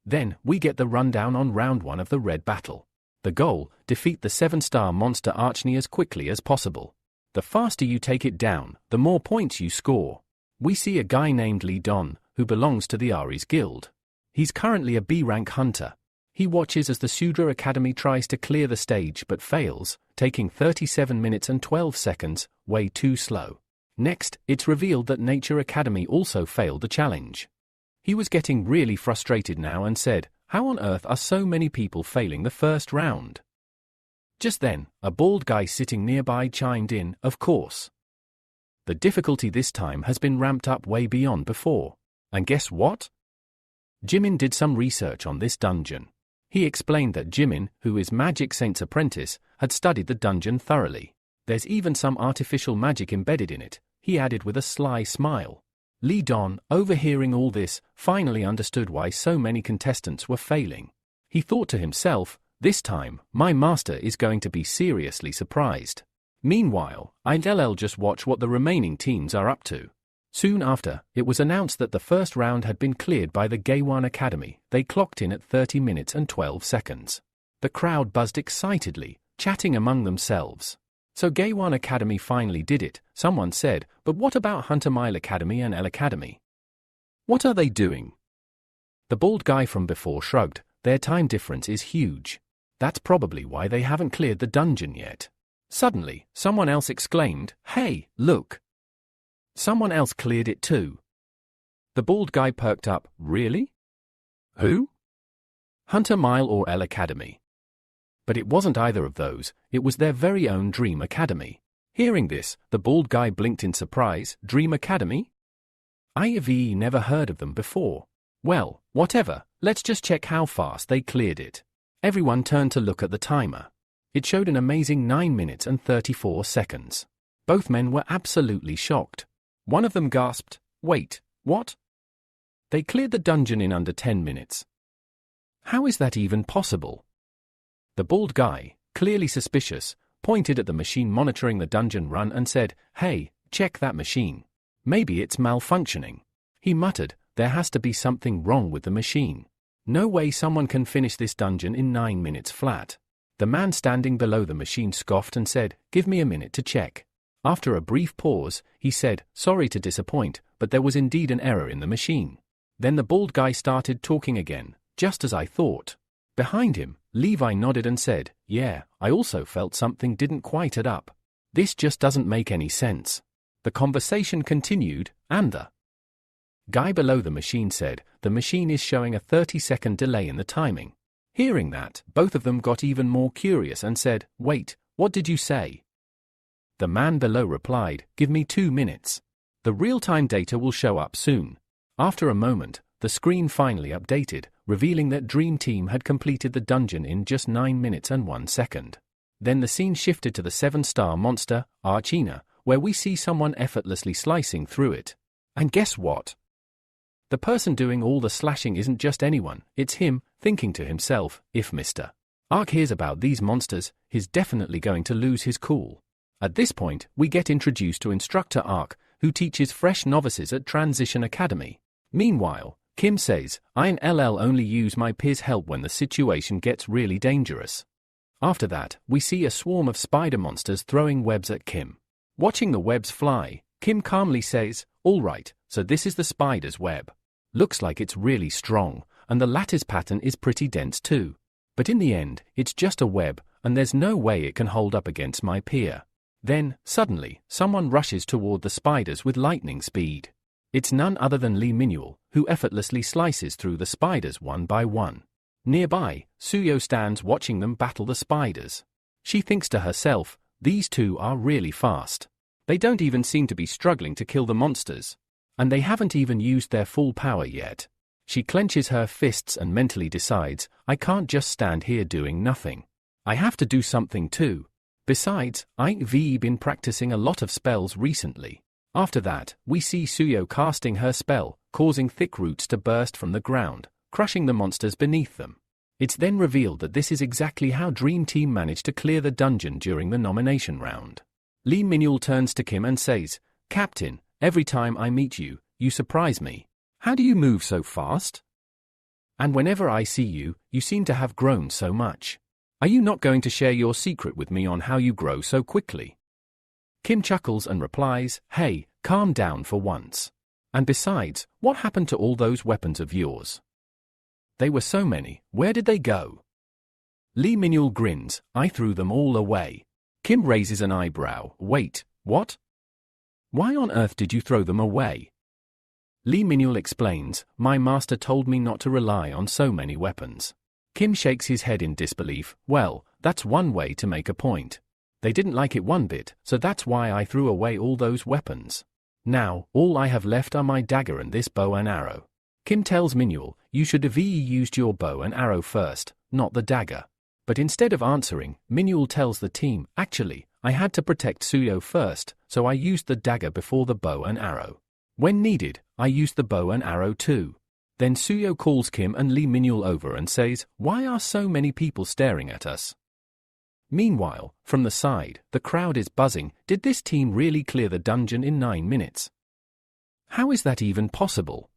[SPEAKER 1] Then, we get the rundown on round 1 of the Red Battle. The goal, defeat the 7-star monster Archne as quickly as possible. The faster you take it down, the more points you score. We see a guy named Lee Don, who belongs to the Aries Guild. He's currently a B-rank hunter. He watches as the Sudra Academy tries to clear the stage but fails, taking 37 minutes and 12 seconds, way too slow. Next, it's revealed that Nature Academy also failed the challenge. He was getting really frustrated now and said, how on earth are so many people failing the first round? Just then, a bald guy sitting nearby chimed in, of course. The difficulty this time has been ramped up way beyond before. And guess what? Jimin did some research on this dungeon. He explained that Jimin, who is Magic Saint's apprentice, had studied the dungeon thoroughly. There's even some artificial magic embedded in it, he added with a sly smile. Lee Don, overhearing all this, finally understood why so many contestants were failing. He thought to himself, this time, my master is going to be seriously surprised. Meanwhile, I'll just watch what the remaining teams are up to. Soon after, it was announced that the first round had been cleared by the Gaiwan Academy. They clocked in at 30 minutes and 12 seconds. The crowd buzzed excitedly, chatting among themselves. So Gaiwan Academy finally did it, someone said, but what about Hunter Mile Academy and L Academy? What are they doing? The bald guy from before shrugged, their time difference is huge. That's probably why they haven't cleared the dungeon yet. Suddenly, someone else exclaimed, hey, look! Someone else cleared it too. The bald guy perked up, really? Who? Hunter Mile or L Academy. But it wasn't either of those, it was their very own Dream Academy. Hearing this, the bald guy blinked in surprise, Dream Academy? I've never heard of them before. Well, whatever, let's just check how fast they cleared it. Everyone turned to look at the timer. It showed an amazing 9 minutes and 34 seconds. Both men were absolutely shocked. One of them gasped, wait, what? They cleared the dungeon in under 10 minutes. How is that even possible? The bald guy, clearly suspicious, pointed at the machine monitoring the dungeon run and said, hey, check that machine. Maybe it's malfunctioning. He muttered, there has to be something wrong with the machine. No way someone can finish this dungeon in 9 minutes flat. The man standing below the machine scoffed and said, give me a minute to check. After a brief pause, he said, sorry to disappoint, but there was indeed an error in the machine. Then the bald guy started talking again, just as I thought. Behind him, Levi nodded and said, yeah, I also felt something didn't quite add up. This just doesn't make any sense. The conversation continued, and the guy below the machine said, the machine is showing a 30-second delay in the timing. Hearing that, both of them got even more curious and said, wait, what did you say? The man below replied, give me 2 minutes. The real-time data will show up soon. After a moment, the screen finally updated, revealing that Dream Team had completed the dungeon in just 9 minutes and 1 second. Then the scene shifted to the 7-star monster, Archina, where we see someone effortlessly slicing through it. And guess what? The person doing all the slashing isn't just anyone, it's him, thinking to himself, if Mr. Arc hears about these monsters, he's definitely going to lose his cool. At this point, we get introduced to Instructor Arc, who teaches fresh novices at Transition Academy. Meanwhile, Kim says, I'll only use my peers' help when the situation gets really dangerous. After that, we see a swarm of spider monsters throwing webs at Kim. Watching the webs fly, Kim calmly says, alright, so this is the spider's web. Looks like it's really strong, and the lattice pattern is pretty dense too. But in the end, it's just a web, and there's no way it can hold up against my peer. Then, suddenly, someone rushes toward the spiders with lightning speed. It's none other than Lee Minuel, who effortlessly slices through the spiders one by one. Nearby, Suyo stands watching them battle the spiders. She thinks to herself, these two are really fast. They don't even seem to be struggling to kill the monsters. And they haven't even used their full power yet. She clenches her fists and mentally decides, I can't just stand here doing nothing. I have to do something too. Besides, I've been practicing a lot of spells recently. After that, we see Suyo casting her spell, causing thick roots to burst from the ground, crushing the monsters beneath them. It's then revealed that this is exactly how Dream Team managed to clear the dungeon during the nomination round. Lee Minuel turns to Kim and says, Captain, every time I meet you, you surprise me. How do you move so fast? And whenever I see you, you seem to have grown so much. Are you not going to share your secret with me on how you grow so quickly? Kim chuckles and replies, hey, calm down for once. And besides, what happened to all those weapons of yours? They were so many, where did they go? Lee Minuel grins, I threw them all away. Kim raises an eyebrow, wait, what? Why on earth did you throw them away? Lee Minuel explains, my master told me not to rely on so many weapons. Kim shakes his head in disbelief, well, that's one way to make a point. They didn't like it one bit, so that's why I threw away all those weapons. Now, all I have left are my dagger and this bow and arrow. Kim tells Minuel, you should have used your bow and arrow first, not the dagger. But instead of answering, Minuel tells the team, actually, I had to protect Suyo first, so I used the dagger before the bow and arrow. When needed, I used the bow and arrow too. Then Suyo calls Kim and Lee Minuel over and says, why are so many people staring at us? Meanwhile, from the side, the crowd is buzzing, did this team really clear the dungeon in 9 minutes? How is that even possible?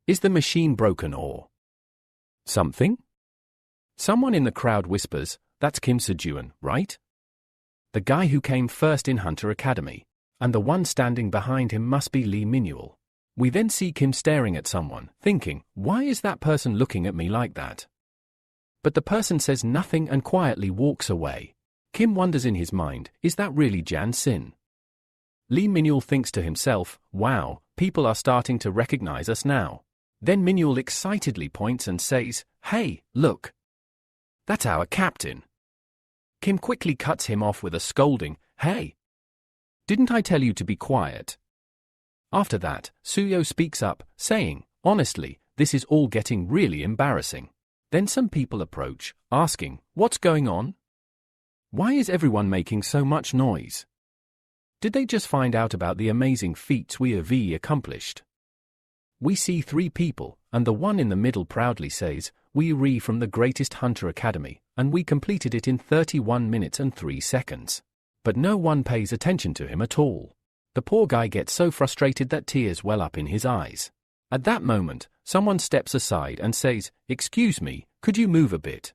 [SPEAKER 1] Is the machine broken or something? Someone in the crowd whispers, that's Kim Sejuan, right? The guy who came first in Hunter Academy. And the one standing behind him must be Lee Minuel. We then see Kim staring at someone, thinking, why is that person looking at me like that? But the person says nothing and quietly walks away. Kim wonders in his mind, is that really Jan Sin? Lee Minuel thinks to himself, wow, people are starting to recognize us now. Then Minuel excitedly points and says, hey, look. That's our captain. Kim quickly cuts him off with a scolding, hey. Didn't I tell you to be quiet? After that, Suyo speaks up, saying, honestly, this is all getting really embarrassing. Then some people approach, asking, what's going on? Why is everyone making so much noise? Did they just find out about the amazing feats we have accomplished? We see 3 people, and the one in the middle proudly says, we re from the greatest Hunter Academy, and we completed it in 31 minutes and 3 seconds. But no one pays attention to him at all. The poor guy gets so frustrated that tears well up in his eyes. At that moment, someone steps aside and says, excuse me, could you move a bit?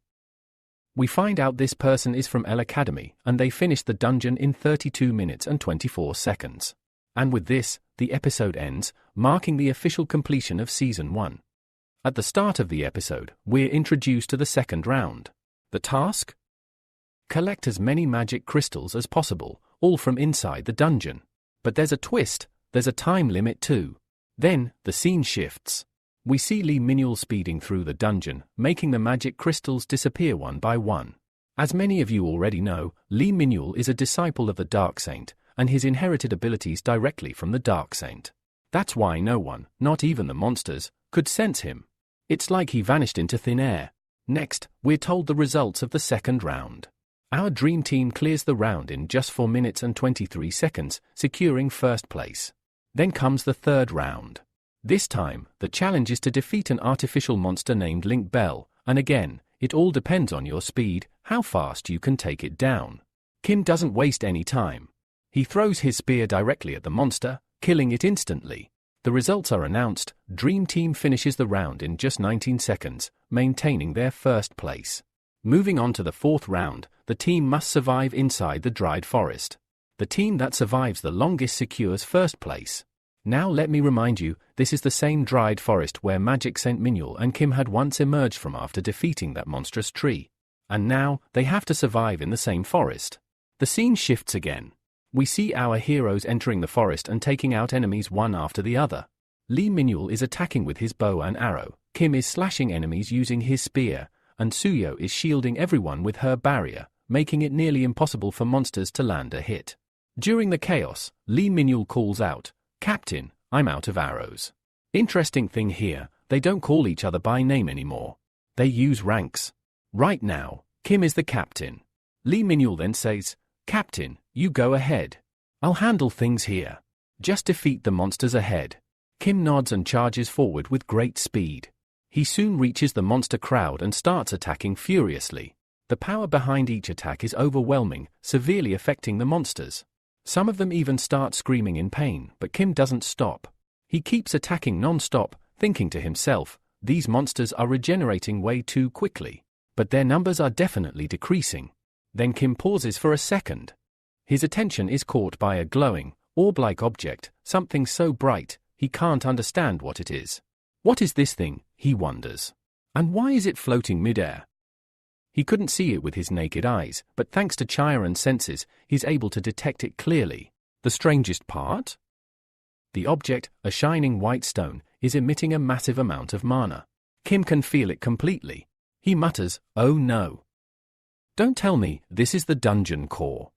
[SPEAKER 1] We find out this person is from L Academy, and they finished the dungeon in 32 minutes and 24 seconds. And with this, the episode ends, marking the official completion of Season 1. At the start of the episode, we're introduced to the second round. The task? Collect as many magic crystals as possible, all from inside the dungeon. But there's a twist, there's a time limit too. Then, the scene shifts. We see Lee Minuel speeding through the dungeon, making the magic crystals disappear one by one. As many of you already know, Lee Minuel is a disciple of the Dark Saint, and his inherited abilities directly from the Dark Saint. That's why no one, not even the monsters, could sense him. It's like he vanished into thin air. Next, we're told the results of the second round. Our dream team clears the round in just 4 minutes and 23 seconds, securing first place. Then comes the third round. This time, the challenge is to defeat an artificial monster named Link Bell, and again, it all depends on your speed, how fast you can take it down. Kim doesn't waste any time. He throws his spear directly at the monster, killing it instantly. The results are announced. Dream Team finishes the round in just 19 seconds, maintaining their first place. Moving on to the fourth round, the team must survive inside the dried forest. The team that survives the longest secures first place. Now let me remind you, this is the same dried forest where Magic Saint Manhwa and Kim had once emerged from after defeating that monstrous tree. And now, they have to survive in the same forest. The scene shifts again. We see our heroes entering the forest and taking out enemies one after the other. Lee Minhyul is attacking with his bow and arrow, Kim is slashing enemies using his spear, and Suyo is shielding everyone with her barrier, making it nearly impossible for monsters to land a hit. During the chaos, Lee Minhyul calls out, "Captain, I'm out of arrows." Interesting thing here, they don't call each other by name anymore. They use ranks. Right now, Kim is the captain. Lee Minhyul then says, "Captain, you go ahead. I'll handle things here. Just defeat the monsters ahead." Kim nods and charges forward with great speed. He soon reaches the monster crowd and starts attacking furiously. The power behind each attack is overwhelming, severely affecting the monsters. Some of them even start screaming in pain, but Kim doesn't stop. He keeps attacking non-stop, thinking to himself, these monsters are regenerating way too quickly. But their numbers are definitely decreasing. Then Kim pauses for a second. His attention is caught by a glowing, orb-like object, something so bright, he can't understand what it is. What is this thing, he wonders. And why is it floating mid-air? He couldn't see it with his naked eyes, but thanks to Chiron's senses, he's able to detect it clearly. The strangest part? The object, a shining white stone, is emitting a massive amount of mana. Kim can feel it completely. He mutters, "Oh no. Don't tell me this is the dungeon core."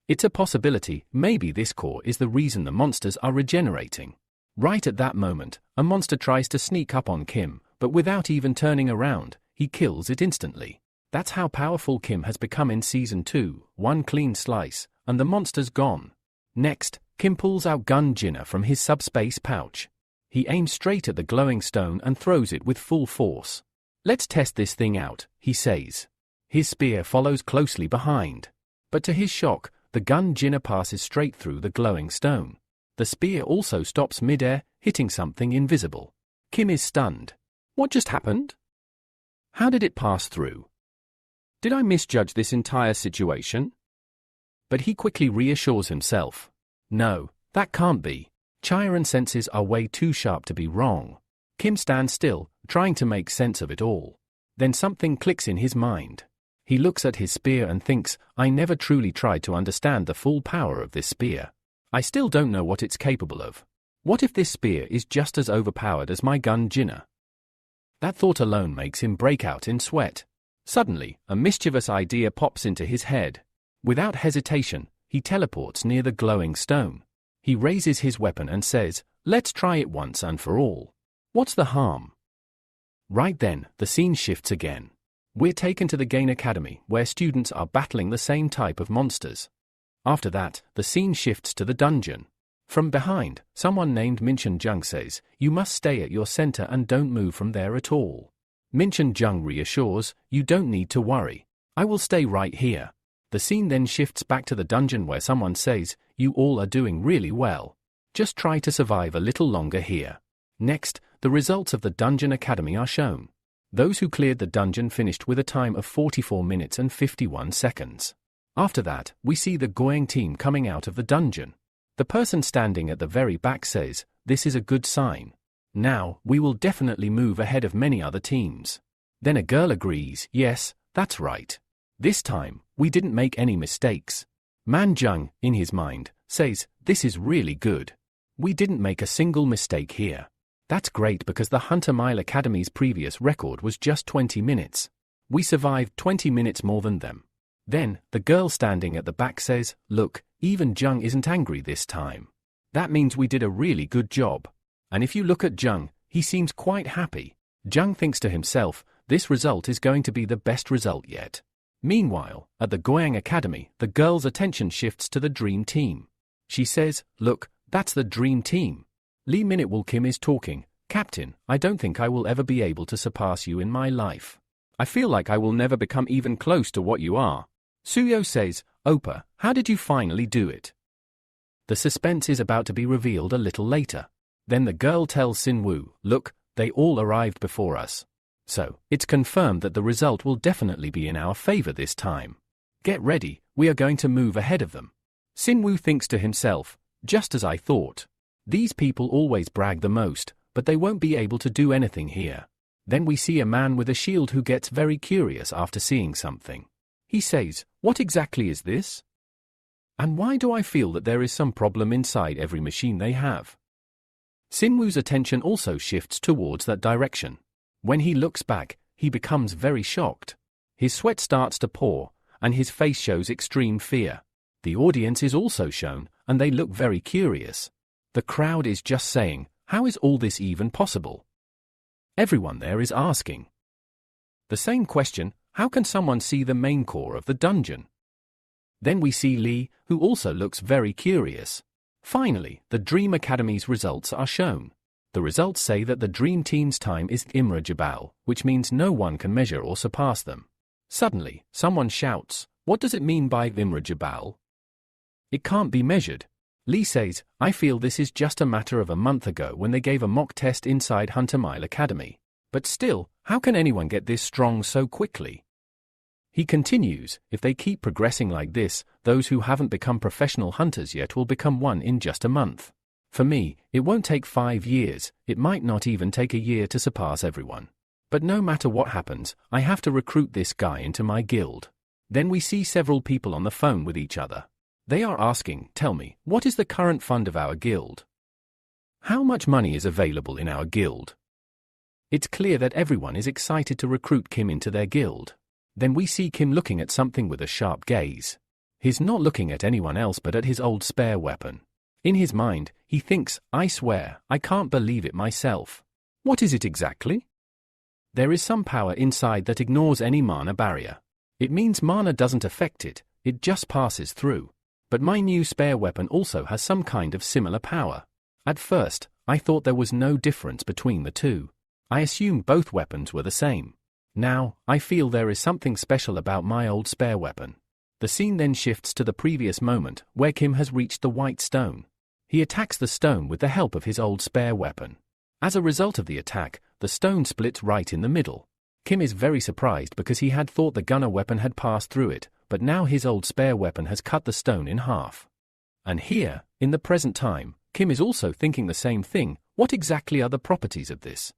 [SPEAKER 1] It's a possibility, maybe this core is the reason the monsters are regenerating. Right at that moment, a monster tries to sneak up on Kim, but without even turning around, he kills it instantly. That's how powerful Kim has become in Season 2, one clean slice, and the monster's gone. Next, Kim pulls out Gun Jinna from his subspace pouch. He aims straight at the glowing stone and throws it with full force. "Let's test this thing out," he says. His spear follows closely behind. But to his shock, the Gun Jinna passes straight through the glowing stone. The spear also stops mid-air, hitting something invisible. Kim is stunned. What just happened? How did it pass through? Did I misjudge this entire situation? But he quickly reassures himself. No, that can't be. Chiron's senses are way too sharp to be wrong. Kim stands still, trying to make sense of it all. Then something clicks in his mind. He looks at his spear and thinks, I never truly tried to understand the full power of this spear. I still don't know what it's capable of. What if this spear is just as overpowered as my Gun Jinna? That thought alone makes him break out in sweat. Suddenly, a mischievous idea pops into his head. Without hesitation, he teleports near the glowing stone. He raises his weapon and says, "Let's try it once and for all. What's the harm?" Right then, the scene shifts again. We're taken to the Gain Academy, where students are battling the same type of monsters. After that, the scene shifts to the dungeon. From behind, someone named Minchen Jung says, "You must stay at your center and don't move from there at all." Minchen Jung reassures, "You don't need to worry. I will stay right here." The scene then shifts back to the dungeon where someone says, "You all are doing really well. Just try to survive a little longer here." Next, the results of the Dungeon Academy are shown. Those who cleared the dungeon finished with a time of 44 minutes and 51 seconds. After that, we see the Goyang team coming out of the dungeon. The person standing at the very back says, "This is a good sign. Now, we will definitely move ahead of many other teams." Then a girl agrees, "Yes, that's right. This time, we didn't make any mistakes." Man Jung, in his mind, says, "This is really good. We didn't make a single mistake here. That's great because the Hunter Mile Academy's previous record was just 20 minutes. We survived 20 minutes more than them." Then, the girl standing at the back says, "Look, Even Jung isn't angry this time. That means we did a really good job. And if you look at Jung, he seems quite happy. Jung thinks to himself, this result is going to be the best result yet. Meanwhile, at the Goyang Academy, the girl's attention shifts to the Dream Team. She says, look, that's the Dream Team. Lee Minute Kim is talking. Captain, I don't think I will ever be able to surpass you in my life. I feel like I will never become even close to what you are. Suyo says, Oppa, how did you finally do it? The suspense is about to be revealed a little later. Then the girl tells Sinwoo, look, they all arrived before us. So, it's confirmed that the result will definitely be in our favor this time. Get ready, we are going to move ahead of them. Sinwoo thinks to himself, just as I thought. These people always brag the most, but they won't be able to do anything here. Then we see a man with a shield who gets very curious after seeing something. He says, what exactly is this? And why do I feel that there is some problem inside every machine they have? Sinwoo's attention also shifts towards that direction. When he looks back, he becomes very shocked. His sweat starts to pour, and his face shows extreme fear. The audience is also shown, and they look very curious. The crowd is just saying, how is all this even possible? Everyone there is asking the same question, how can someone see the main core of the dungeon? Then we see Lee, who also looks very curious. Finally, the Dream Academy's results are shown. The results say that the Dream Team's time is Imra Jabal, which means no one can measure or surpass them. Suddenly, someone shouts, what does it mean by Imra Jabal? It can't be measured. Lee says, I feel this is just a matter of a month ago when they gave a mock test inside Hunter Mile Academy. But still, how can anyone get this strong so quickly? He continues, if they keep progressing like this, those who haven't become professional hunters yet will become one in just a month. For me, it won't take 5 years, it might not even take a year to surpass everyone. But no matter what happens, I have to recruit this guy into my guild. Then we see several people on the phone with each other. They are asking, tell me, what is the current fund of our guild? How much money is available in our guild? It's clear that everyone is excited to recruit Kim into their guild. Then we see Kim looking at something with a sharp gaze. He's not looking at anyone else but at his old spare weapon. In his mind, he thinks, I swear, I can't believe it myself. What is it exactly? There is some power inside that ignores any mana barrier. It means mana doesn't affect it, it just passes through. But my new spare weapon also has some kind of similar power. At first, I thought there was no difference between the two. I assumed both weapons were the same. Now, I feel there is something special about my old spare weapon. The scene then shifts to the previous moment, where Kim has reached the white stone. He attacks the stone with the help of his old spare weapon. As a result of the attack, the stone splits right in the middle. Kim is very surprised because he had thought the gunner weapon had passed through it, but now his old spare weapon has cut the stone in half. And here, in the present time, Kim is also thinking the same thing, what exactly are the properties of this?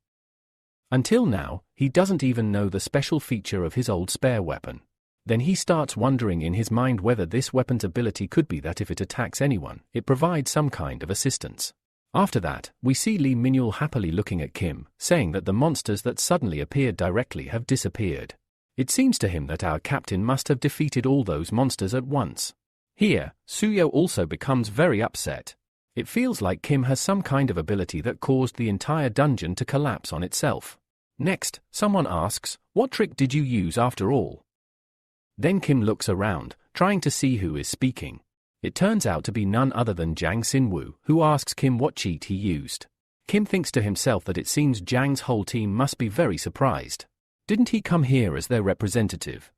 [SPEAKER 1] Until now, he doesn't even know the special feature of his old spare weapon. Then he starts wondering in his mind whether this weapon's ability could be that if it attacks anyone, it provides some kind of assistance. After that, we see Lee Minul happily looking at Kim, saying that the monsters that suddenly appeared directly have disappeared. It seems to him that our captain must have defeated all those monsters at once. Here, Suyo also becomes very upset. It feels like Kim has some kind of ability that caused the entire dungeon to collapse on itself. Next, someone asks, what trick did you use after all? Then Kim looks around, trying to see who is speaking. It turns out to be none other than Jang Sinwoo, who asks Kim what cheat he used. Kim thinks to himself that it seems Jang's whole team must be very surprised. Didn't he come here as their representative?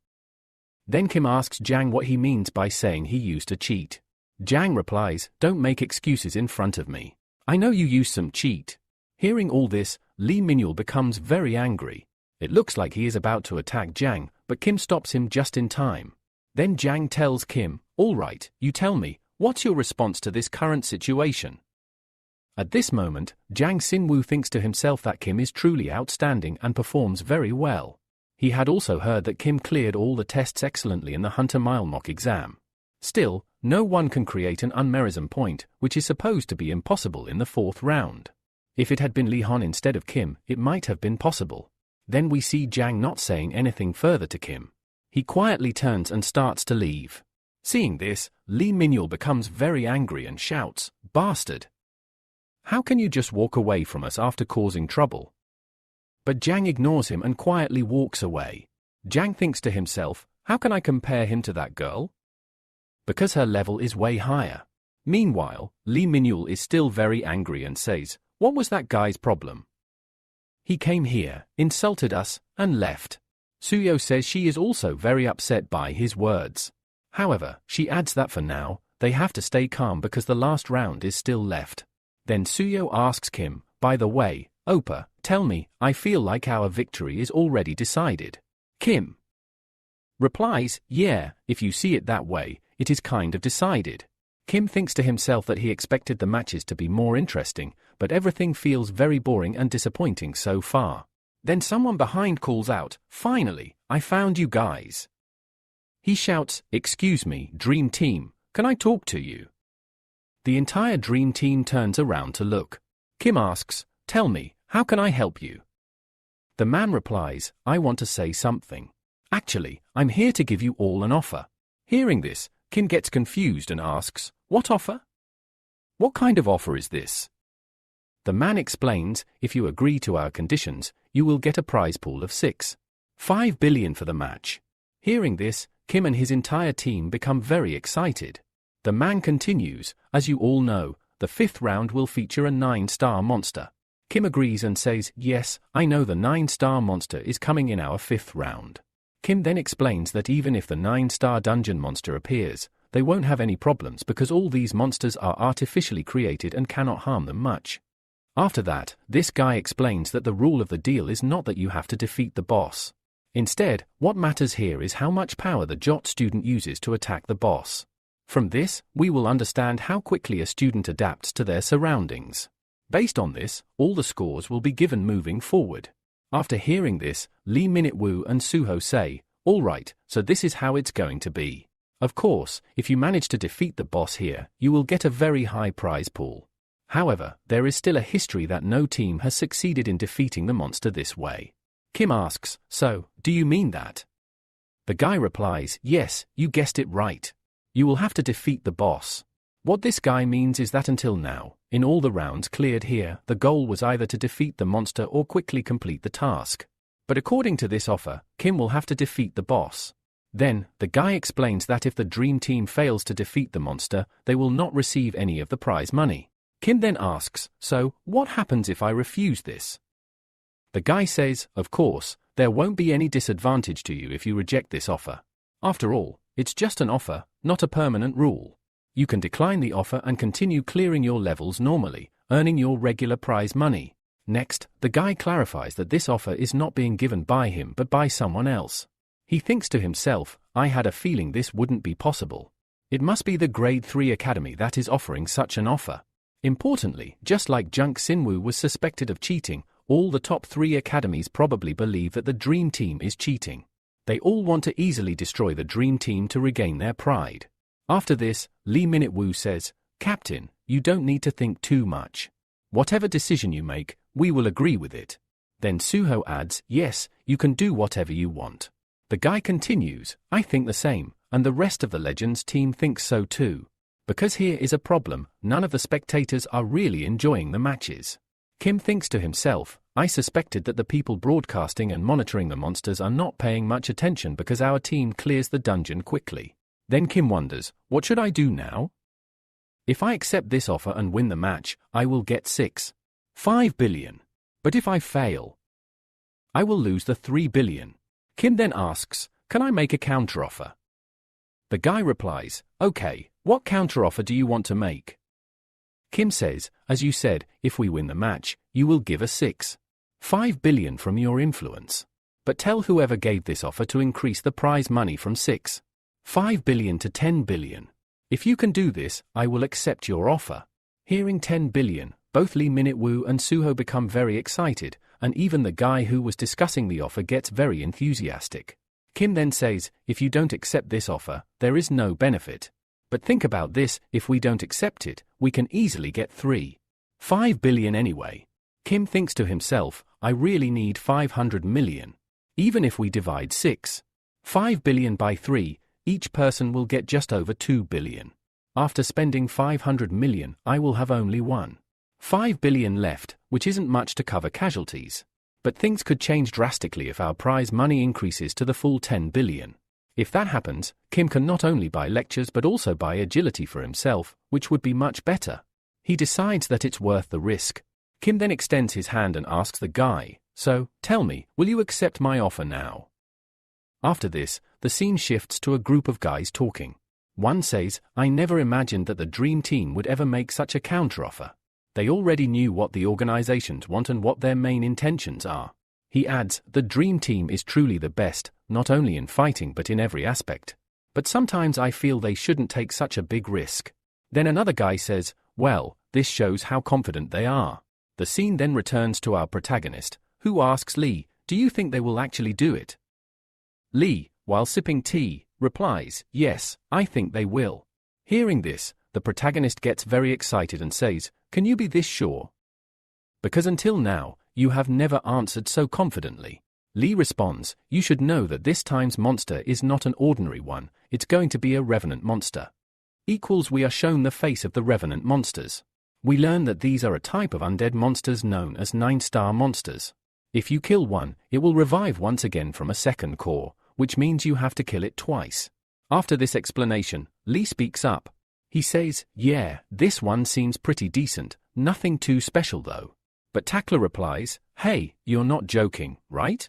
[SPEAKER 1] Then Kim asks Jang what he means by saying he used a cheat. Jang replies, don't make excuses in front of me. I know you used some cheat. Hearing all this, Lee Minul becomes very angry. It looks like he is about to attack Jang, but Kim stops him just in time. Then Jang tells Kim, all right, you tell me, what's your response to this current situation? At this moment, Jang Sinwoo thinks to himself that Kim is truly outstanding and performs very well. He had also heard that Kim cleared all the tests excellently in the Hunter Mile mock exam. Still, no one can create an unmerism point, which is supposed to be impossible in the 4th round. If it had been Lee Hon instead of Kim, it might have been possible. Then we see Jang not saying anything further to Kim. He quietly turns and starts to leave. Seeing this, Lee Minul becomes very angry and shouts, "Bastard! How can you just walk away from us after causing trouble?" But Jiang ignores him and quietly walks away. Jiang thinks to himself, how can I compare him to that girl? Because her level is way higher. Meanwhile, Lee Minul is still very angry and says, "What was that guy's problem? He came here, insulted us, and left." Suyo says she is also very upset by his words. However, she adds that for now, they have to stay calm because the last round is still left. Then Suyo asks Kim, "By the way, Oppa, tell me, I feel like our victory is already decided." Kim replies, "Yeah, if you see it that way, it is kind of decided." Kim thinks to himself that he expected the matches to be more interesting, but everything feels very boring and disappointing so far. Then someone behind calls out, "Finally, I found you guys." He shouts, "Excuse me, Dream Team, can I talk to you?" The entire Dream Team turns around to look. Kim asks, "Tell me, how can I help you?" The man replies, "I want to say something. Actually, I'm here to give you all an offer." Hearing this, Kim gets confused and asks, "What offer? What kind of offer is this?" The man explains, "If you agree to our conditions, you will get a prize pool of 6.5 billion for the match." Hearing this, Kim and his entire team become very excited. The man continues, "As you all know, the 5th round will feature a 9-star monster." Kim agrees and says, "Yes, I know the 9-star monster is coming in our 5th round." Kim then explains that even if the 9-star dungeon monster appears, they won't have any problems because all these monsters are artificially created and cannot harm them much. After that, this guy explains that the rule of the deal is not that you have to defeat the boss. Instead, what matters here is how much power the JOT student uses to attack the boss. From this, we will understand how quickly a student adapts to their surroundings. Based on this, all the scores will be given moving forward. After hearing this, Lee Minute-woo and Suho say, "All right, so this is how it's going to be. Of course, if you manage to defeat the boss here, you will get a very high prize pool. However, there is still a history that no team has succeeded in defeating the monster this way." Kim asks, "So, do you mean that?" The guy replies, "Yes, you guessed it right. You will have to defeat the boss." What this guy means is that until now, in all the rounds cleared here, the goal was either to defeat the monster or quickly complete the task. But according to this offer, Kim will have to defeat the boss. Then, the guy explains that if the Dream Team fails to defeat the monster, they will not receive any of the prize money. Kim then asks, "So, what happens if I refuse this?" The guy says, "Of course, there won't be any disadvantage to you if you reject this offer. After all, it's just an offer, not a permanent rule. You can decline the offer and continue clearing your levels normally, earning your regular prize money." Next, the guy clarifies that this offer is not being given by him but by someone else. He thinks to himself, "I had a feeling this wouldn't be possible. It must be the Grade 3 Academy that is offering such an offer." Importantly, just like Junk Sinwoo was suspected of cheating, all the top 3 academies probably believe that the Dream Team is cheating. They all want to easily destroy the Dream Team to regain their pride. After this, Lee Minute-woo says, "Captain, you don't need to think too much. Whatever decision you make, we will agree with it." Then Suho adds, "Yes, you can do whatever you want." The guy continues, "I think the same, and the rest of the Legends team thinks so too. Because here is a problem, none of the spectators are really enjoying the matches." Kim thinks to himself, "I suspected that the people broadcasting and monitoring the monsters are not paying much attention because our team clears the dungeon quickly." Then Kim wonders, "What should I do now? If I accept this offer and win the match, I will get 6.5 billion. But if I fail, I will lose the 3 billion. Kim then asks, "Can I make a counteroffer?" The guy replies, "Okay, what counteroffer do you want to make?" Kim says, "As you said, if we win the match, you will give us 6.5 billion from your influence. But tell whoever gave this offer to increase the prize money from 6.5 billion to 10 billion. If you can do this, I will accept your offer." Hearing 10 billion, both Lee Minute-woo and Suho become very excited, and even the guy who was discussing the offer gets very enthusiastic. Kim then says, "If you don't accept this offer, there is no benefit. But think about this, if we don't accept it, we can easily get 3.5 billion anyway." Kim thinks to himself, "I really need 500 million. Even if we divide 6.5 billion by 3, each person will get just over 2 billion. After spending 500 million, I will have only 1.5 billion left, which isn't much to cover casualties. But things could change drastically if our prize money increases to the full 10 billion. If that happens, Kim can not only buy lectures but also buy agility for himself, which would be much better. He decides that it's worth the risk. Kim then extends his hand and asks the guy, "So, tell me, will you accept my offer now?" After this, the scene shifts to a group of guys talking. One says, "I never imagined that the Dream Team would ever make such a counteroffer. They already knew what the organizations want and what their main intentions are." He adds, "The Dream Team is truly the best, not only in fighting but in every aspect. But sometimes I feel they shouldn't take such a big risk." Then another guy says, "Well, this shows how confident they are." The scene then returns to our protagonist, who asks Lee, "Do you think they will actually do it?" Lee, while sipping tea, replies, "Yes, I think they will." Hearing this, the protagonist gets very excited and says, "Can you be this sure? Because until now, you have never answered so confidently." Lee responds, "You should know that this time's monster is not an ordinary one, it's going to be a revenant monster." We are shown the face of the revenant monsters. We learn that these are a type of undead monsters known as 9-star monsters. If you kill one, it will revive once again from a second core, which means you have to kill it twice. After this explanation, Lee speaks up. He says, "Yeah, this one seems pretty decent, nothing too special though." But Tackler replies, "Hey, you're not joking, right?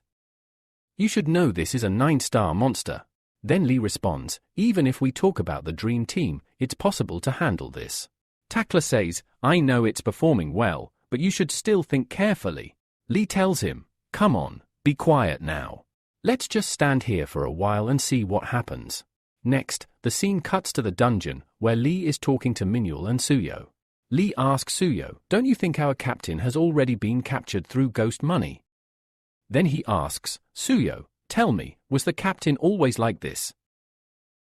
[SPEAKER 1] You should know this is a 9-star monster." Then Lee responds, "Even if we talk about the Dream Team, it's possible to handle this." Tackler says, "I know it's performing well, but you should still think carefully." Lee tells him, "Come on, be quiet now. Let's just stand here for a while and see what happens." Next, the scene cuts to the dungeon, where Lee is talking to Minhwa and Suyo. Lee asks Suyo, "Don't you think our captain has already been captured through ghost money?" Then he asks, "Suyo, tell me, was the captain always like this?"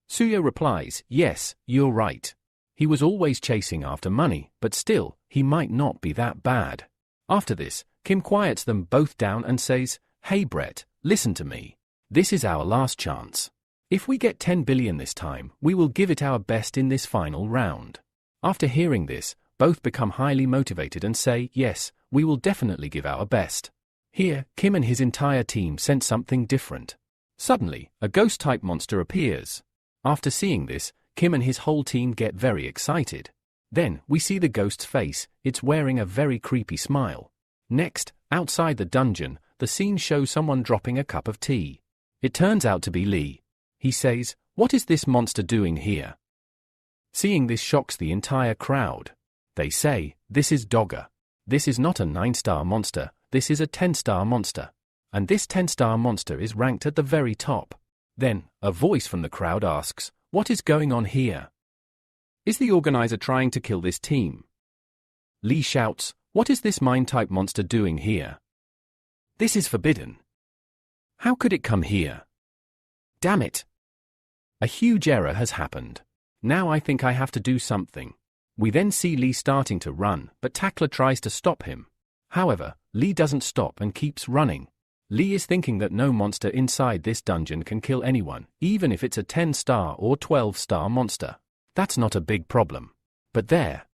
[SPEAKER 1] Suyo replies, "Yes, you're right. He was always chasing after money, but still, he might not be that bad." After this, Kim quiets them both down and says, "Hey Brett, listen to me. This is our last chance. If we get 10 billion this time, we will give it our best in this final round." After hearing this, both become highly motivated and say, "Yes, we will definitely give our best." Here, Kim and his entire team sense something different. Suddenly, a ghost-type monster appears. After seeing this, Kim and his whole team get very excited. Then, we see the ghost's face, it's wearing a very creepy smile. Next, outside the dungeon, the scene shows someone dropping a cup of tea. It turns out to be Lee. He says, "What is this monster doing here?" Seeing this shocks the entire crowd. They say, "This is Dogger. This is not a 9-star monster, this is a 10-star monster. And this 10-star monster is ranked at the very top." Then, a voice from the crowd asks, "What is going on here? Is the organizer trying to kill this team?" Lee shouts, "What is this mine-type monster doing here? This is forbidden. How could it come here? Damn it! A huge error has happened. Now I think I have to do something." We then see Lee starting to run, but Tackler tries to stop him. However, Lee doesn't stop and keeps running. Lee is thinking that no monster inside this dungeon can kill anyone, even if it's a 10-star or 12-star monster. That's not a big problem. But there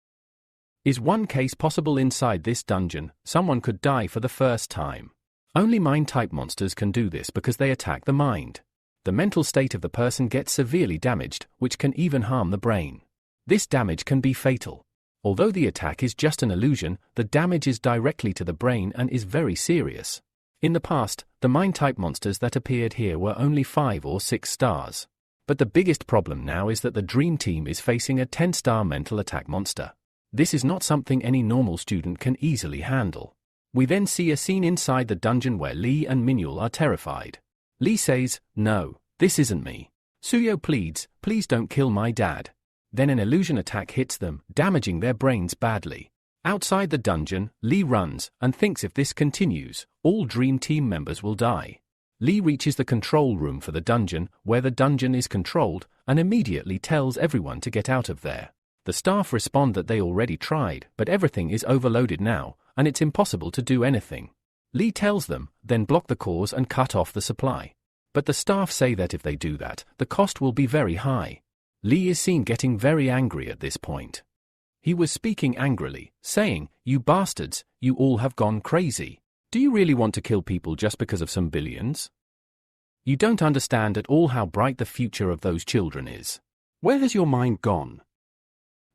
[SPEAKER 1] is one case possible inside this dungeon: someone could die for the first time. Only mind-type monsters can do this because they attack the mind. The mental state of the person gets severely damaged, which can even harm the brain. This damage can be fatal. Although the attack is just an illusion, the damage is directly to the brain and is very serious. In the past, the mind-type monsters that appeared here were only 5 or 6 stars. But the biggest problem now is that the Dream Team is facing a 10-star mental attack monster. This is not something any normal student can easily handle. We then see a scene inside the dungeon where Lee and Minhwa are terrified. Lee says, "No, this isn't me." Suyo pleads, "Please don't kill my dad." Then an illusion attack hits them, damaging their brains badly. Outside the dungeon, Lee runs, and thinks if this continues, all Dream Team members will die. Lee reaches the control room for the dungeon, where the dungeon is controlled, and immediately tells everyone to get out of there. The staff respond that they already tried, but everything is overloaded now, and it's impossible to do anything. Lee tells them, then block the cores and cut off the supply. But the staff say that if they do that, the cost will be very high. Lee is seen getting very angry at this point. He was speaking angrily, saying, "You bastards, you all have gone crazy. Do you really want to kill people just because of some billions? You don't understand at all how bright the future of those children is. Where has your mind gone?"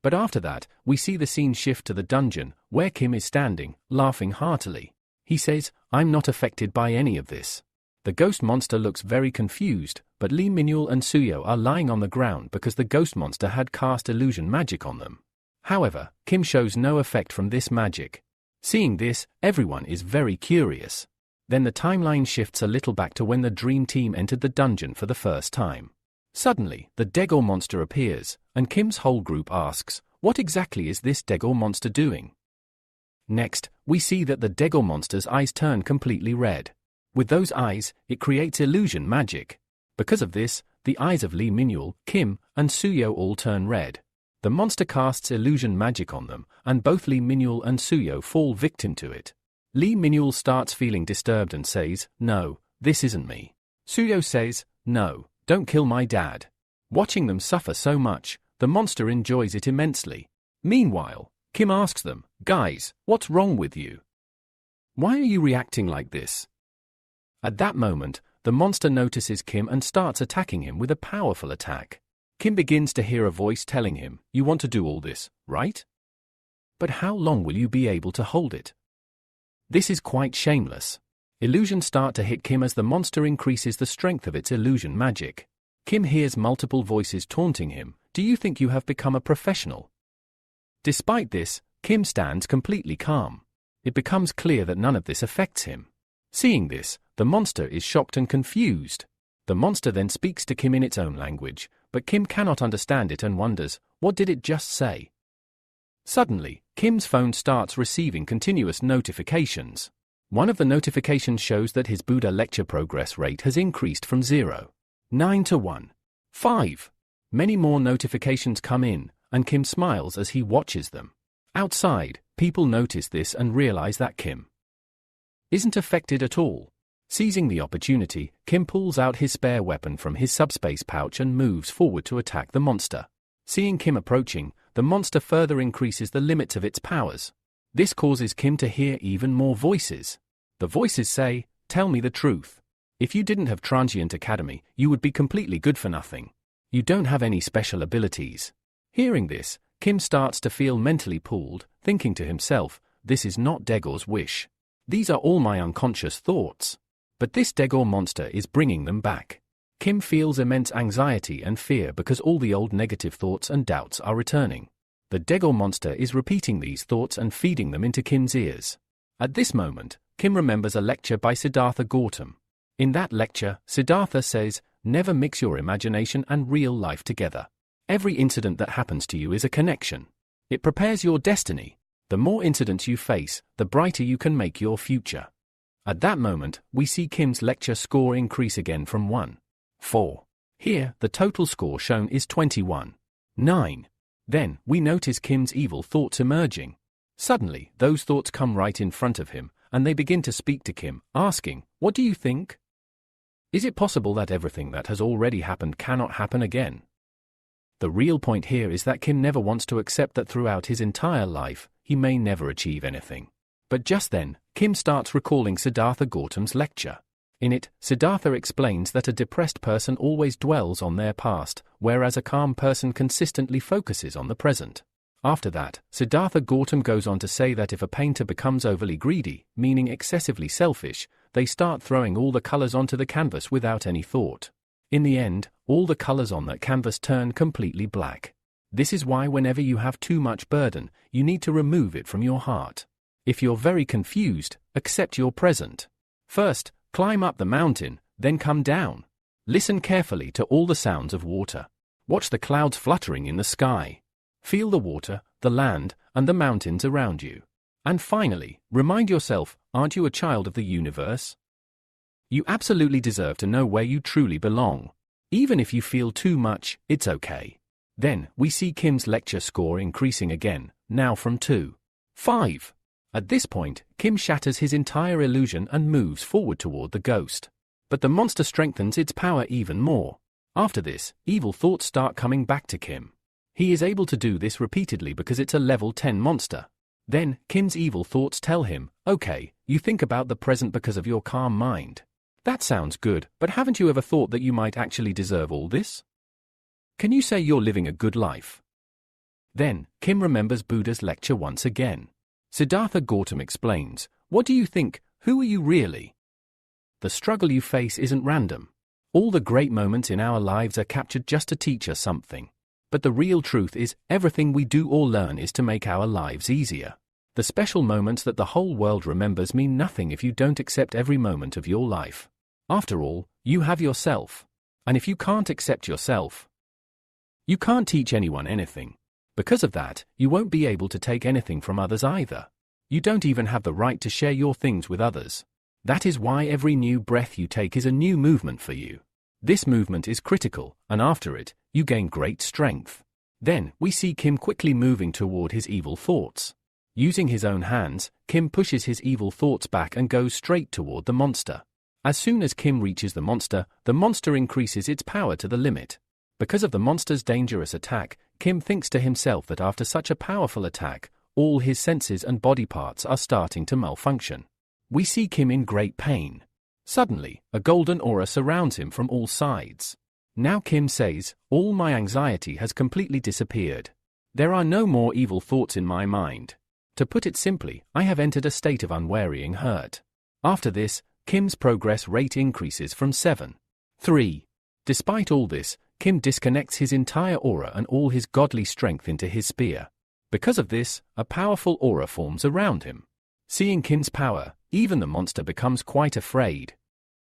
[SPEAKER 1] But after that, we see the scene shift to the dungeon, where Kim is standing, laughing heartily. He says, "I'm not affected by any of this." The ghost monster looks very confused, but Lee Minul and Suyo are lying on the ground because the ghost monster had cast illusion magic on them. However, Kim shows no effect from this magic. Seeing this, everyone is very curious. Then the timeline shifts a little back to when the Dream Team entered the dungeon for the first time. Suddenly, the Daegor monster appears, and Kim's whole group asks, "What exactly is this Daegor monster doing?" Next, we see that the Daegor monster's eyes turn completely red. With those eyes, it creates illusion magic. Because of this, the eyes of Lee Minul, Kim, and Suyo all turn red. The monster casts illusion magic on them, and both Lee Minul and Suyo fall victim to it. Lee Minul starts feeling disturbed and says, "No, this isn't me." Suyo says, "No, don't kill my dad." Watching them suffer so much, the monster enjoys it immensely. Meanwhile, Kim asks them, "Guys, what's wrong with you? Why are you reacting like this?" At that moment, the monster notices Kim and starts attacking him with a powerful attack. Kim begins to hear a voice telling him, "You want to do all this, right? But how long will you be able to hold it?" This is quite shameless. Illusions start to hit Kim as the monster increases the strength of its illusion magic. Kim hears multiple voices taunting him, "Do you think you have become a professional?" Despite this, Kim stands completely calm. It becomes clear that none of this affects him. Seeing this, the monster is shocked and confused. The monster then speaks to Kim in its own language, but Kim cannot understand it and wonders, what did it just say? Suddenly, Kim's phone starts receiving continuous notifications. One of the notifications shows that his Buddha lecture progress rate has increased from 0.9 to 1.5. Many more notifications come in, and Kim smiles as he watches them. Outside, people notice this and realize that Kim isn't affected at all. Seizing the opportunity, Kim pulls out his spare weapon from his subspace pouch and moves forward to attack the monster. Seeing Kim approaching, the monster further increases the limits of its powers. This causes Kim to hear even more voices. The voices say, "Tell me the truth. If you didn't have Transient Academy, you would be completely good for nothing. You don't have any special abilities." Hearing this, Kim starts to feel mentally pulled, thinking to himself, "This is not Daegor's wish. These are all my unconscious thoughts. But this Daegor monster is bringing them back." Kim feels immense anxiety and fear because all the old negative thoughts and doubts are returning. The Daegor monster is repeating these thoughts and feeding them into Kim's ears. At this moment, Kim remembers a lecture by Siddhartha Gautam. In that lecture, Siddhartha says, "Never mix your imagination and real life together. Every incident that happens to you is a connection. It prepares your destiny. The more incidents you face, the brighter you can make your future." At that moment, we see Kim's lecture score increase again from 1.4. Here, the total score shown is 21.9. Then, we notice Kim's evil thoughts emerging. Suddenly, those thoughts come right in front of him, and they begin to speak to Kim, asking, "What do you think? Is it possible that everything that has already happened cannot happen again?" The real point here is that Kim never wants to accept that throughout his entire life, he may never achieve anything. But just then, Kim starts recalling Siddhartha Gautam's lecture. In it, Siddhartha explains that a depressed person always dwells on their past, whereas a calm person consistently focuses on the present. After that, Siddhartha Gautam goes on to say that if a painter becomes overly greedy, meaning excessively selfish, they start throwing all the colors onto the canvas without any thought. In the end, all the colors on that canvas turn completely black. This is why whenever you have too much burden, you need to remove it from your heart. If you're very confused, accept your present. First, climb up the mountain, then come down. Listen carefully to all the sounds of water. Watch the clouds fluttering in the sky. Feel the water, the land, and the mountains around you. And finally, remind yourself, aren't you a child of the universe? You absolutely deserve to know where you truly belong. Even if you feel too much, it's okay. Then, we see Kim's lecture score increasing again, now from 2.5. At this point, Kim shatters his entire illusion and moves forward toward the ghost. But the monster strengthens its power even more. After this, evil thoughts start coming back to Kim. He is able to do this repeatedly because it's a level 10 monster. Then, Kim's evil thoughts tell him, okay, you think about the present because of your calm mind. That sounds good, but haven't you ever thought that you might actually deserve all this? Can you say you're living a good life? Then, Kim remembers Buddha's lecture once again. Siddhartha Gautama explains, what do you think, who are you really? The struggle you face isn't random. All the great moments in our lives are captured just to teach us something. But the real truth is, everything we do or learn is to make our lives easier. The special moments that the whole world remembers mean nothing if you don't accept every moment of your life. After all, you have yourself. And if you can't accept yourself, you can't teach anyone anything. Because of that, you won't be able to take anything from others either. You don't even have the right to share your things with others. That is why every new breath you take is a new movement for you. This movement is critical, and after it, you gain great strength. Then, we see Kim quickly moving toward his evil thoughts. Using his own hands, Kim pushes his evil thoughts back and goes straight toward the monster. As soon as Kim reaches the monster increases its power to the limit. Because of the monster's dangerous attack, Kim thinks to himself that after such a powerful attack, all his senses and body parts are starting to malfunction. We see Kim in great pain. Suddenly, a golden aura surrounds him from all sides. Now Kim says, all my anxiety has completely disappeared. There are no more evil thoughts in my mind. To put it simply, I have entered a state of unwearying hurt. After this, Kim's progress rate increases from 7.3. Despite all this, Kim disconnects his entire aura and all his godly strength into his spear. Because of this, a powerful aura forms around him. Seeing Kim's power, even the monster becomes quite afraid.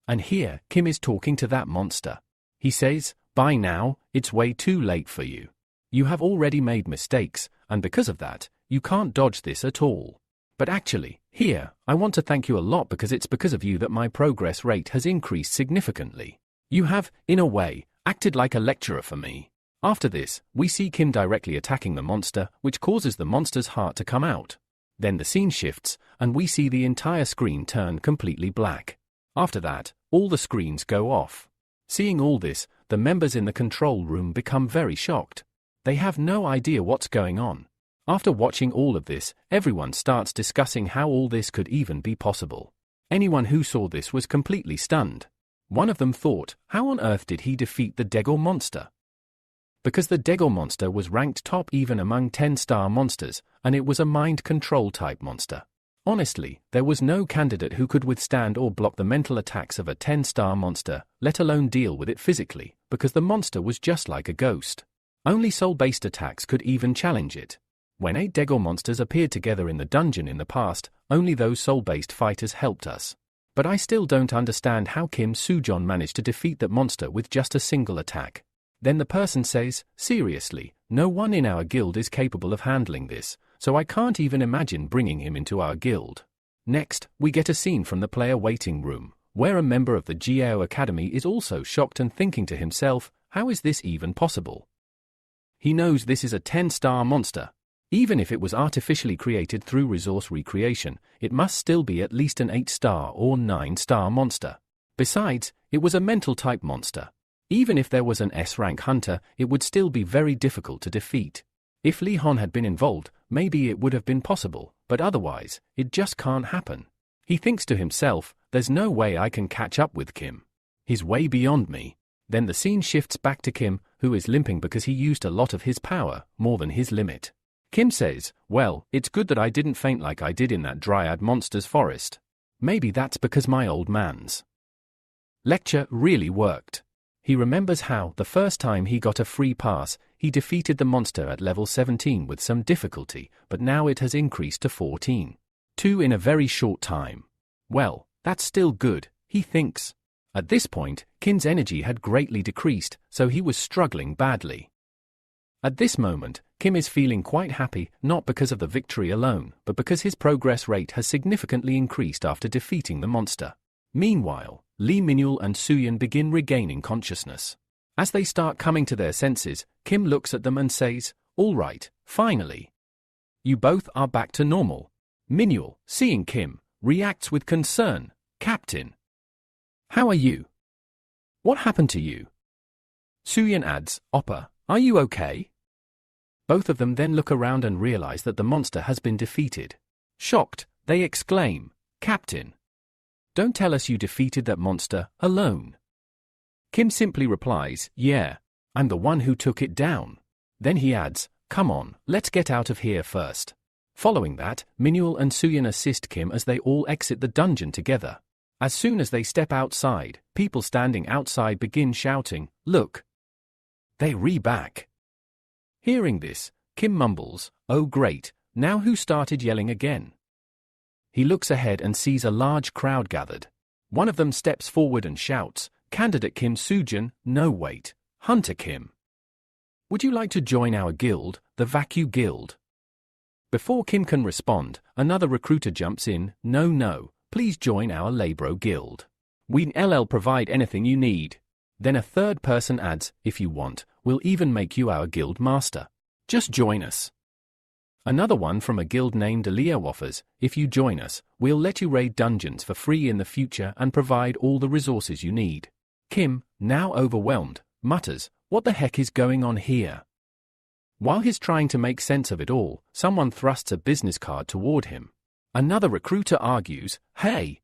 [SPEAKER 1] And here, Kim is talking to that monster. He says, by now, it's way too late for you. You have already made mistakes, and because of that, you can't dodge this at all. But actually, here, I want to thank you a lot because it's because of you that my progress rate has increased significantly. You have, in a way, acted like a lecturer for me. After this, we see Kim directly attacking the monster, which causes the monster's heart to come out. Then the scene shifts, and we see the entire screen turn completely black. After that, all the screens go off. Seeing all this, the members in the control room become very shocked. They have no idea what's going on. After watching all of this, everyone starts discussing how all this could even be possible. Anyone who saw this was completely stunned. One of them thought, how on earth did he defeat the Daegor monster? Because the Daegor monster was ranked top even among 10-star monsters, and it was a mind control type monster. Honestly, there was no candidate who could withstand or block the mental attacks of a 10-star monster, let alone deal with it physically, because the monster was just like a ghost. Only soul-based attacks could even challenge it. When 8 Daegor monsters appeared together in the dungeon in the past, only those soul-based fighters helped us. But I still don't understand how Kim Soojeon managed to defeat that monster with just a single attack. Then the person says, seriously, no one in our guild is capable of handling this, so I can't even imagine bringing him into our guild. Next, we get a scene from the player waiting room, where a member of the Gao Academy is also shocked and thinking to himself, how is this even possible? He knows this is a 10-star monster. Even if it was artificially created through resource recreation, it must still be at least an 8-star or 9-star monster. Besides, it was a mental-type monster. Even if there was an S-rank hunter, it would still be very difficult to defeat. If Li Hon had been involved, maybe it would have been possible, but otherwise, it just can't happen. He thinks to himself, there's no way I can catch up with Kim. He's way beyond me. Then the scene shifts back to Kim, who is limping because he used a lot of his power, more than his limit. Kim says, well, it's good that I didn't faint like I did in that dryad monster's forest. Maybe that's because my old man's lecture really worked. He remembers how, the first time he got a free pass, he defeated the monster at level 17 with some difficulty, but now it has increased to 14. 2 in a very short time. Well, that's still good, he thinks. At this point, Kim's energy had greatly decreased, so he was struggling badly. At this moment, Kim is feeling quite happy, not because of the victory alone, but because his progress rate has significantly increased after defeating the monster. Meanwhile, Lee Minul and Suyin begin regaining consciousness. As they start coming to their senses, Kim looks at them and says, all right, finally. You both are back to normal. Minul, seeing Kim, reacts with concern. Captain, how are you? What happened to you? Suyin adds, Oppa, are you okay? Both of them then look around and realize that the monster has been defeated. Shocked, they exclaim, Captain! Don't tell us you defeated that monster alone. Kim simply replies, yeah, I'm the one who took it down. Then he adds, come on, let's get out of here first. Following that, Minul and Suyin assist Kim as they all exit the dungeon together. As soon as they step outside, people standing outside begin shouting, look! They re-back. Hearing this, Kim mumbles, oh great, now who started yelling again? He looks ahead and sees a large crowd gathered. One of them steps forward and shouts, Candidate Kim Sujin, no wait, Hunter Kim. Would you like to join our guild, the Vacu Guild? Before Kim can respond, another recruiter jumps in, no, please join our Labro Guild. We'll provide anything you need. Then a third person adds, if you want, we'll even make you our guild master. Just join us. Another one from a guild named Aliyah offers, if you join us, we'll let you raid dungeons for free in the future and provide all the resources you need. Kim, now overwhelmed, mutters, what the heck is going on here? While he's trying to make sense of it all, someone thrusts a business card toward him. Another recruiter argues, hey!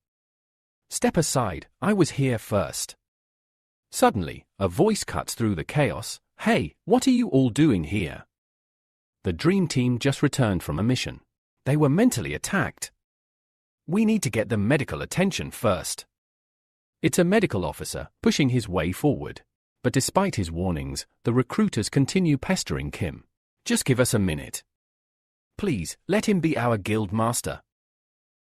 [SPEAKER 1] Step aside, I was here first. Suddenly, a voice cuts through the chaos, hey, what are you all doing here? The Dream Team just returned from a mission. They were mentally attacked. We need to get them medical attention first. It's a medical officer, pushing his way forward. But despite his warnings, the recruiters continue pestering Kim. Just give us a minute. Please, let him be our guild master.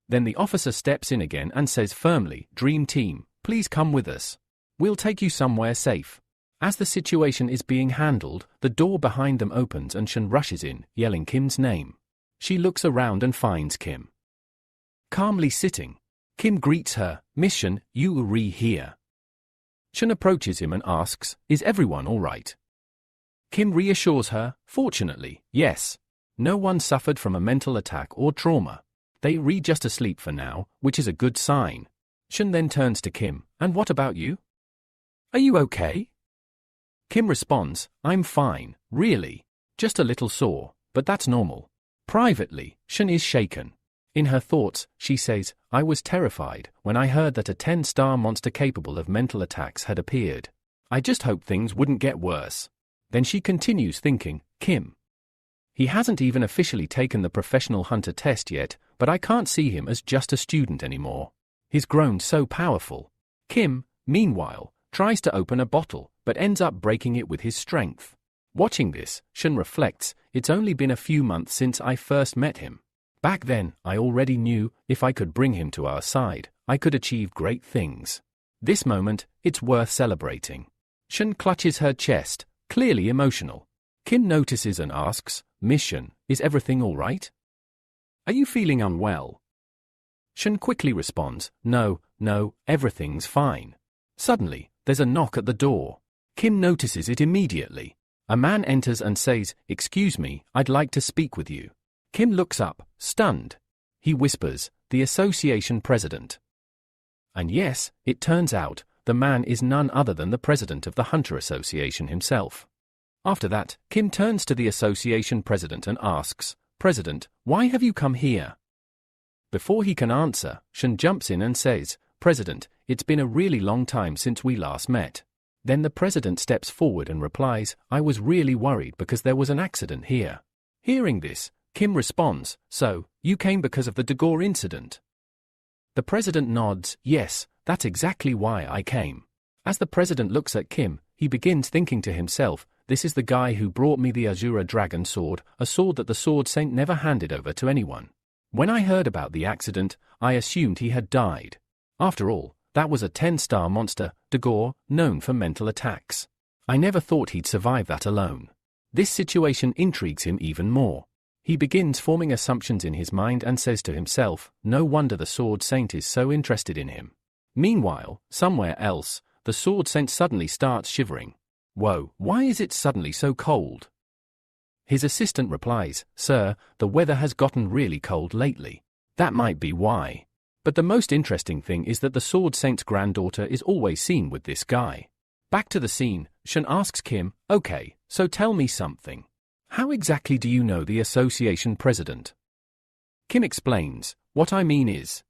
[SPEAKER 1] Then the officer steps in again and says firmly, Dream Team, please come with us. We'll take you somewhere safe. As the situation is being handled, the door behind them opens and Shun rushes in, yelling Kim's name. She looks around and finds Kim calmly sitting. Kim greets her, Miss Shun, you are here. Shun approaches him and asks, is everyone all right? Kim reassures her, fortunately, yes. No one suffered from a mental attack or trauma. They are just asleep for now, which is a good sign. Shun then turns to Kim, and what about you? Are you okay? Kim responds, I'm fine, really. Just a little sore, but that's normal. Privately, Shun is shaken. In her thoughts, she says, I was terrified when I heard that a 10-star monster capable of mental attacks had appeared. I just hoped things wouldn't get worse. Then she continues thinking, Kim. He hasn't even officially taken the professional hunter test yet, but I can't see him as just a student anymore. He's grown so powerful. Kim, meanwhile, tries to open a bottle, but ends up breaking it with his strength. Watching this, Shun reflects, it's only been a few months since I first met him. Back then, I already knew, if I could bring him to our side, I could achieve great things. This moment, it's worth celebrating. Shun clutches her chest, clearly emotional. Kim notices and asks, Miss Shun, is everything all right? Are you feeling unwell? Shun quickly responds, no, everything's fine. Suddenly, there's a knock at the door. Kim notices it immediately. A man enters and says, excuse me, I'd like to speak with you. Kim looks up, stunned. He whispers, the association president. And yes, it turns out, the man is none other than the president of the Hunter Association himself. After that, Kim turns to the association president and asks, President, why have you come here? Before he can answer, Shun jumps in and says, President, it's been a really long time since we last met. Then the president steps forward and replies, I was really worried because there was an accident here. Hearing this, Kim responds, so, you came because of the Dagor incident? The president nods, yes, that's exactly why I came. As the president looks at Kim, he begins thinking to himself, this is the guy who brought me the Azura Dragon Sword, a sword that the Sword Saint never handed over to anyone. When I heard about the accident, I assumed he had died. After all, that was a 10-star monster, Dagor, known for mental attacks. I never thought he'd survive that alone. This situation intrigues him even more. He begins forming assumptions in his mind and says to himself, no wonder the Sword Saint is so interested in him. Meanwhile, somewhere else, the Sword Saint suddenly starts shivering. Whoa, why is it suddenly so cold? His assistant replies, Sir, the weather has gotten really cold lately. That might be why. But the most interesting thing is that the Sword Saint's granddaughter is always seen with this guy. Back to the scene, Shun asks Kim, okay, so tell me something. How exactly do you know the association president? Kim explains, what I mean is,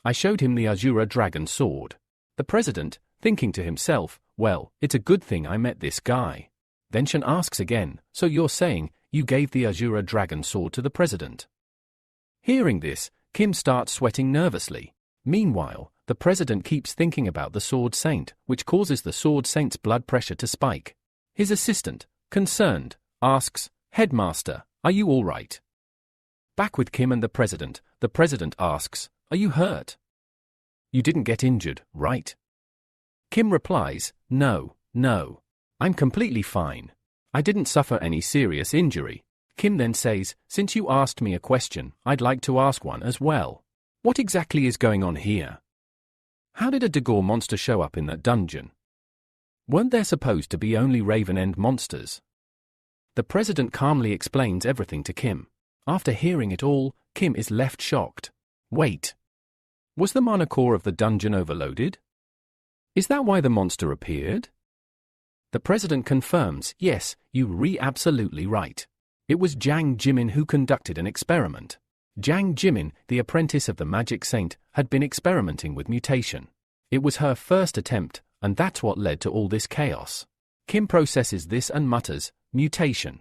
[SPEAKER 1] I showed him the Azura dragon sword. The president, thinking to himself, well, it's a good thing I met this guy. Then Shun asks again, so you're saying, you gave the Azura dragon sword to the president? Hearing this, Kim starts sweating nervously. Meanwhile, the president keeps thinking about the sword saint, which causes the sword saint's blood pressure to spike. His assistant, concerned, asks, Headmaster, are you all right? Back with Kim and the president asks, are you hurt? You didn't get injured, right? Kim replies, no, I'm completely fine. I didn't suffer any serious injury. Kim then says, since you asked me a question, I'd like to ask one as well. What exactly is going on here? How did a Dagor monster show up in that dungeon? Weren't there supposed to be only Raven End monsters? The president calmly explains everything to Kim. After hearing it all, Kim is left shocked. Wait. Was the mana core of the dungeon overloaded? Is that why the monster appeared? The president confirms, yes, you're absolutely right. It was Jiang Jimin who conducted an experiment. Jiang Jimin, the apprentice of the magic saint, had been experimenting with mutation. It was her first attempt, and that's what led to all this chaos. Kim processes this and mutters, mutation.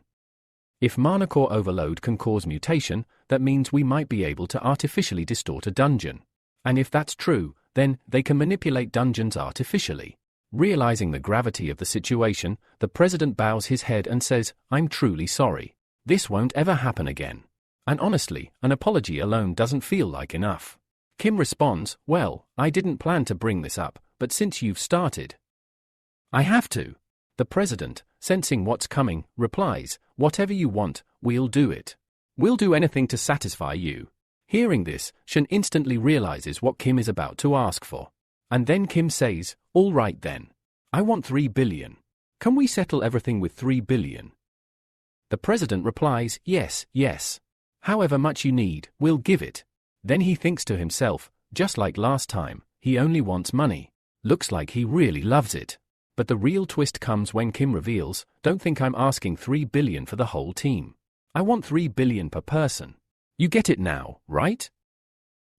[SPEAKER 1] If mana core overload can cause mutation, that means we might be able to artificially distort a dungeon. And if that's true, then they can manipulate dungeons artificially. Realizing the gravity of the situation, the president bows his head and says, I'm truly sorry. This won't ever happen again. And honestly, an apology alone doesn't feel like enough. Kim responds, well, I didn't plan to bring this up, but since you've started, I have to. The president, sensing what's coming, replies, whatever you want, we'll do it. We'll do anything to satisfy you. Hearing this, Shun instantly realizes what Kim is about to ask for. And then Kim says, all right then. I want 3 billion. Can we settle everything with 3 billion? The president replies, yes. However much you need, we'll give it. Then he thinks to himself, just like last time, he only wants money. Looks like he really loves it. But the real twist comes when Kim reveals, don't think I'm asking 3 billion for the whole team. I want 3 billion per person. You get it now, right?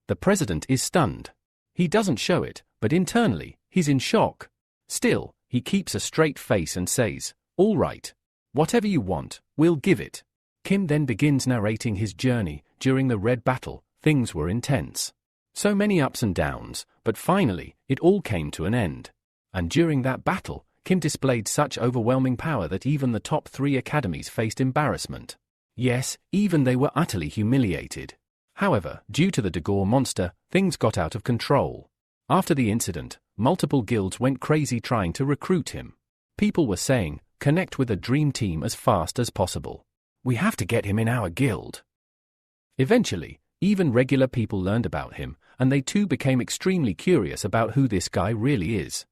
[SPEAKER 1] The president is stunned. He doesn't show it, but internally, he's in shock. Still, he keeps a straight face and says, all right. Whatever you want, we'll give it. Kim then begins narrating his journey. During the Red Battle, things were intense. So many ups and downs, but finally, it all came to an end. And during that battle, Kim displayed such overwhelming power that even the top 3 academies faced embarrassment. Yes, even they were utterly humiliated. However, due to the Dagor monster, things got out of control. After the incident, multiple guilds went crazy trying to recruit him. People were saying, connect with a dream team as fast as possible. We have to get him in our guild. Eventually, even regular people learned about him, and they too became extremely curious about who this guy really is.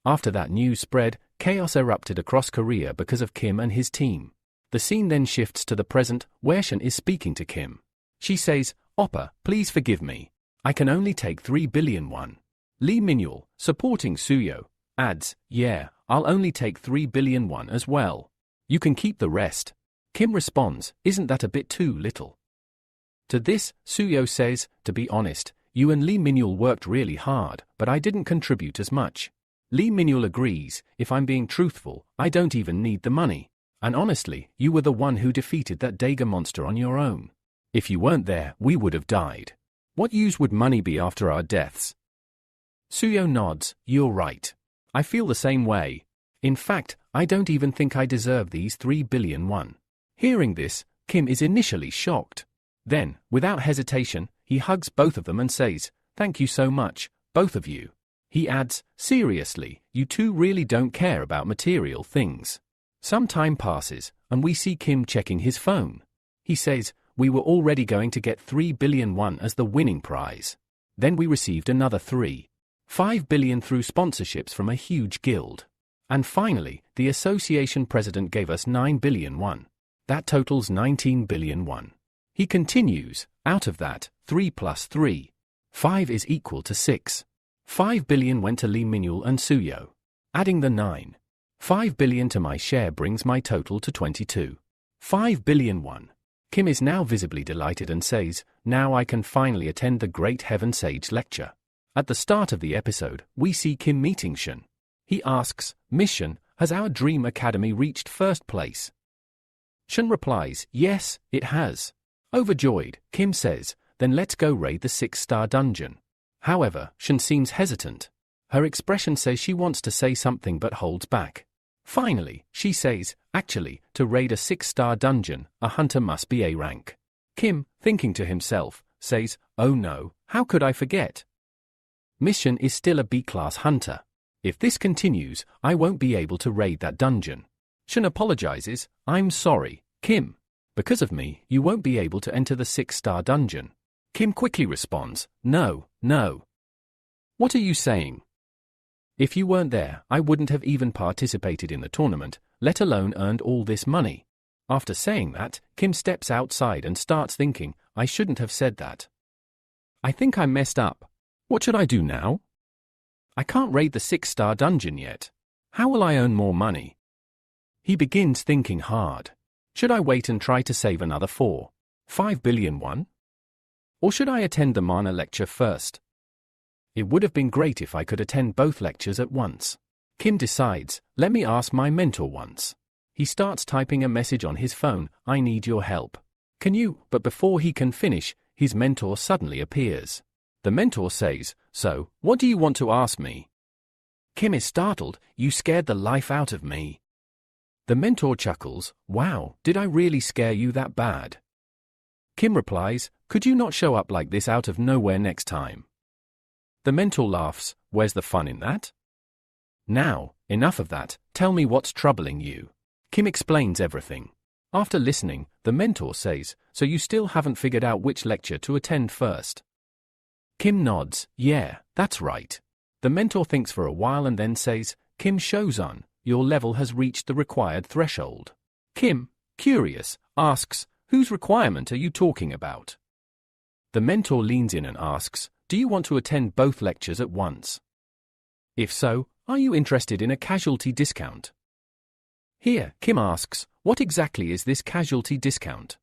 [SPEAKER 1] After that news spread, chaos erupted across Korea because of Kim and his team. The scene then shifts to the present, where Shun is speaking to Kim. She says, Oppa, please forgive me. I can only take 3 billion won. Lee Minhyul, supporting Suyo, adds, yeah, I'll only take 3 billion won as well. You can keep the rest. Kim responds, isn't that a bit too little? To this, Suyo says, to be honest, you and Lee Minhyul worked really hard, but I didn't contribute as much. Lee Minhyul agrees, if I'm being truthful, I don't even need the money. And honestly, you were the one who defeated that Dagon monster on your own. If you weren't there, we would have died. What use would money be after our deaths? Suyo nods, you're right. I feel the same way. In fact, I don't even think I deserve these 3 billion won. Hearing this, Kim is initially shocked. Then, without hesitation, he hugs both of them and says, thank you so much, both of you. He adds, seriously, you two really don't care about material things. Some time passes, and we see Kim checking his phone. He says, we were already going to get 3 billion won as the winning prize. Then we received another 3.5 billion through sponsorships from a huge guild. And finally, the association president gave us 9 billion won. That totals 19 billion won. He continues, out of that, 3 plus 3. 5 is equal to 6. 5 billion went to Lee Minhyul and Suyo. Adding the 9.5 billion to my share brings my total to 22.5 billion won. Kim is now visibly delighted and says, now I can finally attend the Great Heaven Sage lecture. At the start of the episode, we see Kim meeting Shun. He asks, Miss Shun, has our Dream Academy reached first place? Shun replies, yes, it has. Overjoyed, Kim says, then let's go raid the 6-star dungeon. However, Shun seems hesitant. Her expression says she wants to say something but holds back. Finally, she says, actually, to raid a 6-star dungeon, a hunter must be A rank. Kim, thinking to himself, says, oh no, how could I forget? Miss Shun is still a B-class hunter. If this continues, I won't be able to raid that dungeon. Shun apologizes, I'm sorry, Kim. Because of me, you won't be able to enter the 6-star dungeon. Kim quickly responds, no. What are you saying? If you weren't there, I wouldn't have even participated in the tournament, let alone earned all this money. After saying that, Kim steps outside and starts thinking, I shouldn't have said that. I think I messed up. What should I do now? I can't raid the 6-star dungeon yet. How will I earn more money? He begins thinking hard. Should I wait and try to save another 4.5 billion won? Or should I attend the Manhwa lecture first? It would have been great if I could attend both lectures at once. Kim decides, let me ask my mentor once. He starts typing a message on his phone, I need your help. Can you? But before he can finish, his mentor suddenly appears. The mentor says, so, what do you want to ask me? Kim is startled, you scared the life out of me. The mentor chuckles, wow, did I really scare you that bad? Kim replies, could you not show up like this out of nowhere next time? The mentor laughs, where's the fun in that? Now, enough of that, tell me what's troubling you. Kim explains everything. After listening, the mentor says, so you still haven't figured out which lecture to attend first? Kim nods, yeah, that's right. The mentor thinks for a while and then says, Kim Shozun, your level has reached the required threshold. Kim, curious, asks, whose requirement are you talking about? The mentor leans in and asks, do you want to attend both lectures at once? If so, are you interested in a casualty discount? Here, Kim asks, what exactly is this casualty discount?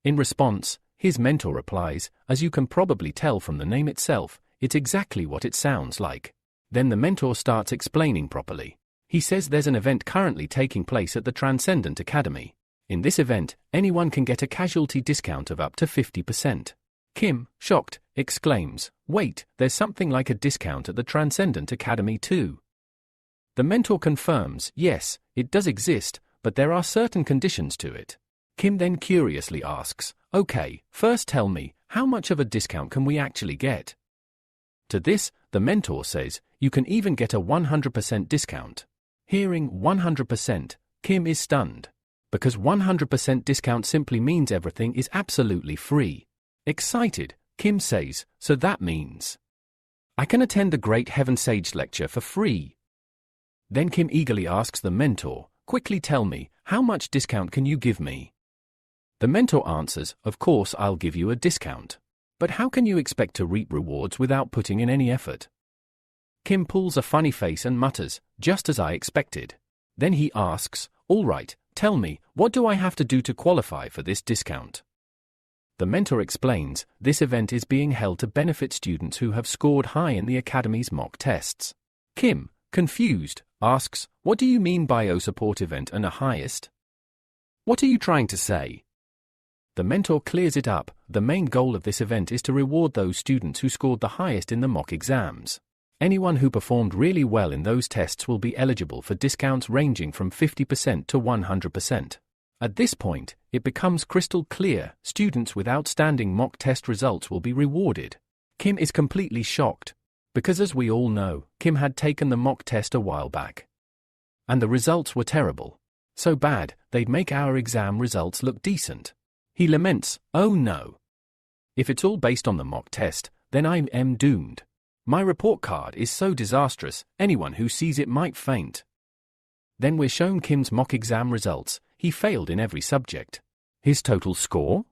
[SPEAKER 1] In response, his mentor replies, as you can probably tell from the name itself, it's exactly what it sounds like. Then the mentor starts explaining properly. He says there's an event currently taking place at the Transcendent Academy. In this event, anyone can get a casualty discount of up to 50%. Kim, shocked, exclaims, wait, there's something like a discount at the Transcendent Academy too. The mentor confirms, yes, it does exist, but there are certain conditions to it. Kim then curiously asks, okay, first tell me, how much of a discount can we actually get? To this, the mentor says, you can even get a 100% discount. Hearing 100%, Kim is stunned. Because 100% discount simply means everything is absolutely free. Excited, Kim says, so that means I can attend the Great Heaven Sage lecture for free. Then Kim eagerly asks the mentor, quickly tell me, how much discount can you give me? The mentor answers, of course I'll give you a discount. But how can you expect to reap rewards without putting in any effort? Kim pulls a funny face and mutters, just as I expected. Then he asks, all right, tell me, what do I have to do to qualify for this discount? The mentor explains, this event is being held to benefit students who have scored high in the Academy's mock tests. Kim, confused, asks, what do you mean by a support event and a highest? What are you trying to say? The mentor clears it up, the main goal of this event is to reward those students who scored the highest in the mock exams. Anyone who performed really well in those tests will be eligible for discounts ranging from 50% to 100%. At this point, it becomes crystal clear, students with outstanding mock test results will be rewarded. Kim is completely shocked. Because as we all know, Kim had taken the mock test a while back. And the results were terrible. So bad, they'd make our exam results look decent. He laments, oh no. If it's all based on the mock test, then I am doomed. My report card is so disastrous, anyone who sees it might faint. Then we're shown Kim's mock exam results. He failed in every subject. His total score?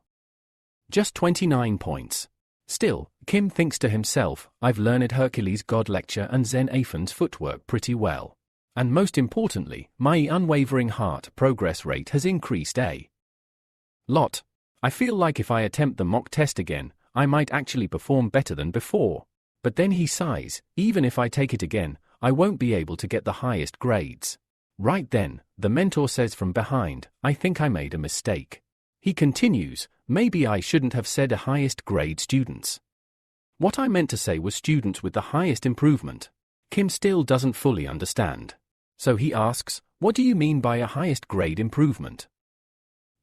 [SPEAKER 1] Just 29 points. Still, Kim thinks to himself, I've learned Hercules' God lecture and Zen Aphan's footwork pretty well. And most importantly, my unwavering heart progress rate has increased a lot. I feel like if I attempt the mock test again, I might actually perform better than before. But then he sighs, even if I take it again, I won't be able to get the highest grades. Right then, the mentor says from behind, I think I made a mistake. He continues, maybe I shouldn't have said a highest grade students. What I meant to say was students with the highest improvement. Kim still doesn't fully understand. So he asks, what do you mean by a highest grade improvement?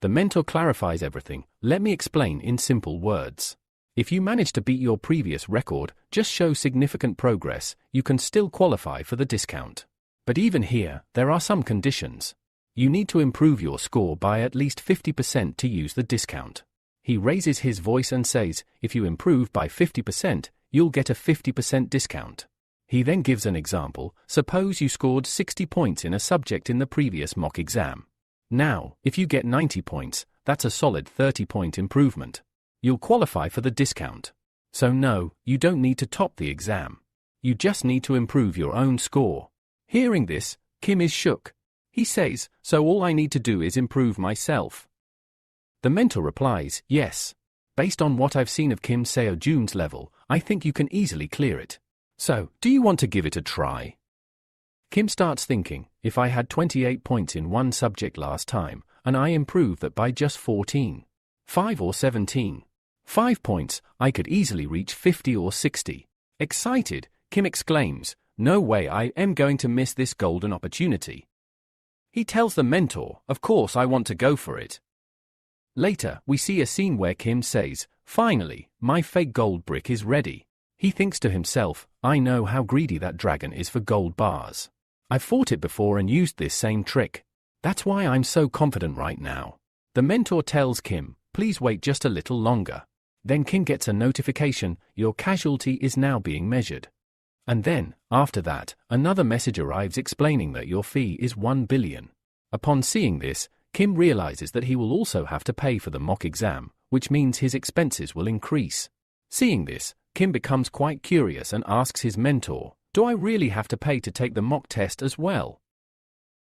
[SPEAKER 1] The mentor clarifies everything. Let me explain in simple words. If you manage to beat your previous record, just show significant progress, you can still qualify for the discount. But even here, there are some conditions. You need to improve your score by at least 50% to use the discount. He raises his voice and says, if you improve by 50%, you'll get a 50% discount. He then gives an example. Suppose you scored 60 points in a subject in the previous mock exam. Now, if you get 90 points, that's a solid 30-point improvement. You'll qualify for the discount. So no, you don't need to top the exam. You just need to improve your own score. Hearing this, Kim is shook. He says, so all I need to do is improve myself. The mentor replies, yes. Based on what I've seen of Kim Seo-jun's level, I think you can easily clear it. So, do you want to give it a try? Kim starts thinking, if I had 28 points in one subject last time, and I improve that by just 14, 5 or 17, 5 points, I could easily reach 50 or 60. Excited, Kim exclaims, no way, I am going to miss this golden opportunity. He tells the mentor, of course I want to go for it. Later, we see a scene where Kim says, finally, my fake gold brick is ready. He thinks to himself, I know how greedy that dragon is for gold bars. I've fought it before and used this same trick. That's why I'm so confident right now. The mentor tells Kim, please wait just a little longer. Then Kim gets a notification, your casualty is now being measured. And then, after that, another message arrives explaining that your fee is 1 billion. Upon seeing this, Kim realizes that he will also have to pay for the mock exam, which means his expenses will increase. Seeing this, Kim becomes quite curious and asks his mentor, do I really have to pay to take the mock test as well?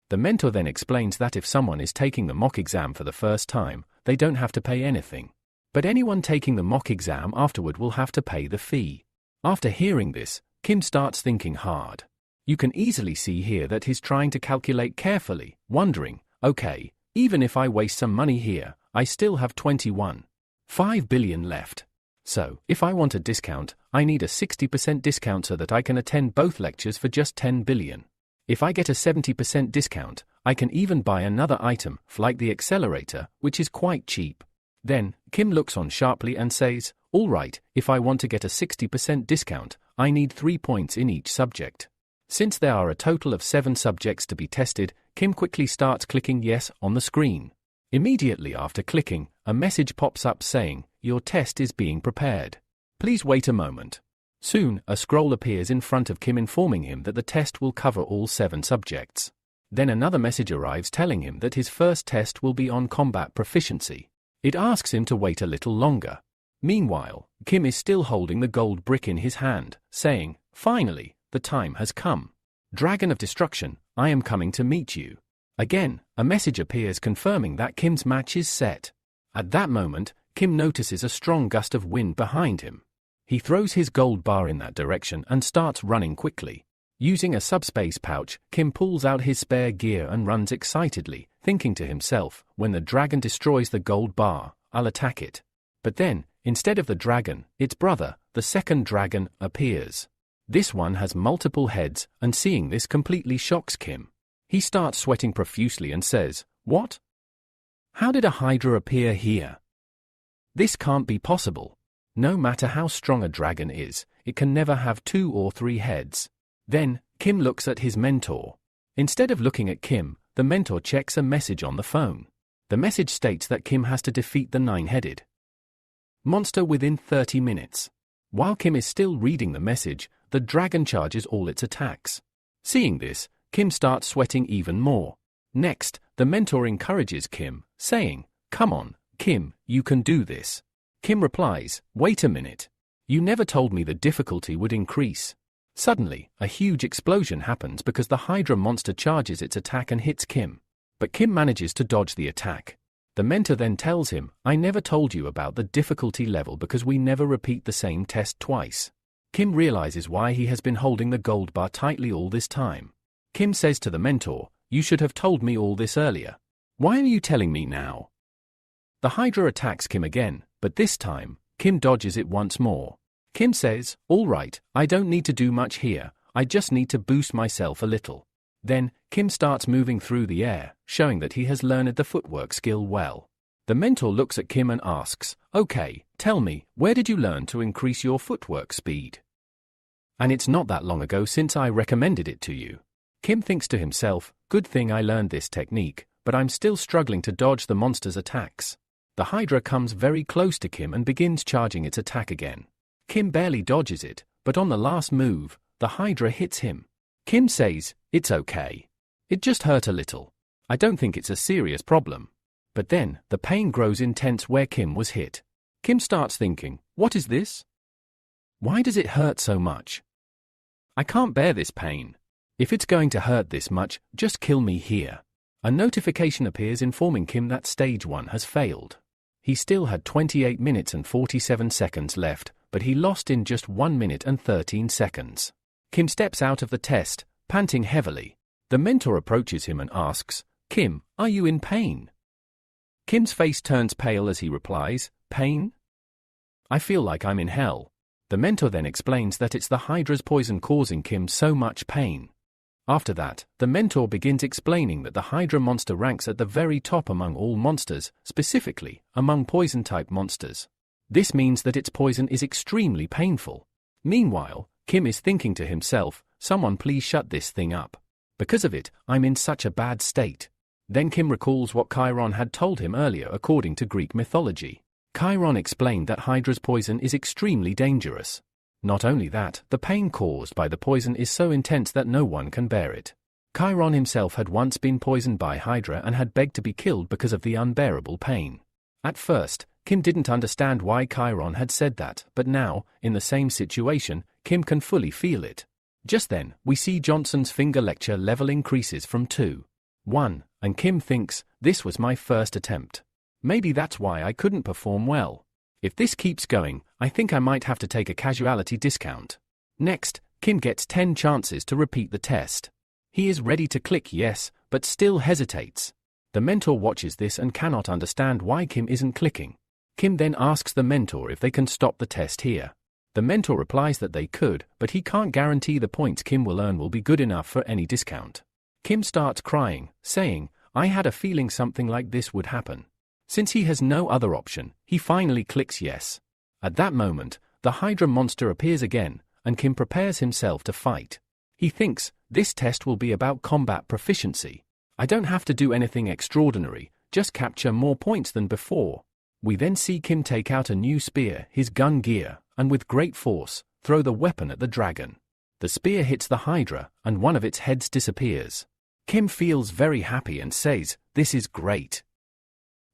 [SPEAKER 1] The mentor then explains that if someone is taking the mock exam for the first time, they don't have to pay anything. But anyone taking the mock exam afterward will have to pay the fee. After hearing this, Kim starts thinking hard. You can easily see here that he's trying to calculate carefully, wondering, okay, even if I waste some money here, I still have 21.5 billion left. So, if I want a discount, I need a 60% discount so that I can attend both lectures for just 10 billion. If I get a 70% discount, I can even buy another item, like the accelerator, which is quite cheap. Then, Kim looks on sharply and says, all right, if I want to get a 60% discount, I need 3 points in each subject. Since there are a total of 7 subjects to be tested, Kim quickly starts clicking yes on the screen. Immediately after clicking, a message pops up saying, your test is being prepared. Please wait a moment. Soon, a scroll appears in front of Kim informing him that the test will cover all 7 subjects. Then another message arrives telling him that his first test will be on combat proficiency. It asks him to wait a little longer. Meanwhile, Kim is still holding the gold brick in his hand, saying, finally, the time has come. Dragon of Destruction, I am coming to meet you. Again, a message appears confirming that Kim's match is set. At that moment, Kim notices a strong gust of wind behind him. He throws his gold bar in that direction and starts running quickly. Using a subspace pouch, Kim pulls out his spare gear and runs excitedly, thinking to himself, when the dragon destroys the gold bar, I'll attack it. But then, instead of the dragon, its brother, the second dragon, appears. This one has multiple heads, and seeing this completely shocks Kim. He starts sweating profusely and says, what? How did a hydra appear here? This can't be possible. No matter how strong a dragon is, it can never have 2 or 3 heads. Then, Kim looks at his mentor. Instead of looking at Kim, the mentor checks a message on the phone. The message states that Kim has to defeat the 9-headed monster within 30 minutes. While Kim is still reading the message, the dragon charges all its attacks. Seeing this, Kim starts sweating even more. Next, the mentor encourages Kim, saying, come on, Kim, you can do this. Kim replies, wait a minute. You never told me the difficulty would increase. Suddenly, a huge explosion happens because the Hydra monster charges its attack and hits Kim. But Kim manages to dodge the attack. The mentor then tells him, "I never told you about the difficulty level because we never repeat the same test twice." Kim realizes why he has been holding the gold bar tightly all this time. Kim says to the mentor, "You should have told me all this earlier. Why are you telling me now?" The Hydra attacks Kim again, but this time, Kim dodges it once more. Kim says, "All right, I don't need to do much here, I just need to boost myself a little." Then, Kim starts moving through the air, showing that he has learned the footwork skill well. The mentor looks at Kim and asks, "Okay, tell me, where did you learn to increase your footwork speed? And it's not that long ago since I recommended it to you." Kim thinks to himself, "Good thing I learned this technique, but I'm still struggling to dodge the monster's attacks." The Hydra comes very close to Kim and begins charging its attack again. Kim barely dodges it, but on the last move, the Hydra hits him. Kim says, "It's okay. It just hurt a little. I don't think it's a serious problem." But then, the pain grows intense where Kim was hit. Kim starts thinking, "What is this? Why does it hurt so much? I can't bear this pain. If it's going to hurt this much, just kill me here." A notification appears informing Kim that stage 1 has failed. He still had 28 minutes and 47 seconds left, but he lost in just 1 minute and 13 seconds. Kim steps out of the test, panting heavily. The mentor approaches him and asks, "Kim, are you in pain?" Kim's face turns pale as he replies, "Pain? I feel like I'm in hell." The mentor then explains that it's the Hydra's poison causing Kim so much pain. After that, the mentor begins explaining that the Hydra monster ranks at the very top among all monsters, specifically among poison-type monsters. This means that its poison is extremely painful. Meanwhile, Kim is thinking to himself, "Someone please shut this thing up. Because of it, I'm in such a bad state." Then Kim recalls what Chiron had told him earlier according to Greek mythology. Chiron explained that Hydra's poison is extremely dangerous. Not only that, the pain caused by the poison is so intense that no one can bear it. Chiron himself had once been poisoned by Hydra and had begged to be killed because of the unbearable pain. At first, Kim didn't understand why Chiron had said that, but now, in the same situation, Kim can fully feel it. Just then, we see Johnson's finger lecture level increases from 2-1, and Kim thinks, "This was my first attempt. Maybe that's why I couldn't perform well. If this keeps going, I think I might have to take a casualty discount." Next, Kim gets 10 chances to repeat the test. He is ready to click yes, but still hesitates. The mentor watches this and cannot understand why Kim isn't clicking. Kim then asks the mentor if they can stop the test here. The mentor replies that they could, but he can't guarantee the points Kim will earn will be good enough for any discount. Kim starts crying, saying, "I had a feeling something like this would happen." Since he has no other option, he finally clicks yes. At that moment, the Hydra monster appears again, and Kim prepares himself to fight. He thinks, "This test will be about combat proficiency. I don't have to do anything extraordinary, just capture more points than before." We then see Kim take out a new spear, his gun gear, and with great force, throw the weapon at the dragon. The spear hits the Hydra, and one of its heads disappears. Kim feels very happy and says, "This is great.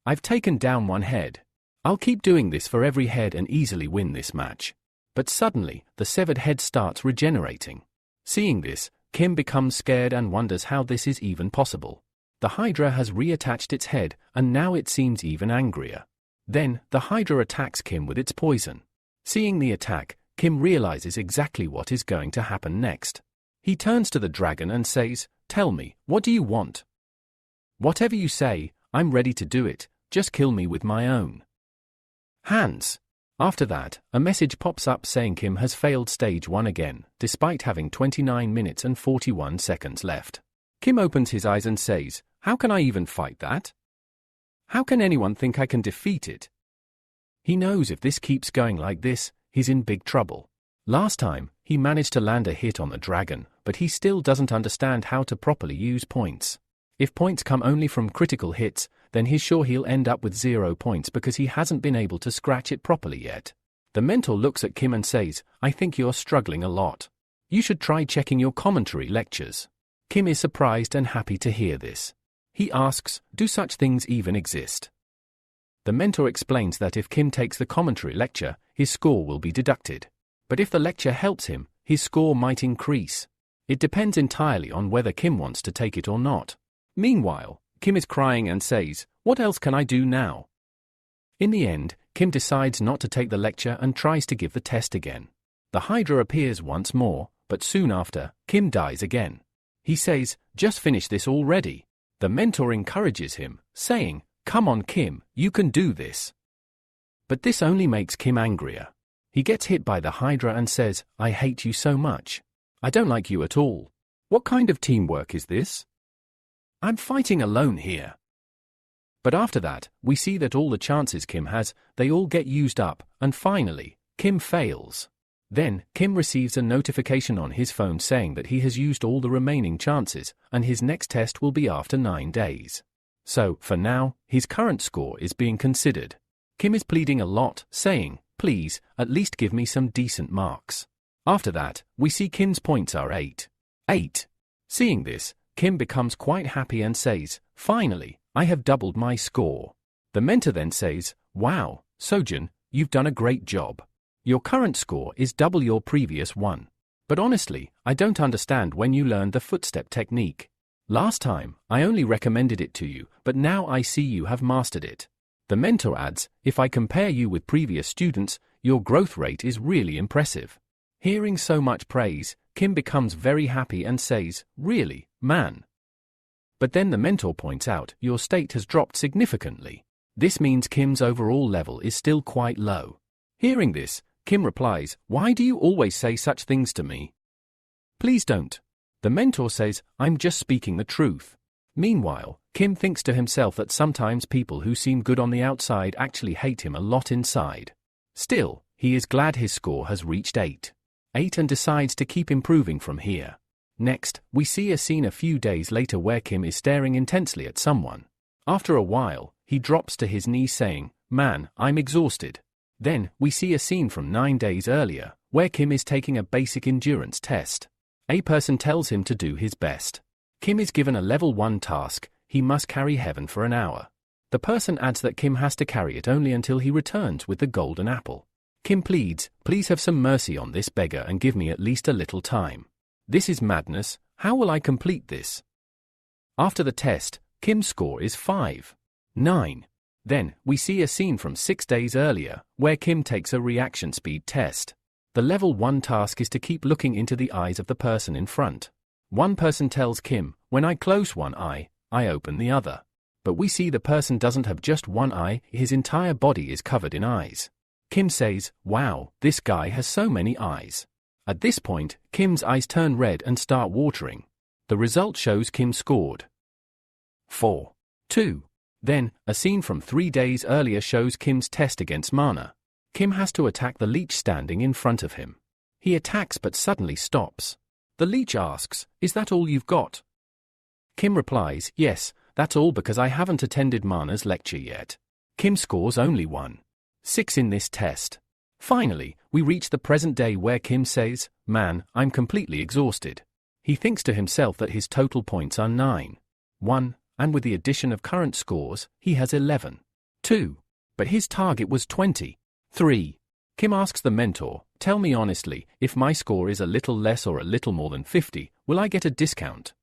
[SPEAKER 1] I've taken down one head. I'll keep doing this for every head and easily win this match." But suddenly, the severed head starts regenerating. Seeing this, Kim becomes scared and wonders how this is even possible. The Hydra has reattached its head, and now it seems even angrier. Then, the Hydra attacks Kim with its poison. Seeing the attack, Kim realizes exactly what is going to happen next. He turns to the dragon and says, "Tell me, what do you want? Whatever you say, I'm ready to do it. Just kill me with my own hands." After that, a message pops up saying Kim has failed stage 1 again, despite having 29 minutes and 41 seconds left. Kim opens his eyes and says, "How can I even fight that? How can anyone think I can defeat it?" He knows if this keeps going like this, he's in big trouble. Last time, he managed to land a hit on the dragon, but he still doesn't understand how to properly use points. If points come only from critical hits, then he's sure he'll end up with 0 points because he hasn't been able to scratch it properly yet. The mentor looks at Kim and says, "I think you're struggling a lot. You should try checking your commentary lectures." Kim is surprised and happy to hear this. He asks, "Do such things even exist?" The mentor explains that if Kim takes the commentary lecture, his score will be deducted. But if the lecture helps him, his score might increase. It depends entirely on whether Kim wants to take it or not. Meanwhile, Kim is crying and says, "What else can I do now?" In the end, Kim decides not to take the lecture and tries to give the test again. The Hydra appears once more, but soon after, Kim dies again. He says, "Just finish this already." The mentor encourages him, saying, "Come on Kim, you can do this." But this only makes Kim angrier. He gets hit by the Hydra and says, "I hate you so much. I don't like you at all. What kind of teamwork is this? I'm fighting alone here." But after that, we see that all the chances Kim has, they all get used up, and finally, Kim fails. Then, Kim receives a notification on his phone saying that he has used all the remaining chances, and his next test will be after 9 days. So, for now, his current score is being considered. Kim is pleading a lot, saying, "Please, at least give me some decent marks." After that, we see Kim's points are 8. 8. Seeing this, Kim becomes quite happy and says, "Finally, I have doubled my score." The mentor then says, "Wow, Sojin, you've done a great job. Your current score is double your previous one. But honestly, I don't understand when you learned the footstep technique. Last time, I only recommended it to you, but now I see you have mastered it." The mentor adds, "If I compare you with previous students, your growth rate is really impressive." Hearing so much praise, Kim becomes very happy and says, "Really, man?" But then the mentor points out, "Your state has dropped significantly." This means Kim's overall level is still quite low. Hearing this, Kim replies, "Why do you always say such things to me? Please don't." The mentor says, "I'm just speaking the truth." Meanwhile, Kim thinks to himself that sometimes people who seem good on the outside actually hate him a lot inside. Still, he is glad his score has reached 8 and decides to keep improving from here. Next, we see a scene a few days later where Kim is staring intensely at someone. After a while, he drops to his knees saying, "Man, I'm exhausted." Then, we see a scene from 9 days earlier, where Kim is taking a basic endurance test. A person tells him to do his best. Kim is given a level 1 task, he must carry heaven for an hour. The person adds that Kim has to carry it only until he returns with the golden apple. Kim pleads, "Please have some mercy on this beggar and give me at least a little time. This is madness, how will I complete this?" After the test, Kim's score is 5. 9. Then, we see a scene from 6 days earlier, where Kim takes a reaction speed test. The level 1 task is to keep looking into the eyes of the person in front. One person tells Kim, "When I close one eye, I open the other." But we see the person doesn't have just one eye, his entire body is covered in eyes. Kim says, "Wow, this guy has so many eyes." At this point, Kim's eyes turn red and start watering. The result shows Kim scored 4. 2. Then, a scene from 3 days earlier shows Kim's test against Mana. Kim has to attack the leech standing in front of him. He attacks but suddenly stops. The leech asks, "Is that all you've got?" Kim replies, "Yes, that's all because I haven't attended Mana's lecture yet." Kim scores only 1. 6 in this test. Finally, we reach the present day where Kim says, "Man, I'm completely exhausted." He thinks to himself that his total points are 9. 1. And with the addition of current scores, he has 11. 2. But his target was 20. 3. Kim asks the mentor, "Tell me honestly, if my score is a little less or a little more than 50, will I get a discount?"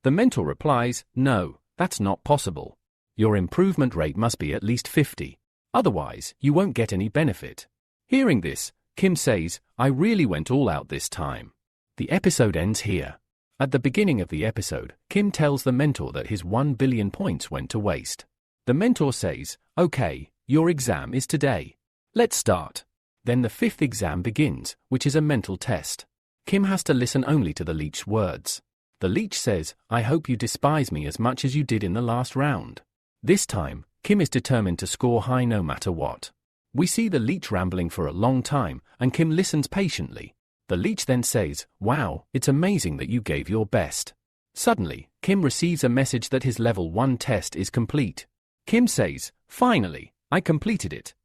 [SPEAKER 1] The mentor replies, "No, that's not possible. Your improvement rate must be at least 50. Otherwise, you won't get any benefit." Hearing this, Kim says, "I really went all out this time." The episode ends here. At the beginning of the episode, Kim tells the mentor that his 1 billion points went to waste. The mentor says, "Okay, your exam is today. Let's start." Then the 5th exam begins, which is a mental test. Kim has to listen only to the leech's words. The leech says, "I hope you despise me as much as you did in the last round." This time, Kim is determined to score high no matter what. We see the leech rambling for a long time, and Kim listens patiently. The leech then says, "Wow, it's amazing that you gave your best." Suddenly, Kim receives a message that his level 1 test is complete. Kim says, "Finally, I completed it."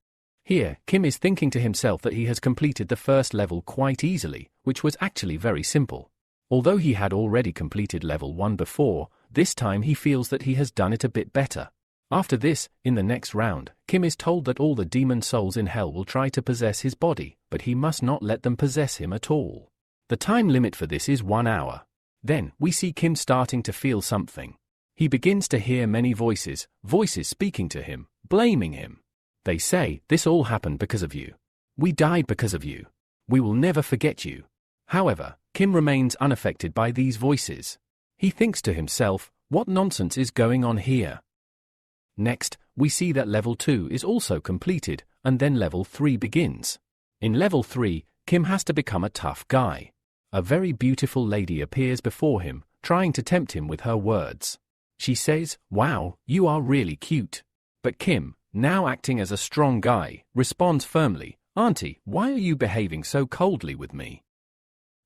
[SPEAKER 1] Here, Kim is thinking to himself that he has completed the first level quite easily, which was actually very simple. Although he had already completed level 1 before, this time he feels that he has done it a bit better. After this, in the next round, Kim is told that all the demon souls in hell will try to possess his body, but he must not let them possess him at all. The time limit for this is 1 hour. Then, we see Kim starting to feel something. He begins to hear many voices speaking to him, blaming him. They say, "This all happened because of you. We died because of you. We will never forget you." However, Kim remains unaffected by these voices. He thinks to himself, what nonsense is going on here? Next, we see that level 2 is also completed, and then level 3 begins. In level 3, Kim has to become a tough guy. A very beautiful lady appears before him, trying to tempt him with her words. She says, "Wow, you are really cute." But Kim, now acting as a strong guy, responds firmly, "Auntie, why are you behaving so coldly with me?"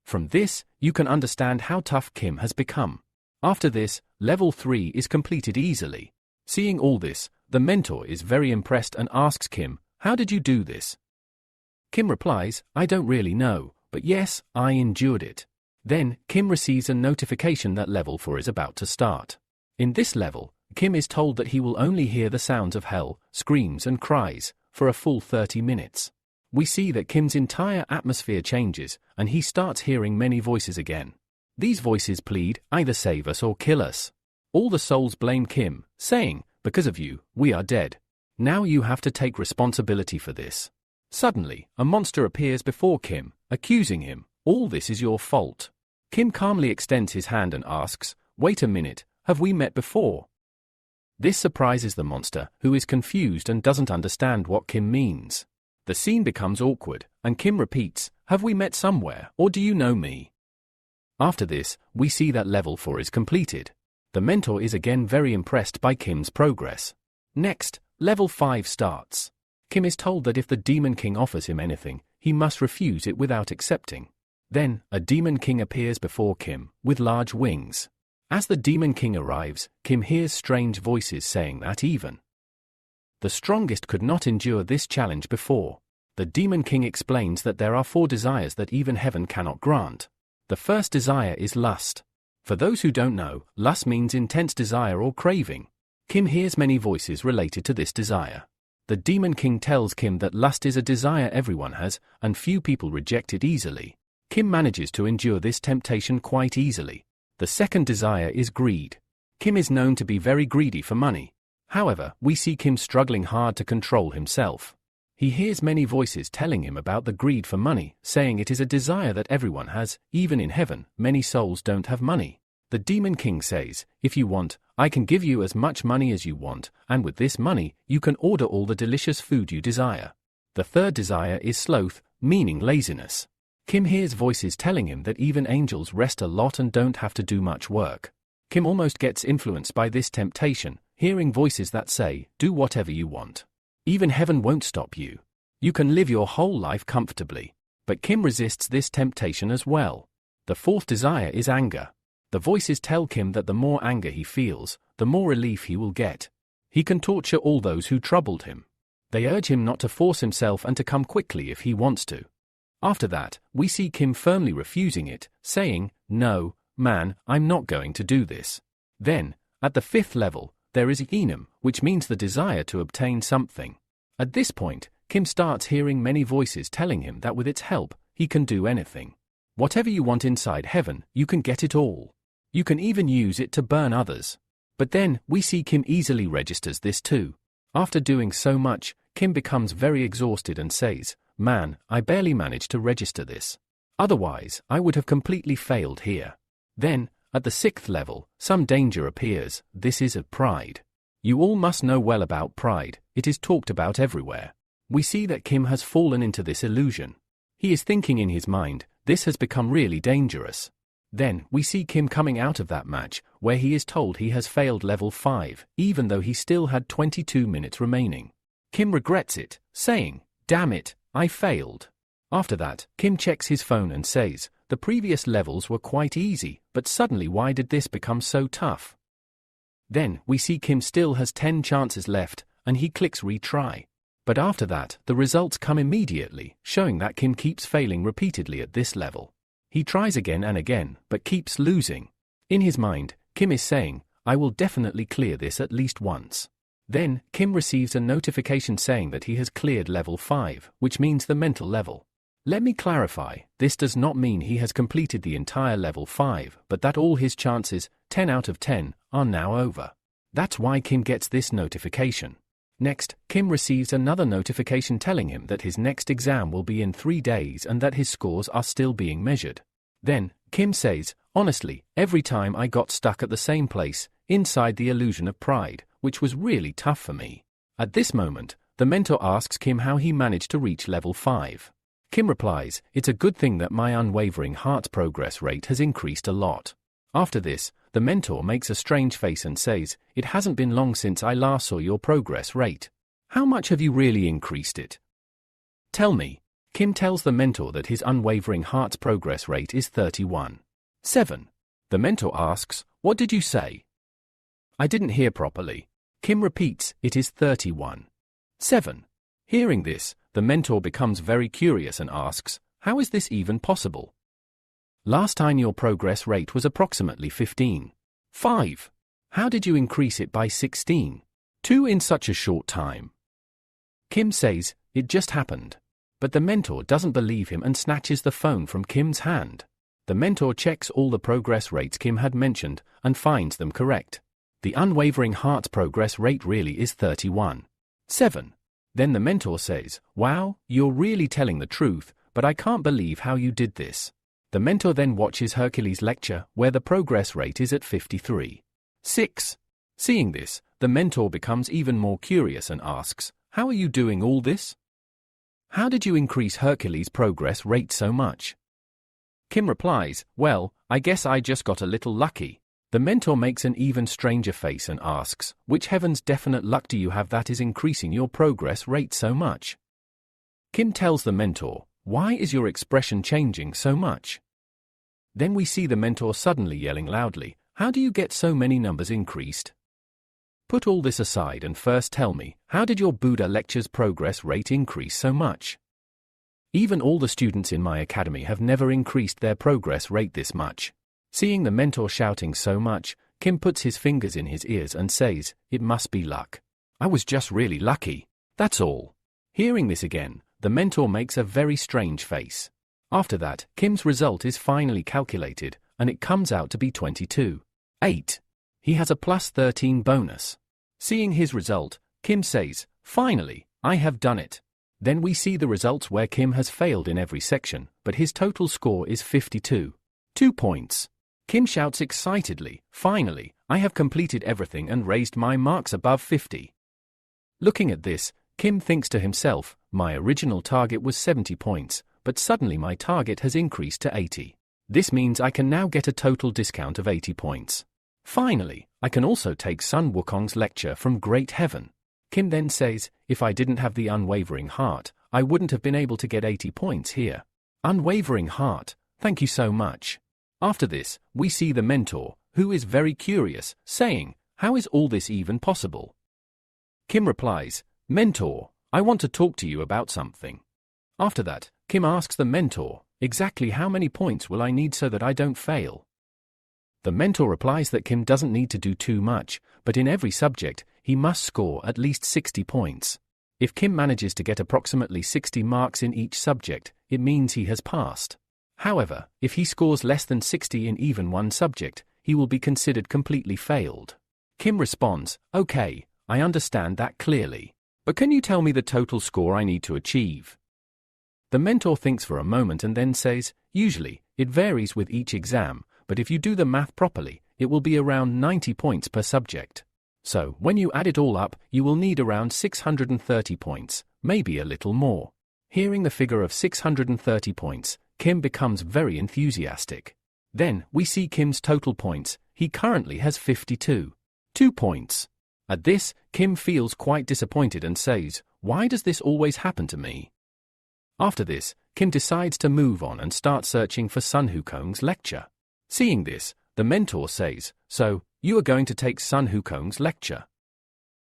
[SPEAKER 1] From this, you can understand how tough Kim has become. After this, level 3 is completed easily. Seeing all this, the mentor is very impressed and asks Kim, "How did you do this?" Kim replies, "I don't really know, but yes, I endured it." Then, Kim receives a notification that level 4 is about to start. In this level, Kim is told that he will only hear the sounds of hell, screams and cries, for a full 30 minutes. We see that Kim's entire atmosphere changes, and he starts hearing many voices again. These voices plead, "Either save us or kill us." All the souls blame Kim, saying, "Because of you, we are dead. Now you have to take responsibility for this." Suddenly, a monster appears before Kim, accusing him, "All this is your fault." Kim calmly extends his hand and asks, "Wait a minute, have we met before?" This surprises the monster, who is confused and doesn't understand what Kim means. The scene becomes awkward, and Kim repeats, "Have we met somewhere, or do you know me?" After this, we see that level 4 is completed. The mentor is again very impressed by Kim's progress. Next, level 5 starts. Kim is told that if the Demon King offers him anything, he must refuse it without accepting. Then, a Demon King appears before Kim, with large wings. As the Demon King arrives, Kim hears strange voices saying that even the strongest could not endure this challenge before. The Demon King explains that there are 4 desires that even heaven cannot grant. The first desire is lust. For those who don't know, lust means intense desire or craving. Kim hears many voices related to this desire. The Demon King tells Kim that lust is a desire everyone has, and few people reject it easily. Kim manages to endure this temptation quite easily. The second desire is greed. Kim is known to be very greedy for money. However, we see Kim struggling hard to control himself. He hears many voices telling him about the greed for money, saying it is a desire that everyone has, even in heaven, many souls don't have money. The Demon King says, "If you want, I can give you as much money as you want, and with this money, you can order all the delicious food you desire." The third desire is sloth, meaning laziness. Kim hears voices telling him that even angels rest a lot and don't have to do much work. Kim almost gets influenced by this temptation, hearing voices that say, "Do whatever you want. Even heaven won't stop you. You can live your whole life comfortably." But Kim resists this temptation as well. The fourth desire is anger. The voices tell Kim that the more anger he feels, the more relief he will get. He can torture all those who troubled him. They urge him not to force himself and to come quickly if he wants to. After that, we see Kim firmly refusing it, saying, "No, man, I'm not going to do this." Then, at the 5th level, there is Enum, which means the desire to obtain something. At this point, Kim starts hearing many voices telling him that with its help, he can do anything. Whatever you want inside heaven, you can get it all. You can even use it to burn others. But then, we see Kim easily registers this too. After doing so much, Kim becomes very exhausted and says, "Man, I barely managed to register this. Otherwise, I would have completely failed here." Then, at the 6th level, some danger appears. This is of pride. You all must know well about pride. It is talked about everywhere. We see that Kim has fallen into this illusion. He is thinking in his mind, this has become really dangerous. Then, we see Kim coming out of that match, where he is told he has failed level 5, even though he still had 22 minutes remaining. Kim regrets it, saying, "Damn it, I failed." After that, Kim checks his phone and says, "The previous levels were quite easy, but suddenly why did this become so tough?" Then, we see Kim still has 10 chances left, and he clicks retry. But after that, the results come immediately, showing that Kim keeps failing repeatedly at this level. He tries again and again, but keeps losing. In his mind, Kim is saying, "I will definitely clear this at least once." Then, Kim receives a notification saying that he has cleared level 5, which means the mental level. Let me clarify, this does not mean he has completed the entire level 5, but that all his chances, 10 out of 10, are now over. That's why Kim gets this notification. Next, Kim receives another notification telling him that his next exam will be in 3 days and that his scores are still being measured. Then, Kim says, honestly, every time I got stuck at the same place, inside the illusion of pride, which was really tough for me. At this moment, the mentor asks Kim how he managed to reach level 5. Kim replies, it's a good thing that my unwavering heart progress rate has increased a lot. After this, the mentor makes a strange face and says, it hasn't been long since I last saw your progress rate. How much have you really increased it? Tell me. Kim tells the mentor that his unwavering heart's progress rate is 31.7. The mentor asks, what did you say? I didn't hear properly. Kim repeats, it is 31.7. Hearing this, the mentor becomes very curious and asks, how is this even possible? Last time your progress rate was approximately 15.5. How did you increase it by 16.2 in such a short time? Kim says, it just happened. But the mentor doesn't believe him and snatches the phone from Kim's hand. The mentor checks all the progress rates Kim had mentioned and finds them correct. The unwavering heart progress rate really is 31.7. Then the mentor says, wow, you're really telling the truth, but I can't believe how you did this. The mentor then watches Hercules' lecture where the progress rate is at 53.6. Seeing this, the mentor becomes even more curious and asks, how are you doing all this? How did you increase Hercules' progress rate so much? Kim replies, well, I guess I just got a little lucky. The mentor makes an even stranger face and asks, which heaven's definite luck do you have that is increasing your progress rate so much? Kim tells the mentor, why is your expression changing so much? Then we see the mentor suddenly yelling loudly, how do you get so many numbers increased? Put all this aside and first tell me, how did your Buddha lecture's progress rate increase so much? Even all the students in my academy have never increased their progress rate this much. Seeing the mentor shouting so much, Kim puts his fingers in his ears and says, it must be luck. I was just really lucky. That's all. Hearing this again, the mentor makes a very strange face. After that, Kim's result is finally calculated, and it comes out to be 22.8. He has a plus 13 bonus. Seeing his result, Kim says, finally, I have done it. Then we see the results where Kim has failed in every section, but his total score is 52.2 points. Kim shouts excitedly, finally, I have completed everything and raised my marks above 50. Looking at this, Kim thinks to himself, my original target was 70 points, but suddenly my target has increased to 80. This means I can now get a total discount of 80 points. Finally, I can also take Sun Wukong's lecture from Great Heaven. Kim then says, if I didn't have the unwavering heart, I wouldn't have been able to get 80 points here. Unwavering heart, thank you so much. After this, we see the mentor, who is very curious, saying, how is all this even possible? Kim replies, mentor, I want to talk to you about something. After that, Kim asks the mentor, exactly how many points will I need so that I don't fail? The mentor replies that Kim doesn't need to do too much, but in every subject, he must score at least 60 points. If Kim manages to get approximately 60 marks in each subject, it means he has passed. However, if he scores less than 60 in even one subject, he will be considered completely failed. Kim responds, okay, I understand that clearly. But can you tell me the total score I need to achieve? The mentor thinks for a moment and then says, usually, it varies with each exam, but if you do the math properly, it will be around 90 points per subject. So, when you add it all up, you will need around 630 points, maybe a little more. Hearing the figure of 630 points, Kim becomes very enthusiastic. Then, we see Kim's total points. He currently has 52.2 points. At this, Kim feels quite disappointed and says, why does this always happen to me? After this, Kim decides to move on and start searching for Sun Wukong's lecture. Seeing this, the mentor says, so, you are going to take Sun Wukong's lecture?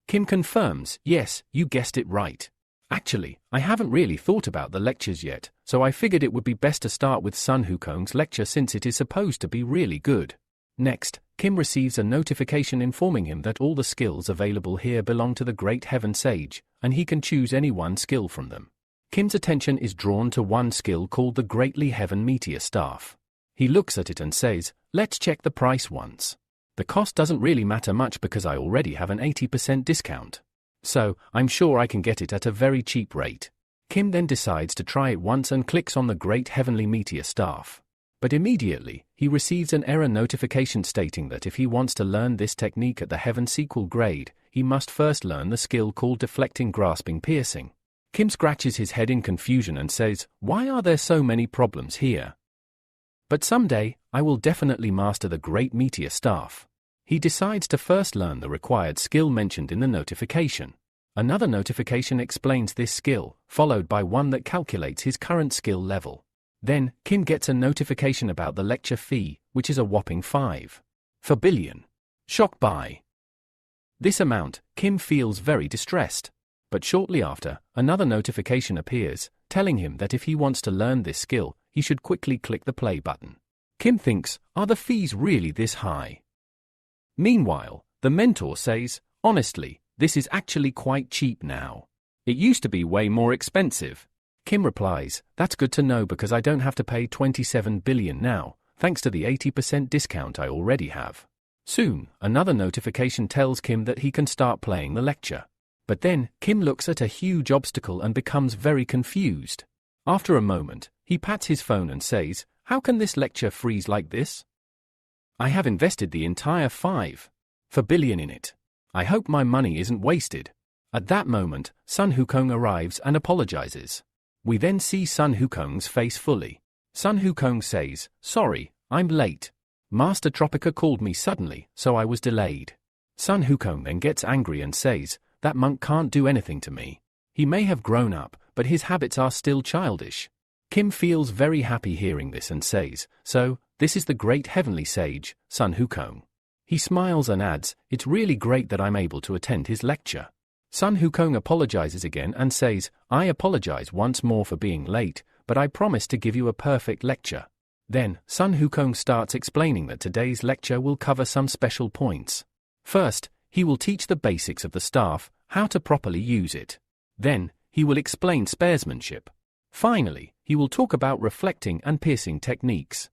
[SPEAKER 1] Kim confirms, yes, you guessed it right. Actually, I haven't really thought about the lectures yet, so I figured it would be best to start with Sun Wukong's lecture since it is supposed to be really good. Next, Kim receives a notification informing him that all the skills available here belong to the Great Heaven Sage, and he can choose any one skill from them. Kim's attention is drawn to one skill called the Greatly Heaven Meteor Staff. He looks at it and says, "Let's check the price once. The cost doesn't really matter much because I already have an 80% discount. So, I'm sure I can get it at a very cheap rate." Kim then decides to try it once and clicks on the Great Heavenly Meteor Staff. But immediately, he receives an error notification stating that if he wants to learn this technique at the Heaven Sequel grade, he must first learn the skill called Deflecting Grasping Piercing. Kim scratches his head in confusion and says, "Why are there so many problems here? But someday, I will definitely master the Great Meteor Staff." He decides to first learn the required skill mentioned in the notification. Another notification explains this skill, followed by one that calculates his current skill level. Then, Kim gets a notification about the lecture fee, which is a whopping 5 billion. Shocked by this amount, Kim feels very distressed. But shortly after, another notification appears, telling him that if he wants to learn this skill, he should quickly click the play button. Kim thinks, are the fees really this high? Meanwhile, the mentor says, "Honestly, this is actually quite cheap now. It used to be way more expensive." Kim replies, "That's good to know because I don't have to pay 27 billion now, thanks to the 80% discount I already have." Soon, another notification tells Kim that he can start playing the lecture. But then, Kim looks at a huge obstacle and becomes very confused. After a moment, he pats his phone and says, "How can this lecture freeze like this? I have invested the entire 5 billion in it. I hope my money isn't wasted." At that moment, Sun Wukong arrives and apologizes. We then see Sun Wukong's face fully. Sun Wukong says, "Sorry, I'm late. Master Tropica called me suddenly, so I was delayed." Sun Wukong then gets angry and says, "That monk can't do anything to me. He may have grown up, but his habits are still childish." Kim feels very happy hearing this and says, "So, this is the great heavenly sage, Sun Wukong." He smiles and adds, "It's really great that I'm able to attend his lecture." Sun Wukong apologizes again and says, "I apologize once more for being late, but I promise to give you a perfect lecture." Then, Sun Wukong starts explaining that today's lecture will cover some special points. First, he will teach the basics of the staff, how to properly use it. Then, he will explain sparesmanship. Finally, he will talk about reflecting and piercing techniques.